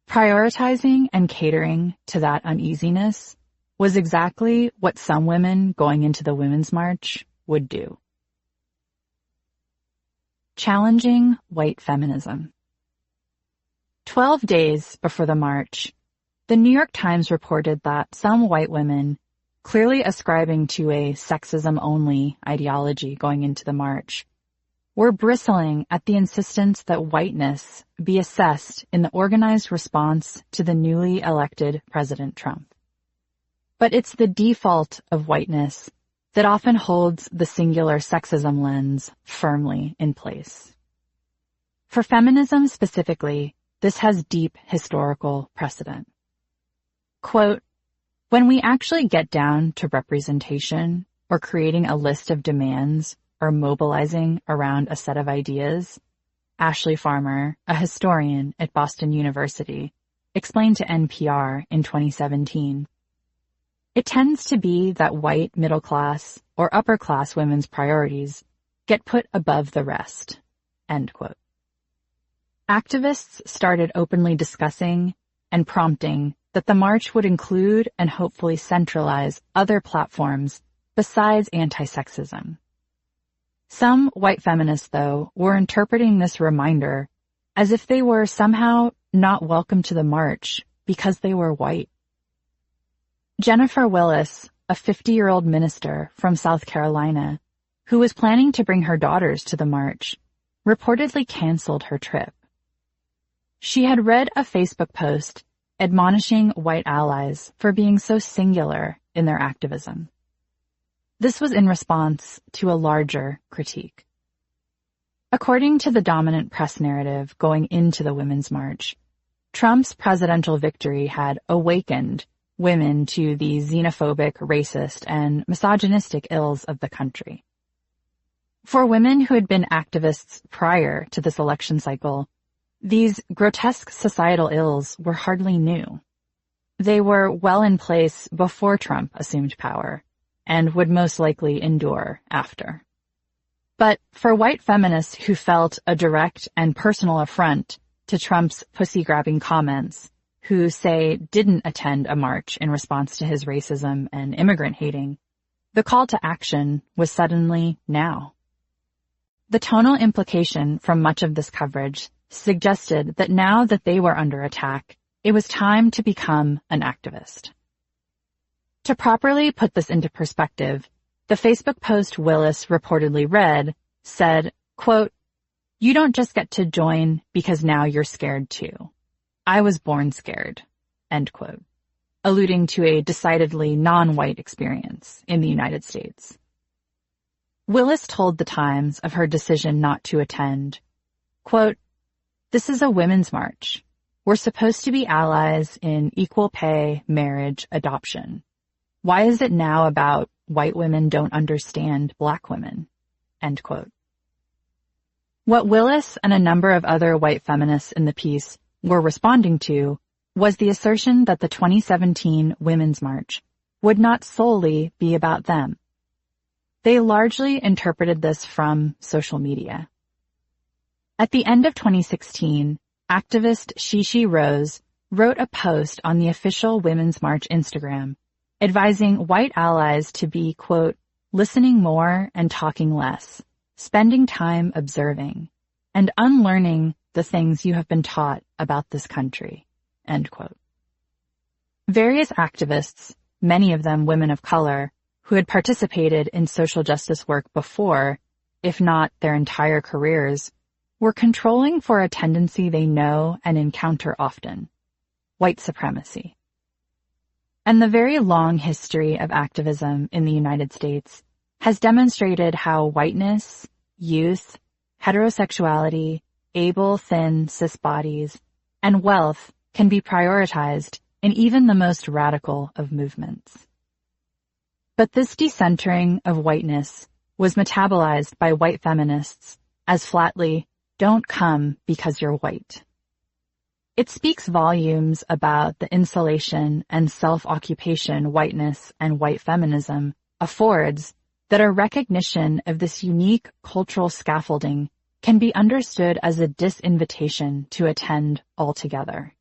Prioritizing and catering to that uneasiness was exactly what some women going into the Women's March would do. Challenging white feminism. 12 days before the march, the New York Times reported that some white women, clearly ascribing to a sexism-only ideology going into the march, were bristling at the insistence that whiteness be assessed in the organized response to the newly elected President Trump. But it's the default of whiteness that often holds the singular sexism lens firmly in place. For feminism specifically, this has deep historical precedent. Quote, "When we actually get down to representation or creating a list of demands or mobilizing around a set of ideas," Ashley Farmer, a historian at Boston University, explained to NPR in 2017, "It tends to be that white middle-class or upper-class women's priorities get put above the rest." End quote. Activists started openly discussing and prompting that the march would include and hopefully centralize other platforms besides anti-sexism. Some white feminists, though, were interpreting this reminder as if they were somehow not welcome to the march because they were white. Jennifer Willis, a 50-year-old minister from South Carolina, who was planning to bring her daughters to the march, reportedly canceled her trip. She had read a Facebook post admonishing white allies for being so singular in their activism. This was in response to a larger critique. According to the dominant press narrative going into the Women's March, Trump's presidential victory had awakened women to the xenophobic, racist, and misogynistic ills of the country. For women who had been activists prior to this election cycle, these grotesque societal ills were hardly new. They were well in place before Trump assumed power, and would most likely endure after. But for white feminists who felt a direct and personal affront to Trump's pussy-grabbing comments, who say didn't attend a march in response to his racism and immigrant hating, the call to action was suddenly now. The tonal implication from much of this coverage suggested that now that they were under attack, it was time to become an activist. To properly put this into perspective, the Facebook post Willis reportedly read said, quote, "You don't just get to join because now you're scared too. I was born scared," end quote, alluding to a decidedly non-white experience in the United States. Willis told The Times of her decision not to attend, quote, "This is a women's march. We're supposed to be allies in equal pay, marriage, adoption. Why is it now about white women don't understand black women?" End quote. What Willis and a number of other white feminists in the piece were responding to was the assertion that the 2017 Women's March would not solely be about them. They largely interpreted this from social media. At the end of 2016, activist Shishi Rose wrote a post on the official Women's March Instagram advising white allies to be, quote, "listening more and talking less, spending time observing, and unlearning the things you have been taught about this country," end quote. Various activists, many of them women of color, who had participated in social justice work before, if not their entire careers, were controlling for a tendency they know and encounter often: white supremacy. And the very long history of activism in the United States has demonstrated how whiteness, youth, heterosexuality, able, thin, cis bodies, and wealth can be prioritized in even the most radical of movements. But this decentering of whiteness was metabolized by white feminists as flatly, "Don't come because you're white." It speaks volumes about the insulation and self-occupation whiteness and white feminism affords that a recognition of this unique cultural scaffolding can be understood as a disinvitation to attend altogether.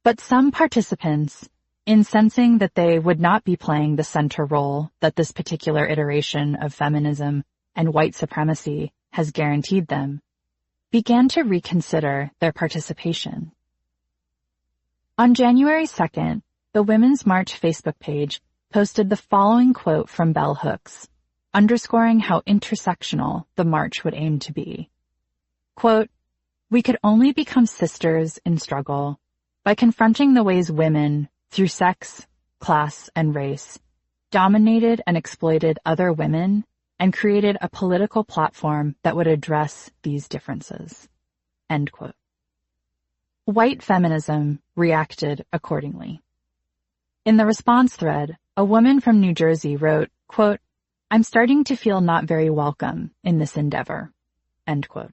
But some participants, in sensing that they would not be playing the center role that this particular iteration of feminism and white supremacy has guaranteed them, began to reconsider their participation. On January 2nd, the Women's March Facebook page posted the following quote from Bell Hooks, underscoring how intersectional the march would aim to be. Quote, "We could only become sisters in struggle by confronting the ways women, through sex, class, and race, dominated and exploited other women and created a political platform that would address these differences." End quote. White feminism reacted accordingly. In the response thread, a woman from New Jersey wrote, quote, "I'm starting to feel not very welcome in this endeavor." End quote.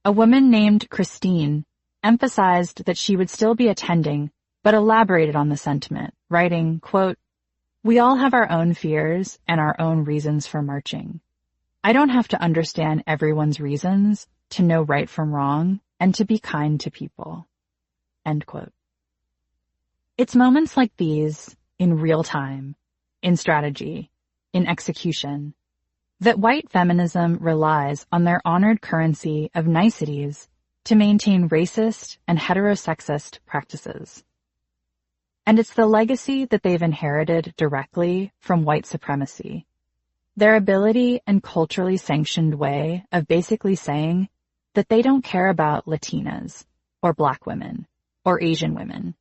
A woman named Christine emphasized that she would still be attending, but elaborated on the sentiment, writing, quote, "We all have our own fears and our own reasons for marching. I don't have to understand everyone's reasons to know right from wrong and to be kind to people." End quote. It's moments like these, in real time, in strategy, in execution, that white feminism relies on their honored currency of niceties to maintain racist and heterosexist practices. And it's the legacy that they've inherited directly from white supremacy, their ability and culturally sanctioned way of basically saying that they don't care about Latinas or Black women or Asian women,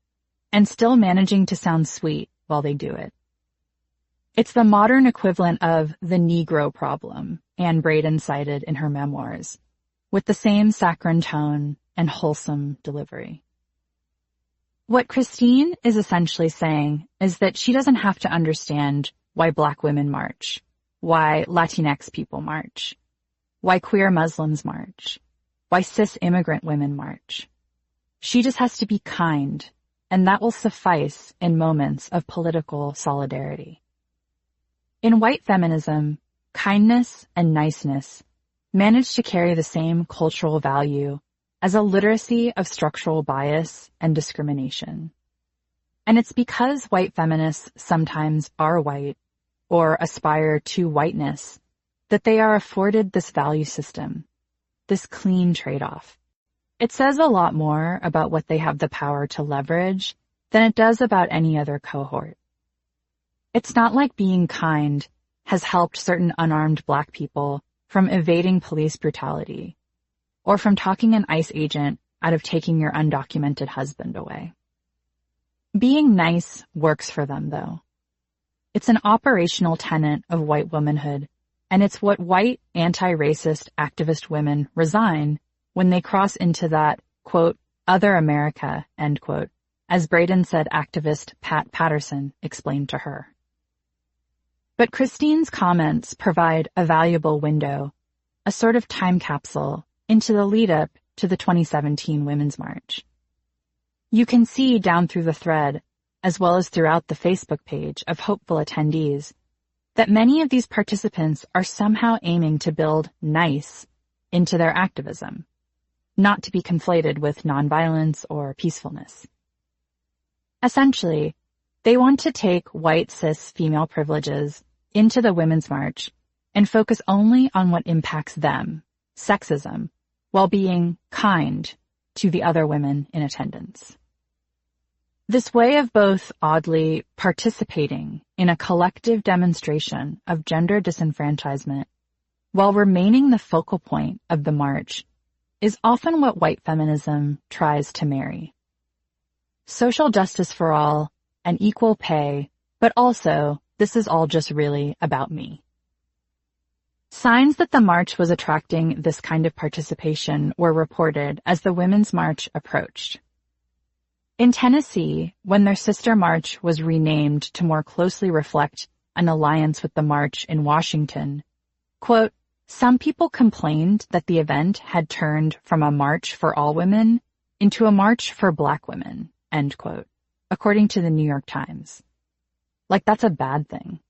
and still managing to sound sweet while they do it. It's the modern equivalent of the Negro problem Anne Braden cited in her memoirs, with the same saccharine tone and wholesome delivery. What Christine is essentially saying is that she doesn't have to understand why Black women march, why Latinx people march, why queer Muslims march, why cis immigrant women march. She just has to be kind, and that will suffice in moments of political solidarity. In white feminism, kindness and niceness manage to carry the same cultural value as a literacy of structural bias and discrimination. And it's because white feminists sometimes are white or aspire to whiteness that they are afforded this value system, this clean trade-off. It says a lot more about what they have the power to leverage than it does about any other cohort. It's not like being kind has helped certain unarmed Black people from evading police brutality, or from talking an ICE agent out of taking your undocumented husband away. Being nice works for them, though. It's an operational tenet of white womanhood, and it's what white, anti-racist activist women resign when they cross into that, quote, other America, end quote, as Braden said activist Pat Patterson explained to her. But Christine's comments provide a valuable window, a sort of time capsule, into the lead-up to the 2017 Women's March. You can see down through the thread, as well as throughout the Facebook page of hopeful attendees, that many of these participants are somehow aiming to build nice into their activism, not to be conflated with nonviolence or peacefulness. Essentially, they want to take white cis female privileges into the Women's March and focus only on what impacts them, sexism, while being kind to the other women in attendance. This way of both oddly participating in a collective demonstration of gender disenfranchisement while remaining the focal point of the march is often what white feminism tries to marry. Social justice for all and equal pay, but also this is all just really about me. Signs that the march was attracting this kind of participation were reported as the Women's March approached. In Tennessee, when their sister march was renamed to more closely reflect an alliance with the march in Washington, quote, some people complained that the event had turned from a march for all women into a march for Black women, end quote, according to the New York Times. Like that's a bad thing.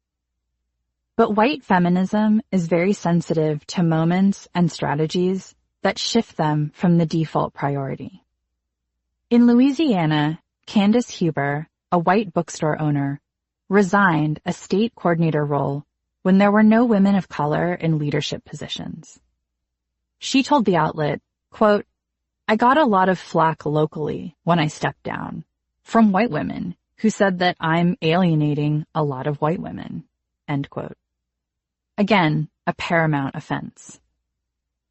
But white feminism is very sensitive to moments and strategies that shift them from the default priority. In Louisiana, Candace Huber, a white bookstore owner, resigned a state coordinator role when there were no women of color in leadership positions. She told the outlet, quote, I got a lot of flack locally when I stepped down from white women who said that I'm alienating a lot of white women, end quote. Again, a paramount offense.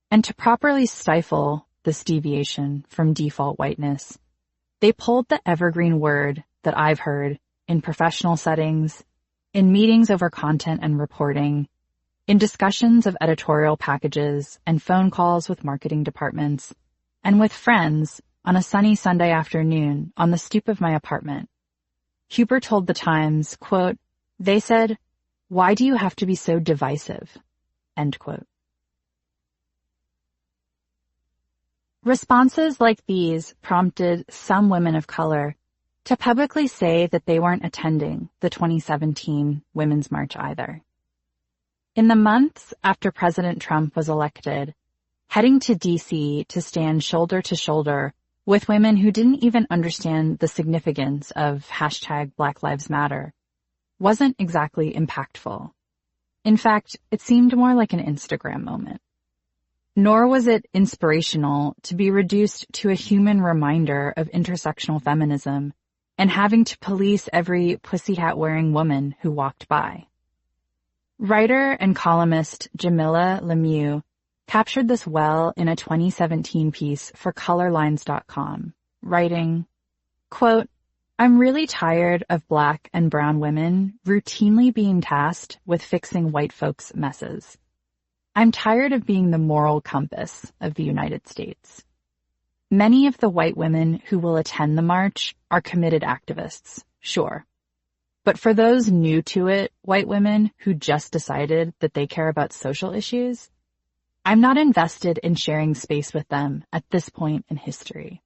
And to properly stifle this deviation from default whiteness, they pulled the evergreen word that I've heard in professional settings, in meetings over content and reporting, in discussions of editorial packages and phone calls with marketing departments, and with friends on a sunny Sunday afternoon on the stoop of my apartment. Huber told the Times, quote, they said, why do you have to be so divisive? End quote. Responses like these prompted some women of color to publicly say that they weren't attending the 2017 Women's March either. In the months after President Trump was elected, heading to D.C. to stand shoulder to shoulder with women who didn't even understand the significance of hashtag Black Lives Matter wasn't exactly impactful. In fact, it seemed more like an Instagram moment. Nor was it inspirational to be reduced to a human reminder of intersectional feminism and having to police every pussy hat-wearing woman who walked by. Writer and columnist Jamila Lemieux captured this well in a 2017 piece for colorlines.com, writing, quote, I'm really tired of Black and brown women routinely being tasked with fixing white folks' messes. I'm tired of being the moral compass of the United States. Many of the white women who will attend the march are committed activists, sure. But for those new to it, white women who just decided that they care about social issues, I'm not invested in sharing space with them at this point in history.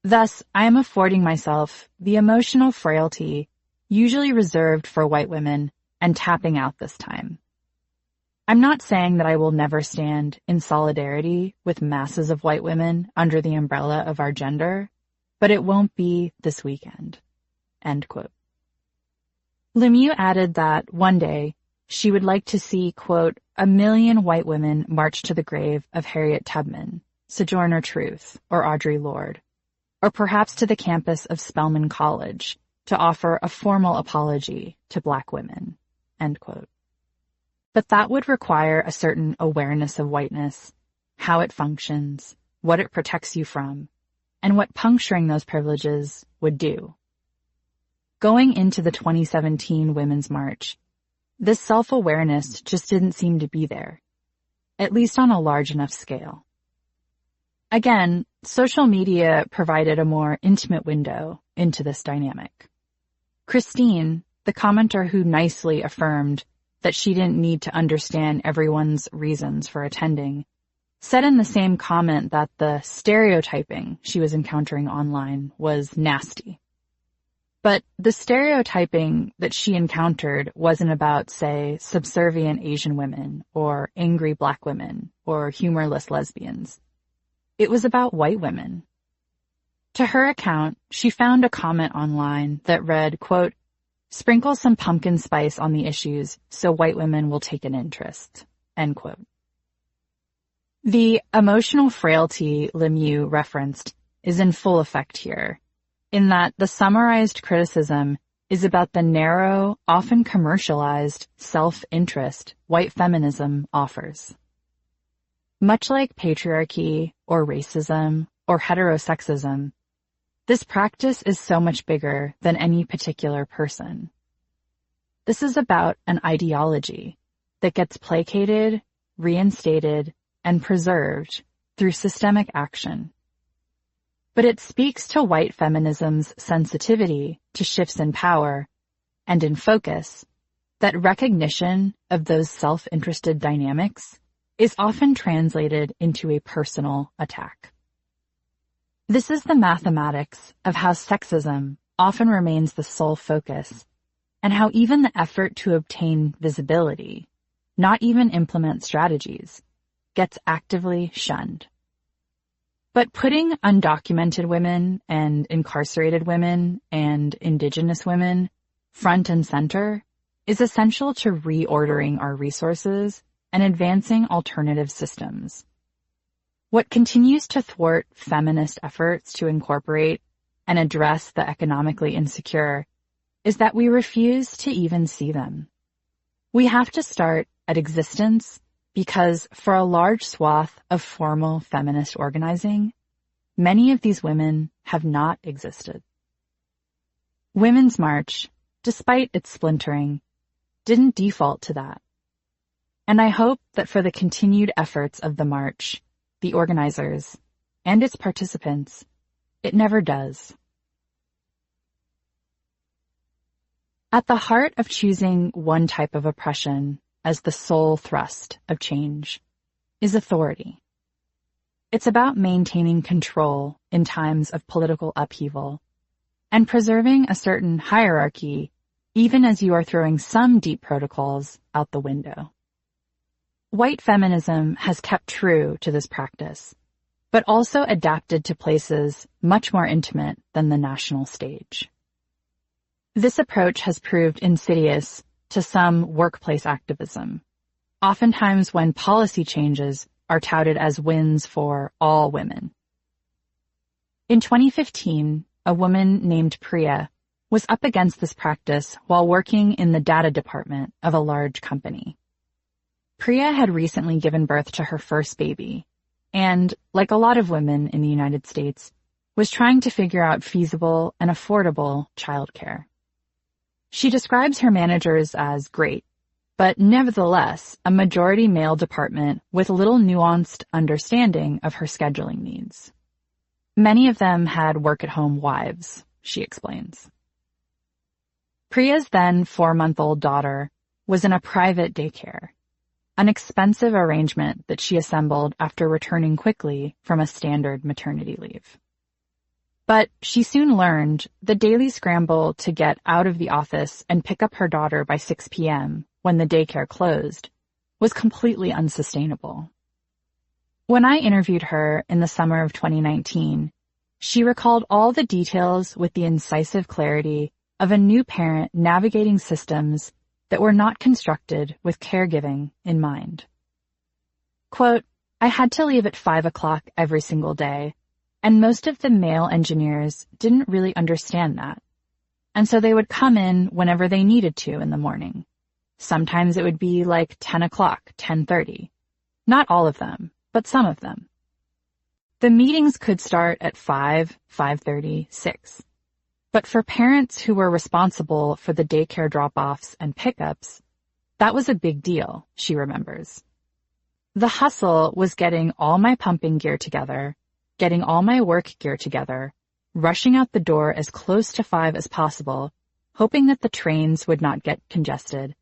Thus, I am affording myself the emotional frailty usually reserved for white women and tapping out this time. I'm not saying that I will never stand in solidarity with masses of white women under the umbrella of our gender, but it won't be this weekend. End quote. Lemieux added that one day she would like to see, quote, 1 million white women march to the grave of Harriet Tubman, Sojourner Truth or Audre Lorde, or perhaps to the campus of Spelman College to offer a formal apology to Black women." End quote. But that would require a certain awareness of whiteness, how it functions, what it protects you from, and what puncturing those privileges would do. Going into the 2017 Women's March, this self-awareness just didn't seem to be there, at least on a large enough scale. Again, social media provided a more intimate window into this dynamic. Christine, the commenter who nicely affirmed that she didn't need to understand everyone's reasons for attending, said in the same comment that the stereotyping she was encountering online was nasty. But the stereotyping that she encountered wasn't about, say, subservient Asian women or angry Black women or humorless lesbians. It was about white women. To her account, she found a comment online that read, quote, "Sprinkle some pumpkin spice on the issues so white women will take an interest," end quote. The emotional frailty Lemieux referenced is in full effect here, in that the summarized criticism is about the narrow, often commercialized self-interest white feminism offers. Much like patriarchy or racism or heterosexism, this practice is so much bigger than any particular person. This is about an ideology that gets placated, reinstated, and preserved through systemic action. But it speaks to white feminism's sensitivity to shifts in power and in focus that recognition of those self-interested dynamics is often translated into a personal attack. This is the mathematics of how sexism often remains the sole focus, and how even the effort to obtain visibility, not even implement strategies, gets actively shunned. But putting undocumented women and incarcerated women and indigenous women front and center is essential to reordering our resources and advancing alternative systems. What continues to thwart feminist efforts to incorporate and address the economically insecure is that we refuse to even see them. We have to start at existence because for a large swath of formal feminist organizing, many of these women have not existed. Women's March, despite its splintering, didn't default to that. And I hope that for the continued efforts of the march, the organizers, and its participants, it never does. At the heart of choosing one type of oppression as the sole thrust of change is authority. It's about maintaining control in times of political upheaval and preserving a certain hierarchy even as you are throwing some deep protocols out the window. White feminism has kept true to this practice, but also adapted to places much more intimate than the national stage. This approach has proved insidious to some workplace activism, oftentimes when policy changes are touted as wins for all women. In 2015, a woman named Priya was up against this practice while working in the data department of a large company. Priya had recently given birth to her first baby, and, like a lot of women in the United States, was trying to figure out feasible and affordable childcare. She describes her managers as great, but nevertheless a majority male department with little nuanced understanding of her scheduling needs. Many of them had work-at-home wives, she explains. Priya's then 4-month-old daughter was in a private daycare, an expensive arrangement that she assembled after returning quickly from a standard maternity leave. But she soon learned the daily scramble to get out of the office and pick up her daughter by 6 p.m. when the daycare closed was completely unsustainable. When I interviewed her in the summer of 2019, she recalled all the details with the incisive clarity of a new parent navigating systems that were not constructed with caregiving in mind. Quote, I had to leave at 5 o'clock every single day, and most of the male engineers didn't really understand that. And so they would come in whenever they needed to in the morning. Sometimes it would be like 10 o'clock, 10:30. Not all of them, but some of them. The meetings could start at 5, 5:30, 6. But for parents who were responsible for the daycare drop-offs and pickups, that was a big deal, she remembers. The hustle was getting all my pumping gear together, getting all my work gear together, rushing out the door as close to 5 as possible, hoping that the trains would not get congested,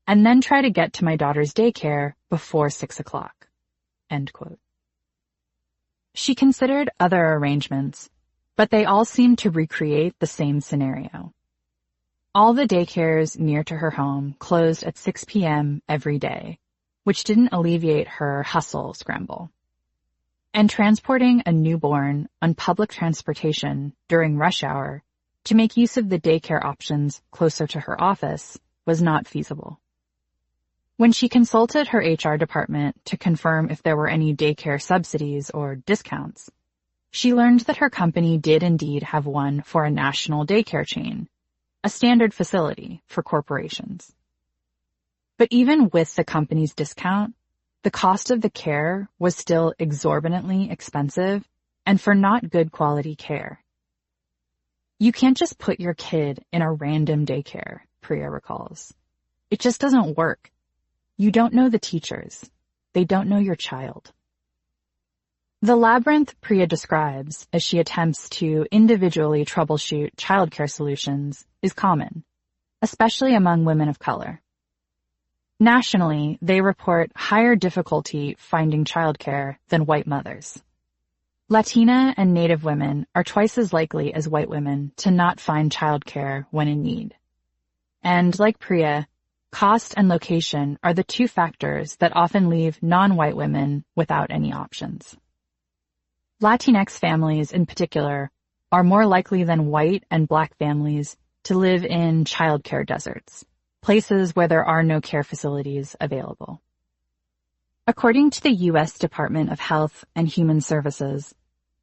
and then try to get to my daughter's daycare before 6 o'clock. End quote. She considered other arrangements, but they all seemed to recreate the same scenario. All the daycares near to her home closed at 6 p.m. every day, which didn't alleviate her hustle scramble. And transporting a newborn on public transportation during rush hour to make use of the daycare options closer to her office was not feasible. When she consulted her HR department to confirm if there were any daycare subsidies or discounts, she learned that her company did indeed have one for a national daycare chain, a standard facility for corporations. But even with the company's discount, the cost of the care was still exorbitantly expensive and for not good quality care. You can't just put your kid in a random daycare, Priya recalls. It just doesn't work. You don't know the teachers. They don't know your child. The labyrinth Priya describes as she attempts to individually troubleshoot childcare solutions is common, especially among women of color. Nationally, they report higher difficulty finding childcare than white mothers. Latina and Native women are twice as likely as white women to not find childcare when in need. And like Priya, cost and location are the two factors that often leave non-white women without any options. Latinx families in particular are more likely than white and black families to live in childcare deserts, places where there are no care facilities available. According to the U.S. Department of Health and Human Services,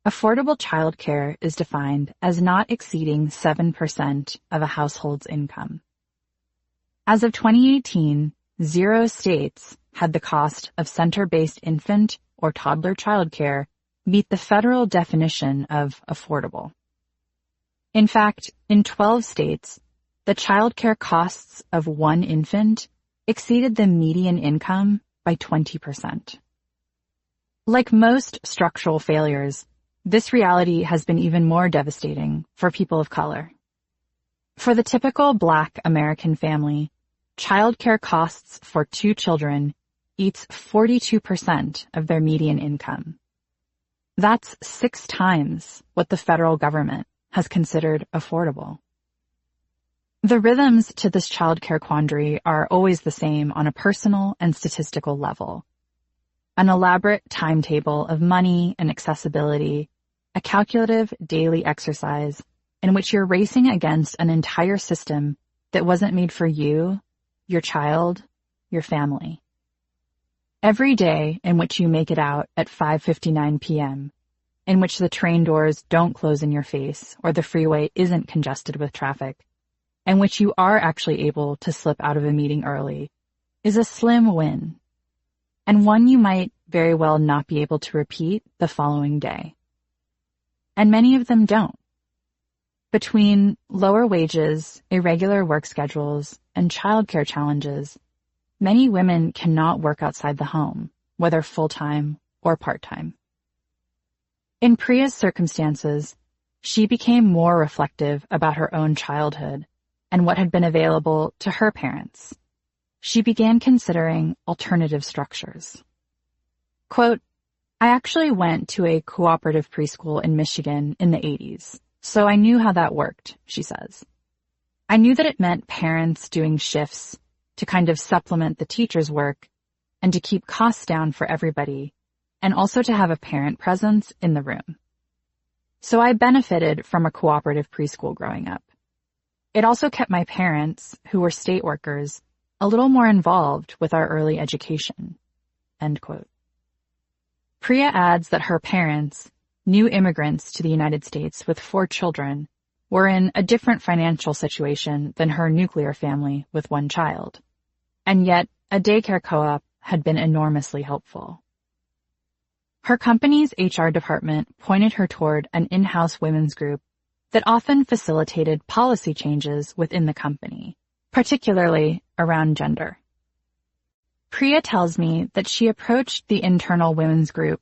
affordable childcare is defined as not exceeding 7% of a household's income. As of 2018, 0 states had the cost of center-based infant or toddler childcare meet the federal definition of affordable. In fact, in 12 states, the childcare costs of one infant exceeded the median income by 20%. Like most structural failures, this reality has been even more devastating for people of color. For the typical Black American family, childcare costs for 2 children eats 42% of their median income. That's 6 times what the federal government has considered affordable. The rhythms to this childcare quandary are always the same on a personal and statistical level. An elaborate timetable of money and accessibility, a calculative daily exercise in which you're racing against an entire system that wasn't made for you, your child, your family. Every day in which you make it out at 5:59 p.m., in which the train doors don't close in your face or the freeway isn't congested with traffic, in which you are actually able to slip out of a meeting early, is a slim win, and one you might very well not be able to repeat the following day. And many of them don't. Between lower wages, irregular work schedules, and childcare challenges, many women cannot work outside the home, whether full-time or part-time. In Priya's circumstances, she became more reflective about her own childhood and what had been available to her parents. She began considering alternative structures. Quote, I actually went to a cooperative preschool in Michigan in the 80s, so I knew how that worked, she says. I knew that it meant parents doing shifts to kind of supplement the teacher's work and to keep costs down for everybody, and also to have a parent presence in the room. So I benefited from a cooperative preschool growing up. It also kept my parents, who were state workers, a little more involved with our early education. End quote. Priya adds that her parents, new immigrants to the United States with 4 children, were in a different financial situation than her nuclear family with 1 child. And yet, a daycare co-op had been enormously helpful. Her company's HR department pointed her toward an in-house women's group that often facilitated policy changes within the company, particularly around gender. Priya tells me that she approached the internal women's group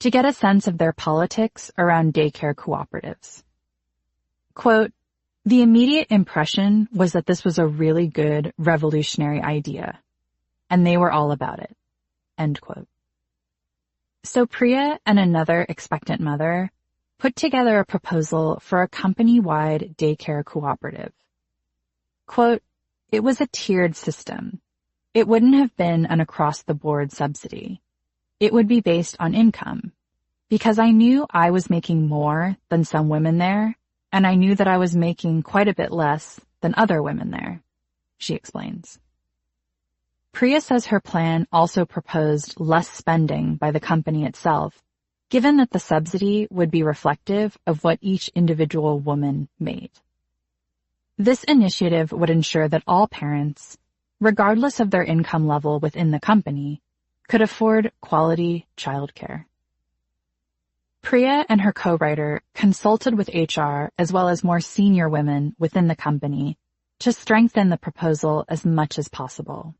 to get a sense of their politics around daycare cooperatives. Quote, "The immediate impression was that this was a really good revolutionary idea, and they were all about it." End quote. So Priya and another expectant mother put together a proposal for a company-wide daycare cooperative. Quote, "It was a tiered system. It wouldn't have been an across-the-board subsidy. It would be based on income, because I knew I was making more than some women there, and I knew that I was making quite a bit less than other women there," she explains. Priya says her plan also proposed less spending by the company itself, given that the subsidy would be reflective of what each individual woman made. This initiative would ensure that all parents, regardless of their income level within the company, could afford quality childcare. Priya and her co-writer consulted with HR as well as more senior women within the company to strengthen the proposal as much as possible.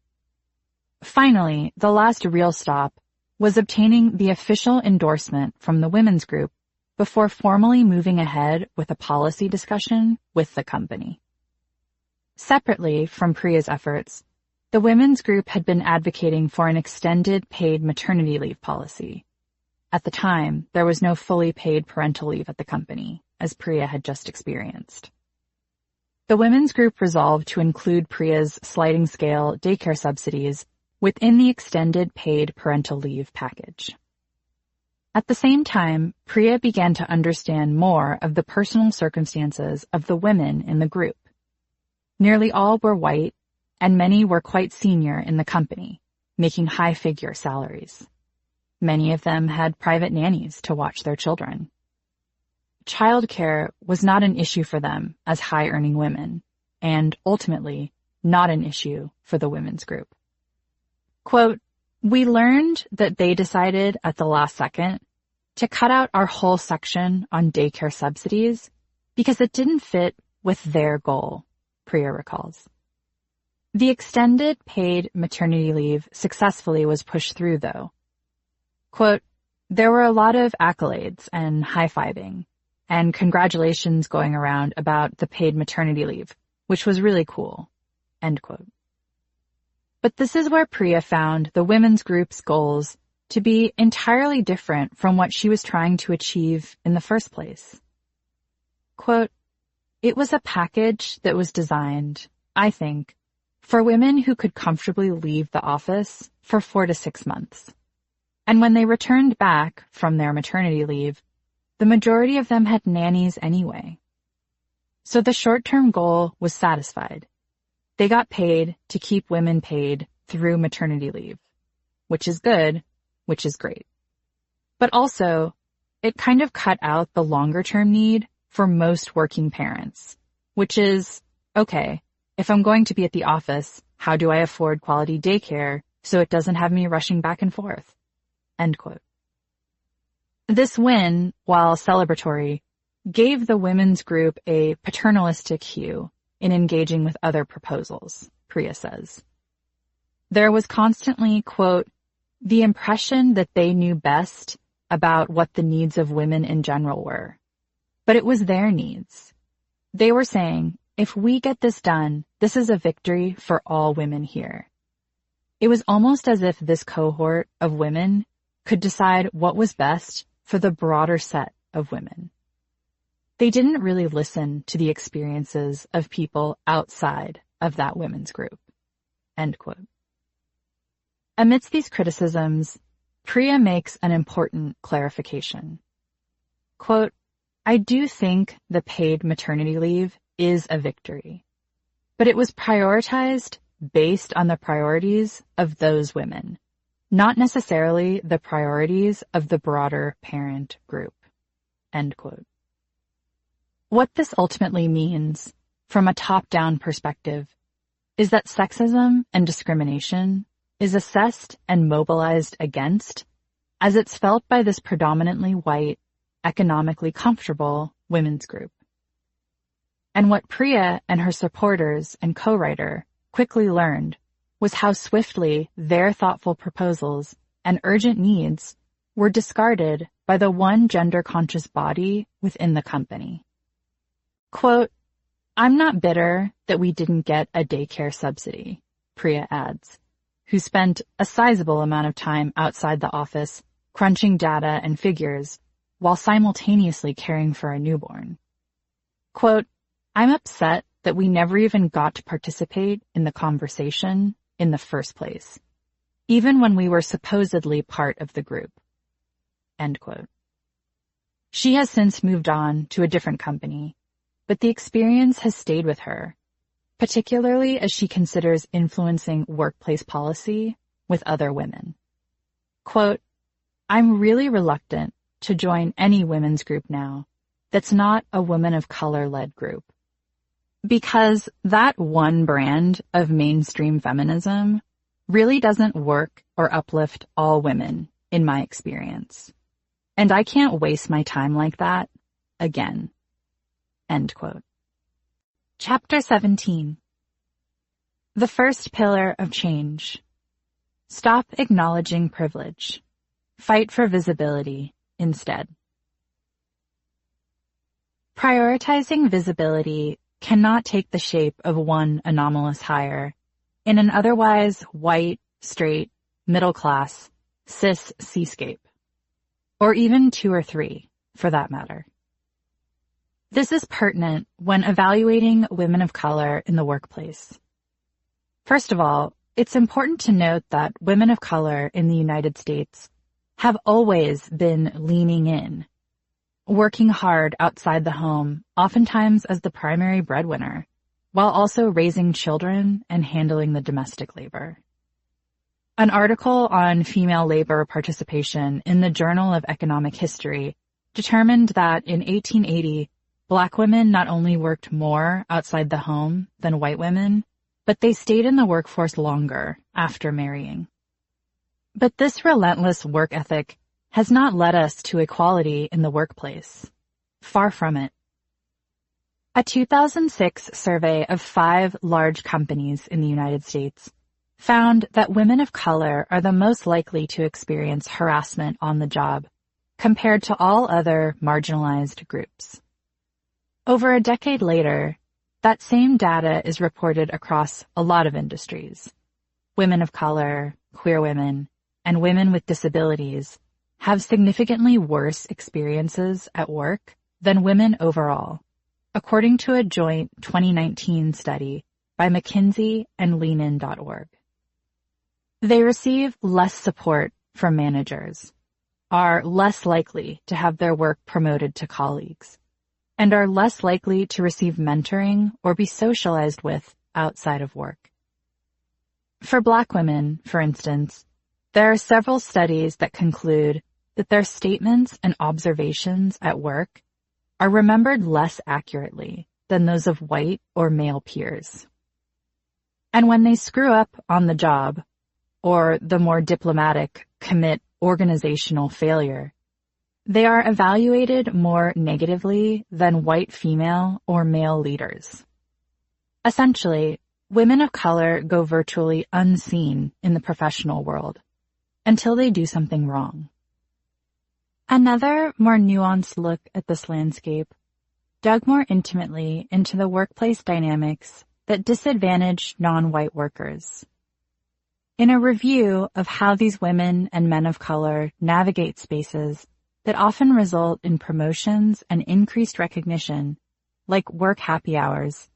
Finally, the last real stop was obtaining the official endorsement from the women's group before formally moving ahead with a policy discussion with the company. Separately from Priya's efforts, the women's group had been advocating for an extended paid maternity leave policy. At the time, there was no fully paid parental leave at the company, as Priya had just experienced. The women's group resolved to include Priya's sliding scale daycare subsidies within the extended paid parental leave package. At the same time, Priya began to understand more of the personal circumstances of the women in the group. Nearly all were white, and many were quite senior in the company, making high-figure salaries. Many of them had private nannies to watch their children. Childcare was not an issue for them as high-earning women, and ultimately not an issue for the women's group. Quote, "We learned that they decided at the last second to cut out our whole section on daycare subsidies because it didn't fit with their goal," Priya recalls. The extended paid maternity leave successfully was pushed through, though. Quote, "There were a lot of accolades and high-fiving and congratulations going around about the paid maternity leave, which was really cool." End quote. But this is where Priya found the women's group's goals to be entirely different from what she was trying to achieve in the first place. Quote, "It was a package that was designed, I think, for women who could comfortably leave the office for 4 to 6 months. And when they returned back from their maternity leave, the majority of them had nannies anyway. So the short-term goal was satisfied. They got paid to keep women paid through maternity leave, which is good, which is great. But also, it kind of cut out the longer-term need for most working parents, which is, okay, if I'm going to be at the office, how do I afford quality daycare so it doesn't have me rushing back and forth?" End quote. This win, while celebratory, gave the women's group a paternalistic hue in engaging with other proposals, Priya says. There was constantly, quote, "the impression that they knew best about what the needs of women in general were. But it was their needs. They were saying, if we get this done, this is a victory for all women here." It was almost as if this cohort of women could decide what was best for the broader set of women. They didn't really listen to the experiences of people outside of that women's group. End quote. Amidst these criticisms, Priya makes an important clarification. Quote, "I do think the paid maternity leave is a victory, but it was prioritized based on the priorities of those women, not necessarily the priorities of the broader parent group." End quote. What this ultimately means, from a top-down perspective, is that sexism and discrimination is assessed and mobilized against as it's felt by this predominantly white, economically comfortable women's group. And what Priya and her supporters and co-writer quickly learned was how swiftly their thoughtful proposals and urgent needs were discarded by the one gender-conscious body within the company. Quote, "I'm not bitter that we didn't get a daycare subsidy," Priya adds, who spent a sizable amount of time outside the office crunching data and figures while simultaneously caring for a newborn. Quote, "I'm upset that we never even got to participate in the conversation in the first place, even when we were supposedly part of the group." End quote. She has since moved on to a different company, but the experience has stayed with her, particularly as she considers influencing workplace policy with other women. Quote, "I'm really reluctant to join any women's group now that's not a women of color-led group, because that one brand of mainstream feminism really doesn't work or uplift all women, in my experience. And I can't waste my time like that again." End quote. Chapter 17. The first pillar of change. Stop acknowledging privilege. Fight for visibility instead. Prioritizing visibility cannot take the shape of one anomalous hire in an otherwise white, straight, middle-class, cis seascape, or even two or three, for that matter. This is pertinent when evaluating women of color in the workplace. First of all, it's important to note that women of color in the United States have always been leaning in, working hard outside the home, oftentimes as the primary breadwinner, while also raising children and handling the domestic labor. An article on female labor participation in the Journal of Economic History determined that in 1880, Black women not only worked more outside the home than white women, but they stayed in the workforce longer after marrying. But this relentless work ethic has not led us to equality in the workplace. Far from it. A 2006 survey of 5 large companies in the United States found that women of color are the most likely to experience harassment on the job compared to all other marginalized groups. Over a decade later, that same data is reported across a lot of industries. Women of color, queer women, and women with disabilities have significantly worse experiences at work than women overall, according to a joint 2019 study by McKinsey and Leanin.org. They receive less support from managers, are less likely to have their work promoted to colleagues, and are less likely to receive mentoring or be socialized with outside of work. For Black women, for instance, there are several studies that conclude that their statements and observations at work are remembered less accurately than those of white or male peers. And when they screw up on the job, or the more diplomatic, commit organizational failure, they are evaluated more negatively than white female or male leaders. Essentially, women of color go virtually unseen in the professional world until they do something wrong. Another, more nuanced look at this landscape dug more intimately into the workplace dynamics that disadvantage non-white workers. In a review of how these women and men of color navigate spaces that often result in promotions and increased recognition, like work happy hours,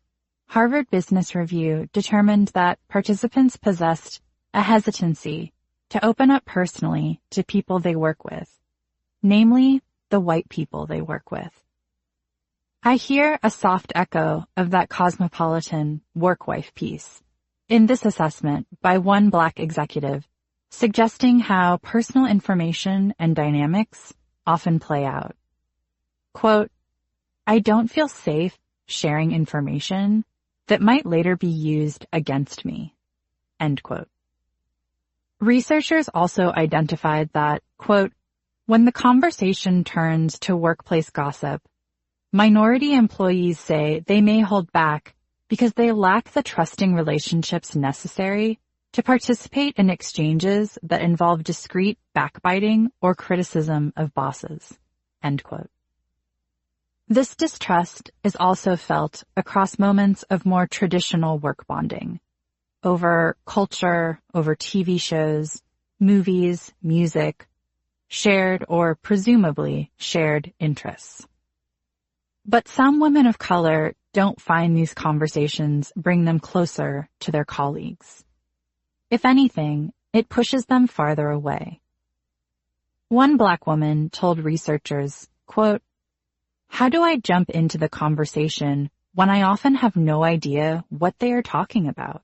Harvard Business Review determined that participants possessed a hesitancy to open up personally to people they work with, namely the white people they work with. I hear a soft echo of that cosmopolitan work wife piece in this assessment by one Black executive suggesting how personal information and dynamics often play out. Quote, "I don't feel safe sharing information that might later be used against me." End quote. Researchers also identified that, quote, "When the conversation turns to workplace gossip, minority employees say they may hold back because they lack the trusting relationships necessary to participate in exchanges that involve discreet backbiting or criticism of bosses." End quote. This distrust is also felt across moments of more traditional work bonding, over culture, over TV shows, movies, music, shared or presumably shared interests. But some women of color don't find these conversations bring them closer to their colleagues. If anything, it pushes them farther away. One Black woman told researchers, quote, "How do I jump into the conversation when I often have no idea what they are talking about?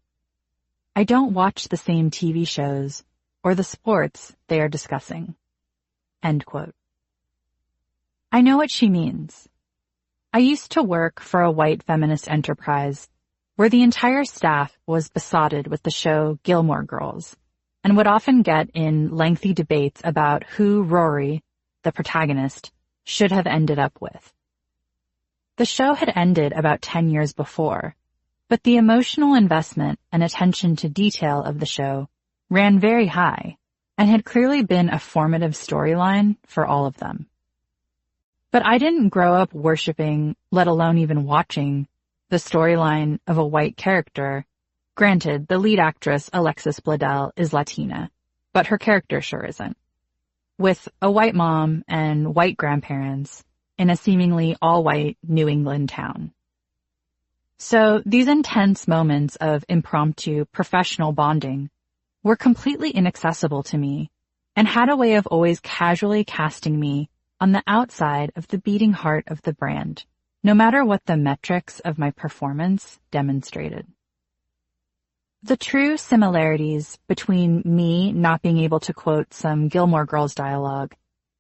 I don't watch the same TV shows or the sports they are discussing." End quote. I know what she means. I used to work for a white feminist enterprise where the entire staff was besotted with the show Gilmore Girls and would often get in lengthy debates about who Rory, the protagonist, should have ended up with. The show had ended about 10 years before, but the emotional investment and attention to detail of the show ran very high and had clearly been a formative storyline for all of them. But I didn't grow up worshiping, let alone even watching, the storyline of a white character. Granted, the lead actress, Alexis Bledel, is Latina, but her character sure isn't. With a white mom and white grandparents in a seemingly all-white New England town. So these intense moments of impromptu professional bonding were completely inaccessible to me and had a way of always casually casting me on the outside of the beating heart of the brand, no matter what the metrics of my performance demonstrated. The true similarities between me not being able to quote some Gilmore Girls dialogue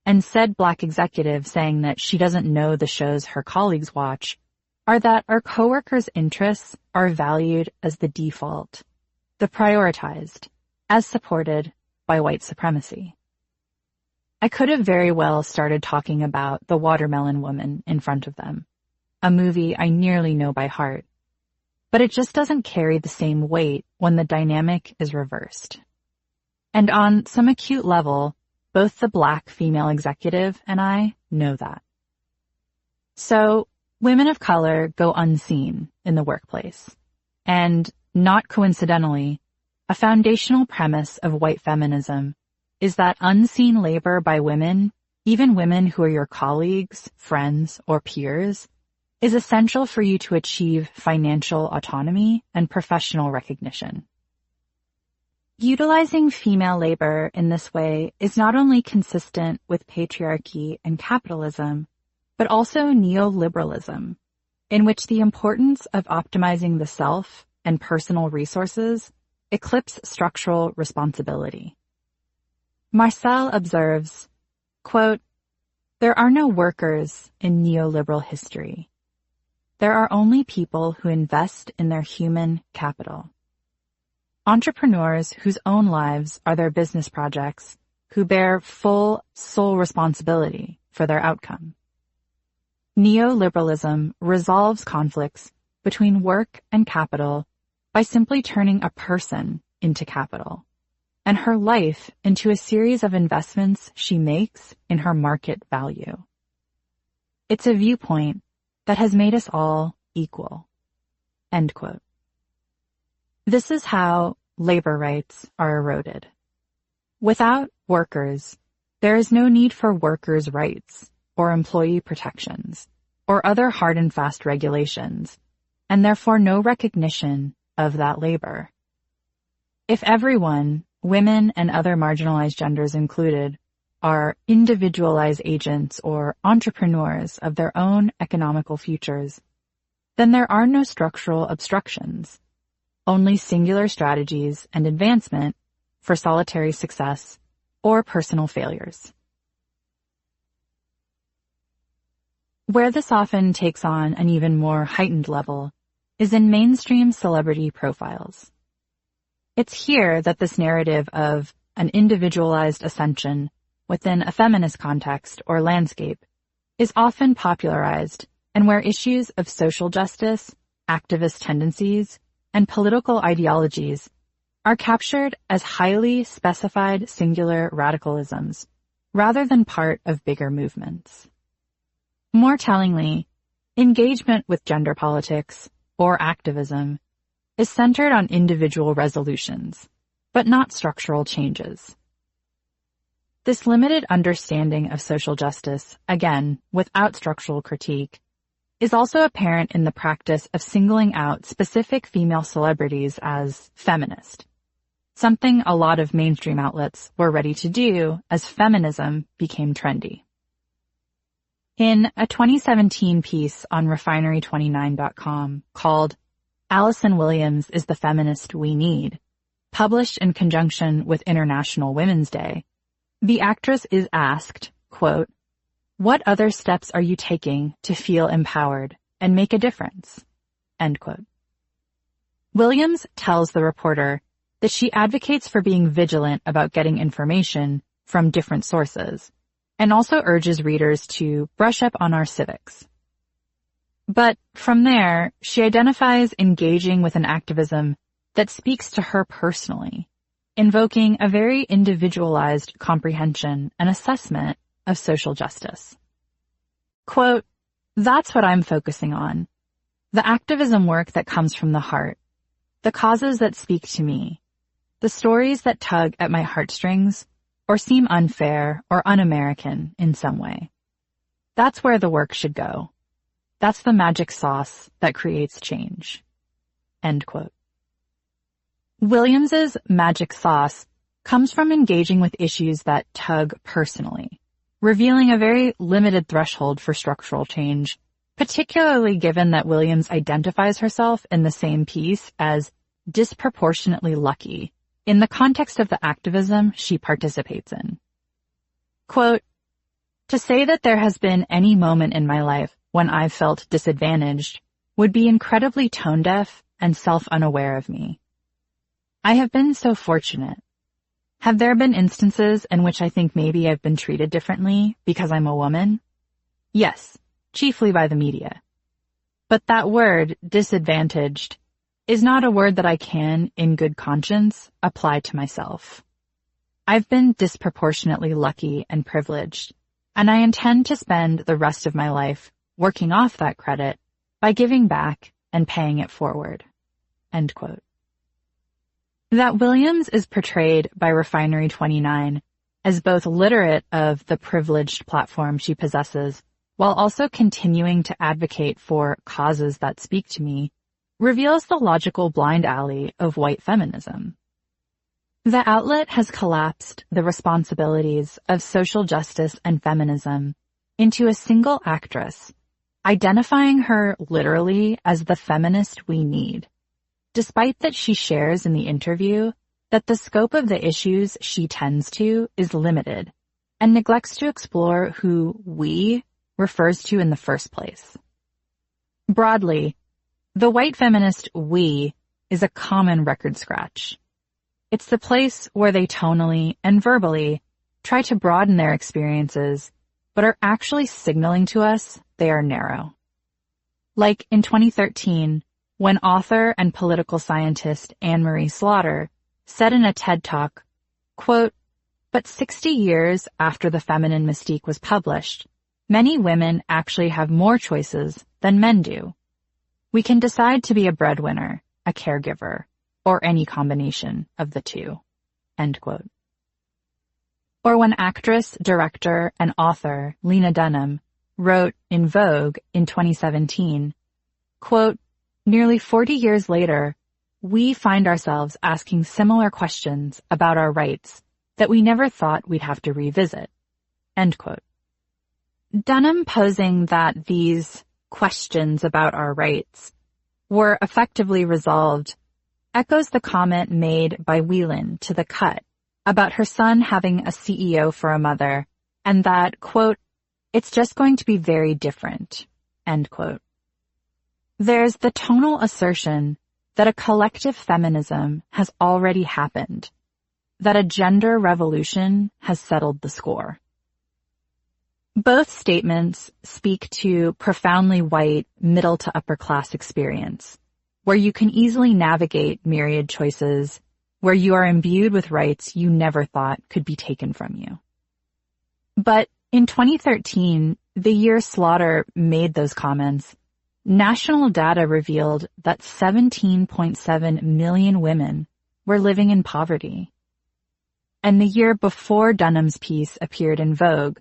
and said Black executive saying that she doesn't know the shows her colleagues watch are that our coworkers' interests are valued as the default, the prioritized, as supported by white supremacy. I could have very well started talking about The Watermelon Woman in front of them, a movie I nearly know by heart, but it just doesn't carry the same weight when the dynamic is reversed. And on some acute level, both the Black female executive and I know that. So, women of color go unseen in the workplace. And, not coincidentally, a foundational premise of white feminism is that unseen labor by women, even women who are your colleagues, friends, or peers, is essential for you to achieve financial autonomy and professional recognition. Utilizing female labor in this way is not only consistent with patriarchy and capitalism, but also neoliberalism, in which the importance of optimizing the self and personal resources eclipse structural responsibility. Marcel observes, quote, "There are no workers in neoliberal history. There are only people who invest in their human capital. Entrepreneurs whose own lives are their business projects, who bear full sole responsibility for their outcome. Neoliberalism resolves conflicts between work and capital by simply turning a person into capital, and her life into a series of investments she makes in her market value. It's a viewpoint that has made us all equal." End quote. This is how labor rights are eroded. Without workers, there is no need for workers' rights or employee protections or other hard and fast regulations, and therefore no recognition of that labor. If everyone, women and other marginalized genders included, are individualized agents or entrepreneurs of their own economical futures, then there are no structural obstructions, only singular strategies and advancement for solitary success or personal failures. Where this often takes on an even more heightened level is in mainstream celebrity profiles. It's here that this narrative of an individualized ascension within a feminist context or landscape is often popularized, and where issues of social justice, activist tendencies, and political ideologies are captured as highly specified singular radicalisms rather than part of bigger movements. More tellingly, engagement with gender politics or activism is centered on individual resolutions, but not structural changes. This limited understanding of social justice, again, without structural critique, is also apparent in the practice of singling out specific female celebrities as feminist, something a lot of mainstream outlets were ready to do as feminism became trendy. In a 2017 piece on Refinery29.com called Allison Williams is the Feminist We Need, published in conjunction with International Women's Day, the actress is asked, quote, "What other steps are you taking to feel empowered and make a difference?" End quote. Williams tells the reporter that she advocates for being vigilant about getting information from different sources, and also urges readers to brush up on our civics. But from there, she identifies engaging with an activism that speaks to her personally, invoking a very individualized comprehension and assessment of social justice. Quote, "That's what I'm focusing on. The activism work that comes from the heart, the causes that speak to me, the stories that tug at my heartstrings or seem unfair or un-American in some way. That's where the work should go. That's the magic sauce that creates change." End quote. Williams's magic sauce comes from engaging with issues that tug personally, revealing a very limited threshold for structural change, particularly given that Williams identifies herself in the same piece as disproportionately lucky in the context of the activism she participates in. Quote, "To say that there has been any moment in my life when I've felt disadvantaged would be incredibly tone-deaf and self-unaware of me. I have been so fortunate. Have there been instances in which I think maybe I've been treated differently because I'm a woman? Yes, chiefly by the media. But that word, disadvantaged, is not a word that I can, in good conscience, apply to myself. I've been disproportionately lucky and privileged, and I intend to spend the rest of my life working off that credit by giving back and paying it forward." End quote. That Williams is portrayed by Refinery29 as both literate of the privileged platform she possesses, while also continuing to advocate for causes that speak to me, reveals the logical blind alley of white feminism. The outlet has collapsed the responsibilities of social justice and feminism into a single actress, identifying her literally as the feminist we need, despite that she shares in the interview that the scope of the issues she tends to is limited and neglects to explore who we refers to in the first place. Broadly, the white feminist we is a common record scratch. It's the place where they tonally and verbally try to broaden their experiences, but are actually signaling to us they are narrow. Like in 2013, when author and political scientist Anne-Marie Slaughter said in a TED Talk, quote, "But 60 years after The Feminine Mystique was published, many women actually have more choices than men do. We can decide to be a breadwinner, a caregiver, or any combination of the two." End quote. Or when actress, director, and author Lena Dunham wrote in Vogue in 2017, quote, "Nearly 40 years later, we find ourselves asking similar questions about our rights that we never thought we'd have to revisit." End quote. Dunham posing that these questions about our rights were effectively resolved echoes the comment made by Whelan to The Cut about her son having a CEO for a mother, and that, quote, it's just going to be very different, end quote. There's the tonal assertion that a collective feminism has already happened, that a gender revolution has settled the score. Both statements speak to profoundly white, middle to upper class experience, where you can easily navigate myriad choices, where you are imbued with rights you never thought could be taken from you. But in 2013, the year Slaughter made those comments, national data revealed that 17.7 million women were living in poverty. And the year before Dunham's piece appeared in Vogue,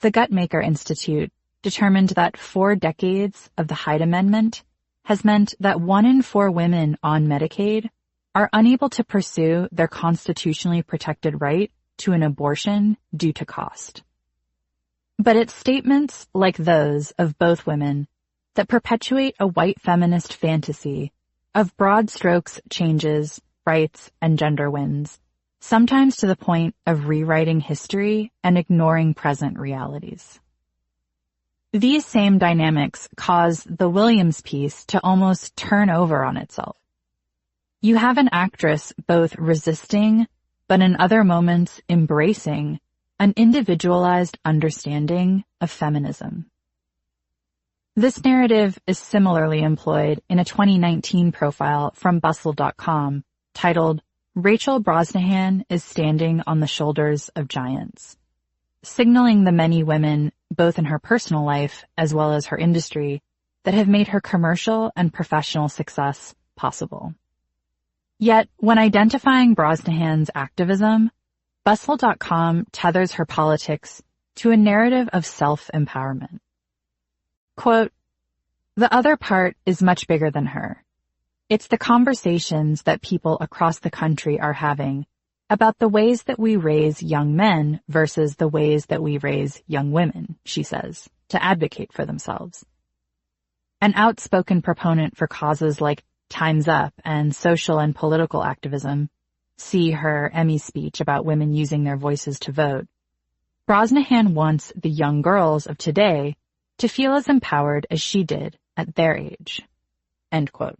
the Guttmaker Institute determined that 4 decades of the Hyde Amendment has meant that 1 in 4 women on Medicaid are unable to pursue their constitutionally protected right to an abortion due to cost. But it's statements like those of both women that perpetuate a white feminist fantasy of broad strokes changes, rights, and gender wins, sometimes to the point of rewriting history and ignoring present realities. These same dynamics cause the Williams piece to almost turn over on itself. You have an actress both resisting, but in other moments embracing, an individualized understanding of feminism. This narrative is similarly employed in a 2019 profile from Bustle.com titled Rachel Brosnahan is Standing on the Shoulders of Giants, signaling the many women, both in her personal life as well as her industry, that have made her commercial and professional success possible. Yet, when identifying Brosnahan's activism, Bustle.com tethers her politics to a narrative of self-empowerment. Quote, the other part is much bigger than her. It's the conversations that people across the country are having about the ways that we raise young men versus the ways that we raise young women, she says, to advocate for themselves. An outspoken proponent for causes like Time's Up and social and political activism, see her Emmy speech about women using their voices to vote, Brosnahan wants the young girls of today to feel as empowered as she did at their age. End quote.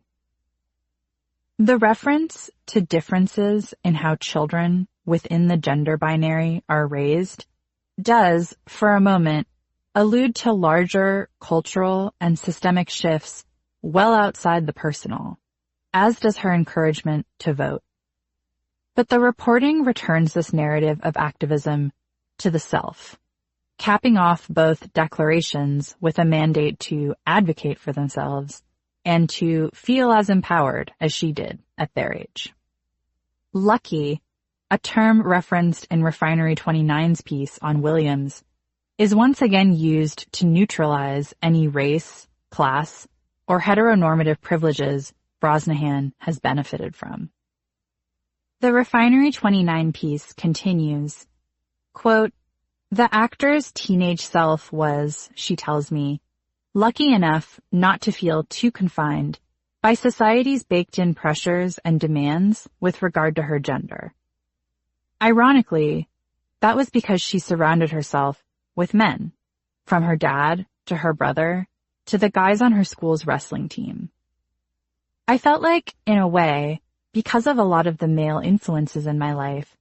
The reference to differences in how children within the gender binary are raised does, for a moment, allude to larger cultural and systemic shifts well outside the personal, as does her encouragement to vote. But the reporting returns this narrative of activism to the self, capping off both declarations with a mandate to advocate for themselves and to feel as empowered as she did at their age. Lucky, a term referenced in Refinery 29's piece on Williams, is once again used to neutralize any race, class, or heteronormative privileges Brosnahan has benefited from. The Refinery 29 piece continues, quote, the actor's teenage self was, she tells me, lucky enough not to feel too confined by society's baked-in pressures and demands with regard to her gender. Ironically, that was because she surrounded herself with men, from her dad to her brother to the guys on her school's wrestling team. I felt like, in a way, because of a lot of the male influences in my life,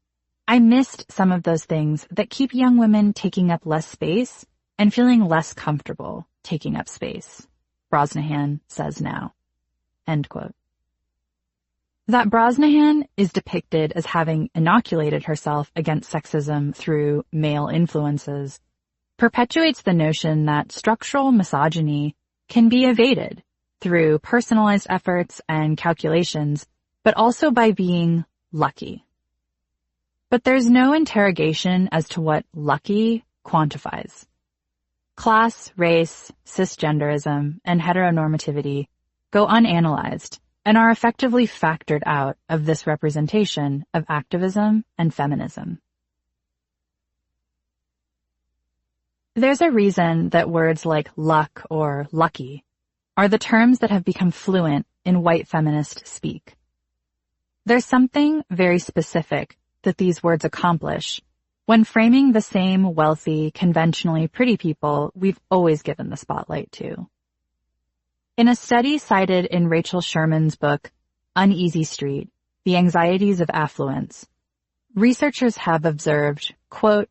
I missed some of those things that keep young women taking up less space and feeling less comfortable taking up space, Brosnahan says now. End quote. That Brosnahan is depicted as having inoculated herself against sexism through male influences perpetuates the notion that structural misogyny can be evaded through personalized efforts and calculations, but also by being lucky. But there's no interrogation as to what lucky quantifies. Class, race, cisgenderism, and heteronormativity go unanalyzed and are effectively factored out of this representation of activism and feminism. There's a reason that words like luck or lucky are the terms that have become fluent in white feminist speak. There's something very specific that these words accomplish when framing the same wealthy, conventionally pretty people we've always given the spotlight to. In a study cited in Rachel Sherman's book, Uneasy Street, The Anxieties of Affluence, researchers have observed, quote,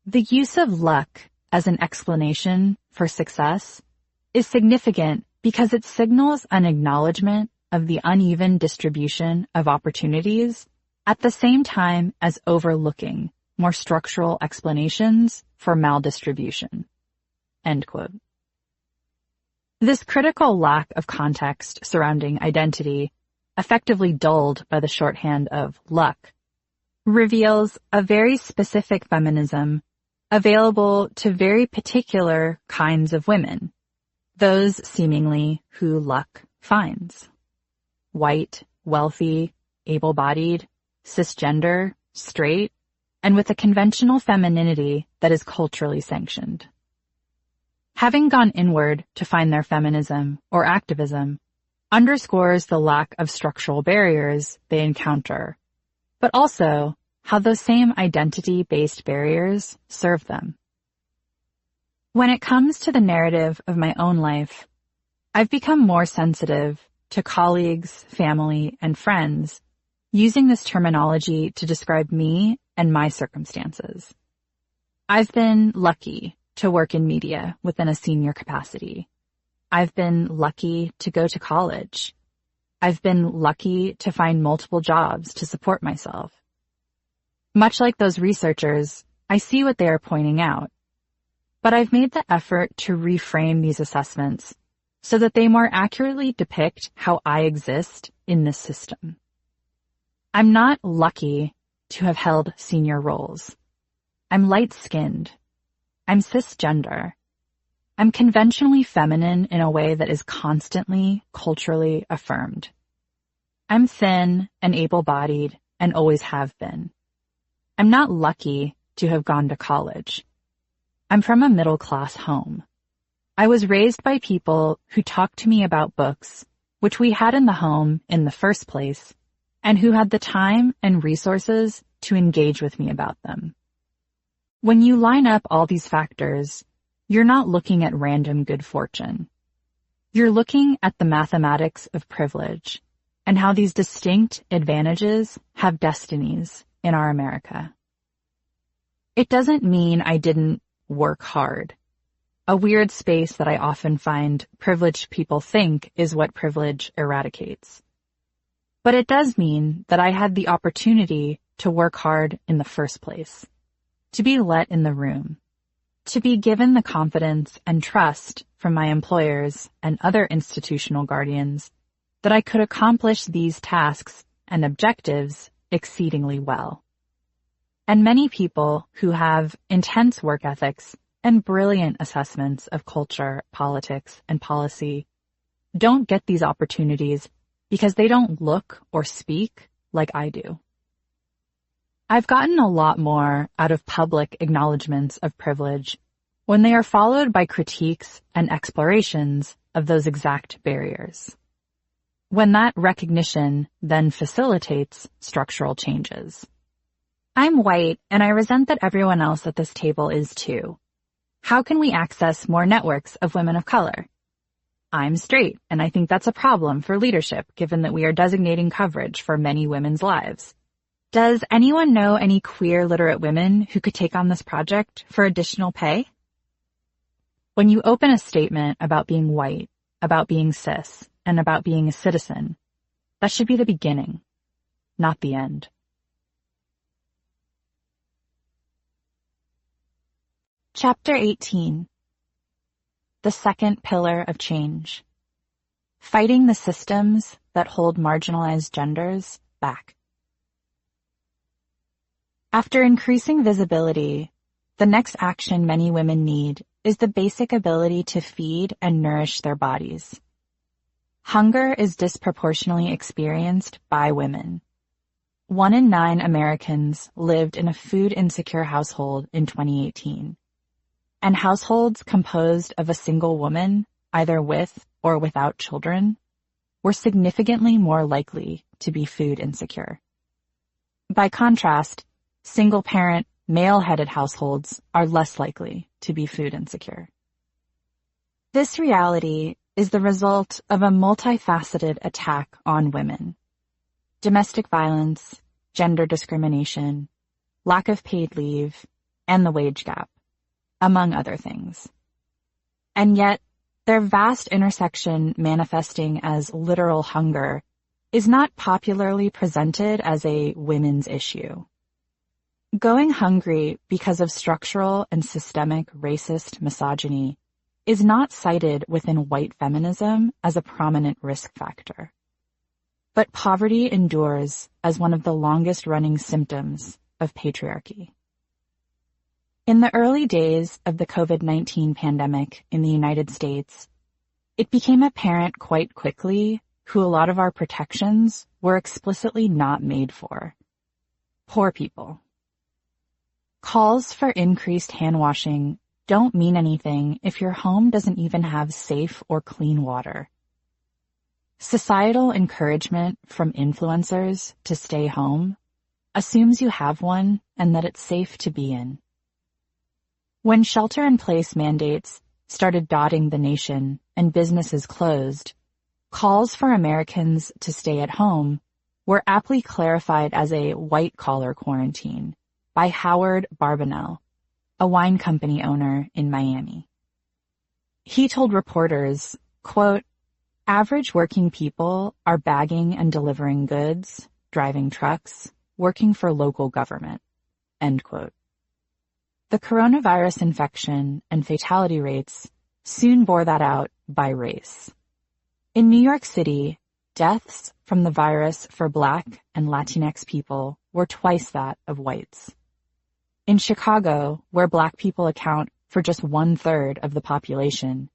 "The use of luck as an explanation for success is significant because it signals an acknowledgement of the uneven distribution of opportunities at the same time as overlooking more structural explanations for maldistribution." End quote. This critical lack of context surrounding identity, effectively dulled by the shorthand of luck, reveals a very specific feminism available to very particular kinds of women, those seemingly who luck finds. White, wealthy, able-bodied, cisgender, straight, and with a conventional femininity that is culturally sanctioned. Having gone inward to find their feminism or activism underscores the lack of structural barriers they encounter, but also how those same identity-based barriers serve them. When it comes to the narrative of my own life, I've become more sensitive to colleagues, family, and friends using this terminology to describe me and my circumstances. I've been lucky to work in media within a senior capacity. I've been lucky to go to college. I've been lucky to find multiple jobs to support myself. Much like those researchers, I see what they are pointing out, but I've made the effort to reframe these assessments so that they more accurately depict how I exist in this system. I'm not lucky to have held senior roles. I'm light-skinned. I'm cisgender. I'm conventionally feminine in a way that is constantly culturally affirmed. I'm thin and able-bodied and always have been. I'm not lucky to have gone to college. I'm from a middle-class home. I was raised by people who talked to me about books, which we had in the home in the first place, and who had the time and resources to engage with me about them. When you line up all these factors, you're not looking at random good fortune. You're looking at the mathematics of privilege and how these distinct advantages have destinies in our America. It doesn't mean I didn't work hard, a weird space that I often find privileged people think is what privilege eradicates. But it does mean that I had the opportunity to work hard in the first place, to be let in the room, to be given the confidence and trust from my employers and other institutional guardians that I could accomplish these tasks and objectives exceedingly well. And many people who have intense work ethics and brilliant assessments of culture, politics, and policy don't get these opportunities because they don't look or speak like I do. I've gotten a lot more out of public acknowledgments of privilege when they are followed by critiques and explorations of those exact barriers. When that recognition then facilitates structural changes. I'm white, and I resent that everyone else at this table is too. How can we access more networks of women of color? I'm straight, and I think that's a problem for leadership, given that we are designating coverage for many women's lives. Does anyone know any queer literate women who could take on this project for additional pay? When you open a statement about being white, about being cis, and about being a citizen, that should be the beginning, not the end. Chapter 18. The second pillar of change. Fighting the systems that hold marginalized genders back. After increasing visibility, the next action many women need is the basic ability to feed and nourish their bodies. Hunger is disproportionately experienced by women. 1 in 9 Americans lived in a food-insecure household in 2018. And households composed of a single woman, either with or without children, were significantly more likely to be food insecure. By contrast, single-parent, male-headed households are less likely to be food insecure. This reality is the result of a multifaceted attack on women. Domestic violence, gender discrimination, lack of paid leave, and the wage gap, among other things. And yet, their vast intersection manifesting as literal hunger is not popularly presented as a women's issue. Going hungry because of structural and systemic racist misogyny is not cited within white feminism as a prominent risk factor. But poverty endures as one of the longest-running symptoms of patriarchy. In the early days of the COVID-19 pandemic in the United States, it became apparent quite quickly who a lot of our protections were explicitly not made for: poor people. Calls for increased hand washing don't mean anything if your home doesn't even have safe or clean water. Societal encouragement from influencers to stay home assumes you have one and that it's safe to be in. When shelter-in-place mandates started dotting the nation and businesses closed, calls for Americans to stay at home were aptly clarified as a white-collar quarantine by Howard Barbanel, a wine company owner in Miami. He told reporters, quote, "Average working people are bagging and delivering goods, driving trucks, working for local government," end quote. The coronavirus infection and fatality rates soon bore that out by race. In New York City, deaths from the virus for Black and Latinx people were twice that of whites. In Chicago, where Black people account for just 1/3 of the population,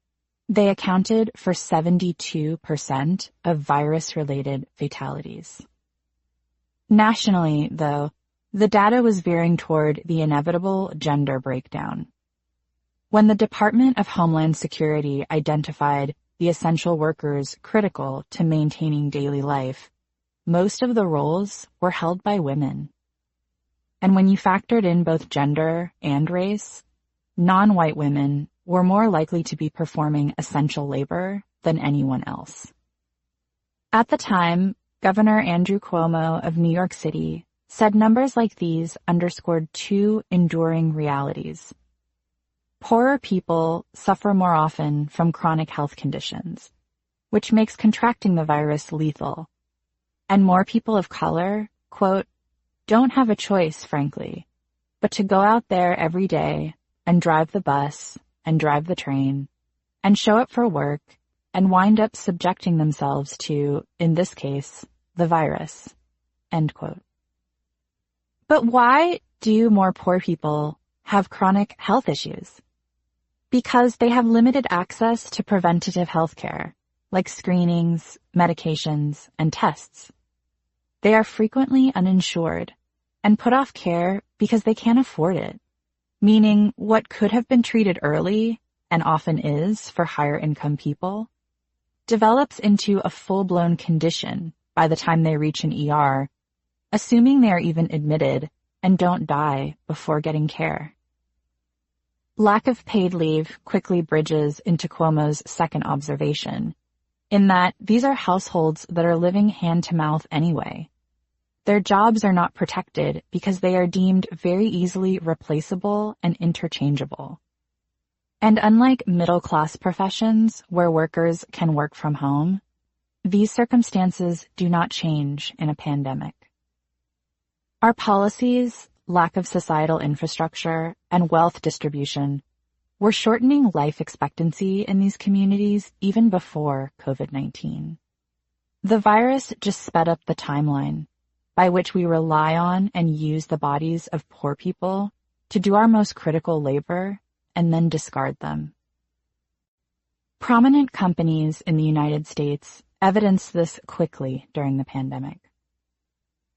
they accounted for 72% of virus-related fatalities. Nationally, though, the data was veering toward the inevitable gender breakdown. When the Department of Homeland Security identified the essential workers critical to maintaining daily life, most of the roles were held by women. And when you factored in both gender and race, non-white women were more likely to be performing essential labor than anyone else. At the time, Governor Andrew Cuomo of New York City said numbers like these underscored two enduring realities. Poorer people suffer more often from chronic health conditions, which makes contracting the virus lethal. And more people of color, quote, "don't have a choice, frankly, but to go out there every day and drive the bus and drive the train and show up for work and wind up subjecting themselves to, in this case, the virus," end quote. But why do more poor people have chronic health issues? Because they have limited access to preventative health care, like screenings, medications, and tests. They are frequently uninsured and put off care because they can't afford it, meaning what could have been treated early, and often is for higher income people, develops into a full-blown condition by the time they reach an ER, assuming they are even admitted and don't die before getting care. Lack of paid leave quickly bridges into Cuomo's second observation, in that these are households that are living hand-to-mouth anyway. Their jobs are not protected because they are deemed very easily replaceable and interchangeable. And unlike middle-class professions where workers can work from home, these circumstances do not change in a pandemic. Our policies, lack of societal infrastructure, and wealth distribution were shortening life expectancy in these communities even before COVID-19. The virus just sped up the timeline by which we rely on and use the bodies of poor people to do our most critical labor and then discard them. Prominent companies in the United States evidenced this quickly during the pandemic.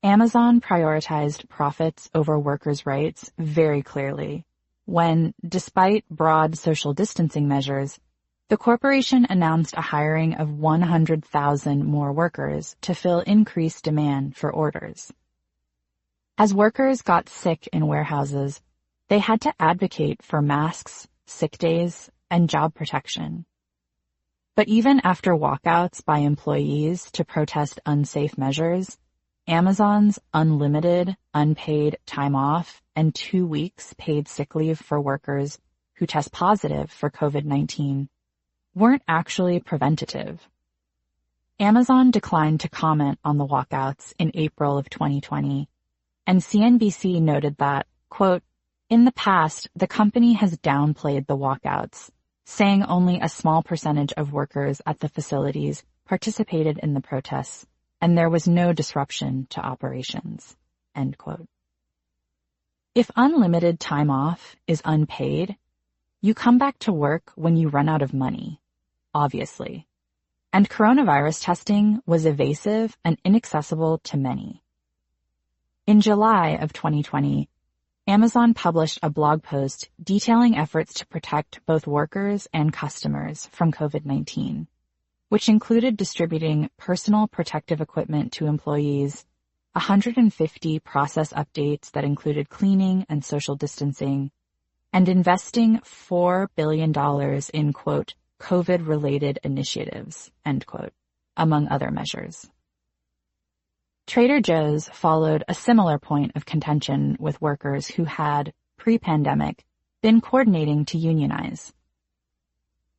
Amazon prioritized profits over workers' rights very clearly when, despite broad social distancing measures, the corporation announced a hiring of 100,000 more workers to fill increased demand for orders. As workers got sick in warehouses, they had to advocate for masks, sick days, and job protection. But even after walkouts by employees to protest unsafe measures, Amazon's unlimited, unpaid time off and 2 weeks paid sick leave for workers who test positive for COVID-19 weren't actually preventative. Amazon declined to comment on the walkouts in April of 2020, and CNBC noted that, quote, "In the past, the company has downplayed the walkouts, saying only a small percentage of workers at the facilities participated in the protests, and there was no disruption to operations," end quote. If unlimited time off is unpaid, you come back to work when you run out of money, obviously. And coronavirus testing was evasive and inaccessible to many. In July of 2020, Amazon published a blog post detailing efforts to protect both workers and customers from COVID-19, which included distributing personal protective equipment to employees, 150 process updates that included cleaning and social distancing, and investing $4 billion in, quote, COVID-related initiatives, end quote, among other measures. Trader Joe's followed a similar point of contention with workers who had, pre-pandemic, been coordinating to unionize.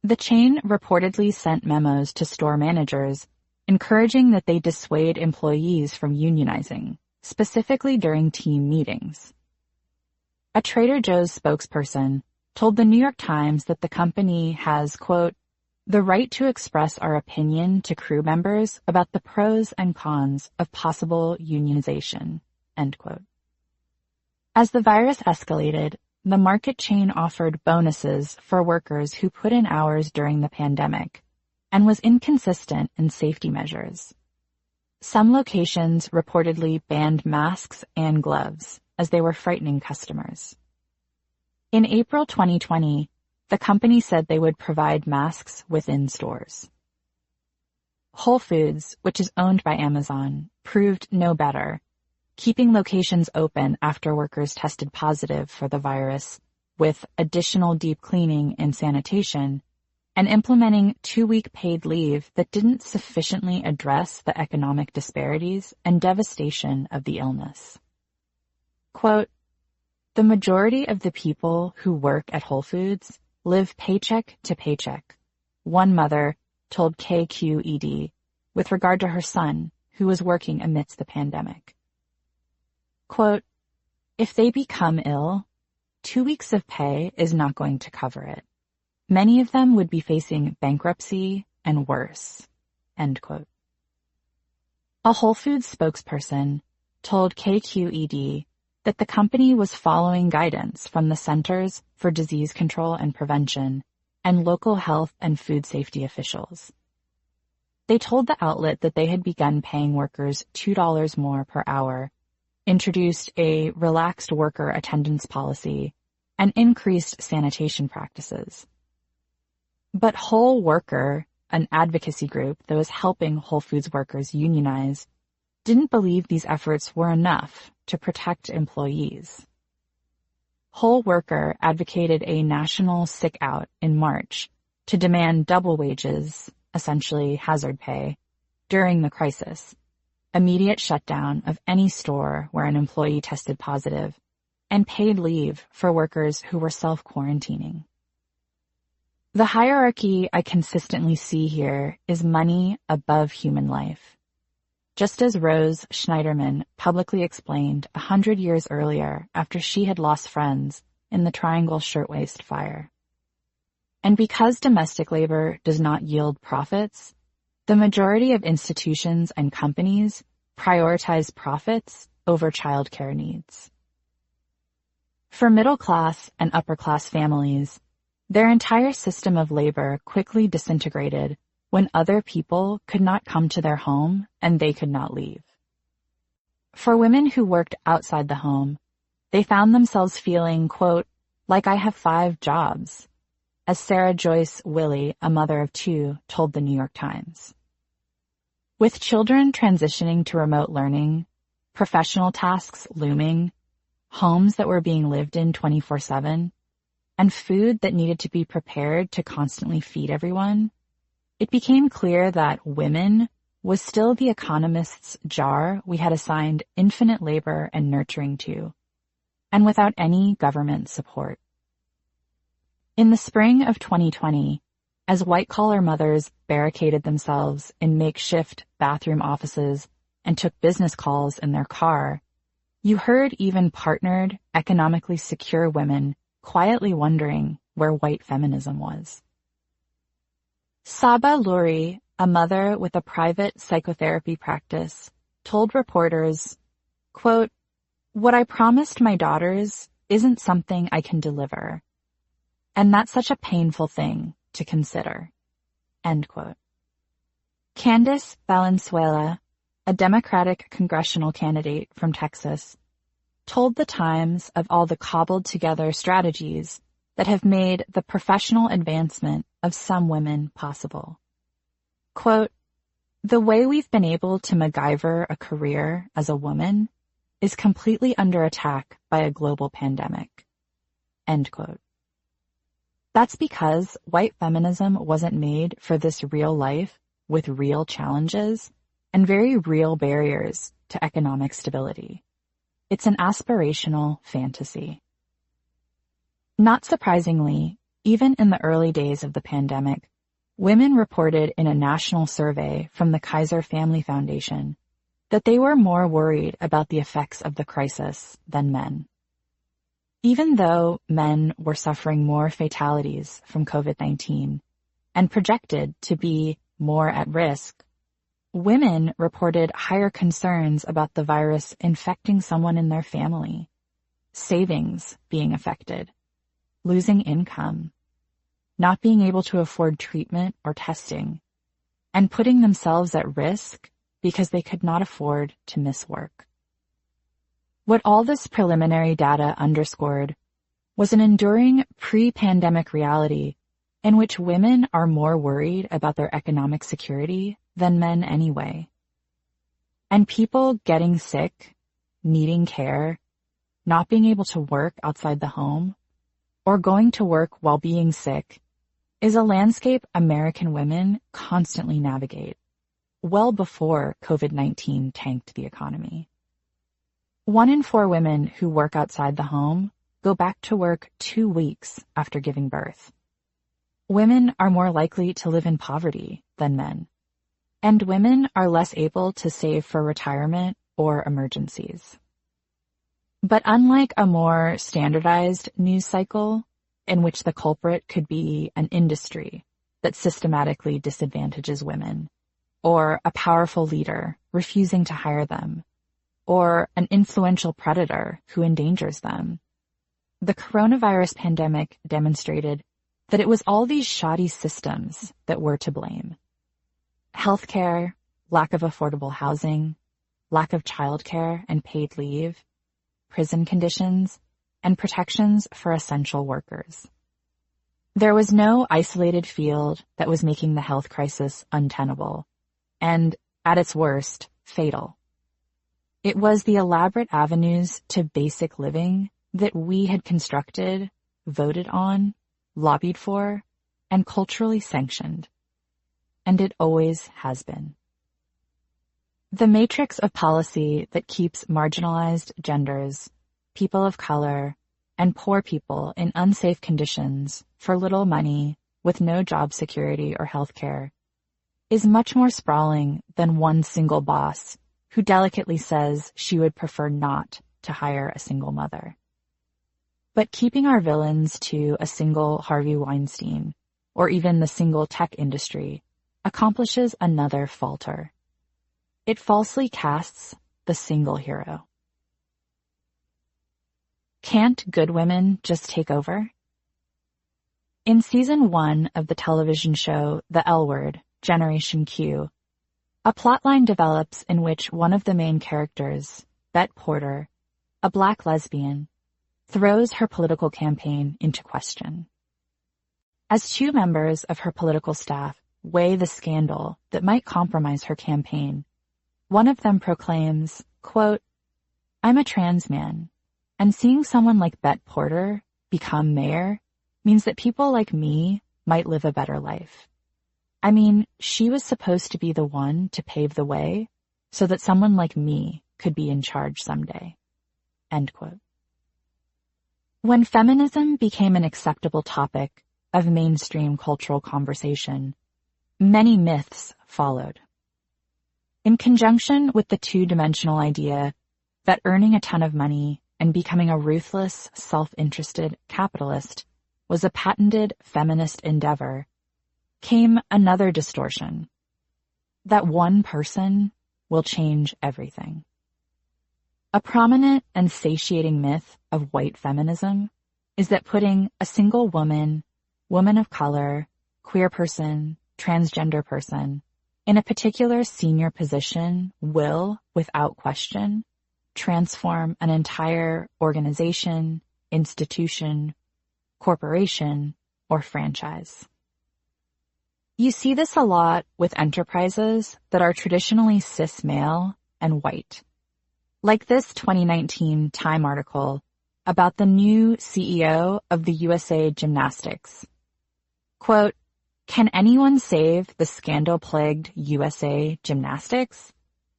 The chain reportedly sent memos to store managers encouraging that they dissuade employees from unionizing, specifically during team meetings. A Trader Joe's spokesperson told the New York Times that the company has, quote, "the right to express our opinion to crew members about the pros and cons of possible unionization," end quote. As the virus escalated, the market chain offered bonuses for workers who put in hours during the pandemic and was inconsistent in safety measures. Some locations reportedly banned masks and gloves as they were frightening customers. In April 2020, the company said they would provide masks within stores. Whole Foods, which is owned by Amazon, proved no better, keeping locations open after workers tested positive for the virus with additional deep cleaning and sanitation, and implementing 2-week paid leave that didn't sufficiently address the economic disparities and devastation of the illness. Quote, "The majority of the people who work at Whole Foods live paycheck to paycheck," one mother told KQED with regard to her son, who was working amidst the pandemic. Quote, "If they become ill, 2 weeks of pay is not going to cover it. Many of them would be facing bankruptcy and worse," end quote. A Whole Foods spokesperson told KQED that the company was following guidance from the Centers for Disease Control and Prevention and local health and food safety officials. They told the outlet that they had begun paying workers $2 more per hour, introduced a relaxed worker attendance policy, and increased sanitation practices. But Whole Worker, an advocacy group that was helping Whole Foods workers unionize, didn't believe these efforts were enough to protect employees. Whole Worker advocated a national sick out in March to demand double wages, essentially hazard pay, during the crisis, immediate shutdown of any store where an employee tested positive, and paid leave for workers who were self-quarantining. The hierarchy I consistently see here is money above human life. Just as Rose Schneiderman publicly explained 100 years earlier after she had lost friends in the Triangle Shirtwaist Fire. And because domestic labor does not yield profits, the majority of institutions and companies prioritize profits over childcare needs. For middle-class and upper-class families, their entire system of labor quickly disintegrated when other people could not come to their home and they could not leave. For women who worked outside the home, they found themselves feeling, quote, "like I have 5 jobs," as Sarah Joyce Willey, a mother of 2, told the New York Times. With children transitioning to remote learning, professional tasks looming, homes that were being lived in 24/7, and food that needed to be prepared to constantly feed everyone, it became clear that women was still the economist's jar we had assigned infinite labor and nurturing to, and without any government support. In the spring of 2020, as white-collar mothers barricaded themselves in makeshift bathroom offices and took business calls in their car, you heard even partnered, economically secure women quietly wondering where white feminism was. Saba Luri, a mother with a private psychotherapy practice, told reporters, quote, "What I promised my daughters isn't something I can deliver. And that's such a painful thing to consider." End quote. Candace Valenzuela, a Democratic congressional candidate from Texas, told The Times of all the cobbled together strategies that have made the professional advancement of some women possible. Quote, "The way we've been able to MacGyver a career as a woman is completely under attack by a global pandemic." End quote. That's because white feminism wasn't made for this real life with real challenges and very real barriers to economic stability. It's an aspirational fantasy. Not surprisingly, even in the early days of the pandemic, women reported in a national survey from the Kaiser Family Foundation that they were more worried about the effects of the crisis than men. Even though men were suffering more fatalities from COVID-19 and projected to be more at risk, women reported higher concerns about the virus infecting someone in their family, savings being affected, losing income, not being able to afford treatment or testing, and putting themselves at risk because they could not afford to miss work. What all this preliminary data underscored was an enduring pre-pandemic reality in which women are more worried about their economic security than men anyway. And people getting sick, needing care, not being able to work outside the home, or going to work while being sick is a landscape American women constantly navigate, well before COVID-19 tanked the economy. 1 in 4 women who work outside the home go back to work 2 weeks after giving birth. Women are more likely to live in poverty than men, and women are less able to save for retirement or emergencies. But unlike a more standardized news cycle, in which the culprit could be an industry that systematically disadvantages women, or a powerful leader refusing to hire them, or an influential predator who endangers them, the coronavirus pandemic demonstrated that it was all these shoddy systems that were to blame. Healthcare, lack of affordable housing, lack of childcare and paid leave, prison conditions, and protections for essential workers. There was no isolated field that was making the health crisis untenable, and, at its worst, fatal. It was the elaborate avenues to basic living that we had constructed, voted on, lobbied for, and culturally sanctioned. And it always has been. The matrix of policy that keeps marginalized genders, people of color, and poor people in unsafe conditions for little money with no job security or health care is much more sprawling than one single boss who delicately says she would prefer not to hire a single mother. But keeping our villains to a single Harvey Weinstein or even the single tech industry accomplishes another falter. It falsely casts the single hero. Can't good women just take over? In season 1 of the television show The L Word, Generation Q, a plotline develops in which one of the main characters, Bet Porter, a Black lesbian, throws her political campaign into question. As 2 members of her political staff weigh the scandal that might compromise her campaign, one of them proclaims, quote, I'm a trans man, and seeing someone like Bette Porter become mayor means that people like me might live a better life. I mean, she was supposed to be the one to pave the way so that someone like me could be in charge someday." End quote. When feminism became an acceptable topic of mainstream cultural conversation, many myths followed. In conjunction with the two-dimensional idea that earning a ton of money and becoming a ruthless, self-interested capitalist was a patented feminist endeavor, came another distortion, that one person will change everything. A prominent and satiating myth of white feminism is that putting a single woman, woman of color, queer person, transgender person in a particular senior position will, without question, transform an entire organization, institution, corporation, or franchise. You see this a lot with enterprises that are traditionally cis male and white, like this 2019 Time article about the new CEO of the USA Gymnastics. Quote, "Can anyone save the scandal-plagued USA Gymnastics?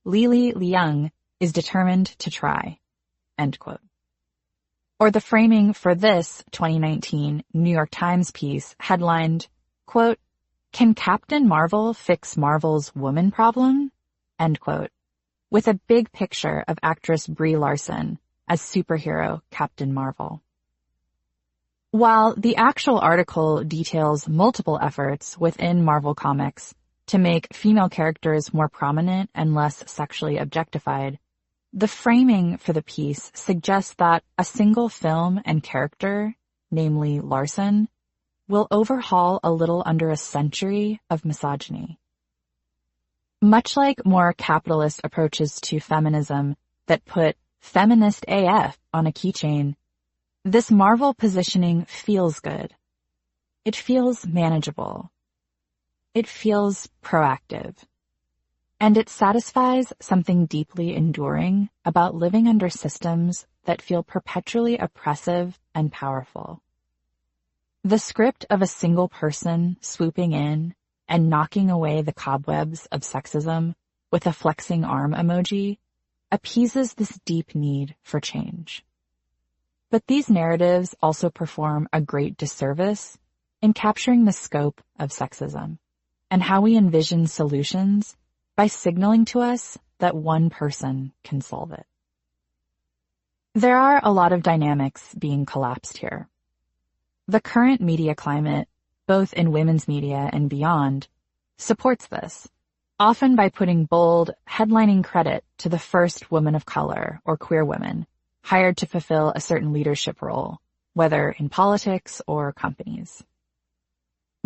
Lili Liang is determined to try." End quote. Or the framing for this 2019 New York Times piece headlined, quote, "Can Captain Marvel fix Marvel's woman problem?" End quote, with a big picture of actress Brie Larson as superhero Captain Marvel. While the actual article details multiple efforts within Marvel Comics to make female characters more prominent and less sexually objectified, the framing for the piece suggests that a single film and character, namely Larson, will overhaul a little under a century of misogyny. Much like more capitalist approaches to feminism that put feminist AF on a keychain, this Marvel positioning feels good. It feels manageable. It feels proactive. And it satisfies something deeply enduring about living under systems that feel perpetually oppressive and powerful. The script of a single person swooping in and knocking away the cobwebs of sexism with a flexing arm emoji appeases this deep need for change. But these narratives also perform a great disservice in capturing the scope of sexism and how we envision solutions by signaling to us that one person can solve it. There are a lot of dynamics being collapsed here. The current media climate, both in women's media and beyond, supports this, often by putting bold, headlining credit to the first woman of color or queer women hired to fulfill a certain leadership role, whether in politics or companies.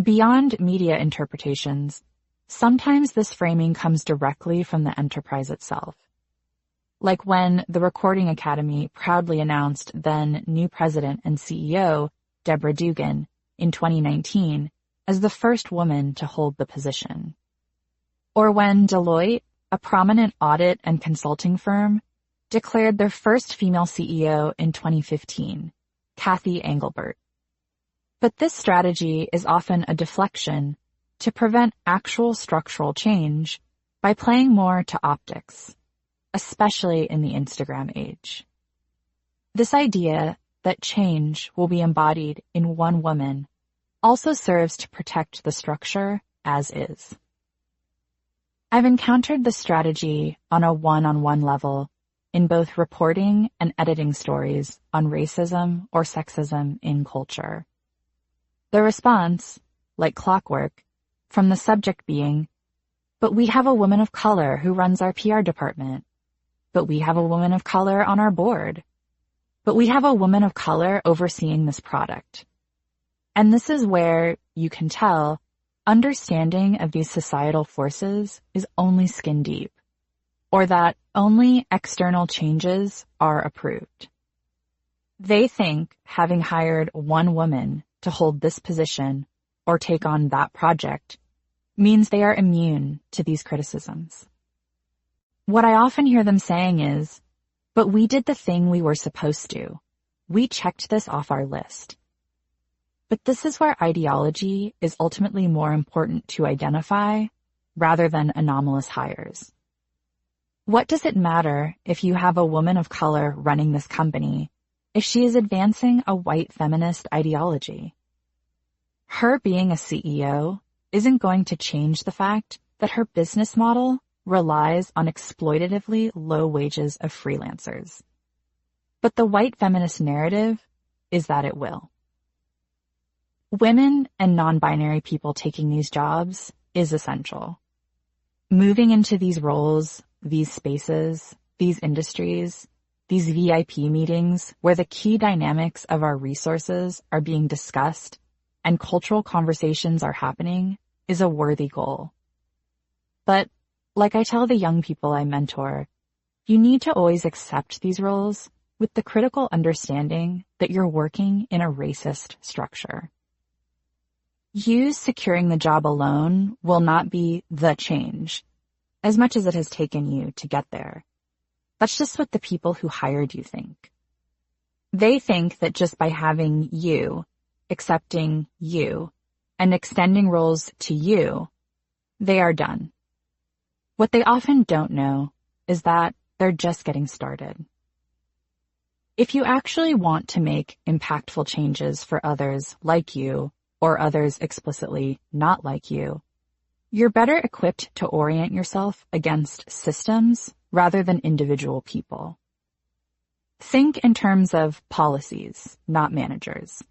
Beyond media interpretations, sometimes this framing comes directly from the enterprise itself. Like when the Recording Academy proudly announced then new president and CEO Deborah Dugan in 2019 as the first woman to hold the position. Or when Deloitte, a prominent audit and consulting firm, declared their first female CEO in 2015, Kathy Engelbert. But this strategy is often a deflection to prevent actual structural change by playing more to optics, especially in the Instagram age. This idea that change will be embodied in one woman also serves to protect the structure as is. I've encountered this strategy on a one-on-one level in both reporting and editing stories on racism or sexism in culture. The response, like clockwork, from the subject being, "But we have a woman of color who runs our PR department. But we have a woman of color on our board. But we have a woman of color overseeing this product." And this is where, you can tell, understanding of these societal forces is only skin deep, or that only external changes are approved. They think having hired one woman to hold this position or take on that project means they are immune to these criticisms. What I often hear them saying is, But we did the thing we were supposed to. We checked this off our list. But this is where ideology is ultimately more important to identify rather than anomalous hires. What does it matter if you have a woman of color running this company if she is advancing a white feminist ideology? Her being a CEO isn't going to change the fact that her business model relies on exploitatively low wages of freelancers. But the white feminist narrative is that it will. Women and non-binary people taking these jobs is essential. Moving into these roles, these spaces, these industries, these VIP meetings where the key dynamics of our resources are being discussed and cultural conversations are happening is a worthy goal. But like I tell the young people I mentor, you need to always accept these roles with the critical understanding that you're working in a racist structure. You securing the job alone will not be the change, as much as it has taken you to get there. That's just what the people who hired you think. They think that just by having you, accepting you, and extending roles to you, they are done. What they often don't know is that they're just getting started. If you actually want to make impactful changes for others like you, or others explicitly not like you, you're better equipped to orient yourself against systems rather than individual people. Think in terms of policies, not managers.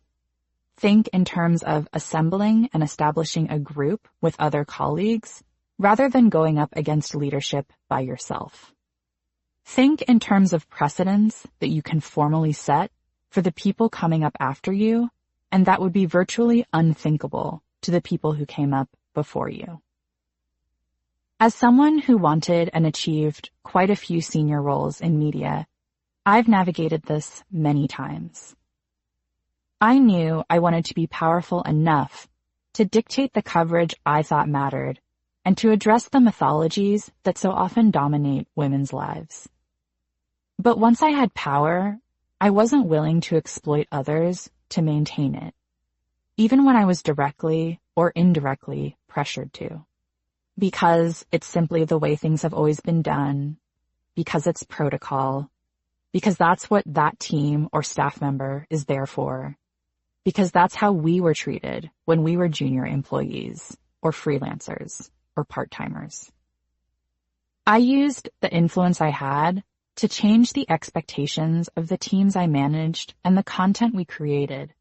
Think in terms of assembling and establishing a group with other colleagues rather than going up against leadership by yourself. Think in terms of precedents that you can formally set for the people coming up after you, and that would be virtually unthinkable to the people who came up before you. As someone who wanted and achieved quite a few senior roles in media, I've navigated this many times. I knew I wanted to be powerful enough to dictate the coverage I thought mattered and to address the mythologies that so often dominate women's lives. But once I had power, I wasn't willing to exploit others to maintain it, even when I was directly or indirectly pressured to. Because it's simply the way things have always been done, because it's protocol, because that's what that team or staff member is there for, because that's how we were treated when we were junior employees or freelancers or part-timers. I used the influence I had to change the expectations of the teams I managed and the content we created,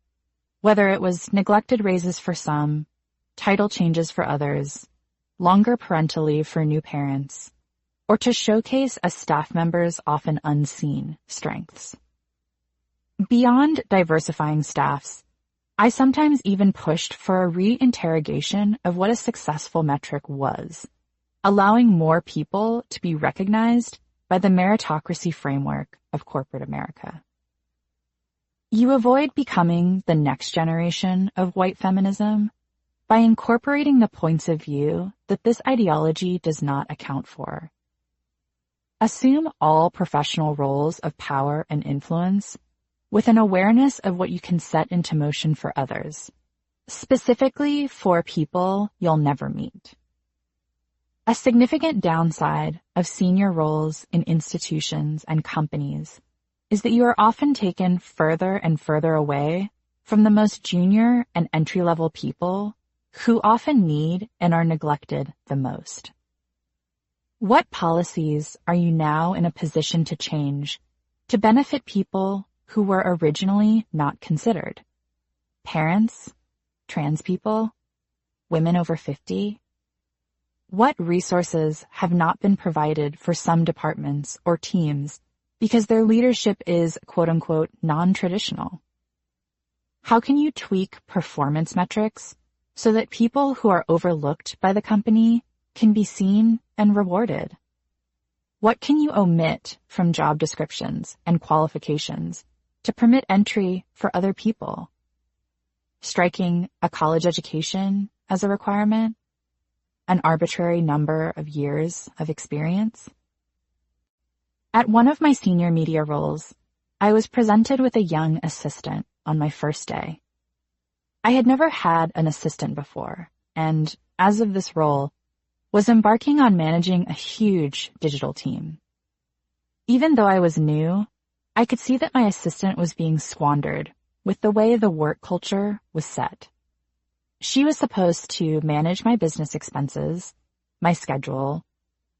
whether it was neglected raises for some, title changes for others, longer parental leave for new parents, or to showcase a staff member's often unseen strengths. Beyond diversifying staffs, I sometimes even pushed for a reinterrogation of what a successful metric was, allowing more people to be recognized by the meritocracy framework of corporate America. You avoid becoming the next generation of white feminism by incorporating the points of view that this ideology does not account for. Assume all professional roles of power and influence with an awareness of what you can set into motion for others, specifically for people you'll never meet. A significant downside of senior roles in institutions and companies is that you are often taken further and further away from the most junior and entry-level people who often need and are neglected the most. What policies are you now in a position to change to benefit people who were originally not considered? Parents, trans people, women over 50? What resources have not been provided for some departments or teams because their leadership is quote-unquote non-traditional? How can you tweak performance metrics so that people who are overlooked by the company can be seen and rewarded? What can you omit from job descriptions and qualifications to permit entry for other people? Striking a college education as a requirement? An arbitrary number of years of experience? At one of my senior media roles, I was presented with a young assistant on my first day. I had never had an assistant before, and as of this role, was embarking on managing a huge digital team. Even though I was new, I could see that my assistant was being squandered with the way the work culture was set. She was supposed to manage my business expenses, my schedule,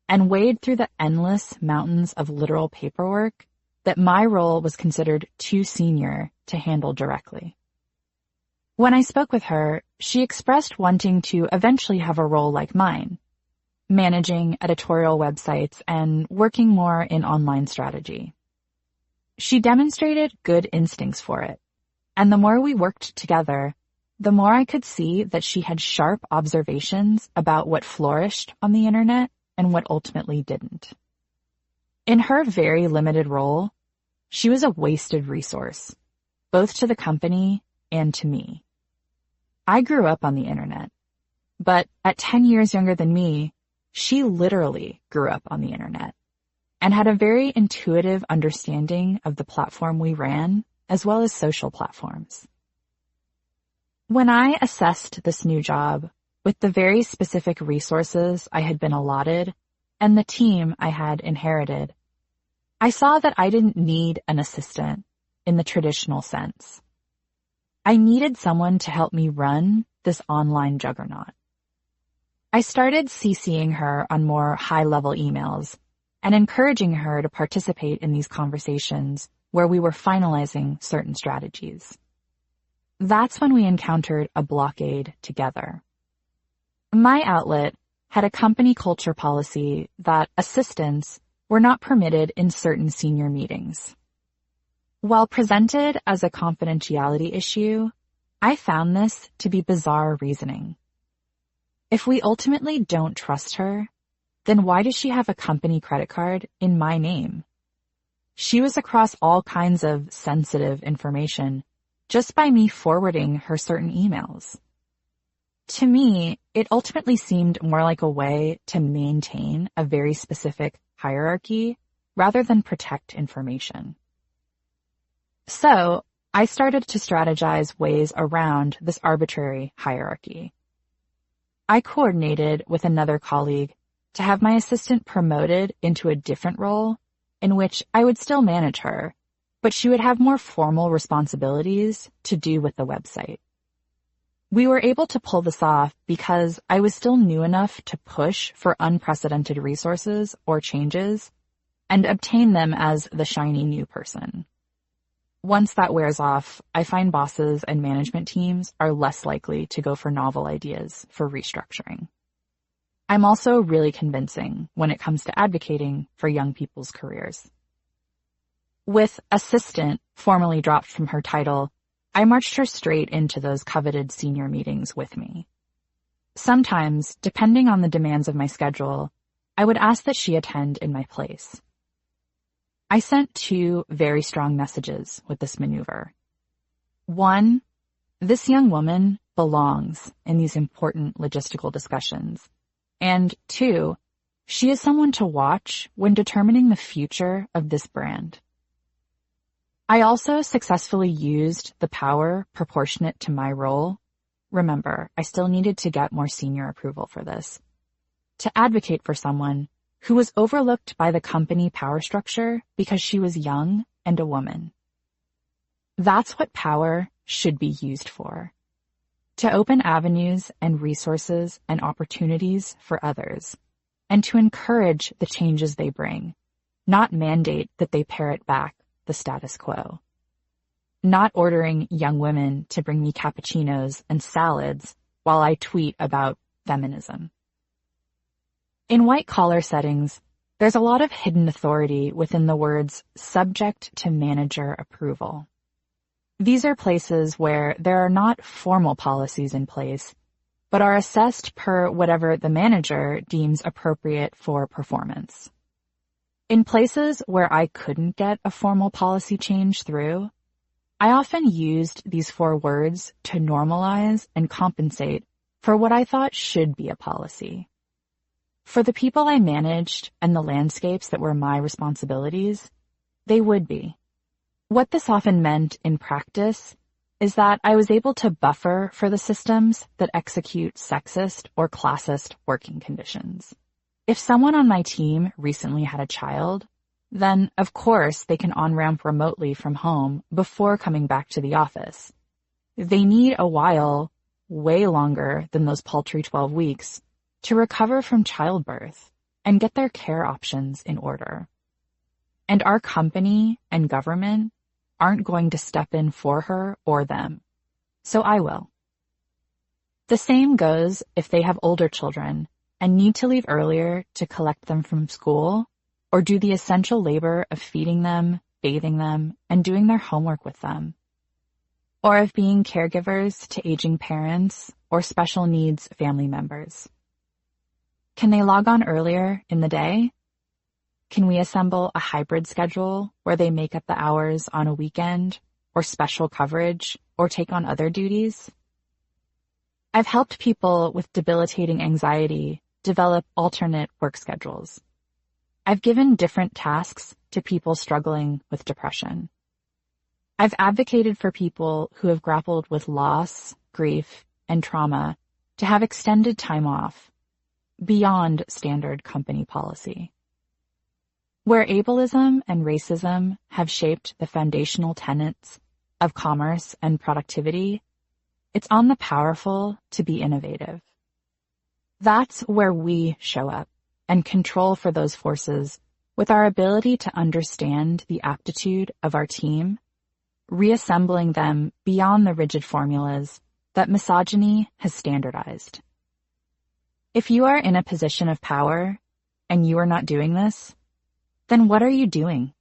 and wade through the endless mountains of literal paperwork that my role was considered too senior to handle directly. When I spoke with her, she expressed wanting to eventually have a role like mine, managing editorial websites and working more in online strategy. She demonstrated good instincts for it, and the more we worked together, the more I could see that she had sharp observations about what flourished on the internet and what ultimately didn't. In her very limited role, she was a wasted resource, both to the company and to me. I grew up on the internet, but at 10 years younger than me, she literally grew up on the internet and had a very intuitive understanding of the platform we ran, as well as social platforms. When I assessed this new job with the very specific resources I had been allotted and the team I had inherited, I saw that I didn't need an assistant in the traditional sense. I needed someone to help me run this online juggernaut. I started CCing her on more high-level emails and encouraging her to participate in these conversations where we were finalizing certain strategies. That's when we encountered a blockade together. My outlet had a company culture policy that assistants were not permitted in certain senior meetings. While presented as a confidentiality issue, I found this to be bizarre reasoning. If we ultimately don't trust her, then why does she have a company credit card in my name? She was across all kinds of sensitive information just by me forwarding her certain emails. To me, it ultimately seemed more like a way to maintain a very specific hierarchy rather than protect information. So, I started to strategize ways around this arbitrary hierarchy. I coordinated with another colleague to have my assistant promoted into a different role in which I would still manage her, but she would have more formal responsibilities to do with the website. We were able to pull this off because I was still new enough to push for unprecedented resources or changes and obtain them as the shiny new person. Once that wears off, I find bosses and management teams are less likely to go for novel ideas for restructuring. I'm also really convincing when it comes to advocating for young people's careers. With assistant formally dropped from her title, I marched her straight into those coveted senior meetings with me. Sometimes, depending on the demands of my schedule, I would ask that she attend in my place. I sent 2 very strong messages with this maneuver. 1, this young woman belongs in these important logistical discussions. And 2, she is someone to watch when determining the future of this brand. I also successfully used the power proportionate to my role. Remember, I still needed to get more senior approval for this, to advocate for someone who was overlooked by the company power structure because she was young and a woman. That's what power should be used for, to open avenues and resources and opportunities for others, and to encourage the changes they bring, not mandate that they parrot back the status quo. Not ordering young women to bring me cappuccinos and salads while I tweet about feminism. In white-collar settings, there's a lot of hidden authority within the words subject to manager approval. These are places where there are not formal policies in place, but are assessed per whatever the manager deems appropriate for performance. In places where I couldn't get a formal policy change through, I often used these 4 words to normalize and compensate for what I thought should be a policy. For the people I managed and the landscapes that were my responsibilities, they would be. What this often meant in practice is that I was able to buffer for the systems that execute sexist or classist working conditions. If someone on my team recently had a child, then of course they can on-ramp remotely from home before coming back to the office. They need a while, way longer than those paltry 12 weeks, to recover from childbirth and get their care options in order. And our company and government aren't going to step in for her or them. So I will. The same goes if they have older children and need to leave earlier to collect them from school or do the essential labor of feeding them, bathing them, and doing their homework with them. Or of being caregivers to aging parents or special needs family members. Can they log on earlier in the day? Can we assemble a hybrid schedule where they make up the hours on a weekend or special coverage or take on other duties? I've helped people with debilitating anxiety develop alternate work schedules. I've given different tasks to people struggling with depression. I've advocated for people who have grappled with loss, grief, and trauma to have extended time off beyond standard company policy. Where ableism and racism have shaped the foundational tenets of commerce and productivity, it's on the powerful to be innovative. That's where we show up and control for those forces with our ability to understand the aptitude of our team, reassembling them beyond the rigid formulas that misogyny has standardized. If you are in a position of power and you are not doing this, then what are you doing?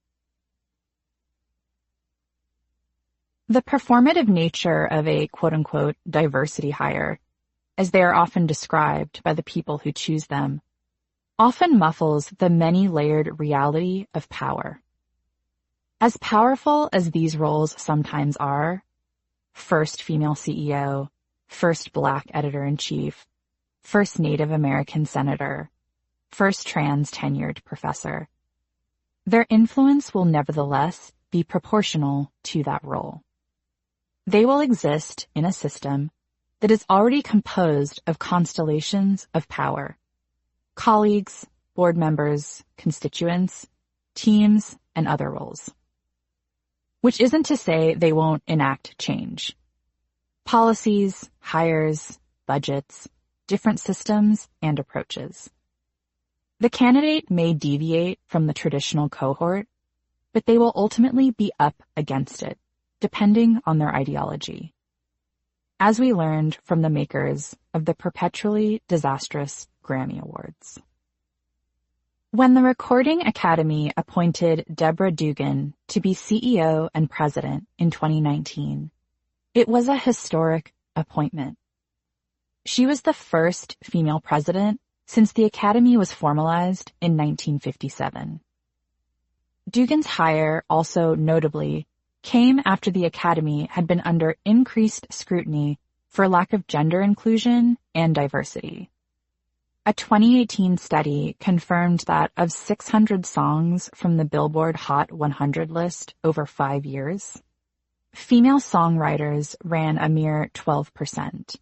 The performative nature of a quote-unquote diversity hire, as they are often described by the people who choose them, often muffles the many-layered reality of power. As powerful as these roles sometimes are, first female CEO, first Black editor-in-chief, first Native American senator, first trans tenured professor, their influence will nevertheless be proportional to that role. They will exist in a system that is already composed of constellations of power, colleagues, board members, constituents, teams, and other roles. Which isn't to say they won't enact change. Policies, hires, budgets, different systems, and approaches. The candidate may deviate from the traditional cohort, but they will ultimately be up against it, depending on their ideology. As we learned from the makers of the perpetually disastrous Grammy Awards. When the Recording Academy appointed Deborah Dugan to be CEO and president in 2019, it was a historic appointment. She was the first female president since the Academy was formalized in 1957. Dugan's hire also notably came after the Academy had been under increased scrutiny for lack of gender inclusion and diversity. A 2018 study confirmed that of 600 songs from the Billboard Hot 100 list over 5 years, female songwriters ran a mere 12%.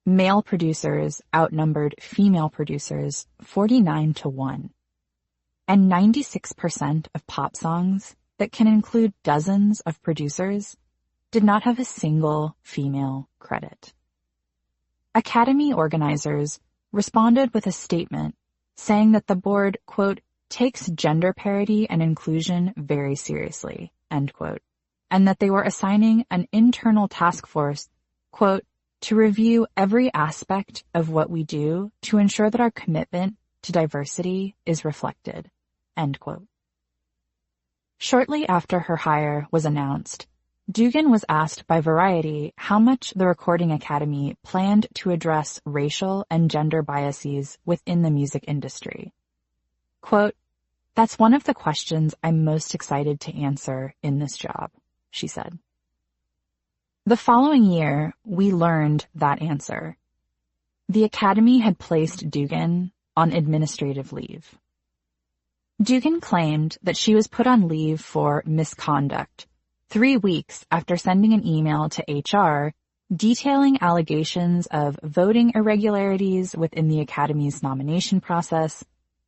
Male producers outnumbered female producers 49-1. And 96% of pop songs that can include dozens of producers did not have a single female credit. Academy organizers responded with a statement saying that the board, quote, takes gender parity and inclusion very seriously, end quote, and that they were assigning an internal task force, quote, to review every aspect of what we do to ensure that our commitment to diversity is reflected, end quote. Shortly after her hire was announced, Dugan was asked by Variety how much the Recording Academy planned to address racial and gender biases within the music industry. Quote, "That's one of the questions I'm most excited to answer in this job," she said. The following year, we learned that answer. The Academy had placed Dugan, on administrative leave. Dugan claimed that she was put on leave for misconduct 3 weeks after sending an email to HR detailing allegations of voting irregularities within the Academy's nomination process,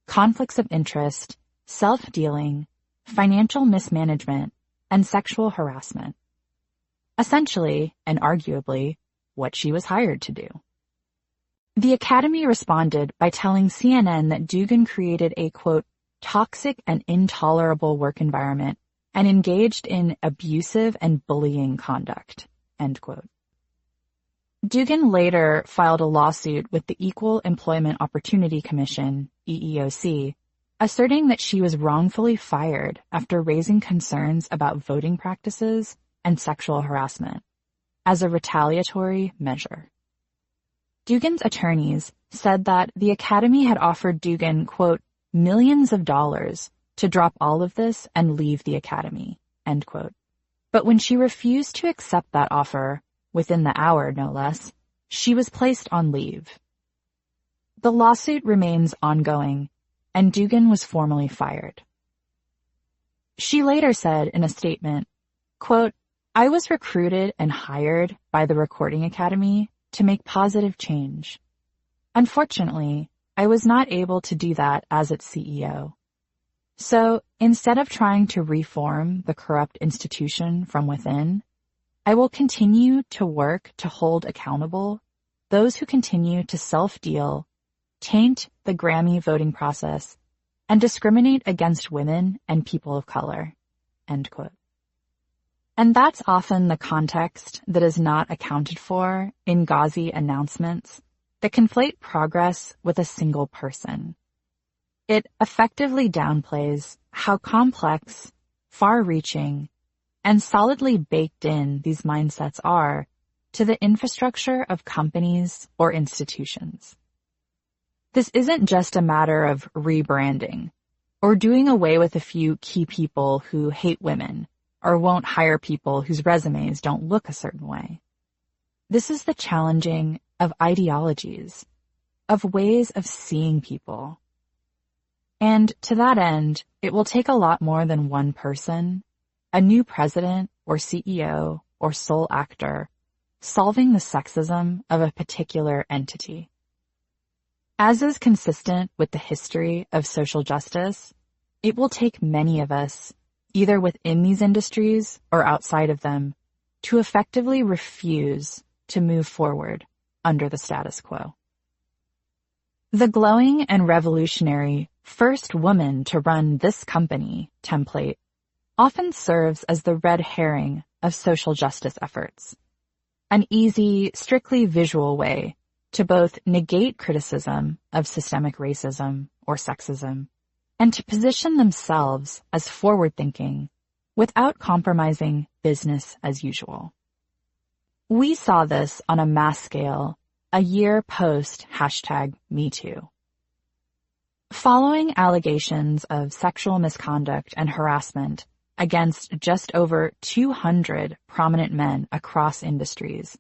conflicts of interest, self-dealing, financial mismanagement, and sexual harassment. Essentially, and arguably, what she was hired to do. The Academy responded by telling CNN that Dugan created a, quote, toxic and intolerable work environment and engaged in abusive and bullying conduct, end quote. Dugan later filed a lawsuit with the Equal Employment Opportunity Commission, EEOC, asserting that she was wrongfully fired after raising concerns about voting practices and sexual harassment as a retaliatory measure. Dugan's attorneys said that the Academy had offered Dugan, quote, millions of dollars to drop all of this and leave the Academy, end quote. But when she refused to accept that offer, within the hour no less, she was placed on leave. The lawsuit remains ongoing, and Dugan was formally fired. She later said in a statement, quote, I was recruited and hired by the Recording Academy to make positive change. Unfortunately, I was not able to do that as its CEO. So instead of trying to reform the corrupt institution from within, I will continue to work to hold accountable those who continue to self-deal, taint the Grammy voting process, and discriminate against women and people of color, end quote. And that's often the context that is not accounted for in gauzy announcements that conflate progress with a single person. It effectively downplays how complex, far-reaching, and solidly baked in these mindsets are to the infrastructure of companies or institutions. This isn't just a matter of rebranding or doing away with a few key people who hate women or won't hire people whose resumes don't look a certain way. This is the challenging of ideologies, of ways of seeing people. And to that end, it will take a lot more than one person, a new president or CEO or sole actor, solving the sexism of a particular entity. As is consistent with the history of social justice, it will take many of us, either within these industries or outside of them, to effectively refuse to move forward under the status quo. The glowing and revolutionary first woman to run this company template often serves as the red herring of social justice efforts, an easy, strictly visual way to both negate criticism of systemic racism or sexism and to position themselves as forward-thinking without compromising business as usual. We saw this on a mass scale a year post #MeToo. Following allegations of sexual misconduct and harassment against just over 200 prominent men across industries,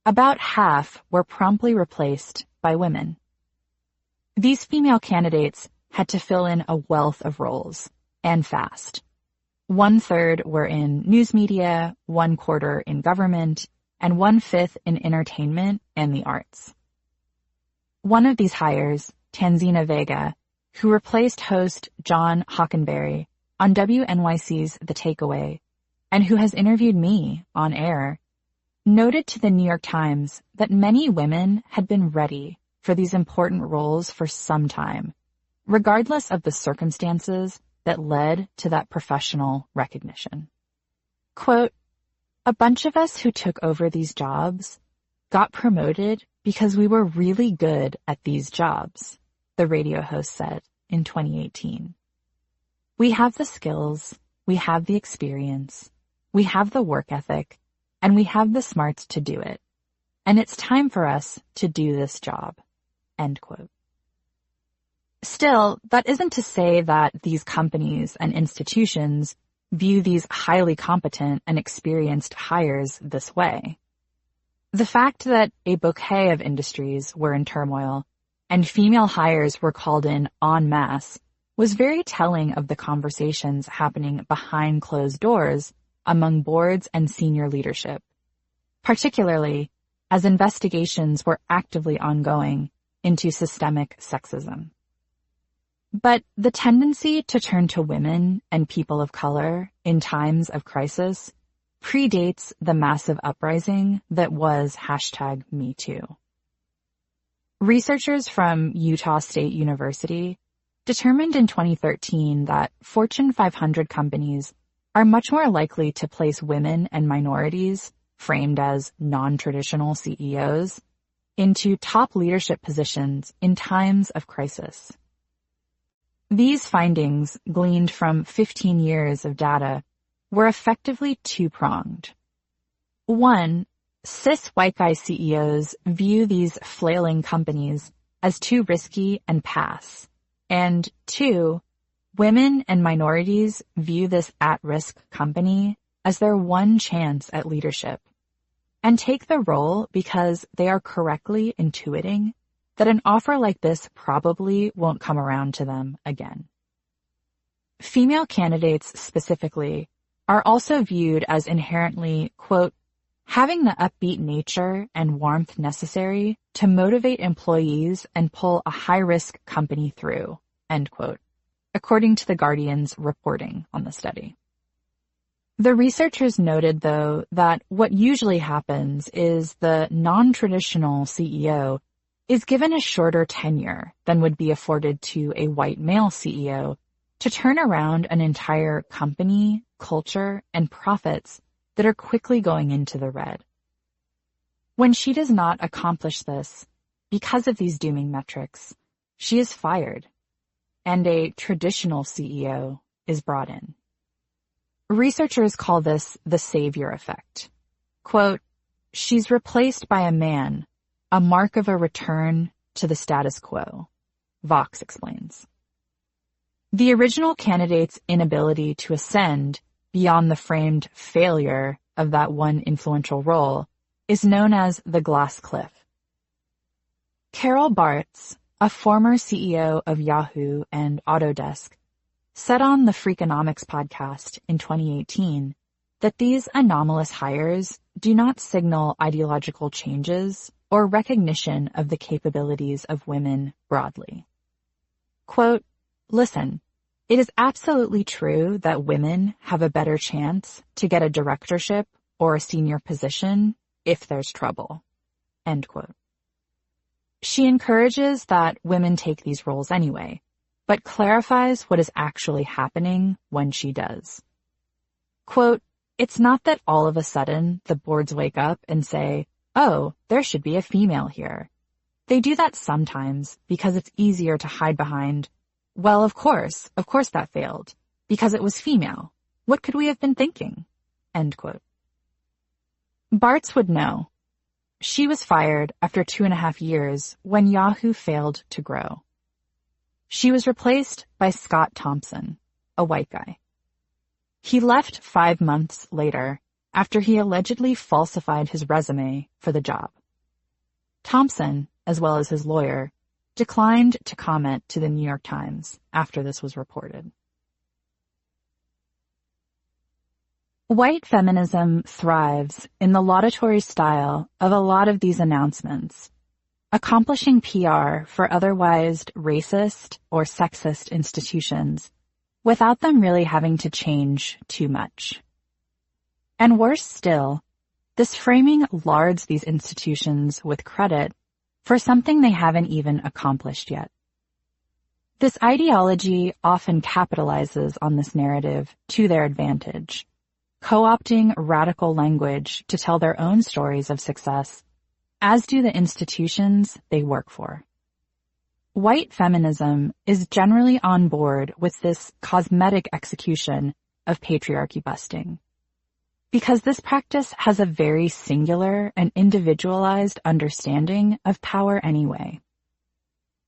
about half were promptly replaced by women. These female candidates had to fill in a wealth of roles, and fast. 1/3 were in news media, 1/4 in government, and 1/5 in entertainment and the arts. One of these hires, Tanzina Vega, who replaced host John Hockenberry on WNYC's The Takeaway, and who has interviewed me on air, noted to the New York Times that many women had been ready for these important roles for some time, regardless of the circumstances that led to that professional recognition. Quote, a bunch of us who took over these jobs got promoted because we were really good at these jobs, the radio host said in 2018. We have the skills, we have the experience, we have the work ethic, and we have the smarts to do it. And it's time for us to do this job. End quote. Still, that isn't to say that these companies and institutions view these highly competent and experienced hires this way. The fact that a bouquet of industries were in turmoil and female hires were called in en masse, was very telling of the conversations happening behind closed doors among boards and senior leadership, particularly as investigations were actively ongoing into systemic sexism. But the tendency to turn to women and people of color in times of crisis predates the massive uprising that was #MeToo. Researchers from Utah State University determined in 2013 that Fortune 500 companies are much more likely to place women and minorities, framed as non-traditional CEOs, into top leadership positions in times of crisis. These findings, gleaned from 15 years of data, were effectively two-pronged. One, cis white guy CEOs view these flailing companies as too risky and pass. And two, women and minorities view this at-risk company as their one chance at leadership and take the role because they are correctly intuiting that an offer like this probably won't come around to them again. Female candidates specifically are also viewed as inherently, quote, having the upbeat nature and warmth necessary to motivate employees and pull a high-risk company through, end quote, according to The Guardian's reporting on the study. The researchers noted, though, that what usually happens is the non-traditional CEO is given a shorter tenure than would be afforded to a white male CEO to turn around an entire company, culture, and profits that are quickly going into the red. When she does not accomplish this, because of these dooming metrics, she is fired, and a traditional CEO is brought in. Researchers call this the savior effect. Quote, she's replaced by a man, a mark of a return to the status quo, Vox explains. The original candidate's inability to ascend beyond the framed failure of that one influential role is known as the glass cliff. Carol Bartz, a former CEO of Yahoo and Autodesk, said on the Freakonomics podcast in 2018 that these anomalous hires do not signal ideological changes or recognition of the capabilities of women broadly. Quote, listen, it is absolutely true that women have a better chance to get a directorship or a senior position if there's trouble, end quote. She encourages that women take these roles anyway, but clarifies what is actually happening when she does. Quote, it's not that all of a sudden the boards wake up and say, oh, there should be a female here. They do that sometimes because it's easier to hide behind, well, of course that failed, because it was female. What could we have been thinking? End quote. Bartz would know. She was fired after 2.5 years when Yahoo failed to grow. She was replaced by Scott Thompson, a white guy. He left 5 months later after he allegedly falsified his resume for the job. Thompson, as well as his lawyer, declined to comment to the New York Times after this was reported. White feminism thrives in the laudatory style of a lot of these announcements, accomplishing PR for otherwise racist or sexist institutions without them really having to change too much. And worse still, this framing lards these institutions with credit for something they haven't even accomplished yet. This ideology often capitalizes on this narrative to their advantage, co-opting radical language to tell their own stories of success, as do the institutions they work for. White feminism is generally on board with this cosmetic execution of patriarchy busting, because this practice has a very singular and individualized understanding of power anyway.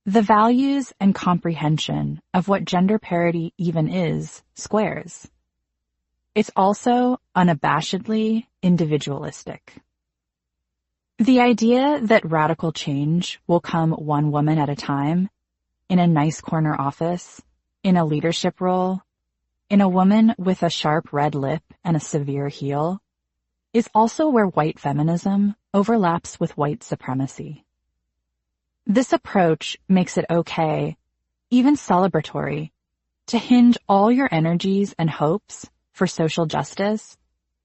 The values and comprehension of what gender parity even is squares. It's also unabashedly individualistic. The idea that radical change will come one woman at a time, in a nice corner office, in a leadership role, in a woman with a sharp red lip and a severe heel, is also where white feminism overlaps with white supremacy. This approach makes it okay, even celebratory, to hinge all your energies and hopes for social justice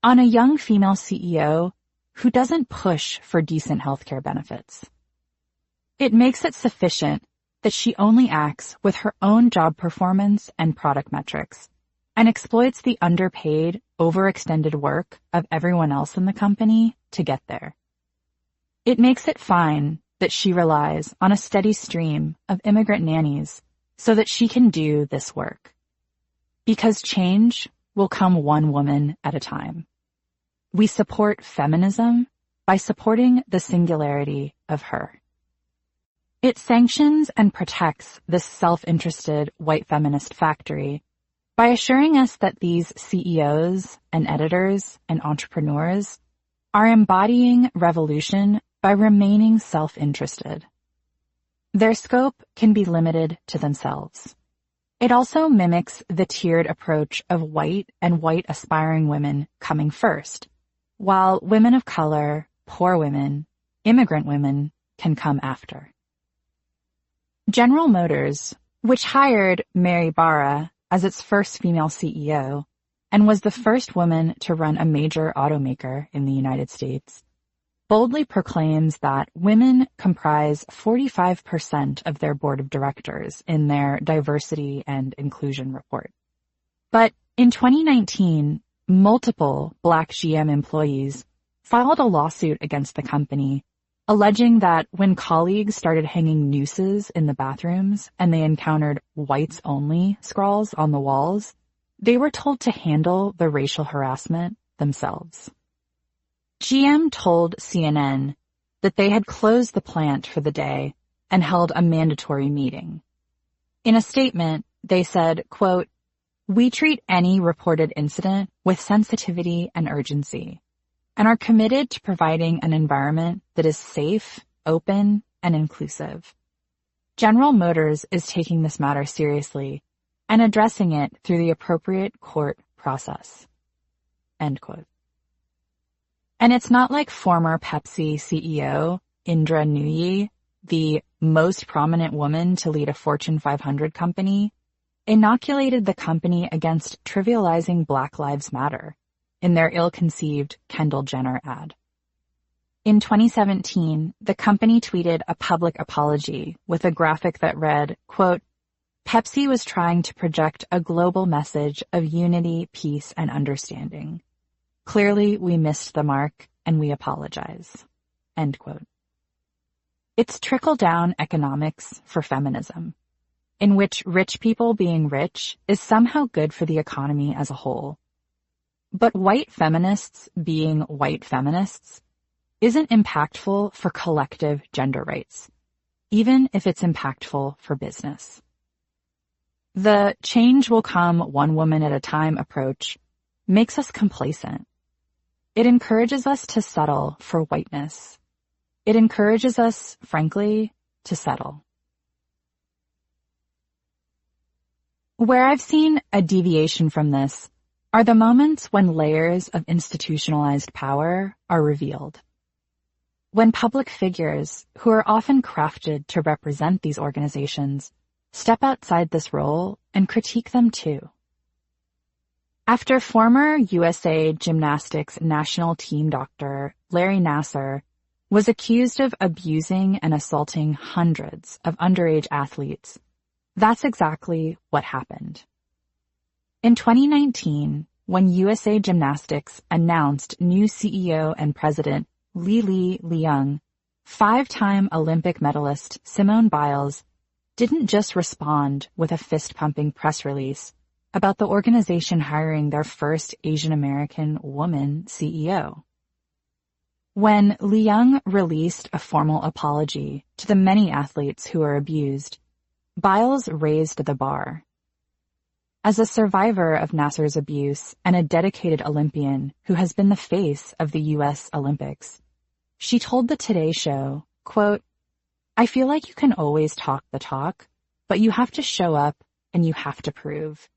on a young female CEO who doesn't push for decent healthcare benefits. It makes it sufficient that she only acts with her own job performance and product metrics and exploits the underpaid, overextended work of everyone else in the company to get there. It makes it fine that she relies on a steady stream of immigrant nannies so that she can do this work. Because change will come one woman at a time. We support feminism by supporting the singularity of her. It sanctions and protects this self-interested white feminist factory by assuring us that these CEOs and editors and entrepreneurs are embodying revolution by remaining self-interested. Their scope can be limited to themselves. It also mimics the tiered approach of white and white aspiring women coming first, while women of color, poor women, immigrant women can come after. General Motors, which hired Mary Barra as its first female CEO and was the first woman to run a major automaker in the United States, boldly proclaims that women comprise 45% of their board of directors in their diversity and inclusion report. But in 2019, multiple Black GM employees filed a lawsuit against the company, alleging that when colleagues started hanging nooses in the bathrooms and they encountered whites-only scrawls on the walls, they were told to handle the racial harassment themselves. GM told CNN that they had closed the plant for the day and held a mandatory meeting. In a statement, they said, quote, "We treat any reported incident with sensitivity and urgency and are committed to providing an environment that is safe, open, and inclusive. General Motors is taking this matter seriously and addressing it through the appropriate court process." End quote. And it's not like former Pepsi CEO Indra Nooyi, the most prominent woman to lead a Fortune 500 company, inoculated the company against trivializing Black Lives Matter in their ill-conceived Kendall Jenner ad. In 2017, the company tweeted a public apology with a graphic that read, quote, "Pepsi was trying to project a global message of unity, peace, and understanding. Clearly, we missed the mark, and we apologize." End quote. It's trickle-down economics for feminism, in which rich people being rich is somehow good for the economy as a whole. But white feminists being white feminists isn't impactful for collective gender rights, even if it's impactful for business. The change will come one woman at a time approach makes us complacent. It encourages us to settle for whiteness. It encourages us, frankly, to settle. Where I've seen a deviation from this are the moments when layers of institutionalized power are revealed. When public figures, who are often crafted to represent these organizations, step outside this role and critique them too. After former USA Gymnastics national team doctor Larry Nassar was accused of abusing and assaulting hundreds of underage athletes, that's exactly what happened. In 2019, when USA Gymnastics announced new CEO and president Li Liang, 5-time Olympic medalist Simone Biles didn't just respond with a fist-pumping press release about the organization hiring their first Asian American woman CEO. When Liang released a formal apology to the many athletes who were abused, Biles raised the bar. As a survivor of Nassar's abuse and a dedicated Olympian who has been the face of the U.S. Olympics, She told the Today Show, quote, "I feel like you can always talk the talk, but you have to show up and you have to prove.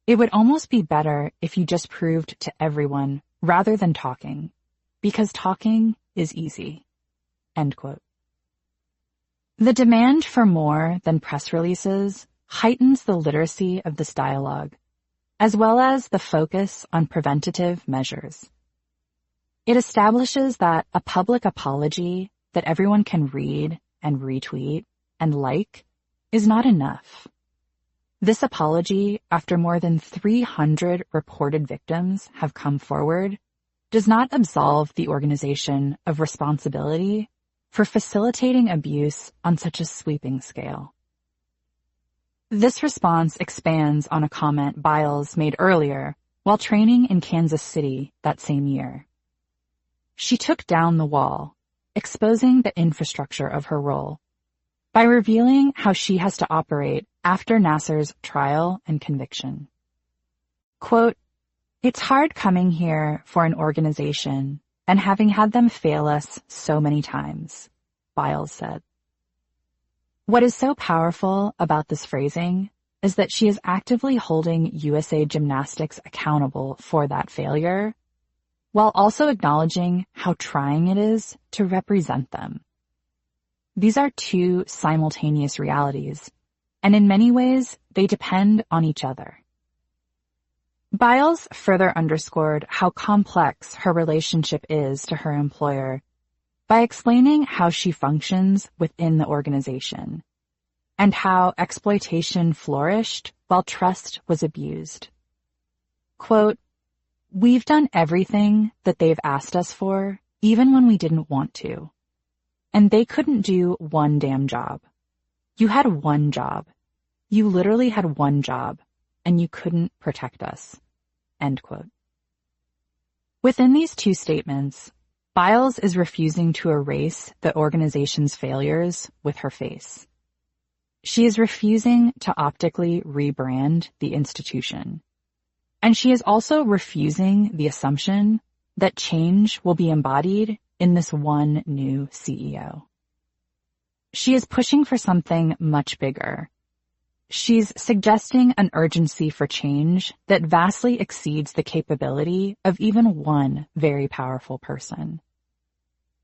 It would almost be better if you just proved to everyone rather than talking, because talking is easy." End quote. The demand for more than press releases heightens the literacy of this dialogue, as well as the focus on preventative measures. It establishes that a public apology that everyone can read and retweet and like is not enough. This apology, after more than 300 reported victims have come forward, does not absolve the organization of responsibility for facilitating abuse on such a sweeping scale. This response expands on a comment Biles made earlier while training in Kansas City that same year. She took down the wall, exposing the infrastructure of her role, by revealing how she has to operate after Nassar's trial and conviction. Quote, "It's hard coming here for an organization and having had them fail us so many times," Biles said. What is so powerful about this phrasing is that she is actively holding USA Gymnastics accountable for that failure, while also acknowledging how trying it is to represent them. These are two simultaneous realities, and in many ways, they depend on each other. Biles further underscored how complex her relationship is to her employer by explaining how she functions within the organization and how exploitation flourished while trust was abused. Quote, "We've done everything that they've asked us for, even when we didn't want to. And they couldn't do one damn job. You had one job. You literally had one job, and you couldn't protect us." End quote. Within these two statements, Biles is refusing to erase the organization's failures with her face. She is refusing to optically rebrand the institution. And she is also refusing the assumption that change will be embodied in this one new CEO. She is pushing for something much bigger. She's suggesting an urgency for change that vastly exceeds the capability of even one very powerful person.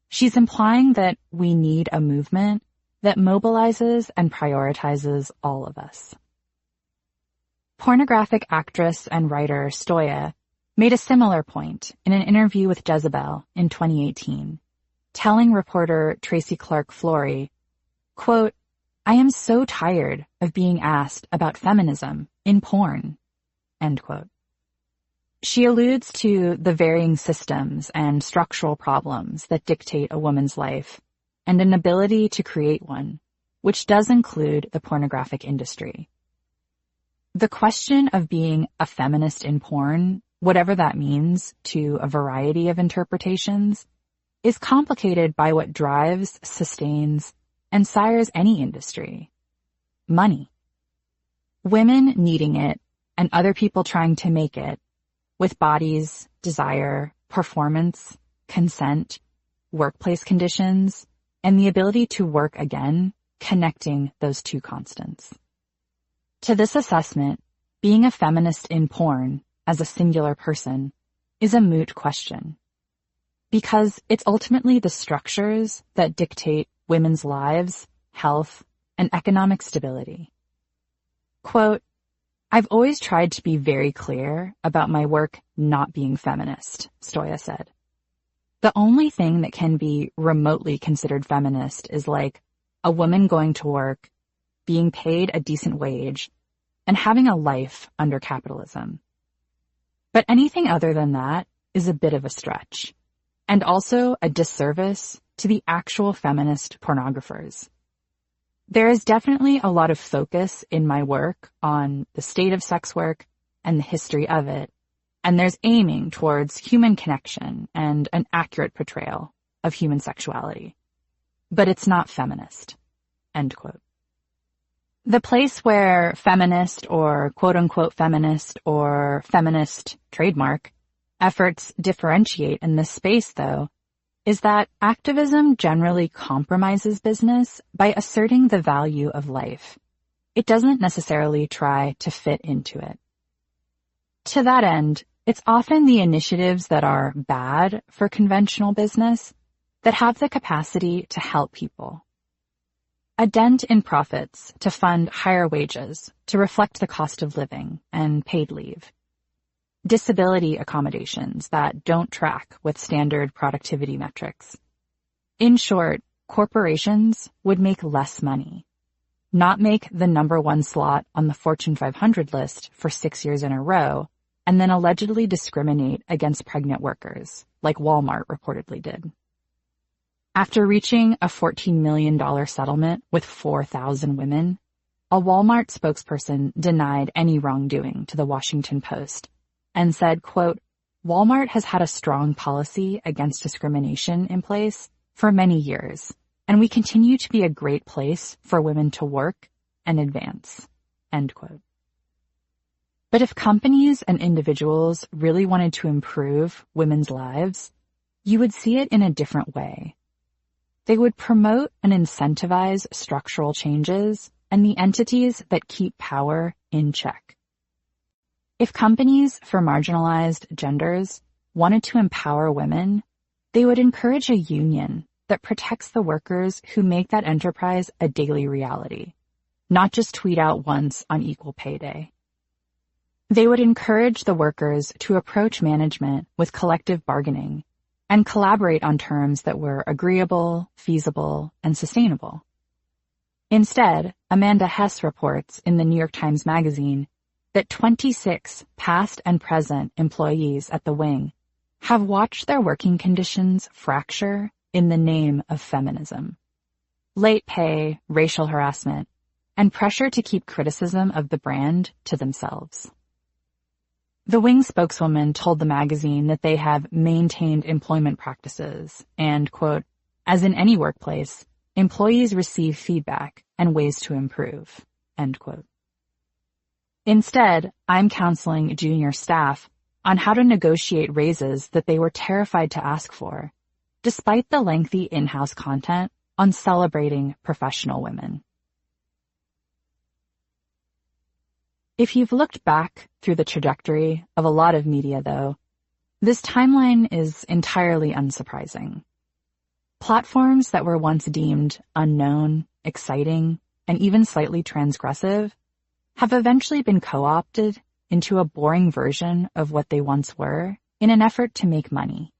She's implying that we need a movement that mobilizes and prioritizes all of us. Pornographic actress and writer Stoya made a similar point in an interview with Jezebel in 2018, telling reporter Tracy Clark Flory, quote, "I am so tired of being asked about feminism in porn," end quote. She alludes to the varying systems and structural problems that dictate a woman's life and an ability to create one, which does include the pornographic industry. The question of being a feminist in porn, whatever that means to a variety of interpretations, is complicated by what drives, sustains, and sires any industry: money. Women needing it and other people trying to make it, with bodies, desire, performance, consent, workplace conditions, and the ability to work again, connecting those two constants. To this assessment, being a feminist in porn as a singular person is a moot question, because it's ultimately the structures that dictate women's lives, health, and economic stability. Quote, "I've always tried to be very clear about my work not being feminist," Stoya said. "The only thing that can be remotely considered feminist is like a woman going to work, being paid a decent wage, and having a life under capitalism. But anything other than that is a bit of a stretch, and also a disservice to the actual feminist pornographers. There is definitely a lot of focus in my work on the state of sex work and the history of it, and there's aiming towards human connection and an accurate portrayal of human sexuality. But it's not feminist." End quote. The place where feminist or quote-unquote feminist or feminist trademark efforts differentiate in this space, though, is that activism generally compromises business by asserting the value of life. It doesn't necessarily try to fit into it. To that end, it's often the initiatives that are bad for conventional business that have the capacity to help people. A dent in profits to fund higher wages to reflect the cost of living and paid leave. Disability accommodations that don't track with standard productivity metrics. In short, corporations would make less money, not make the #1 slot on the Fortune 500 list for 6 years in a row, and then allegedly discriminate against pregnant workers, like Walmart reportedly did. After reaching a $14 million settlement with 4,000 women, a Walmart spokesperson denied any wrongdoing to the Washington Post and said, quote, "Walmart has had a strong policy against discrimination in place for many years, and we continue to be a great place for women to work and advance," end quote. But if companies and individuals really wanted to improve women's lives, you would see it in a different way. They would promote and incentivize structural changes and the entities that keep power in check. If companies for marginalized genders wanted to empower women, they would encourage a union that protects the workers who make that enterprise a daily reality, not just tweet out once on Equal Pay Day. They would encourage the workers to approach management with collective bargaining and collaborate on terms that were agreeable, feasible, and sustainable. Instead, Amanda Hess reports in the New York Times Magazine that 26 past and present employees at the wing have watched their working conditions fracture in the name of feminism. Late pay, racial harassment, and pressure to keep criticism of the brand to themselves. The Wing spokeswoman told the magazine that they have maintained employment practices and, quote, "As in any workplace, employees receive feedback and ways to improve," end quote. Instead, I'm counseling junior staff on how to negotiate raises that they were terrified to ask for, despite the lengthy in-house content on celebrating professional women. If you've looked back through the trajectory of a lot of media, though, this timeline is entirely unsurprising. Platforms that were once deemed unknown, exciting, and even slightly transgressive have eventually been co-opted into a boring version of what they once were in an effort to make money.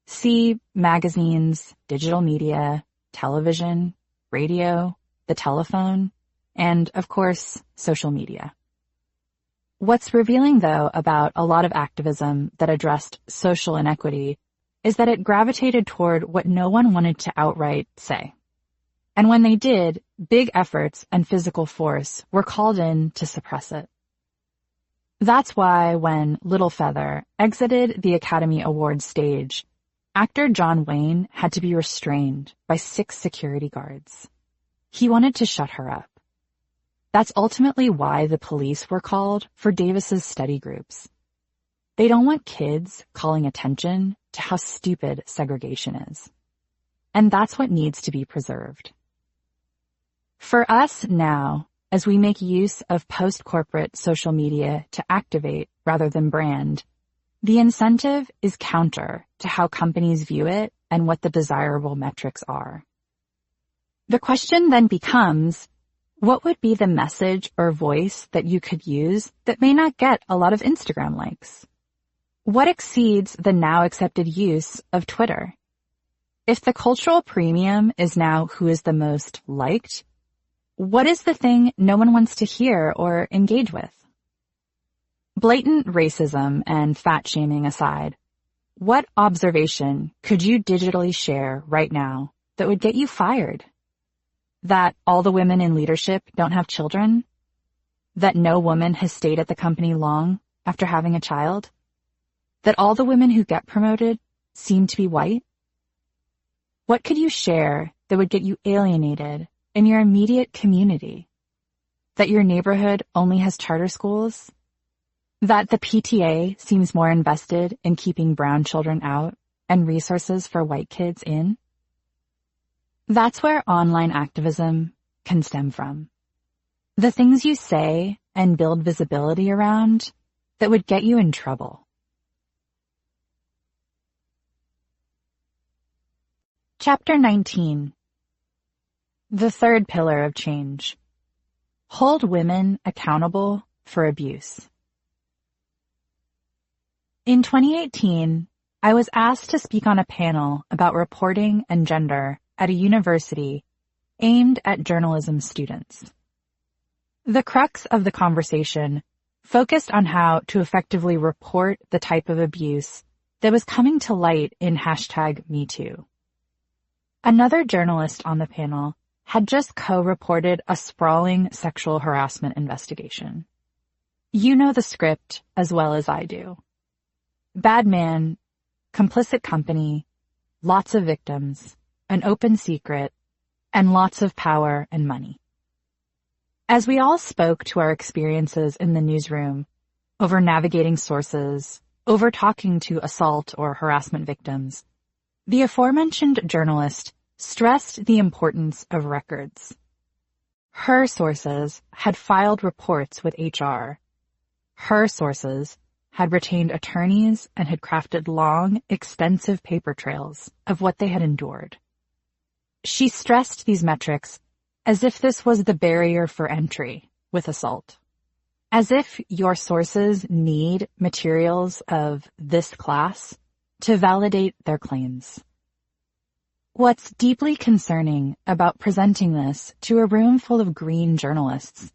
See magazines, digital media, television, radio, the telephone, and, of course, social media. What's revealing, though, about a lot of activism that addressed social inequity is that it gravitated toward what no one wanted to outright say. And when they did, big efforts and physical force were called in to suppress it. That's why when Little Feather exited the Academy Awards stage, actor John Wayne had to be restrained by 6 security guards. He wanted to shut her up. That's ultimately why the police were called for Davis's study groups. They don't want kids calling attention to how stupid segregation is. And that's what needs to be preserved. For us now, as we make use of post-corporate social media to activate rather than brand, the incentive is counter to how companies view it and what the desirable metrics are. The question then becomes, what would be the message or voice that you could use that may not get a lot of Instagram likes? What exceeds the now accepted use of Twitter? If the cultural premium is now who is the most liked, what is the thing no one wants to hear or engage with? Blatant racism and fat shaming aside, what observation could you digitally share right now that would get you fired? That all the women in leadership don't have children? That no woman has stayed at the company long after having a child? That all the women who get promoted seem to be white? What could you share that would get you alienated in your immediate community? That your neighborhood only has charter schools? That the PTA seems more invested in keeping brown children out and resources for white kids in? That's where online activism can stem from. The things you say and build visibility around that would get you in trouble. Chapter 19. The third pillar of change. Hold women accountable for abuse. In 2018, I was asked to speak on a panel about reporting and gender at a university aimed at journalism students. The crux of the conversation focused on how to effectively report the type of abuse that was coming to light in #MeToo. Another journalist on the panel had just co-reported a sprawling sexual harassment investigation. You know the script as well as I do. Bad man, complicit company, lots of victims, an open secret, and lots of power and money. As we all spoke to our experiences in the newsroom, over navigating sources, over talking to assault or harassment victims, the aforementioned journalist stressed the importance of records. Her sources had filed reports with HR. Her sources had retained attorneys and had crafted long, extensive paper trails of what they had endured. She stressed these metrics as if this was the barrier for entry with assault. As if your sources need materials of this class to validate their claims. What's deeply concerning about presenting this to a room full of green journalists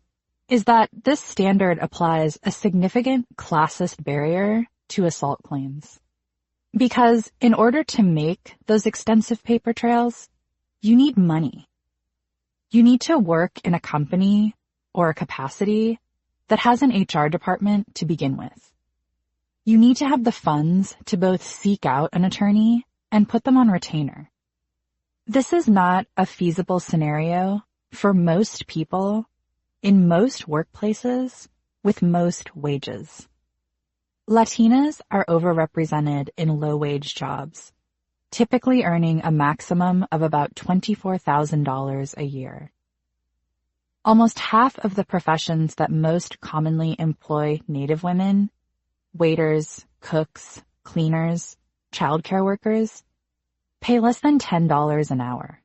is that this standard applies a significant classist barrier to assault claims. Because in order to make those extensive paper trails, you need money. You need to work in a company or a capacity that has an HR department to begin with. You need to have the funds to both seek out an attorney and put them on retainer. This is not a feasible scenario for most people in most workplaces with most wages. Latinas are overrepresented in low-wage jobs, typically earning a maximum of about $24,000 a year. Almost half of the professions that most commonly employ Native women, waiters, cooks, cleaners, childcare workers, pay less than $10 an hour.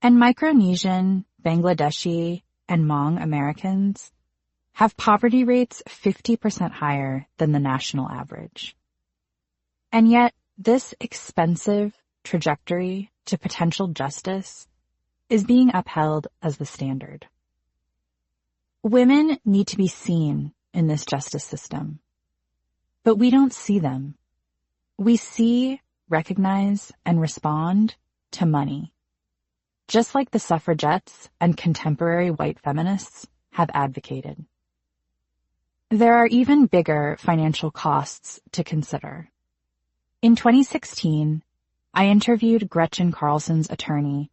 And Micronesian, Bangladeshi, and Hmong Americans have poverty rates 50% higher than the national average. And yet, this expensive trajectory to potential justice is being upheld as the standard. Women need to be seen in this justice system, but we don't see them. We see, recognize, and respond to money, just like the suffragettes and contemporary white feminists have advocated. There are even bigger financial costs to consider. In 2016, I interviewed Gretchen Carlson's attorney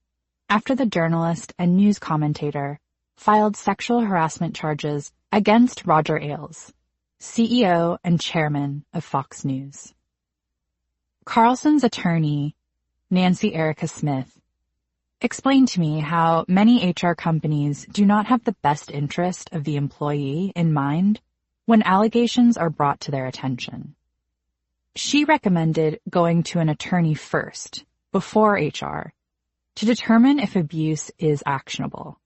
after the journalist and news commentator filed sexual harassment charges against Roger Ailes, CEO and chairman of Fox News. Carlson's attorney, Nancy Erica Smith, explained to me how many HR companies do not have the best interest of the employee in mind when allegations are brought to their attention. She recommended going to an attorney first, before HR, to determine if abuse is actionable.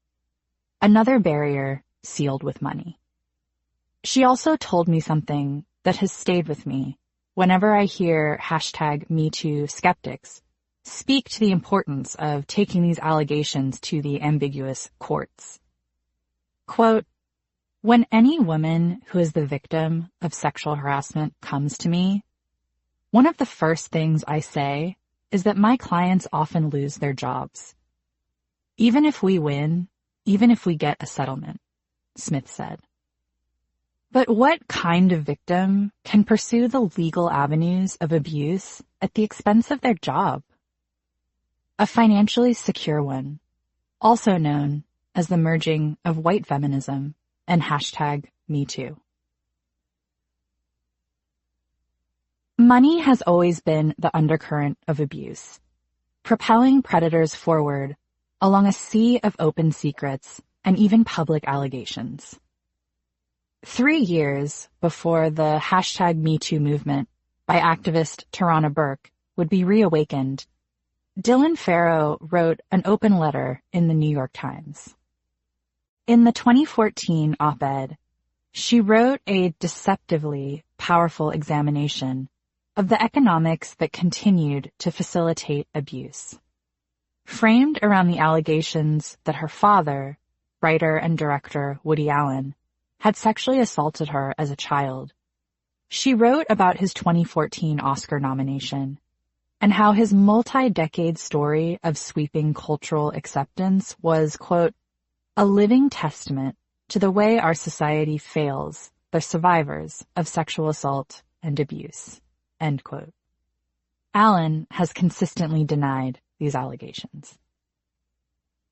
Another barrier sealed with money. She also told me something that has stayed with me whenever I hear #MeToo skeptics speak to the importance of taking these allegations to the ambiguous courts. Quote, "When any woman who is the victim of sexual harassment comes to me, one of the first things I say is that my clients often lose their jobs. Even if we win, even if we get a settlement," Smith said. But what kind of victim can pursue the legal avenues of abuse at the expense of their job? A financially secure one, also known as the merging of white feminism and #MeToo. Money has always been the undercurrent of abuse, propelling predators forward along a sea of open secrets and even public allegations. 3 years before the #MeToo movement by activist Tarana Burke would be reawakened, Dylan Farrow wrote an open letter in the New York Times. In the 2014 op-ed, she wrote a deceptively powerful examination of the economics that continued to facilitate abuse. Framed around the allegations that her father, writer and director Woody Allen, had sexually assaulted her as a child, she wrote about his 2014 Oscar nomination and how his multi-decade story of sweeping cultural acceptance was, quote, a living testament to the way our society fails the survivors of sexual assault and abuse, end quote. Allen has consistently denied these allegations.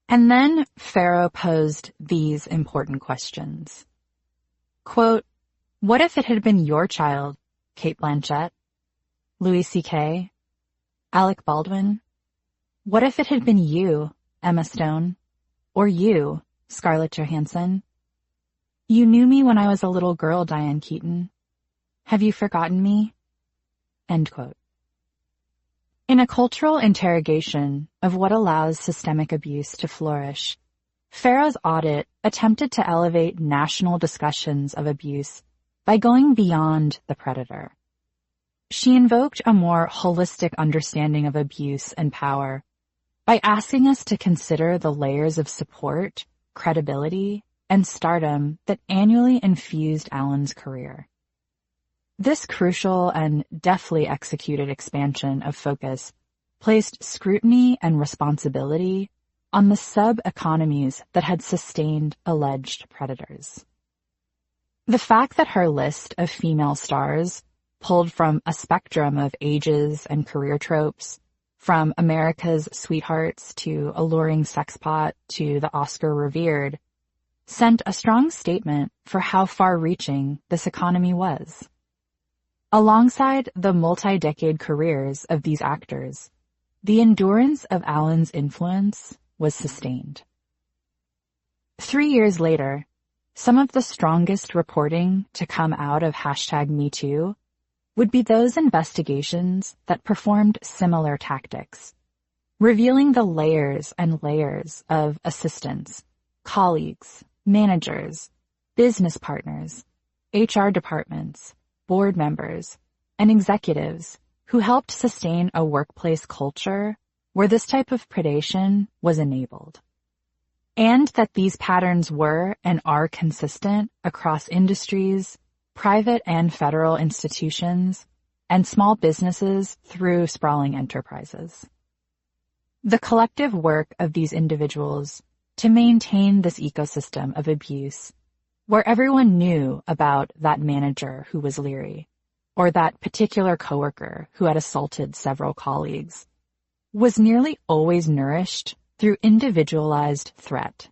And then Farrow posed these important questions. Quote, what if it had been your child, Cate Blanchett, Louis C.K., Alec Baldwin? What if it had been you, Emma Stone, or you, Scarlett Johansson? You knew me when I was a little girl, Diane Keaton. Have you forgotten me? End quote. In a cultural interrogation of what allows systemic abuse to flourish, Farrow's audit attempted to elevate national discussions of abuse by going beyond the predator. She invoked a more holistic understanding of abuse and power by asking us to consider the layers of support, credibility, and stardom that annually infused Allen's career. This crucial and deftly executed expansion of focus placed scrutiny and responsibility on the sub-economies that had sustained alleged predators. The fact that her list of female stars, pulled from a spectrum of ages and career tropes, from America's sweethearts to alluring sexpot to the Oscar-revered, sent a strong statement for how far-reaching this economy was. Alongside the multi-decade careers of these actors, the endurance of Allen's influence was sustained. 3 years later, some of the strongest reporting to come out of #MeToo would be those investigations that performed similar tactics, revealing the layers and layers of assistants, colleagues, managers, business partners, HR departments, board members, and executives who helped sustain a workplace culture where this type of predation was enabled. And that these patterns were and are consistent across industries, private and federal institutions, and small businesses through sprawling enterprises. The collective work of these individuals to maintain this ecosystem of abuse, where everyone knew about that manager who was leery, or that particular coworker who had assaulted several colleagues, was nearly always nourished through individualized threat.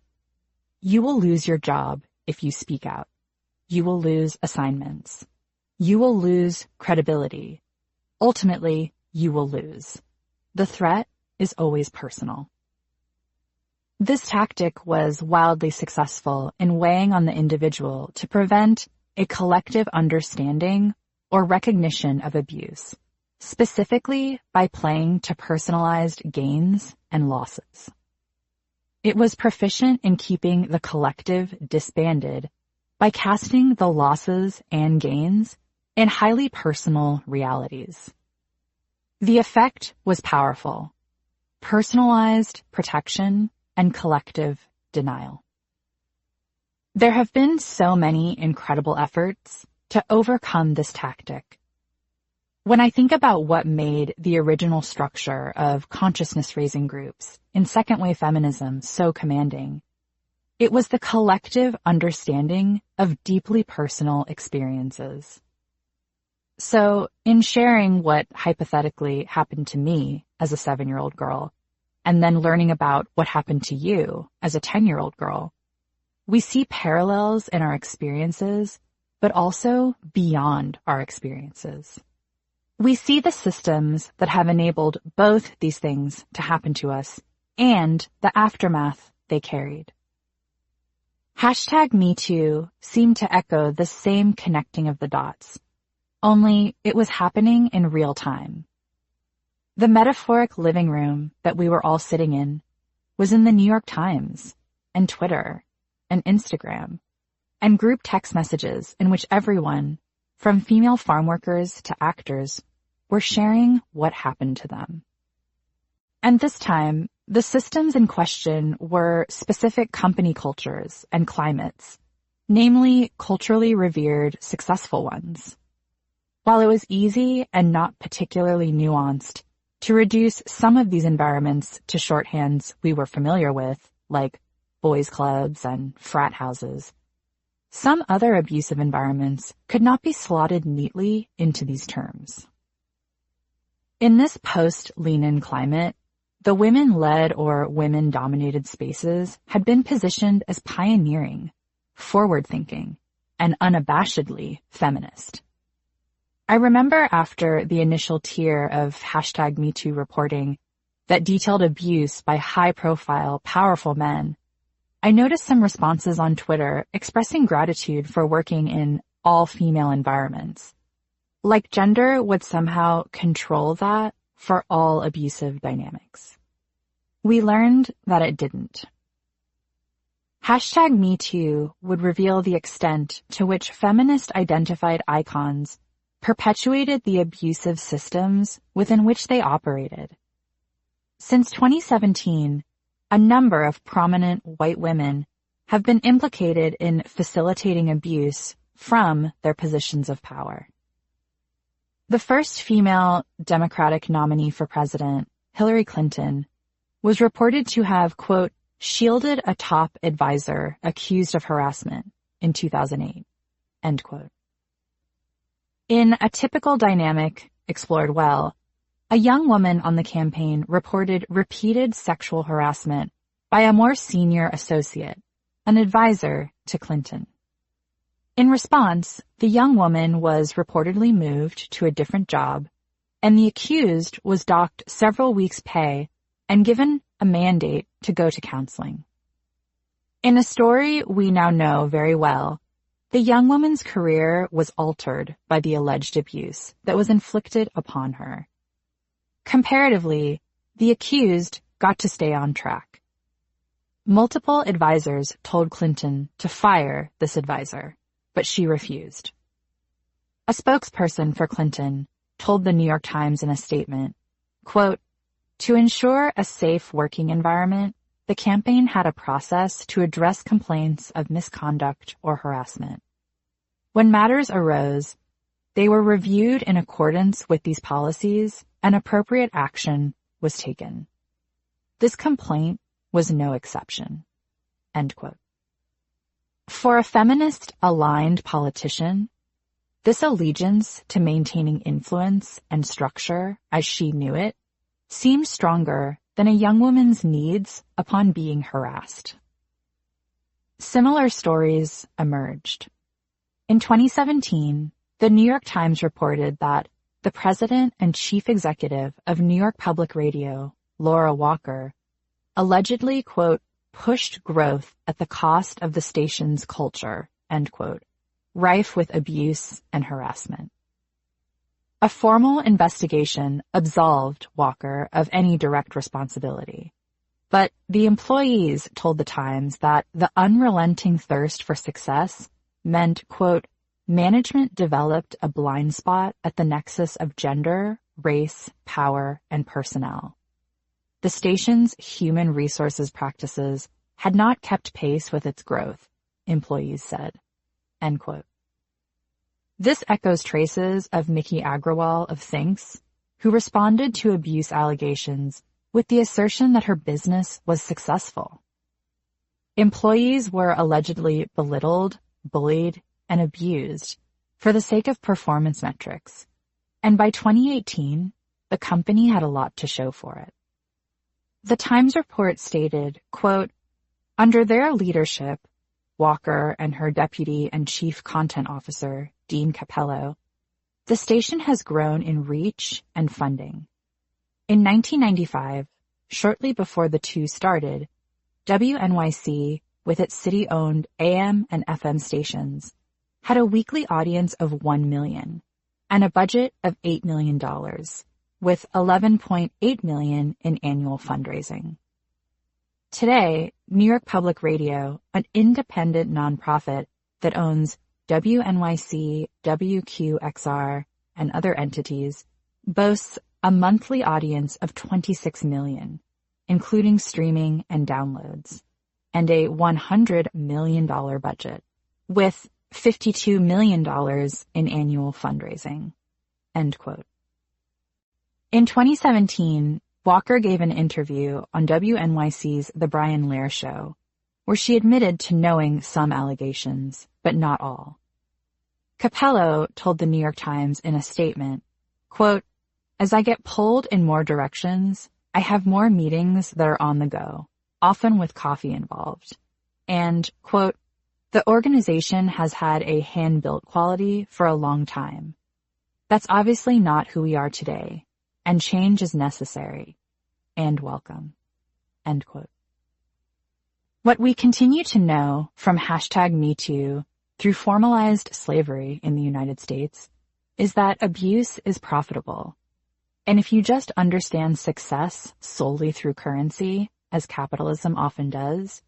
You will lose your job if you speak out. You will lose assignments. You will lose credibility. Ultimately, you will lose. The threat is always personal. This tactic was wildly successful in weighing on the individual to prevent a collective understanding or recognition of abuse, specifically by playing to personalized gains and losses. It was proficient in keeping the collective disbanded by casting the losses and gains in highly personal realities. The effect was powerful: personalized protection and collective denial. There have been so many incredible efforts to overcome this tactic. When I think about what made the original structure of consciousness-raising groups in second-wave feminism so commanding, it was the collective understanding of deeply personal experiences. So, in sharing what hypothetically happened to me as a 7-year-old girl, and then learning about what happened to you as a 10-year-old girl, we see parallels in our experiences, but also beyond our experiences. We see the systems that have enabled both these things to happen to us and the aftermath they carried. #MeToo seemed to echo the same connecting of the dots, only it was happening in real time. The metaphoric living room that we were all sitting in was in the New York Times and Twitter and Instagram and group text messages in which everyone, from female farm workers to actors, were sharing what happened to them. And this time, the systems in question were specific company cultures and climates, namely culturally revered, successful ones. While it was easy and not particularly nuanced to reduce some of these environments to shorthands we were familiar with, like boys' clubs and frat houses, some other abusive environments could not be slotted neatly into these terms. In this post-Lenin climate, the women-led or women-dominated spaces had been positioned as pioneering, forward-thinking, and unabashedly feminist. I remember after the initial tier of #MeToo reporting that detailed abuse by high-profile, powerful men, I noticed some responses on Twitter expressing gratitude for working in all-female environments, like gender would somehow control that for all abusive dynamics. We learned that it didn't. #MeToo would reveal the extent to which feminist-identified icons perpetuated the abusive systems within which they operated. Since 2017, a number of prominent white women have been implicated in facilitating abuse from their positions of power. The first female Democratic nominee for president, Hillary Clinton, was reported to have, quote, shielded a top advisor accused of harassment in 2008, end quote. In a typical dynamic explored well, a young woman on the campaign reported repeated sexual harassment by a more senior associate, an advisor to Clinton. In response, the young woman was reportedly moved to a different job, and the accused was docked several weeks' pay and given a mandate to go to counseling. In a story we now know very well, the young woman's career was altered by the alleged abuse that was inflicted upon her. Comparatively, the accused got to stay on track. Multiple advisors told Clinton to fire this advisor, but she refused. A spokesperson for Clinton told the New York Times in a statement, quote, to ensure a safe working environment, the campaign had a process to address complaints of misconduct or harassment. When matters arose, they were reviewed in accordance with these policies and appropriate action was taken. This complaint was no exception. End quote. For a feminist-aligned politician, this allegiance to maintaining influence and structure as she knew it seemed stronger than a young woman's needs upon being harassed. Similar stories emerged. In 2017, the New York Times reported that the president and chief executive of New York Public Radio, Laura Walker, allegedly, quote, pushed growth at the cost of the station's culture, end quote, rife with abuse and harassment. A formal investigation absolved Walker of any direct responsibility, but the employees told the Times that the unrelenting thirst for success meant, quote, management developed a blind spot at the nexus of gender, race, power, and personnel. The station's human resources practices had not kept pace with its growth, employees said, end quote. This echoes traces of Miki Agrawal of Thinks, who responded to abuse allegations with the assertion that her business was successful. Employees were allegedly belittled, bullied, and abused for the sake of performance metrics, and by 2018, the company had a lot to show for it. The Times report stated, quote, under their leadership, Walker and her deputy and chief content officer, Dean Capello, the station has grown in reach and funding. In 1995, shortly before the two started, WNYC, with its city-owned AM and FM stations, had a weekly audience of 1 million and a budget of $8 million, with $11.8 million in annual fundraising. Today, New York Public Radio, an independent nonprofit that owns WNYC, WQXR, and other entities, boasts a monthly audience of 26 million, including streaming and downloads, and a $100 million budget, with $52 million in annual fundraising. End quote. In 2017, Walker gave an interview on WNYC's The Brian Lehrer Show, where she admitted to knowing some allegations, but not all. Capello told the New York Times in a statement, quote, "As I get pulled in more directions, I have more meetings that are on the go, often with coffee involved. And, quote, the organization has had a hand-built quality for a long time. That's obviously not who we are today, and change is necessary and welcome." End quote. What we continue to know from #MeToo through formalized slavery in the United States is that abuse is profitable. And if you just understand success solely through currency, as capitalism often does,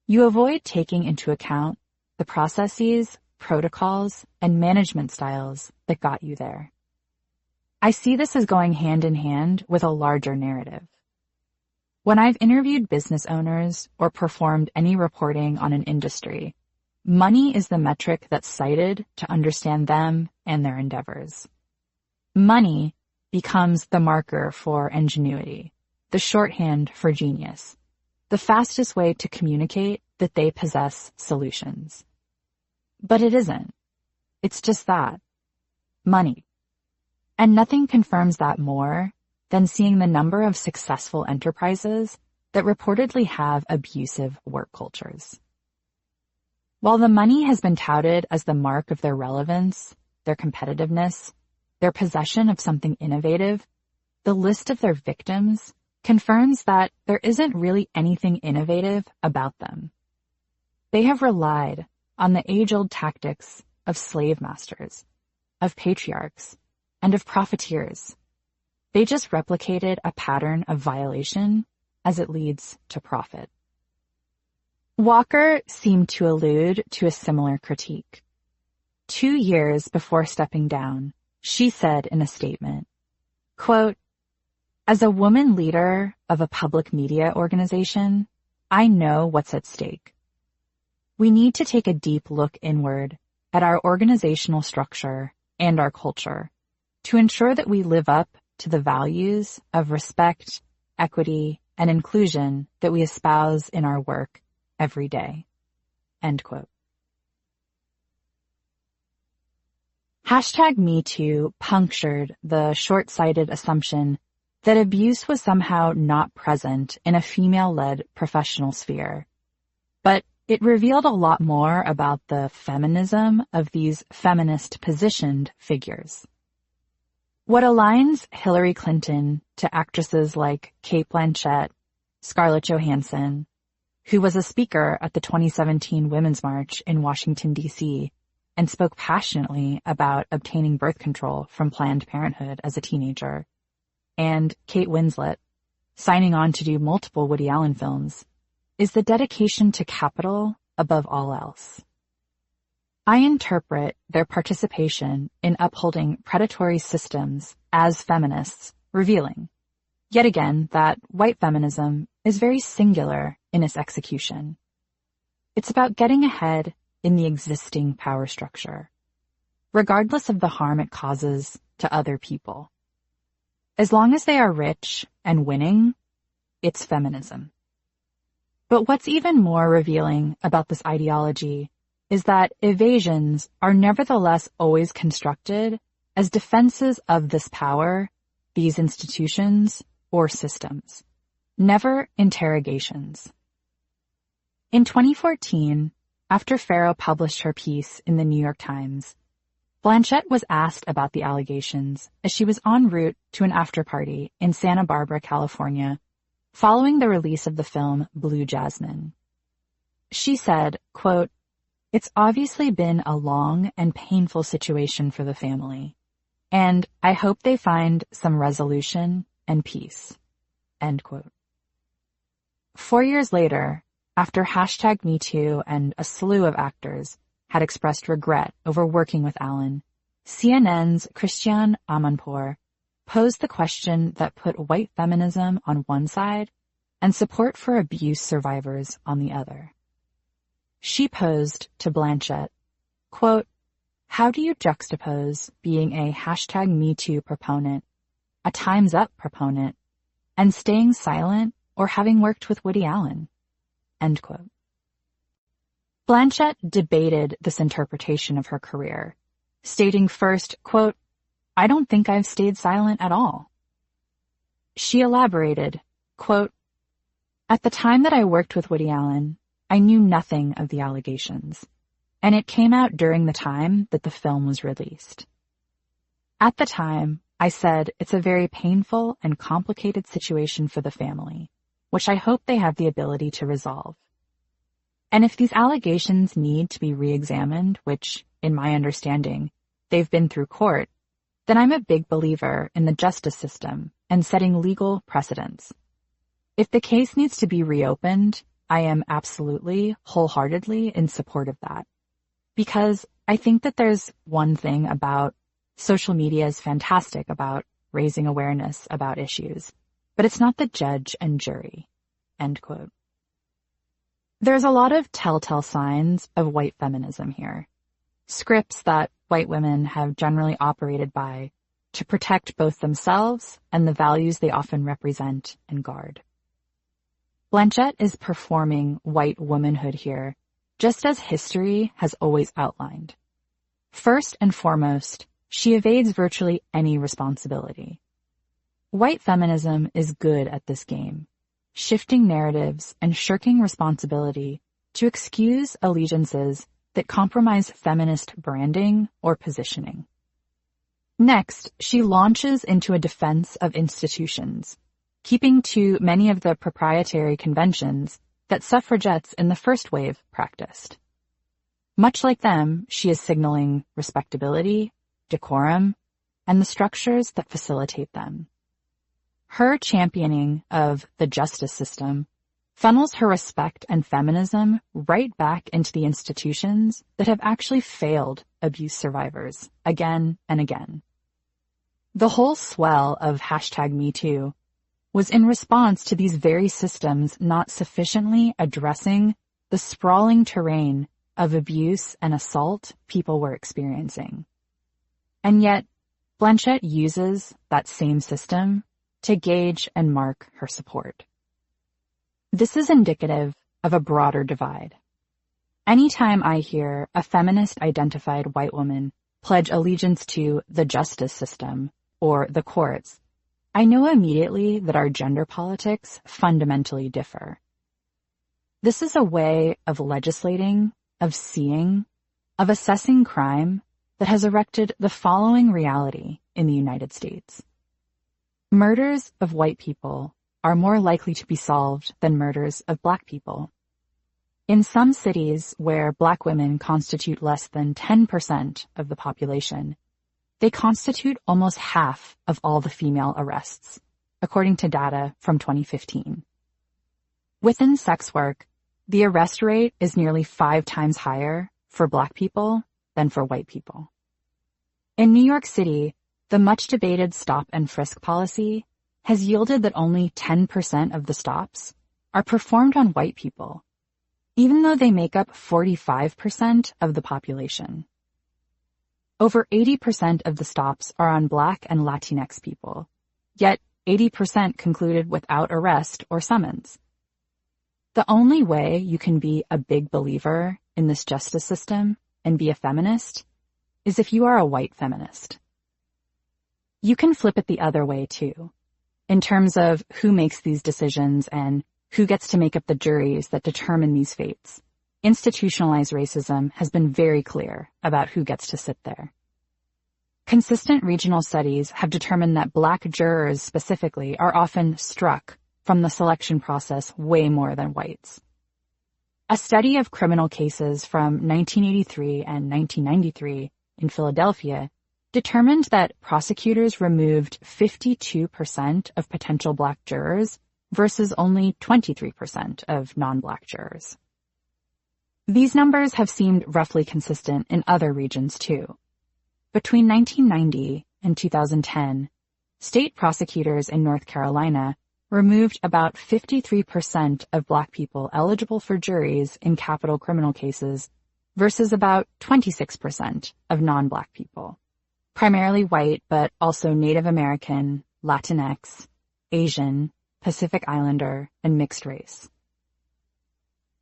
you avoid taking into account the processes, protocols, and management styles that got you there. I see this as going hand in hand with a larger narrative. When I've interviewed business owners or performed any reporting on an industry, money is the metric that's cited to understand them and their endeavors. Money becomes the marker for ingenuity, the shorthand for genius, the fastest way to communicate that they possess solutions. But it isn't. It's just that. Money. And nothing confirms that more than seeing the number of successful enterprises that reportedly have abusive work cultures. While the money has been touted as the mark of their relevance, their competitiveness, their possession of something innovative, the list of their victims confirms that there isn't really anything innovative about them. They have relied on the age-old tactics of slave masters, of patriarchs, and of profiteers. They just replicated a pattern of violation as it leads to profit. Walker seemed to allude to a similar critique. 2 years before stepping down, she said in a statement, quote, "As a woman leader of a public media organization, I know what's at stake. We need to take a deep look inward at our organizational structure and our culture to ensure that we live up to the values of respect, equity, and inclusion that we espouse in our work every day." End quote. #MeToo punctured the short-sighted assumption that abuse was somehow not present in a female-led professional sphere. But it revealed a lot more about the feminism of these feminist-positioned figures. What aligns Hillary Clinton to actresses like Cate Blanchett, Scarlett Johansson, who was a speaker at the 2017 Women's March in Washington, D.C., and spoke passionately about obtaining birth control from Planned Parenthood as a teenager, and Kate Winslet, signing on to do multiple Woody Allen films, is the dedication to capital above all else. I interpret their participation in upholding predatory systems as feminists revealing, yet again, that white feminism is very singular in its execution. It's about getting ahead in the existing power structure, regardless of the harm it causes to other people. As long as they are rich and winning, it's feminism. But what's even more revealing about this ideology is that evasions are nevertheless always constructed as defenses of this power, these institutions, or systems, never interrogations. In 2014, after Farrow published her piece in the New York Times, Blanchett was asked about the allegations as she was en route to an after-party in Santa Barbara, California, following the release of the film Blue Jasmine. She said, quote, "It's obviously been a long and painful situation for the family, and I hope they find some resolution and peace." End quote. 4 years later, after #MeToo and a slew of actors had expressed regret over working with Allen, CNN's Christiane Amanpour posed the question that put white feminism on one side and support for abuse survivors on the other. She posed to Blanchett, quote, "How do you juxtapose being a #MeToo proponent, a Time's Up proponent, and staying silent or having worked with Woody Allen?" End quote. Blanchett debated this interpretation of her career, stating first, quote, "I don't think I've stayed silent at all." She elaborated, quote, "At the time that I worked with Woody Allen, I knew nothing of the allegations, and it came out during the time that the film was released. At the time, I said it's a very painful and complicated situation for the family, which I hope they have the ability to resolve. And if these allegations need to be re-examined, which, in my understanding, they've been through court, then I'm a big believer in the justice system and setting legal precedents. If the case needs to be reopened, I am absolutely, wholeheartedly in support of that. Because I think that there's one thing about social media is fantastic about raising awareness about issues, but it's not the judge and jury." End quote. There's a lot of telltale signs of white feminism here. Scripts that white women have generally operated by to protect both themselves and the values they often represent and guard. Blanchett is performing white womanhood here, just as history has always outlined. First and foremost, she evades virtually any responsibility. White feminism is good at this game, shifting narratives and shirking responsibility to excuse allegiances that compromise feminist branding or positioning. Next, she launches into a defense of institutions, keeping to many of the proprietary conventions that suffragettes in the first wave practiced. Much like them, she is signaling respectability, decorum, and the structures that facilitate them. Her championing of the justice system funnels her respect and feminism right back into the institutions that have actually failed abuse survivors again and again. The whole swell of #MeToo was in response to these very systems not sufficiently addressing the sprawling terrain of abuse and assault people were experiencing. And yet, Blanchett uses that same system to gauge and mark her support. This is indicative of a broader divide. Anytime I hear a feminist-identified white woman pledge allegiance to the justice system or the courts, I know immediately that our gender politics fundamentally differ. This is a way of legislating, of seeing, of assessing crime that has erected the following reality in the United States. Murders of white people are more likely to be solved than murders of black people. In some cities where black women constitute less than 10% of the population, they constitute almost half of all the female arrests, according to data from 2015. Within sex work, the arrest rate is nearly 5 times higher for black people than for white people. In New York City, the much-debated stop and frisk policy has yielded that only 10% of the stops are performed on white people, even though they make up 45% of the population. Over 80% of the stops are on Black and Latinx people, yet 80% concluded without arrest or summons. The only way you can be a big believer in this justice system and be a feminist is if you are a white feminist. You can flip it the other way too, in terms of who makes these decisions and who gets to make up the juries that determine these fates. Institutionalized racism has been very clear about who gets to sit there. Consistent regional studies have determined that Black jurors specifically are often struck from the selection process way more than whites. A study of criminal cases from 1983 and 1993 in Philadelphia determined that prosecutors removed 52% of potential Black jurors versus only 23% of non-Black jurors. These numbers have seemed roughly consistent in other regions too. Between 1990 and 2010, state prosecutors in North Carolina removed about 53% of Black people eligible for juries in capital criminal cases versus about 26% of non-Black people, primarily white but also Native American, Latinx, Asian, Pacific Islander, and mixed race.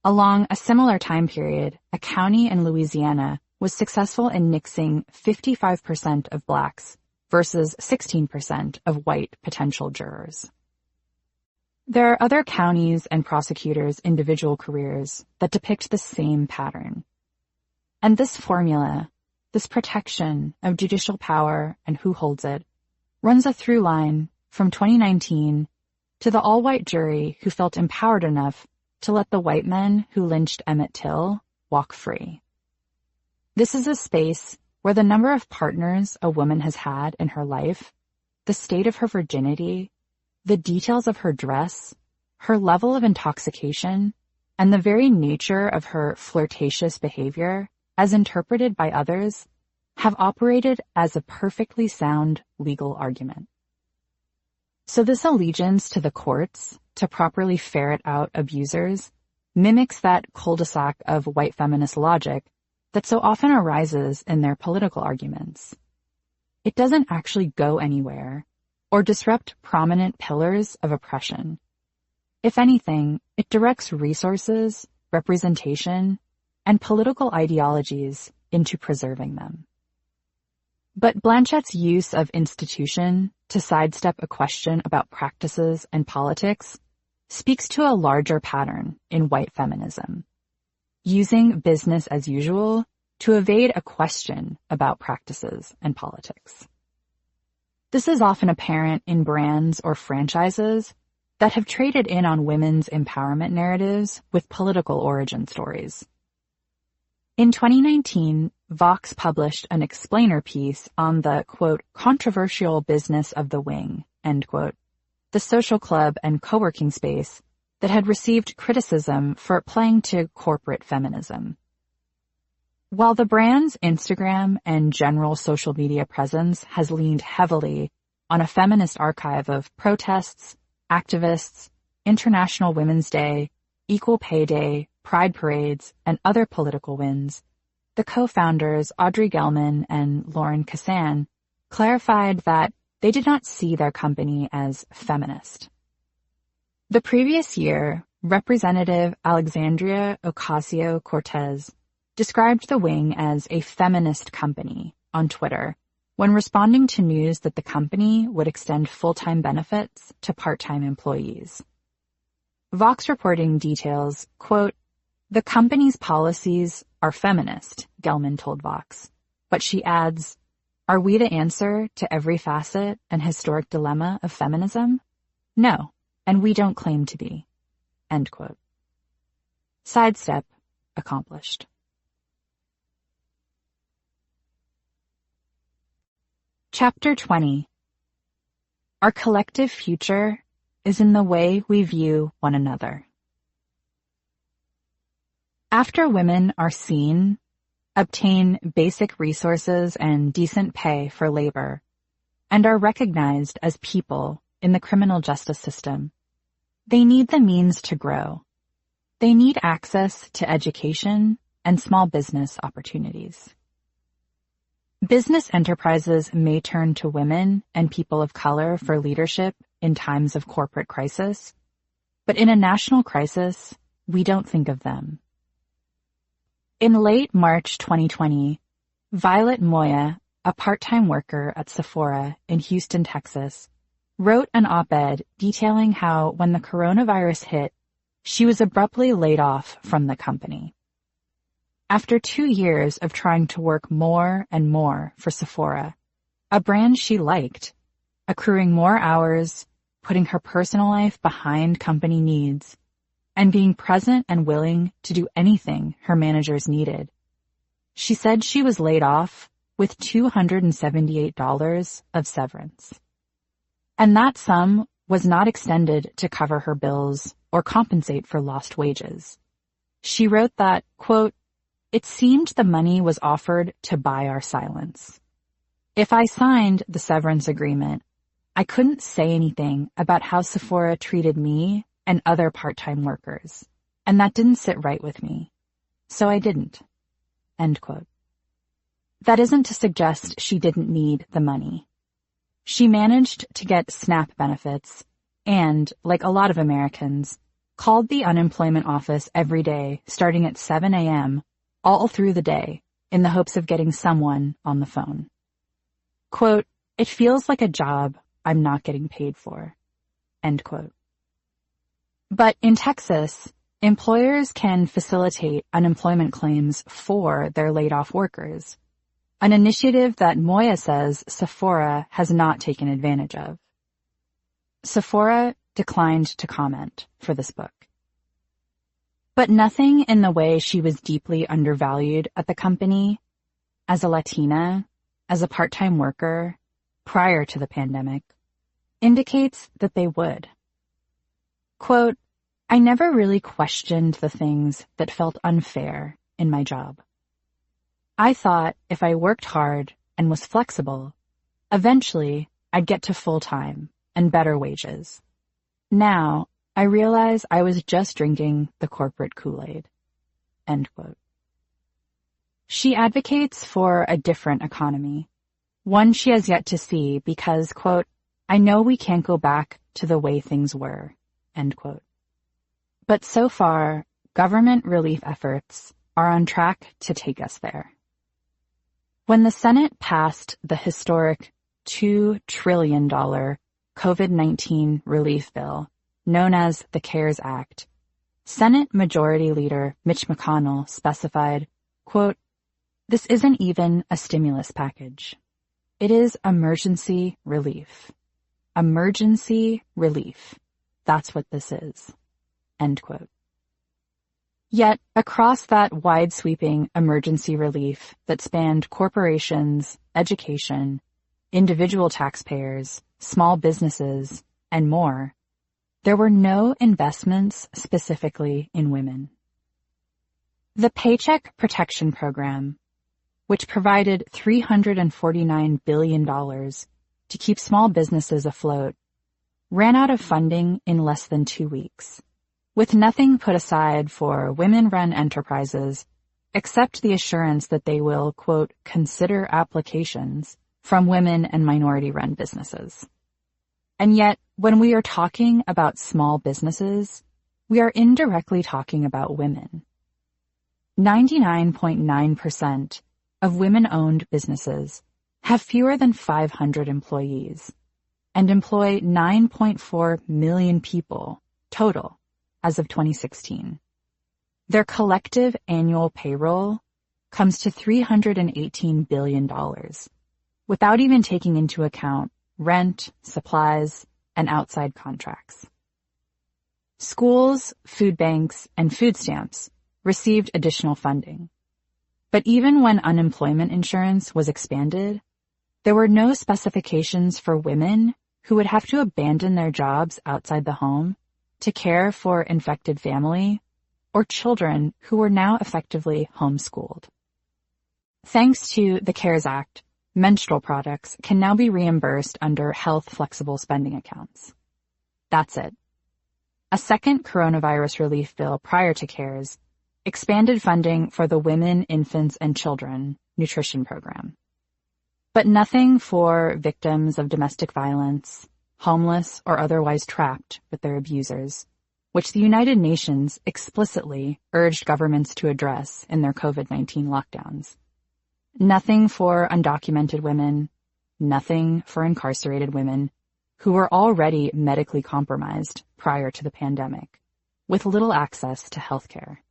Along a similar time period, a county in Louisiana was successful in nixing 55% of Blacks versus 16% of white potential jurors. There are other counties and prosecutors' individual careers that depict the same pattern. And this formula, this protection of judicial power and who holds it, runs a through line from 2019 to the all-white jury who felt empowered enough to let the white men who lynched Emmett Till walk free. This is a space where the number of partners a woman has had in her life, the state of her virginity, the details of her dress, her level of intoxication, and the very nature of her flirtatious behavior, as interpreted by others, have operated as a perfectly sound legal argument. So this allegiance to the courts to properly ferret out abusers mimics that cul-de-sac of white feminist logic that so often arises in their political arguments. It doesn't actually go anywhere or disrupt prominent pillars of oppression. If anything, it directs resources, representation, and political ideologies into preserving them. But Blanchette's use of institution to sidestep a question about practices and politics speaks to a larger pattern in white feminism, using business as usual to evade a question about practices and politics. This is often apparent in brands or franchises that have traded in on women's empowerment narratives with political origin stories. In 2019, Vox published an explainer piece on the, quote, controversial business of the wing, end quote, the social club and co-working space that had received criticism for playing to corporate feminism. While the brand's Instagram and general social media presence has leaned heavily on a feminist archive of protests, activists, International Women's Day, Equal Pay Day, Pride parades, and other political wins, the co-founders Audrey Gelman and Lauren Kassan clarified that they did not see their company as feminist. The previous year, Representative Alexandria Ocasio-Cortez described the wing as a feminist company on Twitter when responding to news that the company would extend full-time benefits to part-time employees. Vox reporting details, quote, the company's policies are feminist, Gelman told Vox, but she adds, are we the answer to every facet and historic dilemma of feminism? No, and we don't claim to be, end quote. Sidestep accomplished. Chapter 20. Our collective future is in the way we view one another. After women are seen, obtain basic resources and decent pay for labor, and are recognized as people in the criminal justice system, they need the means to grow. They need access to education and small business opportunities. Business enterprises may turn to women and people of color for leadership in times of corporate crisis, but in a national crisis, we don't think of them. In late March 2020, Violet Moya, a part-time worker at Sephora in Houston, Texas, wrote an op-ed detailing how when the coronavirus hit, she was abruptly laid off from the company. After 2 years of trying to work more and more for Sephora, a brand she liked, accruing more hours, putting her personal life behind company needs, and being present and willing to do anything her managers needed. She said she was laid off with $278 of severance. And that sum was not extended to cover her bills or compensate for lost wages. She wrote that, quote, "It seemed the money was offered to buy our silence. If I signed the severance agreement, I couldn't say anything about how Sephora treated me and other part-time workers, and that didn't sit right with me. So I didn't." End quote. That isn't to suggest she didn't need the money. She managed to get SNAP benefits and, like a lot of Americans, called the unemployment office every day starting at 7 a.m. all through the day in the hopes of getting someone on the phone. Quote, "It feels like a job I'm not getting paid for." End quote. But in Texas, employers can facilitate unemployment claims for their laid-off workers, an initiative that Moya says Sephora has not taken advantage of. Sephora declined to comment for this book. But nothing in the way she was deeply undervalued at the company, as a Latina, as a part-time worker, prior to the pandemic, indicates that they would. Quote, "I never really questioned the things that felt unfair in my job. I thought if I worked hard and was flexible, eventually I'd get to full-time and better wages. Now I realize I was just drinking the corporate Kool-Aid." End quote. She advocates for a different economy, one she has yet to see because, quote, "I know we can't go back to the way things were." End quote. But so far, government relief efforts are on track to take us there. When the Senate passed the historic $2 trillion COVID-19 relief bill, known as the CARES Act, Senate Majority Leader Mitch McConnell specified, quote, "This isn't even a stimulus package. It is emergency relief. Emergency relief. That's what this is." End quote. Yet, across that wide-sweeping emergency relief that spanned corporations, education, individual taxpayers, small businesses, and more, there were no investments specifically in women. The Paycheck Protection Program, which provided $349 billion to keep small businesses afloat, ran out of funding in less than 2 weeks, with nothing put aside for women-run enterprises except the assurance that they will, quote, "consider applications" from women and minority-run businesses. And yet, when we are talking about small businesses, we are indirectly talking about women. 99.9% of women-owned businesses have fewer than 500 employees and employ 9.4 million people total as of 2016. Their collective annual payroll comes to $318 billion, without even taking into account rent, supplies, and outside contracts. Schools, food banks, and food stamps received additional funding. But even when unemployment insurance was expanded, there were no specifications for women who would have to abandon their jobs outside the home to care for infected family or children who were now effectively homeschooled. Thanks to the CARES Act, menstrual products can now be reimbursed under health flexible spending accounts. That's it. A second coronavirus relief bill prior to CARES expanded funding for the Women, Infants, and Children Nutrition Program. But nothing for victims of domestic violence, homeless, or otherwise trapped with their abusers, which the United Nations explicitly urged governments to address in their COVID-19 lockdowns. Nothing for undocumented women, nothing for incarcerated women who were already medically compromised prior to the pandemic, with little access to health care.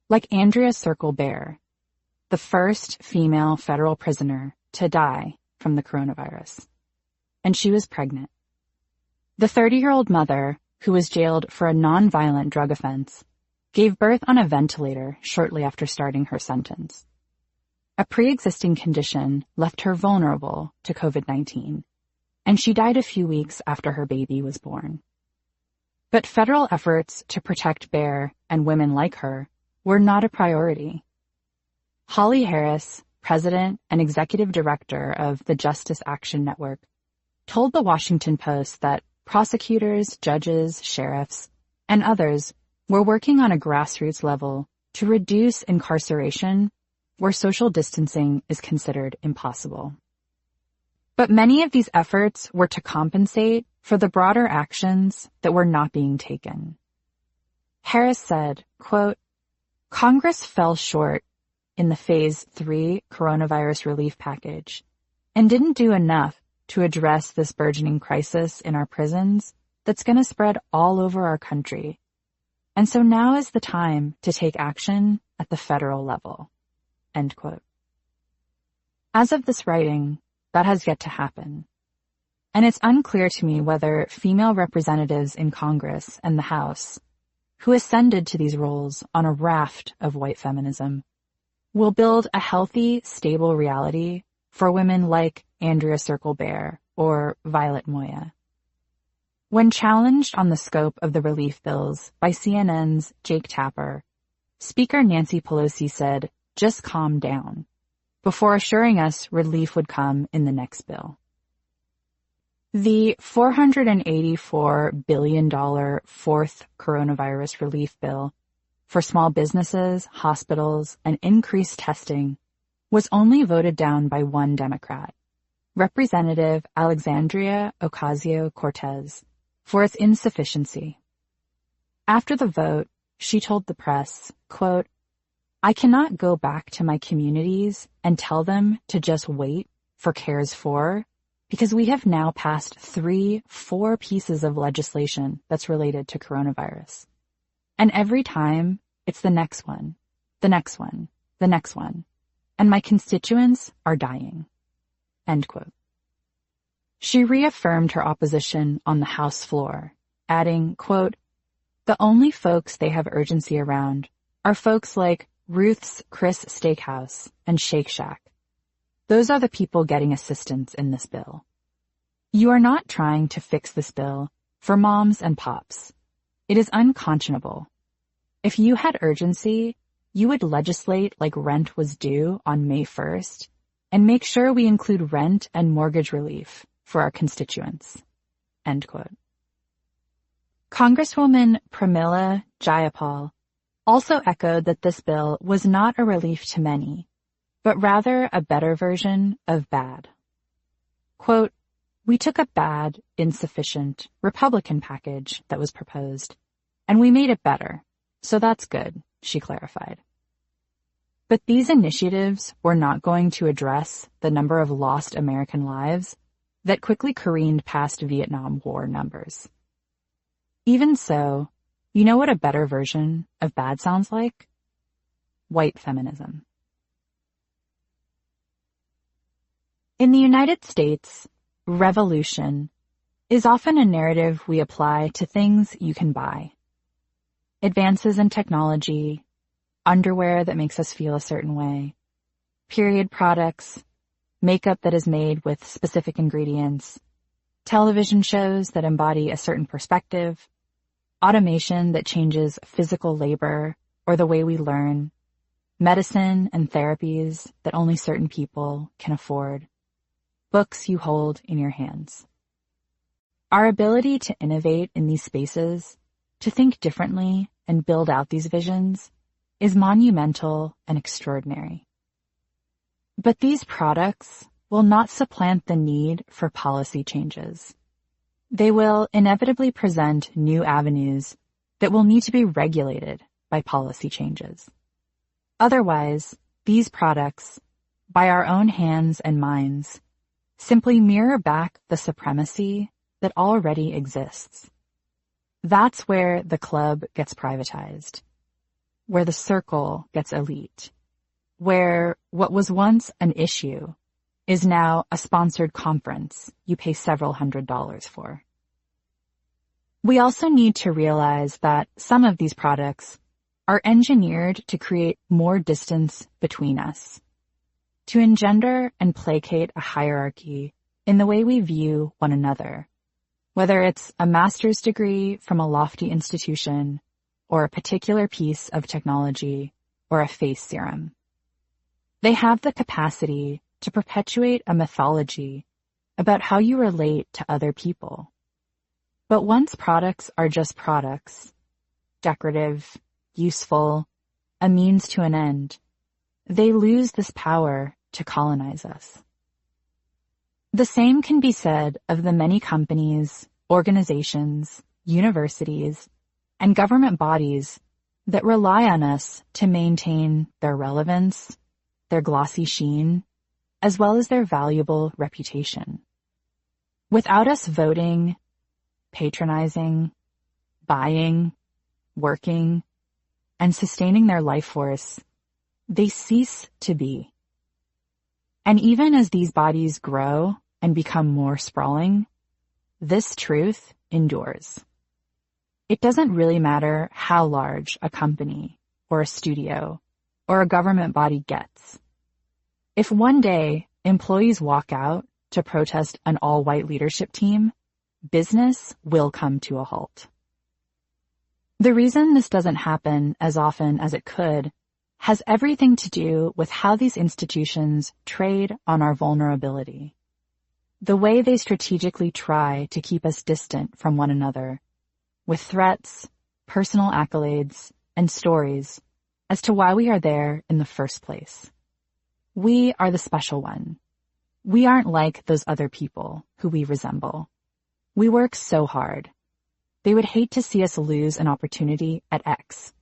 Like Andrea Circle Bear, the first female federal prisoner to die from the coronavirus. And she was pregnant. The 30-year-old mother, who was jailed for a nonviolent drug offense, gave birth on a ventilator shortly after starting her sentence. A pre-existing condition left her vulnerable to COVID-19, and she died a few weeks after her baby was born. But federal efforts to protect Bear and women like her were not a priority. Holly Harris, president and executive director of the Justice Action Network, told the Washington Post that prosecutors, judges, sheriffs, and others were working on a grassroots level to reduce incarceration where social distancing is considered impossible. But many of these efforts were to compensate for the broader actions that were not being taken. Harris said, quote, "Congress fell short in the Phase 3 coronavirus relief package and didn't do enough to address this burgeoning crisis in our prisons that's going to spread all over our country. And so now is the time to take action at the federal level." End quote. As of this writing, that has yet to happen. And it's unclear to me whether female representatives in Congress and the House, who ascended to these roles on a raft of white feminism, will build a healthy, stable reality for women like Andrea Circle Bear or Violet Moya. When challenged on the scope of the relief bills by CNN's Jake Tapper, Speaker Nancy Pelosi said, "Just calm down," before assuring us relief would come in the next bill. The $484 billion fourth coronavirus relief bill for small businesses, hospitals, and increased testing was only voted down by one Democrat, Representative Alexandria Ocasio-Cortez, for its insufficiency. After the vote, she told the press, quote, "I cannot go back to my communities and tell them to just wait for CARES 4 because we have now passed 4 pieces of legislation that's related to coronavirus. And every time, it's the next one, the next one, the next one, and my constituents are dying." End quote. She reaffirmed her opposition on the House floor, adding, quote, "The only folks they have urgency around are folks like Ruth's Chris Steakhouse and Shake Shack. Those are the people getting assistance in this bill. You are not trying to fix this bill for moms and pops. It is unconscionable. If you had urgency, you would legislate like rent was due on May 1st and make sure we include rent and mortgage relief for our constituents." End quote. Congresswoman Pramila Jayapal also echoed that this bill was not a relief to many, but rather a better version of bad. Quote, "We took a bad, insufficient Republican package that was proposed, and we made it better, so that's good," she clarified. But these initiatives were not going to address the number of lost American lives that quickly careened past Vietnam War numbers. Even so, you know what a better version of bad sounds like? White feminism. In the United States, revolution is often a narrative we apply to things you can buy. Advances in technology, underwear that makes us feel a certain way, period products, makeup that is made with specific ingredients, television shows that embody a certain perspective, automation that changes physical labor or the way we learn, medicine and therapies that only certain people can afford, books you hold in your hands. Our ability to innovate in these spaces, to think differently and build out these visions, is monumental and extraordinary. But these products will not supplant the need for policy changes. They will inevitably present new avenues that will need to be regulated by policy changes. Otherwise, these products, by our own hands and minds, simply mirror back the supremacy that already exists. That's where the club gets privatized, where the circle gets elite, where what was once an issue is now a sponsored conference you pay several $100s for. We also need to realize that some of these products are engineered to create more distance between us, to engender and placate a hierarchy in the way we view one another, whether it's a master's degree from a lofty institution or a particular piece of technology or a face serum. They have the capacity to perpetuate a mythology about how you relate to other people. But once products are just products, decorative, useful, a means to an end, they lose this power to colonize us. The same can be said of the many companies, organizations, universities, and government bodies that rely on us to maintain their relevance, their glossy sheen, as well as their valuable reputation. Without us voting, patronizing, buying, working, and sustaining their life force, they cease to be. And even as these bodies grow and become more sprawling, this truth endures. It doesn't really matter how large a company or a studio or a government body gets. If one day employees walk out to protest an all-white leadership team, business will come to a halt. The reason this doesn't happen as often as it could has everything to do with how these institutions trade on our vulnerability, the way they strategically try to keep us distant from one another, with threats, personal accolades, and stories as to why we are there in the first place. We are the special one. We aren't like those other people who we resemble. We work so hard. They would hate to see us lose an opportunity at X.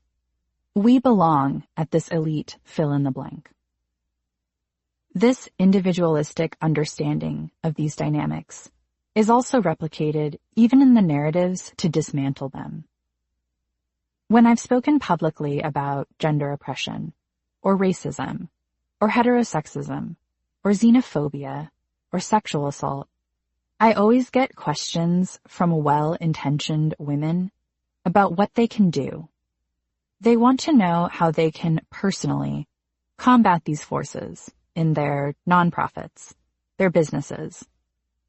We belong at this elite fill in the blank. This individualistic understanding of these dynamics is also replicated even in the narratives to dismantle them. When I've spoken publicly about gender oppression, or racism, or heterosexism, or xenophobia, or sexual assault, I always get questions from well-intentioned women about what they can do. They want to know how they can personally combat these forces in their nonprofits, their businesses,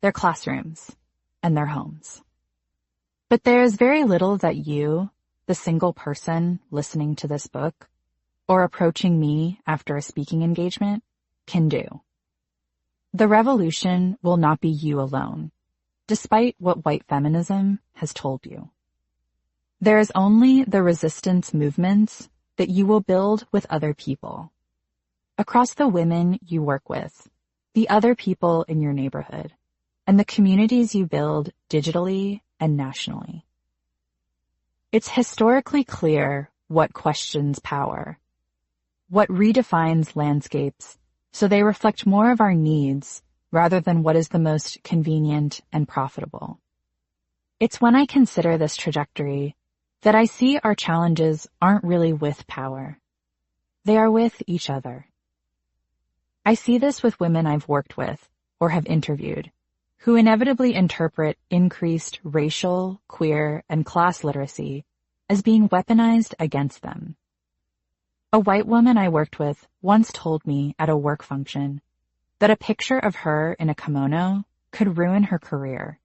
their classrooms, and their homes. But there is very little that you, the single person listening to this book, or approaching me after a speaking engagement, can do. The revolution will not be you alone, despite what white feminism has told you. There is only the resistance movements that you will build with other people. Across the women you work with, the other people in your neighborhood, and the communities you build digitally and nationally. It's historically clear what questions power, what redefines landscapes so they reflect more of our needs rather than what is the most convenient and profitable. It's when I consider this trajectory that I see our challenges aren't really with power. They are with each other. I see this with women I've worked with or have interviewed, who inevitably interpret increased racial, queer, and class literacy as being weaponized against them. A white woman I worked with once told me at a work function that a picture of her in a kimono could ruin her career.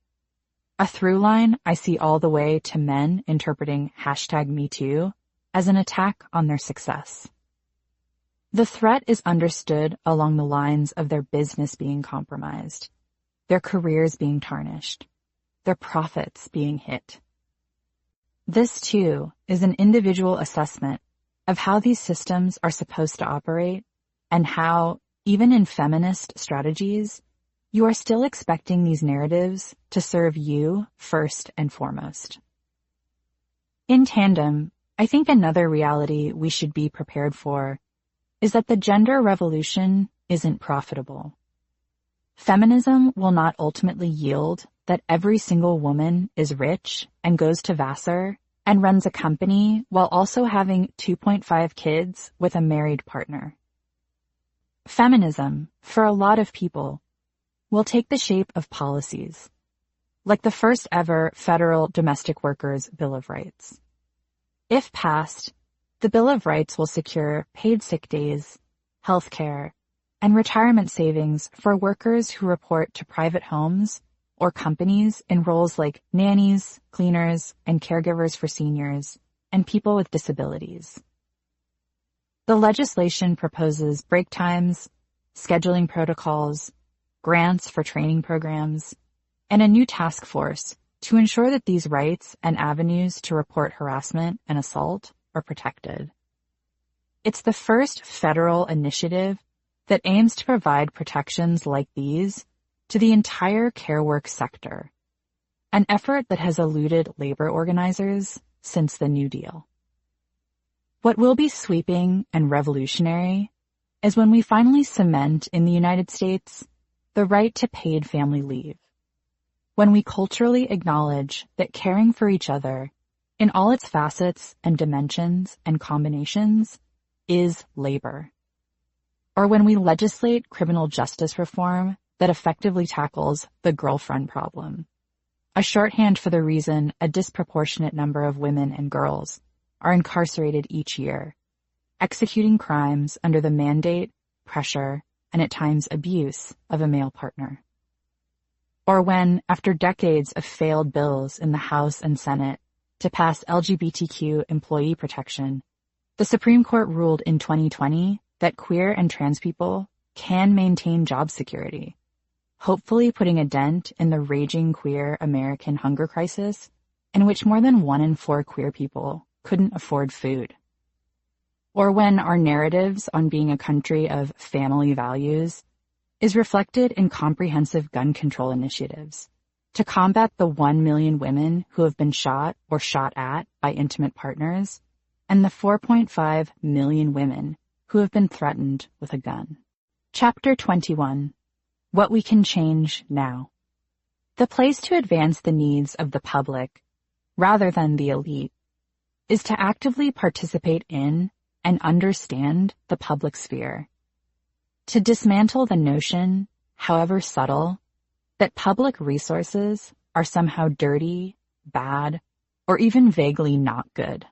A through line I see all the way to men interpreting #MeToo as an attack on their success. The threat is understood along the lines of their business being compromised, their careers being tarnished, their profits being hit. This, too, is an individual assessment of how these systems are supposed to operate and how, even in feminist strategies, you are still expecting these narratives to serve you first and foremost. In tandem, I think another reality we should be prepared for is that the gender revolution isn't profitable. Feminism will not ultimately yield that every single woman is rich and goes to Vassar and runs a company while also having 2.5 kids with a married partner. Feminism, for a lot of people, will take the shape of policies, like the first ever federal domestic workers' Bill of Rights. If passed, the Bill of Rights will secure paid sick days, health care, and retirement savings for workers who report to private homes or companies in roles like nannies, cleaners, and caregivers for seniors, and people with disabilities. The legislation proposes break times, scheduling protocols, grants for training programs, and a new task force to ensure that these rights and avenues to report harassment and assault are protected. It's the first federal initiative that aims to provide protections like these to the entire care work sector, an effort that has eluded labor organizers since the New Deal. What will be sweeping and revolutionary is when we finally cement in the United States the right to paid family leave, when we culturally acknowledge that caring for each other in all its facets and dimensions and combinations is labor, or when we legislate criminal justice reform that effectively tackles the girlfriend problem, a shorthand for the reason a disproportionate number of women and girls are incarcerated each year, executing crimes under the mandate, pressure, and at times abuse of a male partner. Or when, after decades of failed bills in the House and Senate to pass LGBTQ employee protection, the Supreme Court ruled in 2020 that queer and trans people can maintain job security, hopefully putting a dent in the raging queer American hunger crisis in which more than 1 in 4 queer people couldn't afford food. Or when our narratives on being a country of family values is reflected in comprehensive gun control initiatives to combat the 1 million women who have been shot or shot at by intimate partners and the 4.5 million women who have been threatened with a gun. Chapter 21. What we can change now. The place to advance the needs of the public, rather than the elite, is to actively participate in and understand the public sphere. To dismantle the notion, however subtle, that public resources are somehow dirty, bad, or even vaguely not good.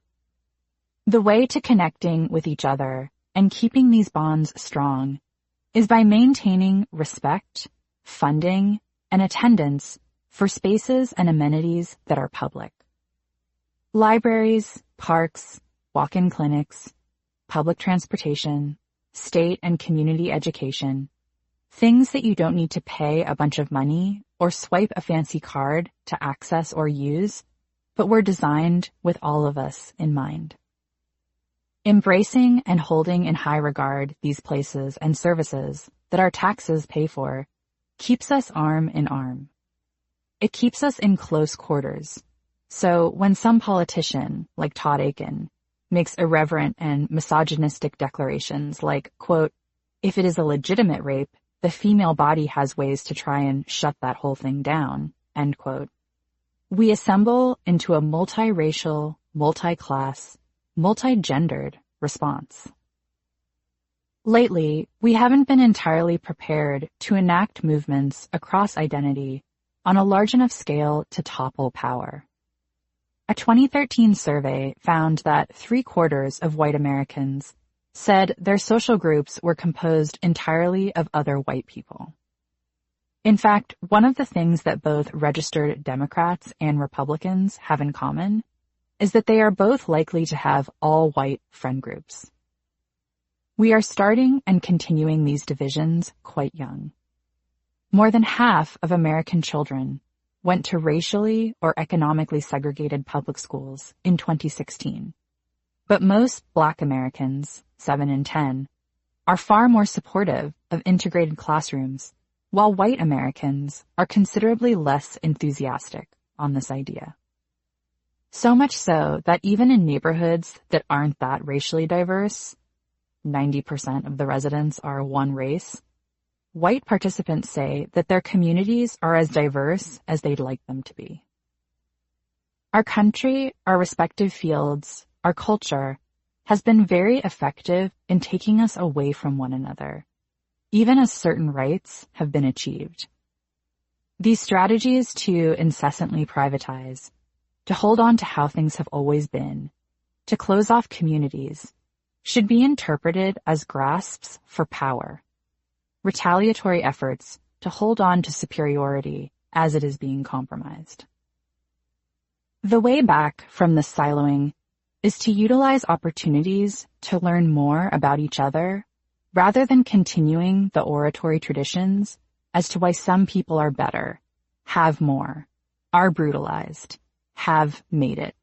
The way to connecting with each other and keeping these bonds strong is by maintaining respect, funding, and attendance for spaces and amenities that are public. Libraries, parks, walk-in clinics, public transportation, state and community education, things that you don't need to pay a bunch of money or swipe a fancy card to access or use, but were designed with all of us in mind. Embracing and holding in high regard these places and services that our taxes pay for keeps us arm in arm. It keeps us in close quarters. So when some politician, like Todd Akin, makes irreverent and misogynistic declarations like, quote, if it is a legitimate rape, the female body has ways to try and shut that whole thing down, end quote, we assemble into a multiracial, multi-class, multi-gendered response. Lately, we haven't been entirely prepared to enact movements across identity on a large enough scale to topple power. A 2013 survey found that 3/4 of white Americans said their social groups were composed entirely of other white people. In fact, one of the things that both registered Democrats and Republicans have in common is that they are both likely to have all-white friend groups. We are starting and continuing these divisions quite young. More than half of American children went to racially or economically segregated public schools in 2016. But most Black Americans, 7 in 10, are far more supportive of integrated classrooms, while white Americans are considerably less enthusiastic on this idea. So much so that even in neighborhoods that aren't that racially diverse, 90% of the residents are one race, white participants say that their communities are as diverse as they'd like them to be. Our country, our respective fields, our culture has been very effective in taking us away from one another, even as certain rights have been achieved. These strategies to incessantly privatize, to hold on to how things have always been, to close off communities, should be interpreted as grasps for power, retaliatory efforts to hold on to superiority as it is being compromised. The way back from this siloing is to utilize opportunities to learn more about each other rather than continuing the oratory traditions as to why some people are better, have more, are brutalized, have made it.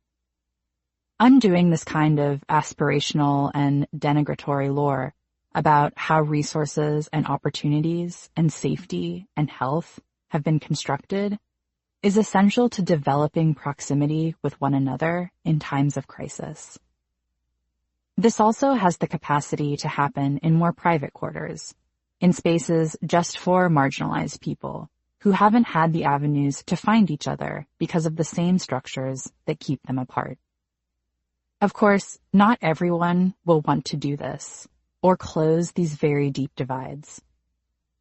Undoing this kind of aspirational and denigratory lore about how resources and opportunities and safety and health have been constructed is essential to developing proximity with one another in times of crisis. This also has the capacity to happen in more private quarters, in spaces just for marginalized people who haven't had the avenues to find each other because of the same structures that keep them apart. Of course, not everyone will want to do this or close these very deep divides,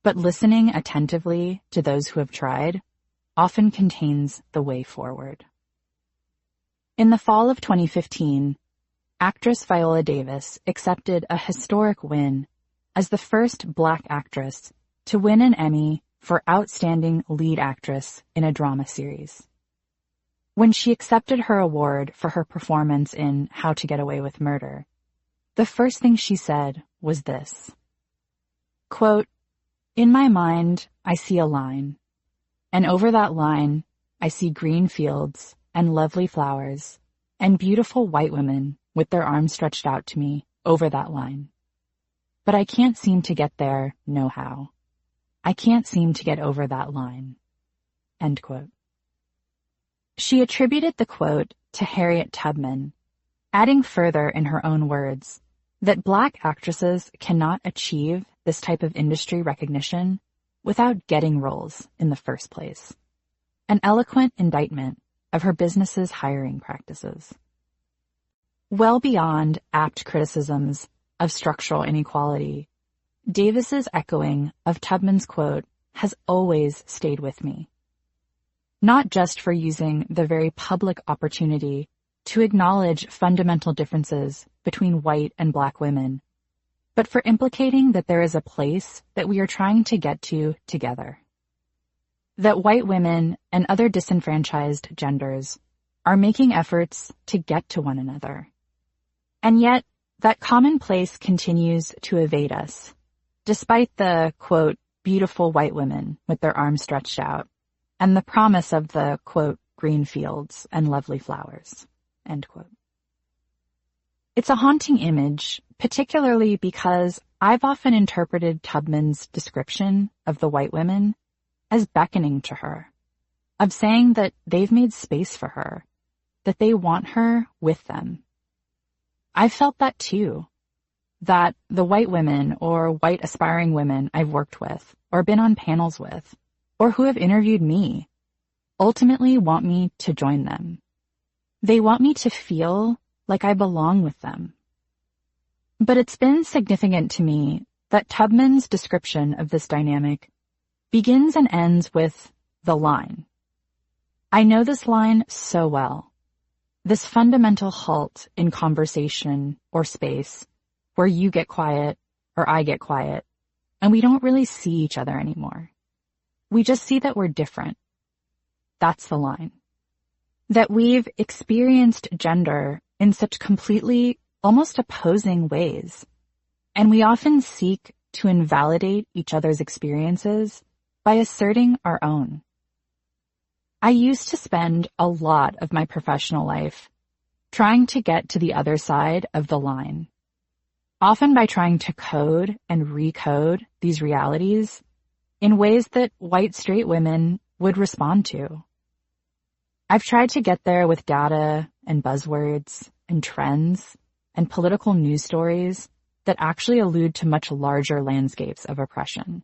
but listening attentively to those who have tried often contains the way forward. In the fall of 2015, actress Viola Davis accepted a historic win as the first Black actress to win an Emmy for Outstanding Lead Actress in a Drama Series. When she accepted her award for her performance in How to Get Away with Murder, the first thing she said was this, quote, "In my mind, I see a line, and over that line, I see green fields and lovely flowers and beautiful white women with their arms stretched out to me over that line. But I can't seem to get there no how. I can't seem to get over that line." End quote. She attributed the quote to Harriet Tubman, adding further in her own words that Black actresses cannot achieve this type of industry recognition without getting roles in the first place. An eloquent indictment of her business's hiring practices. Well beyond apt criticisms of structural inequality, Davis's echoing of Tubman's quote has always stayed with me. Not just for using the very public opportunity to acknowledge fundamental differences between white and Black women, but for implicating that there is a place that we are trying to get to together. That white women and other disenfranchised genders are making efforts to get to one another. And yet, that common place continues to evade us, despite the, quote, beautiful white women with their arms stretched out, and the promise of the, quote, green fields and lovely flowers, end quote. It's a haunting image, particularly because I've often interpreted Tubman's description of the white women as beckoning to her, of saying that they've made space for her, that they want her with them. I've felt that too, that the white women or white aspiring women I've worked with or been on panels with or who have interviewed me ultimately want me to join them. They want me to feel like I belong with them. But it's been significant to me that Tubman's description of this dynamic begins and ends with the line. I know this line so well. This fundamental halt in conversation or space where you get quiet or I get quiet and we don't really see each other anymore. We just see that we're different. That's the line. That we've experienced gender in such completely, almost opposing ways, and we often seek to invalidate each other's experiences by asserting our own. I used to spend a lot of my professional life trying to get to the other side of the line, often by trying to code and recode these realities in ways that white straight women would respond to. I've tried to get there with data and buzzwords and trends and political news stories that actually allude to much larger landscapes of oppression.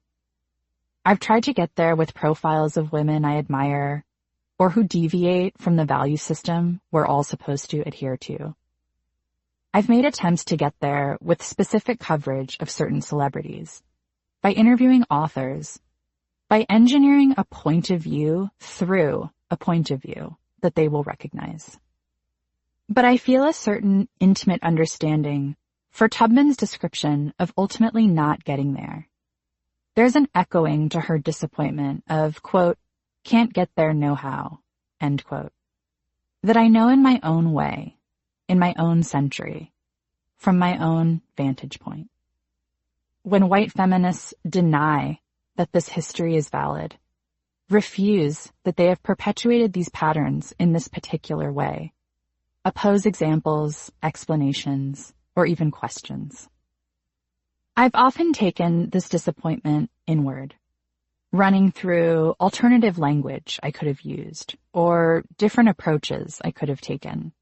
I've tried to get there with profiles of women I admire or who deviate from the value system we're all supposed to adhere to. I've made attempts to get there with specific coverage of certain celebrities, by interviewing authors, by by engineering a point of view through a point of view that they will recognize. But I feel a certain intimate understanding for Tubman's description of ultimately not getting there. There's an echoing to her disappointment of, quote, can't get there no how, end quote, that I know in my own way, in my own century, from my own vantage point. When white feminists deny that this history is valid, refuse that they have perpetuated these patterns in this particular way, oppose examples, explanations, or even questions. I've often taken this disappointment inward, running through alternative language I could have used, or different approaches I could have taken.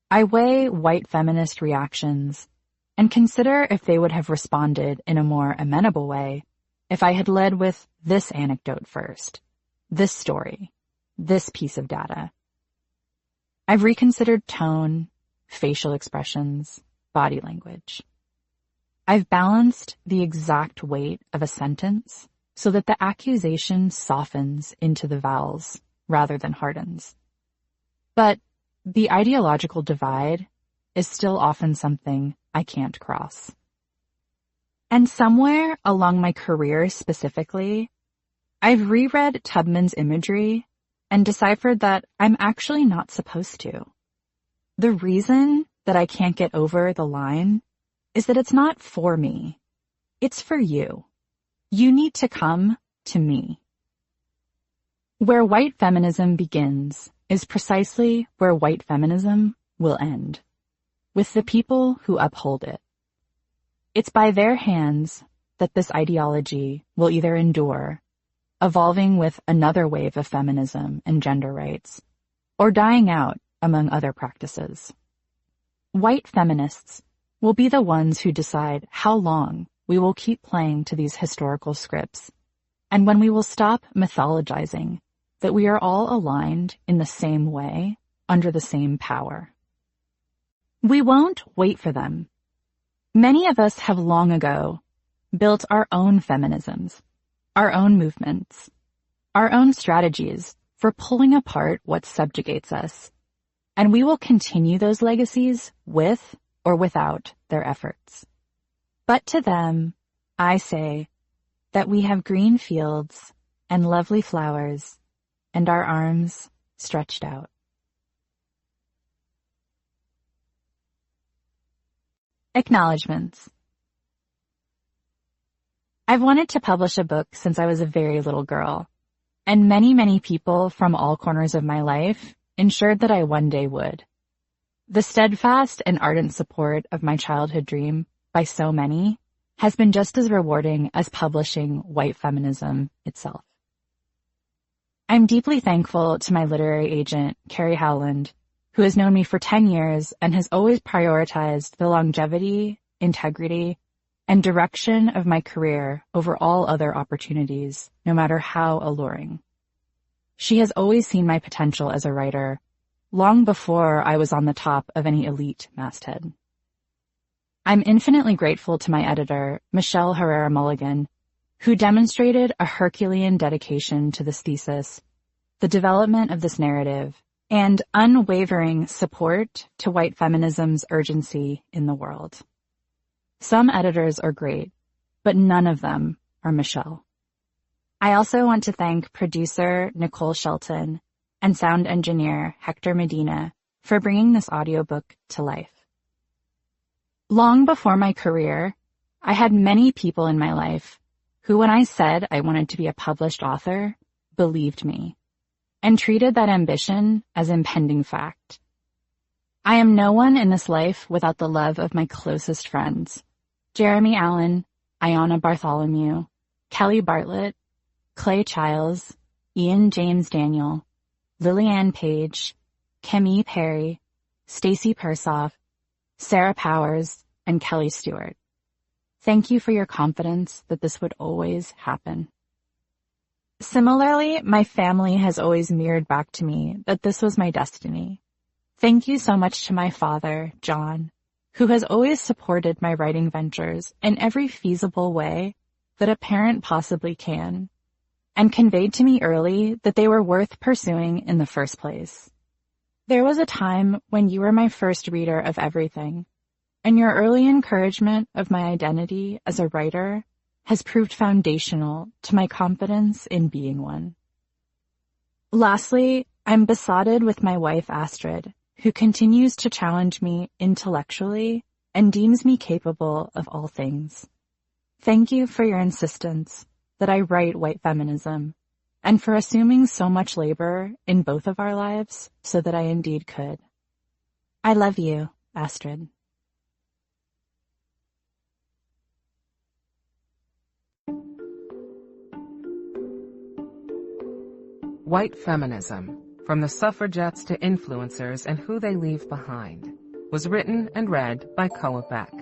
I weigh white feminist reactions and consider if they would have responded in a more amenable way if I had led with this anecdote first, this story, this piece of data. I've reconsidered tone, facial expressions, body language. I've balanced the exact weight of a sentence so that the accusation softens into the vowels rather than hardens. But the ideological divide is still often something I can't cross. And somewhere along my career specifically, I've reread Tubman's imagery and deciphered that I'm actually not supposed to. The reason that I can't get over the line is that it's not for me. It's for you. You need to come to me. Where white feminism begins is precisely where white feminism will end, with the people who uphold it. It's by their hands that this ideology will either endure, evolving with another wave of feminism and gender rights, or dying out among other practices. White feminists will be the ones who decide how long we will keep playing to these historical scripts, and when we will stop mythologizing that we are all aligned in the same way under the same power. We won't wait for them. Many of us have long ago built our own feminisms, our own movements, our own strategies for pulling apart what subjugates us, and we will continue those legacies with or without their efforts. But to them, I say that we have green fields and lovely flowers and our arms stretched out. Acknowledgements. I've wanted to publish a book since I was a very little girl, and many people from all corners of my life ensured that I one day would. The steadfast and ardent support of my childhood dream by so many has been just as rewarding as publishing white feminism itself. I'm deeply thankful to my literary agent, Carrie Howland, who has known me for 10 years and has always prioritized the longevity, integrity, and direction of my career over all other opportunities, no matter how alluring. She has always seen my potential as a writer, long before I was on the top of any elite masthead. I'm infinitely grateful to my editor, Michelle Herrera Mulligan, who demonstrated a Herculean dedication to this thesis, the development of this narrative, and unwavering support to white feminism's urgency in the world. Some editors are great, but none of them are Michelle. I also want to thank producer Nicole Shelton and sound engineer Hector Medina for bringing this audiobook to life. Long before my career, I had many people in my life who, when I said I wanted to be a published author, believed me and treated that ambition as impending fact. I am no one in this life without the love of my closest friends, Jeremy Allen, Ayanna Bartholomew, Kelly Bartlett, Clay Childs, Ian James Daniel, Lillian Page, Kemi Perry, Stacy Persoff, Sarah Powers, and Kelly Stewart. Thank you for your confidence that this would always happen. Similarly, my family has always mirrored back to me that this was my destiny. Thank you so much to my father, John, who has always supported my writing ventures in every feasible way that a parent possibly can, and conveyed to me early that they were worth pursuing in the first place. There was a time when you were my first reader of everything, and your early encouragement of my identity as a writer has proved foundational to my confidence in being one. Lastly, I'm besotted with my wife Astrid, who continues to challenge me intellectually and deems me capable of all things. Thank you for your insistence that I write White Feminism, and for assuming so much labor in both of our lives so that I indeed could. I love you, Astrid. White Feminism, From the Suffragettes to Influencers and Who They Leave Behind, was written and read by Koa Beck.